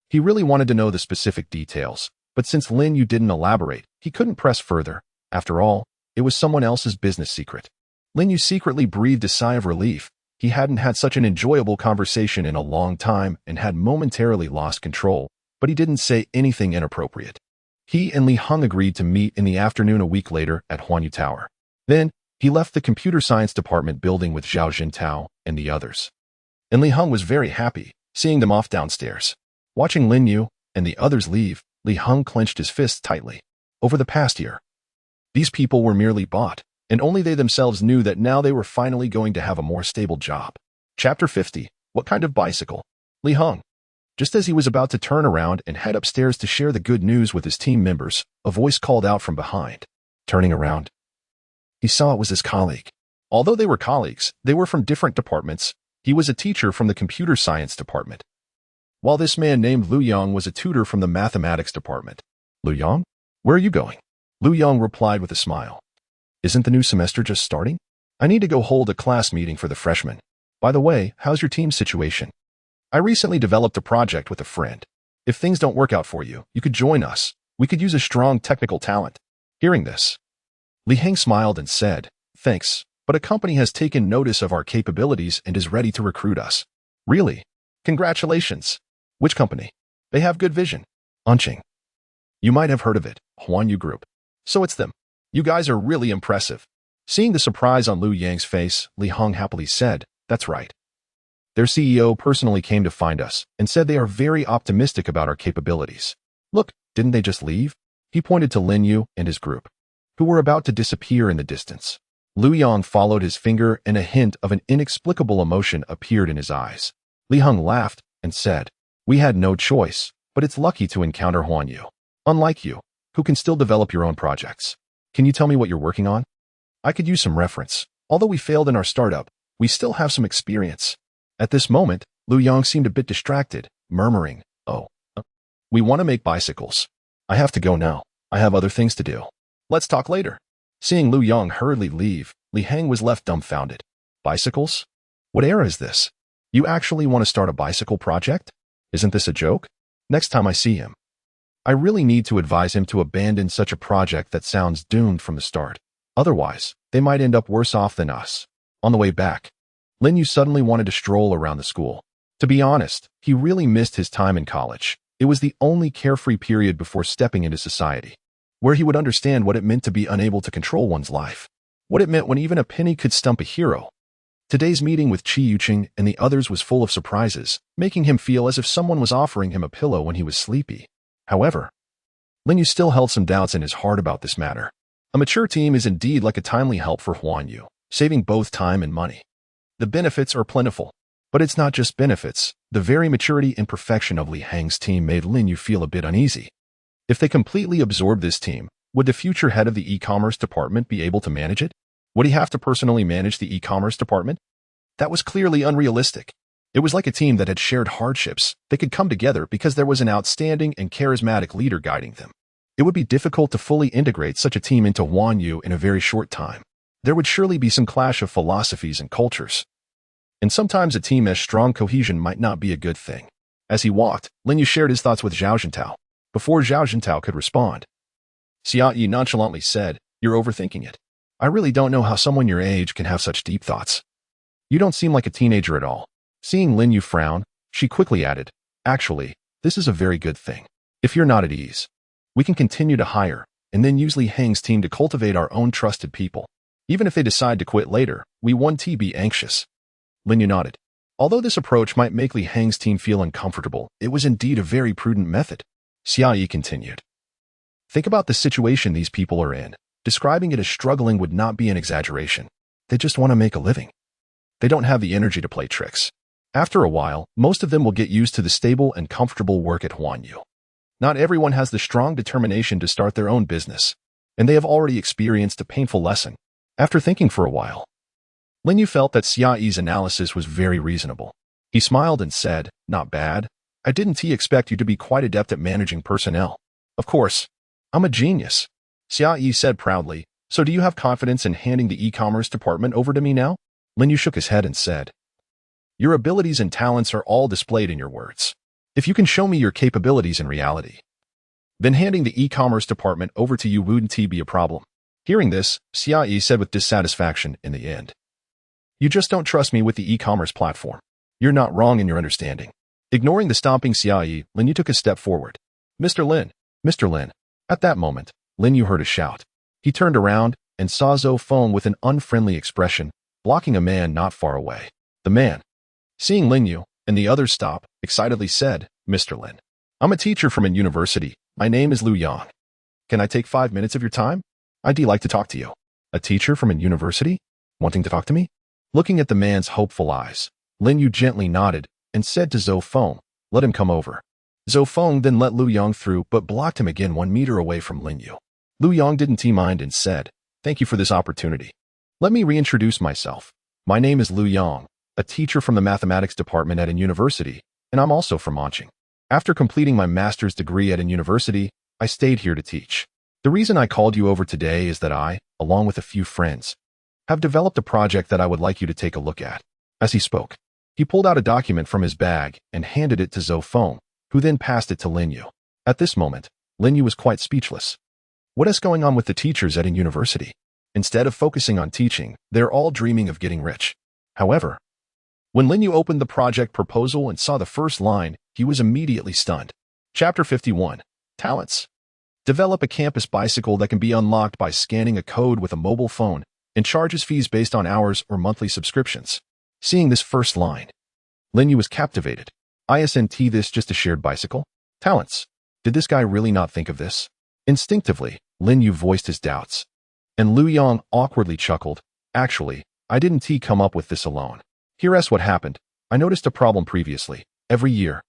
He really wanted to know the specific details, but since Lin Yu didn't elaborate, he couldn't press further. After all, it was someone else's business secret. Lin Yu secretly breathed a sigh of relief. He hadn't had such an enjoyable conversation in a long time and had momentarily lost control, but he didn't say anything inappropriate. He and Li Heng agreed to meet in the afternoon a week later at Huanyu Tower. Then, he left the computer science department building with Zhao Jintao and the others. And Li Heng was very happy, seeing them off downstairs. Watching Lin Yu and the others leave, Li Heng clenched his fists tightly. Over the past year, these people were merely bought, and only they themselves knew that now they were finally going to have a more stable job. Chapter 50. What kind of bicycle? Li Heng. Just as he was about to turn around and head upstairs to share the good news with his team members, a voice called out from behind. Turning around, he saw it was his colleague. Although they were colleagues, they were from different departments. He was a teacher from the computer science department, while this man named Lu Yang was a tutor from the mathematics department. Lu Yang? Where are you going? Lu Yang replied with a smile. Isn't the new semester just starting? I need to go hold a class meeting for the freshmen. By the way, how's your team situation? I recently developed a project with a friend. If things don't work out for you, you could join us. We could use a strong technical talent. Hearing this, Li Heng smiled and said, thanks, but a company has taken notice of our capabilities and is ready to recruit us. Really? Congratulations. Which company? They have good vision. Anqing. You might have heard of it, Huanyu Group. So it's them. You guys are really impressive. Seeing the surprise on Lu Yang's face, Li Heng happily said, that's right. Their CEO personally came to find us and said they are very optimistic about our capabilities. Look, didn't they just leave? He pointed to Lin Yu and his group, who were about to disappear in the distance. Lu Yang followed his finger and a hint of an inexplicable emotion appeared in his eyes. Li Heng laughed and said, we had no choice, but it's lucky to encounter Huanyu. Unlike you, who can still develop your own projects. Can you tell me what you're working on? I could use some reference. Although we failed in our startup, we still have some experience. At this moment, Lu Yang seemed a bit distracted, murmuring, "Oh, we want to make bicycles. I have to go now. I have other things to do. Let's talk later." Seeing Lu Yang hurriedly leave, Li Heng was left dumbfounded. Bicycles? What era is this? You actually want to start a bicycle project? Isn't this a joke? Next time I see him, I really need to advise him to abandon such a project that sounds doomed from the start. Otherwise, they might end up worse off than us. On the way back, Lin Yu suddenly wanted to stroll around the school. To be honest, he really missed his time in college. It was the only carefree period before stepping into society, where he would understand what it meant to be unable to control one's life, what it meant when even a penny could stump a hero. Today's meeting with Qi Yuqing and the others was full of surprises, making him feel as if someone was offering him a pillow when he was sleepy. However, Lin Yu still held some doubts in his heart about this matter. A mature team is indeed like a timely help for Huanyu, saving both time and money. The benefits are plentiful, but it's not just benefits. The very maturity and perfection of Li Heng's team made Lin Yu feel a bit uneasy. If they completely absorbed this team, would the future head of the e-commerce department be able to manage it? Would he have to personally manage the e-commerce department? That was clearly unrealistic. It was like a team that had shared hardships. They could come together because there was an outstanding and charismatic leader guiding them. It would be difficult to fully integrate such a team into Huanyu in a very short time. There would surely be some clash of philosophies and cultures. And sometimes a team as strong cohesion might not be a good thing. As he walked, Lin Yu shared his thoughts with Zhao Jintao. Before Zhao Jintao could respond, Xia Yi nonchalantly said, "You're overthinking it. I really don't know how someone your age can have such deep thoughts. You don't seem like a teenager at all." Seeing Lin Yu frown, she quickly added, "Actually, this is a very good thing. If you're not at ease, we can continue to hire and then use Li Heng's team to cultivate our own trusted people. Even if they decide to quit later, we won't be anxious." Lin Yu nodded. Although this approach might make Li Heng's team feel uncomfortable, it was indeed a very prudent method. Xia Yi continued, "Think about the situation these people are in. Describing it as struggling would not be an exaggeration. They just want to make a living. They don't have the energy to play tricks. After a while, most of them will get used to the stable and comfortable work at Huanyu. Not everyone has the strong determination to start their own business, and they have already experienced a painful lesson." After thinking for a while, Lin Yu felt that Xia Yi's analysis was very reasonable. He smiled and said, "Not bad. I didn't expect you to be quite adept at managing personnel." "Of course, I'm a genius," Xia Yi said proudly. "So do you have confidence in handing the e-commerce department over to me now?" Lin Yu shook his head and said, "Your abilities and talents are all displayed in your words. If you can show me your capabilities in reality, then handing the e-commerce department over to you wouldn't be a problem." Hearing this, Xia Yi said with dissatisfaction in the end, "You just don't trust me with the e-commerce platform. You're not wrong in your understanding." Ignoring the stomping Xia Yi, Lin Yu took a step forward. "Mr. Lin, Mr. Lin." At that moment, Lin Yu heard a shout. He turned around and saw Zhou Feng with an unfriendly expression, blocking a man not far away. The man, seeing Lin Yu and the others stop, excitedly said, "Mr. Lin, I'm a teacher from a university. My name is Lu Yang. Can I take 5 minutes of your time? I'd like to talk to you." A teacher from a university? Wanting to talk to me? Looking at the man's hopeful eyes, Lin Yu gently nodded and said to Zhou Feng, "Let him come over." Zhou Feng then let Lu Yang through but blocked him again 1 meter away from Lin Yu. Lu Yang didn't mind and said, "Thank you for this opportunity. Let me reintroduce myself. My name is Lu Yang, a teacher from the mathematics department at a university, and I'm also from Anqing. After completing my master's degree at a university, I stayed here to teach. The reason I called you over today is that I, along with a few friends, have developed a project that I would like you to take a look at." As he spoke, he pulled out a document from his bag and handed it to Zhou Feng, who then passed it to Lin Yu. At this moment, Lin Yu was quite speechless. What is going on with the teachers at a university? Instead of focusing on teaching, they're all dreaming of getting rich. However, when Lin Yu opened the project proposal and saw the first line, he was immediately stunned. Chapter 51. Talents. Develop a campus bicycle that can be unlocked by scanning a code with a mobile phone and charges fees based on hours or monthly subscriptions. Seeing this first line, Lin Yu was captivated. Isn't this just a shared bicycle? Talents. Did this guy really not think of this? Instinctively, Lin Yu voiced his doubts. And Lu Yang awkwardly chuckled. "Actually, I didn't come up with this alone. Here's what happened. I noticed a problem previously. Every year,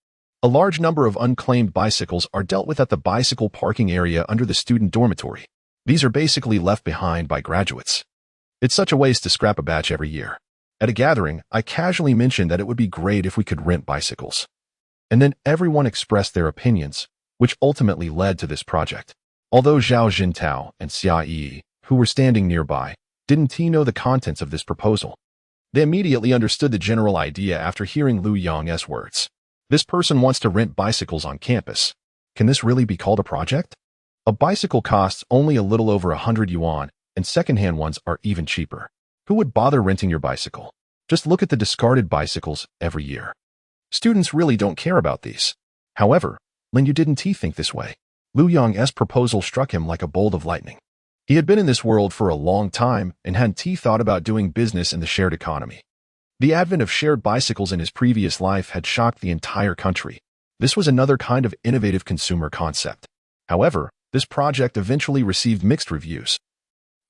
a large number of unclaimed bicycles are dealt with at the bicycle parking area under the student dormitory. These are basically left behind by graduates. It's such a waste to scrap a batch every year. At a gathering, I casually mentioned that it would be great if we could rent bicycles. And then everyone expressed their opinions, which ultimately led to this project. Although Zhao Jintao and Xia Yi, who were standing nearby, didn't know the contents of this proposal. They immediately understood the general idea after hearing Lu Yong's words. This person wants to rent bicycles on campus. Can this really be called a project? A bicycle costs only a little over 100 yuan, and secondhand ones are even cheaper. Who would bother renting your bicycle? Just look at the discarded bicycles every year. Students really don't care about these. However, Lin Yu didn't think this way. Lu Yong's proposal struck him like a bolt of lightning. He had been in this world for a long time and hadn't thought about doing business in the shared economy. The advent of shared bicycles in his previous life had shocked the entire country. This was another kind of innovative consumer concept. However, this project eventually received mixed reviews,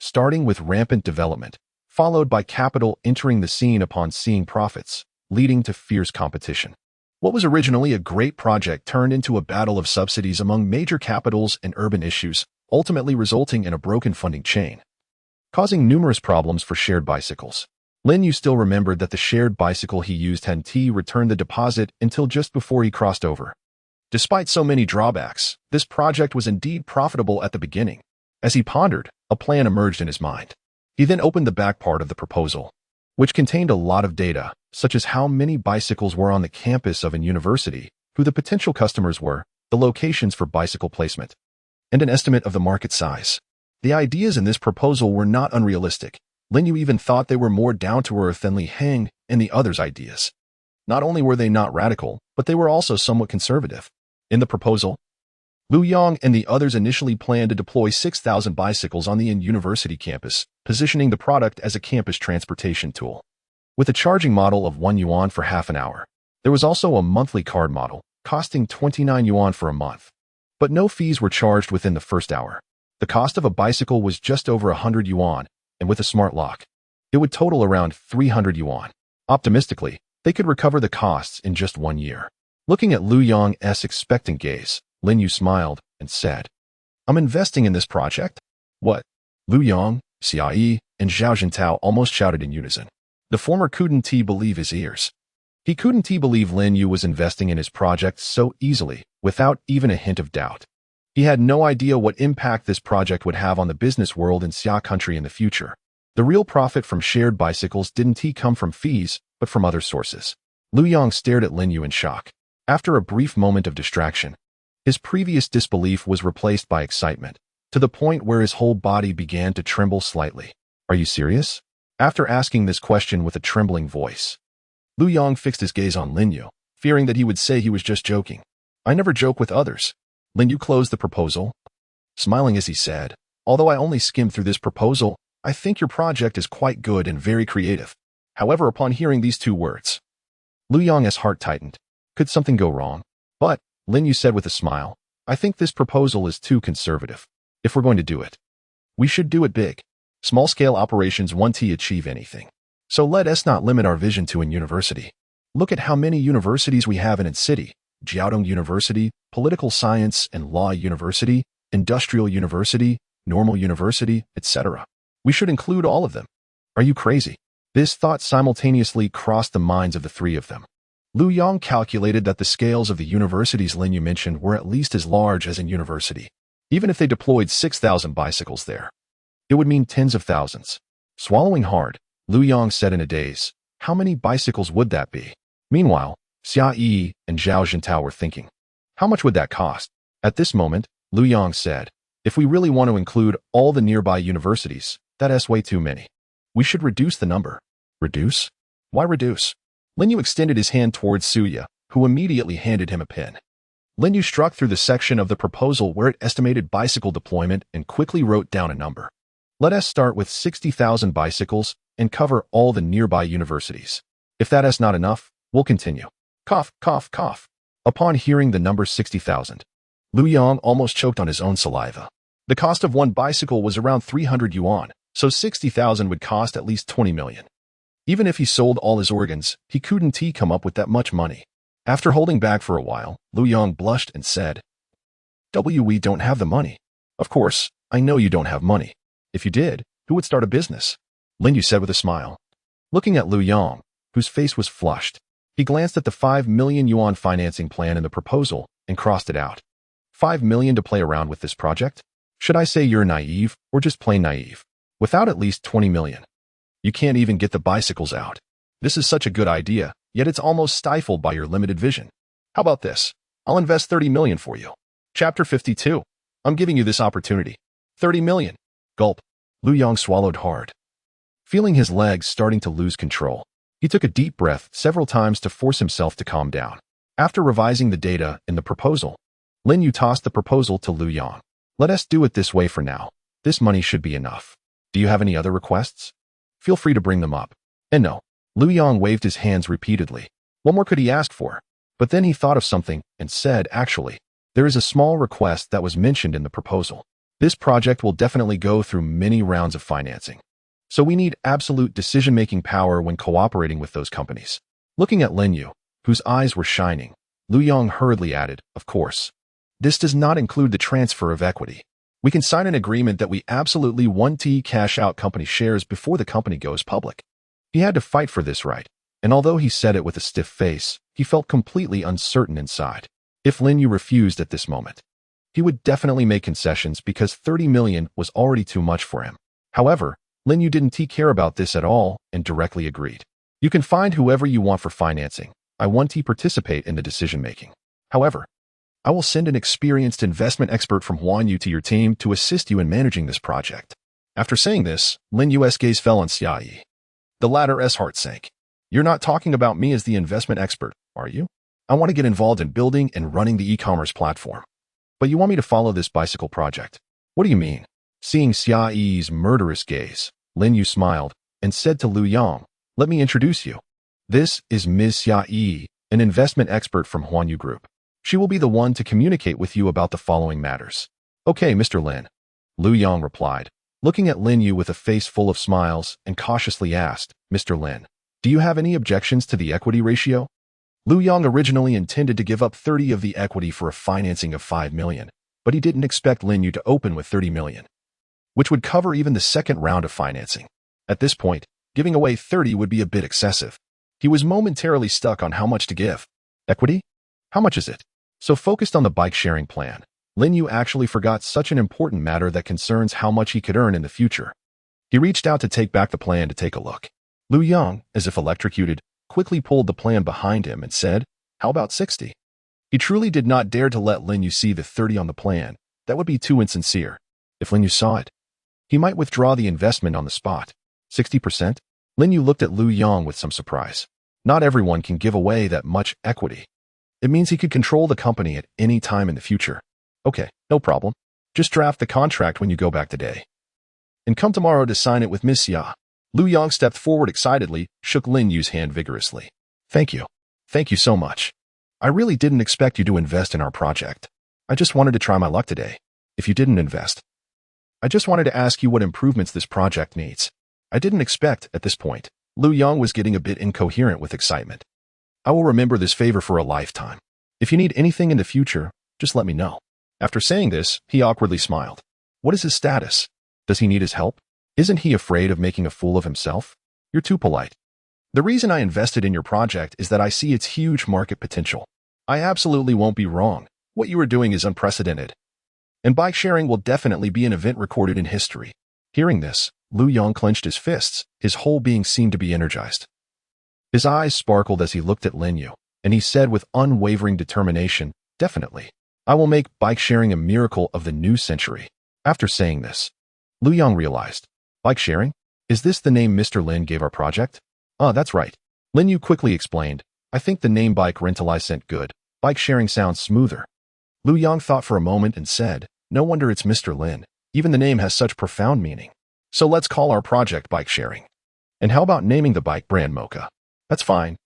starting with rampant development, followed by capital entering the scene upon seeing profits, leading to fierce competition. What was originally a great project turned into a battle of subsidies among major capitals and urban issues, ultimately resulting in a broken funding chain, causing numerous problems for shared bicycles. Lin Yu still remembered that the shared bicycle he used hadn't returned the deposit until just before he crossed over. Despite so many drawbacks, this project was indeed profitable at the beginning. As he pondered, a plan emerged in his mind. He then opened the back part of the proposal, which contained a lot of data, such as how many bicycles were on the campus of a university, who the potential customers were, the locations for bicycle placement, and an estimate of the market size. The ideas in this proposal were not unrealistic. Lin Yu even thought they were more down-to-earth than Li Heng and the others' ideas. Not only were they not radical, but they were also somewhat conservative. In the proposal, Lu Yong and the others initially planned to deploy 6,000 bicycles on the university campus, positioning the product as a campus transportation tool. With a charging model of 1 yuan for half an hour, there was also a monthly card model, costing 29 yuan for a month. But no fees were charged within the first hour. The cost of a bicycle was just over 100 yuan, and with a smart lock, it would total around 300 yuan. Optimistically, they could recover the costs in just 1 year. Looking at Lu Yong's expectant gaze, Lin Yu smiled and said, "I'm investing in this project?" "What?" Lu Yong, Xia Yi, and Zhao Jintao almost shouted in unison. The former couldn't believe his ears. He couldn't believe Lin Yu was investing in his project so easily, without even a hint of doubt. He had no idea what impact this project would have on the business world in Xia country in the future. The real profit from shared bicycles didn't come from fees, but from other sources. Lu Yong stared at Lin Yu in shock. After a brief moment of distraction, his previous disbelief was replaced by excitement, to the point where his whole body began to tremble slightly. "Are you serious?" After asking this question with a trembling voice, Lu Yong fixed his gaze on Lin Yu, fearing that he would say he was just joking. "I never joke with others." Lin Yu closed the proposal, smiling as he said, "Although I only skimmed through this proposal, I think your project is quite good and very creative." However, upon hearing these two words, Lu Yong's heart tightened. Could something go wrong? But, Lin Yu said with a smile, "I think this proposal is too conservative. If we're going to do it, we should do it big. Small-scale operations won't achieve anything. So let us not limit our vision to a university. Look at how many universities we have in a city: Jiaodong University, Political Science and Law University, Industrial University, Normal University, etc. We should include all of them. Are you crazy?" This thought simultaneously crossed the minds of the three of them. Lu Yong calculated that the scales of the universities Lin Yu mentioned were at least as large as a university. Even if they deployed 6,000 bicycles there, it would mean tens of thousands. Swallowing hard, Lu Yong said in a daze, "How many bicycles would that be?" Meanwhile, Xia Yi and Zhao Jintao were thinking, "How much would that cost?" At this moment, Lu Yong said, "If we really want to include all the nearby universities, that's way too many. We should reduce the number." "Reduce? Why reduce?" Lin Yu extended his hand towards Suya, who immediately handed him a pen. Lin Yu struck through the section of the proposal where it estimated bicycle deployment and quickly wrote down a number. "Let us start with 60,000 bicycles and cover all the nearby universities. If that is not enough, we'll continue." Cough, cough, cough. Upon hearing the number 60,000, Lu Yong almost choked on his own saliva. The cost of one bicycle was around 300 yuan, so 60,000 would cost at least 20 million. Even if he sold all his organs, he couldn't come up with that much money. After holding back for a while, Lu Yong blushed and said, "We don't have the money." "Of course, I know you don't have money. If you did, who would start a business?" Lin Yu said with a smile. Looking at Lu Yong, whose face was flushed, he glanced at the 5 million yuan financing plan in the proposal and crossed it out. 5 million to play around with this project? Should I say you're naive or just plain naive? Without at least 20 million. You can't even get the bicycles out. This is such a good idea, yet it's almost stifled by your limited vision. How about this? I'll invest 30 million for you. Chapter 52. I'm giving you this opportunity. 30 million. Gulp. Lu Yong swallowed hard. Feeling his legs starting to lose control, he took a deep breath several times to force himself to calm down. After revising the data in the proposal, Lin Yu tossed the proposal to Lu Yong. Let us do it this way for now. This money should be enough. Do you have any other requests? Feel free to bring them up. And no. Lu Yong waved his hands repeatedly. What more could he ask for? But then he thought of something and said, actually, there is a small request that was mentioned in the proposal. This project will definitely go through many rounds of financing. So we need absolute decision-making power when cooperating with those companies. Looking at Lin Yu, whose eyes were shining, Lu Yong hurriedly added, of course. This does not include the transfer of equity. We can sign an agreement that we absolutely want to cash out company shares before the company goes public. He had to fight for this right, and although he said it with a stiff face, he felt completely uncertain inside. If Lin Yu refused at this moment, he would definitely make concessions because 30 million was already too much for him. However, Lin Yu didn't care about this at all and directly agreed. You can find whoever you want for financing. I want to participate in the decision-making. However, I will send an experienced investment expert from Huanyu to your team to assist you in managing this project. After saying this, Lin Yu's gaze fell on Xia Yi. The latter's heart sank. You're not talking about me as the investment expert, are you? I want to get involved in building and running the e-commerce platform. But you want me to follow this bicycle project? What do you mean? Seeing Xia Yi's murderous gaze, Lin Yu smiled and said to Lu Yong, let me introduce you. This is Ms. Xia Yi, an investment expert from Huanyu Group. She will be the one to communicate with you about the following matters. Okay, Mr. Lin. Lu Yong replied, looking at Lin Yu with a face full of smiles and cautiously asked, Mr. Lin, do you have any objections to the equity ratio? Lu Yong originally intended to give up 30 of the equity for a financing of 5 million, but he didn't expect Lin Yu to open with 30 million, which would cover even the second round of financing. At this point, giving away 30 would be a bit excessive. He was momentarily stuck on how much to give. Equity? How much is it? So focused on the bike-sharing plan, Lin Yu actually forgot such an important matter that concerns how much he could earn in the future. He reached out to take back the plan to take a look. Lu Yong, as if electrocuted, quickly pulled the plan behind him and said, how about 60? He truly did not dare to let Lin Yu see the 30 on the plan. That would be too insincere. If Lin Yu saw it, he might withdraw the investment on the spot. 60%? Lin Yu looked at Lu Yong with some surprise. Not everyone can give away that much equity. It means he could control the company at any time in the future. Okay, no problem. Just draft the contract when you go back today. And come tomorrow to sign it with Ms. Xia. Lu Yong stepped forward excitedly, shook Lin Yu's hand vigorously. Thank you. Thank you so much. I really didn't expect you to invest in our project. I just wanted to try my luck today. If you didn't invest, I just wanted to ask you what improvements this project needs. I didn't expect, at this point. Lu Yong was getting a bit incoherent with excitement. I will remember this favor for a lifetime. If you need anything in the future, just let me know. After saying this, he awkwardly smiled. What is his status? Does he need his help? Isn't he afraid of making a fool of himself? You're too polite. The reason I invested in your project is that I see its huge market potential. I absolutely won't be wrong. What you are doing is unprecedented. And bike sharing will definitely be an event recorded in history. Hearing this, Lu Yong clenched his fists. His whole being seemed to be energized. His eyes sparkled as he looked at Lin Yu, and he said with unwavering determination, definitely. I will make bike sharing a miracle of the new century. After saying this, Lu Yong realized, bike sharing? Is this the name Mr. Lin gave our project? That's right. Lin Yu quickly explained, I think the name bike rental I sent good. Bike sharing sounds smoother. Lu Yong thought for a moment and said, no wonder it's Mr. Lin. Even the name has such profound meaning. So let's call our project bike sharing. And how about naming the bike brand Mocha? That's fine.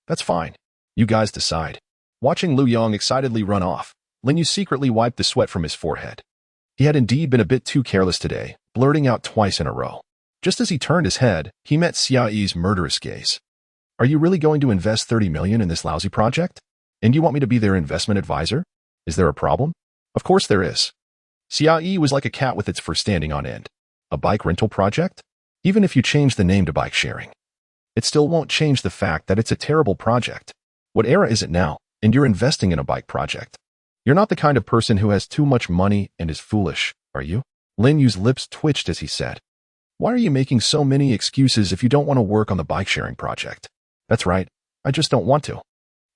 You guys decide. Watching Lu Yong excitedly run off, Lin Yu secretly wiped the sweat from his forehead. He had indeed been a bit too careless today, blurting out twice in a row. Just as he turned his head, he met Xia Yi's murderous gaze. Are you really going to invest 30 million in this lousy project? And you want me to be their investment advisor? Is there a problem? Of course there is. Xia Yi was like a cat with its fur standing on end. A bike rental project? Even if you change the name to bike sharing, it still won't change the fact that it's a terrible project. What era is it now, and you're investing in a bike project? You're not the kind of person who has too much money and is foolish, are you? Lin Yu's lips twitched as he said, "Why are you making so many excuses if you don't want to work on the bike sharing project?" "That's right, I just don't want to."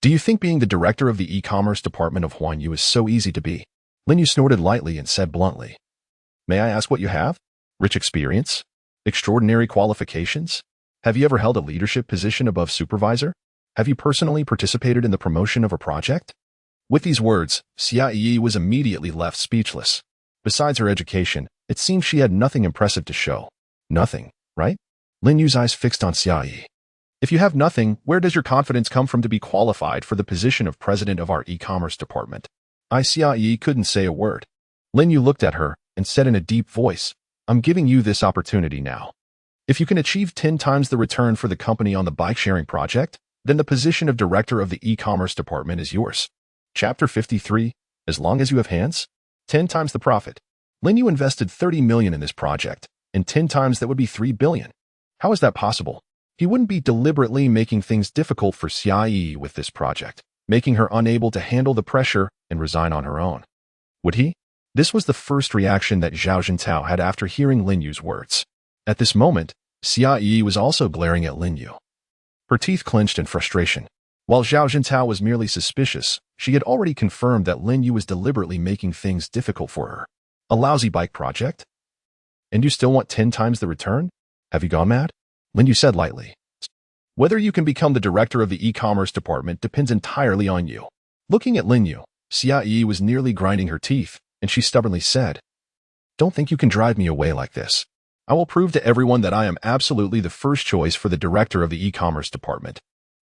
"Do you think being the director of the e-commerce department of Huanyu is so easy to be?" Lin Yu snorted lightly and said bluntly, "May I ask what you have? Rich experience? Extraordinary qualifications? Have you ever held a leadership position above supervisor? Have you personally participated in the promotion of a project?" With these words, Xia Yi was immediately left speechless. Besides her education, it seemed she had nothing impressive to show. Nothing, right? Lin Yu's eyes fixed on Xia Yi. "If you have nothing, where does your confidence come from to be qualified for the position of president of our e-commerce department?" Xia Yi couldn't say a word. Lin Yu looked at her and said in a deep voice, "I'm giving you this opportunity now. If you can achieve 10 times the return for the company on the bike sharing project, then the position of director of the e-commerce department is yours." Chapter 53, As long as you have hands? 10 times the profit. Lin Yu invested 30 million in this project, and 10 times that would be 3 billion. How is that possible? He wouldn't be deliberately making things difficult for Xia Yi with this project, making her unable to handle the pressure and resign on her own. Would he? This was the first reaction that Zhao Jintao had after hearing Lin Yu's words. At this moment, Xia Yi was also glaring at Lin Yu. Her teeth clenched in frustration. While Zhao Jintao was merely suspicious, she had already confirmed that Lin Yu was deliberately making things difficult for her. A lousy bike project? And you still want 10 times the return? Have you gone mad? Lin Yu said lightly. Whether you can become the director of the e-commerce department depends entirely on you. Looking at Lin Yu, Xia Yi was nearly grinding her teeth, and she stubbornly said, "Don't think you can drive me away like this. I will prove to everyone that I am absolutely the first choice for the director of the e-commerce department."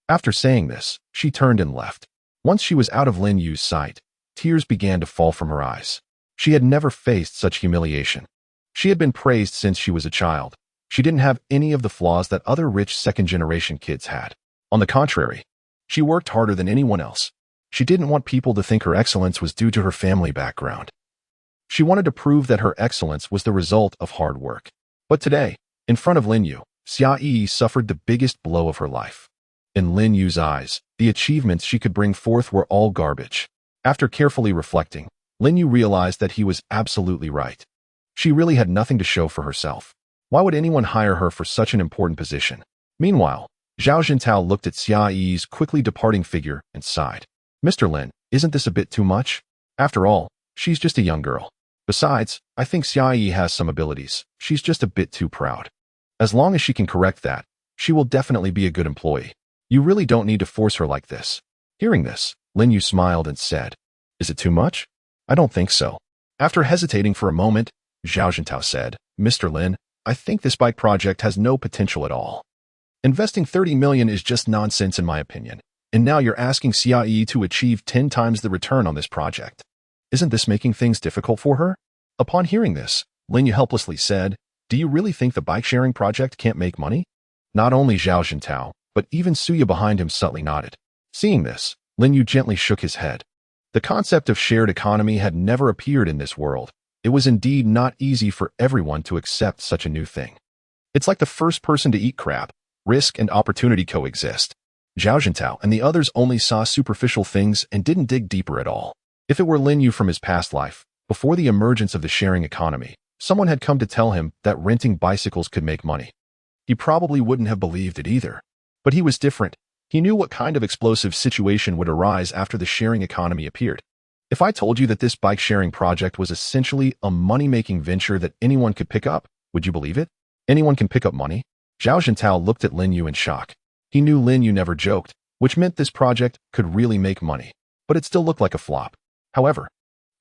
After saying this, she turned and left. Once she was out of Lin Yu's sight, tears began to fall from her eyes. She had never faced such humiliation. She had been praised since she was a child. She didn't have any of the flaws that other rich second-generation kids had. On the contrary, she worked harder than anyone else. She didn't want people to think her excellence was due to her family background. She wanted to prove that her excellence was the result of hard work. But today, in front of Lin Yu, Xia Yi suffered the biggest blow of her life. In Lin Yu's eyes, the achievements she could bring forth were all garbage. After carefully reflecting, Lin Yu realized that he was absolutely right. She really had nothing to show for herself. Why would anyone hire her for such an important position? Meanwhile, Zhao Jintao looked at Xia Yi's quickly departing figure and sighed. "Mr. Lin, isn't this a bit too much? After all, she's just a young girl. Besides, I think Xia Yi has some abilities. She's just a bit too proud. As long as she can correct that, she will definitely be a good employee. You really don't need to force her like this." Hearing this, Lin Yu smiled and said, "Is it too much? I don't think so." After hesitating for a moment, Zhao Jintao said, "Mr. Lin, I think this bike project has no potential at all. Investing 30 million is just nonsense in my opinion, and now you're asking Xia Yi to achieve 10 times the return on this project. Isn't this making things difficult for her?" Upon hearing this, Lin Yu helplessly said, "Do you really think the bike-sharing project can't make money?" Not only Zhao Jintao, but even Suya behind him subtly nodded. Seeing this, Lin Yu gently shook his head. The concept of shared economy had never appeared in this world. It was indeed not easy for everyone to accept such a new thing. It's like the first person to eat crab. Risk and opportunity coexist. Zhao Jintao and the others only saw superficial things and didn't dig deeper at all. If it were Lin Yu from his past life, before the emergence of the sharing economy, someone had come to tell him that renting bicycles could make money. He probably wouldn't have believed it either. But he was different. He knew what kind of explosive situation would arise after the sharing economy appeared. If I told you that this bike-sharing project was essentially a money-making venture that anyone could pick up, would you believe it? Anyone can pick up money? Zhao Jintao looked at Lin Yu in shock. He knew Lin Yu never joked, which meant this project could really make money. But it still looked like a flop. However,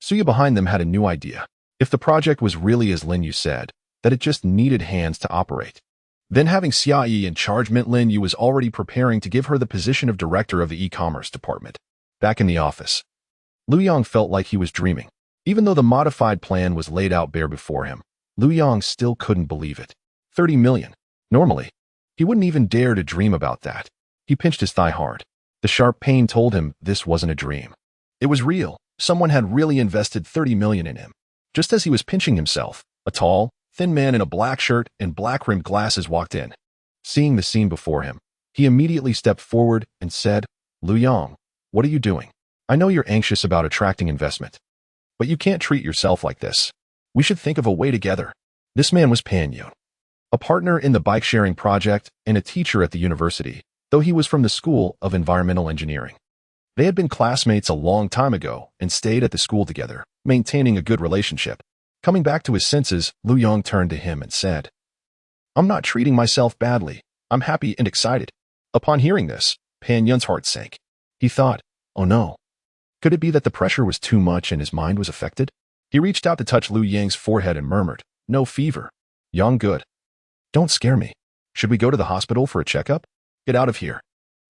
Suya behind them had a new idea. If the project was really as Lin Yu said, that it just needed hands to operate, then having Xia Yi in charge meant Lin Yu was already preparing to give her the position of director of the e-commerce department. Back in the office, Lu Yang felt like he was dreaming. Even though the modified plan was laid out bare before him, Lu Yang still couldn't believe it. 30 million. Normally, he wouldn't even dare to dream about that. He pinched his thigh hard. The sharp pain told him this wasn't a dream. It was real. Someone had really invested 30 million in him. Just as he was pinching himself, a tall, thin man in a black shirt and black-rimmed glasses walked in. Seeing the scene before him, he immediately stepped forward and said, "Lu Yang, what are you doing? I know you're anxious about attracting investment, but you can't treat yourself like this. We should think of a way together." This man was Pan Yun, a partner in the bike-sharing project and a teacher at the university, though he was from the School of Environmental Engineering. They had been classmates a long time ago and stayed at the school together, maintaining a good relationship. Coming back to his senses, Lu Yang turned to him and said, "I'm not treating myself badly. I'm happy and excited." Upon hearing this, Pan Yun's heart sank. He thought, oh no. Could it be that the pressure was too much and his mind was affected? He reached out to touch Lu Yang's forehead and murmured, "No fever. Yang good. Don't scare me. Should we go to the hospital for a checkup? Get out of here."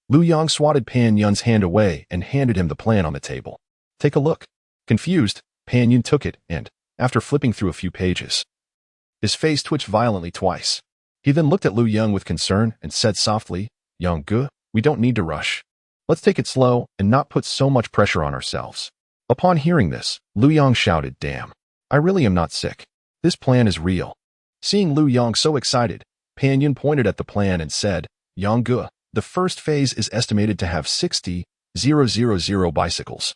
Lu Yang swatted Pan Yun's hand away and handed him the plan on the table. "Take a look." Confused, Pan Yun took it and, after flipping through a few pages, his face twitched violently twice. He then looked at Lu Yang with concern and said softly, "Yang Gu, we don't need to rush. Let's take it slow and not put so much pressure on ourselves." Upon hearing this, Lu Yang shouted, "Damn, I really am not sick. This plan is real." Seeing Lu Yang so excited, Pan Yun pointed at the plan and said, "Yang Gu, the first phase is estimated to have 60,000 bicycles.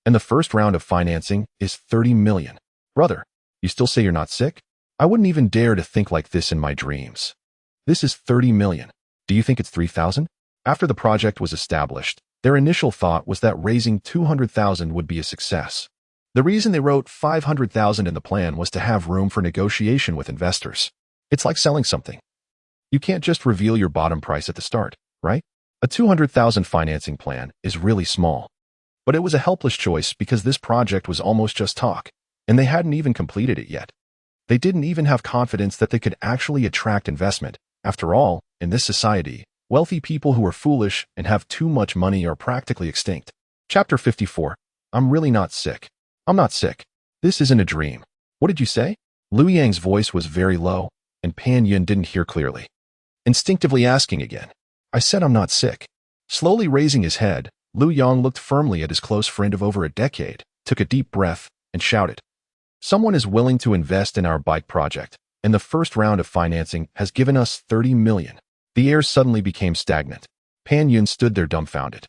And the first round of financing is 30 million. Brother, you still say you're not sick? I wouldn't even dare to think like this in my dreams. This is 30 million. Do you think it's 3,000? After the project was established, their initial thought was that raising 200,000 would be a success. The reason they wrote 500,000 in the plan was to have room for negotiation with investors. It's like selling something. You can't just reveal your bottom price at the start, right? A 200,000 financing plan is really small. But it was a helpless choice because this project was almost just talk, and they hadn't even completed it yet. They didn't even have confidence that they could actually attract investment. After all, in this society, wealthy people who are foolish and have too much money are practically extinct. Chapter 54. I'm really not sick. I'm not sick. This isn't a dream. What did you say? Lu Yang's voice was very low, and Pan Yun didn't hear clearly. Instinctively asking again, I said I'm not sick. Slowly raising his head, Lu Yang looked firmly at his close friend of over a decade, took a deep breath, and shouted, Someone is willing to invest in our bike project, and the first round of financing has given us 30 million. The air suddenly became stagnant. Pan Yun stood there dumbfounded,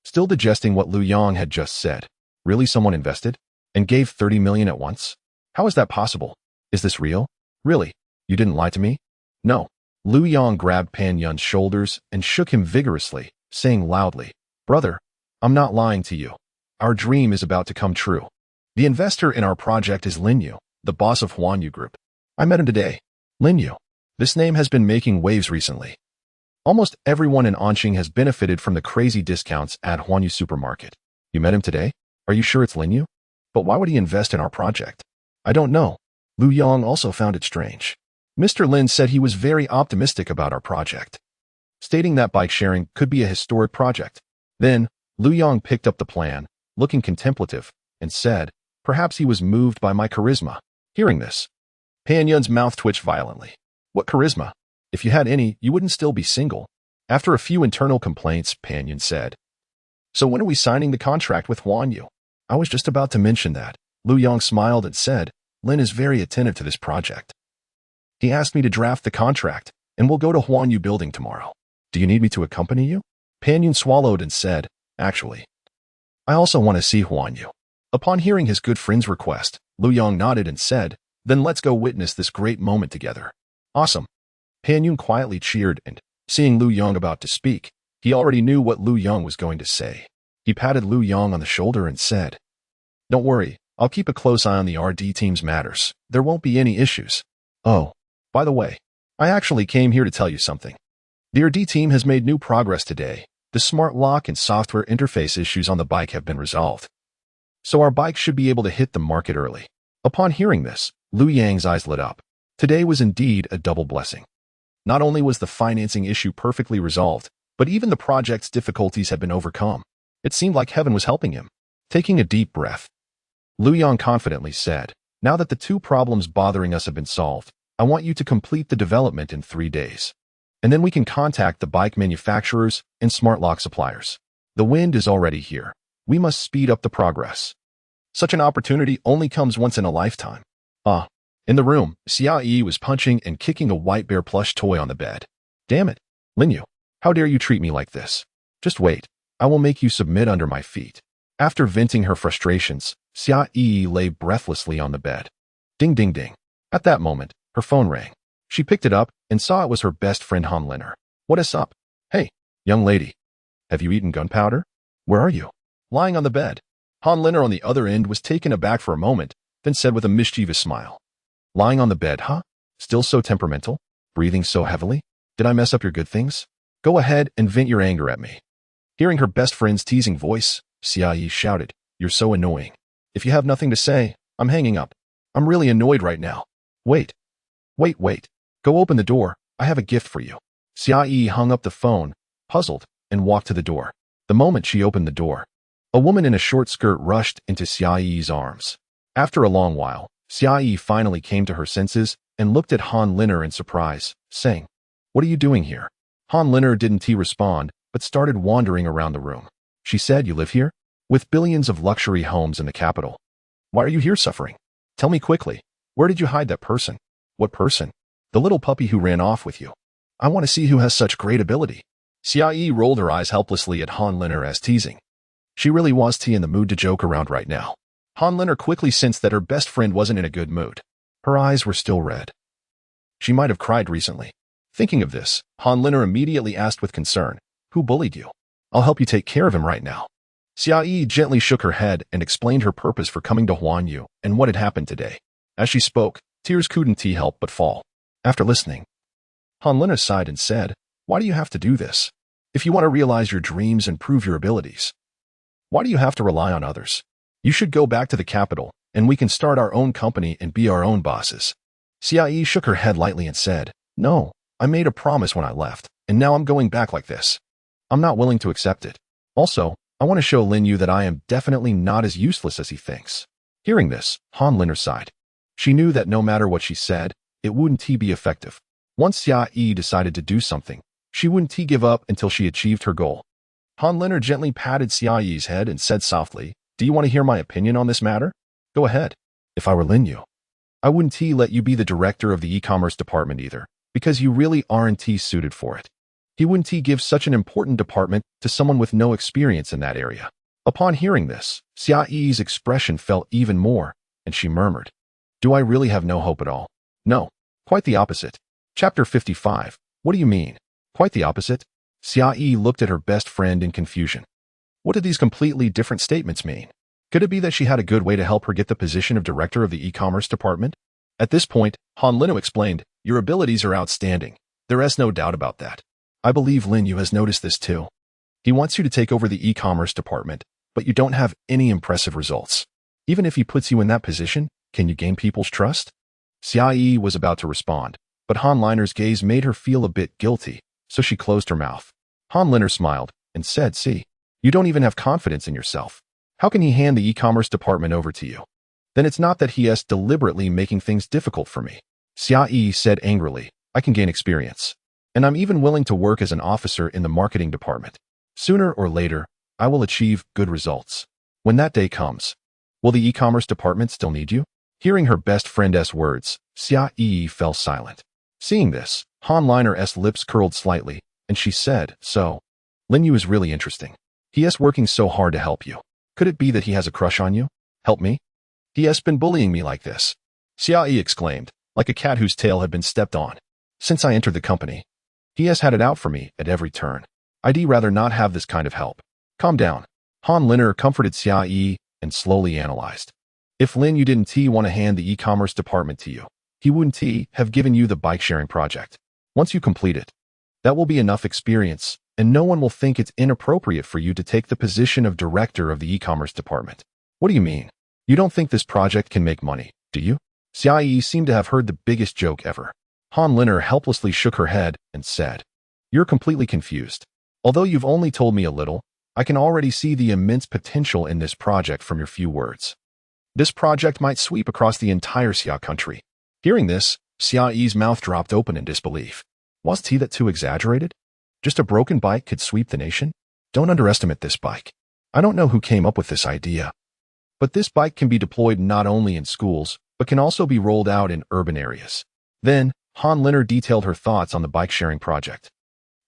still digesting what Lu Yang had just said. Really, someone invested? And gave 30 million at once? How is that possible? Is this real? Really? You didn't lie to me? No. Lu Yang grabbed Pan Yun's shoulders and shook him vigorously, saying loudly, Brother, I'm not lying to you. Our dream is about to come true. The investor in our project is Lin Yu, the boss of Huanyu Group. I met him today. Lin Yu. This name has been making waves recently. Almost everyone in Anqing has benefited from the crazy discounts at Huanyu Supermarket. You met him today? Are you sure it's Lin Yu? But why would he invest in our project? I don't know. Lu Yang also found it strange. Mr. Lin said he was very optimistic about our project, stating that bike sharing could be a historic project. Then, Lu Yang picked up the plan, looking contemplative, and said, Perhaps he was moved by my charisma. Hearing this, Pan Yun's mouth twitched violently. What charisma? If you had any, you wouldn't still be single. After a few internal complaints, Pan Yun said, So when are we signing the contract with Huanyu? I was just about to mention that. Lu Yang smiled and said, Lin is very attentive to this project. He asked me to draft the contract, and we'll go to Huanyu building tomorrow. Do you need me to accompany you? Pan Yun swallowed and said, Actually, I also want to see Huanyu. Upon hearing his good friend's request, Lu Yang nodded and said, Then let's go witness this great moment together. Awesome. Pan Yun quietly cheered and, seeing Lu Yang about to speak, he already knew what Lu Yang was going to say. He patted Lu Yang on the shoulder and said, Don't worry, I'll keep a close eye on the RD team's matters. There won't be any issues. Oh, by the way, I actually came here to tell you something. The RD team has made new progress today. The smart lock and software interface issues on the bike have been resolved. So our bike should be able to hit the market early. Upon hearing this, Lu Yang's eyes lit up. Today was indeed a double blessing. Not only was the financing issue perfectly resolved, but even the project's difficulties had been overcome. It seemed like heaven was helping him. Taking a deep breath, Lu Yang confidently said, Now that the two problems bothering us have been solved, I want you to complete the development in 3 days. And then we can contact the bike manufacturers and smart lock suppliers. The wind is already here. We must speed up the progress. Such an opportunity only comes once in a lifetime. In the room, Xiaoyi was punching and kicking a white bear plush toy on the bed. Damn it, Lin Yu, how dare you treat me like this? Just wait, I will make you submit under my feet. After venting her frustrations, Xiaoyi lay breathlessly on the bed. Ding ding ding. At that moment, her phone rang. She picked it up and saw it was her best friend Han Liner. What is up? Hey, young lady. Have you eaten gunpowder? Where are you? Lying on the bed. Han Liner on the other end was taken aback for a moment, then said with a mischievous smile. Lying on the bed, huh? Still so temperamental? Breathing so heavily? Did I mess up your good things? Go ahead and vent your anger at me. Hearing her best friend's teasing voice, Xiaoyi shouted, You're so annoying. If you have nothing to say, I'm hanging up. I'm really annoyed right now. Wait. Go open the door. I have a gift for you. Xiaoyi hung up the phone, puzzled, and walked to the door. The moment she opened the door, a woman in a short skirt rushed into Xiaoyi's arms. After a long while, Xiaoyi finally came to her senses and looked at Han Liner in surprise, saying, What are you doing here? Han Liner didn't respond, but started wandering around the room. She said, You live here? With billions of luxury homes in the capital. Why are you here suffering? Tell me quickly. Where did you hide that person? What person? The little puppy who ran off with you. I want to see who has such great ability. Xiaoyi rolled her eyes helplessly at Han Liner as teasing. She really was in the mood to joke around right now. Han Liner quickly sensed that her best friend wasn't in a good mood. Her eyes were still red. She might have cried recently. Thinking of this, Han Liner immediately asked with concern, Who bullied you? I'll help you take care of him right now. Xiaoyi gently shook her head and explained her purpose for coming to Huanyu and what had happened today. As she spoke, tears couldn't help but fall. After listening, Han Liner sighed and said, Why do you have to do this? If you want to realize your dreams and prove your abilities, why do you have to rely on others? You should go back to the capital, and we can start our own company and be our own bosses. Xiaoyi shook her head lightly and said, No, I made a promise when I left, and now I'm going back like this. I'm not willing to accept it. Also, I want to show Lin Yu that I am definitely not as useless as he thinks. Hearing this, Han Liner sighed. She knew that no matter what she said, it wouldn't be effective. Once Xiaoyi decided to do something, she wouldn't give up until she achieved her goal. Han Liner gently patted Xiaoyi's head and said softly, Do you want to hear my opinion on this matter? Go ahead. If I were Lin Yu, I wouldn't let you be the director of the e-commerce department either, because you really aren't suited for it. He wouldn't give such an important department to someone with no experience in that area. Upon hearing this, Xiaoyi's expression fell even more, and she murmured, Do I really have no hope at all? No, quite the opposite. Chapter 55. What do you mean? Quite the opposite? Xiaoyi looked at her best friend in confusion. What did these completely different statements mean? Could it be that she had a good way to help her get the position of director of the e-commerce department? At this point, Han Liner explained, Your abilities are outstanding. There is no doubt about that. I believe Lin Yu has noticed this too. He wants you to take over the e-commerce department, but you don't have any impressive results. Even if he puts you in that position, can you gain people's trust? Xiaoyi was about to respond, but Han Liner's gaze made her feel a bit guilty, so she closed her mouth. Han Liner smiled and said, See, you don't even have confidence in yourself. How can he hand the e-commerce department over to you? Then it's not that he is deliberately making things difficult for me. Xiaoyi said angrily, I can gain experience. And I'm even willing to work as an officer in the marketing department. Sooner or later, I will achieve good results. When that day comes, will the e-commerce department still need you? Hearing her best friend's words, Xiaoyi fell silent. Seeing this, Han Liner's lips curled slightly, and she said, So, Lin Yu is really interesting. He is working so hard to help you. Could it be that he has a crush on you? Help me? He has been bullying me like this. Xiaoyi exclaimed, like a cat whose tail had been stepped on. Since I entered the company, he has had it out for me at every turn. I'd rather not have this kind of help. Calm down. Han Liner comforted Xiaoyi and slowly analyzed. If Lin Yu didn't want to hand the e-commerce department to you, he wouldn't have given you the bike-sharing project. Once you complete it, that will be enough experience, and no one will think it's inappropriate for you to take the position of director of the e-commerce department. What do you mean? You don't think this project can make money, do you? Xiaoyi seemed to have heard the biggest joke ever. Han Liner helplessly shook her head and said, You're completely confused. Although you've only told me a little, I can already see the immense potential in this project from your few words. This project might sweep across the entire Xia country. Hearing this, Xiaoyi's mouth dropped open in disbelief. Was that too exaggerated? Just a broken bike could sweep the nation? Don't underestimate this bike. I don't know who came up with this idea, but this bike can be deployed not only in schools, but can also be rolled out in urban areas. Then, Han Liner detailed her thoughts on the bike-sharing project.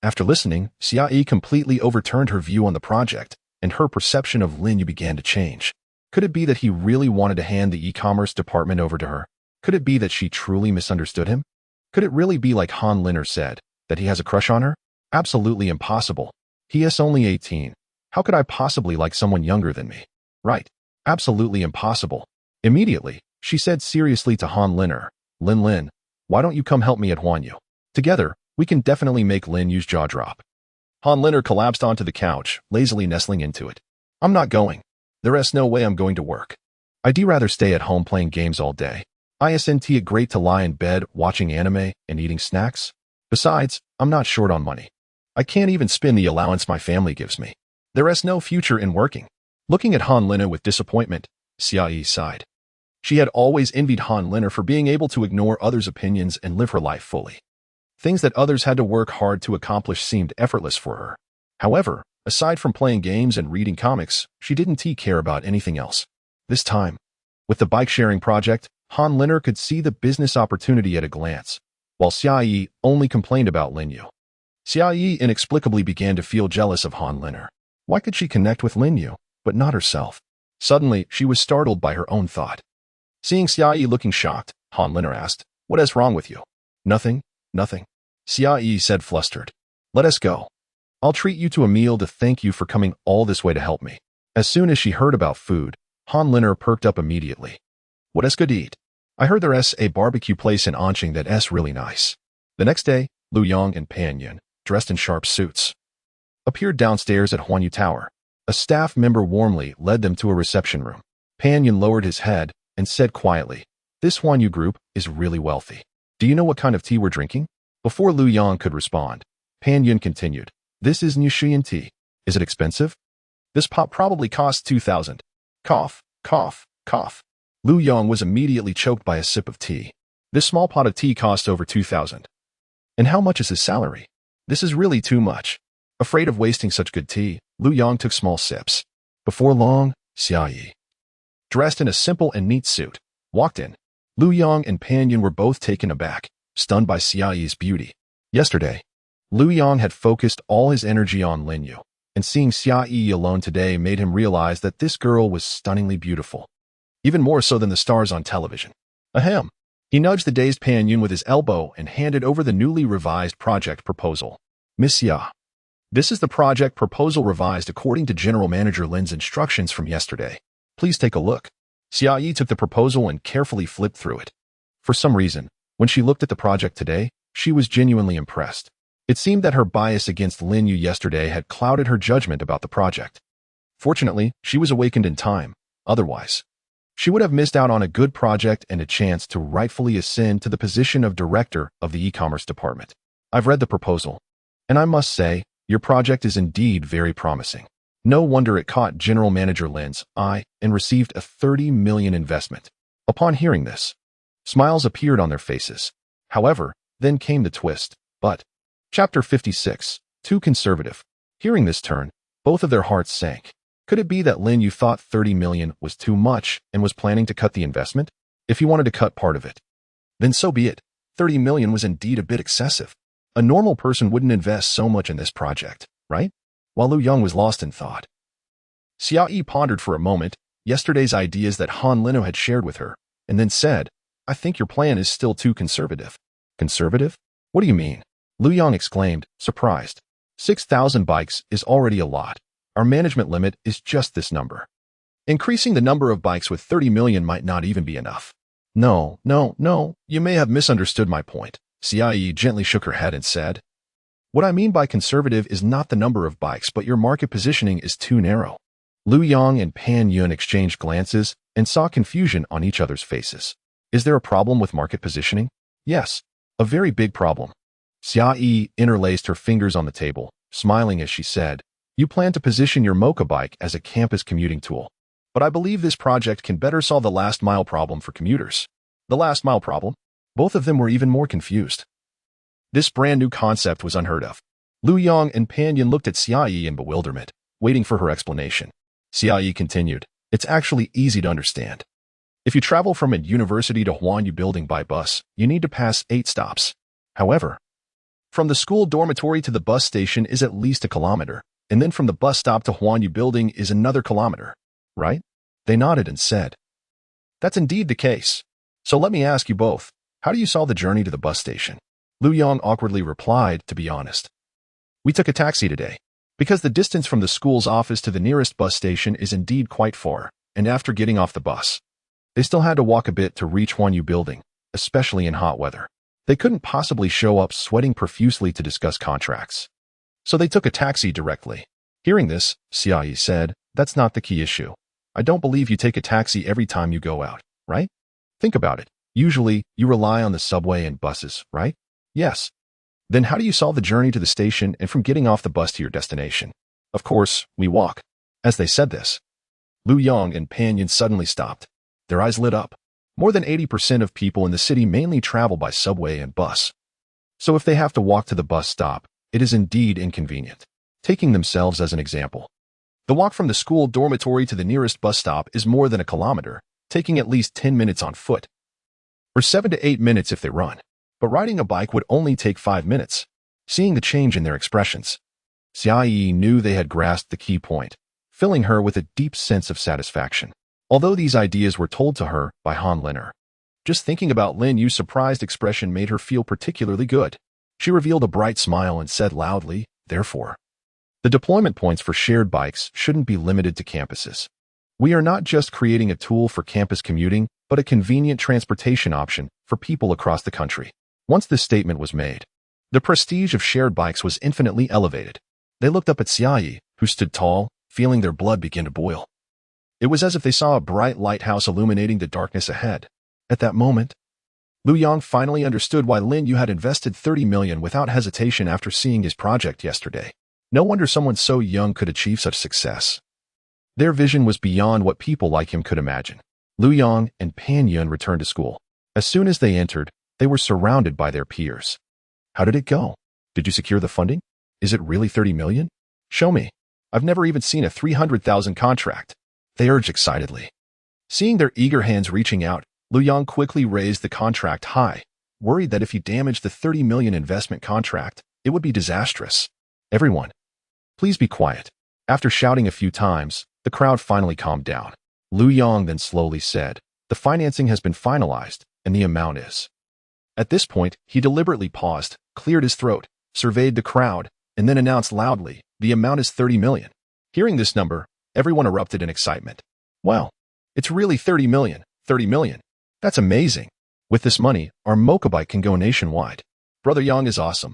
After listening, Xiaoyi completely overturned her view on the project, and her perception of Lin Yu began to change. Could it be that he really wanted to hand the e-commerce department over to her? Could it be that she truly misunderstood him? Could it really be like Han Liner said, that he has a crush on her? Absolutely impossible. He is only 18. How could I possibly like someone younger than me? Right. Absolutely impossible. Immediately, she said seriously to Han Liner, Lin, why don't you come help me at Huanyu? Together, we can definitely make Lin Yu's jaw drop. Han Liner collapsed onto the couch, lazily nestling into it. I'm not going. There is no way I'm going to work. I'd rather stay at home playing games all day. Isn't it great to lie in bed watching anime and eating snacks? Besides, I'm not short on money. I can't even spend the allowance my family gives me. There is no future in working. Looking at Han Liner with disappointment, Xiaoyi sighed. She had always envied Han Liner for being able to ignore others' opinions and live her life fully. Things that others had to work hard to accomplish seemed effortless for her. However, aside from playing games and reading comics, she didn't care about anything else. This time, with the bike-sharing project, Han Liner could see the business opportunity at a glance, while Xiaoyi only complained about Lin Yu. Xiaoyi inexplicably began to feel jealous of Han Liner. Why could she connect with Lin Yu, but not herself? Suddenly, she was startled by her own thought. Seeing Xiaoyi looking shocked, Han Liner asked, What is wrong with you? Nothing. Xiaoyi said flustered. Let us go. I'll treat you to a meal to thank you for coming all this way to help me. As soon as she heard about food, Han Liner perked up immediately. What is good to eat? I heard there is a barbecue place in Anqing that is really nice. The next day, Lu Yang and Pan Yun, dressed in sharp suits, appeared downstairs at Huanyu Tower. A staff member warmly led them to a reception room. Pan Yun lowered his head and said quietly, This Huanyu Group is really wealthy. Do you know what kind of tea we're drinking? Before Lu Yang could respond, Pan Yun continued, This is Nushuyan tea. Is it expensive? This pot probably costs 2,000. Cough. Lu Yang was immediately choked by a sip of tea. This small pot of tea cost over 2,000. And how much is his salary? This is really too much. Afraid of wasting such good tea, Lu Yang took small sips. Before long, Xiaoyi, dressed in a simple and neat suit, walked in. Lu Yang and Pan Yun were both taken aback, stunned by Xiaoyi's beauty. Yesterday, Lu Yang had focused all his energy on Lin Yu, and seeing Xiaoyi alone today made him realize that this girl was stunningly beautiful, even more so than the stars on television. Ahem. He nudged the dazed Pan Yun with his elbow and handed over the newly revised project proposal. Miss Ya, this is the project proposal revised according to General Manager Lin's instructions from yesterday. Please take a look. Xiaoyi took the proposal and carefully flipped through it. For some reason, when she looked at the project today, she was genuinely impressed. It seemed that her bias against Lin Yu yesterday had clouded her judgment about the project. Fortunately, she was awakened in time. Otherwise, she would have missed out on a good project and a chance to rightfully ascend to the position of director of the e-commerce department. I've read the proposal, and I must say, your project is indeed very promising. No wonder it caught General Manager Lin's eye and received a 30 million investment. Upon hearing this, smiles appeared on their faces. However, then came the twist. But, Chapter 56, Too Conservative. Hearing this turn, both of their hearts sank. Could it be that Lin Yu thought 30 million was too much and was planning to cut the investment? If he wanted to cut part of it, then so be it. 30 million was indeed a bit excessive. A normal person wouldn't invest so much in this project, right? While Lu Yang was lost in thought, Xiaoyi pondered for a moment yesterday's ideas that Han Liner had shared with her, and then said, I think your plan is still too conservative. Conservative? What do you mean? Lu Yang exclaimed, surprised. 6,000 bikes is already a lot. Our management limit is just this number. Increasing the number of bikes with 30 million might not even be enough. No, you may have misunderstood my point. Xiaoyi gently shook her head and said, What I mean by conservative is not the number of bikes, but your market positioning is too narrow. Lu Yang and Pan Yun exchanged glances and saw confusion on each other's faces. Is there a problem with market positioning? Yes, a very big problem. Xiaoyi interlaced her fingers on the table, smiling as she said, You plan to position your Mocha bike as a campus commuting tool. But I believe this project can better solve the last mile problem for commuters. The last mile problem? Both of them were even more confused. This brand new concept was unheard of. Lu Yang and Pan Yun looked at Xiaoyi in bewilderment, waiting for her explanation. Xiaoyi continued, It's actually easy to understand. If you travel from a university to Huanyu building by bus, you need to pass 8 stops. However, from the school dormitory to the bus station is at least a kilometer, and then from the bus stop to Huanyu building is another kilometer, right? They nodded and said, "That's indeed the case. So let me ask you both, how do you saw the journey to the bus station?" Lu Yong awkwardly replied, "To be honest, we took a taxi today, because the distance from the school's office to the nearest bus station is indeed quite far, and after getting off the bus, they still had to walk a bit to reach Huanyu building, especially in hot weather. They couldn't possibly show up sweating profusely to discuss contracts. So they took a taxi directly." Hearing this, Xiaoyi said, "That's not the key issue. I don't believe you take a taxi every time you go out, right? Think about it. Usually, you rely on the subway and buses, right?" "Yes." "Then how do you solve the journey to the station and from getting off the bus to your destination?" "Of course, we walk." As they said this, Lu Yong and Pan Yin suddenly stopped. Their eyes lit up. More than 80% of people in the city mainly travel by subway and bus. So if they have to walk to the bus stop, it is indeed inconvenient. Taking themselves as an example, the walk from the school dormitory to the nearest bus stop is more than a kilometer, taking at least 10 minutes on foot, or 7 to 8 minutes if they run. But riding a bike would only take 5 minutes. Seeing the change in their expressions, Xiaoyi knew they had grasped the key point, filling her with a deep sense of satisfaction. Although these ideas were told to her by Han Liner, just thinking about Lin Yu's surprised expression made her feel particularly good. She revealed a bright smile and said loudly, "Therefore, the deployment points for shared bikes shouldn't be limited to campuses. We are not just creating a tool for campus commuting, but a convenient transportation option for people across the country." Once this statement was made, the prestige of shared bikes was infinitely elevated. They looked up at Xiaoyi, who stood tall, feeling their blood begin to boil. It was as if they saw a bright lighthouse illuminating the darkness ahead. At that moment, Lu Yong finally understood why Lin Yu had invested 30 million without hesitation after seeing his project yesterday. No wonder someone so young could achieve such success. Their vision was beyond what people like him could imagine. Lu Yong and Pan Yun returned to school. As soon as they entered, they were surrounded by their peers. "How did it go? Did you secure the funding? Is it really 30 million? Show me. I've never even seen a 300,000 contract." They urged excitedly. Seeing their eager hands reaching out, Lu Yong quickly raised the contract high, worried that if he damaged the 30 million investment contract, it would be disastrous. "Everyone, please be quiet." After shouting a few times, the crowd finally calmed down. Lu Yong then slowly said, "The financing has been finalized, and the amount is." At this point, he deliberately paused, cleared his throat, surveyed the crowd, and then announced loudly, "The amount is 30 million. Hearing this number, everyone erupted in excitement. "Wow, it's really 30 million, 30 million. That's amazing. With this money, our motorbike can go nationwide. Brother Yang is awesome.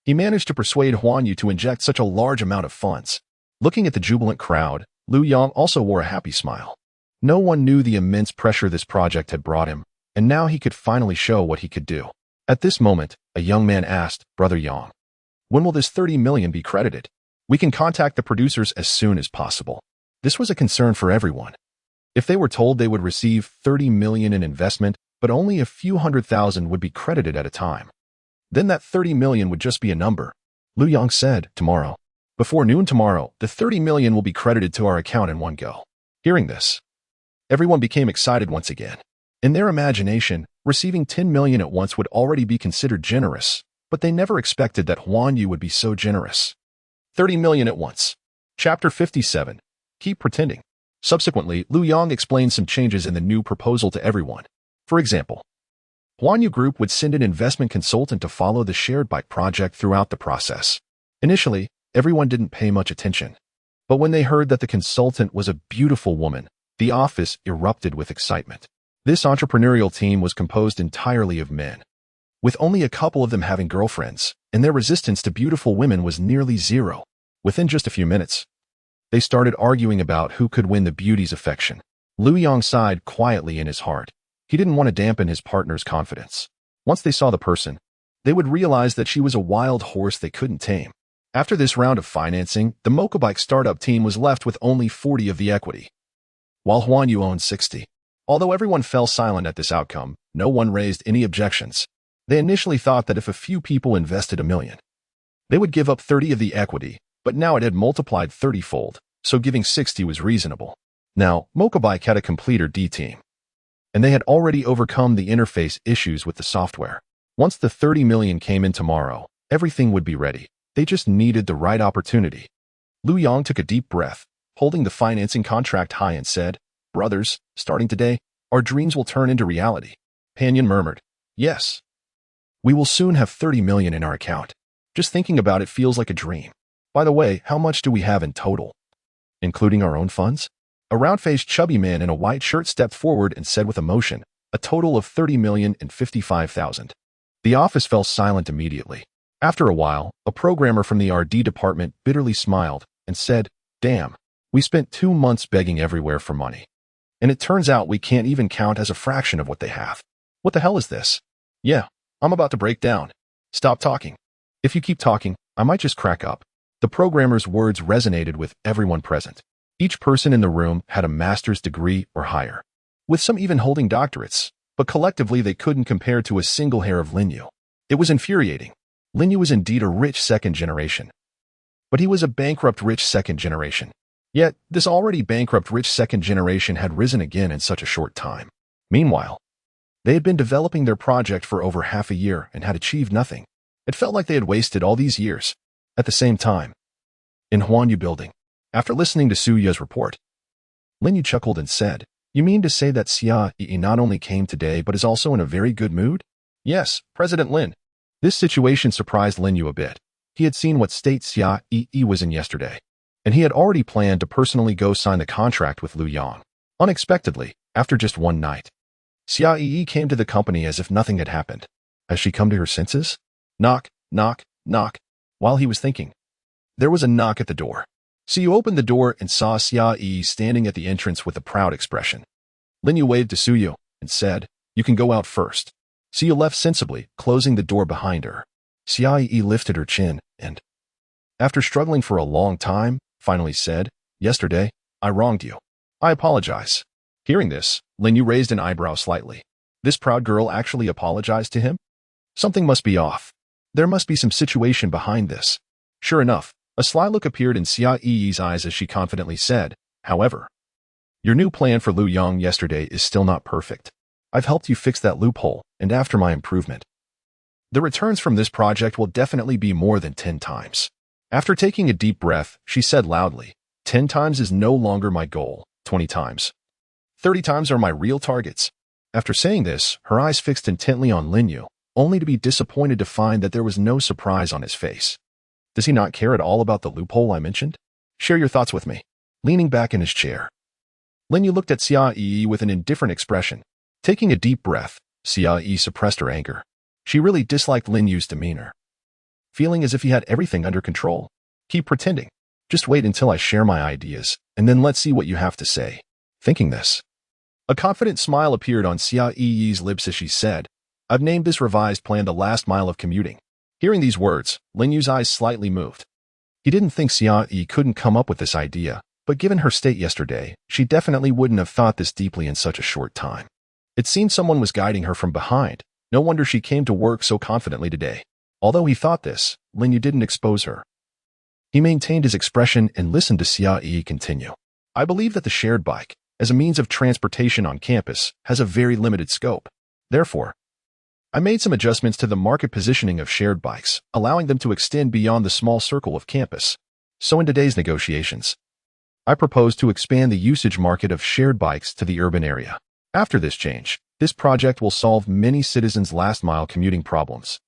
He managed to persuade Huanyu to inject such a large amount of funds." Looking at the jubilant crowd, Lu Yong also wore a happy smile. No one knew the immense pressure this project had brought him, and now he could finally show what he could do. At this moment, a young man asked, "Brother Yang, when will this 30 million be credited? We can contact the producers as soon as possible." This was a concern for everyone. If they were told they would receive 30 million in investment, but only a few 100,000 would be credited at a time, then that 30 million would just be a number. Lu Yong said, "Tomorrow, before noon tomorrow, the 30 million will be credited to our account in one go." Hearing this, everyone became excited once again. In their imagination, receiving 10 million at once would already be considered generous, but they never expected that Huanyu would be so generous. 30 million at once. Chapter 57. Keep pretending. Subsequently, Lu Yong explained some changes in the new proposal to everyone. For example, Huanyu Group would send an investment consultant to follow the shared bike project throughout the process. Initially, everyone didn't pay much attention, but when they heard that the consultant was a beautiful woman, the office erupted with excitement. This entrepreneurial team was composed entirely of men, with only a couple of them having girlfriends, and their resistance to beautiful women was nearly zero. Within just a few minutes, they started arguing about who could win the beauty's affection. Lu Yong sighed quietly in his heart. He didn't want to dampen his partner's confidence. Once they saw the person, they would realize that she was a wild horse they couldn't tame. After this round of financing, the motorbike startup team was left with only 40 of the equity, while Huanyu owned 60. Although everyone fell silent at this outcome, no one raised any objections. They initially thought that if a few people invested 1 million, they would give up 30 of the equity, but now it had multiplied 30-fold, so giving 60 was reasonable. Now, Motorbike had a completer D team. and they had already overcome the interface issues with the software. Once the 30 million came in tomorrow, everything would be ready. They just needed the right opportunity. Lu Yang took a deep breath, holding the financing contract high and said, "Brothers, starting today, our dreams will turn into reality." Panyan murmured, "Yes. We will soon have 30 million in our account. Just thinking about it feels like a dream. By the way, how much do we have in total? Including our own funds?" A round-faced chubby man in a white shirt stepped forward and said with emotion, "A total of 30,055,000. The office fell silent immediately. After a while, a programmer from the RD department bitterly smiled and said, "Damn, we spent 2 months begging everywhere for money. And it turns out we can't even count as a fraction of what they have. What the hell is this? Yeah, I'm about to break down. Stop talking. If you keep talking, I might just crack up." The programmer's words resonated with everyone present. Each person in the room had a master's degree or higher, with some even holding doctorates, but collectively they couldn't compare to a single hair of Lin Yu. It was infuriating. Lin Yu was indeed a rich second generation, but he was a bankrupt rich second generation. Yet, this already bankrupt rich second generation had risen again in such a short time. Meanwhile, they had been developing their project for over half a year and had achieved nothing. It felt like they had wasted all these years. At the same time, in Huanyu building, after listening to Su Ye's report, Lin Yu chuckled and said, "You mean to say that Xia Yi not only came today but is also in a very good mood?" "Yes, President Lin." This situation surprised Lin Yu a bit. He had seen what state Xia Yi was in yesterday, and he had already planned to personally go sign the contract with Lu Yang. Unexpectedly, after just one night, Xia Yi came to the company as if nothing had happened. Has she come to her senses? Knock, knock, knock. While he was thinking, there was a knock at the door. Siu opened the door and saw Xia Yi standing at the entrance with a proud expression. Lin Yu waved to Suyu and said, "You can go out first." Siu left sensibly, closing the door behind her. Xia Yi lifted her chin and, after struggling for a long time, finally said, "Yesterday, I wronged you. I apologize." Hearing this, Lin Yu raised an eyebrow slightly. This proud girl actually apologized to him? Something must be off. There must be some situation behind this. Sure enough, a sly look appeared in Xia Yi's eyes as she confidently said, "However, your new plan for Lu Yang yesterday is still not perfect. I've helped you fix that loophole, and after my improvement, the returns from this project will definitely be more than 10 times. After taking a deep breath, she said loudly, 10 times is no longer my goal, 20 times. 30 times are my real targets." After saying this, her eyes fixed intently on Lin Yu, only to be disappointed to find that there was no surprise on his face. Does he not care at all about the loophole I mentioned? Share your thoughts with me. Leaning back in his chair, Lin Yu looked at Xia Yi with an indifferent expression. Taking a deep breath, Xia Yi suppressed her anger. She really disliked Lin Yu's demeanor. Feeling as if he had everything under control. Keep pretending. Just wait until I share my ideas, and then let's see what you have to say. Thinking this, a confident smile appeared on Xia Yi's lips as she said, "I've named this revised plan the last mile of commuting." Hearing these words, Lin Yu's eyes slightly moved. He didn't think Xia Yi couldn't come up with this idea, but given her state yesterday, she definitely wouldn't have thought this deeply in such a short time. It seemed someone was guiding her from behind. No wonder she came to work so confidently today. Although he thought this, Lin Yu didn't expose her. He maintained his expression and listened to Xia Yi continue. "I believe that the shared bike, as a means of transportation on campus, has a very limited scope. Therefore, I made some adjustments to the market positioning of shared bikes, allowing them to extend beyond the small circle of campus. So in today's negotiations, I propose to expand the usage market of shared bikes to the urban area. After this change, this project will solve many citizens' last-mile commuting problems,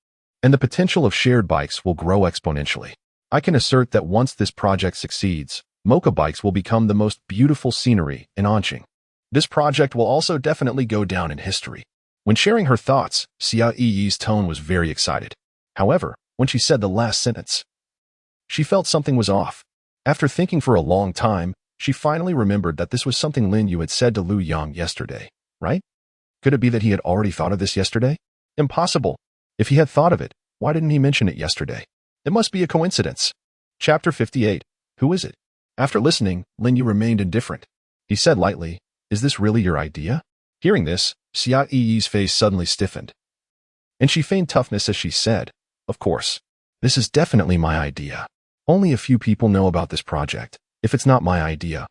and the potential of shared bikes will grow exponentially. I can assert that once this project succeeds, Mocha bikes will become the most beautiful scenery in Anqing. This project will also definitely go down in history." When sharing her thoughts, Xia Yi's tone was very excited. However, when she said the last sentence, she felt something was off. After thinking for a long time, she finally remembered that this was something Lin Yu had said to Lu Yang yesterday, right? Could it be that he had already thought of this yesterday? Impossible. If he had thought of it, why didn't he mention it yesterday? It must be a coincidence. Chapter 58. Who is it? After listening, Lin Yu remained indifferent. He said lightly, "Is this really your idea?" Hearing this, Xia Yi's face suddenly stiffened, and she feigned toughness as she said, "Of course. This is definitely my idea. Only a few people know about this project. If it's not my idea,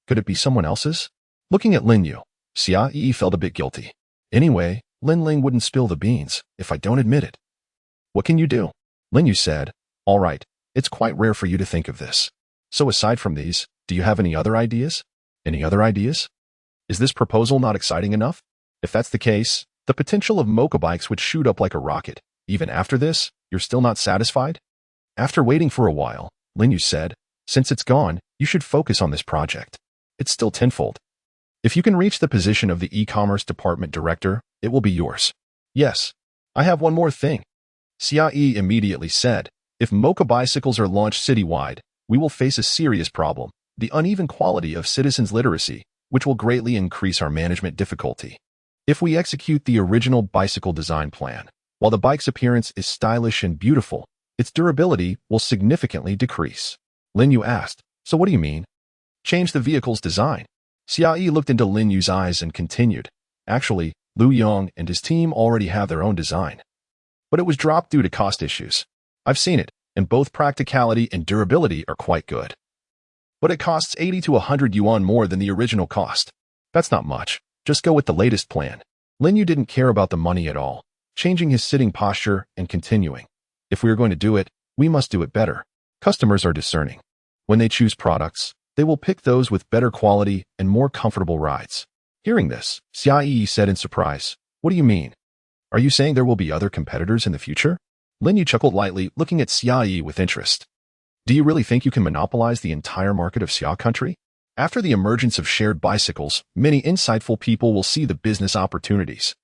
could it be someone else's?" Looking at Lin Yu, Xia felt a bit guilty. Anyway, Lin Ling wouldn't spill the beans if I don't admit it. What can you do? Lin Yu said, all right, it's quite rare for you to think of this. So aside from these, do you have any other ideas? Any other ideas? Is this proposal not exciting enough? If that's the case, the potential of mocha bikes would shoot up like a rocket. Even after this, you're still not satisfied? After waiting for a while, Lin Yu said, since it's gone, you should focus on this project. It's still tenfold. If you can reach the position of the e-commerce department director, it will be yours. Yes, I have one more thing. Xia immediately said, if mocha bicycles are launched citywide, we will face a serious problem, the uneven quality of citizens' literacy, which will greatly increase our management difficulty. If we execute the original bicycle design plan, while the bike's appearance is stylish and beautiful, its durability will significantly decrease. Lin Yu asked, so what do you mean? Change the vehicle's design. Xia looked into Lin Yu's eyes and continued, actually, Lu Yong and his team already have their own design. But it was dropped due to cost issues. I've seen it, and both practicality and durability are quite good. But it costs 80 to 100 yuan more than the original cost. That's not much. Just go with the latest plan. Lin Yu didn't care about the money at all, changing his sitting posture and continuing. If we are going to do it, we must do it better. Customers are discerning. When they choose products, they will pick those with better quality and more comfortable rides. Hearing this, Xia said in surprise, what do you mean? Are you saying there will be other competitors in the future? Lin Yu chuckled lightly, looking at Xia with interest. Do you really think you can monopolize the entire market of Xia country? After the emergence of shared bicycles, many insightful people will see the business opportunities,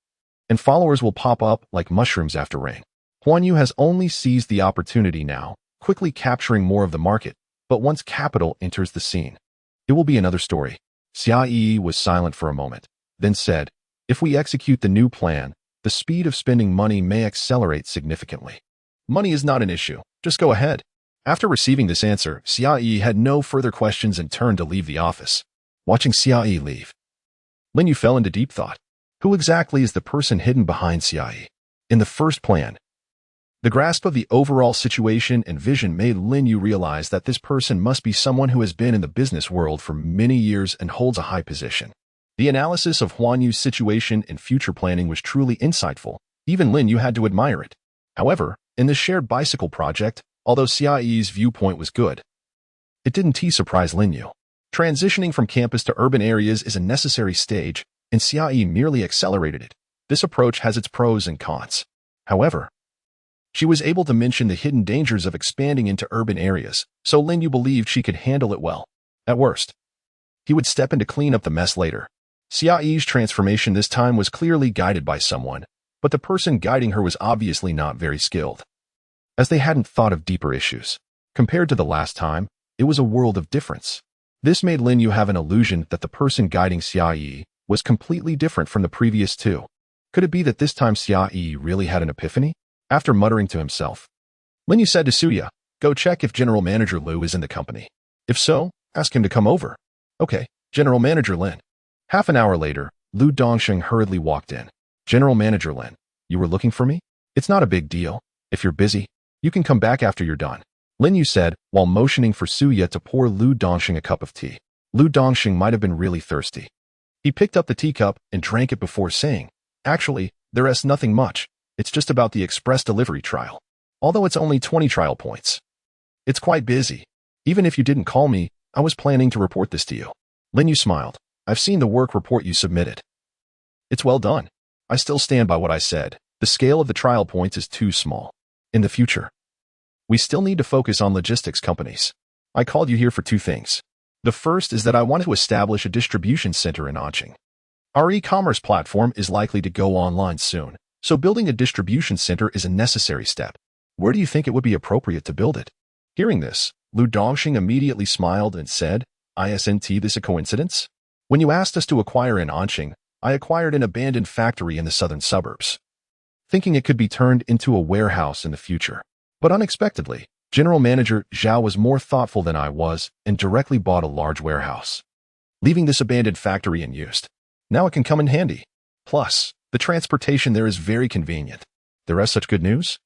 and followers will pop up like mushrooms after rain. Huanyu has only seized the opportunity now, quickly capturing more of the market, but once capital enters the scene, it will be another story. Xia was silent for a moment, then said, if we execute the new plan, the speed of spending money may accelerate significantly. Money is not an issue. Just go ahead. After receiving this answer, Xia had no further questions and turned to leave the office. Watching Xia leave, Lin Yu fell into deep thought. Who exactly is the person hidden behind Xia? In the first plan, the grasp of the overall situation and vision made Lin Yu realize that this person must be someone who has been in the business world for many years and holds a high position. The analysis of Huanyu's situation and future planning was truly insightful. Even Lin Yu had to admire it. However, in the shared bicycle project, although Xia's viewpoint was good, it didn't surprise Lin Yu. Transitioning from campus to urban areas is a necessary stage, and Xia merely accelerated it. This approach has its pros and cons. However, she was able to mention the hidden dangers of expanding into urban areas, so Lin Yu believed she could handle it well. At worst, he would step in to clean up the mess later. Xia's transformation this time was clearly guided by someone, but the person guiding her was obviously not very skilled, as they hadn't thought of deeper issues. Compared to the last time, it was a world of difference. This made Lin Yu have an illusion that the person guiding Xia was completely different from the previous two. Could it be that this time Xia really had an epiphany? After muttering to himself, Lin Yu said to Suya, go check if General Manager Lu is in the company. If so, ask him to come over. Okay, General Manager Lin. Half an hour later, Lu Dongsheng hurriedly walked in. General Manager Lin, you were looking for me? It's not a big deal. If you're busy, you can come back after you're done, Lin Yu said, while motioning for Suya to pour Lu Dongsheng a cup of tea. Lu Dongsheng might have been really thirsty. He picked up the teacup and drank it before saying, actually, there is nothing much. It's just about the express delivery trial. Although it's only 20 trial points. It's quite busy. Even if you didn't call me, I was planning to report this to you. Lin Yu smiled. I've seen the work report you submitted. It's well done. I still stand by what I said. The scale of the trial points is too small. In the future, we still need to focus on logistics companies. I called you here for two things. The first is that I want to establish a distribution center in Anqing. Our e-commerce platform is likely to go online soon, so building a distribution center is a necessary step. Where do you think it would be appropriate to build it? Hearing this, Lu Dongxing immediately smiled and said, Isn't this a coincidence? When you asked us to acquire in Anqing, I acquired an abandoned factory in the southern suburbs, thinking it could be turned into a warehouse in the future. But unexpectedly, General Manager Zhao was more thoughtful than I was and directly bought a large warehouse, leaving this abandoned factory unused. Now it can come in handy. Plus, the transportation there is very convenient. There is such good news?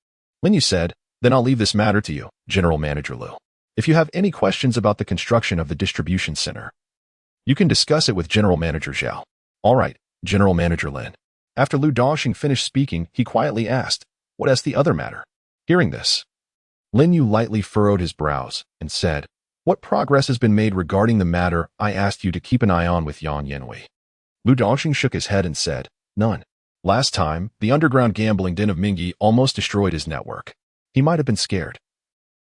Lin Yu said, then I'll leave this matter to you, General Manager Lu. If you have any questions about the construction of the distribution center, you can discuss it with General Manager Zhao. All right, General Manager Lin. After Lu Dongxing finished speaking, he quietly asked, what is the other matter? Hearing this, Lin Yu lightly furrowed his brows and said, what progress has been made regarding the matter I asked you to keep an eye on with Yang Yanwei? Lu Dongxing shook his head and said, none. Last time, the underground gambling den of Mingyi almost destroyed his network. He might have been scared.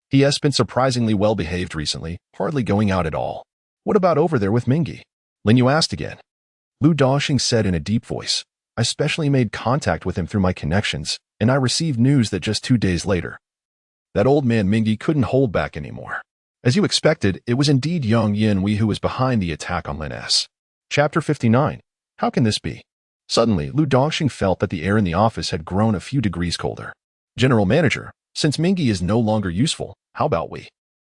He has been surprisingly well-behaved recently, hardly going out at all. What about over there with Mingyi? Lin Yu asked again. Lu Dongxing said in a deep voice, I specially made contact with him through my connections, and I received news that just 2 days later, that old man Mingyi couldn't hold back anymore. As you expected, it was indeed Yang Yanwei who was behind the attack on Lin S. Chapter 59. How can this be? Suddenly, Lu Dongxing felt that the air in the office had grown a few degrees colder. General Manager, since Mingyi is no longer useful, how about we?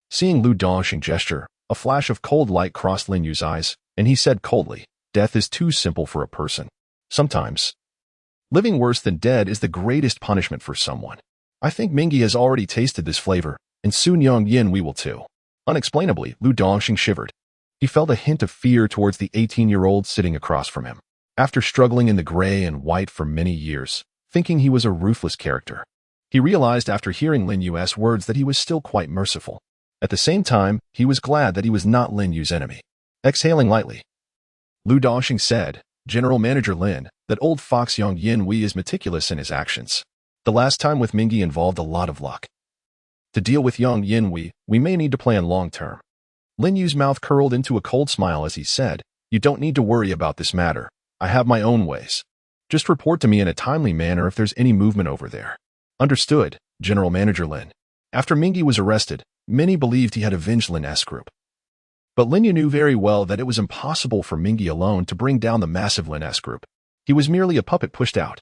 Seeing Lu Dongxing gesture, a flash of cold light crossed Lin Yu's eyes, and he said coldly, death is too simple for a person. Sometimes, living worse than dead is the greatest punishment for someone. I think Mingyi has already tasted this flavor, and soon Yang Yanwei will too. Unexplainably, Lu Dongxing shivered. He felt a hint of fear towards the 18-year-old sitting across from him. After struggling in the gray and white for many years, thinking he was a ruthless character, he realized after hearing Lin Yu's words that he was still quite merciful. At the same time, he was glad that he was not Lin Yu's enemy. Exhaling lightly, Lu Dongxing said, General Manager Lin, that old fox Yang Yanwei is meticulous in his actions. The last time with Mingyi involved a lot of luck. To deal with Yang Yanwei, we may need to plan long-term. Lin Yu's mouth curled into a cold smile as he said, you don't need to worry about this matter. I have my own ways. Just report to me in a timely manner if there's any movement over there. Understood, General Manager Lin. After Mingyi was arrested, many believed he had avenged Lin S Group. But Lin Yu knew very well that it was impossible for Mingyi alone to bring down the massive Lin S Group. He was merely a puppet pushed out.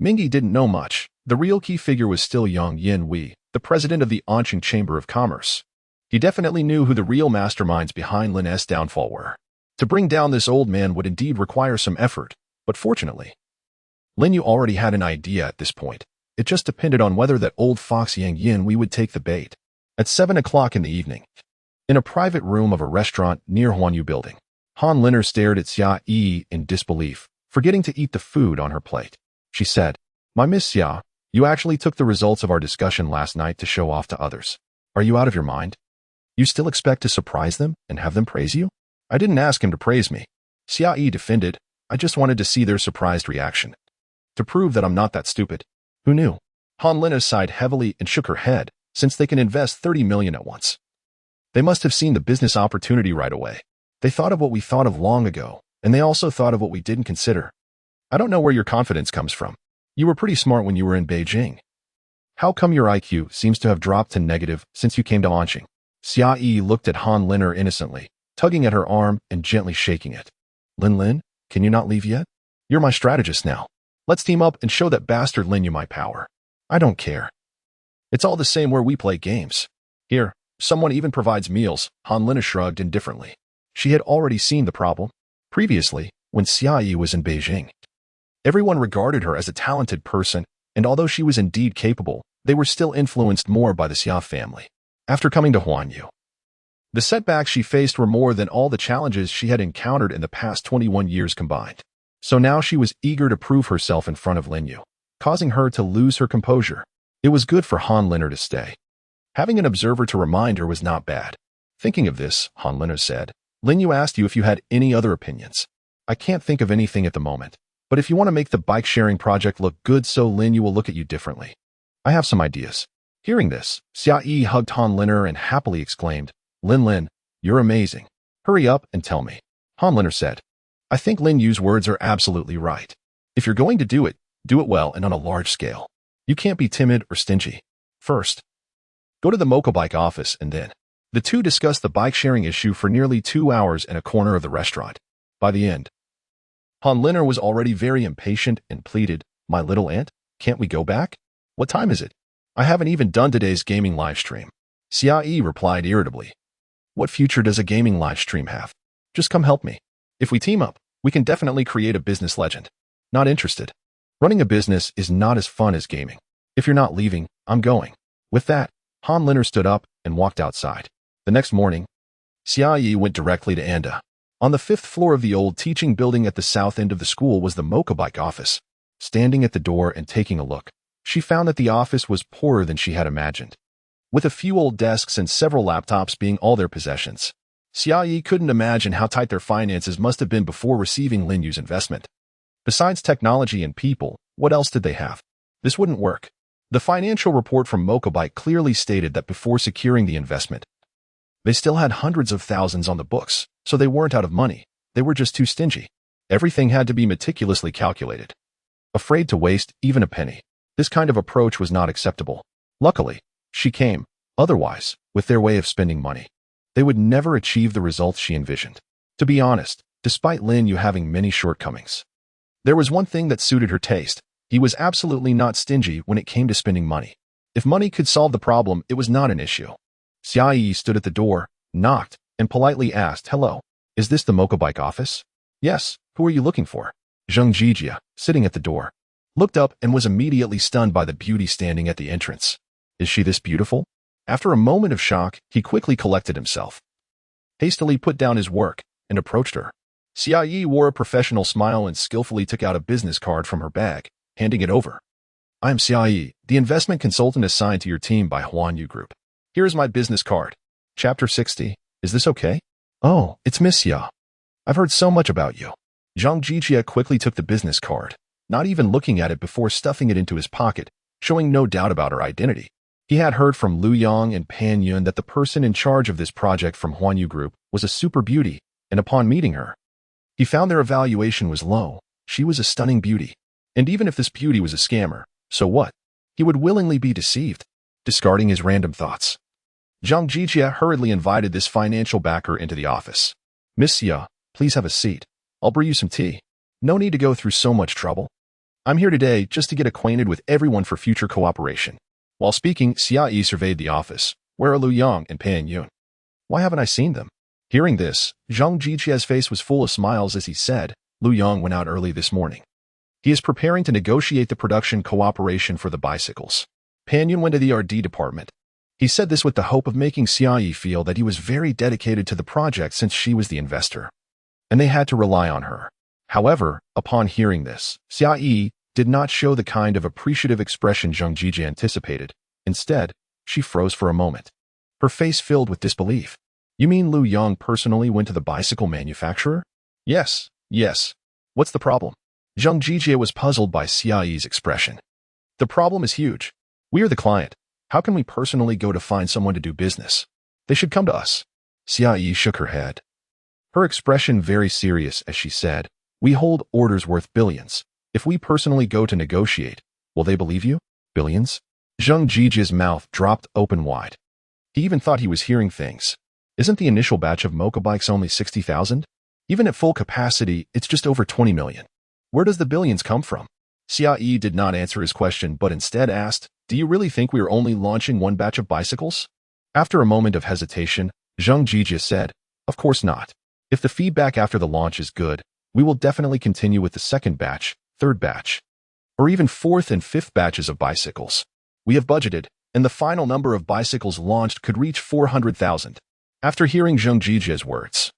Mingyi didn't know much. The real key figure was still Yang Yanwei, the president of the Anqing Chamber of Commerce. He definitely knew who the real masterminds behind Lin S' downfall were. To bring down this old man would indeed require some effort, but fortunately, Lin Yu already had an idea at this point. It just depended on whether that old fox Yang Yanwei would take the bait. At 7 o'clock in the evening, in a private room of a restaurant near Huanyu Building, Han Liner stared at Xia Yi in disbelief, forgetting to eat the food on her plate. She said, My Miss Xia, you actually took the results of our discussion last night to show off to others. Are you out of your mind? You still expect to surprise them and have them praise you? I didn't ask him to praise me. Xia Yi defended. I just wanted to see their surprised reaction. To prove that I'm not that stupid. Who knew? Han Liner sighed heavily and shook her head, since they can invest 30 million at once. They must have seen the business opportunity right away. They thought of what we thought of long ago, and they also thought of what we didn't consider. I don't know where your confidence comes from. You were pretty smart when you were in Beijing. How come your IQ seems to have dropped to negative since you came to Anqing? Xia Yi looked at Han Liner innocently, tugging at her arm and gently shaking it. Lin, can you not leave yet? You're my strategist now. Let's team up and show that bastard Lin Yu my power. I don't care. It's all the same where we play games. Here, someone even provides meals. Han Liner shrugged indifferently. She had already seen the problem. Previously, when Xia Yi was in Beijing, everyone regarded her as a talented person, and although she was indeed capable, they were still influenced more by the Xia family. After coming to Huanyu, the setbacks she faced were more than all the challenges she had encountered in the past 21 years combined. So now she was eager to prove herself in front of Lin Yu, causing her to lose her composure. It was good for Han Liner to stay. Having an observer to remind her was not bad. Thinking of this, Han Liner said, Lin Yu asked you if you had any other opinions. I can't think of anything at the moment, but if you want to make the bike-sharing project look good so Lin Yu will look at you differently, I have some ideas. Hearing this, Xia Yi hugged Han Liner and happily exclaimed, Lin, you're amazing. Hurry up and tell me. Han Liner said, I think Lin Yu's words are absolutely right. If you're going to do it well and on a large scale. You can't be timid or stingy. First, go to the Mokobike office and then the two discussed the bike-sharing issue for nearly 2 hours in a corner of the restaurant. By the end, Han Liner was already very impatient and pleaded, My little aunt, can't we go back? What time is it? I haven't even done today's gaming live stream. Xia Yi replied irritably. What future does a gaming live stream have? Just come help me. If we team up, we can definitely create a business legend. Not interested. Running a business is not as fun as gaming. If you're not leaving, I'm going. With that, Han Liner stood up and walked outside. The next morning, Xia Yi went directly to Anda. On the 5th floor of the old teaching building at the south end of the school was the motorbike office. Standing at the door and taking a look, she found that the office was poorer than she had imagined. With a few old desks and several laptops being all their possessions, Xiaoyi couldn't imagine how tight their finances must have been before receiving Lin Yu's investment. Besides technology and people, what else did they have? This wouldn't work. The financial report from Mokobike clearly stated that before securing the investment, they still had hundreds of thousands on the books, so they weren't out of money. They were just too stingy. Everything had to be meticulously calculated. Afraid to waste even a penny. This kind of approach was not acceptable. Luckily, she came. Otherwise, with their way of spending money, they would never achieve the results she envisioned. To be honest, despite Lin Yu having many shortcomings, there was one thing that suited her taste. He was absolutely not stingy when it came to spending money. If money could solve the problem, it was not an issue. Xiaoyi stood at the door, knocked, and politely asked, "Hello, is this the Mokobike office?" "Yes, who are you looking for?" Zheng Jijia, sitting at the door, looked up and was immediately stunned by the beauty standing at the entrance. Is she this beautiful? After a moment of shock, he quickly collected himself, hastily put down his work, and approached her. Xiaoyi wore a professional smile and skillfully took out a business card from her bag, handing it over. "I am Xiaoyi, the investment consultant assigned to your team by Huanyu Group. Here is my business card. Chapter 60. Is this okay?" "Oh, it's Miss Xia. I've heard so much about you." Zhang Jijia quickly took the business card, not even looking at it before stuffing it into his pocket, showing no doubt about her identity. He had heard from Lu Yang and Pan Yun that the person in charge of this project from Huanyu Group was a super beauty, and upon meeting her, he found their evaluation was low. She was a stunning beauty. And even if this beauty was a scammer, so what? He would willingly be deceived. Discarding his random thoughts, Zhang Jijia hurriedly invited this financial backer into the office. "Miss Xia, please have a seat. I'll brew you some tea. No need to go through so much trouble. I'm here today just to get acquainted with everyone for future cooperation." While speaking, Xiaoyi surveyed the office. Where are Lu Yang and Pan Yun? Why haven't I seen them? Hearing this, Zhang Jijia's face was full of smiles as he said, "Lu Yang went out early this morning. He is preparing to negotiate the production cooperation for the bicycles. Pan Yun went to the R&D department. He said this with the hope of making Xiaoyi feel that he was very dedicated to the project since she was the investor, and they had to rely on her." However, upon hearing this, Xiaoyi did not show the kind of appreciative expression Zhang Jijia anticipated. Instead, she froze for a moment, her face filled with disbelief. "You mean Lu Yang personally went to the bicycle manufacturer?" Yes. What's the problem?" Zhang Jijia was puzzled by Xiaoyi's expression. "The problem is huge. We are the client. How can we personally go to find someone to do business? They should come to us." Xiaoyi shook her head, her expression very serious as she said, "We hold orders worth billions. If we personally go to negotiate, will they believe you? Billions?" Zhang Jijia's mouth dropped open wide. He even thought he was hearing things. Isn't the initial batch of Mokobikes only 60,000? Even at full capacity, it's just over 20 million. Where does the billions come from? Xiaoyi did not answer his question, but instead asked, "Do you really think we are only launching one batch of bicycles?" After a moment of hesitation, Zhang Jijia said, "Of course not. If the feedback after the launch is good, we will definitely continue with the second batch, third batch, or even fourth and fifth batches of bicycles. We have budgeted, and the final number of bicycles launched could reach 400,000. After hearing Zhang Jijia's words,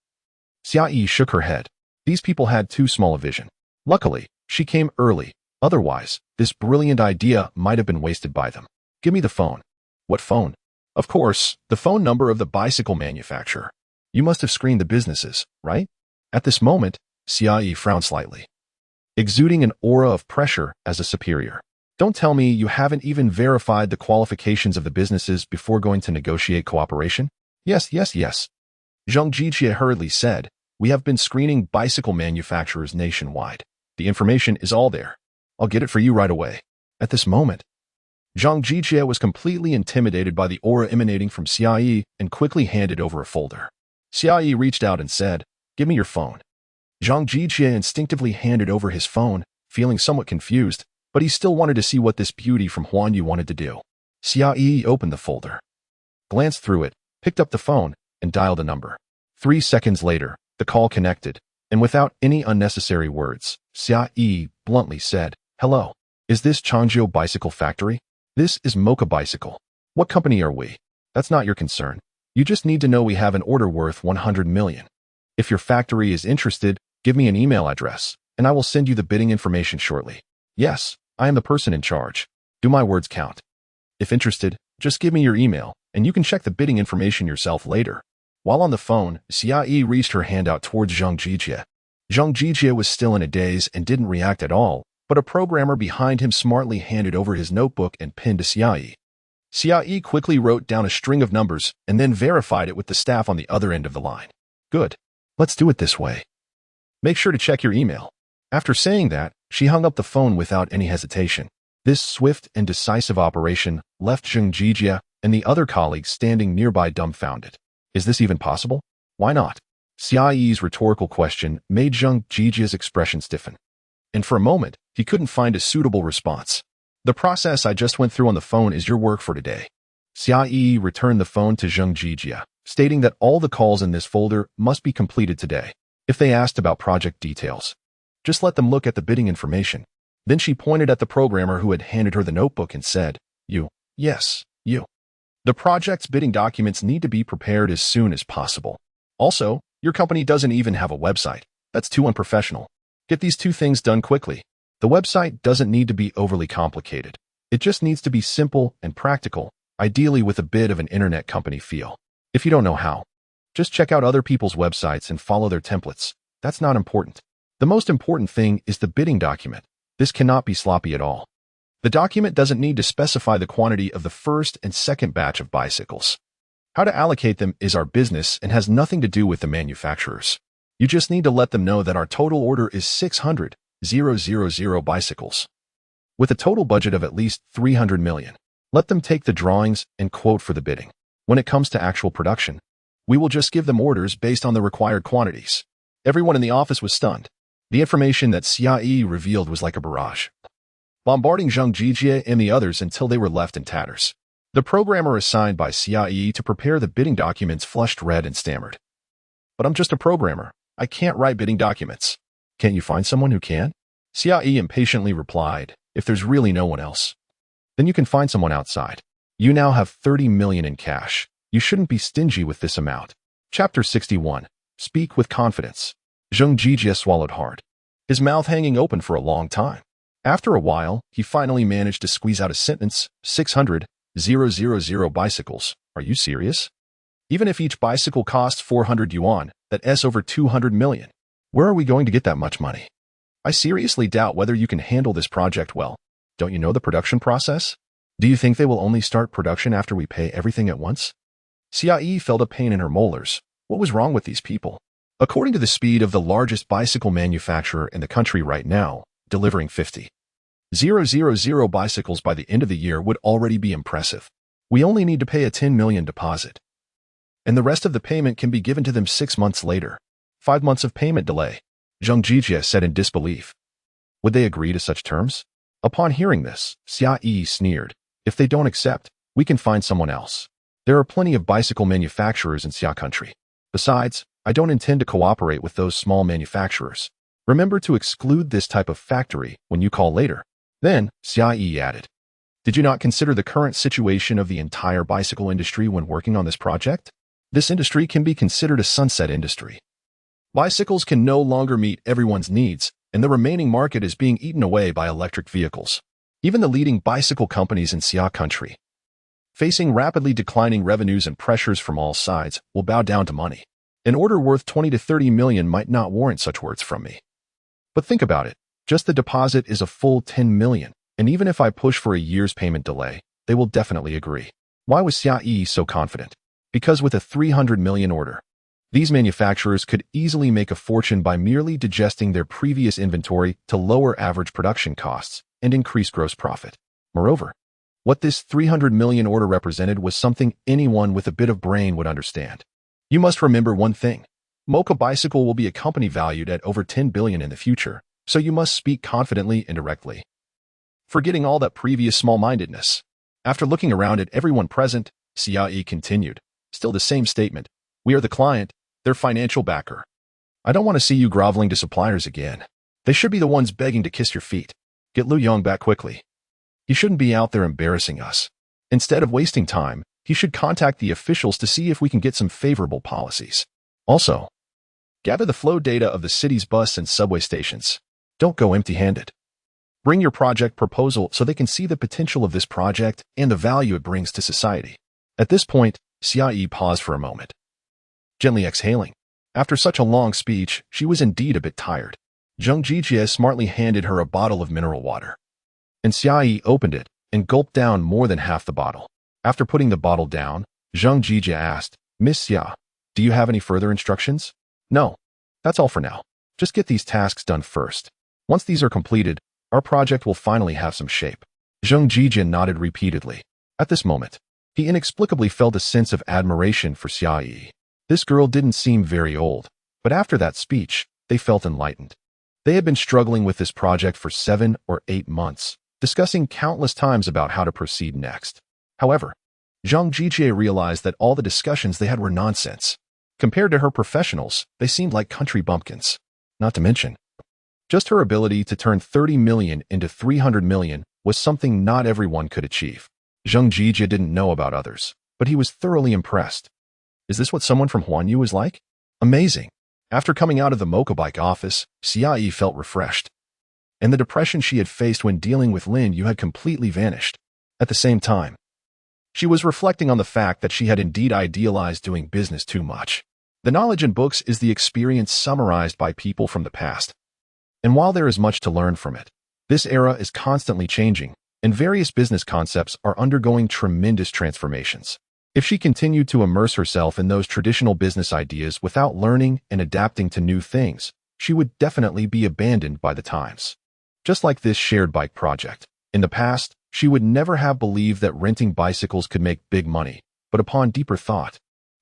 Xiaoyi shook her head. These people had too small a vision. Luckily, she came early. Otherwise, this brilliant idea might have been wasted by them. "Give me the phone." "What phone?" "Of course, the phone number of the bicycle manufacturer. You must have screened the businesses, right?" At this moment, Xiaoyi frowned slightly, exuding an aura of pressure as a superior. "Don't tell me you haven't even verified the qualifications of the businesses before going to negotiate cooperation?" Yes. Zhang Jijia hurriedly said, "We have been screening bicycle manufacturers nationwide. The information is all there. I'll get it for you right away." At this moment, Zhang Jijia was completely intimidated by the aura emanating from Xiaoyi and quickly handed over a folder. Xiaoyi reached out and said, "Give me your phone." Zhang Jijia instinctively handed over his phone, feeling somewhat confused, but he still wanted to see what this beauty from Huanyu wanted to do. Xiaoyi opened the folder, glanced through it, picked up the phone, and dialed a number. 3 seconds later, the call connected, and without any unnecessary words, Xiaoyi bluntly said, "Hello. Is this Changzhou Bicycle Factory? This is Mocha Bicycle. What company are we? That's not your concern. You just need to know we have an order worth 100 million. If your factory is interested, give me an email address, and I will send you the bidding information shortly. Yes, I am the person in charge. Do my words count? If interested, just give me your email, and you can check the bidding information yourself later. While on the phone, Xia reached her hand out towards Zhang Jijie. Zhang Jijie was still in a daze and didn't react at all, but a programmer behind him smartly handed over his notebook and pen to Xia. Xia quickly wrote down a string of numbers and then verified it with the staff on the other end of the line. Good. Let's do it this way. Make sure to check your email. After saying that, she hung up the phone without any hesitation. This swift and decisive operation left Zhang Jijie and the other colleagues standing nearby dumbfounded. Is this even possible? Why not? Xiaoyi's rhetorical question made Zhang Jijie's expression stiffen. And for a moment, he couldn't find a suitable response. The process I just went through on the phone is your work for today. Xiaoyi returned the phone to Zhang Jijie, stating that all the calls in this folder must be completed today. If they asked about project details, just let them look at the bidding information. Then she pointed at the programmer who had handed her the notebook and said, You. Yes, you. The project's bidding documents need to be prepared as soon as possible. Also, your company doesn't even have a website. That's too unprofessional. Get these two things done quickly. The website doesn't need to be overly complicated. It just needs to be simple and practical, ideally with a bit of an internet company feel. If you don't know how, just check out other people's websites and follow their templates. That's not important. The most important thing is the bidding document. This cannot be sloppy at all. The document doesn't need to specify the quantity of the first and second batch of bicycles. How to allocate them is our business and has nothing to do with the manufacturers. You just need to let them know that our total order is 600,000 bicycles. With a total budget of at least 300 million. Let them take the drawings and quote for the bidding. When it comes to actual production, we will just give them orders based on the required quantities. Everyone in the office was stunned. The information that Xia revealed was like a barrage, bombarding Zhang Jijie and the others until they were left in tatters. The programmer assigned by Xia to prepare the bidding documents flushed red and stammered. But I'm just a programmer. I can't write bidding documents. Can't you find someone who can? Xia impatiently replied, If there's really no one else, then you can find someone outside. You now have 30 million in cash. You shouldn't be stingy with this amount. Chapter 61. Speak with confidence. Zhang Jijie swallowed hard, his mouth hanging open for a long time. After a while, he finally managed to squeeze out a sentence. 600,000 bicycles. Are you serious? Even if each bicycle costs 400 yuan, that's over 200 million. Where are we going to get that much money? I seriously doubt whether you can handle this project well. Don't you know the production process? Do you think they will only start production after we pay everything at once? Xia felt a pain in her molars. What was wrong with these people? According to the speed of the largest bicycle manufacturer in the country right now, delivering 50,000 bicycles by the end of the year would already be impressive. We only need to pay a 10 million deposit. And the rest of the payment can be given to them 6 months later. 5 months of payment delay, Zhang Jijie said in disbelief. Would they agree to such terms? Upon hearing this, Xia sneered. If they don't accept, we can find someone else. There are plenty of bicycle manufacturers in Xia country. Besides, I don't intend to cooperate with those small manufacturers. Remember to exclude this type of factory when you call later. Then, Xia added, Did you not consider the current situation of the entire bicycle industry when working on this project? This industry can be considered a sunset industry. Bicycles can no longer meet everyone's needs, and the remaining market is being eaten away by electric vehicles. Even the leading bicycle companies in Xia country, facing rapidly declining revenues and pressures from all sides, will bow down to money. An order worth 20 to 30 million might not warrant such words from me. But think about it. Just the deposit is a full 10 million, and even if I push for a year's payment delay, they will definitely agree. Why was Xia so confident? Because with a 300 million order, these manufacturers could easily make a fortune by merely digesting their previous inventory to lower average production costs and increase gross profit. Moreover, what this 300 million order represented was something anyone with a bit of brain would understand. You must remember one thing. Mocha Bicycle will be a company valued at over 10 billion in the future, so you must speak confidently and directly, forgetting all that previous small-mindedness. After looking around at everyone present, Xia continued. Still the same statement. We are the client, their financial backer. I don't want to see you groveling to suppliers again. They should be the ones begging to kiss your feet. Get Lu Yong back quickly. He shouldn't be out there embarrassing us. Instead of wasting time, he should contact the officials to see if we can get some favorable policies. Also, Gather the flow data of the city's bus and subway stations. Don't go empty-handed. Bring your project proposal so they can see the potential of this project and the value it brings to society. At this point, Xia paused for a moment, gently exhaling. After such a long speech, she was indeed a bit tired. Zheng Jijie smartly handed her a bottle of mineral water, and Xia opened it and gulped down more than half the bottle. After putting the bottle down, Zheng Jijie asked, "Miss Xia, do you have any further instructions?" "No. That's all for now. Just get these tasks done first. Once these are completed, our project will finally have some shape." Zheng Jijie nodded repeatedly. At this moment, he inexplicably felt a sense of admiration for Xia. This girl didn't seem very old, but after that speech, they felt enlightened. They had been struggling with this project for 7 or 8 months, discussing countless times about how to proceed next. However, Zheng Jijie realized that all the discussions they had were nonsense. Compared to her professionals, they seemed like country bumpkins. Not to mention, just her ability to turn 30 million into 300 million was something not everyone could achieve. Zheng Jijie didn't know about others, but he was thoroughly impressed. Is this what someone from Huanyu is like? Amazing. After coming out of the motorbike office, Xia felt refreshed, and the depression she had faced when dealing with Lin Yu had completely vanished. At the same time, she was reflecting on the fact that she had indeed idealized doing business too much. The knowledge in books is the experience summarized by people from the past. And while there is much to learn from it, this era is constantly changing, and various business concepts are undergoing tremendous transformations. If she continued to immerse herself in those traditional business ideas without learning and adapting to new things, she would definitely be abandoned by the times. Just like this shared bike project. In the past, she would never have believed that renting bicycles could make big money, but upon deeper thought,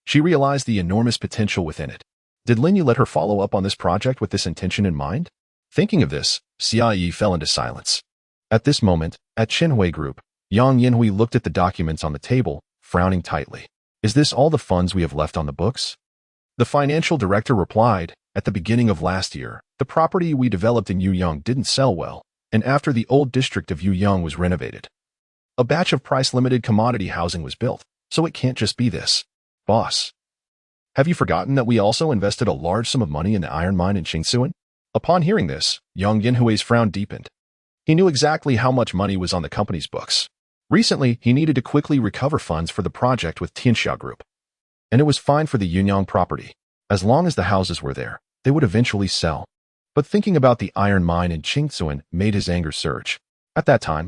she realized the enormous potential within it. Did Lin Yu let her follow up on this project with this intention in mind? Thinking of this, Xia fell into silence. At this moment, at Huanyu Group, Yang Yinhui looked at the documents on the table, frowning tightly. "Is this all the funds we have left on the books?" The financial director replied, "At the beginning of last year, the property we developed in Yuyang didn't sell well, and after the old district of Yuyang was renovated, a batch of price-limited commodity housing was built, so it can't just be this. Boss, have you forgotten that we also invested a large sum of money in the iron mine in Qingsuan?" Upon hearing this, Yang Yinhui's frown deepened. He knew exactly how much money was on the company's books. Recently, he needed to quickly recover funds for the project with Huanyu Group. And it was fine for the Yuyang property. As long as the houses were there, they would eventually sell. But thinking about the iron mine in Qingsuan made his anger surge. At that time,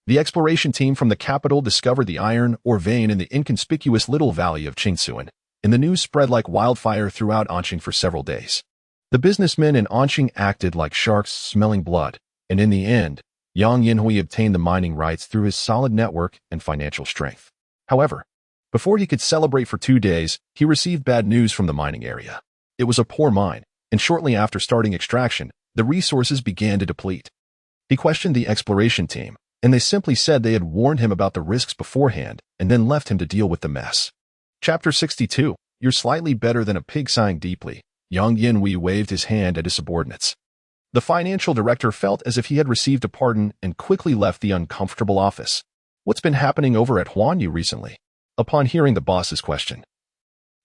the exploration team from the capital discovered the iron ore vein in the inconspicuous little valley of Qingsuan, and the news spread like wildfire throughout Anqing for several days. The businessmen in Anqing acted like sharks smelling blood, and in the end, Yang Yinhui obtained the mining rights through his solid network and financial strength. However, before he could celebrate for 2 days, he received bad news from the mining area. It was a poor mine, and shortly after starting extraction, the resources began to deplete. He questioned the exploration team, and they simply said they had warned him about the risks beforehand and then left him to deal with the mess. Chapter 62. You're slightly better than a pig sighing deeply. Yang Yinhui waved his hand at his subordinates. The financial director felt as if he had received a pardon and quickly left the uncomfortable office. What's been happening over at Huanyu recently? Upon hearing the boss's question,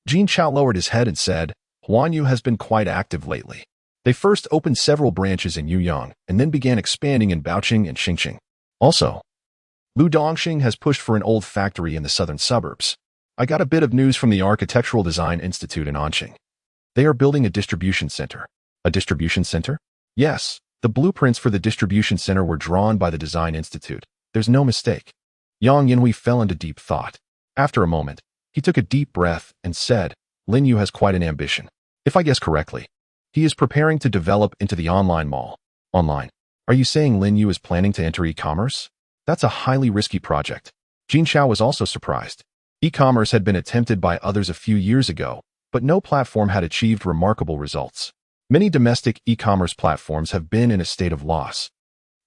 Jin Chao lowered his head and said, Huanyu has been quite active lately. They first opened several branches in Yuyang and then began expanding in Baoqing and Xingqing. Also, Lu Dongxing has pushed for an old factory in the southern suburbs. I got a bit of news from the Architectural Design Institute in Anqing. They are building a distribution center. A distribution center? Yes, the blueprints for the distribution center were drawn by the Design Institute. There's no mistake. Yang Yinhui fell into deep thought. After a moment, he took a deep breath and said, Lin Yu has quite an ambition. If I guess correctly, he is preparing to develop into the online mall. Online. Are you saying Lin Yu is planning to enter e-commerce? That's a highly risky project. Jin Chao was also surprised. E-commerce had been attempted by others a few years ago, but no platform had achieved remarkable results. Many domestic e-commerce platforms have been in a state of loss,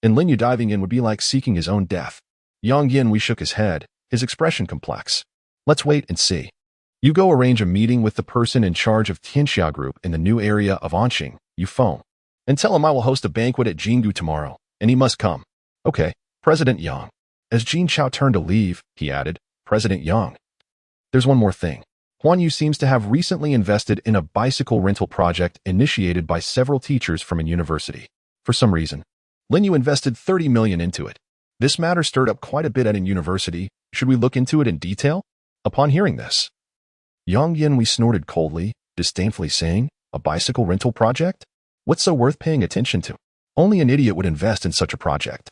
and Lin Yu diving in would be like seeking his own death. Yang Yinhui shook his head, his expression complex. Let's wait and see. You go arrange a meeting with the person in charge of Huanyu Group in the new area of Anqing, Yufeng, and tell him I will host a banquet at Jinggu tomorrow, and he must come. Okay, President Yang. As Jin Chao turned to leave, he added, President Yang. There's one more thing. Huanyu seems to have recently invested in a bicycle rental project initiated by several teachers from a university. For some reason, Lin Yu invested 30 million into it. This matter stirred up quite a bit at a university. Should we look into it in detail? Upon hearing this, Yang Yin snorted coldly, disdainfully saying, a bicycle rental project? What's so worth paying attention to? Only an idiot would invest in such a project.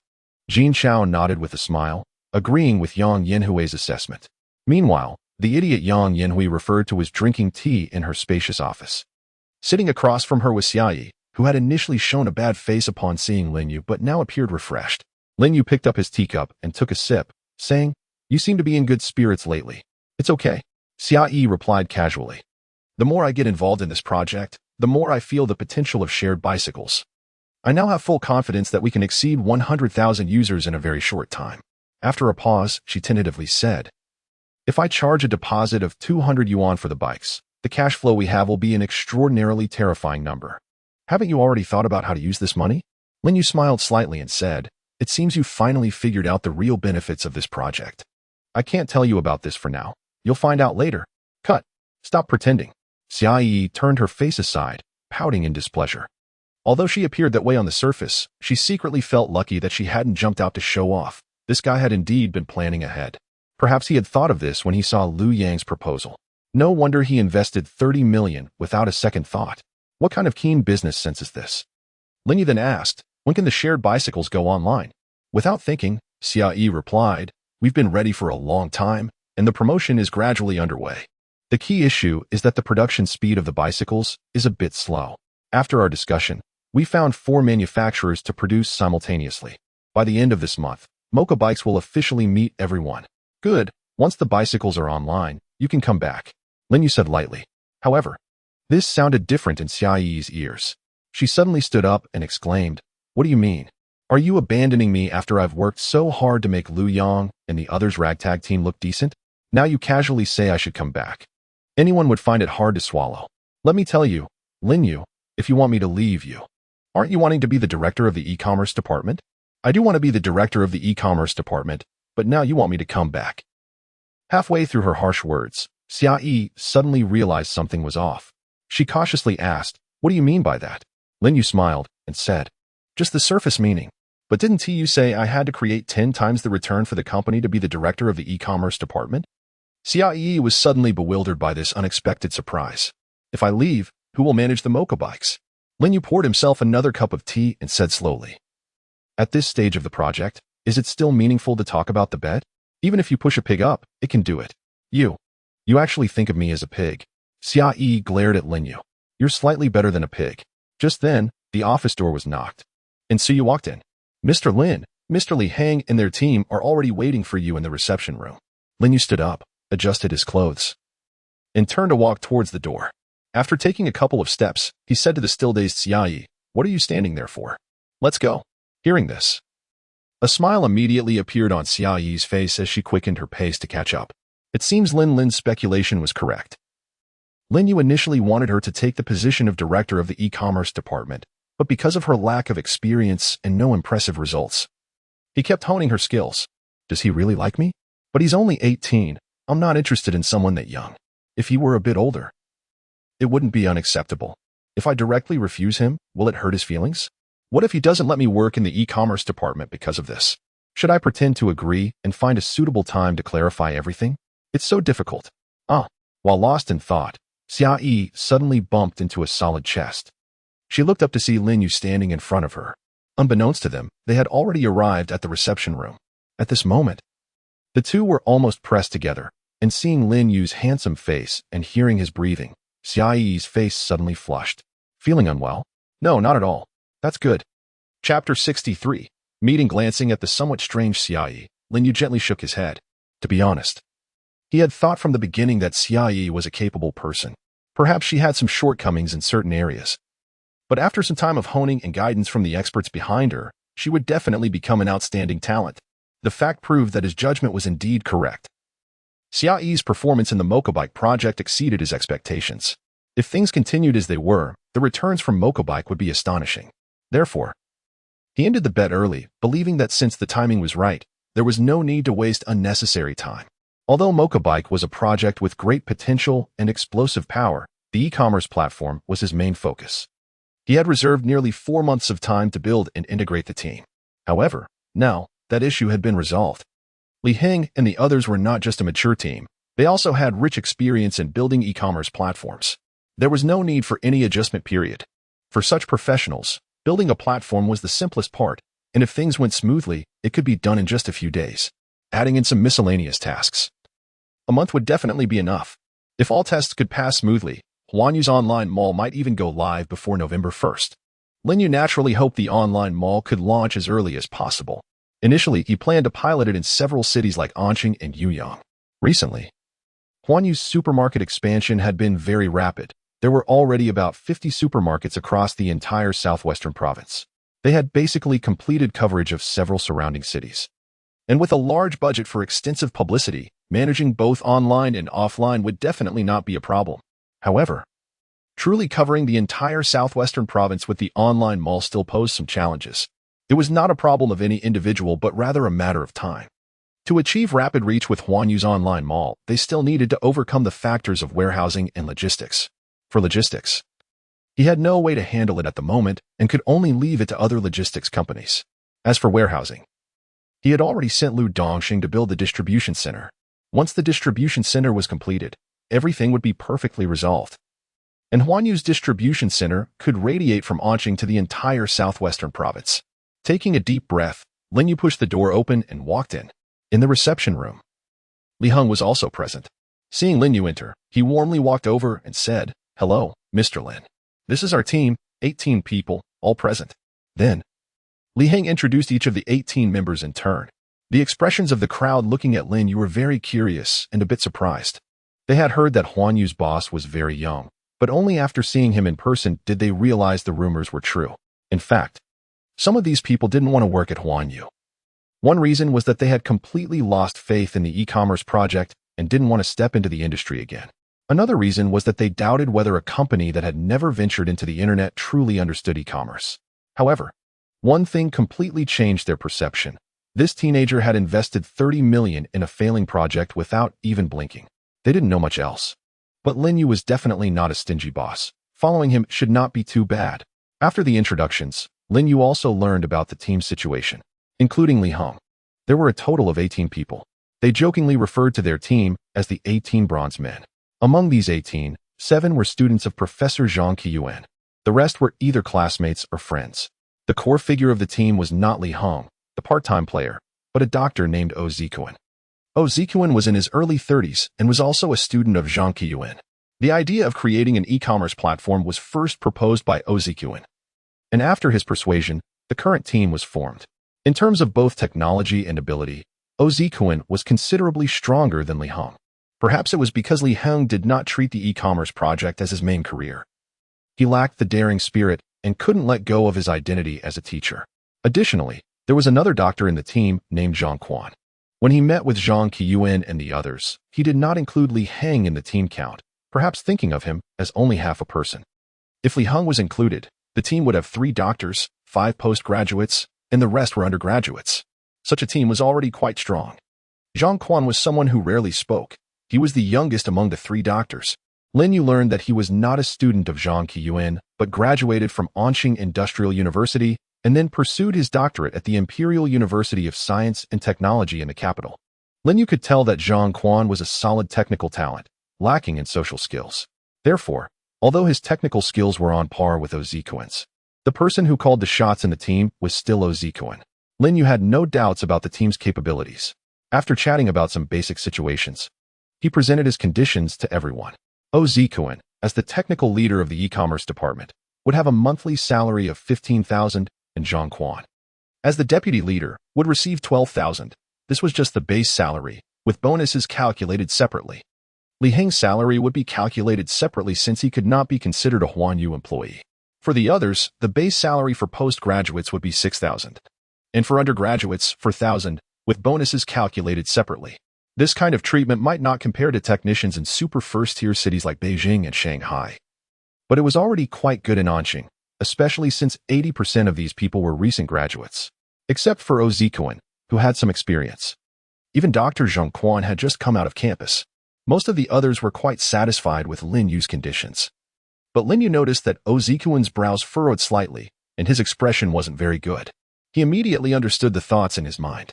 Jin Chao nodded with a smile, agreeing with Yang Yinhui's assessment. Meanwhile, the idiot Yang Yinhui referred to was drinking tea in her spacious office. Sitting across from her was Xiaoyi, who had initially shown a bad face upon seeing Lin Yu but now appeared refreshed. Lin Yu picked up his teacup and took a sip, saying, "You seem to be in good spirits lately." "It's okay," Xiaoyi replied casually. "The more I get involved in this project, the more I feel the potential of shared bicycles. I now have full confidence that we can exceed 100,000 users in a very short time." After a pause, she tentatively said, "If I charge a deposit of 200 yuan for the bikes, the cash flow we have will be an extraordinarily terrifying number. Haven't you already thought about how to use this money?" Lin Yu smiled slightly and said, "It seems you finally figured out the real benefits of this project. I can't tell you about this for now. You'll find out later. Cut. Stop pretending." Xiaoyi turned her face aside, pouting in displeasure. Although she appeared that way on the surface, she secretly felt lucky that she hadn't jumped out to show off. This guy had indeed been planning ahead. Perhaps he had thought of this when he saw Liu Yang's proposal. No wonder he invested 30 million without a second thought. What kind of keen business sense is this? Lin Yu then asked, "When can the shared bicycles go online?" Without thinking, Xiaoyi replied, "We've been ready for a long time, and the promotion is gradually underway. The key issue is that the production speed of the bicycles is a bit slow. After our discussion, we found 4 manufacturers to produce simultaneously. By the end of this month, Mocha Bikes will officially meet everyone." "Good. Once the bicycles are online, you can come back," Lin Yu said lightly. However, this sounded different in Xiaoyi's ears. She suddenly stood up and exclaimed, "What do you mean? Are you abandoning me after I've worked so hard to make Liu Yang and the others' ragtag team look decent? Now you casually say I should come back. Anyone would find it hard to swallow. Let me tell you, Lin Yu, if you want me to leave you. Aren't you wanting to be the director of the e-commerce department?" "I do want to be the director of the e-commerce department, but now you want me to come back." Halfway through her harsh words, Xiaoyi suddenly realized something was off. She cautiously asked, "What do you mean by that?" Lin Yu smiled and said, "Just the surface meaning. But didn't you say I had to create 10 times the return for the company to be the director of the e-commerce department?" Xiaoyi was suddenly bewildered by this unexpected surprise. "If I leave, who will manage the Mocha Bikes?" Lin Yu poured himself another cup of tea and said slowly, "At this stage of the project, is it still meaningful to talk about the bet? Even if you push a pig up, it can do it. You actually think of me as a pig." Xiaoyi glared at Lin Yu. "You're slightly better than a pig." Just then, the office door was knocked, and Su Yu walked in. "Mr. Lin, Mr. Li Hang and their team are already waiting for you in the reception room." Lin Yu stood up, adjusted his clothes, and turned to walk towards the door. After taking a couple of steps, he said to the still-dazed Xiaoyi, "What are you standing there for? Let's go." Hearing this, a smile immediately appeared on Xiaoyi's face as she quickened her pace to catch up. It seems Lin's speculation was correct. Lin Yu initially wanted her to take the position of director of the e-commerce department, but because of her lack of experience and no impressive results, he kept honing her skills. Does he really like me? But he's only 18. I'm not interested in someone that young. If he were a bit older, it wouldn't be unacceptable. If I directly refuse him, will it hurt his feelings? What if he doesn't let me work in the e-commerce department because of this? Should I pretend to agree and find a suitable time to clarify everything? It's so difficult. While lost in thought, Xiaoyi suddenly bumped into a solid chest. She looked up to see Lin Yu standing in front of her. Unbeknownst to them, they had already arrived at the reception room. At this moment, the two were almost pressed together, and seeing Lin Yu's handsome face and hearing his breathing, Xiaoyi's face suddenly flushed. "Feeling unwell?" "No, not at all. That's good." Chapter 63. Meeting. Glancing at the somewhat strange Xiaoyi, Lin Yu gently shook his head. To be honest, he had thought from the beginning that Xiaoyi was a capable person. Perhaps she had some shortcomings in certain areas. But after some time of honing and guidance from the experts behind her, she would definitely become an outstanding talent. The fact proved that his judgment was indeed correct. Xiaoyi's performance in the Mocha Bike project exceeded his expectations. If things continued as they were, the returns from Mocha Bike would be astonishing. Therefore, he ended the bet early, believing that since the timing was right, there was no need to waste unnecessary time. Although Mocha Bike was a project with great potential and explosive power, the e-commerce platform was his main focus. He had reserved nearly 4 months of time to build and integrate the team. However, now that issue had been resolved. Li Heng and the others were not just a mature team, they also had rich experience in building e-commerce platforms. There was no need for any adjustment period. For such professionals, building a platform was the simplest part, and if things went smoothly, it could be done in just a few days. Adding in some miscellaneous tasks. A month would definitely be enough. If all tests could pass smoothly, Huanyu's online mall might even go live before November 1st. Lin Yu naturally hoped the online mall could launch as early as possible. Initially, he planned to pilot it in several cities like Anqing and Yuyang. Recently, Huanyu's supermarket expansion had been very rapid. There were already about 50 supermarkets across the entire southwestern province. They had basically completed coverage of several surrounding cities. And with a large budget for extensive publicity, managing both online and offline would definitely not be a problem. However, truly covering the entire southwestern province with the online mall still posed some challenges. It was not a problem of any individual but rather a matter of time. To achieve rapid reach with Huanyu's online mall, they still needed to overcome the factors of warehousing and logistics. For logistics, he had no way to handle it at the moment and could only leave it to other logistics companies. As for warehousing, he had already sent Lu Dongxing to build the distribution center. Once the distribution center was completed, everything would be perfectly resolved. And Huanyu's distribution center could radiate from Anqing to the entire southwestern province. Taking a deep breath, Lin Yu pushed the door open and walked in. In the reception room, Li Heng was also present. Seeing Lin Yu enter, he warmly walked over and said, "Hello, Mr. Lin. This is our team, 18 people, all present." Then, Li Heng introduced each of the 18 members in turn. The expressions of the crowd looking at Lin Yu were very curious and a bit surprised. They had heard that Huanyu's boss was very young, but only after seeing him in person did they realize the rumors were true. In fact, some of these people didn't want to work at Huanyu. One reason was that they had completely lost faith in the e-commerce project and didn't want to step into the industry again. Another reason was that they doubted whether a company that had never ventured into the internet truly understood e-commerce. However, one thing completely changed their perception. This teenager had invested 30 million in a failing project without even blinking. They didn't know much else. But Lin Yu was definitely not a stingy boss. Following him should not be too bad. After the introductions, Lin Yu also learned about the team's situation, including Li Heng. There were a total of 18 people. They jokingly referred to their team as the 18 Bronze Men. Among these 18, 7 were students of Professor Zhang Qiyuan. The rest were either classmates or friends. The core figure of the team was not Li Heng, the part-time player, but a doctor named Oh Zikuan. Oh Zikuan was in his early 30s and was also a student of Zhang Qiyuan. The idea of creating an e-commerce platform was first proposed by Oh Zikuan. And after his persuasion, the current team was formed. In terms of both technology and ability, Oh Zikuan was considerably stronger than Li Heng. Perhaps it was because Li Heng did not treat the e-commerce project as his main career. He lacked the daring spirit and couldn't let go of his identity as a teacher. Additionally, there was another doctor in the team named Zhang Quan. When he met with Zhang Qiyuan and the others, he did not include Li Heng in the team count, perhaps thinking of him as only half a person. If Li Heng was included, the team would have 3 doctors, 5 postgraduates, and the rest were undergraduates. Such a team was already quite strong. Zhang Quan was someone who rarely spoke. He was the youngest among the 3 doctors. Lin Yu learned that he was not a student of Zhang Qiyuan, but graduated from Anqing Industrial University and then pursued his doctorate at the Imperial University of Science and Technology in the capital. Lin Yu could tell that Zhang Quan was a solid technical talent, lacking in social skills. Therefore, although his technical skills were on par with Oh Zikuan's, the person who called the shots in the team was still Oh Zikuan. Lin Yu had no doubts about the team's capabilities. After chatting about some basic situations, he presented his conditions to everyone. Oh Zikuan, as the technical leader of the e-commerce department, would have a monthly salary of 15,000, and Zhang Quan, as the deputy leader, would receive 12,000. This was just the base salary, with bonuses calculated separately. Li Heng's salary would be calculated separately since he could not be considered a Huanyu employee. For the others, the base salary for postgraduates would be 6,000, and for undergraduates, 4,000, with bonuses calculated separately. This kind of treatment might not compare to technicians in super first-tier cities like Beijing and Shanghai, but it was already quite good in Anqing, especially since 80% of these people were recent graduates, except for Oh Zikuan, who had some experience. Even Dr. Zhang Quan had just come out of campus. Most of the others were quite satisfied with Lin Yu's conditions. But Lin Yu noticed that Ozikuan's brows furrowed slightly, and his expression wasn't very good. He immediately understood the thoughts in his mind.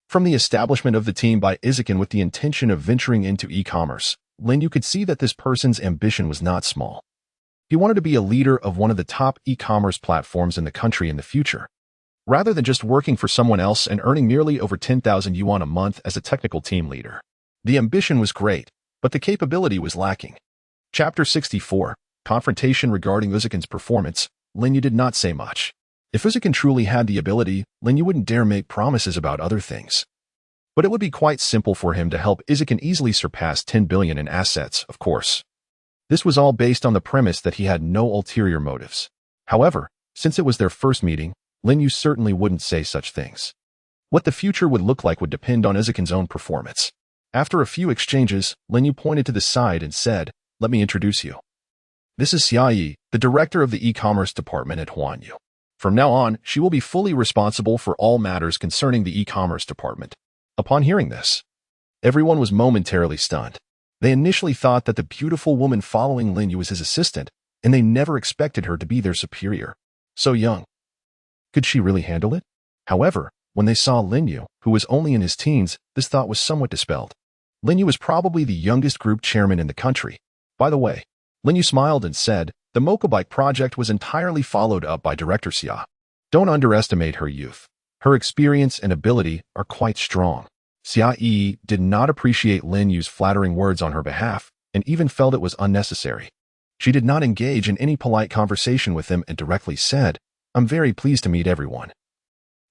From the establishment of the team by Izukin with the intention of venturing into e-commerce, Lin Yu could see that this person's ambition was not small. He wanted to be a leader of one of the top e-commerce platforms in the country in the future, rather than just working for someone else and earning merely over 10,000 yuan a month as a technical team leader. The ambition was great, but the capability was lacking. Chapter 64, Confrontation regarding Uzukin's performance. Lin Yu did not say much. If Uzukin truly had the ability, Lin Yu wouldn't dare make promises about other things. But it would be quite simple for him to help Izukin easily surpass 10 billion in assets, of course. This was all based on the premise that he had no ulterior motives. However, since it was their first meeting, Lin Yu certainly wouldn't say such things. What the future would look like would depend on Izukin's own performance. After a few exchanges, Lin Yu pointed to the side and said, "Let me introduce you. This is Xia, the director of the e-commerce department at Huanyu. From now on, she will be fully responsible for all matters concerning the e-commerce department." Upon hearing this, everyone was momentarily stunned. They initially thought that the beautiful woman following Lin Yu was his assistant, and they never expected her to be their superior. So young. Could she really handle it? However, when they saw Lin Yu, who was only in his teens, this thought was somewhat dispelled. Lin Yu was probably the youngest group chairman in the country. By the way, Lin Yu smiled and said, the motorbike project was entirely followed up by Director Xia. Don't underestimate her youth. Her experience and ability are quite strong. Xia did not appreciate Lin Yu's flattering words on her behalf and even felt it was unnecessary. She did not engage in any polite conversation with him and directly said, "I'm very pleased to meet everyone.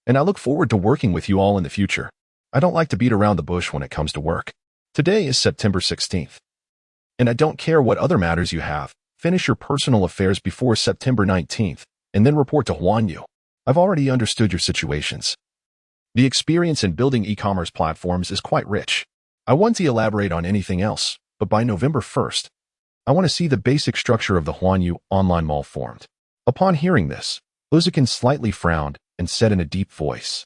And I look forward to working with you all in the future. I don't like to beat around the bush when it comes to work. Today is September 16th. And I don't care what other matters you have. Finish your personal affairs before September 19th, and then report to Huanyu. I've already understood your situations. The experience in building e-commerce platforms is quite rich. I want to elaborate on anything else, but by November 1st, I want to see the basic structure of the Huanyu online mall formed." Upon hearing this, Uzukin slightly frowned and said in a deep voice,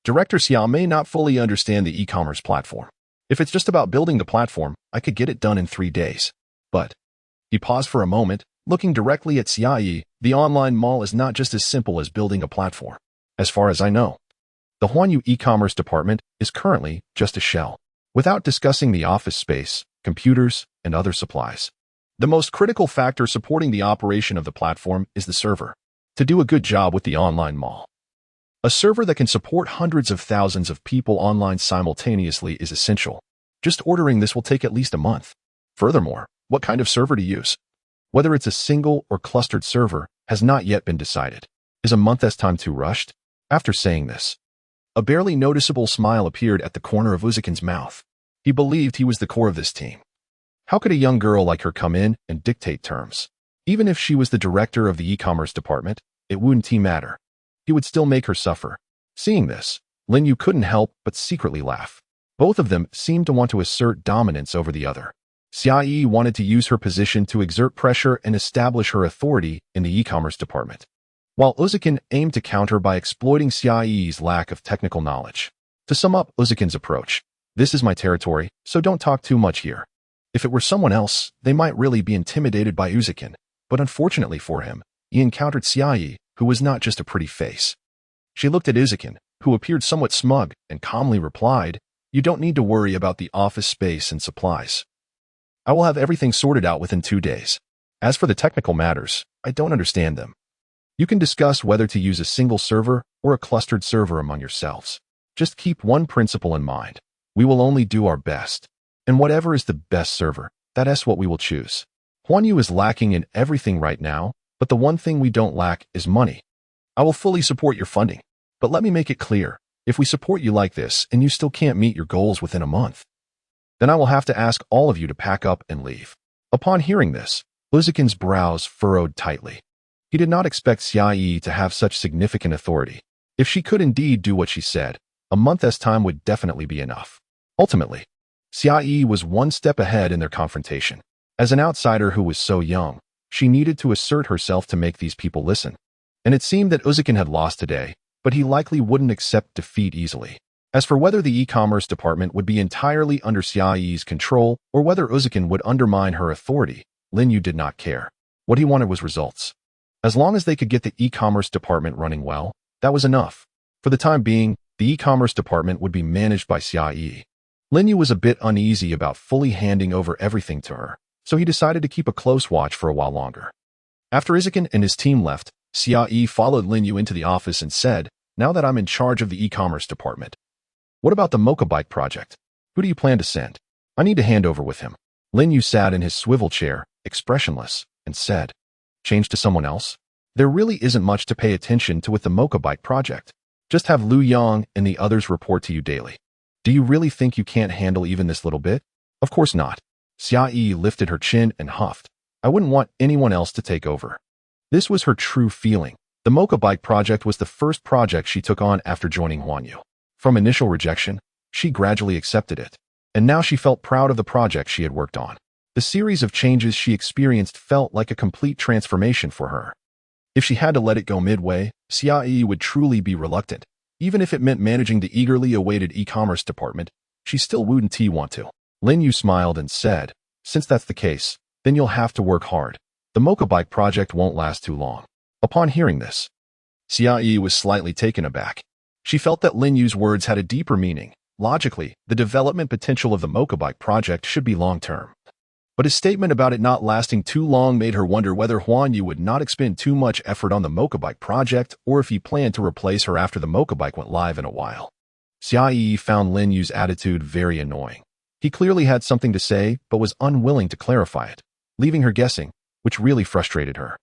"Director Xia may not fully understand the e-commerce platform. If it's just about building the platform, I could get it done in 3 days. But," he paused for a moment, looking directly at Xia, "the online mall is not just as simple as building a platform. As far as I know, the Huanyu e-commerce department is currently just a shell, without discussing the office space, computers, and other supplies. The most critical factor supporting the operation of the platform is the server. To do a good job with the online mall, a server that can support hundreds of thousands of people online simultaneously is essential. Just ordering this will take at least a month. Furthermore, what kind of server to use, whether it's a single or clustered server, has not yet been decided. Is a month's time too rushed?" After saying this, a barely noticeable smile appeared at the corner of Uzukin's mouth. He believed he was the core of this team. How could a young girl like her come in and dictate terms? Even if she was the director of the e-commerce department, it wouldn't matter. He would still make her suffer. Seeing this, Lin Yu couldn't help but secretly laugh. Both of them seemed to want to assert dominance over the other. Xia wanted to use her position to exert pressure and establish her authority in the e-commerce department, while Uzukin aimed to counter by exploiting Xia's lack of technical knowledge. To sum up Uzukin's approach, "This is my territory, so don't talk too much here." If it were someone else, they might really be intimidated by Uzukin, but unfortunately for him, he encountered Xia, who was not just a pretty face. She looked at Izukin, who appeared somewhat smug, and calmly replied, "You don't need to worry about the office space and supplies. I will have everything sorted out within 2 days. As for the technical matters, I don't understand them. You can discuss whether to use a single server or a clustered server among yourselves. Just keep one principle in mind. We will only do our best. And whatever is the best server, that is what we will choose. Huanyu is lacking in everything right now, but the one thing we don't lack is money. I will fully support your funding. But let me make it clear, if we support you like this and you still can't meet your goals within a month, then I will have to ask all of you to pack up and leave." Upon hearing this, Uzukin's brows furrowed tightly. He did not expect Xia to have such significant authority. If she could indeed do what she said, a month's time would definitely be enough. Ultimately, Xia was one step ahead in their confrontation. As an outsider who was so young, she needed to assert herself to make these people listen. And it seemed that Uzukin had lost today, but he likely wouldn't accept defeat easily. As for whether the e-commerce department would be entirely under Xiaoyi's control or whether Uzukin would undermine her authority, Lin Yu did not care. What he wanted was results. As long as they could get the e-commerce department running well, that was enough. For the time being, the e-commerce department would be managed by Xiaoyi. Lin Yu was a bit uneasy about fully handing over everything to her, so he decided to keep a close watch for a while longer. After Uzukin and his team left, Xiaoyi followed Lin Yu into the office and said, "Now that I'm in charge of the e-commerce department, what about the motorbike project? Who do you plan to send? I need to hand over with him." Lin Yu sat in his swivel chair, expressionless, and said, "Change to someone else? There really isn't much to pay attention to with the motorbike project. Just have Lu Yang and the others report to you daily. Do you really think you can't handle even this little bit?" "Of course not." Xiaoyi lifted her chin and huffed. "I wouldn't want anyone else to take over." This was her true feeling. The motorbike project was the first project she took on after joining Huanyu. From initial rejection, she gradually accepted it, and now she felt proud of the project she had worked on. The series of changes she experienced felt like a complete transformation for her. If she had to let it go midway, Xiaoyi would truly be reluctant. Even if it meant managing the eagerly awaited e-commerce department, she still wouldn't want to. Lin Yu smiled and said, "Since that's the case, then you'll have to work hard. The motorbike project won't last too long." Upon hearing this, Xiaoyi was slightly taken aback. She felt that Lin Yu's words had a deeper meaning. Logically, the development potential of the motorbike project should be long-term. But his statement about it not lasting too long made her wonder whether Huanyu would not expend too much effort on the motorbike project or if he planned to replace her after the motorbike went live in a while. Xiaoyi found Lin Yu's attitude very annoying. He clearly had something to say but was unwilling to clarify it, leaving her guessing, which really frustrated her.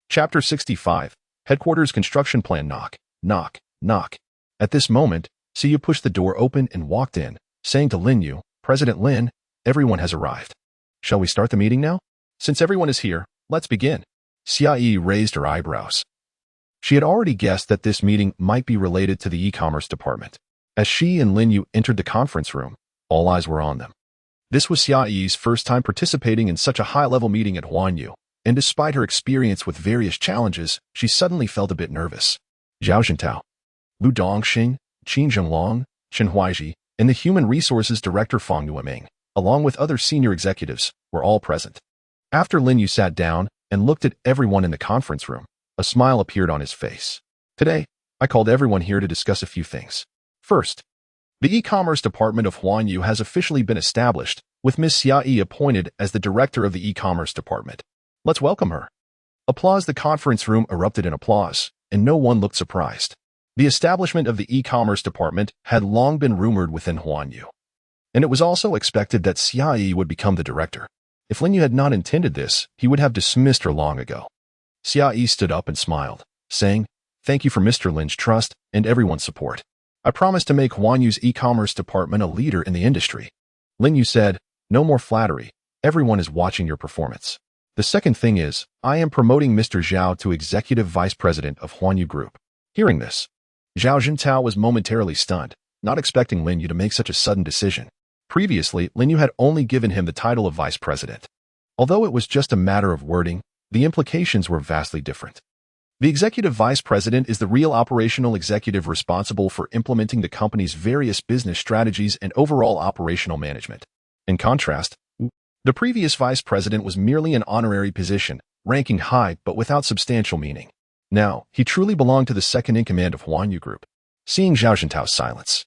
Chapter 65, Headquarters Construction Plan. Knock, knock, knock. At this moment, Xiaoyi pushed the door open and walked in, saying to Lin Yu, "President Lin, everyone has arrived. Shall we start the meeting now? Since everyone is here, let's begin." Xiaoyi raised her eyebrows. She had already guessed that this meeting might be related to the e-commerce department. As she and Lin Yu entered the conference room, all eyes were on them. This was Xiaoyi's first time participating in such a high-level meeting at Huanyu, and despite her experience with various challenges, she suddenly felt a bit nervous. Zhao Jintao, Lu Dongxing, Qin Zhenglong, Chen Huaiji, and the Human Resources Director Fang Yueming, along with other senior executives, were all present. After Lin Yu sat down and looked at everyone in the conference room, a smile appeared on his face. "Today, I called everyone here to discuss a few things. First, the e-commerce department of Huanyu has officially been established, with Ms. Xiaoyi appointed as the director of the e-commerce department. Let's welcome her." Applause. The conference room erupted in applause, and no one looked surprised. The establishment of the e-commerce department had long been rumored within Huanyu, and it was also expected that Xiaoyi would become the director. If Lin Yu had not intended this, he would have dismissed her long ago. Xiaoyi stood up and smiled, saying, "Thank you for Mr. Lin's trust and everyone's support. I promise to make Huanyu's e-commerce department a leader in the industry." Lin Yu said, "No more flattery. Everyone is watching your performance. The second thing is, I am promoting Mr. Zhao to executive vice president of Huanyu Group." Hearing this, Zhao Jintao was momentarily stunned, not expecting Lin Yu to make such a sudden decision. Previously, Lin Yu had only given him the title of vice president. Although it was just a matter of wording, the implications were vastly different. The executive vice president is the real operational executive responsible for implementing the company's various business strategies and overall operational management. In contrast, the previous vice president was merely an honorary position, ranking high but without substantial meaning. Now, he truly belonged to the second-in-command of Huanyu Group. Seeing Zhao Jintao's silence,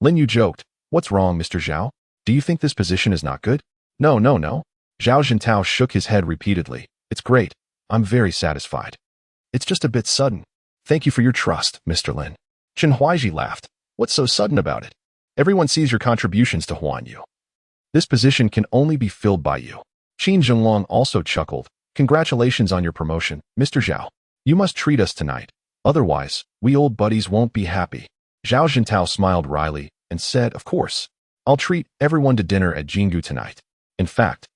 Lin Yu joked, "What's wrong, Mr. Zhao? Do you think this position is not good?" No. Zhao Jintao shook his head repeatedly. "It's great. I'm very satisfied. It's just a bit sudden. Thank you for your trust, Mr. Lin." Chen Huaiji laughed. "What's so sudden about it? Everyone sees your contributions to Huanyu. This position can only be filled by you." Qin Zhenglong also chuckled. "Congratulations on your promotion, Mr. Zhao. You must treat us tonight. Otherwise, we old buddies won't be happy." Zhao Jintao smiled wryly and said, "Of course. I'll treat everyone to dinner at Jingu tonight." In fact,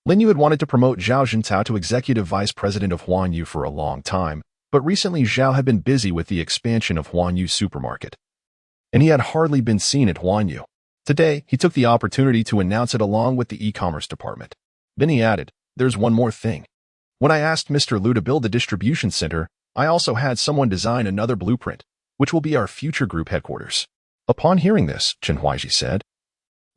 Lin Yu had wanted to promote Zhao Jintao to executive vice president of Huanyu for a long time, but recently Zhao had been busy with the expansion of Huanyu's supermarket, and he had hardly been seen at Huanyu. Today, he took the opportunity to announce it along with the e-commerce department. Then he added, "There's one more thing. When I asked Mr. Liu to build the distribution center, I also had someone design another blueprint, which will be our future group headquarters. Upon hearing this, Chen Huaiji said,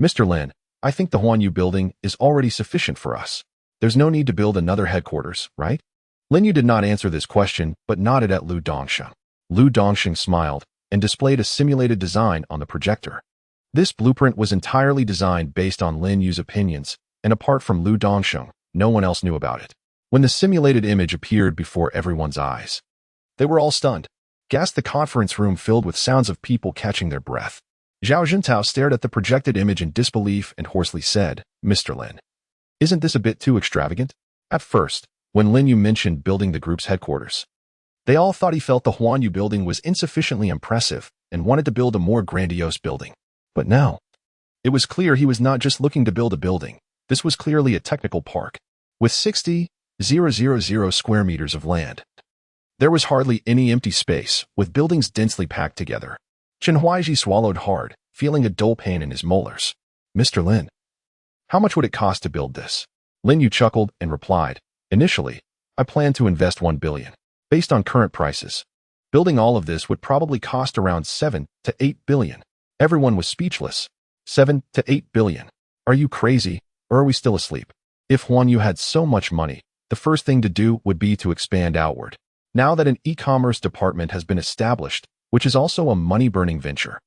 Mr. Lin, I think the Huanyu building is already sufficient for us. There's no need to build another headquarters, right? Lin Yu did not answer this question, but nodded at Lu Dongsheng. Lu Dongsheng smiled and displayed a simulated design on the projector. This blueprint was entirely designed based on Lin Yu's opinions, and apart from Lu Dongsheng, no one else knew about it. When the simulated image appeared before everyone's eyes, they were all stunned. Gasped the conference room filled with sounds of people catching their breath. Zhao Jintao stared at the projected image in disbelief and hoarsely said, Mr. Lin, isn't this a bit too extravagant? At first, when Lin Yu mentioned building the group's headquarters, they all thought he felt the Huanyu building was insufficiently impressive and wanted to build a more grandiose building. But now, it was clear he was not just looking to build a building. This was clearly a technical park, with 60,000 square meters of land. There was hardly any empty space, with buildings densely packed together. Chen Huaiji swallowed hard, feeling a dull pain in his molars. Mr. Lin, how much would it cost to build this? Lin Yu chuckled and replied, Initially, I planned to invest 1 billion. Based on current prices, building all of this would probably cost around 7 to 8 billion. Everyone was speechless. 7 to 8 billion. Are you crazy, or are we still asleep? If Huanyu had so much money, the first thing to do would be to expand outward. Now that an e-commerce department has been established, which is also a money-burning venture,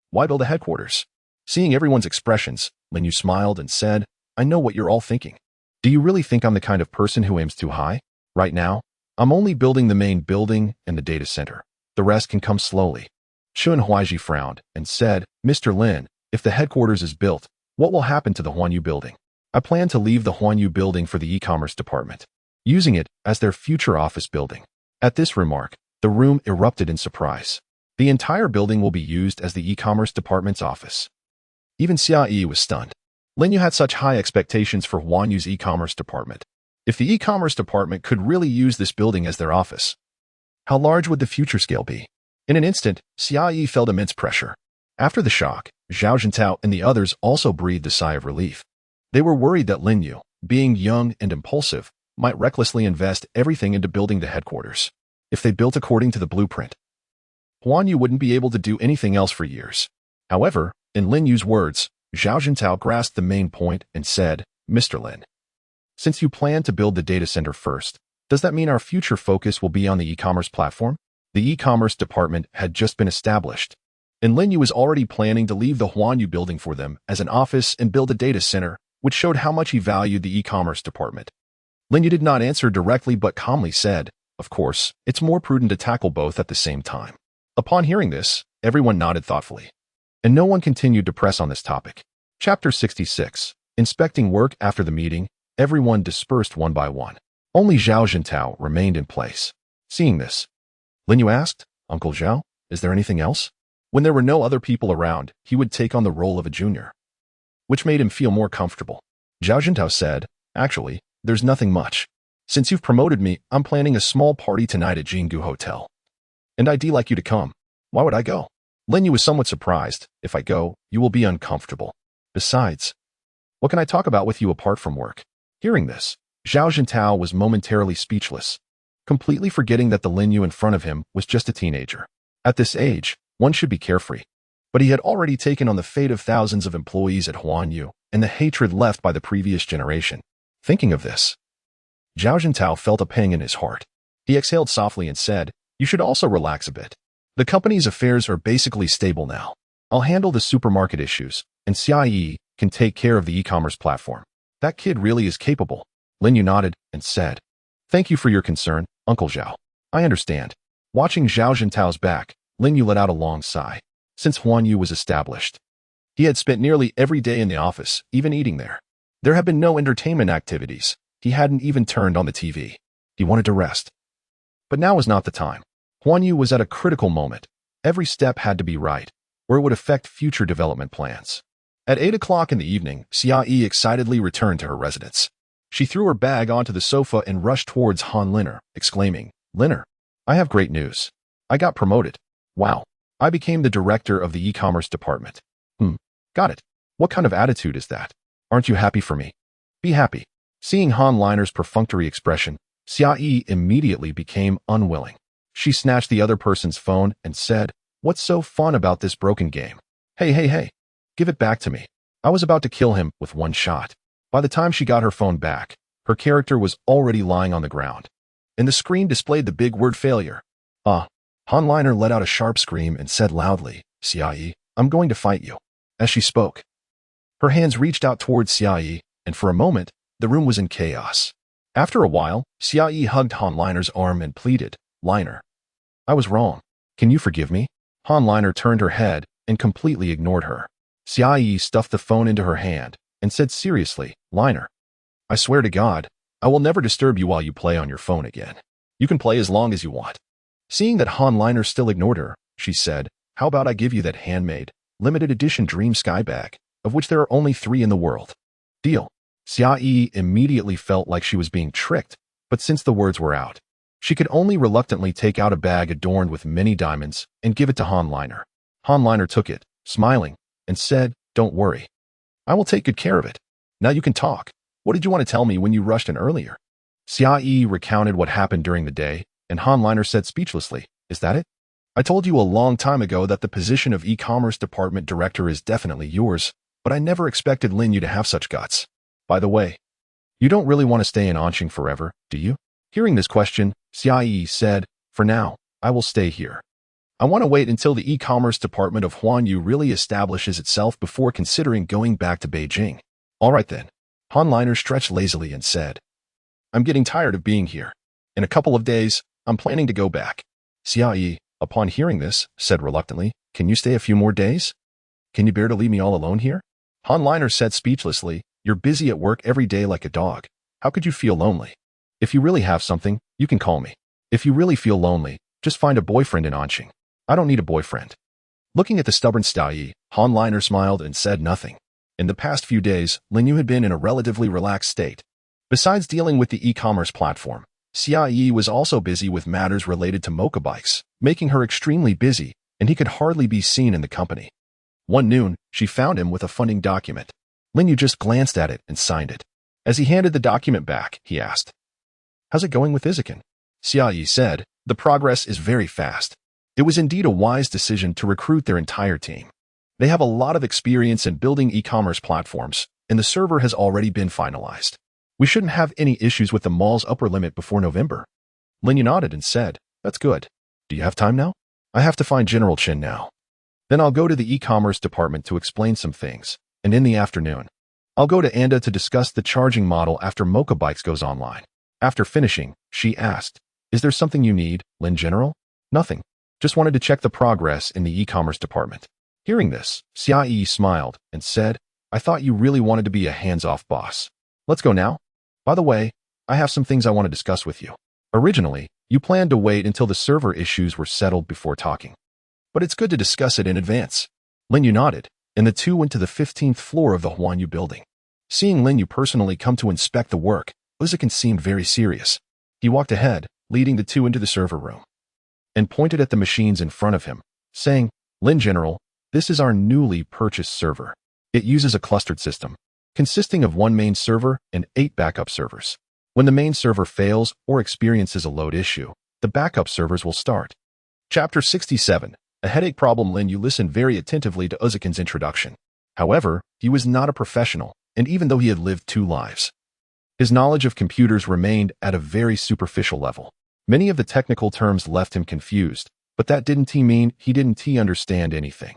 why build a headquarters? Seeing everyone's expressions, Lin Yu smiled and said, I know what you're all thinking. Do you really think I'm the kind of person who aims too high? Right now, I'm only building the main building and the data center. The rest can come slowly. Chen Huaiji frowned and said, Mr. Lin, if the headquarters is built, what will happen to the Huanyu building? I plan to leave the Huanyu building for the e-commerce department, using it as their future office building. At this remark, the room erupted in surprise. The entire building will be used as the e-commerce department's office. Even Xia Yi was stunned. Lin Yu had such high expectations for Huanyu's e-commerce department. If the e-commerce department could really use this building as their office, how large would the future scale be? In an instant, Xia Yi felt immense pressure. After the shock, Zhao Jintao and the others also breathed a sigh of relief. They were worried that Lin Yu, being young and impulsive, might recklessly invest everything into building the headquarters. If they built according to the blueprint, Huanyu wouldn't be able to do anything else for years. However, in Lin Yu's words, Zhao Jintao grasped the main point and said, Mr. Lin, since you plan to build the data center first, does that mean our future focus will be on the e-commerce platform? The e-commerce department had just been established, and Lin Yu was already planning to leave the Huanyu building for them as an office and build a data center, which showed how much he valued the e-commerce department. Lin Yu did not answer directly but calmly said, Of course, it's more prudent to tackle both at the same time. Upon hearing this, everyone nodded thoughtfully, and no one continued to press on this topic. Chapter 66. Inspecting work. After the meeting, everyone dispersed one by one. Only Zhao Jintao remained in place. Seeing this, Lin Yu asked, Uncle Zhao, is there anything else? When there were no other people around, he would take on the role of a junior, which made him feel more comfortable. Zhao Jintao said, Actually, there's nothing much. Since you've promoted me, I'm planning a small party tonight at Jinggu Hotel. And I'd like you to come. Why would I go? Lin Yu was somewhat surprised. If I go, you will be uncomfortable. Besides, what can I talk about with you apart from work? Hearing this, Zhao Jintao was momentarily speechless, completely forgetting that the Lin Yu in front of him was just a teenager. At this age, one should be carefree. But he had already taken on the fate of thousands of employees at Huanyu and the hatred left by the previous generation. Thinking of this, Zhao Jintao felt a pang in his heart. He exhaled softly and said, You should also relax a bit. The company's affairs are basically stable now. I'll handle the supermarket issues, and Xia Yi can take care of the e-commerce platform. That kid really is capable. Lin Yu nodded and said, Thank you for your concern, Uncle Zhao. I understand. Watching Zhao Jintao's back, Lin Yu let out a long sigh. Since Huanyu was established, he had spent nearly every day in the office, even eating there. There had been no entertainment activities. He hadn't even turned on the TV. He wanted to rest. But now was not the time. Huanyu was at a critical moment. Every step had to be right, or it would affect future development plans. At 8 o'clock in the evening, Xia Yi excitedly returned to her residence. She threw her bag onto the sofa and rushed towards Han Liner, exclaiming, Liner, I have great news. I got promoted. Wow. I became the director of the e-commerce department. Got it. What kind of attitude is that? Aren't you happy for me? Be happy. Seeing Han Liner's perfunctory expression, Xia Yi immediately became unwilling. She snatched the other person's phone and said, What's so fun about this broken game? Hey. Give it back to me. I was about to kill him with one shot. By the time she got her phone back, her character was already lying on the ground, and the screen displayed the big word failure. Hanliner let out a sharp scream and said loudly, "Xiaoyi, I'm going to fight you." As she spoke, her hands reached out towards Xiaoyi, and for a moment, the room was in chaos. After a while, Xiaoyi hugged Hanliner's arm and pleaded, "Liner, I was wrong. Can you forgive me?" Hanliner turned her head and completely ignored her. Xiaoyi stuffed the phone into her hand and said seriously, "Liner, I swear to God, I will never disturb you while you play on your phone again. You can play as long as you want." Seeing that Hanliner still ignored her, she said, "How about I give you that handmade, limited edition Dream Sky bag, of which there are only 3 in the world? Deal." Xiaoyi immediately felt like she was being tricked, but since the words were out, she could only reluctantly take out a bag adorned with many diamonds and give it to Hanliner. Hanliner took it, smiling, and said, "Don't worry. I will take good care of it. Now you can talk. What did you want to tell me when you rushed in earlier?" Xiaoyi recounted what happened during the day, and Hanliner said speechlessly, "Is that it? I told you a long time ago that the position of e-commerce department director is definitely yours, but I never expected Lin Yu to have such guts. By the way, you don't really want to stay in Anqing forever, do you?" Hearing this question, Xiaoyi said, "For now, I will stay here. I want to wait until the e-commerce department of Huanyu really establishes itself before considering going back to Beijing." "All right then." Hanliner stretched lazily and said, "I'm getting tired of being here. In a couple of days, I'm planning to go back." Xiaoyi, upon hearing this, said reluctantly, "Can you stay a few more days? Can you bear to leave me all alone here?" Hanliner said speechlessly, "You're busy at work every day like a dog. How could you feel lonely? If you really have something, you can call me. If you really feel lonely, just find a boyfriend in Anqing. I don't need a boyfriend." Looking at the stubborn Xiaoyi, Hanliner smiled and said nothing. In the past few days, Lin Yu had been in a relatively relaxed state. Besides dealing with the e-commerce platform, Xiaoyi was also busy with matters related to mocha bikes, making her extremely busy, and he could hardly be seen in the company. One noon, she found him with a funding document. Lin Yu just glanced at it and signed it. As he handed the document back, he asked, "How's it going with Izukin?" Xiaoyi said, "The progress is very fast. It was indeed a wise decision to recruit their entire team. They have a lot of experience in building e-commerce platforms, and the server has already been finalized. We shouldn't have any issues with the mall's upper limit before November." Lin Yu nodded and said, "That's good. Do you have time now? I have to find General Chen now. Then I'll go to the e-commerce department to explain some things, and in the afternoon, I'll go to Anda to discuss the charging model after Mocha Bikes goes online." After finishing, she asked, "Is there something you need, Lin General?" "Nothing. Just wanted to check the progress in the e-commerce department." Hearing this, Xiaoyi smiled and said, "I thought you really wanted to be a hands-off boss. Let's go now. By the way, I have some things I want to discuss with you. Originally, you planned to wait until the server issues were settled before talking, but it's good to discuss it in advance." Lin Yu nodded, and the two went to the 15th floor of the Huanyu building. Seeing Lin Yu personally come to inspect the work, Izukin seemed very serious. He walked ahead, leading the two into the server room, and pointed at the machines in front of him, saying, "Lin General, this is our newly purchased server. It uses a clustered system, consisting of one main server and 8 backup servers. When the main server fails or experiences a load issue, the backup servers will start." Chapter 67, A Headache Problem. Lin Yu listened very attentively to Izukin's introduction. However, he was not a professional, and even though he had lived 2 lives, his knowledge of computers remained at a very superficial level. Many of the technical terms left him confused, but that didn't mean he didn't understand anything.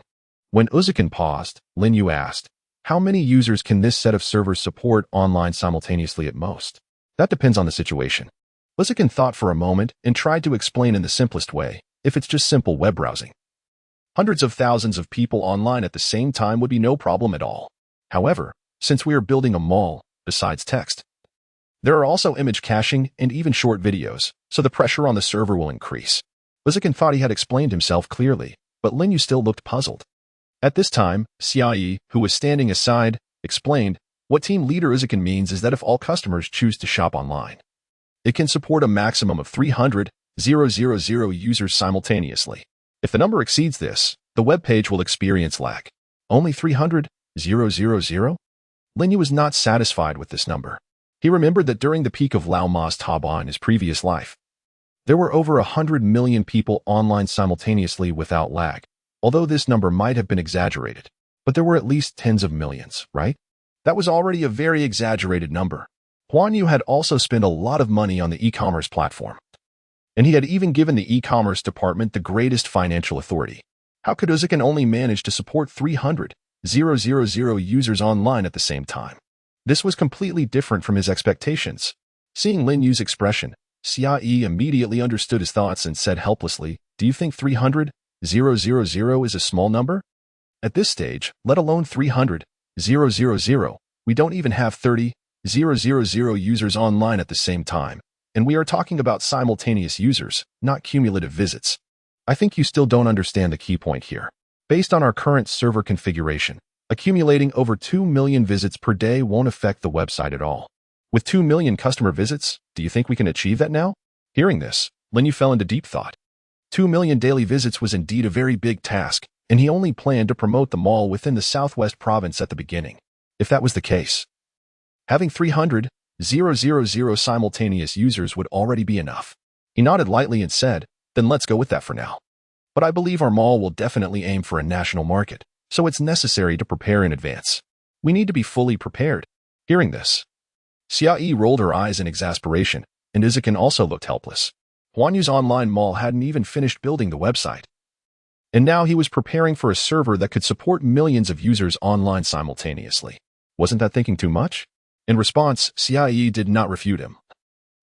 When Izukin paused, Lin Yu asked, "How many users can this set of servers support online simultaneously at most?" "That depends on the situation." Izukin thought for a moment and tried to explain in the simplest way, if it's just simple web browsing. Hundreds of thousands of people online at the same time would be no problem at all. However, since we are building a mall, besides text, there are also image caching and even short videos, so the pressure on the server will increase. Izukin thought he had explained himself clearly, but Lin Yu still looked puzzled. At this time, Xiaoyi, who was standing aside, explained, "What team leader Izukin means is that if all customers choose to shop online, it can support a maximum of 300,000 users simultaneously. If the number exceeds this, the web page will experience lag." "Only 300,000? Lin Yu was not satisfied with this number. He remembered that during the peak of Lao Ma's Taobao in his previous life, there were over 100 million people online simultaneously without lag. Although this number might have been exaggerated, but there were at least tens of millions, right? That was already a very exaggerated number. Huanyu had also spent a lot of money on the e-commerce platform, and he had even given the e-commerce department the greatest financial authority. How could Uzican only manage to support 300,000 users online at the same time? This was completely different from his expectations. Seeing Lin Yu's expression, Xia immediately understood his thoughts and said helplessly, "Do you think 300,000 is a small number? At this stage, let alone 300,000, we don't even have 30,000 users online at the same time, and we are talking about simultaneous users, not cumulative visits. I think you still don't understand the key point here. Based on our current server configuration, accumulating over 2 million visits per day won't affect the website at all. With 2 million customer visits, do you think we can achieve that now?" Hearing this, Lin Yu fell into deep thought. 2 million daily visits was indeed a very big task, and he only planned to promote the mall within the southwest province at the beginning. If that was the case, having 300,000 simultaneous users would already be enough. He nodded lightly and said, "Then let's go with that for now. But I believe our mall will definitely aim for a national market, so it's necessary to prepare in advance. We need to be fully prepared." Hearing this, Xia rolled her eyes in exasperation, and Uzican also looked helpless. Huanyu's online mall hadn't even finished building the website, and now he was preparing for a server that could support millions of users online simultaneously. Wasn't that thinking too much? In response, Xia did not refute him.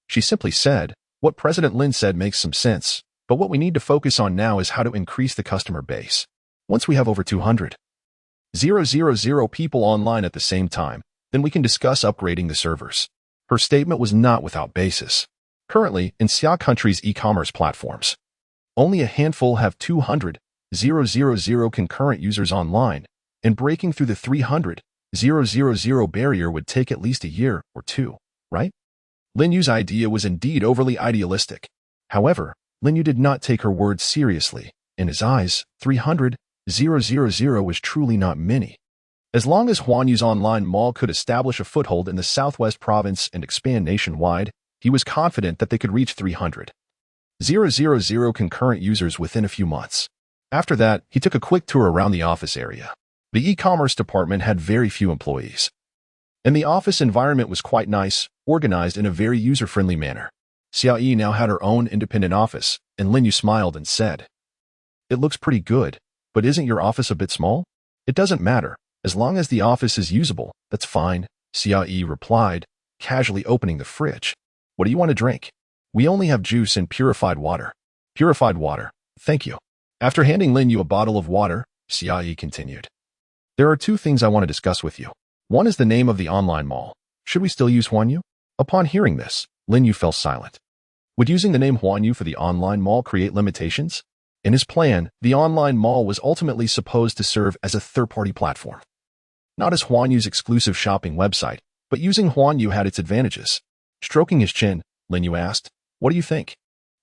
She simply said, "What President Lin said makes some sense, but what we need to focus on now is how to increase the customer base. Once we have over 200,000 people online at the same time, then we can discuss upgrading the servers." Her statement was not without basis. Currently, in Xia country's e-commerce platforms, only a handful have 200,000 concurrent users online, and breaking through the 300,000 barrier would take at least a year or two, right? Lin Yu's idea was indeed overly idealistic. However, Lin Yu did not take her words seriously. In his eyes, 300,000 was truly not many. As long as Huanyu's online mall could establish a foothold in the southwest province and expand nationwide, he was confident that they could reach 300,000 concurrent users within a few months. After that, he took a quick tour around the office area. The e-commerce department had very few employees, and the office environment was quite nice, organized in a very user-friendly manner. Xia now had her own independent office, and Lin Yu smiled and said, "It looks pretty good, but isn't your office a bit small?" "It doesn't matter. As long as the office is usable, that's fine," Xia replied, casually opening the fridge. "What do you want to drink?" "We only have juice and purified water." "Purified water, thank you." After handing Lin Yu a bottle of water, Xia continued, "There are two things I want to discuss with you. One is the name of the online mall. Should we still use Huanyu?" Upon hearing this, Lin Yu fell silent. Would using the name Huanyu for the online mall create limitations? In his plan, the online mall was ultimately supposed to serve as a third-party platform, not as Huanyu's exclusive shopping website, but using Huanyu had its advantages. Stroking his chin, Lin Yu asked, "What do you think?"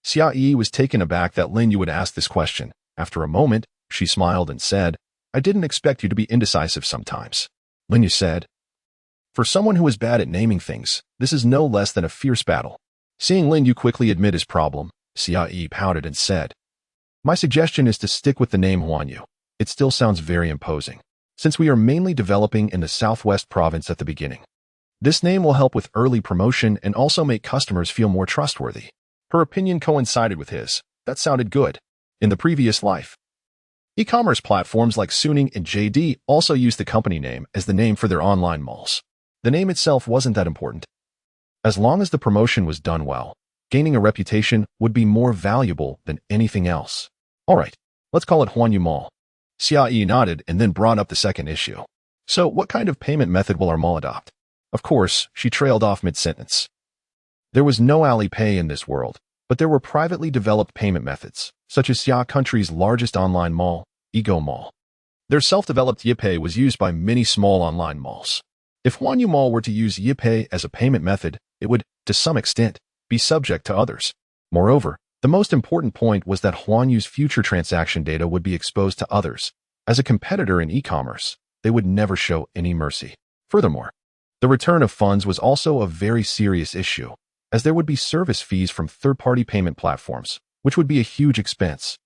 Xia was taken aback that Lin Yu would ask this question. After a moment, she smiled and said, "I didn't expect you to be indecisive sometimes." Lin Yu said, "For someone who is bad at naming things, this is no less than a fierce battle." Seeing Lin Yu quickly admit his problem, Xia pouted and said, "My suggestion is to stick with the name Huanyu. It still sounds very imposing, since we are mainly developing in the southwest province at the beginning. This name will help with early promotion and also make customers feel more trustworthy." Her opinion coincided with his. That sounded good. In the previous life, e-commerce platforms like Suning and JD also used the company name as the name for their online malls. The name itself wasn't that important. As long as the promotion was done well, gaining a reputation would be more valuable than anything else. "All right, let's call it Huanyu Mall." Xia nodded and then brought up the second issue. "So what kind of payment method will our mall adopt?" Of course, she trailed off mid-sentence. There was no Alipay in this world, but there were privately developed payment methods, such as Xia country's largest online mall, Ego Mall. Their self-developed YePay was used by many small online malls. If Huanyu Mall were to use YePay as a payment method, it would, to some extent, be subject to others. Moreover, the most important point was that Huanyu's future transaction data would be exposed to others. As a competitor in e-commerce, they would never show any mercy. Furthermore, the return of funds was also a very serious issue, as there would be service fees from third-party payment platforms, which would be a huge expense,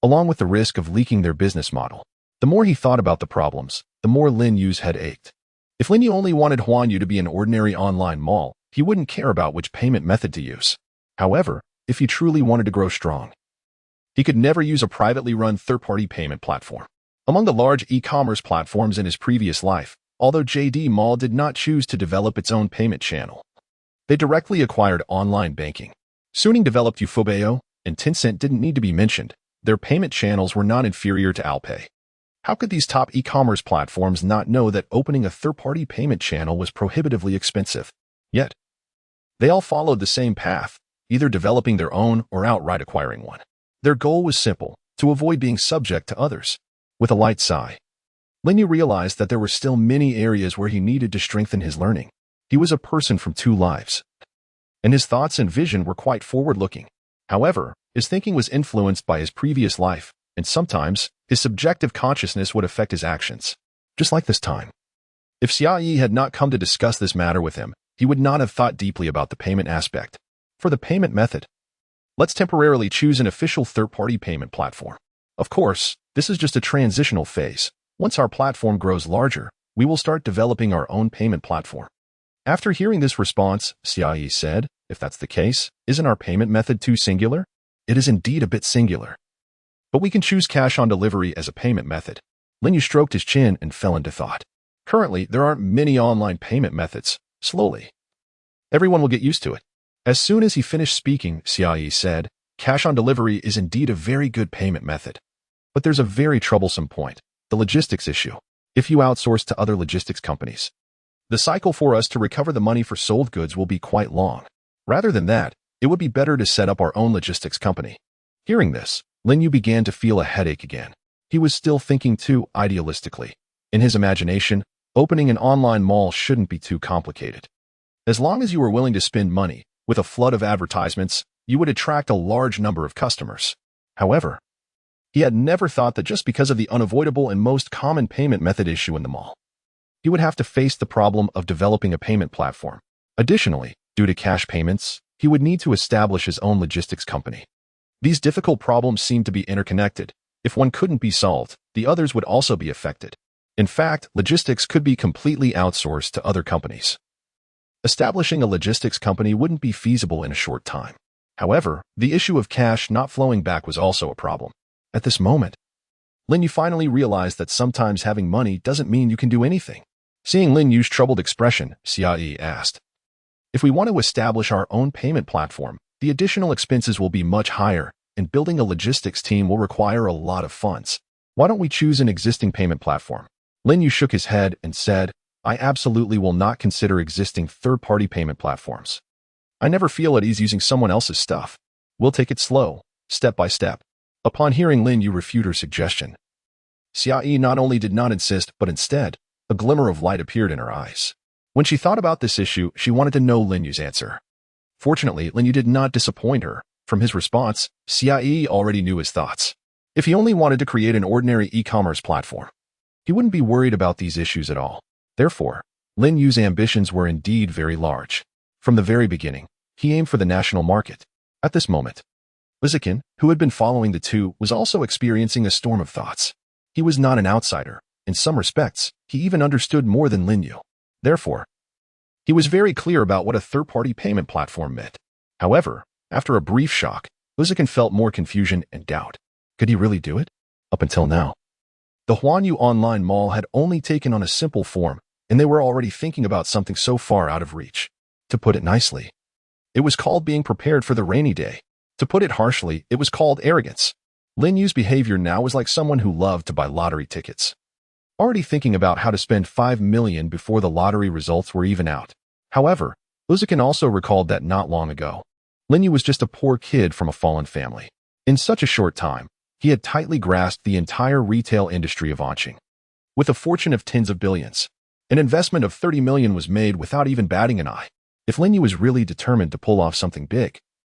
along with the risk of leaking their business model. The more he thought about the problems, the more Lin Yu's head ached. If Lin Yu only wanted Huanyu to be an ordinary online mall, he wouldn't care about which payment method to use. However, if he truly wanted to grow strong, he could never use a privately run third-party payment platform. Among the large e-commerce platforms in his previous life, although JD Mall did not choose to develop its own payment channel, they directly acquired online banking. Suning developed Ufobeo, and Tencent didn't need to be mentioned. Their payment channels were not inferior to Alipay. How could these top e-commerce platforms not know that opening a third-party payment channel was prohibitively expensive? Yet, they all followed the same path, either developing their own or outright acquiring one. Their goal was simple: to avoid being subject to others. With a light sigh, Lin Yu realized that there were still many areas where he needed to strengthen his learning. He was a person from two lives, and his thoughts and vision were quite forward-looking. However, his thinking was influenced by his previous life, and sometimes his subjective consciousness would affect his actions. Just like this time. If Xia had not come to discuss this matter with him, he would not have thought deeply about the payment aspect. For the payment method, let's temporarily choose an official third-party payment platform. Of course, this is just a transitional phase. Once our platform grows larger, we will start developing our own payment platform. After hearing this response, Xia said, if that's the case, isn't our payment method too singular? It is indeed a bit singular. But we can choose cash on delivery as a payment method. Lin Yu stroked his chin and fell into thought. Currently, there aren't many online payment methods. Slowly, everyone will get used to it. As soon as he finished speaking, Xia said, cash on delivery is indeed a very good payment method. But there's a very troublesome point, the logistics issue. If you outsource to other logistics companies, the cycle for us to recover the money for sold goods will be quite long. Rather than that, it would be better to set up our own logistics company. Hearing this, Lin Yu began to feel a headache again. He was still thinking too idealistically. In his imagination, opening an online mall shouldn't be too complicated. As long as you were willing to spend money, with a flood of advertisements, you would attract a large number of customers. However, he had never thought that just because of the unavoidable and most common payment method issue in the mall, he would have to face the problem of developing a payment platform. Additionally, due to cash payments, he would need to establish his own logistics company. These difficult problems seemed to be interconnected. If one couldn't be solved, the others would also be affected. In fact, logistics could be completely outsourced to other companies. Establishing a logistics company wouldn't be feasible in a short time. However, the issue of cash not flowing back was also a problem. At this moment, Lin Yu finally realized that sometimes having money doesn't mean you can do anything. Seeing Lin Yu's troubled expression, Xia asked, if we want to establish our own payment platform, the additional expenses will be much higher, and building a logistics team will require a lot of funds. Why don't we choose an existing payment platform? Lin Yu shook his head and said, I absolutely will not consider existing third-party payment platforms. I never feel at ease using someone else's stuff. We'll take it slow, step by step. Upon hearing Lin Yu refute her suggestion, Xia not only did not insist, but instead, a glimmer of light appeared in her eyes. When she thought about this issue, she wanted to know Lin Yu's answer. Fortunately, Lin Yu did not disappoint her. From his response, Xia already knew his thoughts. If he only wanted to create an ordinary e-commerce platform, he wouldn't be worried about these issues at all. Therefore, Lin Yu's ambitions were indeed very large. From the very beginning, he aimed for the national market. At this moment, Lizikin, who had been following the two, was also experiencing a storm of thoughts. He was not an outsider. In some respects, he even understood more than Lin Yu. Therefore, he was very clear about what a third-party payment platform meant. However, after a brief shock, Lizikin felt more confusion and doubt. Could he really do it? Up until now, the Huanyu online mall had only taken on a simple form, and they were already thinking about something so far out of reach. To put it nicely, it was called being prepared for the rainy day. To put it harshly, it was called arrogance. Lin Yu's behavior now was like someone who loved to buy lottery tickets, already thinking about how to spend 5 million before the lottery results were even out. However, Lizikin also recalled that not long ago, Lin Yu was just a poor kid from a fallen family. In such a short time, he had tightly grasped the entire retail industry of Anqing. With a fortune of tens of billions, an investment of 30 million was made without even batting an eye. If Lin Yu was really determined to pull off something big,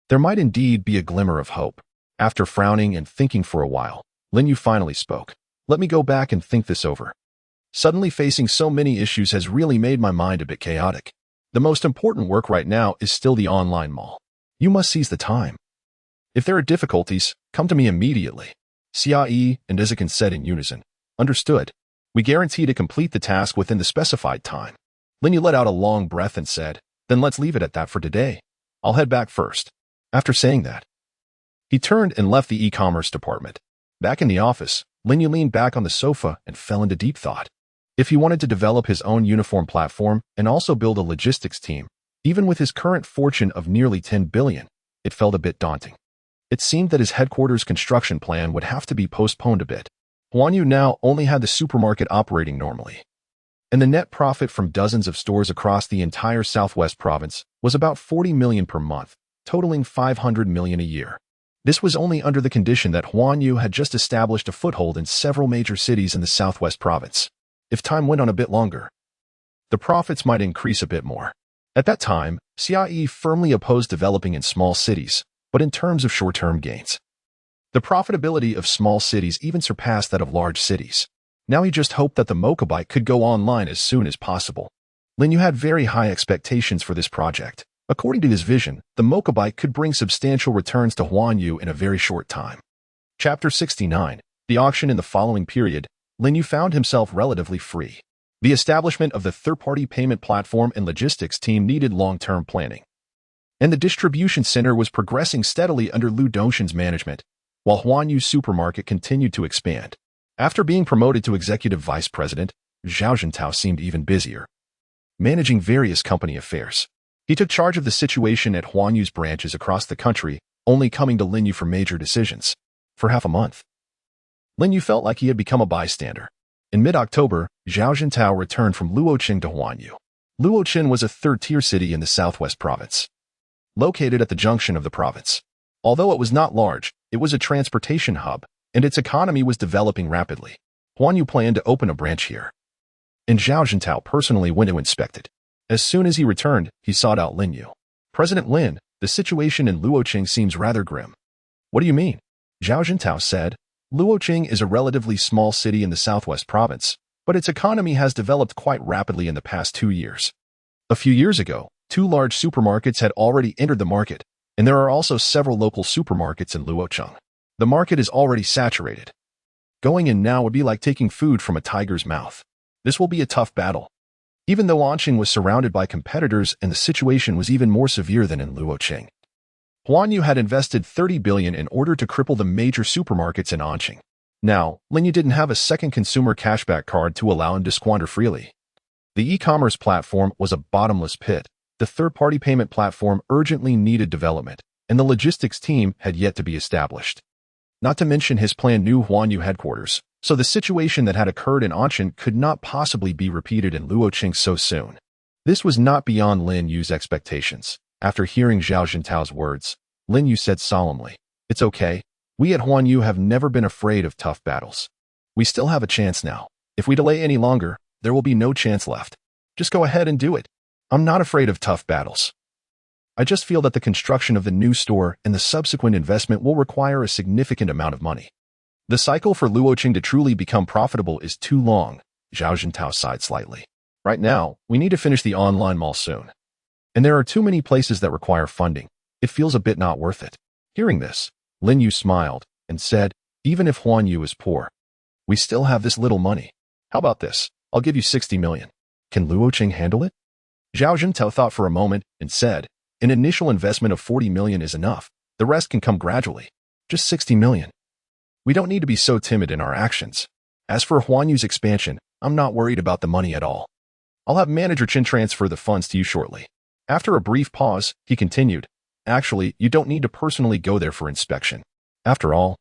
there might indeed be a glimmer of hope. After frowning and thinking for a while, Lin Yu finally spoke. Let me go back and think this over. Suddenly facing so many issues has really made my mind a bit chaotic. The most important work right now is still the online mall. You must seize the time. If there are difficulties, come to me immediately. Xia and Lizikin said in unison. Understood. We guarantee to complete the task within the specified time. Lin Yu let out a long breath and said, then let's leave it at that for today. I'll head back first. After saying that, he turned and left the e-commerce department. Back in the office, Lin Yu leaned back on the sofa and fell into deep thought. If he wanted to develop his own uniform platform and also build a logistics team, even with his current fortune of nearly 10 billion, it felt a bit daunting. It seemed that his headquarters construction plan would have to be postponed a bit. Huanyu now only had the supermarket operating normally, and the net profit from dozens of stores across the entire Southwest province was about 40 million per month, totaling 500 million a year. This was only under the condition that Huanyu had just established a foothold in several major cities in the Southwest province. If time went on a bit longer, the profits might increase a bit more. At that time, CIE firmly opposed developing in small cities, but in terms of short-term gains, the profitability of small cities even surpassed that of large cities. Now he just hoped that the motorbike could go online as soon as possible. Lin Yu had very high expectations for this project. According to his vision, the motorbike could bring substantial returns to Huanyu in a very short time. Chapter 69. The auction. In the following period, Lin Yu found himself relatively free. The establishment of the third-party payment platform and logistics team needed long-term planning, and the distribution center was progressing steadily under Lu Dongshan's management, while Huanyu's supermarket continued to expand. After being promoted to executive vice president, Zhao Jintao seemed even busier, managing various company affairs. He took charge of the situation at Huanyu's branches across the country, only coming to Lin Yu for major decisions. For half a month, Lin Yu felt like he had become a bystander. In mid-October, Zhao Jintao returned from Luoqing to Huanyu. Luoqing was a third-tier city in the Southwest province, located at the junction of the province. Although it was not large, it was a transportation hub, and its economy was developing rapidly. Huanyu planned to open a branch here, and Zhao Jintao personally went to inspect it. As soon as he returned, he sought out Lin Yu. President Lin, the situation in Luoqing seems rather grim. What do you mean? Zhao Jintao said. Luoqing is a relatively small city in the Southwest province, but its economy has developed quite rapidly in the past 2 years. A few years ago, 2 large supermarkets had already entered the market, and there are also several local supermarkets in Luoqing. The market is already saturated. Going in now would be like taking food from a tiger's mouth. This will be a tough battle. Even though Anqing was surrounded by competitors and the situation was even more severe than in Luoqing, Huanyu had invested 30 billion in order to cripple the major supermarkets in Anqing. Now, Lin Yu didn't have a second consumer cashback card to allow him to squander freely. The e-commerce platform was a bottomless pit. The third-party payment platform urgently needed development, and the logistics team had yet to be established. Not to mention his planned new Huanyu headquarters, so the situation that had occurred in Anqing could not possibly be repeated in Luoqing so soon. This was not beyond Lin Yu's expectations. After hearing Zhao Jintao's words, Lin Yu said solemnly, "It's okay. We at Huanyu have never been afraid of tough battles. We still have a chance now. If we delay any longer, there will be no chance left. Just go ahead and do it. I'm not afraid of tough battles. I just feel that the construction of the new store and the subsequent investment will require a significant amount of money. The cycle for Luoqing to truly become profitable is too long." Zhao Jintao sighed slightly. "Right now, we need to finish the online mall soon. And there are too many places that require funding. It feels a bit not worth it." Hearing this, Lin Yu smiled and said, "Even if Huanyu is poor, we still have this little money. How about this? I'll give you 60 million. Can Luoqing handle it?" Zhao Jintao thought for a moment and said, "An initial investment of 40 million is enough. The rest can come gradually. Just 60 million. We don't need to be so timid in our actions. As for Huanyu's expansion, I'm not worried about the money at all. I'll have Manager Chen transfer the funds to you shortly." After a brief pause, he continued, "Actually, you don't need to personally go there for inspection. After all,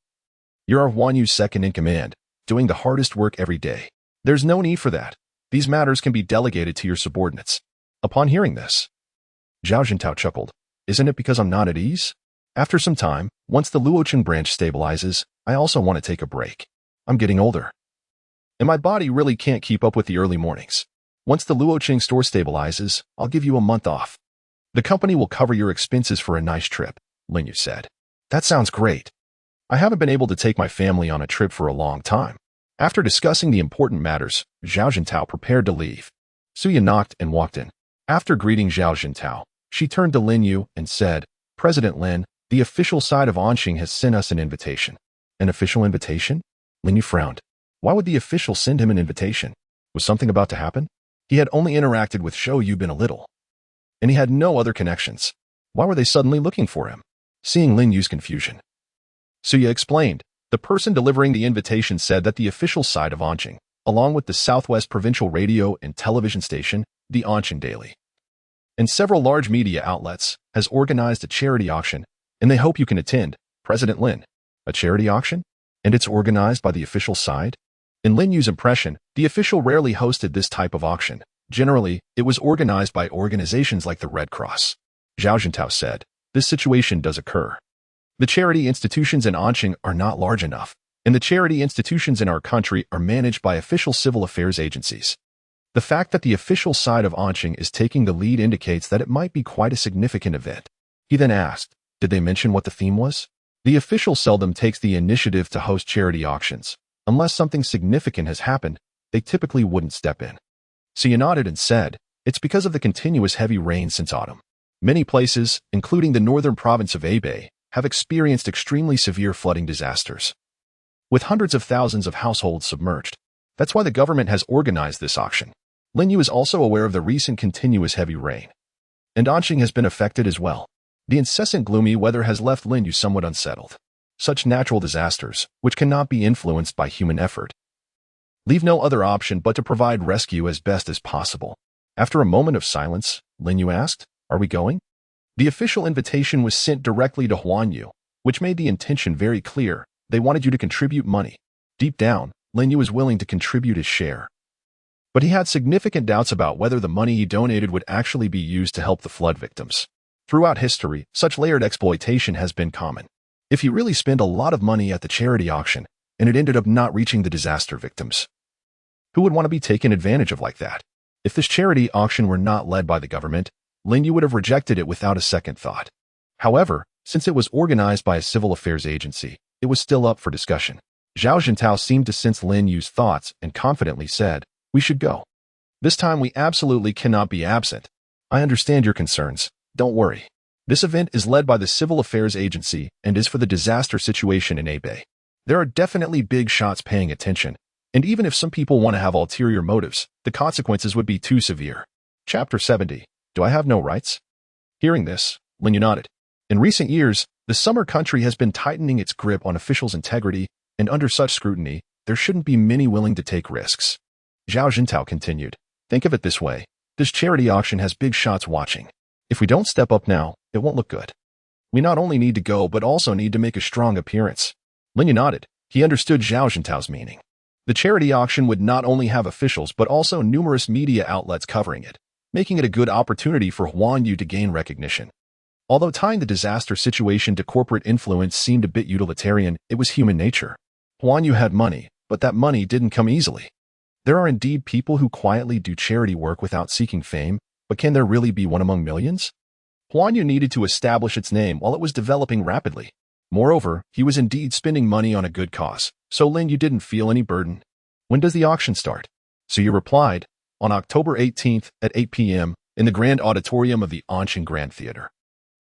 you're Huanyu's second in command, doing the hardest work every day. There's no need for that. These matters can be delegated to your subordinates." Upon hearing this, Zhao Jintao chuckled. "Isn't it because I'm not at ease? After some time, once the Luoqing branch stabilizes, I also want to take a break. I'm getting older, and my body really can't keep up with the early mornings. Once the Luoqing store stabilizes, I'll give you a month off. The company will cover your expenses for a nice trip," Lin Yu said. "That sounds great. I haven't been able to take my family on a trip for a long time." After discussing the important matters, Zhao Jintao prepared to leave. Suya knocked and walked in. After greeting Zhao Jintao, she turned to Lin Yu and said, "President Lin, the official side of Anqing has sent us an invitation." "An official invitation?" Lin Yu frowned. Why would the official send him an invitation? Was something about to happen? He had only interacted with Huanyu a little, and he had no other connections. Why were they suddenly looking for him? Seeing Lin Yu's confusion, Suya explained. The person delivering the invitation said that the official side of Anqing, along with the Southwest Provincial Radio and Television station, the Anqing Daily, and several large media outlets, has organized a charity auction, and they hope you can attend. President Lin. A charity auction? And it's organized by the official side? In Lin Yu's impression, the official rarely hosted this type of auction. Generally, it was organized by organizations like the Red Cross. Zhao Jintao said, this situation does occur. The charity institutions in Anqing are not large enough, and the charity institutions in our country are managed by official civil affairs agencies. The fact that the official side of Anqing is taking the lead indicates that it might be quite a significant event. He then asked, did they mention what the theme was? The official seldom takes the initiative to host charity auctions. Unless something significant has happened, they typically wouldn't step in. Suya nodded and said, it's because of the continuous heavy rain since autumn. Many places, including the northern province of Hebei, have experienced extremely severe flooding disasters, with hundreds of thousands of households submerged. That's why the government has organized this auction. Lin Yu is also aware of the recent continuous heavy rain, and Anqing has been affected as well. The incessant gloomy weather has left Lin Yu somewhat unsettled. Such natural disasters, which cannot be influenced by human effort, leave no other option but to provide rescue as best as possible. After a moment of silence, Lin Yu asked, are we going? The official invitation was sent directly to Huanyu, which made the intention very clear. They wanted you to contribute money. Deep down, Lin Yu was willing to contribute his share, but he had significant doubts about whether the money he donated would actually be used to help the flood victims. Throughout history, such layered exploitation has been common. If you really spend a lot of money at the charity auction, and it ended up not reaching the disaster victims, who would want to be taken advantage of like that? If this charity auction were not led by the government, Lin Yu would have rejected it without a second thought. However, since it was organized by a civil affairs agency, it was still up for discussion. Zhao Jintao seemed to sense Lin Yu's thoughts and confidently said, we should go. This time we absolutely cannot be absent. I understand your concerns. Don't worry. This event is led by the Civil Affairs Agency and is for the disaster situation in Hebei. There are definitely big shots paying attention, and even if some people want to have ulterior motives, the consequences would be too severe. Chapter 70. Do I have no rights? Hearing this, Lin Yu nodded. In recent years, the summer country has been tightening its grip on officials' integrity, and under such scrutiny, there shouldn't be many willing to take risks. Zhao Jintao continued. Think of it this way. This charity auction has big shots watching. If we don't step up now, it won't look good. We not only need to go but also need to make a strong appearance. Lin Yu nodded. He understood Zhao Jintao's meaning. The charity auction would not only have officials but also numerous media outlets covering it, making it a good opportunity for Huanyu to gain recognition. Although tying the disaster situation to corporate influence seemed a bit utilitarian, it was human nature. Huanyu had money, but that money didn't come easily. There are indeed people who quietly do charity work without seeking fame, but can there really be one among millions? Huanyu needed to establish its name while it was developing rapidly. Moreover, he was indeed spending money on a good cause, so Lin Yu didn't feel any burden. When does the auction start? Suya replied, on October 18th at 8 p.m. in the Grand Auditorium of the Anqing Grand Theater.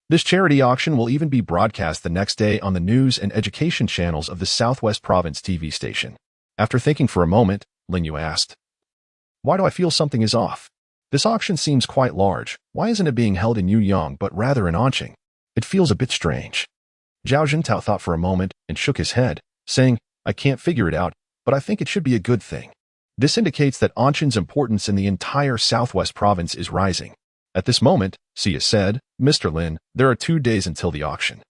This charity auction will even be broadcast the next day on the news and education channels of the Southwest Province TV station. After thinking for a moment, Lin Yu asked, why do I feel something is off? This auction seems quite large. Why isn't it being held in Yuyang but rather in Anqing? It feels a bit strange. Zhao Jintao thought for a moment and shook his head, saying, I can't figure it out, but I think it should be a good thing. This indicates that Anqing's importance in the entire Southwest Province is rising. At this moment, Suya said, Mr. Lin, there are 2 days until the auction.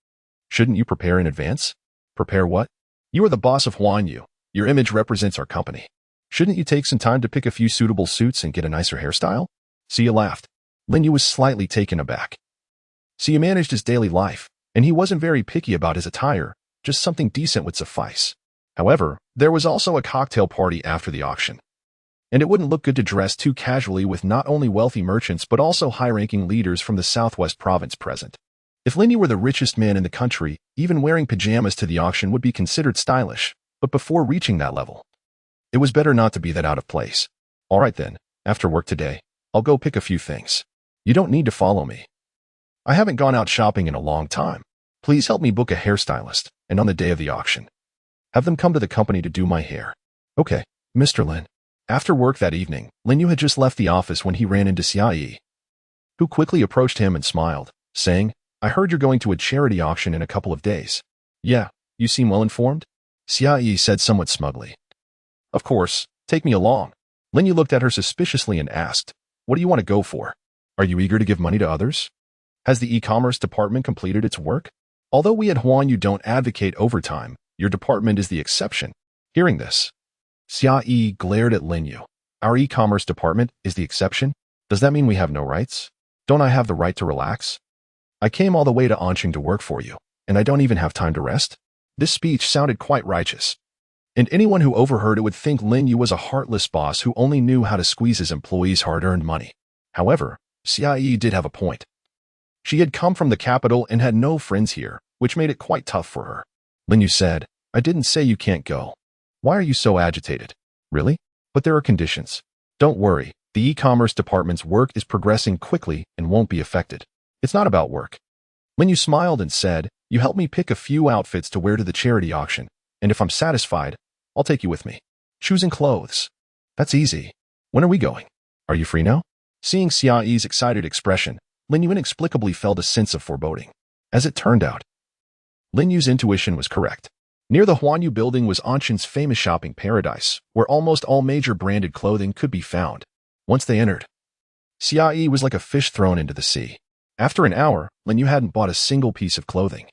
Shouldn't you prepare in advance? Prepare what? You are the boss of Huanyu. Your image represents our company. Shouldn't you take some time to pick a few suitable suits and get a nicer hairstyle? Suya laughed. Lin Yu was slightly taken aback. Suya managed his daily life, and he wasn't very picky about his attire, just something decent would suffice. However, there was also a cocktail party after the auction, and it wouldn't look good to dress too casually with not only wealthy merchants but also high-ranking leaders from the Southwest Province present. If Lin Yu were the richest man in the country, even wearing pajamas to the auction would be considered stylish, but before reaching that level, it was better not to be that out of place. All right then, after work today, I'll go pick a few things. You don't need to follow me. I haven't gone out shopping in a long time. Please help me book a hairstylist, and on the day of the auction, have them come to the company to do my hair. Okay, Mr. Lin. After work that evening, Lin Yu had just left the office when he ran into Xia, who quickly approached him and smiled, saying, I heard you're going to a charity auction in a couple of days. Yeah, you seem well informed? Xia said somewhat smugly. Of course, take me along. Lin Yu looked at her suspiciously and asked, what do you want to go for? Are you eager to give money to others? Has the e-commerce department completed its work? Although we at Huanyu don't advocate overtime, your department is the exception. Hearing this, Xia glared at Lin Yu. Our e-commerce department is the exception? Does that mean we have no rights? Don't I have the right to relax? I came all the way to Anqing to work for you, and I don't even have time to rest? This speech sounded quite righteous. And anyone who overheard it would think Lin Yu was a heartless boss who only knew how to squeeze his employees' hard-earned money. However, Xia did have a point. She had come from the capital and had no friends here, which made it quite tough for her. Lin Yu said, I didn't say you can't go. Why are you so agitated? Really? But there are conditions. Don't worry, the e-commerce department's work is progressing quickly and won't be affected. It's not about work. Lin Yu smiled and said, you help me pick a few outfits to wear to the charity auction, and if I'm satisfied, I'll take you with me. Choosing clothes. That's easy. When are we going? Are you free now? Seeing Xiao's excited expression, Lin Yu inexplicably felt a sense of foreboding. As it turned out, Lin Yu's intuition was correct. Near the Huanyu building was Anqing's famous shopping paradise, where almost all major branded clothing could be found. Once they entered, Xia was like a fish thrown into the sea. After an hour, Lin Yu hadn't bought a single piece of clothing,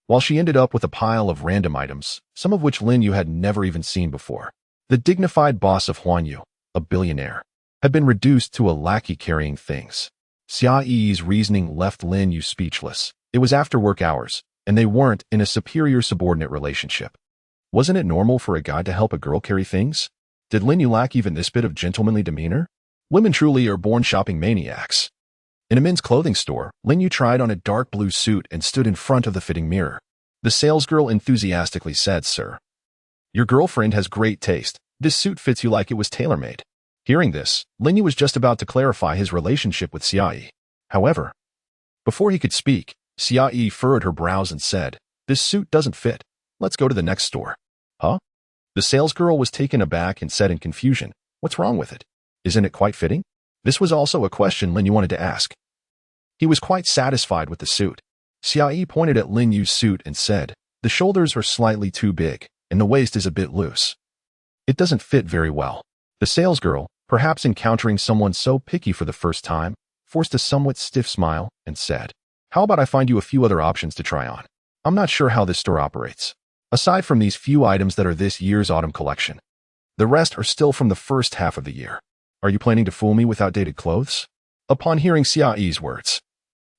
while she ended up with a pile of random items, some of which Lin Yu had never even seen before. The dignified boss of Huanyu, a billionaire, had been reduced to a lackey carrying things. Xiao's reasoning left Lin Yu speechless. It was after work hours, and they weren't in a superior-subordinate relationship. Wasn't it normal for a guy to help a girl carry things? Did Lin Yu lack even this bit of gentlemanly demeanor? Women truly are born shopping maniacs. In a men's clothing store, Lin Yu tried on a dark blue suit and stood in front of the fitting mirror. The salesgirl enthusiastically said, Sir, your girlfriend has great taste. This suit fits you like it was tailor-made. Hearing this, Lin Yu was just about to clarify his relationship with Xia. However, before he could speak, Xia furrowed her brows and said, this suit doesn't fit. Let's go to the next store. Huh? The salesgirl was taken aback and said in confusion, what's wrong with it? Isn't it quite fitting? This was also a question Lin Yu wanted to ask. He was quite satisfied with the suit. Xia pointed at Lin Yu's suit and said, the shoulders are slightly too big, and the waist is a bit loose. It doesn't fit very well. The salesgirl, perhaps encountering someone so picky for the first time, forced a somewhat stiff smile and said, how about I find you a few other options to try on? I'm not sure how this store operates. Aside from these few items that are this year's autumn collection, the rest are still from the first half of the year. Are you planning to fool me with outdated clothes? Upon hearing Xiao's words,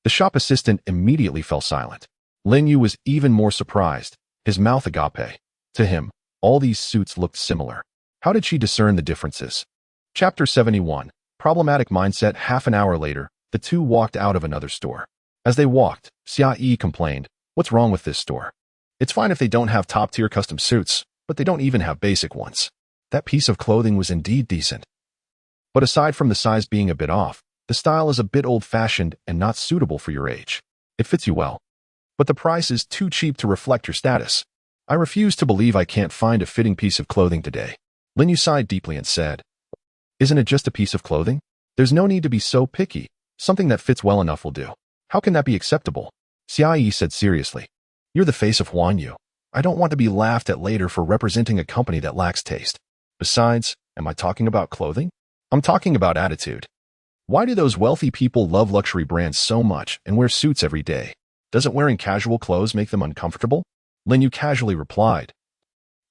the shop assistant immediately fell silent. Lin Yu was even more surprised, his mouth agape. To him, all these suits looked similar. How did she discern the differences? Chapter 71, Problematic Mindset. Half an hour later, the two walked out of another store. As they walked, Xia complained, what's wrong with this store? It's fine if they don't have top-tier custom suits, but they don't even have basic ones. That piece of clothing was indeed decent. But aside from the size being a bit off, the style is a bit old-fashioned and not suitable for your age. It fits you well, but the price is too cheap to reflect your status. I refuse to believe I can't find a fitting piece of clothing today. Lin Yu sighed deeply and said, isn't it just a piece of clothing? There's no need to be so picky. Something that fits well enough will do. How can that be acceptable? Xia said seriously. You're the face of Huanyu. I don't want to be laughed at later for representing a company that lacks taste. Besides, am I talking about clothing? I'm talking about attitude. Why do those wealthy people love luxury brands so much and wear suits every day? Doesn't wearing casual clothes make them uncomfortable? Lin Yu casually replied,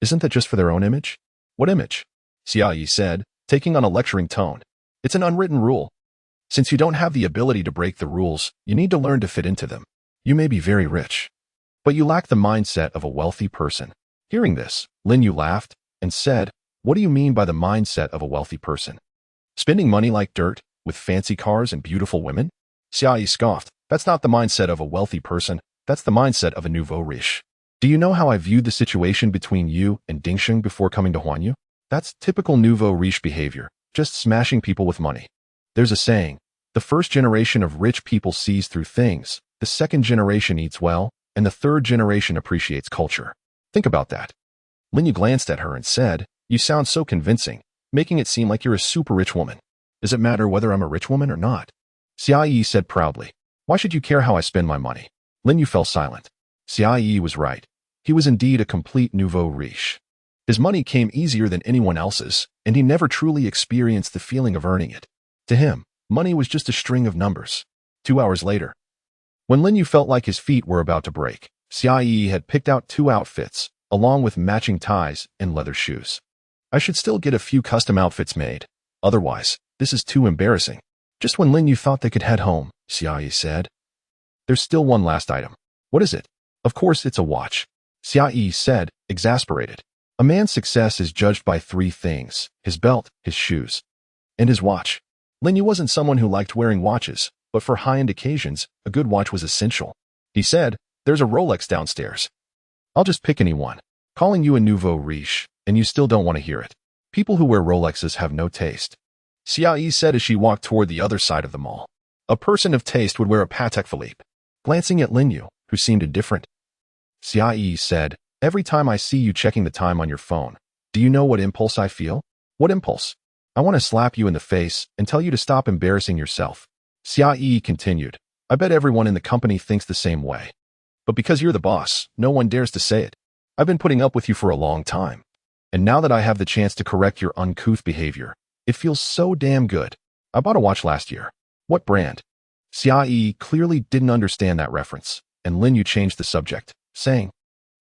isn't that just for their own image? What image? Xia said, taking on a lecturing tone. It's an unwritten rule. Since you don't have the ability to break the rules, you need to learn to fit into them. You may be very rich, but you lack the mindset of a wealthy person. Hearing this, Lin Yu laughed and said, what do you mean by the mindset of a wealthy person? Spending money like dirt, with fancy cars and beautiful women? Xia scoffed. That's not the mindset of a wealthy person. That's the mindset of a nouveau riche. Do you know how I viewed the situation between you and Dingsheng before coming to Huanyu? That's typical nouveau riche behavior, just smashing people with money. There's a saying, the first generation of rich people sees through things, the second generation eats well, and the third generation appreciates culture. Think about that. Lin Yu glanced at her and said, You sound so convincing, making it seem like you're a super rich woman. Does it matter whether I'm a rich woman or not? Xiaoyi said proudly. Why should you care how I spend my money? Lin Yu fell silent. Xiaoyi was right. He was indeed a complete nouveau riche. His money came easier than anyone else's, and he never truly experienced the feeling of earning it. To him, money was just a string of numbers. 2 hours later, when Lin Yu felt like his feet were about to break, Xiaoyi had picked out 2 outfits, along with matching ties and leather shoes. I should still get a few custom outfits made. Otherwise, this is too embarrassing. Just when Lin Yu thought they could head home, Xiaoyi said, There's still one last item. What is it? Of course it's a watch. Xiaoyi said, exasperated. A man's success is judged by 3 things: his belt, his shoes, and his watch. Lin Yu wasn't someone who liked wearing watches, but for high-end occasions, a good watch was essential. He said, There's a Rolex downstairs. I'll just pick any one. Calling you a nouveau riche, and you still don't want to hear it. People who wear Rolexes have no taste. Xiaoyi said as she walked toward the other side of the mall. A person of taste would wear a Patek Philippe. Glancing at Lin Yu, who seemed indifferent, Xiaoyi said, Every time I see you checking the time on your phone, do you know what impulse I feel? What impulse? I want to slap you in the face and tell you to stop embarrassing yourself. Xiaoyi continued, I bet everyone in the company thinks the same way. But because you're the boss, no one dares to say it. I've been putting up with you for a long time. And now that I have the chance to correct your uncouth behavior, it feels so damn good. I bought a watch last year. What brand? Xiaoyi clearly didn't understand that reference, and Lin Yu changed the subject, saying,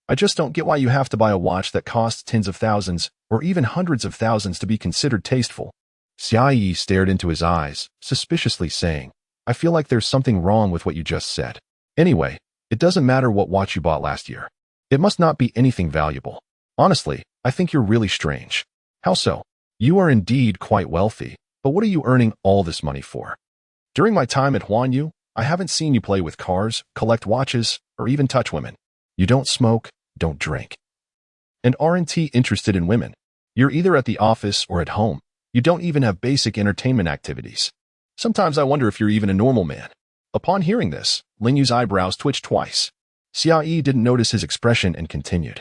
I just don't get why you have to buy a watch that costs tens of thousands or even hundreds of thousands to be considered tasteful. Xiaoyi stared into his eyes, suspiciously saying, I feel like there's something wrong with what you just said. Anyway, it doesn't matter what watch you bought last year. It must not be anything valuable. Honestly, I think you're really strange. How so? You are indeed quite wealthy, but what are you earning all this money for? During my time at Huanyu, I haven't seen you play with cars, collect watches, or even touch women. You don't smoke, don't drink, and aren't interested in women. You're either at the office or at home. You don't even have basic entertainment activities. Sometimes I wonder if you're even a normal man. Upon hearing this, Lin Yu's eyebrows twitched twice. Xiaoyi didn't notice his expression and continued.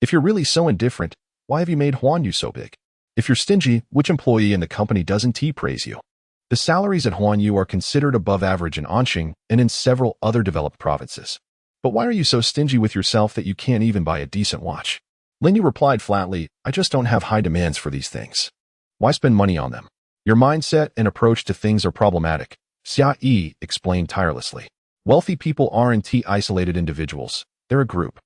If you're really so indifferent, why have you made Huanyu so big? If you're stingy, which employee in the company doesn't praise you? The salaries at Huanyu are considered above average in Anqing and in several other developed provinces. But why are you so stingy with yourself that you can't even buy a decent watch? Lin Yu replied flatly, I just don't have high demands for these things. Why spend money on them? Your mindset and approach to things are problematic, Xiaoyi explained tirelessly. Wealthy people aren't isolated individuals. They're a group.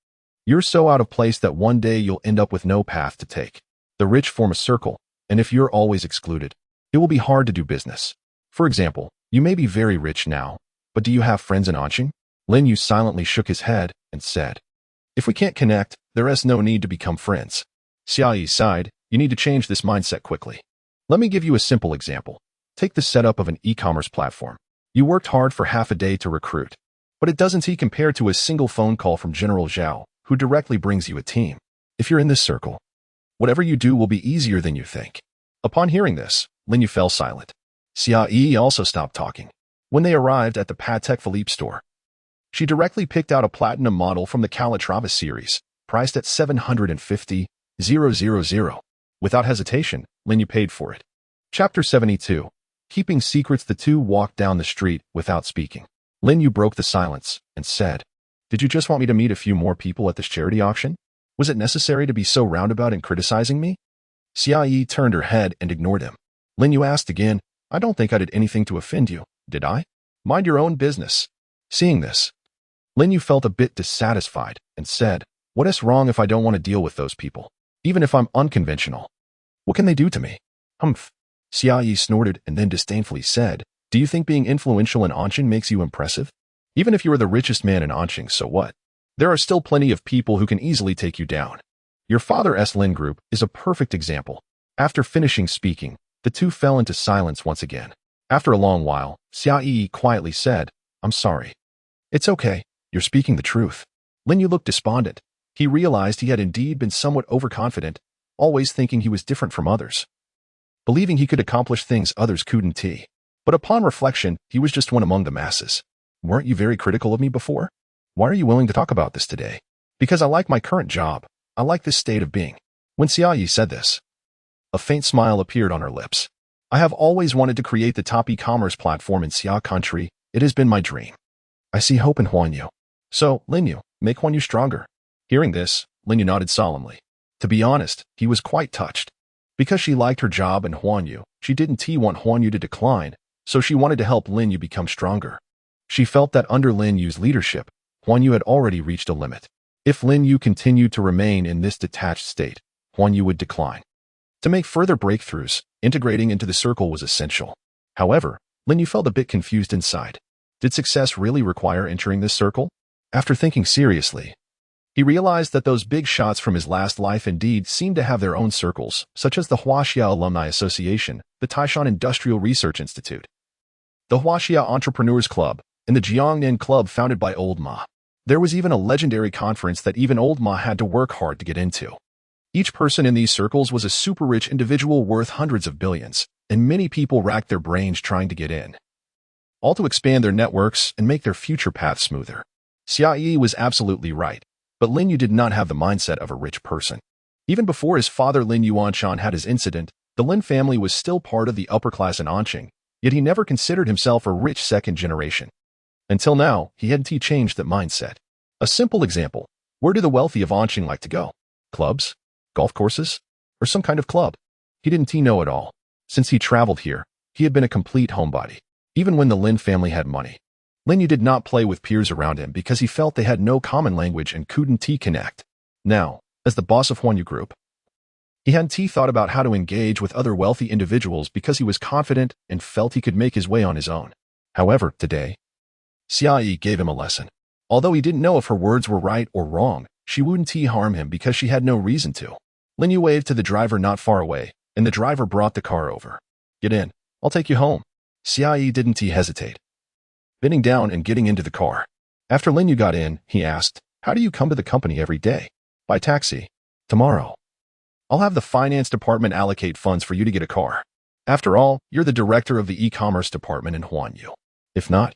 You're so out of place that one day you'll end up with no path to take. The rich form a circle, and if you're always excluded, it will be hard to do business. For example, you may be very rich now, but do you have friends in Anqing? Lin Yu silently shook his head and said, If we can't connect, there is no need to become friends. Xiaoyi sighed, You need to change this mindset quickly. Let me give you a simple example. Take the setup of an e-commerce platform. You worked hard for half a day to recruit, but it doesn't compare to a single phone call from General Zhao, who directly brings you a team. If you're in this circle, whatever you do will be easier than you think. Upon hearing this, Lin Yu fell silent. Xiaoyi also stopped talking. When they arrived at the Patek Philippe store, she directly picked out a platinum model from the Calatrava series, priced at 750,000. Without hesitation, Lin Yu paid for it. Chapter 72. Keeping secrets. The two walked down the street without speaking. Lin Yu broke the silence and said, Did you just want me to meet a few more people at this charity auction? Was it necessary to be so roundabout in criticizing me? Xiaoyi turned her head and ignored him. Lin Yu asked again, I don't think I did anything to offend you, did I? Mind your own business. Seeing this, Lin Yu felt a bit dissatisfied and said, What is wrong if I don't want to deal with those people? Even if I'm unconventional. What can they do to me? Humph. Xiaoyi snorted and then disdainfully said, Do you think being influential in Anqing makes you impressive? Even if you are the richest man in Anqing, so what? There are still plenty of people who can easily take you down. Your father's Lin Group is a perfect example. After finishing speaking, the two fell into silence once again. After a long while, Xiaoyi quietly said, I'm sorry. It's okay. You're speaking the truth. Lin Yu looked despondent. He realized he had indeed been somewhat overconfident, always thinking he was different from others, believing he could accomplish things others couldn't. But upon reflection, he was just one among the masses. Weren't you very critical of me before? Why are you willing to talk about this today? Because I like my current job. I like this state of being. When Xiaoyi said this, a faint smile appeared on her lips. I have always wanted to create the top e-commerce platform in Xia country. It has been my dream. I see hope in Huanyu. So, Lin Yu, make Huanyu stronger. Hearing this, Lin Yu nodded solemnly. To be honest, he was quite touched. Because she liked her job in Huanyu, she didn't want Huanyu to decline, so she wanted to help Lin Yu become stronger. She felt that under Lin Yu's leadership, Huanyu had already reached a limit. If Lin Yu continued to remain in this detached state, Huanyu would decline. To make further breakthroughs, integrating into the circle was essential. However, Lin Yu felt a bit confused inside. Did success really require entering this circle? After thinking seriously, he realized that those big shots from his last life indeed seemed to have their own circles, such as the Huaxia Alumni Association, the Taishan Industrial Research Institute, the Huaxia Entrepreneurs Club, and the Jiangnan Club founded by Old Ma. There was even a legendary conference that even Old Ma had to work hard to get into. Each person in these circles was a super-rich individual worth hundreds of billions, and many people racked their brains trying to get in, all to expand their networks and make their future path smoother. Xiaoyi was absolutely right, but Lin Yu did not have the mindset of a rich person. Even before his father Lin Yuanshan had his incident, the Lin family was still part of the upper class in Anqing, yet he never considered himself a rich second generation. Until now, he hadn't changed that mindset. A simple example, where do the wealthy of Anqing like to go? Clubs? Golf courses? Or some kind of club? He didn't know it all. Since he traveled here, he had been a complete homebody. Even when the Lin family had money, Lin Yu did not play with peers around him because he felt they had no common language and couldn't connect. Now, as the boss of Huanyu Group, he hadn't thought about how to engage with other wealthy individuals because he was confident and felt he could make his way on his own. However, today, Xiaoyi gave him a lesson. Although he didn't know if her words were right or wrong, she wouldn't harm him because she had no reason to. Lin Yu waved to the driver not far away, and the driver brought the car over. Get in. I'll take you home. Xiaoyi didn't hesitate, bending down and getting into the car. After Lin Yu got in, he asked, how do you come to the company every day? By taxi. Tomorrow, I'll have the finance department allocate funds for you to get a car. After all, you're the director of the e-commerce department in Huanyu. If not,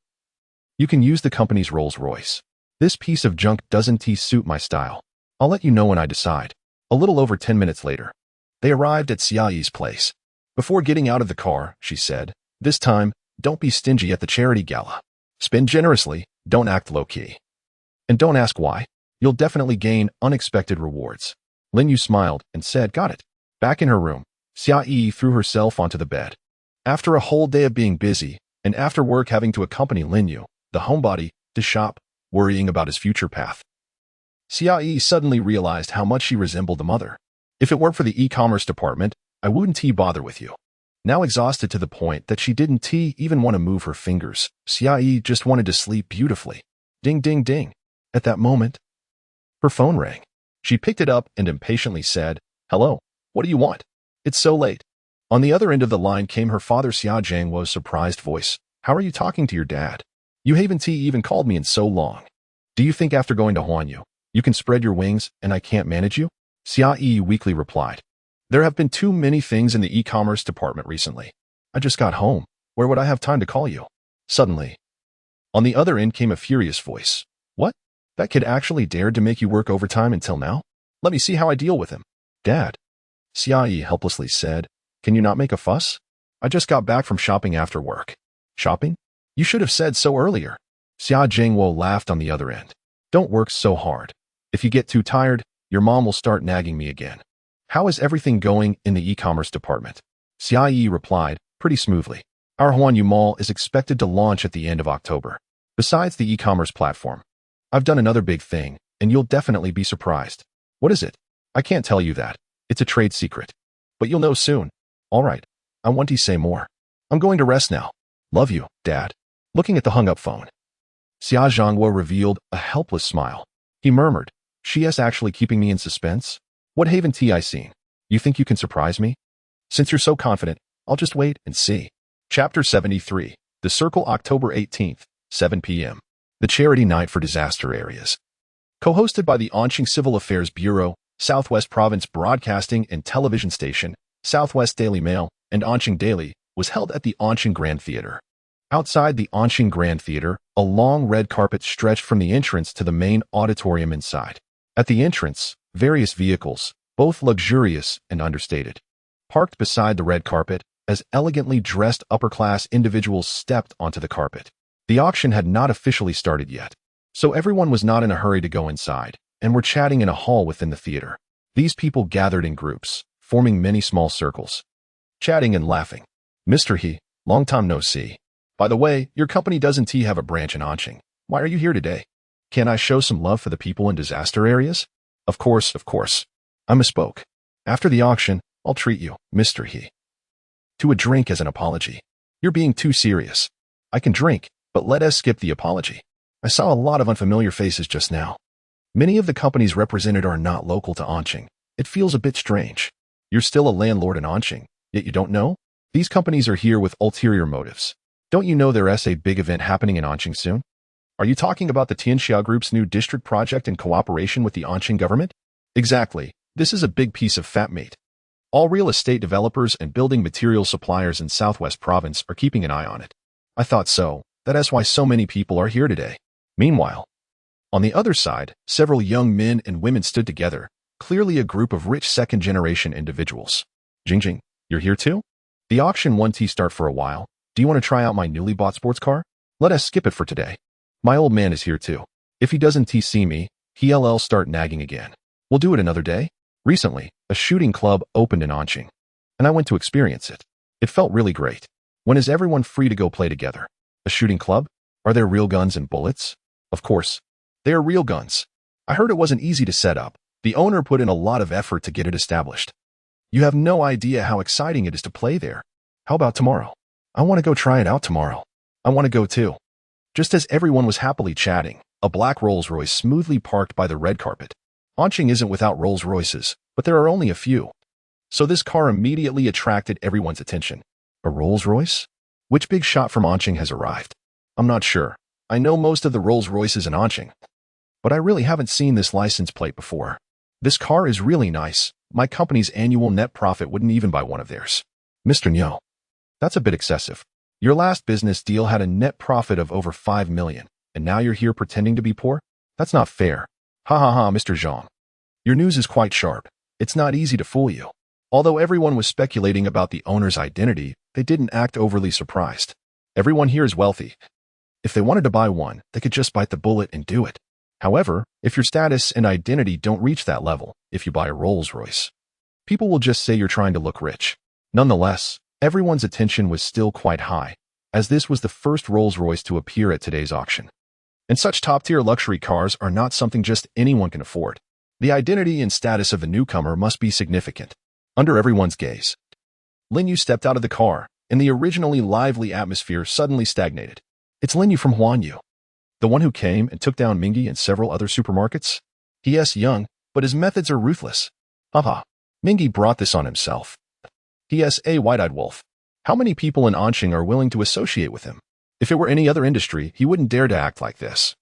you can use the company's Rolls-Royce. This piece of junk doesn't suit my style. I'll let you know when I decide. A little over 10 minutes later, they arrived at Xiaoyi's place. Before getting out of the car, she said, this time, don't be stingy at the charity gala. Spend generously, don't act low-key. And don't ask why. You'll definitely gain unexpected rewards. Lin Yu smiled and said, got it. Back in her room, Xiaoyi threw herself onto the bed. After a whole day of being busy, and after work having to accompany Lin Yu, the homebody, to shop, worrying about his future path, Xiaoyi suddenly realized how much she resembled the mother. If it weren't for the e-commerce department, I wouldn't bother with you. Now exhausted to the point that she didn't even want to move her fingers, Xiaoyi just wanted to sleep beautifully. Ding, ding, ding. At that moment, her phone rang. She picked it up and impatiently said, hello, what do you want? It's so late. On the other end of the line came her father Xia Zhangwo's surprised voice. How are you talking to your dad? You haven't even called me in so long. Do you think after going to Huanyu, you can spread your wings and I can't manage you? Xiaoyi weakly replied. There have been too many things in the e-commerce department recently. I just got home. Where would I have time to call you? Suddenly, on the other end came a furious voice. What? That kid actually dared to make you work overtime until now? Let me see how I deal with him. Dad, Xiaoyi helplessly said, can you not make a fuss? I just got back from shopping after work. Shopping? You should have said so earlier. Xia Zhangwo laughed on the other end. Don't work so hard. If you get too tired, your mom will start nagging me again. How is everything going in the e-commerce department? Xiaoyi replied, pretty smoothly. Our Huanyu Mall is expected to launch at the end of October. Besides the e-commerce platform, I've done another big thing, and you'll definitely be surprised. What is it? I can't tell you that. It's a trade secret. But you'll know soon. All right. I want to say more. I'm going to rest now. Love you, Dad. Looking at the hung-up phone, Xia Zhangwo revealed a helpless smile. He murmured, she is actually keeping me in suspense? What haven't I seen? You think you can surprise me? Since you're so confident, I'll just wait and see. Chapter 73, The Circle, October 18th, 7 p.m. The Charity Night for Disaster Areas. Co-hosted by the Anqing Civil Affairs Bureau, Southwest Province Broadcasting and Television Station, Southwest Daily Mail, and Anqing Daily, was held at the Anqing Grand Theater. Outside the Anqing Grand Theater, a long red carpet stretched from the entrance to the main auditorium inside. At the entrance, various vehicles, both luxurious and understated. Parked beside the red carpet, as elegantly dressed upper-class individuals stepped onto the carpet. The auction had not officially started yet, so everyone was not in a hurry to go inside, and were chatting in a hall within the theater. These people gathered in groups, forming many small circles, chatting and laughing. Mr. He, long time no see. By the way, your company doesn't have a branch in Anqing. Why are you here today? Can I show some love for the people in disaster areas? Of course. I misspoke. After the auction, I'll treat you, Mr. He, to a drink as an apology. You're being too serious. I can drink, but let us skip the apology. I saw a lot of unfamiliar faces just now. Many of the companies represented are not local to Anqing. It feels a bit strange. You're still a landlord in Anqing, yet you don't know? These companies are here with ulterior motives. Don't you know there's a big event happening in Anqing soon? Are you talking about the Huanyu Group's new district project in cooperation with the Anqing government? Exactly. This is a big piece of fat meat. All real estate developers and building material suppliers in Southwest Province are keeping an eye on it. I thought so. That's why so many people are here today. Meanwhile, on the other side, several young men and women stood together, clearly a group of rich second-generation individuals. Jingjing, you're here too? The auction won't start for a while. Do you want to try out my newly bought sports car? Let us skip it for today. My old man is here too. If he doesn't see me, he'll start nagging again. We'll do it another day. Recently, a shooting club opened in Anqing, and I went to experience it. It felt really great. When is everyone free to go play together? A shooting club? Are there real guns and bullets? Of course. They are real guns. I heard it wasn't easy to set up. The owner put in a lot of effort to get it established. You have no idea how exciting it is to play there. How about tomorrow? I want to go try it out tomorrow. I want to go too. Just as everyone was happily chatting, a black Rolls-Royce smoothly parked by the red carpet. Anqing isn't without Rolls-Royces, but there are only a few. So this car immediately attracted everyone's attention. A Rolls-Royce? Which big shot from Anqing has arrived? I'm not sure. I know most of the Rolls-Royces in Anqing, but I really haven't seen this license plate before. This car is really nice. My company's annual net profit wouldn't even buy one of theirs. Mr. Nyo, that's a bit excessive. Your last business deal had a net profit of over 5 million, and now you're here pretending to be poor? That's not fair. Ha ha ha, Mr. Zhang. Your news is quite sharp. It's not easy to fool you. Although everyone was speculating about the owner's identity, they didn't act overly surprised. Everyone here is wealthy. If they wanted to buy one, they could just bite the bullet and do it. However, if your status and identity don't reach that level, if you buy a Rolls-Royce, people will just say you're trying to look rich. Nonetheless, everyone's attention was still quite high, as this was the first Rolls-Royce to appear at today's auction. And such top-tier luxury cars are not something just anyone can afford. The identity and status of the newcomer must be significant. Under everyone's gaze, Lin Yu stepped out of the car, and the originally lively atmosphere suddenly stagnated. It's Lin Yu from Huanyu, the one who came and took down Mingi and several other supermarkets? He is young, but his methods are ruthless. Haha, Mingi brought this on himself. He is a wide-eyed wolf. How many people in Anqing are willing to associate with him? If it were any other industry, he wouldn't dare to act like this.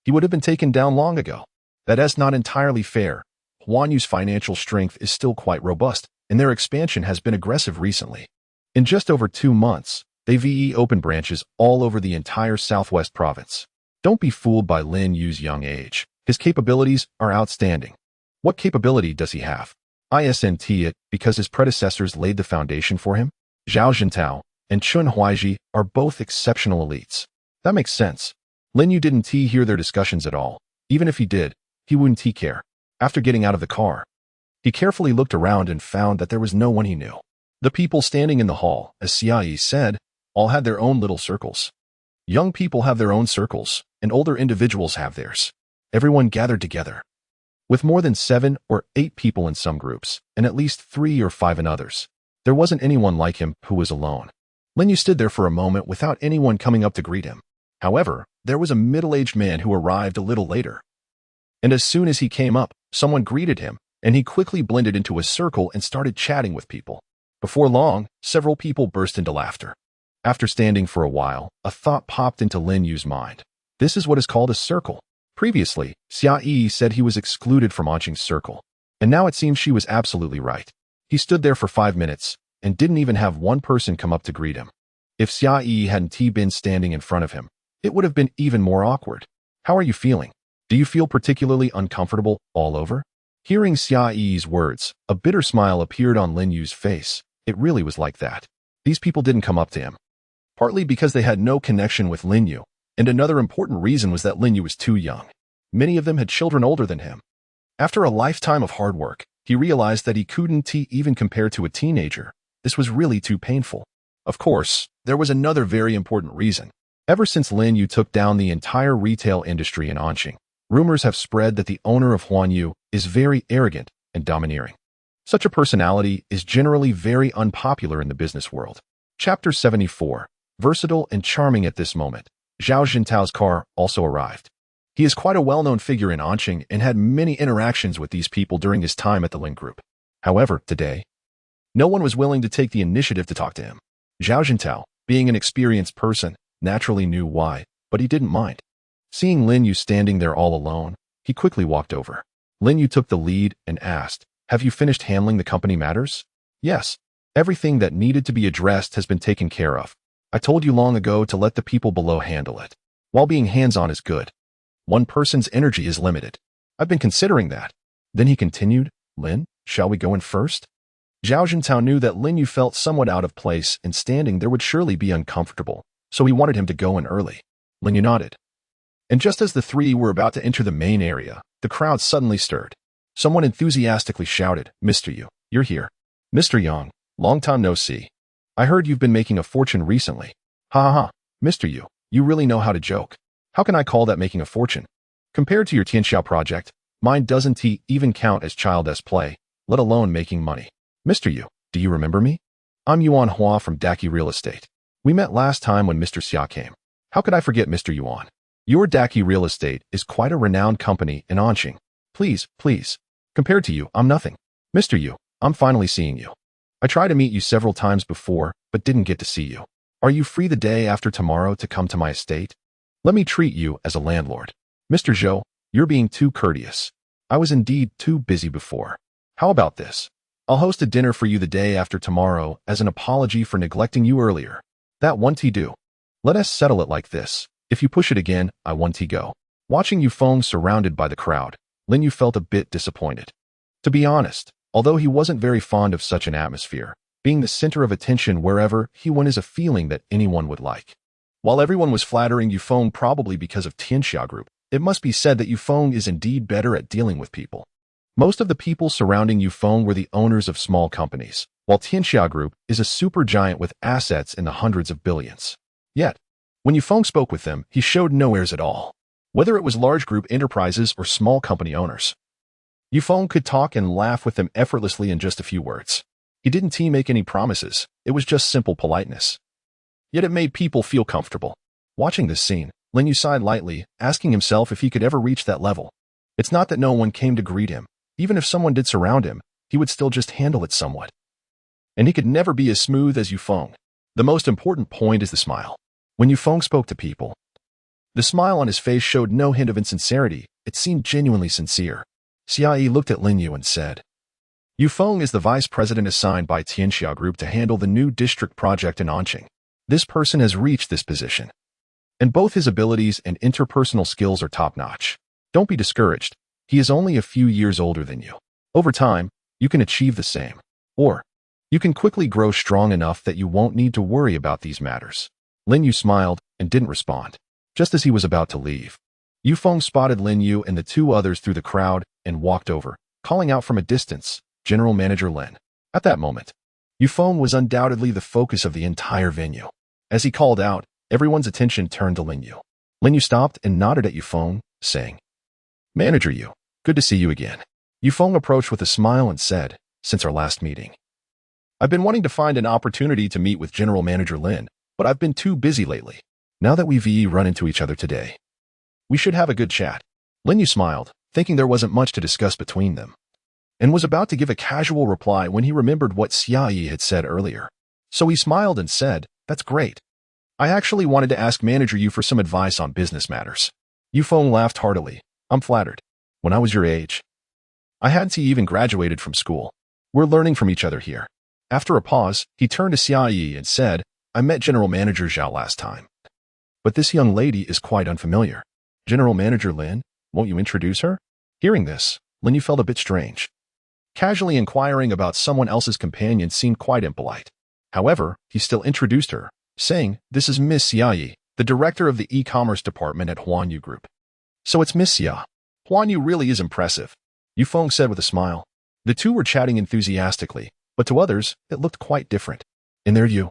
He would have been taken down long ago. That is not entirely fair. Huanyu's financial strength is still quite robust, and their expansion has been aggressive recently. In just over 2 months, they've opened branches all over the entire Southwest Province. Don't be fooled by Lin Yu's young age. His capabilities are outstanding. What capability does he have? Isn't it because his predecessors laid the foundation for him? Zhao Jintao and Chun Huaiji are both exceptional elites. That makes sense. Lin Yu didn't hear their discussions at all. Even if he did, he wouldn't care. After getting out of the car, he carefully looked around and found that there was no one he knew. The people standing in the hall, as Xiaoyi said, all had their own little circles. Young people have their own circles, and older individuals have theirs. Everyone gathered together, with more than 7 or 8 people in some groups, and at least 3 or 5 in others. There wasn't anyone like him who was alone. Lin Yu stood there for a moment without anyone coming up to greet him. However, there was a middle-aged man who arrived a little later. And as soon as he came up, someone greeted him, and he quickly blended into a circle and started chatting with people. Before long, several people burst into laughter. After standing for a while, a thought popped into Lin Yu's mind. This is what is called a circle. Previously, Xiaoyi said he was excluded from Anqing's circle, and now it seems she was absolutely right. He stood there for 5 minutes, and didn't even have one person come up to greet him. If Xiaoyi hadn't been standing in front of him, it would have been even more awkward. How are you feeling? Do you feel particularly uncomfortable all over? Hearing Xia Yi's words, a bitter smile appeared on Lin Yu's face. It really was like that. These people didn't come up to him. Partly because they had no connection with Lin Yu, and another important reason was that Lin Yu was too young. Many of them had children older than him. After a lifetime of hard work, he realized that he couldn't even compare to a teenager. This was really too painful. Of course, there was another very important reason. Ever since Lin Yu took down the entire retail industry in Anqing, rumors have spread that the owner of Huanyu is very arrogant and domineering. Such a personality is generally very unpopular in the business world. Chapter 74. Versatile and charming. At this moment, Zhao Jintao's car also arrived. He is quite a well-known figure in Anqing and had many interactions with these people during his time at the Lin Group. However, today, no one was willing to take the initiative to talk to him. Zhao Jintao, being an experienced person, naturally knew why, but he didn't mind. Seeing Lin Yu standing there all alone, he quickly walked over. Lin Yu took the lead and asked, "Have you finished handling the company matters?" "Yes. Everything that needed to be addressed has been taken care of. I told you long ago to let the people below handle it. While being hands-on is good, one person's energy is limited. I've been considering that." Then he continued, "Lin, shall we go in first?" Zhao Jintao knew that Lin Yu felt somewhat out of place and standing there would surely be uncomfortable, so he wanted him to go in early. Lin Yu nodded. And just as the three were about to enter the main area, the crowd suddenly stirred. Someone enthusiastically shouted, "Mr. Yu, you're here. Mr. Yang, long time no see. I heard you've been making a fortune recently." "Ha ha ha, Mr. Yu, you really know how to joke. How can I call that making a fortune? Compared to your Tianxiao project, mine doesn't even count as child's play, let alone making money. Mr. Yu, do you remember me? I'm Yuan Hua from Daki Real Estate. We met last time when Mr. Xia came. How could I forget Mr. Yuan? Your Daki Real Estate is quite a renowned company in Anqing. Please, please. Compared to you, I'm nothing. Mr. Yu, I'm finally seeing you. I tried to meet you several times before, but didn't get to see you. Are you free the day after tomorrow to come to my estate? Let me treat you as a landlord. Mr. Zhou, you're being too courteous. I was indeed too busy before. How about this? I'll host a dinner for you the day after tomorrow as an apology for neglecting you earlier. That won't do. Let us settle it like this. If you push it again, I won't go." Watching Yufeng surrounded by the crowd, Lin Yu felt a bit disappointed. To be honest, although he wasn't very fond of such an atmosphere, being the center of attention wherever he went is a feeling that anyone would like. While everyone was flattering Yufeng probably because of Tianxia Group, it must be said that Yufeng is indeed better at dealing with people. Most of the people surrounding Yufeng were the owners of small companies, while Tianxia Group is a supergiant with assets in the hundreds of billions. Yet, when Yufeng spoke with them, he showed no airs at all. Whether it was large group enterprises or small company owners, Yufeng could talk and laugh with them effortlessly in just a few words. He didn't make any promises, it was just simple politeness. Yet it made people feel comfortable. Watching this scene, Lin Yu sighed lightly, asking himself if he could ever reach that level. It's not that no one came to greet him. Even if someone did surround him, he would still just handle it somewhat. And he could never be as smooth as Yufeng. The most important point is the smile. When Yufeng spoke to people, the smile on his face showed no hint of insincerity. It seemed genuinely sincere. Xia Yi looked at Lin Yu and said, "Yufeng is the vice president assigned by Tianxia Group to handle the new district project in Anqing. This person has reached this position, and both his abilities and interpersonal skills are top-notch. Don't be discouraged. He is only a few years older than you. Over time, you can achieve the same. Or, you can quickly grow strong enough that you won't need to worry about these matters." Lin Yu smiled and didn't respond. Just as he was about to leave, Yufeng spotted Lin Yu and the two others through the crowd and walked over, calling out from a distance, "General Manager Lin." At that moment, Yufeng was undoubtedly the focus of the entire venue. As he called out, everyone's attention turned to Lin Yu. Lin Yu stopped and nodded at Yufeng, saying, "Manager Yu, good to see you again." Yufeng approached with a smile and said, "Since our last meeting, I've been wanting to find an opportunity to meet with General Manager Lin, but I've been too busy lately. Now that we've run into each other today, we should have a good chat." Lin Yu smiled, thinking there wasn't much to discuss between them, and was about to give a casual reply when he remembered what Xia Yi had said earlier. So he smiled and said, "That's great. I actually wanted to ask Manager Yu for some advice on business matters." Yufeng laughed heartily. "I'm flattered. When I was your age, I hadn't even graduated from school. We're learning from each other here." After a pause, he turned to Xia Yi and said, "I met General Manager Zhao last time, but this young lady is quite unfamiliar. General Manager Lin, won't you introduce her?" Hearing this, Lin Yu felt a bit strange. Casually inquiring about someone else's companion seemed quite impolite. However, he still introduced her, saying, "This is Miss Xia, the director of the e-commerce department at Huanyu Group." "So it's Miss Xia. Huanyu really is impressive," Yufeng said with a smile. The two were chatting enthusiastically, but to others, it looked quite different. In their view,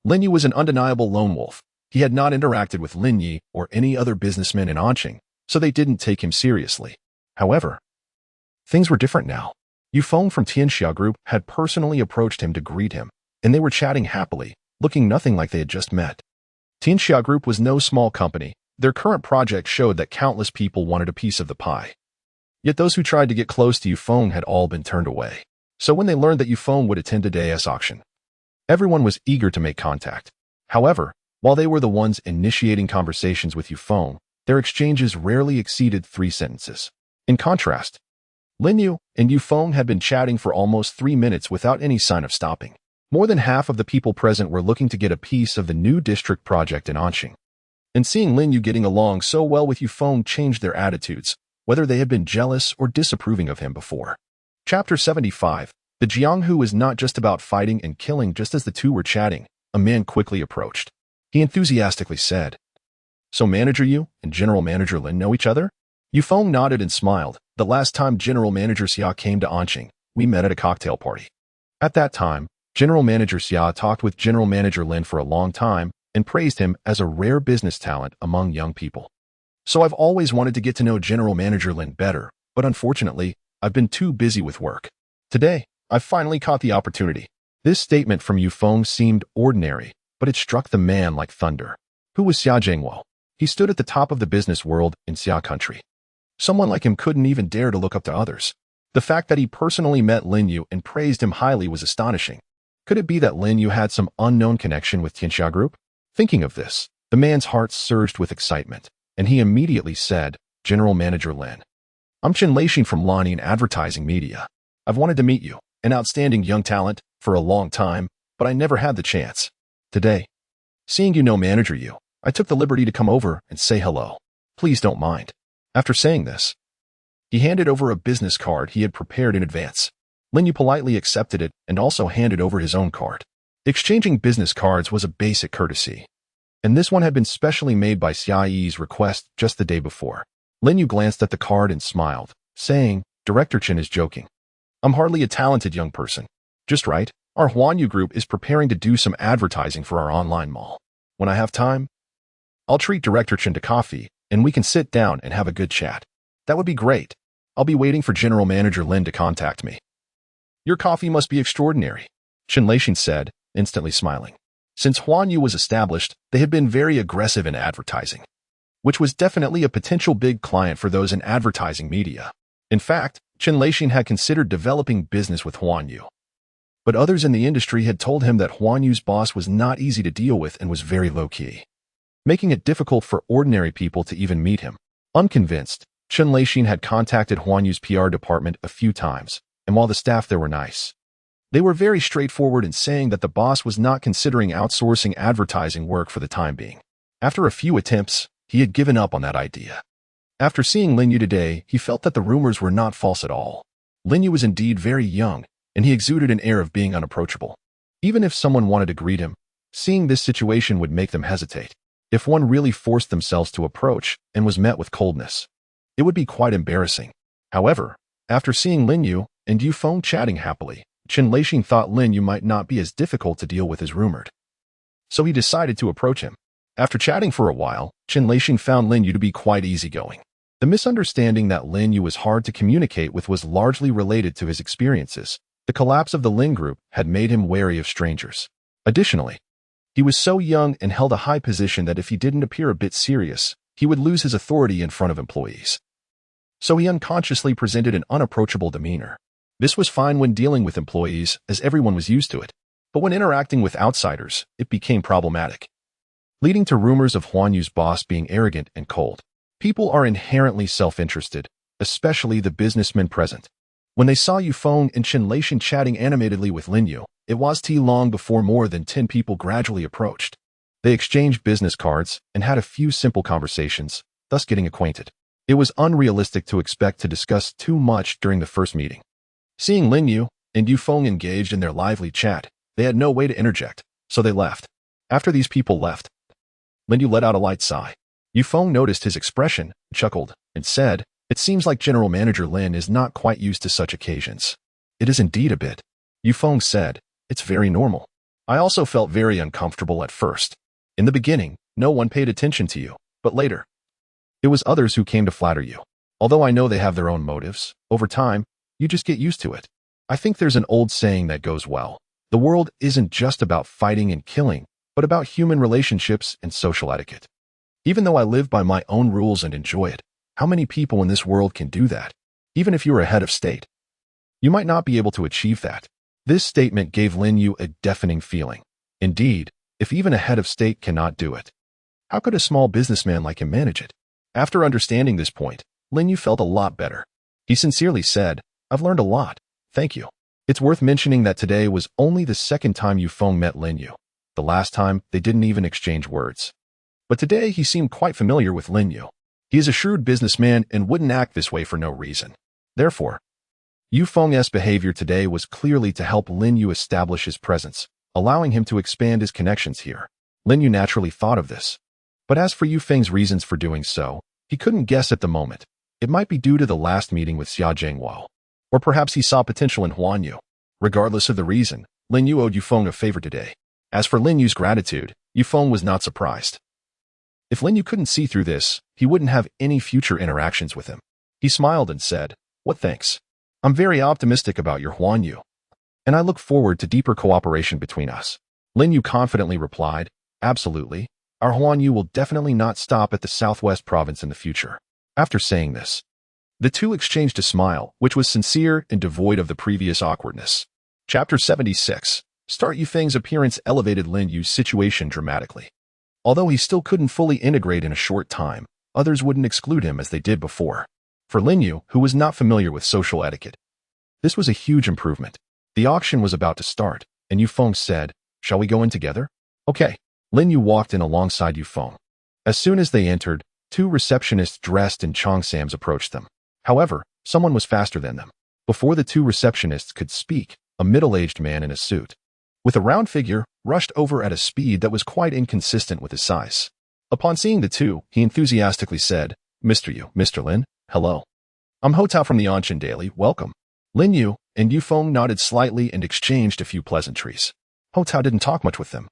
Lin Yu was an undeniable lone wolf. He had not interacted with Lin Yi or any other businessmen in Anqing, so they didn't take him seriously. However, things were different now. Yufeng from Tianxia Group had personally approached him to greet him, and they were chatting happily, looking nothing like they had just met. Tianxia Group was no small company. Their current project showed that countless people wanted a piece of the pie. Yet those who tried to get close to Yufeng had all been turned away. So when they learned that Yufeng would attend today's auction, everyone was eager to make contact. However, while they were the ones initiating conversations with Yufeng, their exchanges rarely exceeded 3 sentences. In contrast, Lin Yu and Yufeng had been chatting for almost 3 minutes without any sign of stopping. More than half of the people present were looking to get a piece of the new district project in Anqing. And seeing Lin Yu getting along so well with Yufeng changed their attitudes, whether they had been jealous or disapproving of him before. Chapter 75. The Jianghu is not just about fighting and killing. Just as the two were chatting, a man quickly approached. He enthusiastically said, "So Manager Yu and General Manager Lin know each other?" Yufeng nodded and smiled. "The last time General Manager Xia came to Anqing, we met at a cocktail party. At that time, General Manager Xia talked with General Manager Lin for a long time and praised him as a rare business talent among young people. So I've always wanted to get to know General Manager Lin better, but unfortunately, I've been too busy with work. Today, I finally caught the opportunity." This statement from Yufeng seemed ordinary, but it struck the man like thunder. Who was Xia Zhengguo? He stood at the top of the business world in Xia country. Someone like him couldn't even dare to look up to others. The fact that he personally met Lin Yu and praised him highly was astonishing. Could it be that Lin Yu had some unknown connection with Tianxia Group? Thinking of this, the man's heart surged with excitement, and he immediately said, "General Manager Lin, I'm Chen Leixin from Lani Advertising Media. I've wanted to meet you, an outstanding young talent, for a long time, but I never had the chance. Today, seeing you know Manager Yu, I took the liberty to come over and say hello. Please don't mind." After saying this, he handed over a business card he had prepared in advance. Lin Yu politely accepted it and also handed over his own card. Exchanging business cards was a basic courtesy, and this one had been specially made by Xia Yi's request just the day before. Lin Yu glanced at the card and smiled, saying, "Director Chen is joking. I'm hardly a talented young person. Just right, our Huanyu Group is preparing to do some advertising for our online mall. When I have time, I'll treat Director Chen to coffee, and we can sit down and have a good chat. That would be great. I'll be waiting for General Manager Lin to contact me." "Your coffee must be extraordinary," Chen Leixin said, instantly smiling. Since Huanyu was established, they had been very aggressive in advertising, which was definitely a potential big client for those in advertising media. In fact, Chen Leixin had considered developing business with Huanyu. But others in the industry had told him that Huanyu's boss was not easy to deal with and was very low-key, making it difficult for ordinary people to even meet him. Unconvinced, Chen Leixin had contacted Huanyu's PR department a few times, and while the staff there were nice, they were very straightforward in saying that the boss was not considering outsourcing advertising work for the time being. After a few attempts, he had given up on that idea. After seeing Lin Yu today, he felt that the rumors were not false at all. Lin Yu was indeed very young, and he exuded an air of being unapproachable. Even if someone wanted to greet him, seeing this situation would make them hesitate. If one really forced themselves to approach and was met with coldness, it would be quite embarrassing. However, after seeing Lin Yu and Yufeng chatting happily, Chen Leixin thought Lin Yu might not be as difficult to deal with as rumored. So he decided to approach him. After chatting for a while, Chen Leixin found Lin Yu to be quite easygoing. The misunderstanding that Lin Yu was hard to communicate with was largely related to his experiences. The collapse of the Lin Group had made him wary of strangers. Additionally, he was so young and held a high position that if he didn't appear a bit serious, he would lose his authority in front of employees. So he unconsciously presented an unapproachable demeanor. This was fine when dealing with employees, as everyone was used to it. But when interacting with outsiders, it became problematic, leading to rumors of Huanyu's boss being arrogant and cold. People are inherently self-interested, especially the businessmen present. When they saw Yufeng and Chen Leixin chatting animatedly with Lin Yu, it was too long before more than 10 people gradually approached. They exchanged business cards and had a few simple conversations, thus getting acquainted. It was unrealistic to expect to discuss too much during the first meeting. Seeing Lin Yu and Yufeng engaged in their lively chat, they had no way to interject, so they left. After these people left, Lin Yu let out a light sigh. Yufeng noticed his expression, chuckled, and said, "It seems like General Manager Lin is not quite used to such occasions." "It is indeed a bit," Yufeng said. "It's very normal. I also felt very uncomfortable at first. In the beginning, no one paid attention to you, but later, it was others who came to flatter you. Although I know they have their own motives, over time, you just get used to it. I think there's an old saying that goes well. The world isn't just about fighting and killing, but about human relationships and social etiquette. Even though I live by my own rules and enjoy it, how many people in this world can do that? Even if you're a head of state, you might not be able to achieve that." This statement gave Lin Yu a deafening feeling. Indeed, if even a head of state cannot do it, how could a small businessman like him manage it? After understanding this point, Lin Yu felt a lot better. He sincerely said, "I've learned a lot. Thank you." It's worth mentioning that today was only the second time Yufeng met Lin Yu. The last time, they didn't even exchange words. But today, he seemed quite familiar with Lin Yu. He is a shrewd businessman and wouldn't act this way for no reason. Therefore, Yufeng's behavior today was clearly to help Lin Yu establish his presence, allowing him to expand his connections here. Lin Yu naturally thought of this. But as for Yufeng's reasons for doing so, he couldn't guess at the moment. It might be due to the last meeting with Xia Zhengguo. Or perhaps he saw potential in Huanyu. Regardless of the reason, Lin Yu owed Yufeng a favor today. As for Lin Yu's gratitude, Yufeng was not surprised. If Lin Yu couldn't see through this, he wouldn't have any future interactions with him. He smiled and said, "What thanks? I'm very optimistic about your Huanyu, and I look forward to deeper cooperation between us." Lin Yu confidently replied, "Absolutely. Our Huanyu will definitely not stop at the Southwest province in the future." After saying this, the two exchanged a smile, which was sincere and devoid of the previous awkwardness. Chapter 76. Start Yufeng's appearance elevated Lin Yu's situation dramatically. Although he still couldn't fully integrate in a short time, others wouldn't exclude him as they did before. For Lin Yu, who was not familiar with social etiquette, this was a huge improvement. The auction was about to start, and Yufeng said, "Shall we go in together?" "Okay." Lin Yu walked in alongside Yufeng. As soon as they entered, two receptionists dressed in cheongsams approached them. However, someone was faster than them. Before the two receptionists could speak, a middle-aged man in a suit, with a round figure, rushed over at a speed that was quite inconsistent with his size. Upon seeing the two, he enthusiastically said, "Mr. Yu, Mr. Lin, hello. I'm Hotao from the Anshan Daily, welcome." Lin Yu and Yufeng nodded slightly and exchanged a few pleasantries. Hotao didn't talk much with them,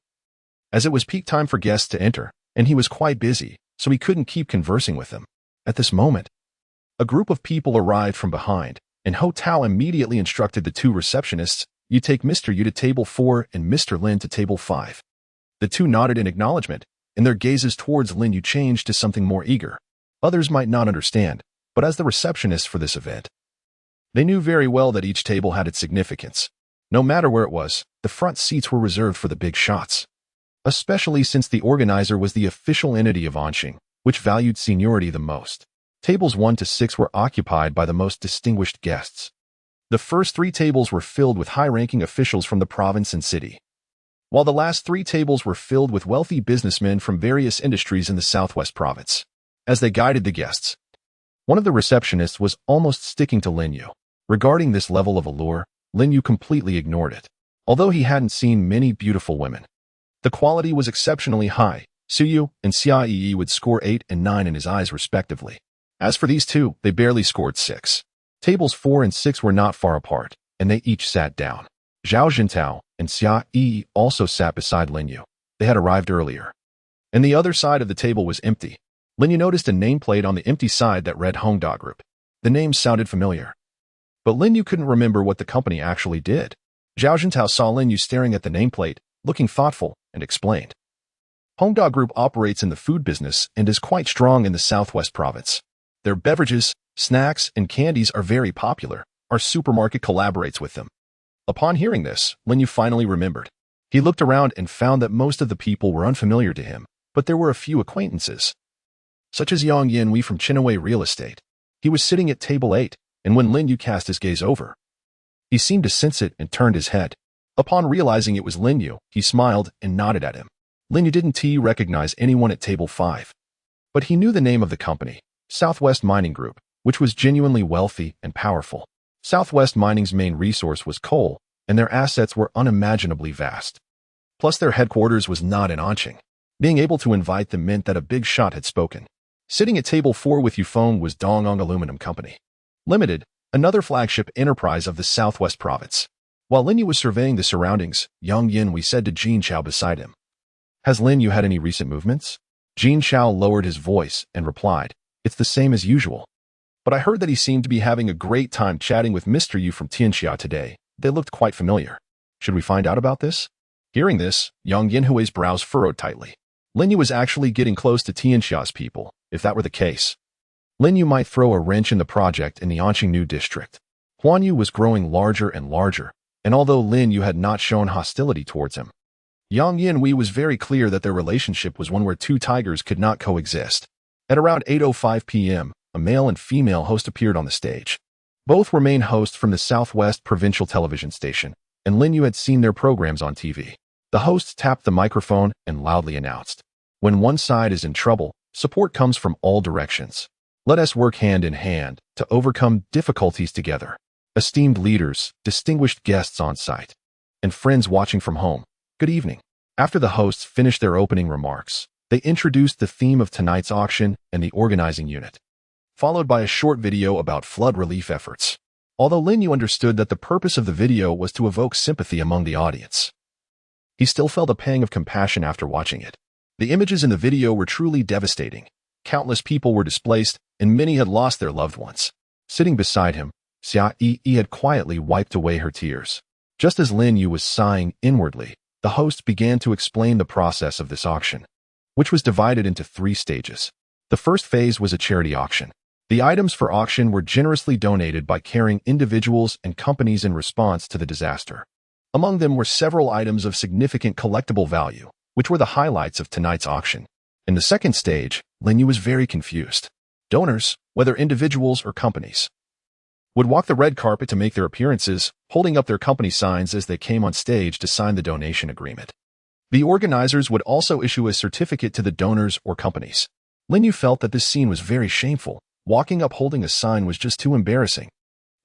as it was peak time for guests to enter, and he was quite busy, so he couldn't keep conversing with them. At this moment, a group of people arrived from behind, and Hotao immediately instructed the two receptionists, "You take Mr. Yu to table 4 and Mr. Lin to table 5. The two nodded in acknowledgement, and their gazes towards Lin Yu changed to something more eager. Others might not understand, but as the receptionists for this event, they knew very well that each table had its significance. No matter where it was, the front seats were reserved for the big shots. Especially since the organizer was the official entity of Anshan, which valued seniority the most. Tables 1 to 6 were occupied by the most distinguished guests. The first 3 tables were filled with high-ranking officials from the province and city, while the last 3 tables were filled with wealthy businessmen from various industries in the Southwest province. As they guided the guests, one of the receptionists was almost sticking to Lin Yu. Regarding this level of allure, Lin Yu completely ignored it. Although he hadn't seen many beautiful women, the quality was exceptionally high. Suyu and Xia Yi would score 8 and 9 in his eyes respectively. As for these two, they barely scored 6. Tables 4 and 6 were not far apart, and they each sat down. Zhao Jintao and Xia Yi also sat beside Lin Yu. They had arrived earlier, and the other side of the table was empty. Lin Yu noticed a nameplate on the empty side that read Huanyu Group. The name sounded familiar, but Lin Yu couldn't remember what the company actually did. Zhao Jintao saw Lin Yu staring at the nameplate, looking thoughtful, and explained, "Huanyu Group operates in the food business and is quite strong in the Southwest province. Their beverages, snacks, and candies are very popular. Our supermarket collaborates with them." Upon hearing this, Lin Yu finally remembered. He looked around and found that most of the people were unfamiliar to him, but there were a few acquaintances, such as Yang Yanwei from Chinawei Real Estate. He was sitting at table 8, and when Lin Yu cast his gaze over, he seemed to sense it and turned his head. Upon realizing it was Lin Yu, he smiled and nodded at him. Lin Yu didn't recognize anyone at table 5, but he knew the name of the company, Southwest Mining Group, which was genuinely wealthy and powerful. Southwest Mining's main resource was coal, and their assets were unimaginably vast. Plus, their headquarters was not in Anqing. Being able to invite them meant that a big shot had spoken. Sitting at table 4 with Yufeng was Dongong Aluminum Company Limited, another flagship enterprise of the Southwest Province. While Lin Yu was surveying the surroundings, Yang Yinhui said to Jin Chao beside him, "Has Lin Yu had any recent movements?" Jin Chao lowered his voice and replied, "It's the same as usual. But I heard that he seemed to be having a great time chatting with Mr. Yu from Tianxia today. They looked quite familiar. Should we find out about this?" Hearing this, Yang Yinhui's brows furrowed tightly. Lin Yu was actually getting close to Tianxia's people. If that were the case, Lin Yu might throw a wrench in the project in the Anqing New District. Huanyu was growing larger and larger, and although Lin Yu had not shown hostility towards him, Yang Yinhui was very clear that their relationship was one where two tigers could not coexist. At around 8:05 p.m., a male and female host appeared on the stage. Both were main hosts from the Southwest Provincial Television Station, and Lin Yu had seen their programs on TV. The hosts tapped the microphone and loudly announced, "When one side is in trouble, support comes from all directions. Let us work hand in hand to overcome difficulties together. Esteemed leaders, distinguished guests on site, and friends watching from home, good evening." After the hosts finished their opening remarks, they introduced the theme of tonight's auction and the organizing unit, followed by a short video about flood relief efforts. Although Lin Yu understood that the purpose of the video was to evoke sympathy among the audience, he still felt a pang of compassion after watching it. The images in the video were truly devastating. Countless people were displaced, and many had lost their loved ones. Sitting beside him, Xia Yi had quietly wiped away her tears. Just as Lin Yu was sighing inwardly, the host began to explain the process of this auction, which was divided into 3 stages. The first phase was a charity auction. The items for auction were generously donated by caring individuals and companies in response to the disaster. Among them were several items of significant collectible value, which were the highlights of tonight's auction. In the second stage, Lin Yu was very confused. Donors, whether individuals or companies, would walk the red carpet to make their appearances, holding up their company signs as they came on stage to sign the donation agreement. The organizers would also issue a certificate to the donors or companies. Lin Yu felt that this scene was very shameful. Walking up holding a sign was just too embarrassing.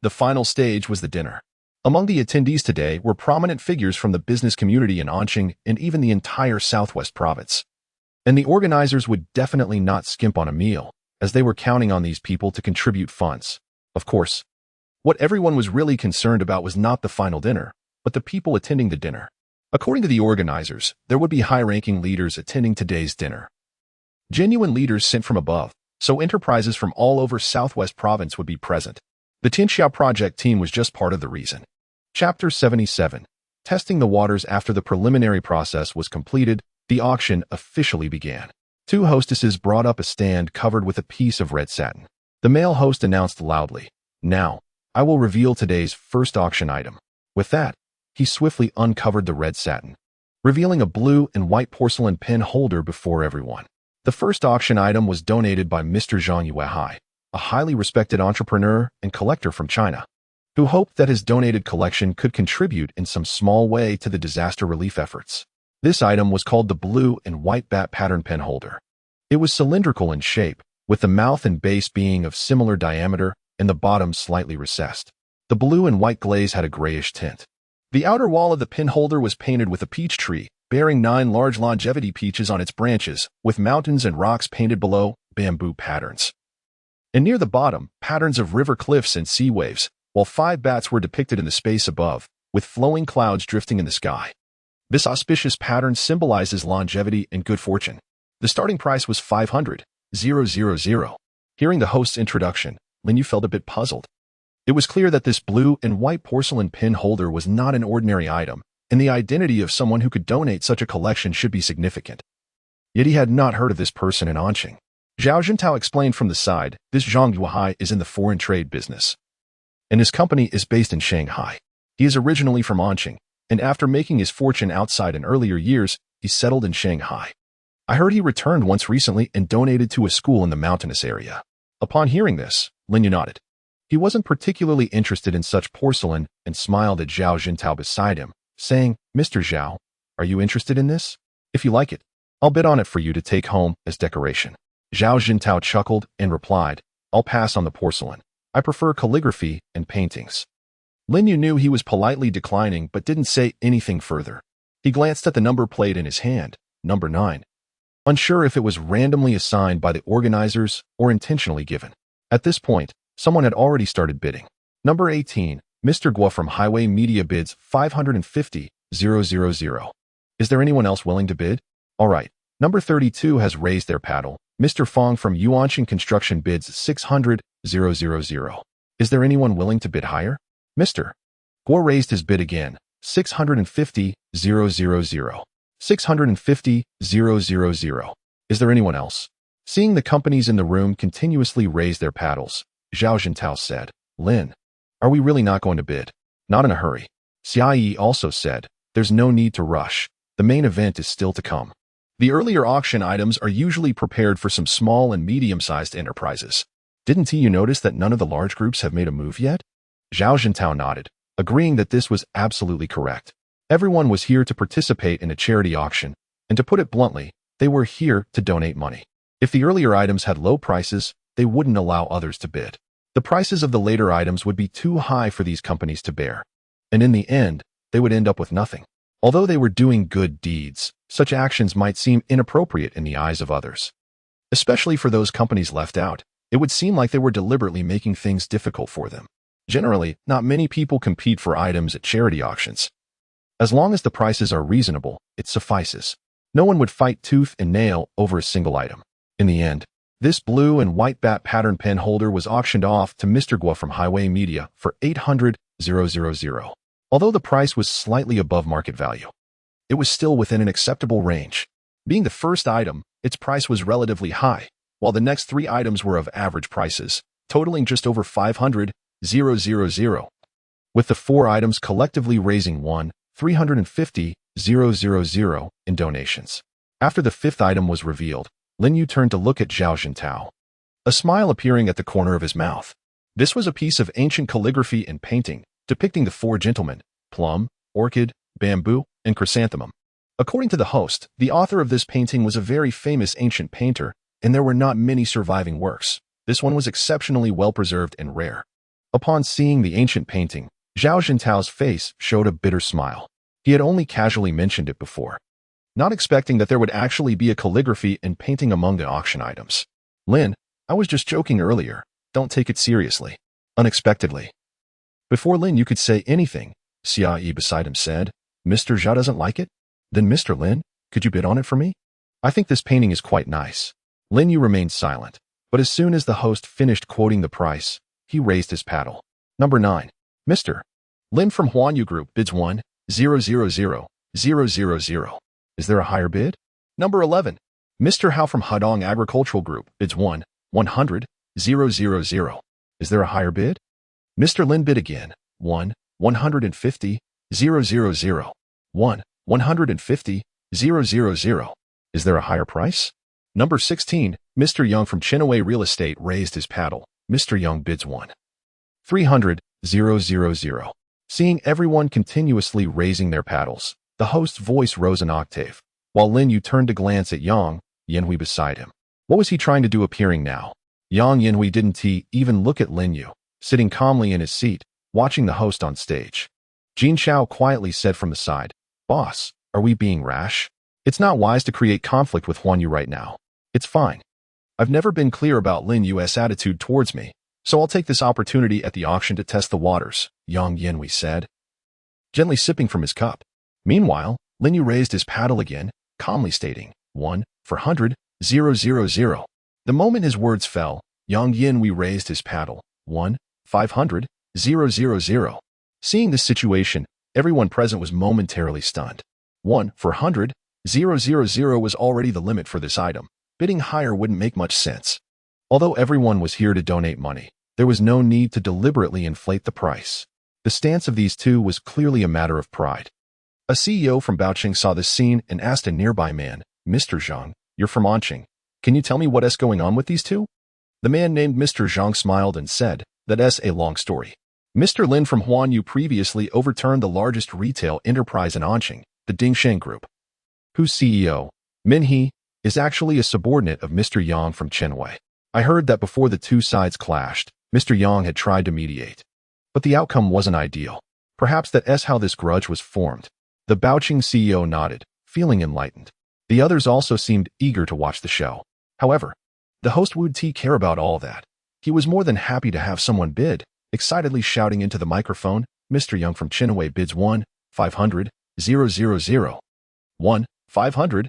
The final stage was the dinner. Among the attendees today were prominent figures from the business community in Anqing and even the entire Southwest Province. And the organizers would definitely not skimp on a meal, as they were counting on these people to contribute funds. Of course, what everyone was really concerned about was not the final dinner, but the people attending the dinner. According to the organizers, there would be high-ranking leaders attending today's dinner. Genuine leaders sent from above, so enterprises from all over Southwest Province would be present. The Tianxia project team was just part of the reason. Chapter 77. Testing the waters. After the preliminary process was completed, the auction officially began. 2 hostesses brought up a stand covered with a piece of red satin. The male host announced loudly, "Now, I will reveal today's first auction item." With that, he swiftly uncovered the red satin, revealing a blue and white porcelain pen holder before everyone. The first auction item was donated by Mr. Zhang Yuehai, a highly respected entrepreneur and collector from China, who hoped that his donated collection could contribute in some small way to the disaster relief efforts. This item was called the blue and white bat pattern pen holder. It was cylindrical in shape, with the mouth and base being of similar diameter and the bottom slightly recessed. The blue and white glaze had a grayish tint. The outer wall of the pen holder was painted with a peach tree, bearing 9 large longevity peaches on its branches, with mountains and rocks painted below, bamboo patterns. And near the bottom, patterns of river cliffs and sea waves, while 5 bats were depicted in the space above, with flowing clouds drifting in the sky. This auspicious pattern symbolizes longevity and good fortune. The starting price was 500,000. Hearing the host's introduction, Lin Yu felt a bit puzzled. It was clear that this blue and white porcelain pen holder was not an ordinary item, and the identity of someone who could donate such a collection should be significant. Yet he had not heard of this person in Anqing. Zhao Jintao explained from the side, "This Zhang Yuehai is in the foreign trade business, and his company is based in Shanghai. He is originally from Anqing, and after making his fortune outside in earlier years, he settled in Shanghai. I heard he returned once recently and donated to a school in the mountainous area." Upon hearing this, Lin Yu nodded. He wasn't particularly interested in such porcelain and smiled at Zhao Jintao beside him, saying, "Mr. Zhao, are you interested in this? If you like it, I'll bid on it for you to take home as decoration." Zhao Jintao chuckled and replied, I'll pass on the porcelain. I prefer calligraphy and paintings. Lin Yu knew he was politely declining but didn't say anything further. He glanced at the number plate in his hand, number 9. Unsure if it was randomly assigned by the organizers or intentionally given. At this point, someone had already started bidding. Number 18, Mr. Guo from Highway Media bids 550,000. Is there anyone else willing to bid? All right. Number 32 has raised their paddle. Mr. Fong from Yuanshan Construction bids 600,000. Is there anyone willing to bid higher? Mr. Guo raised his bid again, 650,000. 650,000. Is there anyone else? Seeing the companies in the room continuously raise their paddles, Zhao Jintao said, Lin, are we really not going to bid? Not in a hurry. Xia also said, there's no need to rush. The main event is still to come. The earlier auction items are usually prepared for some small and medium-sized enterprises. Didn't you notice that none of the large groups have made a move yet? Zhao Jintao nodded, agreeing that this was absolutely correct. Everyone was here to participate in a charity auction, and to put it bluntly, they were here to donate money. If the earlier items had low prices, they wouldn't allow others to bid. The prices of the later items would be too high for these companies to bear, and in the end, they would end up with nothing. Although they were doing good deeds, such actions might seem inappropriate in the eyes of others. Especially for those companies left out, it would seem like they were deliberately making things difficult for them. Generally, not many people compete for items at charity auctions. As long as the prices are reasonable, it suffices. No one would fight tooth and nail over a single item. In the end, this blue and white bat pattern pen holder was auctioned off to Mr. Guo from Highway Media for 800,000. Although the price was slightly above market value, it was still within an acceptable range. Being the first item, its price was relatively high, while the next 3 items were of average prices, totaling just over 500,000. With the 4 items collectively raising 350,000 in donations. After the 5th item was revealed, Lin Yu turned to look at Zhao Jintao, a smile appearing at the corner of his mouth. This was a piece of ancient calligraphy and painting, depicting the 4 gentlemen, plum, orchid, bamboo, and chrysanthemum. According to the host, the author of this painting was a very famous ancient painter, and there were not many surviving works. This one was exceptionally well preserved and rare. Upon seeing the ancient painting, Zhao Jintao's face showed a bitter smile. He had only casually mentioned it before, not expecting that there would actually be a calligraphy and painting among the auction items. Lin, I was just joking earlier. Don't take it seriously. Unexpectedly. Before Lin Yu could say anything, Xia beside him said, Mr. Zhao doesn't like it? Then Mr. Lin, could you bid on it for me? I think this painting is quite nice. Lin Yu remained silent, but as soon as the host finished quoting the price, he raised his paddle. Number 9. Mr. Lin from Huanyu Group bids 1,000,000. Is there a higher bid? Number 11. Mr. Hao from Hadong Agricultural Group bids 100,000. Is there a higher bid? Mr. Lin bid again, 150,000. 150,000. Is there a higher price? Number 16. Mr. Young from Chenaway Real Estate raised his paddle. Mr. Young bids 300,000. Seeing everyone continuously raising their paddles, the host's voice rose an octave, while Lin Yu turned to glance at Yang Yanhui beside him. What was he trying to do appearing now? Yang Yanhui didn't even look at Lin Yu, sitting calmly in his seat, watching the host on stage. Jin Xiao quietly said from the side, Boss, are we being rash? It's not wise to create conflict with Huanyu right now. It's fine. I've never been clear about Lin Yu's attitude towards me, so I'll take this opportunity at the auction to test the waters, Yang Yanhui said, gently sipping from his cup. Meanwhile, Lin Yu raised his paddle again, calmly stating, 100,000. The moment his words fell, Yang Yanhui raised his paddle, 500,000. Seeing this situation, everyone present was momentarily stunned. 100,000 was already the limit for this item. Bidding higher wouldn't make much sense. Although everyone was here to donate money, there was no need to deliberately inflate the price. The stance of these two was clearly a matter of pride. A CEO from Baoqing saw this scene and asked a nearby man, Mr. Zhang, you're from Anqing. Can you tell me what's going on with these two? The man named Mr. Zhang smiled and said, that's a long story. Mr. Lin from Huanyu previously overturned the largest retail enterprise in Anqing, the Dingsheng Group, whose CEO, Min He, is actually a subordinate of Mr. Yang from Chenwei. I heard that before the two sides clashed, Mr. Yang had tried to mediate. But the outcome wasn't ideal. Perhaps that's how this grudge was formed. The Baoqing CEO nodded, feeling enlightened. The others also seemed eager to watch the show. However, the host would care about all that. He was more than happy to have someone bid, excitedly shouting into the microphone, Mr. Yang from Chenwei bids 1,500,000. 1,500,000.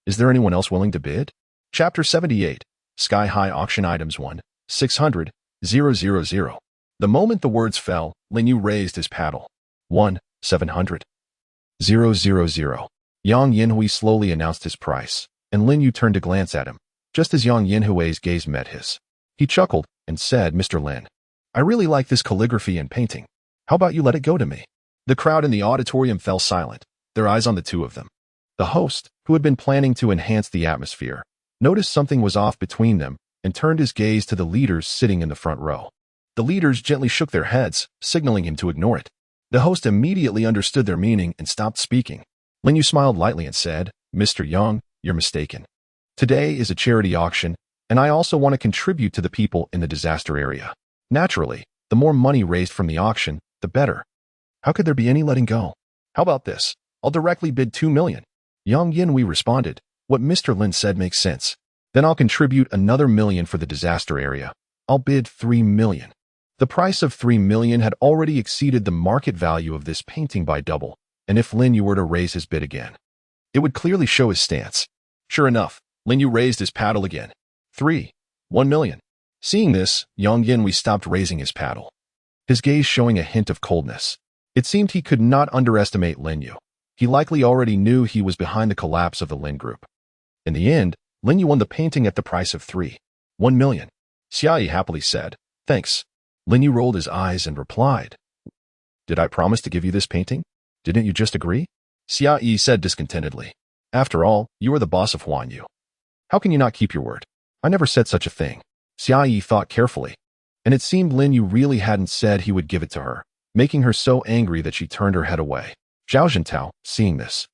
Is there anyone else willing to bid? Chapter 78. Sky-high auction items 1,600,000. The moment the words fell, Lin Yu raised his paddle. 1,700,000. Yang Yinhui slowly announced his price, and Lin Yu turned to glance at him, just as Yang Yinhui's gaze met his. He chuckled and said, Mr. Lin, I really like this calligraphy and painting. How about you let it go to me? The crowd in the auditorium fell silent, their eyes on the two of them. The host, who had been planning to enhance the atmosphere, noticed something was off between them and turned his gaze to the leaders sitting in the front row. The leaders gently shook their heads, signaling him to ignore it. The host immediately understood their meaning and stopped speaking. Lin Yu smiled lightly and said, Mr. Yang, you're mistaken. Today is a charity auction, and I also want to contribute to the people in the disaster area. Naturally, the more money raised from the auction, the better. How could there be any letting go? How about this? I'll directly bid 2 million. Yang Yinhui responded, what Mr. Lin said makes sense. Then I'll contribute another million for the disaster area. I'll bid 3 million. The price of 3 million had already exceeded the market value of this painting by double, and if Lin Yu were to raise his bid again, it would clearly show his stance. Sure enough, Lin Yu raised his paddle again. 1 million. Seeing this, Yang Yinhui stopped raising his paddle, his gaze showing a hint of coldness. It seemed he could not underestimate Lin Yu. He likely already knew he was behind the collapse of the Lin Group. In the end, Lin Yu won the painting at the price of 1 million. Xia Yi happily said, thanks. Lin Yu rolled his eyes and replied, did I promise to give you this painting? Didn't you just agree? Xia Yi said discontentedly. After all, you are the boss of Huanyu. How can you not keep your word? I never said such a thing. Xia Yi thought carefully, and it seemed Lin Yu really hadn't said he would give it to her, making her so angry that she turned her head away. Zhao Zhentao, seeing this,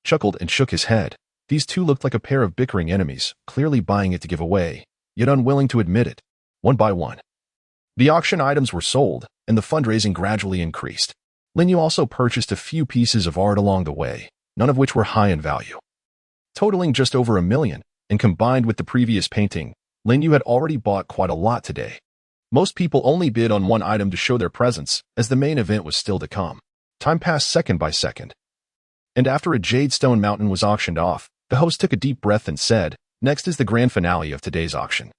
chuckled and shook his head. These two looked like a pair of bickering enemies, clearly buying it to give away, yet unwilling to admit it. One by one, the auction items were sold, and the fundraising gradually increased. Lin Yu also purchased a few pieces of art along the way, none of which were high in value. Totaling just over 1 million, and combined with the previous painting, Lin Yu had already bought quite a lot today. Most people only bid on one item to show their presence, as the main event was still to come. Time passed second by second. And after a jade stone mountain was auctioned off, the host took a deep breath and said, next is the grand finale of today's auction.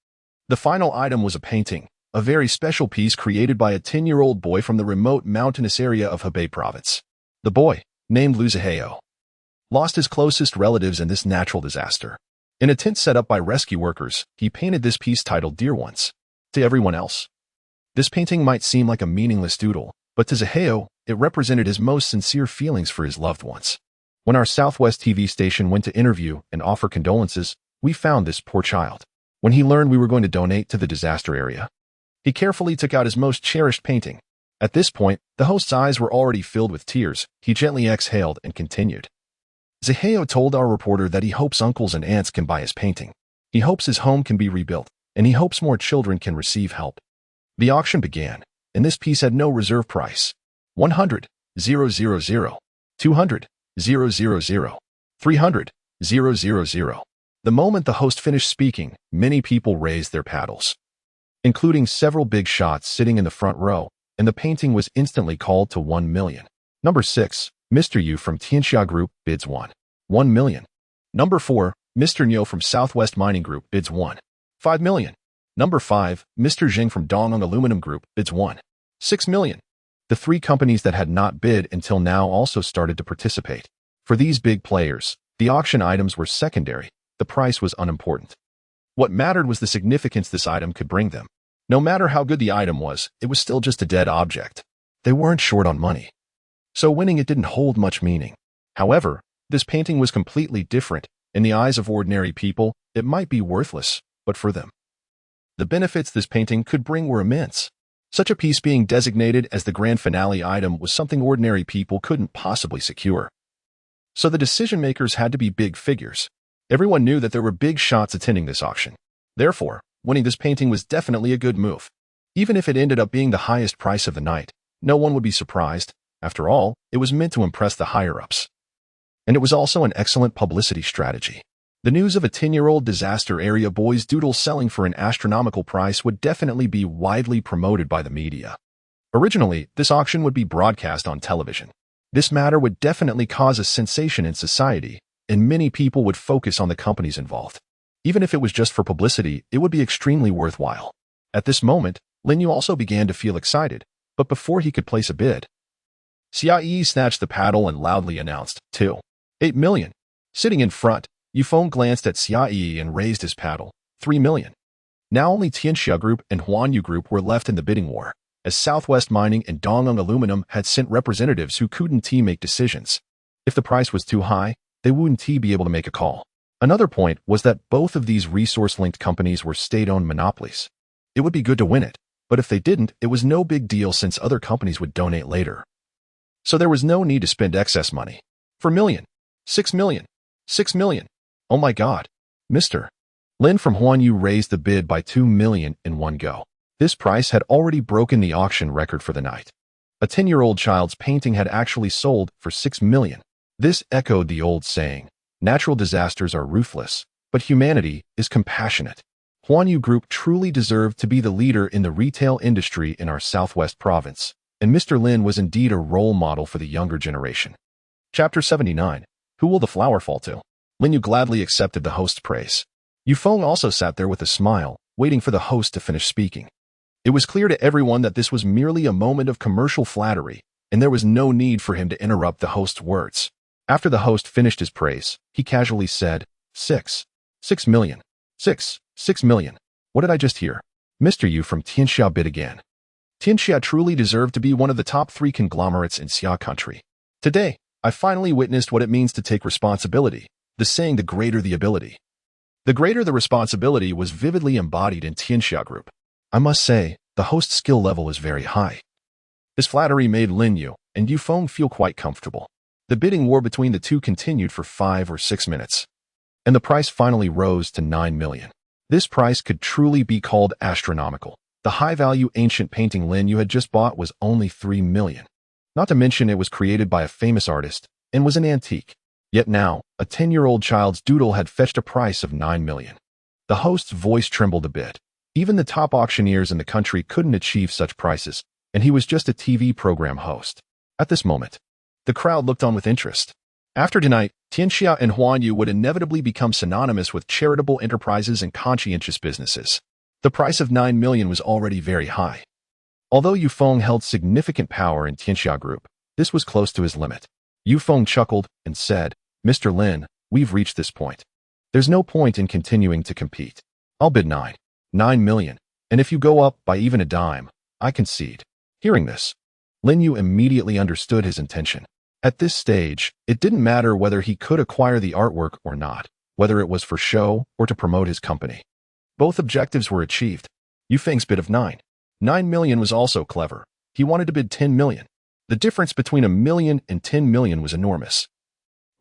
The final item was a painting, a very special piece created by a 10-year-old boy from the remote mountainous area of Hebei province. The boy, named Lu Zihao, lost his closest relatives in this natural disaster. In a tent set up by rescue workers, he painted this piece titled Dear Ones. To everyone else, this painting might seem like a meaningless doodle, but to Zihao, it represented his most sincere feelings for his loved ones. When our Southwest TV station went to interview and offer condolences, we found this poor child. When he learned we were going to donate to the disaster area, he carefully took out his most cherished painting. At this point, the host's eyes were already filled with tears. He gently exhaled and continued. Zihao told our reporter that he hopes uncles and aunts can buy his painting. He hopes his home can be rebuilt, and he hopes more children can receive help. The auction began, and this piece had no reserve price. 100,000, 200,000, 300,000. The moment the host finished speaking, many people raised their paddles, including several big shots sitting in the front row, and the painting was instantly called to 1 million. Number 6, Mr. Yu from Tianxia Group bids 1 million. Number 4, Mr. Niu from Southwest Mining Group bids 5 million. Number 5, Mr. Zheng from Dongong Aluminum Group bids 6 million. The three companies that had not bid until now also started to participate. For these big players, the auction items were secondary. The price was unimportant. What mattered was the significance this item could bring them. No matter how good the item was, it was still just a dead object. They weren't short on money, so winning it didn't hold much meaning. However, this painting was completely different. In the eyes of ordinary people, it might be worthless, but for them, the benefits this painting could bring were immense. Such a piece being designated as the grand finale item was something ordinary people couldn't possibly secure. So the decision makers had to be big figures. Everyone knew that there were big shots attending this auction. Therefore, winning this painting was definitely a good move. Even if it ended up being the highest price of the night, no one would be surprised. After all, it was meant to impress the higher-ups. And it was also an excellent publicity strategy. The news of a 10-year-old disaster area boy's doodle selling for an astronomical price would definitely be widely promoted by the media. Originally, this auction would be broadcast on television. This matter would definitely cause a sensation in society, and many people would focus on the companies involved. Even if it was just for publicity, it would be extremely worthwhile. At this moment, Lin Yu also began to feel excited, but before he could place a bid, Xiaoyi snatched the paddle and loudly announced, 8 million. Sitting in front, Yufeng glanced at Xiaoyi and raised his paddle, 3 million. Now only Tianxia Group and Huanyu Group were left in the bidding war, as Southwest Mining and Dongung Aluminum had sent representatives who couldn't make decisions. If the price was too high, they wouldn't be able to make a call. Another point was that both of these resource-linked companies were state-owned monopolies. It would be good to win it, but if they didn't, it was no big deal since other companies would donate later. So there was no need to spend excess money. 4 million. 6 million. 6 million. Oh my god. Mr. Lin from Huanyu raised the bid by 2 million in one go. This price had already broken the auction record for the night. A 10-year-old child's painting had actually sold for 6 million. This echoed the old saying, natural disasters are ruthless, but humanity is compassionate. Huanyu Group truly deserved to be the leader in the retail industry in our Southwest province, and Mr. Lin was indeed a role model for the younger generation. Chapter 79. Who will the flower fall to? Lin Yu gladly accepted the host's praise. Yufeng also sat there with a smile, waiting for the host to finish speaking. It was clear to everyone that this was merely a moment of commercial flattery, and there was no need for him to interrupt the host's words. After the host finished his praise, he casually said, 6 million. 6 million. What did I just hear? Mr. Yu from Tianxia bid again. Tianxia truly deserved to be one of the top 3 conglomerates in Xia country. Today, I finally witnessed what it means to take responsibility, the saying the greater the ability. The greater the responsibility was vividly embodied in Tianxia Group. I must say, the host's skill level is very high. His flattery made Lin Yu and Yufeng feel quite comfortable. The bidding war between the two continued for 5 or 6 minutes, and the price finally rose to 9 million. This price could truly be called astronomical. The high-value ancient painting Lin Yu had just bought was only 3 million. Not to mention it was created by a famous artist and was an antique. Yet now, a 10-year-old child's doodle had fetched a price of 9 million. The host's voice trembled a bit. Even the top auctioneers in the country couldn't achieve such prices, and he was just a TV program host. At this moment, the crowd looked on with interest. After tonight, Tianxia and Huanyu would inevitably become synonymous with charitable enterprises and conscientious businesses. The price of 9 million was already very high. Although Yufeng held significant power in Tianxia Group, this was close to his limit. Yufeng chuckled and said, Mr. Lin, we've reached this point. There's no point in continuing to compete. I'll bid 9 million, and if you go up by even a dime, I concede. Hearing this, Lin Yu immediately understood his intention. At this stage, it didn't matter whether he could acquire the artwork or not, whether it was for show or to promote his company. Both objectives were achieved. Yufeng's bid of 9 million was also clever. He wanted to bid 10 million. The difference between 1 million and 10 million was enormous.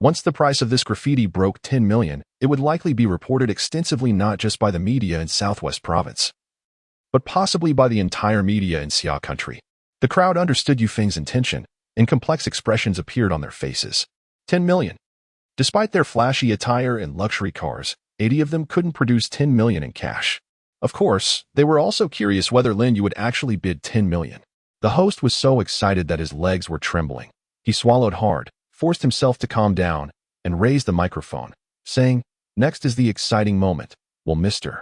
Once the price of this graffiti broke 10 million, it would likely be reported extensively not just by the media in Southwest Province, but possibly by the entire media in Xia country. The crowd understood Yufeng's intention, and complex expressions appeared on their faces. 10 million. Despite their flashy attire and luxury cars, 80 of them couldn't produce 10 million in cash. Of course, they were also curious whether Lin Yu would actually bid 10 million. The host was so excited that his legs were trembling. He swallowed hard, forced himself to calm down, and raised the microphone, saying, Next is the exciting moment. Will Mr.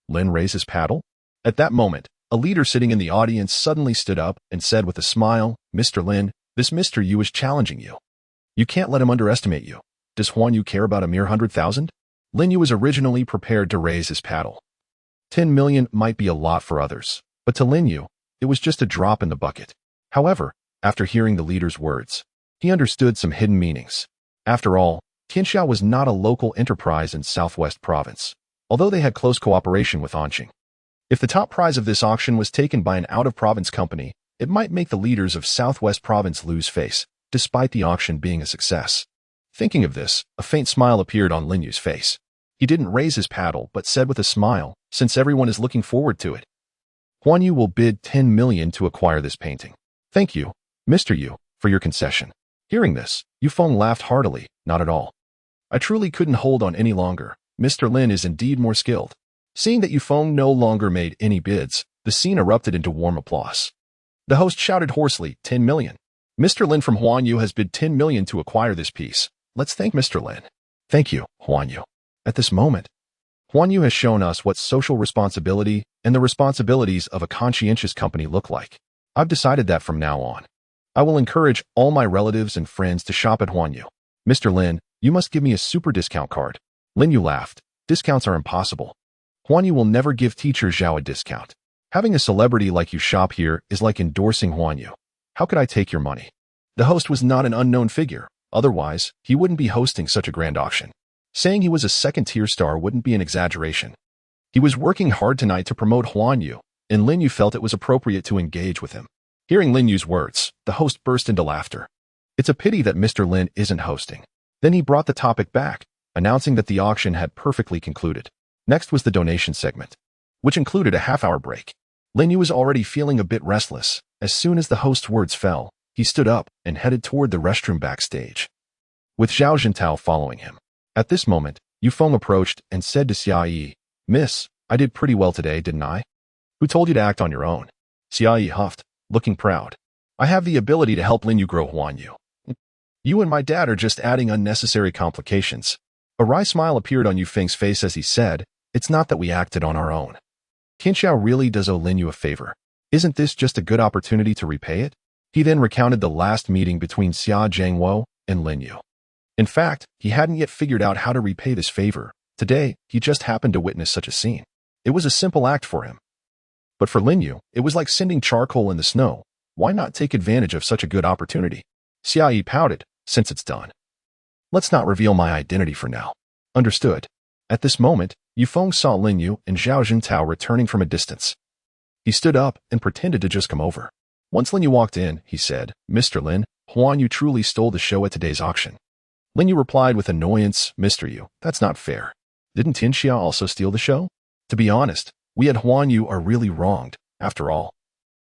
Lin raise his paddle? At that moment, a leader sitting in the audience suddenly stood up and said with a smile, Mr. Lin, this Mr. Yu is challenging you. You can't let him underestimate you. Does Huanyu care about a mere 100,000? Lin Yu was originally prepared to raise his paddle. 10 million might be a lot for others, but to Lin Yu, it was just a drop in the bucket. However, after hearing the leader's words, he understood some hidden meanings. After all, Tianxia was not a local enterprise in Southwest Province, although they had close cooperation with Anqing. If the top prize of this auction was taken by an out-of-province company, it might make the leaders of Southwest Province lose face, despite the auction being a success. Thinking of this, a faint smile appeared on Lin Yu's face. He didn't raise his paddle but said with a smile, since everyone is looking forward to it. Huanyu will bid 10 million to acquire this painting. Thank you, Mr. Yu, for your concession. Hearing this, Yufeng laughed heartily. Not at all. I truly couldn't hold on any longer. Mr. Lin is indeed more skilled. Seeing that Yufeng no longer made any bids, the scene erupted into warm applause. The host shouted hoarsely, 10 million. Mr. Lin from Huanyu has bid 10 million to acquire this piece. Let's thank Mr. Lin. Thank you, Huanyu. At this moment, Huanyu has shown us what social responsibility and the responsibilities of a conscientious company look like. I've decided that from now on, I will encourage all my relatives and friends to shop at Huanyu. Mr. Lin, you must give me a super discount card. Lin Yu laughed. Discounts are impossible. Huanyu will never give teacher Zhao a discount. Having a celebrity like you shop here is like endorsing Huanyu. How could I take your money? The host was not an unknown figure. Otherwise, he wouldn't be hosting such a grand auction. Saying he was a second-tier star wouldn't be an exaggeration. He was working hard tonight to promote Huanyu, and Lin Yu felt it was appropriate to engage with him. Hearing Lin Yu's words, the host burst into laughter. It's a pity that Mr. Lin isn't hosting. Then he brought the topic back, announcing that the auction had perfectly concluded. Next was the donation segment, which included a half-hour break. Lin Yu was already feeling a bit restless. As soon as the host's words fell, he stood up and headed toward the restroom backstage, with Zhao Jintao following him. At this moment, Yufeng approached and said to Xia Yi, Miss, I did pretty well today, didn't I? Who told you to act on your own? Xia Yi huffed, looking proud. I have the ability to help Lin Yu grow Huanyu. You and my dad are just adding unnecessary complications. A wry smile appeared on Yufeng's face as he said, It's not that we acted on our own. Qianxiao really does owe Lin Yu a favor. Isn't this just a good opportunity to repay it? He then recounted the last meeting between Xia Zhangwo and Lin Yu. In fact, he hadn't yet figured out how to repay this favor. Today, he just happened to witness such a scene. It was a simple act for him. But for Lin Yu, it was like sending charcoal in the snow. Why not take advantage of such a good opportunity? Xia Yi pouted, since it's done. Let's not reveal my identity for now. Understood. At this moment, Yufeng saw Lin Yu and Zhao Jintao returning from a distance. He stood up and pretended to just come over. Once Lin Yu walked in, he said, Mr. Lin, Huanyu truly stole the show at today's auction. Lin Yu replied with annoyance, Mr. Yu, that's not fair. Didn't Tianxia also steal the show? To be honest, we at Huanyu are really wronged. After all,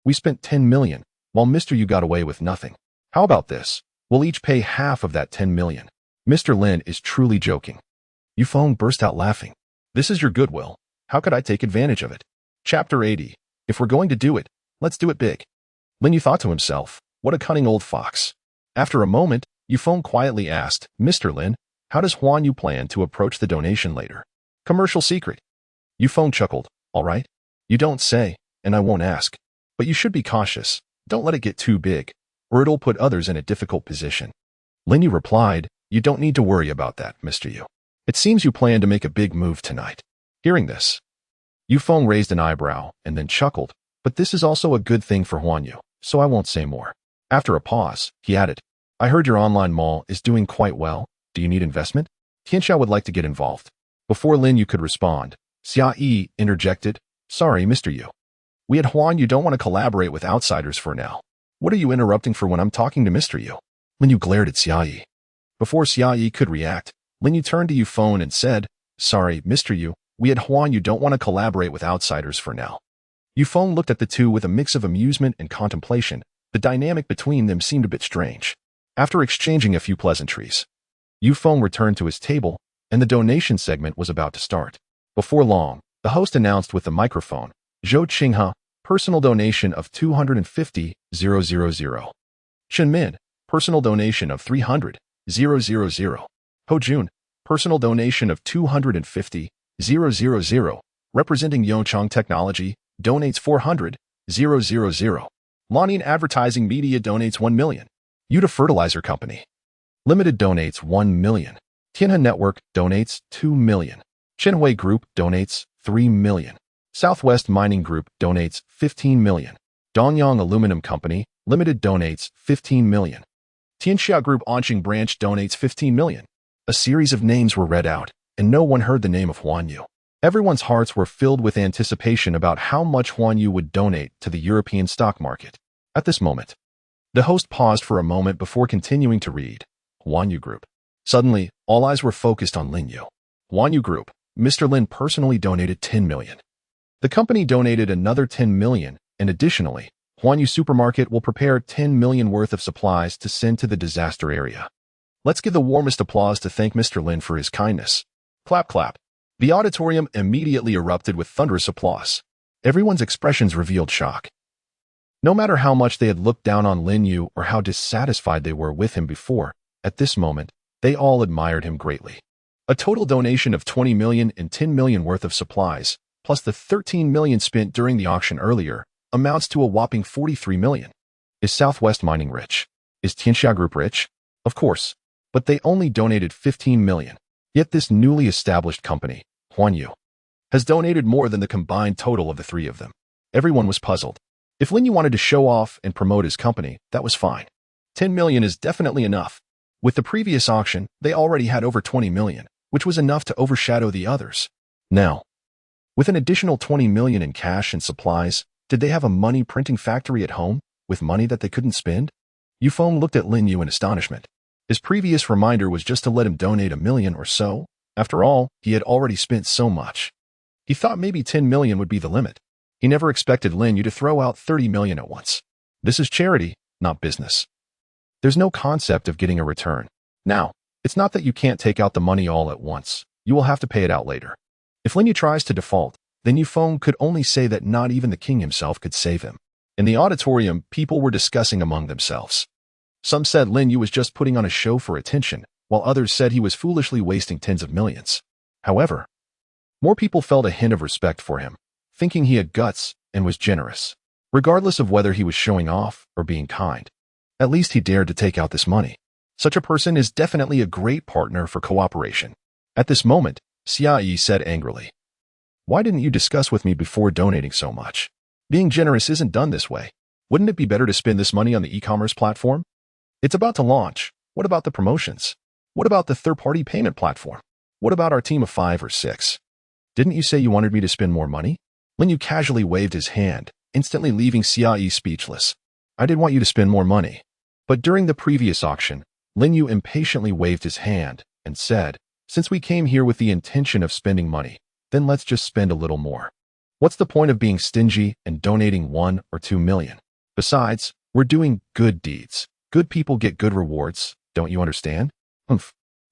we spent 10 million, while Mr. Yu got away with nothing. How about this? We'll each pay half of that 10 million. Mr. Lin is truly joking. Yufeng burst out laughing. This is your goodwill. How could I take advantage of it? Chapter 80. If we're going to do it, let's do it big. Lin Yu thought to himself, what a cunning old fox. After a moment, Yufeng quietly asked, Mr. Lin, how does Huanyu plan to approach the donation later? Commercial secret. Yufeng chuckled, all right. You don't say, and I won't ask. But you should be cautious. Don't let it get too big, or it'll put others in a difficult position. Lin Yu replied, you don't need to worry about that, Mr. Yu. It seems you plan to make a big move tonight. Hearing this, Yufeng raised an eyebrow and then chuckled, but this is also a good thing for Huanyu, so I won't say more. After a pause, he added, I heard your online mall is doing quite well. Do you need investment? Qianxiao would like to get involved. Before Lin Yu could respond, Xia Yi interjected, sorry, Mr. Yu. We at Huanyu don't want to collaborate with outsiders for now. What are you interrupting for when I'm talking to Mr. Yu? Lin Yu glared at Xia Yi. Before Xia Yi could react, Lin Yu turned to Yufeng and said, sorry, Mr. Yu, we at Huanyu don't want to collaborate with outsiders for now. Yufeng looked at the two with a mix of amusement and contemplation. The dynamic between them seemed a bit strange. After exchanging a few pleasantries, Yufeng returned to his table, and the donation segment was about to start. Before long, the host announced with the microphone, Zhou Qinghe, personal donation of 250,000. Chen Min, personal donation of 300,000. Ho Jun, personal donation of 250,000. Representing Yongchang Technology, donates 400,000. Lannian Advertising Media donates 1 million. Yuta Fertilizer Company Limited donates 1 million. Tianhe Network donates 2 million. Chenhui Group donates 3 million. Southwest Mining Group donates 15 million. Dongyang Aluminum Company Limited donates 15 million. Tianxia Group Onqing Branch donates 15 million. A series of names were read out, and no one heard the name of Huanyu. Everyone's hearts were filled with anticipation about how much Huanyu would donate to the European stock market. At this moment, the host paused for a moment before continuing to read. Huanyu Group. Suddenly, all eyes were focused on Lin Yu. Huanyu Group, Mr. Lin personally donated 10 million. The company donated another 10 million, and additionally, Huanyu Supermarket will prepare 10 million worth of supplies to send to the disaster area. Let's give the warmest applause to thank Mr. Lin for his kindness. Clap, clap. The auditorium immediately erupted with thunderous applause. Everyone's expressions revealed shock. No matter how much they had looked down on Lin Yu or how dissatisfied they were with him before, at this moment, they all admired him greatly. A total donation of 20 million and 10 million worth of supplies, plus the 13 million spent during the auction earlier, amounts to a whopping 43 million. Is Southwest Mining rich? Is Huanyu Group rich? Of course, but they only donated 15 million. Yet this newly established company, Huanyu, has donated more than the combined total of the three of them. Everyone was puzzled. If Lin Yu wanted to show off and promote his company, that was fine. 10 million is definitely enough. With the previous auction, they already had over 20 million, which was enough to overshadow the others. Now, with an additional 20 million in cash and supplies, did they have a money printing factory at home, with money that they couldn't spend? Yufeng looked at Lin Yu in astonishment. His previous reminder was just to let him donate 1 million or so. After all, he had already spent so much. He thought maybe 10 million would be the limit. He never expected Lin Yu to throw out 30 million at once. This is charity, not business. There's no concept of getting a return. Now, it's not that you can't take out the money all at once. You will have to pay it out later. If Lin Yu tries to default, then Yufeng could only say that not even the king himself could save him. In the auditorium, people were discussing among themselves. Some said Lin Yu was just putting on a show for attention, while others said he was foolishly wasting tens of millions. However, more people felt a hint of respect for him, thinking he had guts and was generous. Regardless of whether he was showing off or being kind, at least he dared to take out this money. Such a person is definitely a great partner for cooperation. At this moment, Xiaoyi said angrily, "Why didn't you discuss with me before donating so much? Being generous isn't done this way. Wouldn't it be better to spend this money on the e-commerce platform? It's about to launch. What about the promotions? What about the third-party payment platform? What about our team of 5 or 6? Didn't you say you wanted me to spend more money?" Lin Yu casually waved his hand, instantly leaving Xiaoyi speechless. "I did want you to spend more money." But during the previous auction, Lin Yu impatiently waved his hand and said, "Since we came here with the intention of spending money, then let's just spend a little more. What's the point of being stingy and donating 1 or 2 million? Besides, we're doing good deeds. Good people get good rewards, don't you understand?"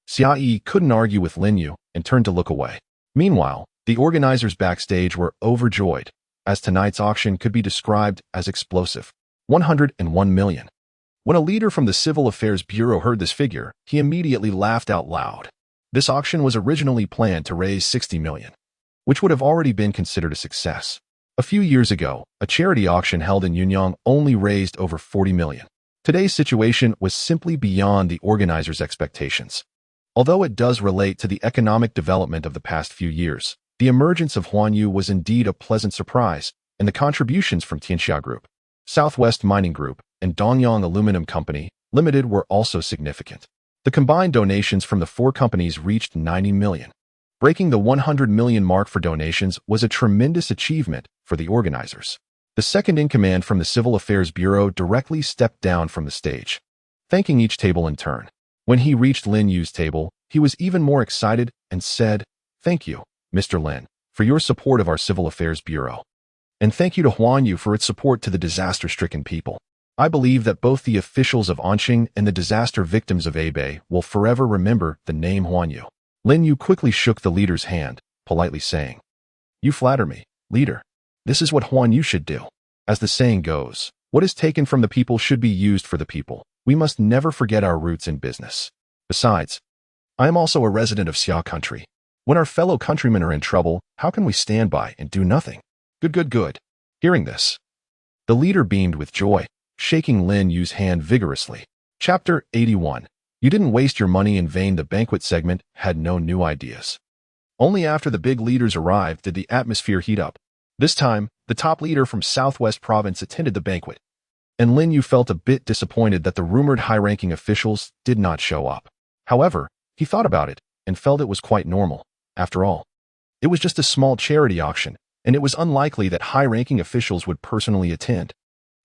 Xiaoyi couldn't argue with Lin Yu and turned to look away. Meanwhile, the organizers backstage were overjoyed, as tonight's auction could be described as explosive. 101 million. When a leader from the Civil Affairs Bureau heard this figure, he immediately laughed out loud. This auction was originally planned to raise 60 million, which would have already been considered a success. A few years ago, a charity auction held in Yunyang only raised over 40 million. Today's situation was simply beyond the organizers' expectations. Although it does relate to the economic development of the past few years, the emergence of Huanyu was indeed a pleasant surprise, and the contributions from Huanyu Group, Southwest Mining Group, and Dongyang Aluminum Company Limited were also significant. The combined donations from the 4 companies reached 90 million. Breaking the 100 million mark for donations was a tremendous achievement for the organizers. The second-in-command from the Civil Affairs Bureau directly stepped down from the stage, thanking each table in turn. When he reached Lin Yu's table, he was even more excited and said, "Thank you, Mr. Lin, for your support of our Civil Affairs Bureau. And thank you to Huanyu for its support to the disaster-stricken people. I believe that both the officials of Anqing and the disaster victims of Hebei will forever remember the name Huanyu." Lin Yu quickly shook the leader's hand, politely saying, "You flatter me, leader. This is what Huanyu should do. As the saying goes, what is taken from the people should be used for the people. We must never forget our roots in business. Besides, I am also a resident of Xia country. When our fellow countrymen are in trouble, how can we stand by and do nothing? Good, good, good." Hearing this, the leader beamed with joy, shaking Lin Yu's hand vigorously. Chapter 81. You didn't waste your money in vain. The banquet segment had no new ideas. Only after the big leaders arrived did the atmosphere heat up. This time, the top leader from Southwest Province attended the banquet, and Lin Yu felt a bit disappointed that the rumored high-ranking officials did not show up. However, he thought about it and felt it was quite normal. After all, it was just a small charity auction, and it was unlikely that high-ranking officials would personally attend.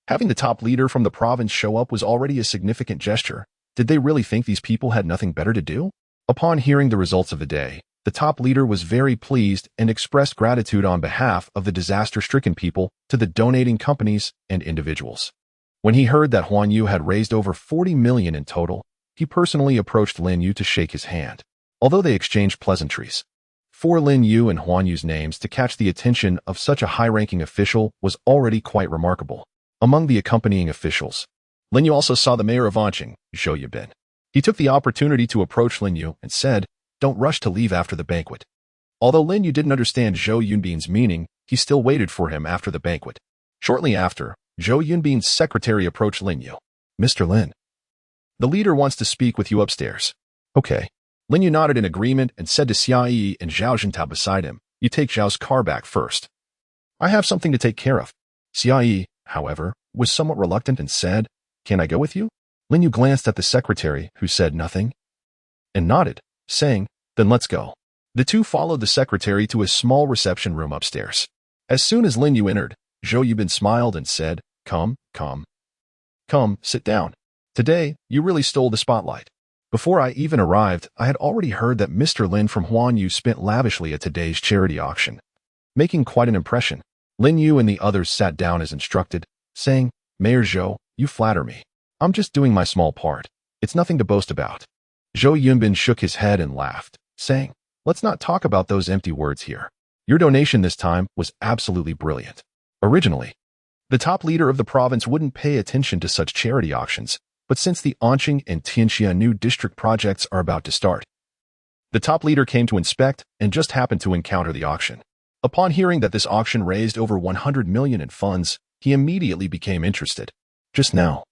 Having the top leader from the province show up was already a significant gesture. Did they really think these people had nothing better to do? Upon hearing the results of the day, The top leader was very pleased and expressed gratitude on behalf of the disaster-stricken people to the donating companies and individuals. When he heard that Huanyu had raised over 40 million in total, he personally approached Lin Yu to shake his hand. Although they exchanged pleasantries, for Lin Yu and Huanyu's names to catch the attention of such a high-ranking official was already quite remarkable. Among the accompanying officials, Lin Yu also saw the mayor of Anqing, Zhou Yunbin. He took the opportunity to approach Lin Yu and said, "Don't rush to leave after the banquet." Although Lin Yu didn't understand Zhou Yunbin's meaning, he still waited for him after the banquet. Shortly after, Zhou Yunbin's secretary approached Lin Yu. "Mr. Lin, the leader wants to speak with you upstairs." "Okay." Lin Yu nodded in agreement and said to Xia Yi and Zhao Zhentao beside him, "You take Zhao's car back first. I have something to take care of." Xia Yi, however, was somewhat reluctant and said, "Can I go with you?" Lin Yu glanced at the secretary, who said nothing, and nodded, saying, "Then let's go." The two followed the secretary to a small reception room upstairs. As soon as Lin Yu entered, Zhou Yunbin smiled and said, Come, sit down. Today, you really stole the spotlight. Before I even arrived, I had already heard that Mr. Lin from Huanyu spent lavishly at today's charity auction, making quite an impression." Lin Yu and the others sat down as instructed, saying, "Mayor Zhou, you flatter me. I'm just doing my small part. It's nothing to boast about." Zhou Yunbin shook his head and laughed, saying, "Let's not talk about those empty words here. Your donation this time was absolutely brilliant. Originally, the top leader of the province wouldn't pay attention to such charity auctions, but since the Anqing and Tianxia new district projects are about to start, the top leader came to inspect and just happened to encounter the auction. Upon hearing that this auction raised over 100 million in funds, he immediately became interested. Just now,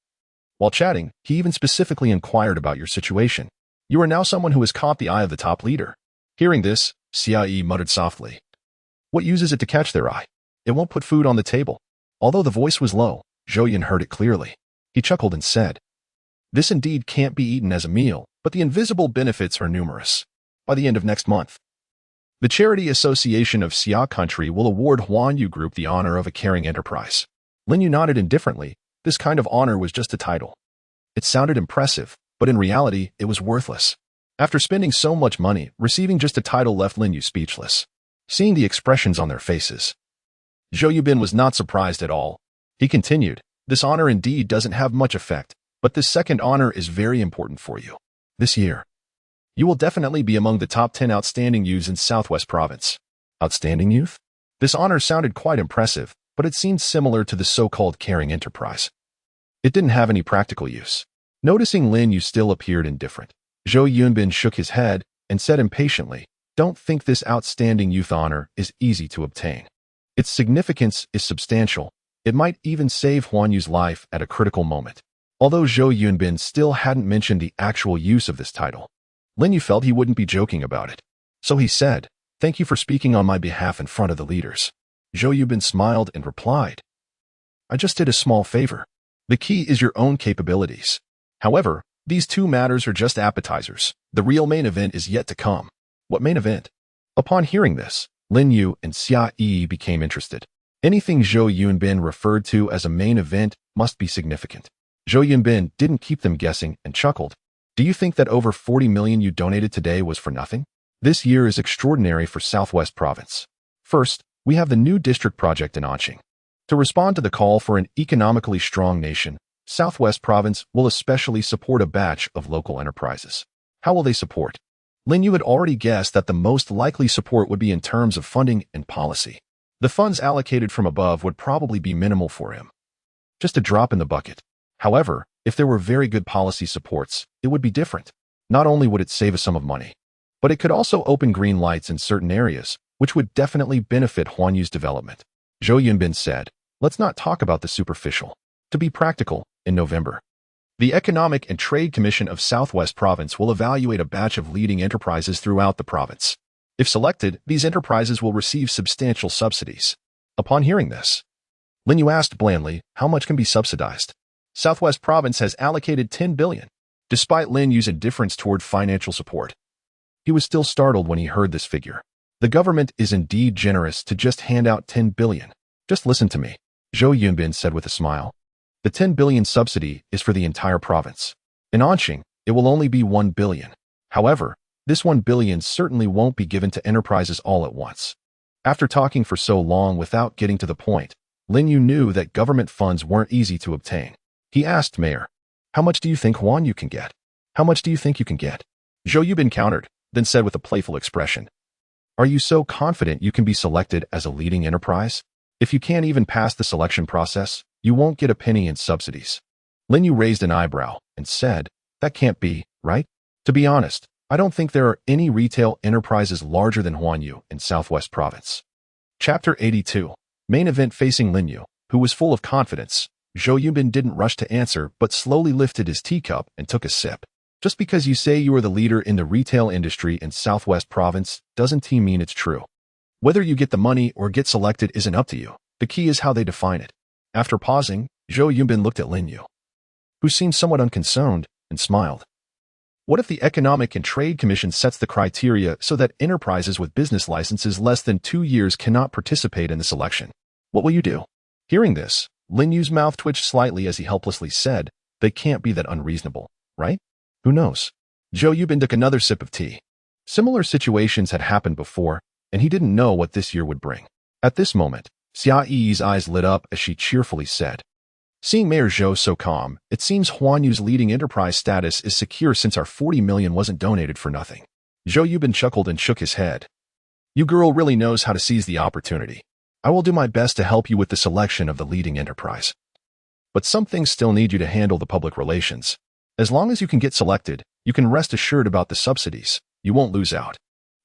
while chatting, he even specifically inquired about your situation. You are now someone who has caught the eye of the top leader." Hearing this, Xia Yi muttered softly, "What use is it to catch their eye? It won't put food on the table." Although the voice was low, Zhou Yun heard it clearly. He chuckled and said, "This indeed can't be eaten as a meal, but the invisible benefits are numerous. By the end of next month, the Charity Association of Xia Country will award Huanyu Group the honor of a caring enterprise." Lin Yu nodded indifferently. This kind of honor was just a title. It sounded impressive, but in reality, it was worthless. After spending so much money, receiving just a title left Lin Yu speechless. Seeing the expressions on their faces, Zhou Yunbin was not surprised at all. He continued, "This honor indeed doesn't have much effect, but this second honor is very important for you. This year, you will definitely be among the top 10 outstanding youths in Southwest Province." Outstanding youth? This honor sounded quite impressive, but it seemed similar to the so-called caring enterprise. It didn't have any practical use. Noticing Lin Yu still appeared indifferent, Zhou Yunbin shook his head and said impatiently, "Don't think this outstanding youth honor is easy to obtain. Its significance is substantial. It might even save Huanyu's life at a critical moment." Although Zhou Yunbin still hadn't mentioned the actual use of this title, Lin Yu felt he wouldn't be joking about it. So he said, "Thank you for speaking on my behalf in front of the leaders." Zhou Yunbin smiled and replied, "I just did a small favor. The key is your own capabilities. However, these two matters are just appetizers. The real main event is yet to come." "What main event?" Upon hearing this, Lin Yu and Xia Yi became interested. Anything Zhou Yunbin referred to as a main event must be significant. Zhou Yunbin didn't keep them guessing and chuckled. "Do you think that over 40 million you donated today was for nothing? This year is extraordinary for Southwest Province. First, we have the new district project in Anqing. To respond to the call for an economically strong nation, Southwest Province will especially support a batch of local enterprises." How will they support? Lin Yu had already guessed that the most likely support would be in terms of funding and policy. The funds allocated from above would probably be minimal for him, just a drop in the bucket. However, if there were very good policy supports, it would be different. Not only would it save a sum of money, but it could also open green lights in certain areas, which would definitely benefit Huanyu's development. Zhou Yunbin said, "Let's not talk about the superficial. To be practical, in November, the Economic and Trade Commission of Southwest Province will evaluate a batch of leading enterprises throughout the province. If selected, these enterprises will receive substantial subsidies." Upon hearing this, Lin Yu asked blandly, "How much can be subsidized?" Southwest Province has allocated 10 billion. Despite Lin Yu's indifference toward financial support, he was still startled when he heard this figure. The government is indeed generous to just hand out 10 billion. "Just listen to me," Zhou Yunbin said with a smile. "The 10 billion subsidy is for the entire province. In Anqing, it will only be 1 billion. However, This 1 billion certainly won't be given to enterprises all at once. After talking for so long without getting to the point, Lin Yu knew that government funds weren't easy to obtain. He asked Mayor, "How much do you think Huanyu can get? How much do you think you can get?" Zhou Yubin countered, then said with a playful expression, "Are you so confident you can be selected as a leading enterprise? If you can't even pass the selection process, you won't get a penny in subsidies." Lin Yu raised an eyebrow and said, "That can't be, right? To be honest, I don't think there are any retail enterprises larger than Huanyu in Southwest Province." Chapter 82. Main event facing Lin Yu, who was full of confidence. Zhou Yubin didn't rush to answer but slowly lifted his teacup and took a sip. Just because you say you are the leader in the retail industry in Southwest Province doesn't mean it's true. Whether you get the money or get selected isn't up to you. The key is how they define it. After pausing, Zhou Yubin looked at Lin Yu, who seemed somewhat unconcerned, and smiled. "What if the Economic and Trade Commission sets the criteria so that enterprises with business licenses less than 2 years cannot participate in the selection? What will you do?" Hearing this, Lin Yu's mouth twitched slightly as he helplessly said, "They can't be that unreasonable, right? Who knows?" Zhou Yubin took another sip of tea. Similar situations had happened before, and he didn't know what this year would bring. At this moment, Xia Yi's eyes lit up as she cheerfully said, "Seeing Mayor Zhou so calm, it seems Huanyu's leading enterprise status is secure since our 40 million wasn't donated for nothing." Zhou Yubin chuckled and shook his head. "You girl really knows how to seize the opportunity. I will do my best to help you with the selection of the leading enterprise. But some things still need you to handle the public relations. As long as you can get selected, you can rest assured about the subsidies. You won't lose out."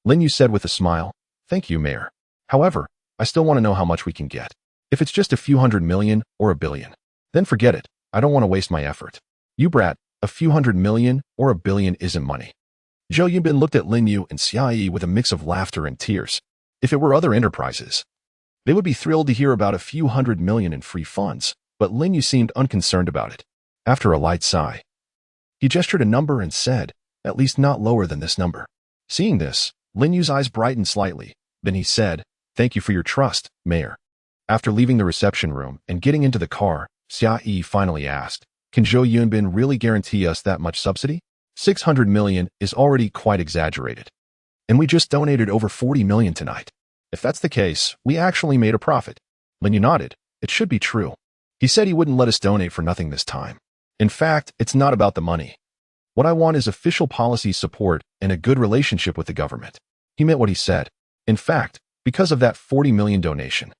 Lin Yu said with a smile, "Thank you, Mayor. However, I still want to know how much we can get. If it's just a few hundred million or a billion, then forget it. I don't want to waste my effort." "You brat, a few hundred million or a billion isn't money." Zhou Yubin looked at Lin Yu and Xia Yi with a mix of laughter and tears. If it were other enterprises, they would be thrilled to hear about a few hundred million in free funds, but Lin Yu seemed unconcerned about it. After a light sigh, he gestured a number and said, "At least not lower than this number." Seeing this, Lin Yu's eyes brightened slightly. Then he said, "Thank you for your trust, Mayor." After leaving the reception room and getting into the car, Xia Yi finally asked, "Can Zhou Yunbin really guarantee us that much subsidy? 600 million is already quite exaggerated. And we just donated over 40 million tonight. If that's the case, we actually made a profit." Lin Yu nodded. "It should be true. He said he wouldn't let us donate for nothing this time. In fact, it's not about the money. What I want is official policy support and a good relationship with the government." He meant what he said. In fact, because of that 40 million donation,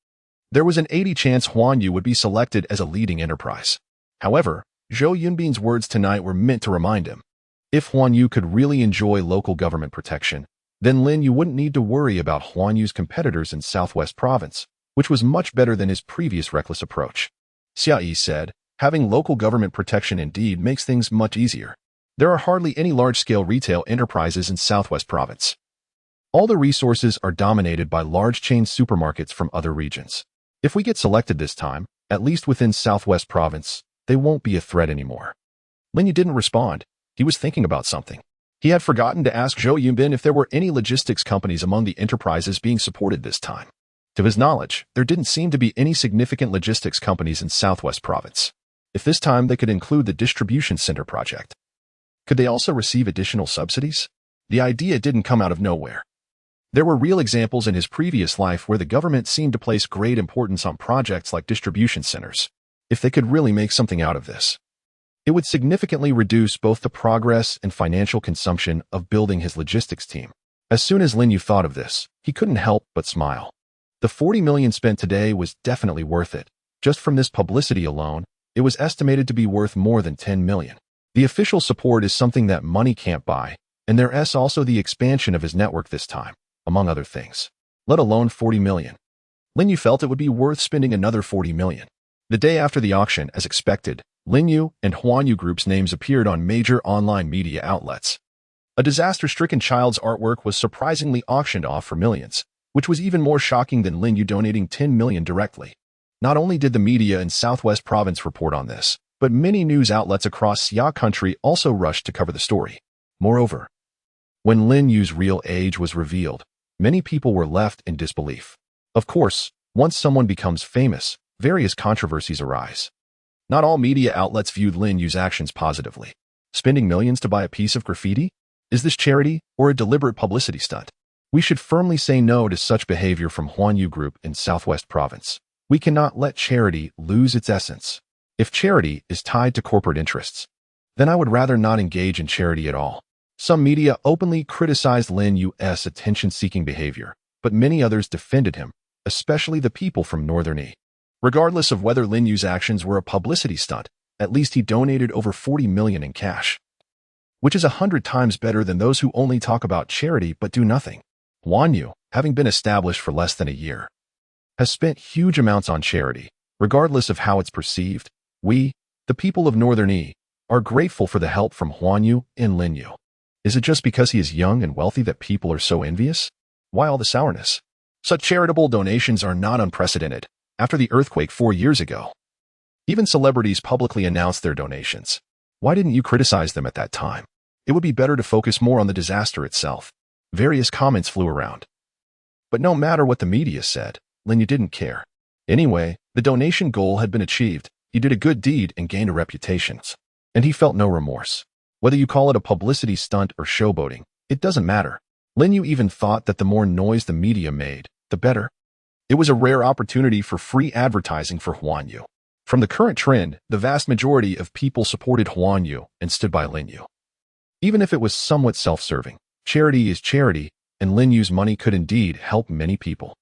there was an 80% chance Huanyu would be selected as a leading enterprise. However, Zhou Yunbin's words tonight were meant to remind him, if Huanyu could really enjoy local government protection, then Lin Yu wouldn't need to worry about Huanyu's competitors in Southwest Province, which was much better than his previous reckless approach. Xia Yi said, "Having local government protection indeed makes things much easier. There are hardly any large-scale retail enterprises in Southwest Province. All the resources are dominated by large chain supermarkets from other regions. If we get selected this time, at least within Southwest Province, they won't be a threat anymore." Lin Yu didn't respond. He was thinking about something. He had forgotten to ask Zhou Yunbin if there were any logistics companies among the enterprises being supported this time. To his knowledge, there didn't seem to be any significant logistics companies in Southwest Province. If this time they could include the distribution center project, could they also receive additional subsidies? The idea didn't come out of nowhere. There were real examples in his previous life where the government seemed to place great importance on projects like distribution centers. If they could really make something out of this, it would significantly reduce both the progress and financial consumption of building his logistics team. As soon as Lin Yu thought of this, he couldn't help but smile. The 40 million spent today was definitely worth it. Just from this publicity alone, it was estimated to be worth more than 10 million. The official support is something that money can't buy, and there's also the expansion of his network this time, among other things. Let alone 40 million. Lin Yu felt it would be worth spending another 40 million. The day after the auction, as expected, Lin Yu and Huanyu Group's names appeared on major online media outlets. A disaster-stricken child's artwork was surprisingly auctioned off for millions, which was even more shocking than Lin Yu donating 10 million directly. Not only did the media in Southwest Province report on this, but many news outlets across Xia country also rushed to cover the story. Moreover, when Lin Yu's real age was revealed, many people were left in disbelief. Of course, once someone becomes famous, various controversies arise. Not all media outlets viewed Lin Yu's actions positively. Spending millions to buy a piece of graffiti? Is this charity or a deliberate publicity stunt? We should firmly say no to such behavior from Huanyu Group in Southwest Province. We cannot let charity lose its essence. If charity is tied to corporate interests, then I would rather not engage in charity at all. Some media openly criticized Lin Yu's attention-seeking behavior, but many others defended him, especially the people from Northern E. Regardless of whether Lin Yu's actions were a publicity stunt, at least he donated over 40 million in cash, which is 100 times better than those who only talk about charity but do nothing. Huanyu, having been established for less than a year, has spent huge amounts on charity. Regardless of how it's perceived, we, the people of Northern E, are grateful for the help from Huanyu and Lin Yu. Is it just because he is young and wealthy that people are so envious? Why all the sourness? Such charitable donations are not unprecedented. After the earthquake 4 years ago, even celebrities publicly announced their donations. Why didn't you criticize them at that time? It would be better to focus more on the disaster itself. Various comments flew around. But no matter what the media said, Lin Yu didn't care. Anyway, the donation goal had been achieved. He did a good deed and gained a reputation. And he felt no remorse. Whether you call it a publicity stunt or showboating, it doesn't matter. Lin Yu even thought that the more noise the media made, the better. It was a rare opportunity for free advertising for Huanyu. From the current trend, the vast majority of people supported Huanyu and stood by Lin Yu. Even if it was somewhat self-serving, charity is charity, and Lin Yu's money could indeed help many people.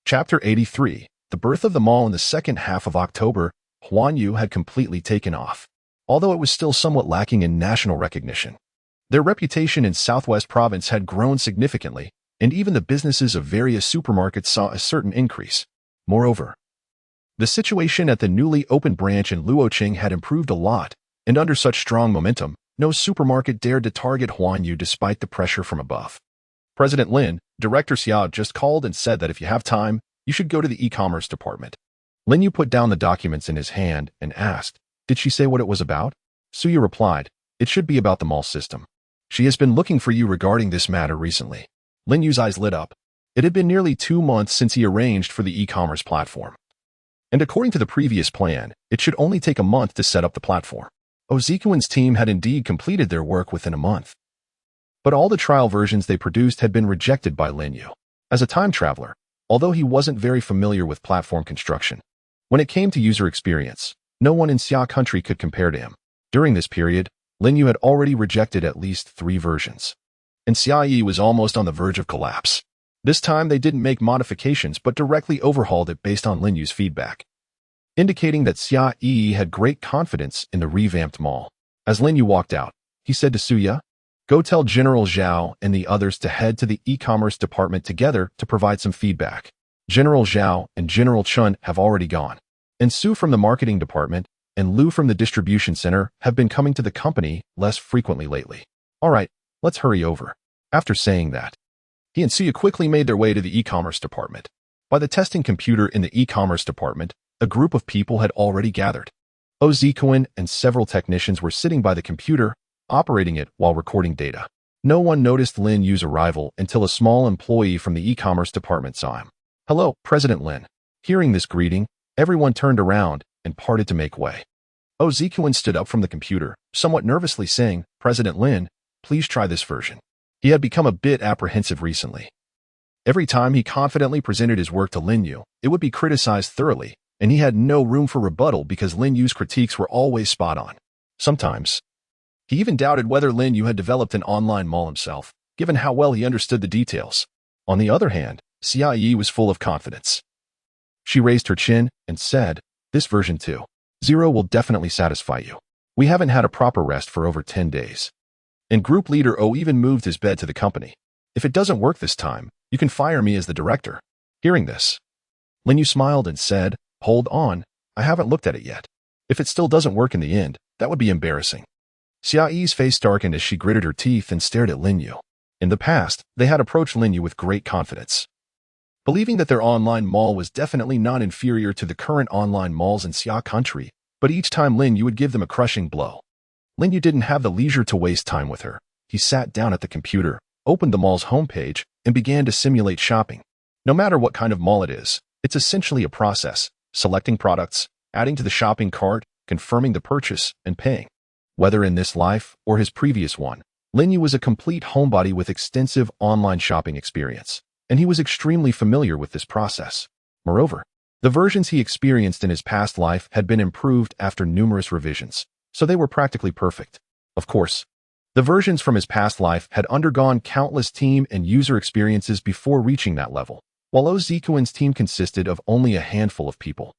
Chapter 83, The Birth of the Mall. In the second half of October, Huanyu had completely taken off, although it was still somewhat lacking in national recognition. Their reputation in Southwest Province had grown significantly, and even the businesses of various supermarkets saw a certain increase. Moreover, the situation at the newly opened branch in Luoqing had improved a lot, and under such strong momentum, no supermarket dared to target Huanyu despite the pressure from above. President Lin, Director Xiao just called and said that if you have time, you should go to the e-commerce department. Lin Yu put down the documents in his hand and asked, "Did she say what it was about?" Suya replied, "It should be about the mall system. She has been looking for you regarding this matter recently." Lin Yu's eyes lit up. It had been nearly 2 months since he arranged for the e-commerce platform. And according to the previous plan, it should only take a month to set up the platform. Ozikuan's team had indeed completed their work within a month. But all the trial versions they produced had been rejected by Lin Yu. As a time traveler, although he wasn't very familiar with platform construction, when it came to user experience, no one in Xia country could compare to him. During this period, Lin Yu had already rejected at least 3 versions. And Xia Yi was almost on the verge of collapse. This time they didn't make modifications but directly overhauled it based on Lin Yu's feedback, indicating that Xia Yi had great confidence in the revamped mall. As Lin Yu walked out, he said to Suya, "Go tell General Zhao and the others to head to the e-commerce department together to provide some feedback." General Zhao and General Chun have already gone, and Su from the marketing department and Lu from the distribution center have been coming to the company less frequently lately. All right, let's hurry over. After saying that, he and Suya quickly made their way to the e-commerce department. By the testing computer in the e-commerce department, a group of people had already gathered. Ozikuan and several technicians were sitting by the computer, operating it while recording data. No one noticed Lin Yu's arrival until a small employee from the e-commerce department saw him. "Hello, President Lin." Hearing this greeting, everyone turned around and parted to make way. Ozikuan stood up from the computer, somewhat nervously saying, "President Lin, please try this version." He had become a bit apprehensive recently. Every time he confidently presented his work to Lin Yu, it would be criticized thoroughly, and he had no room for rebuttal because Lin Yu's critiques were always spot on. Sometimes, he even doubted whether Lin Yu had developed an online mall himself, given how well he understood the details. On the other hand, Xia Yi was full of confidence. She raised her chin and said, "This version 2.0 will definitely satisfy you. We haven't had a proper rest for over 10 days. And Group Leader O even moved his bed to the company. If it doesn't work this time, you can fire me as the director." Hearing this, Lin Yu smiled and said, "Hold on, I haven't looked at it yet. If it still doesn't work in the end, that would be embarrassing." Xia Yi's face darkened as she gritted her teeth and stared at Lin Yu. In the past, they had approached Lin Yu with great confidence, believing that their online mall was definitely not inferior to the current online malls in Xia country, but each time Lin Yu would give them a crushing blow. Lin Yu didn't have the leisure to waste time with her. He sat down at the computer, opened the mall's homepage, and began to simulate shopping. No matter what kind of mall it is, it's essentially a process: selecting products, adding to the shopping cart, confirming the purchase, and paying. Whether in this life or his previous one, Lin Yu was a complete homebody with extensive online shopping experience, and he was extremely familiar with this process. Moreover, the versions he experienced in his past life had been improved after numerous revisions, so they were practically perfect. Of course, the versions from his past life had undergone countless team and user experiences before reaching that level, while Tycoon's team consisted of only a handful of people.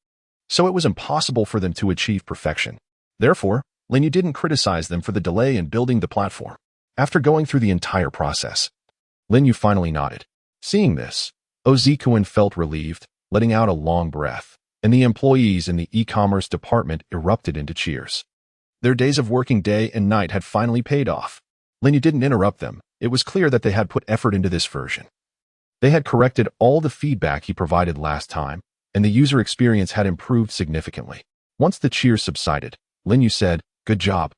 So it was impossible for them to achieve perfection. Therefore, Lin Yu didn't criticize them for the delay in building the platform. After going through the entire process, Lin Yu finally nodded. Seeing this, Tycoon felt relieved, letting out a long breath, and the employees in the e-commerce department erupted into cheers. Their days of working day and night had finally paid off. Lin Yu didn't interrupt them. It was clear that they had put effort into this version. They had corrected all the feedback he provided last time, and the user experience had improved significantly. Once the cheers subsided, Lin Yu said, "Good job.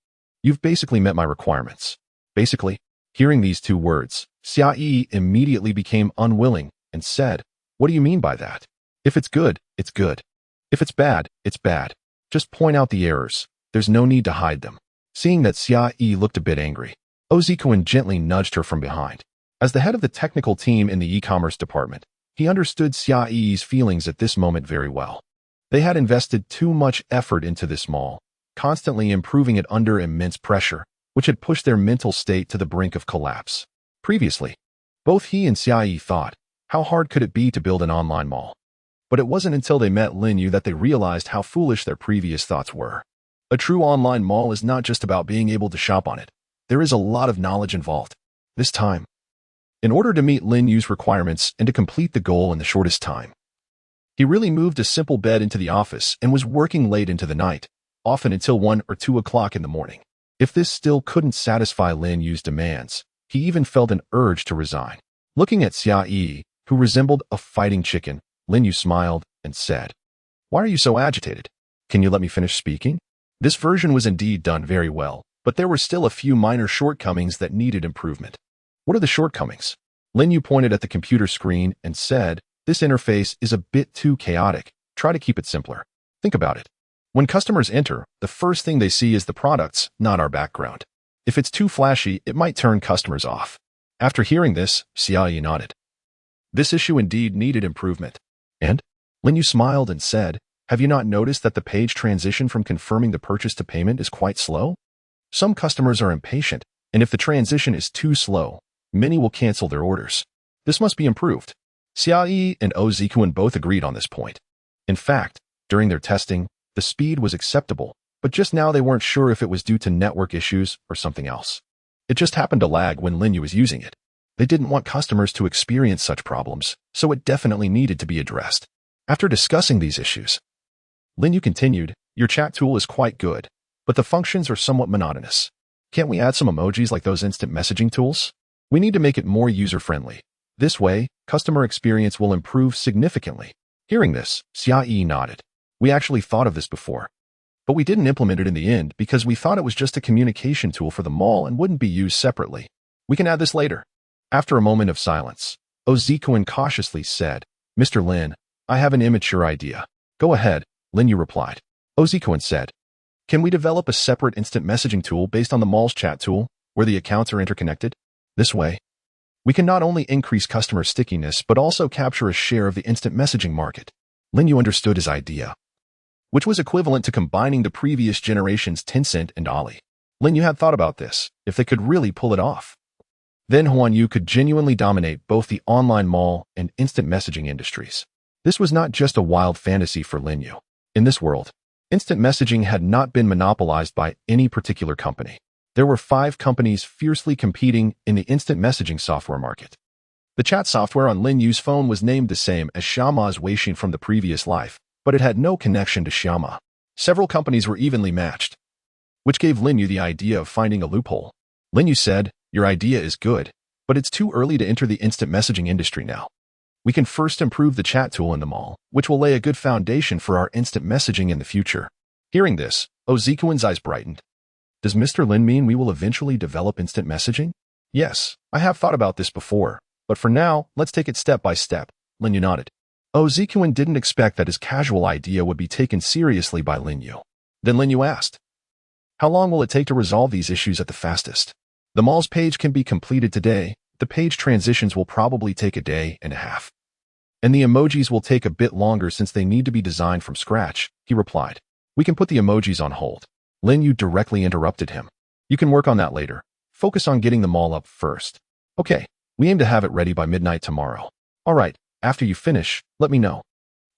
You've basically met my requirements." Basically, hearing these two words, Xiaoyi immediately became unwilling and said, "What do you mean by that? If it's good, it's good. If it's bad, it's bad. Just point out the errors. There's no need to hide them." Seeing that Xiaoyi looked a bit angry, Tycoon gently nudged her from behind. As the head of the technical team in the e-commerce department, he understood Xiaoyi's feelings at this moment very well. They had invested too much effort into this mall, constantly improving it under immense pressure, which had pushed their mental state to the brink of collapse. Previously, both he and Xiaoyi thought, how hard could it be to build an online mall? But it wasn't until they met Lin Yu that they realized how foolish their previous thoughts were. A true online mall is not just about being able to shop on it. There is a lot of knowledge involved. This time, in order to meet Lin Yu's requirements and to complete the goal in the shortest time, he really moved a simple bed into the office and was working late into the night, often until 1 or 2 o'clock in the morning. If this still couldn't satisfy Lin Yu's demands, he even felt an urge to resign. Looking at Xiaoyi, who resembled a fighting chicken, Lin Yu smiled and said, "Why are you so agitated? Can you let me finish speaking?" This version was indeed done very well, but there were still a few minor shortcomings that needed improvement. What are the shortcomings? Lin Yu pointed at the computer screen and said, "This interface is a bit too chaotic. Try to keep it simpler. Think about it. When customers enter, the first thing they see is the products, not our background. If it's too flashy, it might turn customers off." After hearing this, Xiaoyi nodded. This issue indeed needed improvement. And? Lin Yu smiled and said, "Have you not noticed that the page transition from confirming the purchase to payment is quite slow? Some customers are impatient, and if the transition is too slow, many will cancel their orders. This must be improved." Xiaoyi and Tycoon both agreed on this point. In fact, during their testing, the speed was acceptable, but just now they weren't sure if it was due to network issues or something else. It just happened to lag when Lin Yu was using it. They didn't want customers to experience such problems, so it definitely needed to be addressed. After discussing these issues, Lin Yu continued, "Your chat tool is quite good, but the functions are somewhat monotonous. Can't we add some emojis like those instant messaging tools? We need to make it more user-friendly. This way, customer experience will improve significantly." Hearing this, Xiaoyi nodded. "We actually thought of this before, but we didn't implement it in the end because we thought it was just a communication tool for the mall and wouldn't be used separately. We can add this later." After a moment of silence, Tycoon cautiously said, "Mr. Lin, I have an immature idea." "Go ahead," Lin Yu replied. Tycoon said, "Can we develop a separate instant messaging tool based on the mall's chat tool, where the accounts are interconnected? This way, we can not only increase customer stickiness but also capture a share of the instant messaging market." Lin Yu understood his idea, which was equivalent to combining the previous generation's Tencent and Ali. Lin Yu had thought about this, if they could really pull it off. Then Huanyu could genuinely dominate both the online mall and instant messaging industries. This was not just a wild fantasy for Lin Yu. In this world, instant messaging had not been monopolized by any particular company. There were 5 companies fiercely competing in the instant messaging software market. The chat software on Lin Yu's phone was named the same as Xiaoma's Weixin from the previous life, but it had no connection to Xiaoma. Several companies were evenly matched, which gave Lin Yu the idea of finding a loophole. Lin Yu said, "Your idea is good, but it's too early to enter the instant messaging industry now. We can first improve the chat tool in the mall, which will lay a good foundation for our instant messaging in the future." Hearing this, Tycoon's eyes brightened. "Does Mr. Lin mean we will eventually develop instant messaging?" "Yes, I have thought about this before, but for now, let's take it step by step," Lin Yu nodded. Tycoon didn't expect that his casual idea would be taken seriously by Lin Yu. Then Lin Yu asked, "How long will it take to resolve these issues at the fastest?" The mall's page can be completed today. The page transitions will probably take a day and a half. And the emojis will take a bit longer since they need to be designed from scratch, he replied. We can put the emojis on hold. Lin Yu directly interrupted him. You can work on that later. Focus on getting the mall up first. Okay, we aim to have it ready by midnight tomorrow. All right, after you finish, let me know.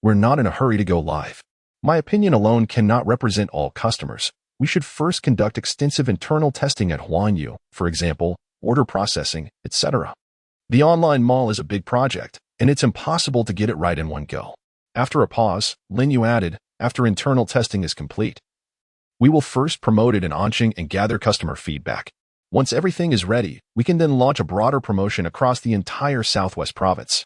We're not in a hurry to go live. My opinion alone cannot represent all customers. We should first conduct extensive internal testing at Huanyu, for example, order processing, etc. The online mall is a big project, and it's impossible to get it right in one go. After a pause, Lin Yu added, after internal testing is complete, we will first promote it in Anqing and gather customer feedback. Once everything is ready, we can then launch a broader promotion across the entire Southwest province.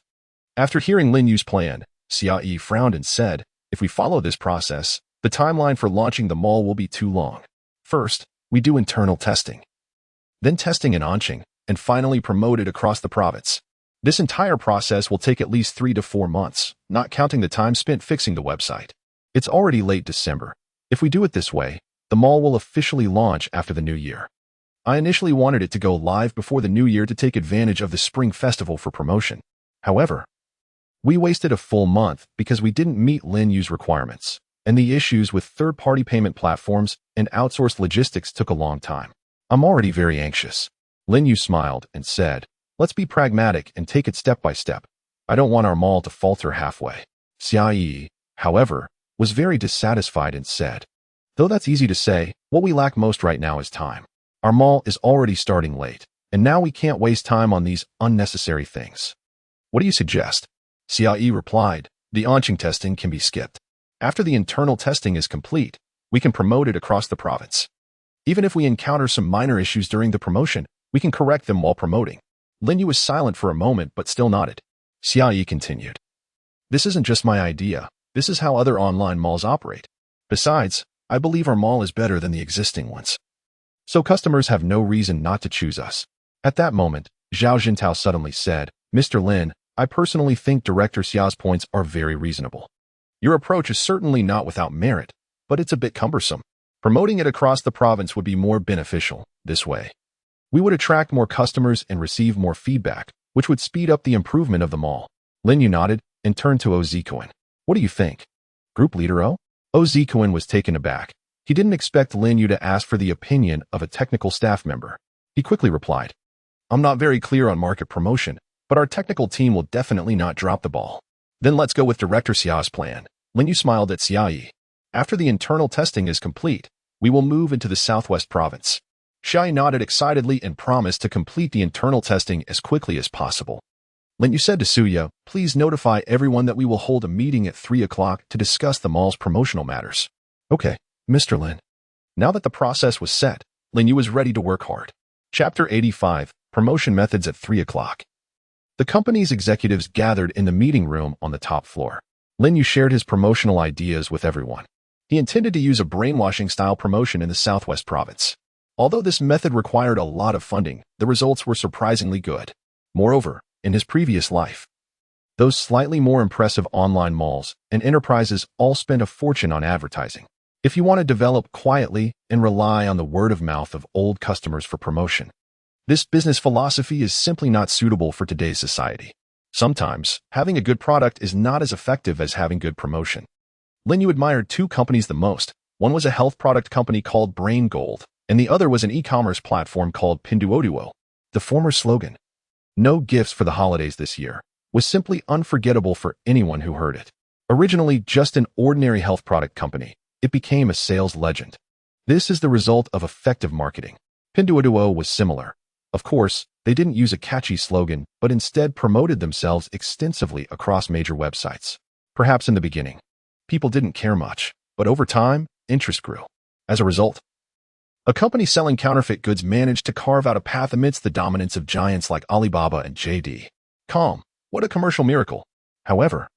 After hearing Lin Yu's plan, Xia frowned and said, if we follow this process, the timeline for launching the mall will be too long. First, we do internal testing. Then testing in Anqing, and finally promote it across the province. This entire process will take at least 3 to 4 months, not counting the time spent fixing the website. It's already late December. If we do it this way, the mall will officially launch after the new year. I initially wanted it to go live before the new year to take advantage of the Spring Festival for promotion. However, we wasted a full month because we didn't meet Lin Yu's requirements, and the issues with third-party payment platforms and outsourced logistics took a long time. I'm already very anxious. Lin Yu smiled and said, let's be pragmatic and take it step by step. I don't want our mall to falter halfway. Xia, however, was very dissatisfied and said, though that's easy to say, what we lack most right now is time. Our mall is already starting late, and now we can't waste time on these unnecessary things. What do you suggest? Xia replied, the Anqing testing can be skipped. After the internal testing is complete, we can promote it across the province. Even if we encounter some minor issues during the promotion, we can correct them while promoting. Lin Yu was silent for a moment but still nodded. Xia continued. This isn't just my idea. This is how other online malls operate. Besides, I believe our mall is better than the existing ones. So customers have no reason not to choose us. At that moment, Zhao Jintao suddenly said, Mr. Lin, I personally think Director Xia's points are very reasonable. Your approach is certainly not without merit, but it's a bit cumbersome. Promoting it across the province would be more beneficial this way. We would attract more customers and receive more feedback, which would speed up the improvement of the mall. Lin Yu nodded and turned to Ozikuin. What do you think? Group Leader O? Ozikuin was taken aback. He didn't expect Lin Yu to ask for the opinion of a technical staff member. He quickly replied, I'm not very clear on market promotion, but our technical team will definitely not drop the ball. Then let's go with Director Xia's plan. Lin Yu smiled at Xia. After the internal testing is complete, we will move into the Southwest province. Xia nodded excitedly and promised to complete the internal testing as quickly as possible. Lin Yu said to Suya, please notify everyone that we will hold a meeting at 3 o'clock to discuss the mall's promotional matters. Okay, Mr. Lin. Now that the process was set, Lin Yu was ready to work hard. Chapter 85, Promotion Methods at 3 o'clock. The company's executives gathered in the meeting room on the top floor. Lin Yu shared his promotional ideas with everyone. He intended to use a brainwashing-style promotion in the Southwest province. Although this method required a lot of funding, the results were surprisingly good. Moreover, in his previous life, those slightly more impressive online malls and enterprises all spent a fortune on advertising. If you want to develop quietly and rely on the word of mouth of old customers for promotion, this business philosophy is simply not suitable for today's society. Sometimes, having a good product is not as effective as having good promotion. Lin Yu admired 2 companies the most. One was a health product company called Brain Gold, and the other was an e-commerce platform called Pinduoduo. The former slogan, "No gifts for the holidays this year," was simply unforgettable for anyone who heard it. Originally just an ordinary health product company, it became a sales legend. This is the result of effective marketing. Pinduoduo was similar. Of course, they didn't use a catchy slogan, but instead promoted themselves extensively across major websites. Perhaps in the beginning, people didn't care much, but over time, interest grew. As a result, a company selling counterfeit goods managed to carve out a path amidst the dominance of giants like Alibaba and JD.com. What a commercial miracle. However,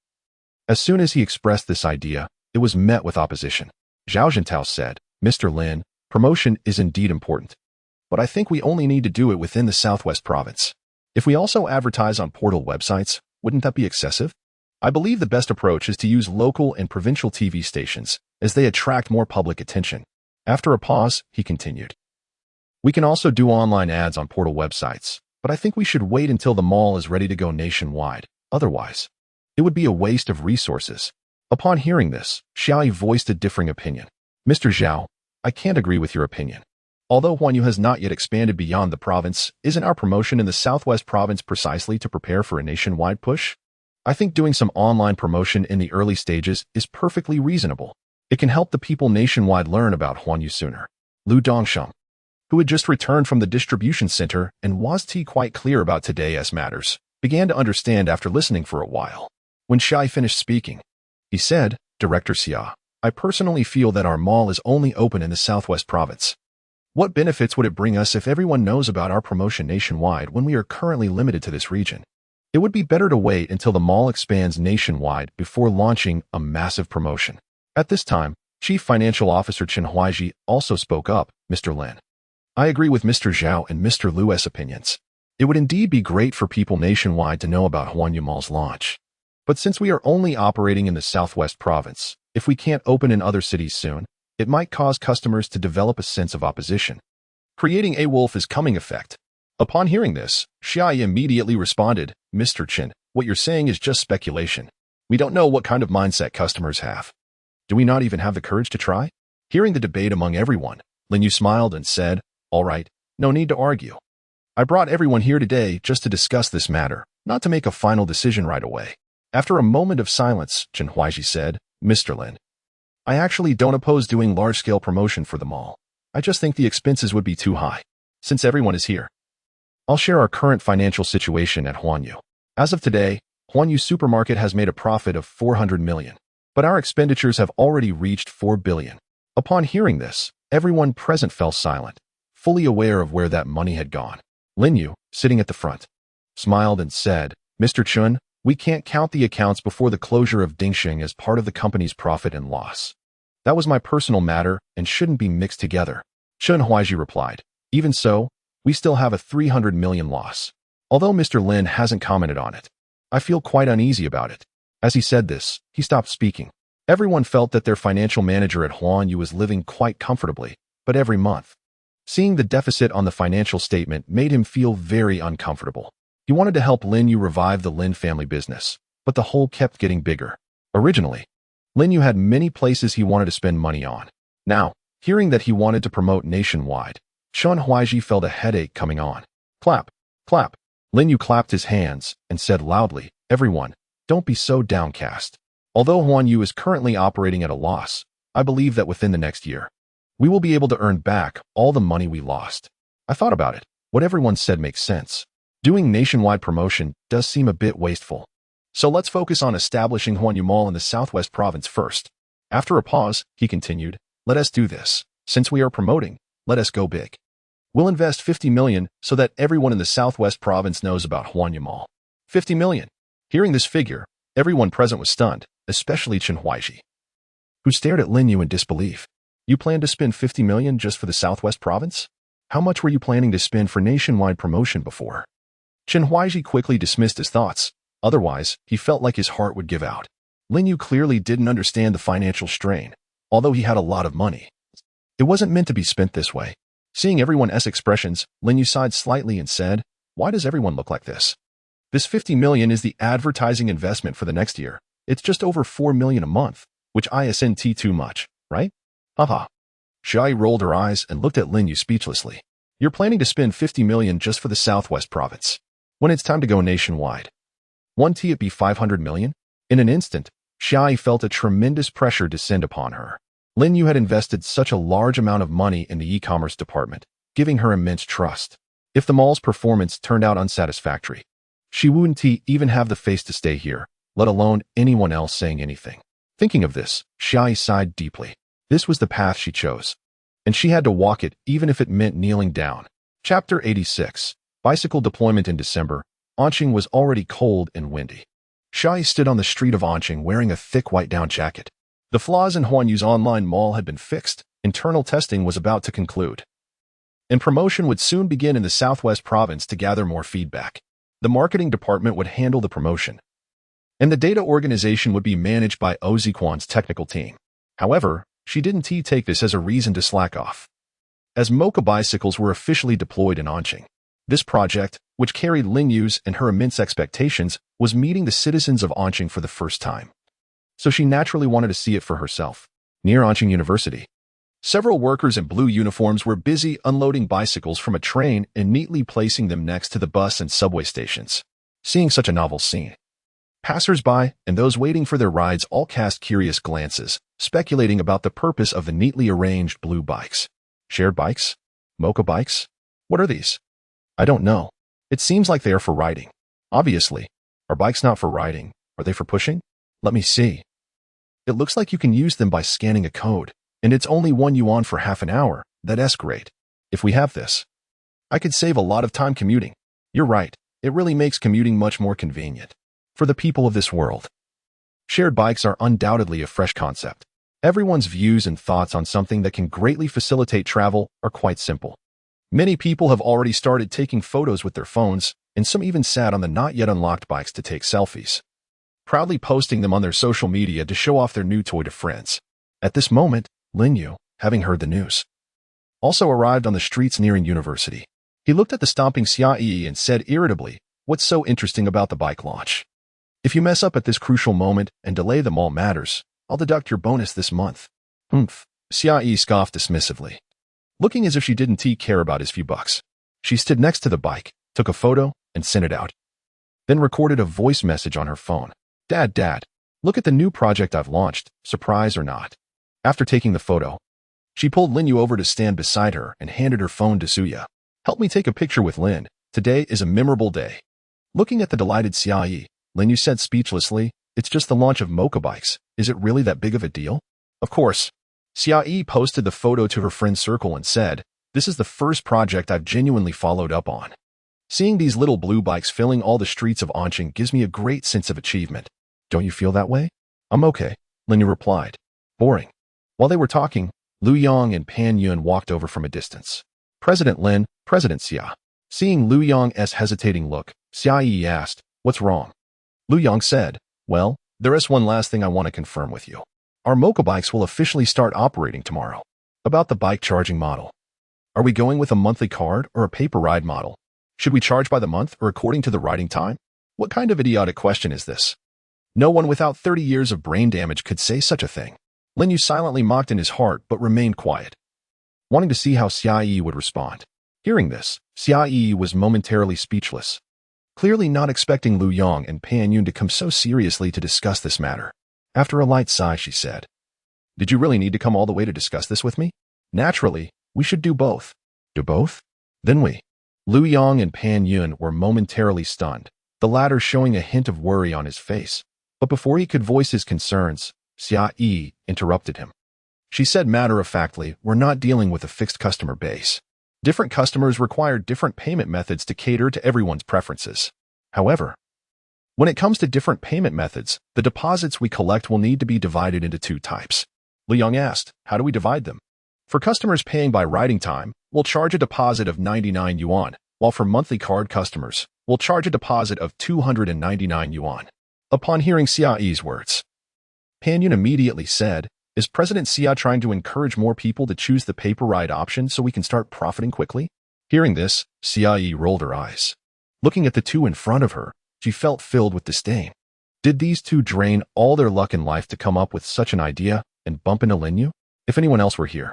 as soon as he expressed this idea, it was met with opposition. Zhao Jintao said, Mr. Lin, promotion is indeed important, but I think we only need to do it within the Southwest province. If we also advertise on portal websites, wouldn't that be excessive? I believe the best approach is to use local and provincial TV stations, as they attract more public attention. After a pause, he continued. We can also do online ads on portal websites, but I think we should wait until the mall is ready to go nationwide. Otherwise, it would be a waste of resources. Upon hearing this, Xiaoyi voiced a differing opinion. Mr. Zhao, I can't agree with your opinion. Although Huanyu has not yet expanded beyond the province, isn't our promotion in the Southwest province precisely to prepare for a nationwide push? I think doing some online promotion in the early stages is perfectly reasonable. It can help the people nationwide learn about Huanyu sooner. Lu Dongsheng, who had just returned from the distribution center and was quite clear about today's matters, began to understand after listening for a while. When Shai finished speaking, he said, Director Xia, I personally feel that our mall is only open in the Southwest province. What benefits would it bring us if everyone knows about our promotion nationwide when we are currently limited to this region? It would be better to wait until the mall expands nationwide before launching a massive promotion. At this time, Chief Financial Officer Chen Huaiji also spoke up, Mr. Lin. I agree with Mr. Zhao and Mr. Lu's opinions. It would indeed be great for people nationwide to know about Huanyu Mall's launch. But since we are only operating in the Southwest province, if we can't open in other cities soon, it might cause customers to develop a sense of opposition, creating a wolf is coming effect. Upon hearing this, Xiaoyi immediately responded, Mr. Chen, what you're saying is just speculation. We don't know what kind of mindset customers have. Do we not even have the courage to try? Hearing the debate among everyone, Lin Yu smiled and said, all right, no need to argue. I brought everyone here today just to discuss this matter, not to make a final decision right away. After a moment of silence, Chen Huaiji said, Mr. Lin, I actually don't oppose doing large-scale promotion for the mall. I just think the expenses would be too high. Since everyone is here, I'll share our current financial situation at Huanyu. As of today, Huanyu Supermarket has made a profit of 400 million, but our expenditures have already reached 4 billion. Upon hearing this, everyone present fell silent, fully aware of where that money had gone. Lin Yu, sitting at the front, smiled and said, Mr. Chun, we can't count the accounts before the closure of Dingxing as part of the company's profit and loss. That was my personal matter and shouldn't be mixed together. Chen Huaiji replied, even so, we still have a 300 million loss. Although Mr. Lin hasn't commented on it, I feel quite uneasy about it. As he said this, he stopped speaking. Everyone felt that their financial manager at Huanyu was living quite comfortably, but every month, seeing the deficit on the financial statement made him feel very uncomfortable. He wanted to help Lin Yu revive the Lin family business, but the hole kept getting bigger. Originally, Lin Yu had many places he wanted to spend money on. Now, hearing that he wanted to promote nationwide, Chen Huaiji felt a headache coming on. Clap, clap. Lin Yu clapped his hands and said loudly, everyone, don't be so downcast. Although Huanyu is currently operating at a loss, I believe that within the next year, we will be able to earn back all the money we lost. I thought about it. What everyone said makes sense. Doing nationwide promotion does seem a bit wasteful. So let's focus on establishing Huanyu Mall in the Southwest province first. After a pause, he continued, let us do this. Since we are promoting, let us go big. We'll invest 50 million so that everyone in the Southwest province knows about Huanyu Mall. 50 million. Hearing this figure, everyone present was stunned, especially Chen Huaiji, who stared at Lin Yu in disbelief. You plan to spend 50 million just for the Southwest province? How much were you planning to spend for nationwide promotion before? Chen Huaiji quickly dismissed his thoughts. Otherwise, he felt like his heart would give out. Lin Yu clearly didn't understand the financial strain, although he had a lot of money. It wasn't meant to be spent this way. Seeing everyone's expressions, Lin Yu sighed slightly and said, why does everyone look like this? This 50 million is the advertising investment for the next year. It's just over 4 million a month, which isn't too much, right? Haha. Shai rolled her eyes and looked at Lin Yu speechlessly. You're planning to spend 50 million just for the Southwest province. When it's time to go nationwide, won't it be 500 million? In an instant, Shai felt a tremendous pressure descend upon her. Lin Yu had invested such a large amount of money in the e-commerce department, giving her immense trust. If the mall's performance turned out unsatisfactory, she wouldn't even have the face to stay here, let alone anyone else saying anything. Thinking of this, Shai sighed deeply. This was the path she chose, and she had to walk it even if it meant kneeling down. Chapter 86. Bicycle deployment in December. Anqing was already cold and windy. Shai stood on the street of Anqing wearing a thick white down jacket. The flaws in Huanyu's online mall had been fixed, internal testing was about to conclude, and promotion would soon begin in the Southwest province to gather more feedback. The marketing department would handle the promotion, and the data organization would be managed by Oziquan's technical team. However, she didn't take this as a reason to slack off. as Mocha bicycles were officially deployed in Anqing. This project, which carried Lin Yu's and her immense expectations, was meeting the citizens of Anqing for the first time. So she naturally wanted to see it for herself. Near Anqing University, several workers in blue uniforms were busy unloading bicycles from a train and neatly placing them next to the bus and subway stations. Seeing such a novel scene, passers-by and those waiting for their rides all cast curious glances, speculating about the purpose of the neatly arranged blue bikes. Shared bikes? Mocha bikes? What are these? I don't know. It seems like they are for riding. Obviously. Are bikes not for riding? Are they for pushing? Let me see. It looks like you can use them by scanning a code, and it's only 1 yuan for half an hour. That's great. If we have this, I could save a lot of time commuting. You're right. It really makes commuting much more convenient. For the people of this world, shared bikes are undoubtedly a fresh concept. Everyone's views and thoughts on something that can greatly facilitate travel are quite simple. Many people have already started taking photos with their phones, and some even sat on the not yet unlocked bikes to take selfies, proudly posting them on their social media to show off their new toy to friends. At this moment, Lin Yu, having heard the news, also arrived on the streets nearing university. He looked at the stomping Xia and said irritably, "What's so interesting about the bike launch? If you mess up at this crucial moment and delay them all matters, I'll deduct your bonus this month." Humph. Xia scoffed dismissively, looking as if she didn't care about his few bucks. She stood next to the bike, took a photo, and sent it out. Then recorded a voice message on her phone. Dad, look at the new project I've launched, surprise or not." After taking the photo, she pulled Lin Yu over to stand beside her and handed her phone to Suya. "Help me take a picture with Lin. Today is a memorable day." Looking at the delighted Xia, Lin Yu said speechlessly, "It's just the launch of Mocha bikes. Is it really that big of a deal?" Of course. Xia posted the photo to her friend circle and said, "This is the first project I've genuinely followed up on. Seeing these little blue bikes filling all the streets of Anqing gives me a great sense of achievement. Don't you feel that way?" "I'm okay," Lin Yu replied. Boring. While they were talking, Lu Yong and Pan Yun walked over from a distance. "President Lin, President Xia." Seeing Lu Yong's hesitating look, Xia asked, "What's wrong?" Lu Yong said, "Well, there is one last thing I want to confirm with you. Our Mocha bikes will officially start operating tomorrow." "About the bike charging model. Are we going with a monthly card or a paper ride model? Should we charge by the month or according to the riding time? What kind of idiotic question is this?" No one without 30 years of brain damage could say such a thing. Lin Yu silently mocked in his heart but remained quiet, wanting to see how Xia would respond. Hearing this, Xia was momentarily speechless, clearly not expecting Lu Yong and Pan Yun to come so seriously to discuss this matter. After a light sigh, she said, "Did you really need to come all the way to discuss this with me? Naturally, we should do both." "Do both? Then we." Lu Yong and Pan Yun were momentarily stunned, the latter showing a hint of worry on his face. But before he could voice his concerns, Xia interrupted him. She said matter-of-factly, "We're not dealing with a fixed customer base. Different customers require different payment methods to cater to everyone's preferences. However, when it comes to different payment methods, the deposits we collect will need to be divided into 2 types." Lu Yong asked, "How do we divide them?" "For customers paying by riding time, we'll charge a deposit of 99 yuan, while for monthly card customers, we'll charge a deposit of 299 yuan. Upon hearing Xia's words, Pan Yun immediately said, "Is President Xia trying to encourage more people to choose the paper ride option so we can start profiting quickly?" Hearing this, Xia rolled her eyes. Looking at the two in front of her, she felt filled with disdain. Did these two drain all their luck in life to come up with such an idea and bump into Lin Yu? If anyone else were here,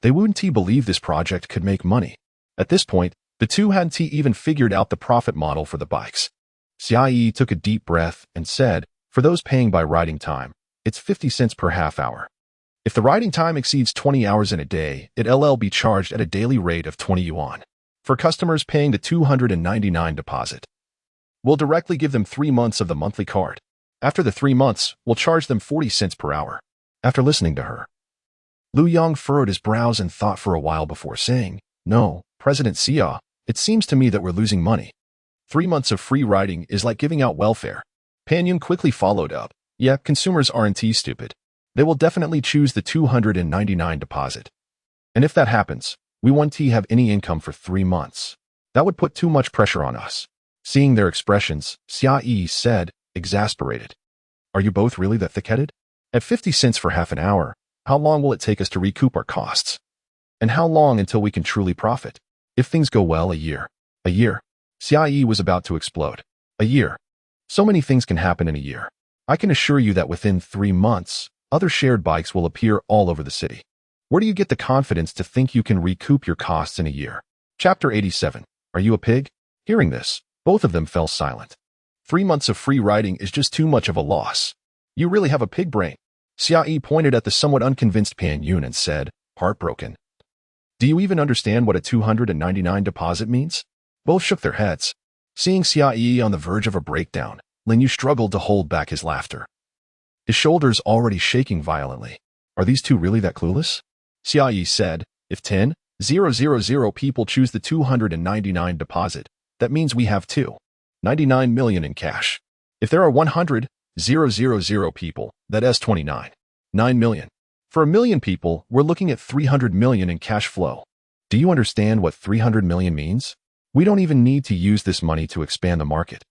they wouldn't believe this project could make money. At this point, the two hadn't even figured out the profit model for the bikes. Xia took a deep breath and said, "For those paying by riding time, it's 50 cents per half hour. If the riding time exceeds 20 hours in a day, it'll be charged at a daily rate of 20 yuan. For customers paying the 299 deposit, we'll directly give them 3 months of the monthly card. After the 3 months, we'll charge them 40 cents per hour." After listening to her, Lu Yong furrowed his brows and thought for a while before saying, "No, President Xia, it seems to me that we're losing money. 3 months of free riding is like giving out welfare." Pan Yun quickly followed up, "Yeah, consumers aren't stupid. They will definitely choose the 299 deposit. And if that happens, we won't have any income for 3 months. That would put too much pressure on us." Seeing their expressions, Xia said, exasperated, "Are you both really that thick-headed? At 50 cents for half an hour, how long will it take us to recoup our costs?" And how long until we can truly profit? If things go well, a year. A year. CIE was about to explode. A year. So many things can happen in a year. I can assure you that within 3 months, other shared bikes will appear all over the city. Where do you get the confidence to think you can recoup your costs in a year? Chapter 87. Are you a pig? Hearing this, both of them fell silent. 3 months of free riding is just too much of a loss. You really have a pig brain. CIE pointed at the somewhat unconvinced Pan Yun and said, heartbroken. Do you even understand what a 299 deposit means? Both shook their heads. Seeing CIE on the verge of a breakdown, Lin Yu struggled to hold back his laughter. His shoulders already shaking violently. Are these two really that clueless? CIE said, if 10,000 people choose the 299 deposit, that means we have 299 million in cash. If there are 100,000 people, that's 9 million. For 1 million people, we're looking at 300 million in cash flow. Do you understand what 300 million means? We don't even need to use this money to expand the market.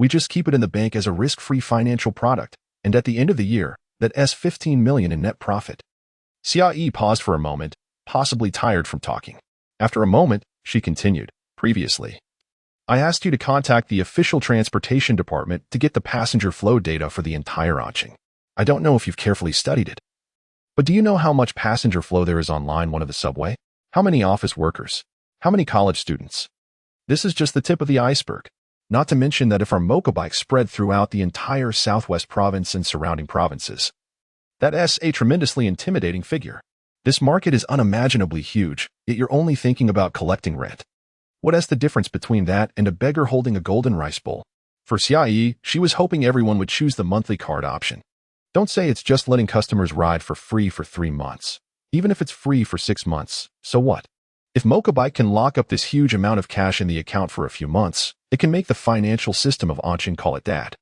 We just keep it in the bank as a risk-free financial product, and at the end of the year, that's 15 million in net profit. CIE paused for a moment, possibly tired from talking. After a moment, she continued, previously, I asked you to contact the official transportation department to get the passenger flow data for the entire launching. I don't know if you've carefully studied it. But do you know how much passenger flow there is on line 1 of the subway? How many office workers? How many college students? This is just the tip of the iceberg. Not to mention that if our motorbikes spread throughout the entire Southwest province and surrounding provinces, that's a tremendously intimidating figure. This market is unimaginably huge, yet you're only thinking about collecting rent. What is the difference between that and a beggar holding a golden rice bowl? For CIE, she was hoping everyone would choose the monthly card option. Don't say it's just letting customers ride for free for 3 months. Even if it's free for 6 months, so what? If Mokabike can lock up this huge amount of cash in the account for a few months, it can make the financial system of Anqing call it that.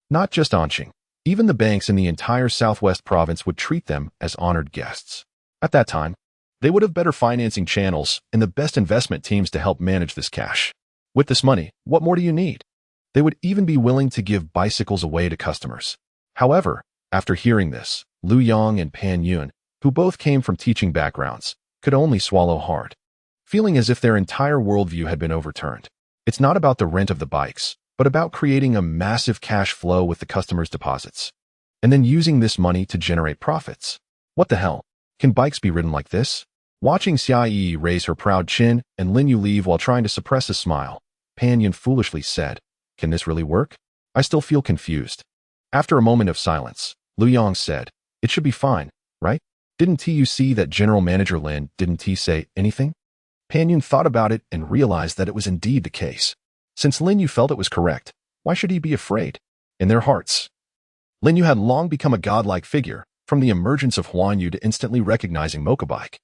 Not just Anqing. Even the banks in the entire Southwest province would treat them as honored guests. At that time, they would have better financing channels and the best investment teams to help manage this cash. With this money, what more do you need? They would even be willing to give bicycles away to customers. However, after hearing this, Lu Yang and Pan Yun, who both came from teaching backgrounds, could only swallow hard, feeling as if their entire worldview had been overturned. It's not about the rent of the bikes, but about creating a massive cash flow with the customers' deposits, and then using this money to generate profits. What the hell? Can bikes be ridden like this? Watching CIE raise her proud chin and Lin Yu leave while trying to suppress a smile, Pan Yun foolishly said, can this really work? I still feel confused. After a moment of silence, Lu Yang said, it should be fine, right? Didn't you see that General Manager Lin didn't he say anything? Pan Yun thought about it and realized that it was indeed the case. Since Lin Yu felt it was correct, why should he be afraid? In their hearts, Lin Yu had long become a godlike figure, from the emergence of Huanyu to instantly recognizing Mokabike,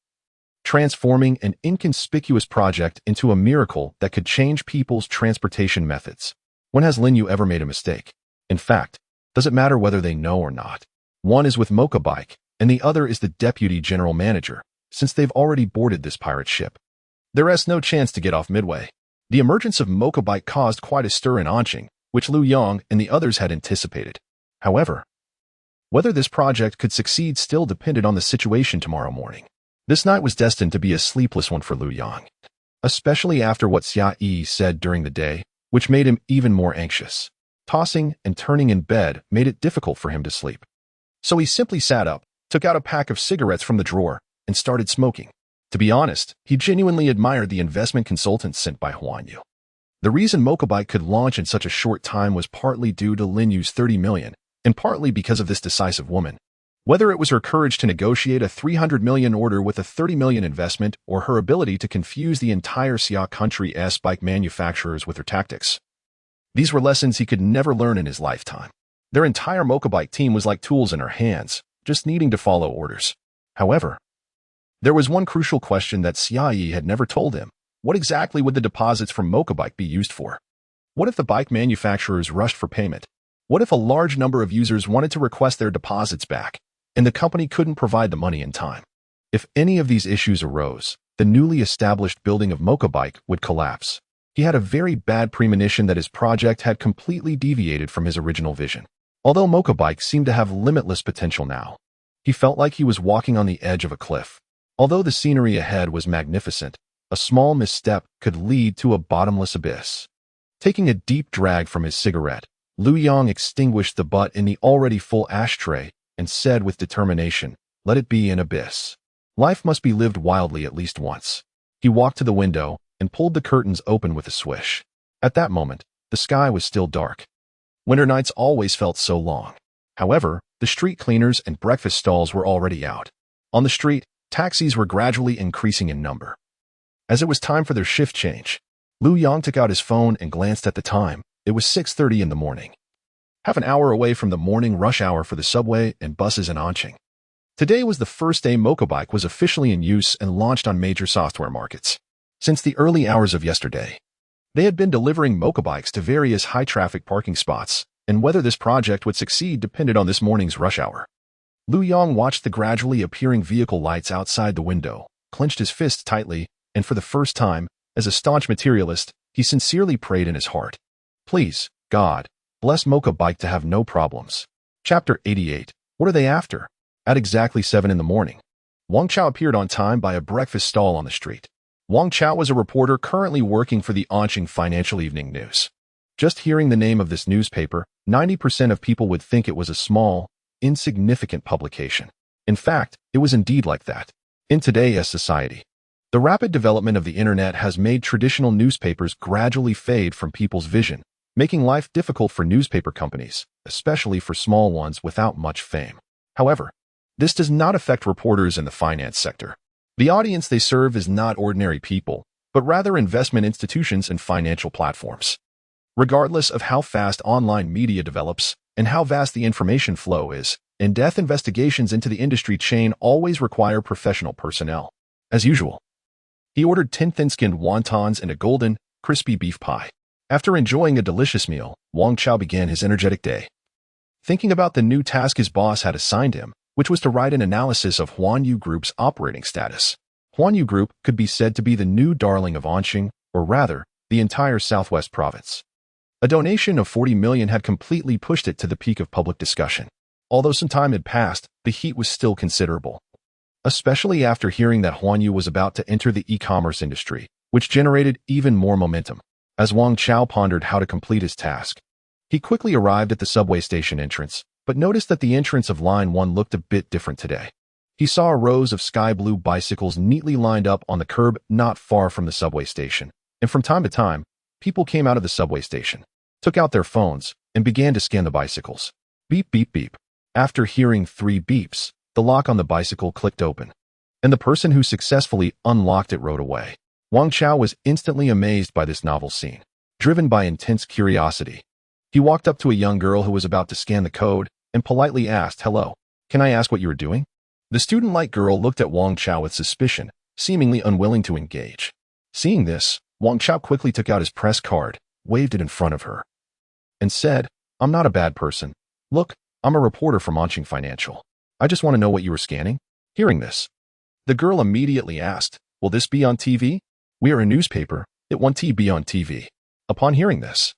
transforming an inconspicuous project into a miracle that could change people's transportation methods. When has Lin Yu ever made a mistake? In fact, does it matter whether they know or not? One is with Mokabike, and the other is the deputy general manager, since they've already boarded this pirate ship. There is no chance to get off midway. The emergence of Mokabike caused quite a stir in Anqing, which Lu Yang and the others had anticipated. However, whether this project could succeed still depended on the situation tomorrow morning. This night was destined to be a sleepless one for Lu Yang, especially after what Xia said during the day, which made him even more anxious. Tossing and turning in bed made it difficult for him to sleep. So he simply sat up, took out a pack of cigarettes from the drawer, and started smoking. To be honest, he genuinely admired the investment consultants sent by Huanyu. The reason Mokabike could launch in such a short time was partly due to Lin Yu's 30 million, and partly because of this decisive woman. Whether it was her courage to negotiate a 300 million order with a 30 million investment or her ability to confuse the entire Xia country's bike manufacturers with her tactics. These were lessons he could never learn in his lifetime. Their entire Mokabike team was like tools in her hands, just needing to follow orders. However, there was one crucial question that Xia had never told him. What exactly would the deposits from Mokabike be used for? What if the bike manufacturers rushed for payment? What if a large number of users wanted to request their deposits back, and the company couldn't provide the money in time? If any of these issues arose, the newly established building of Mokabike would collapse. He had a very bad premonition that his project had completely deviated from his original vision. Although Mokabike seemed to have limitless potential now, he felt like he was walking on the edge of a cliff. Although the scenery ahead was magnificent, a small misstep could lead to a bottomless abyss. Taking a deep drag from his cigarette, Liu Yang extinguished the butt in the already full ashtray and said with determination, "Let it be an abyss. Life must be lived wildly at least once." He walked to the window and pulled the curtains open with a swish. At that moment, the sky was still dark. Winter nights always felt so long. However, the street cleaners and breakfast stalls were already out. On the street, taxis were gradually increasing in number. As it was time for their shift change, Liu Yang took out his phone and glanced at the time. It was 6:30 in the morning. Half an hour away from the morning rush hour for the subway and buses in Anqing. Today was the first day Mokobike was officially in use and launched on major software markets. Since the early hours of yesterday, they had been delivering Mokobikes to various high-traffic parking spots, and whether this project would succeed depended on this morning's rush hour. Liu Yang watched the gradually appearing vehicle lights outside the window, clenched his fists tightly, and for the first time, as a staunch materialist, he sincerely prayed in his heart. "Please, God, bless Mokobike to have no problems." Chapter 88. What are they after? At exactly 7 in the morning, Wang Chao appeared on time by a breakfast stall on the street. Wang Chao was a reporter currently working for the Anqing Financial Evening News. Just hearing the name of this newspaper, 90% of people would think it was a small, insignificant publication. In fact, it was indeed like that. In today's society, the rapid development of the internet has made traditional newspapers gradually fade from people's vision, making life difficult for newspaper companies, especially for small ones without much fame. However, this does not affect reporters in the finance sector. The audience they serve is not ordinary people, but rather investment institutions and financial platforms. Regardless of how fast online media develops and how vast the information flow is, in-depth investigations into the industry chain always require professional personnel. As usual, he ordered 10 thin-skinned wontons and a golden, crispy beef pie. After enjoying a delicious meal, Wang Chao began his energetic day. Thinking about the new task his boss had assigned him, which was to write an analysis of Huanyu Group's operating status. Huanyu Group could be said to be the new darling of Anqing, or rather, the entire southwest province. A donation of 40 million had completely pushed it to the peak of public discussion. Although some time had passed, the heat was still considerable. Especially after hearing that Huanyu was about to enter the e-commerce industry, which generated even more momentum. As Wang Chao pondered how to complete his task, he quickly arrived at the subway station entrance, but noticed that the entrance of Line 1 looked a bit different today. He saw rows of sky blue bicycles neatly lined up on the curb not far from the subway station, and from time to time, people came out of the subway station, took out their phones, and began to scan the bicycles. Beep, beep, beep. After hearing 3 beeps, the lock on the bicycle clicked open, and the person who successfully unlocked it rode away. Wang Chao was instantly amazed by this novel scene. Driven by intense curiosity, he walked up to a young girl who was about to scan the code and politely asked, "Hello, can I ask what you were doing?" The student-like girl looked at Wang Chao with suspicion, seemingly unwilling to engage. Seeing this, Wang Chao quickly took out his press card, waved it in front of her, and said, "I'm not a bad person. Look, I'm a reporter from Anqing Financial. I just want to know what you were scanning." Hearing this, the girl immediately asked, "Will this be on TV? We are a newspaper. It won't be on TV." Upon hearing this,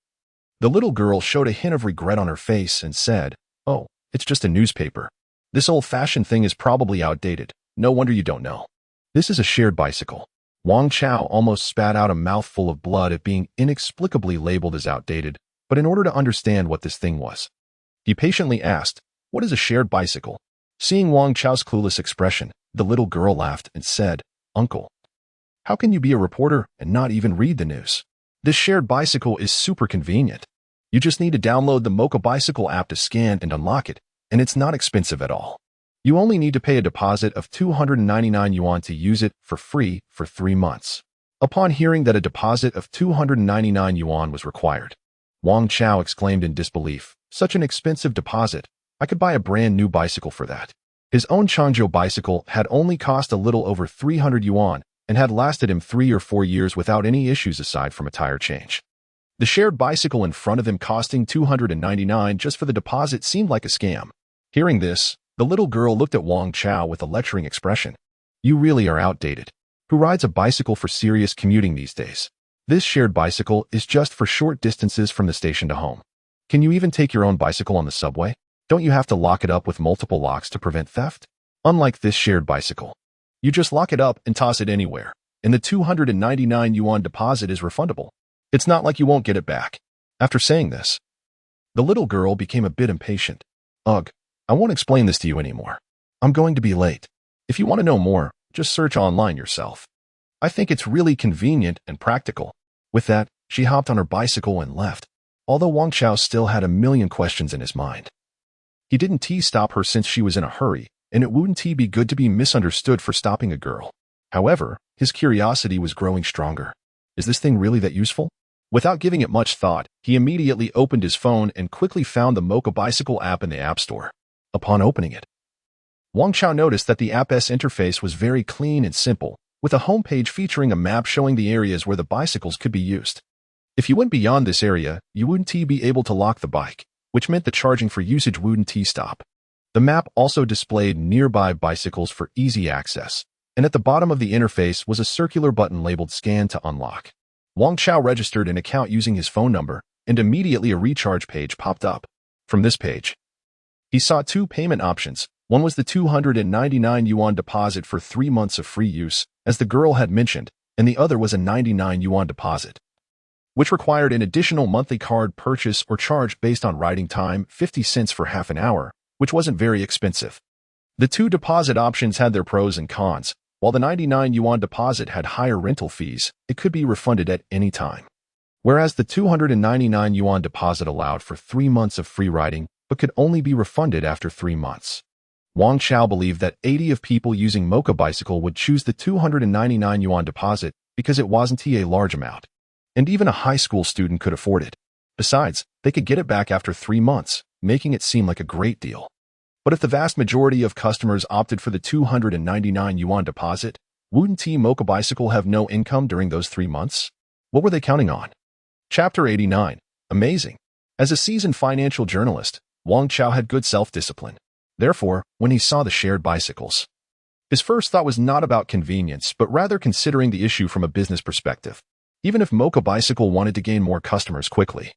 the little girl showed a hint of regret on her face and said, "Oh, it's just a newspaper. This old-fashioned thing is probably outdated. No wonder you don't know. This is a shared bicycle." Wang Chao almost spat out a mouthful of blood at being inexplicably labeled as outdated, but in order to understand what this thing was, he patiently asked, "What is a shared bicycle?" Seeing Wang Chao's clueless expression, the little girl laughed and said, "Uncle, how can you be a reporter and not even read the news? This shared bicycle is super convenient. You just need to download the Mocha Bicycle app to scan and unlock it, and it's not expensive at all. You only need to pay a deposit of 299 yuan to use it for free for 3 months." Upon hearing that a deposit of 299 yuan was required, Wang Chao exclaimed in disbelief, "Such an expensive deposit. I could buy a brand new bicycle for that." His own Changzhou bicycle had only cost a little over 300 yuan and had lasted him 3 or 4 years without any issues aside from a tire change. The shared bicycle in front of him costing 299 just for the deposit seemed like a scam. Hearing this, the little girl looked at Wang Chao with a lecturing expression. "You really are outdated. Who rides a bicycle for serious commuting these days? This shared bicycle is just for short distances from the station to home. Can you even take your own bicycle on the subway? Don't you have to lock it up with multiple locks to prevent theft? Unlike this shared bicycle, You just lock it up and toss it anywhere, and the 299 yuan deposit is refundable. It's not like you won't get it back. After saying this, the little girl became a bit impatient. Ugh, I won't explain this to you anymore. I'm going to be late. If you want to know more, just search online yourself. I think it's really convenient and practical. With that, she hopped on her bicycle and left, although Wang Chao still had a million questions in his mind. He didn't stop her since she was in a hurry, and it wouldn't be good to be misunderstood for stopping a girl. However, his curiosity was growing stronger. Is this thing really that useful? Without giving it much thought, he immediately opened his phone and quickly found the Mocha Bicycle app in the App Store. Upon opening it, Wang Chao noticed that the app's interface was very clean and simple, with a homepage featuring a map showing the areas where the bicycles could be used. If you went beyond this area, you wouldn't be able to lock the bike, which meant the charging for usage wouldn't stop. The map also displayed nearby bicycles for easy access, and at the bottom of the interface was a circular button labeled Scan to unlock. Wang Chao registered an account using his phone number, and immediately a recharge page popped up. From this page, he saw two payment options. One was the 299 yuan deposit for 3 months of free use, as the girl had mentioned, and the other was a 99 yuan deposit, which required an additional monthly card purchase or charge based on riding time, 50 cents for half an hour, which wasn't very expensive. The two deposit options had their pros and cons. While the 99 yuan deposit had higher rental fees, it could be refunded at any time. Whereas the 299 yuan deposit allowed for 3 months of free riding, but could only be refunded after 3 months. Wang Chao believed that 80 of people using Mocha Bicycle would choose the 299 yuan deposit because it wasn't a large amount, and even a high school student could afford it. Besides, they could get it back after 3 months, making it seem like a great deal. But if the vast majority of customers opted for the 299 yuan deposit, wouldn't Mocha Bicycle have no income during those 3 months? What were they counting on? Chapter 89. Amazing. As a seasoned financial journalist, Wang Chao had good self-discipline. Therefore, when he saw the shared bicycles, his first thought was not about convenience, but rather considering the issue from a business perspective. Even if Mocha Bicycle wanted to gain more customers quickly,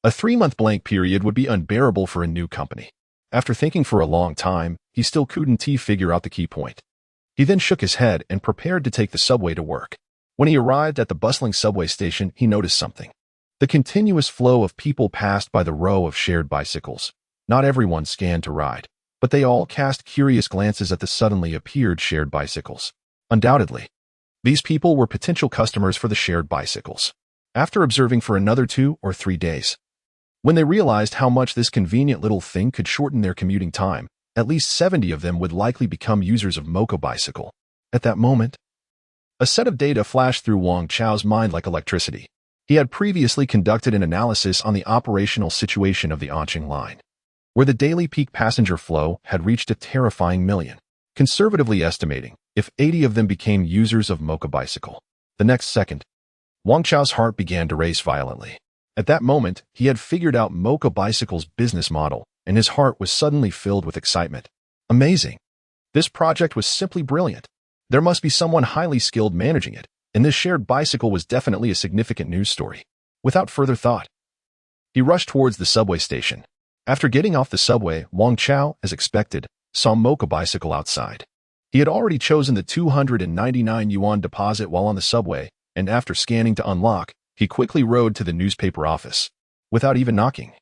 a 3-month blank period would be unbearable for a new company. After thinking for a long time, he still couldn't figure out the key point. He then shook his head and prepared to take the subway to work. When he arrived at the bustling subway station, he noticed something. The continuous flow of people passed by the row of shared bicycles. Not everyone scanned to ride, but they all cast curious glances at the suddenly appeared shared bicycles. Undoubtedly, these people were potential customers for the shared bicycles. After observing for another 2 or 3 days, when they realized how much this convenient little thing could shorten their commuting time, at least 70 of them would likely become users of Mocha Bicycle. At that moment, a set of data flashed through Wang Chao's mind like electricity. He had previously conducted an analysis on the operational situation of the Anqing line, where the daily peak passenger flow had reached a terrifying million. Conservatively estimating, if 80 of them became users of Mocha Bicycle, the next second, Wang Chao's heart began to race violently. At that moment, he had figured out Mocha Bicycle's business model, and his heart was suddenly filled with excitement. Amazing! This project was simply brilliant. There must be someone highly skilled managing it, and this shared bicycle was definitely a significant news story. Without further thought, he rushed towards the subway station. After getting off the subway, Wang Chao, as expected, saw Mocha Bicycle outside. He had already chosen the 299 yuan deposit while on the subway, and after scanning to unlock, he quickly rode to the newspaper office. Without even knocking,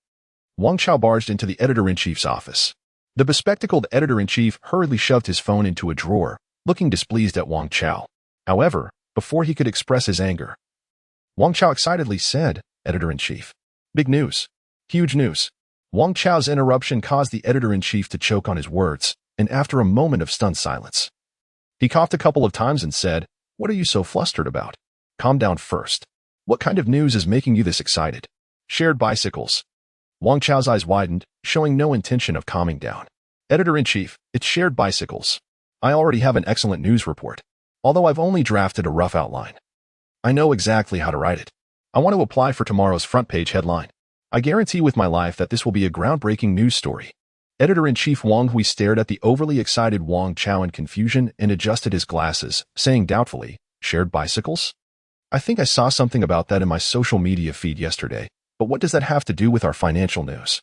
Wang Chao barged into the editor-in-chief's office. The bespectacled editor-in-chief hurriedly shoved his phone into a drawer, looking displeased at Wang Chao. However, before he could express his anger, Wang Chao excitedly said, "Editor-in-chief. Big news. Huge news." Wang Chao's interruption caused the editor-in-chief to choke on his words, and after a moment of stunned silence, he coughed a couple of times and said, "What are you so flustered about? Calm down first. What kind of news is making you this excited?" "Shared bicycles." Wang Chao's eyes widened, showing no intention of calming down. "Editor-in-chief, it's shared bicycles. I already have an excellent news report, although I've only drafted a rough outline. I know exactly how to write it. I want to apply for tomorrow's front page headline. I guarantee with my life that this will be a groundbreaking news story." Editor-in-chief Wang Hui stared at the overly excited Wang Chao in confusion and adjusted his glasses, saying doubtfully, "Shared bicycles? I think I saw something about that in my social media feed yesterday, but what does that have to do with our financial news?"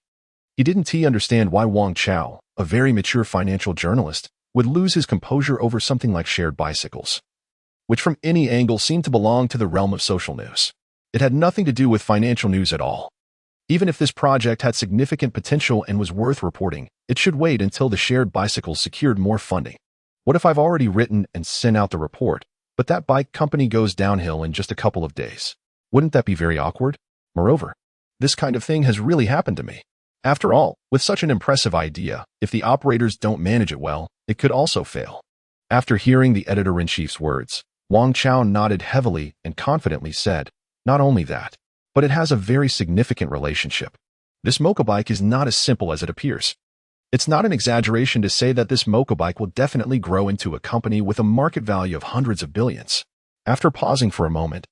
He didn't understand why Wang Chao, a very mature financial journalist, would lose his composure over something like shared bicycles, which from any angle seemed to belong to the realm of social news. It had nothing to do with financial news at all. Even if this project had significant potential and was worth reporting, it should wait until the shared bicycles secured more funding. What if I've already written and sent out the report, but that bike company goes downhill in just a couple of days? Wouldn't that be very awkward? Moreover, this kind of thing has really happened to me. After all, with such an impressive idea, if the operators don't manage it well, it could also fail. After hearing the editor-in-chief's words, Wang Chao nodded heavily and confidently said, "Not only that, but it has a very significant relationship. This motorbike is not as simple as it appears. It's not an exaggeration to say that this motorbike will definitely grow into a company with a market value of hundreds of billions." After pausing for a moment,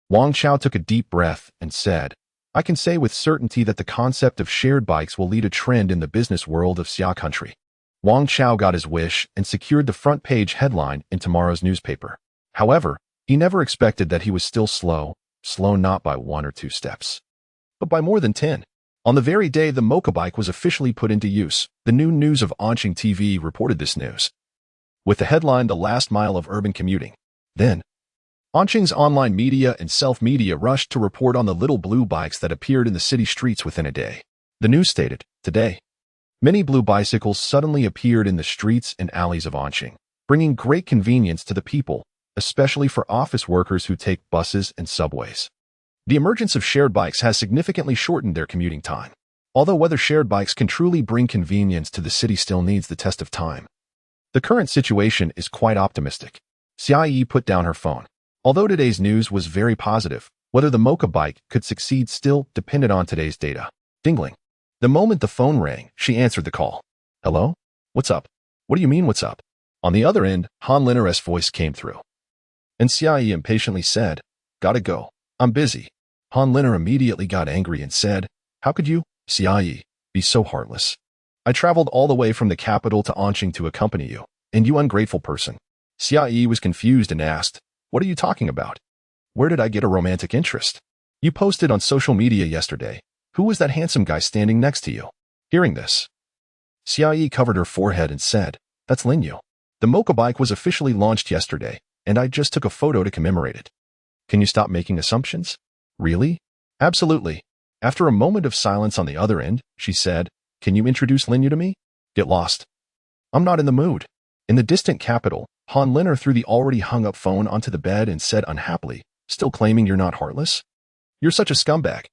Wang Chao took a deep breath and said, "I can say with certainty that the concept of shared bikes will lead a trend in the business world of Xia country." Wang Chao got his wish and secured the front page headline in tomorrow's newspaper. However, he never expected that he was still slow not by 1 or 2 steps, but by more than 10. On the very day the motorbike was officially put into use, the new news of Anqing TV reported this news, with the headline "The Last Mile of Urban Commuting." Then, Anqing's online media and self-media rushed to report on the little blue bikes that appeared in the city streets within a day. The news stated, "Today, many blue bicycles suddenly appeared in the streets and alleys of Anqing, bringing great convenience to the people, especially for office workers who take buses and subways." The emergence of shared bikes has significantly shortened their commuting time. Although whether shared bikes can truly bring convenience to the city still needs the test of time, the current situation is quite optimistic. Xia Yi put down her phone. Although today's news was very positive, whether the mocha bike could succeed still depended on today's data. Dingling. The moment the phone rang, she answered the call. "Hello? What's up?" "What do you mean, what's up?" On the other end, Han Linner's voice came through, and Xia Yi impatiently said, "Gotta go. I'm busy." Han Linner immediately got angry and said, "How could you, Xia Yi, be so heartless? I traveled all the way from the capital to Anqing to accompany you, and you ungrateful person." Xia Yi was confused and asked, "What are you talking about? Where did I get a romantic interest? You posted on social media yesterday. Who was that handsome guy standing next to you?" Hearing this, Xia Yi covered her forehead and said, "That's Lin Yu. The mocha bike was officially launched yesterday, and I just took a photo to commemorate it." "Can you stop making assumptions?" "Really?" "Absolutely." After a moment of silence on the other end, she said, "Can you introduce Lin Yu to me?" "Get lost. I'm not in the mood." In the distant capital, Han Linner threw the already hung-up phone onto the bed and said unhappily, "Still claiming you're not heartless? You're such a scumbag.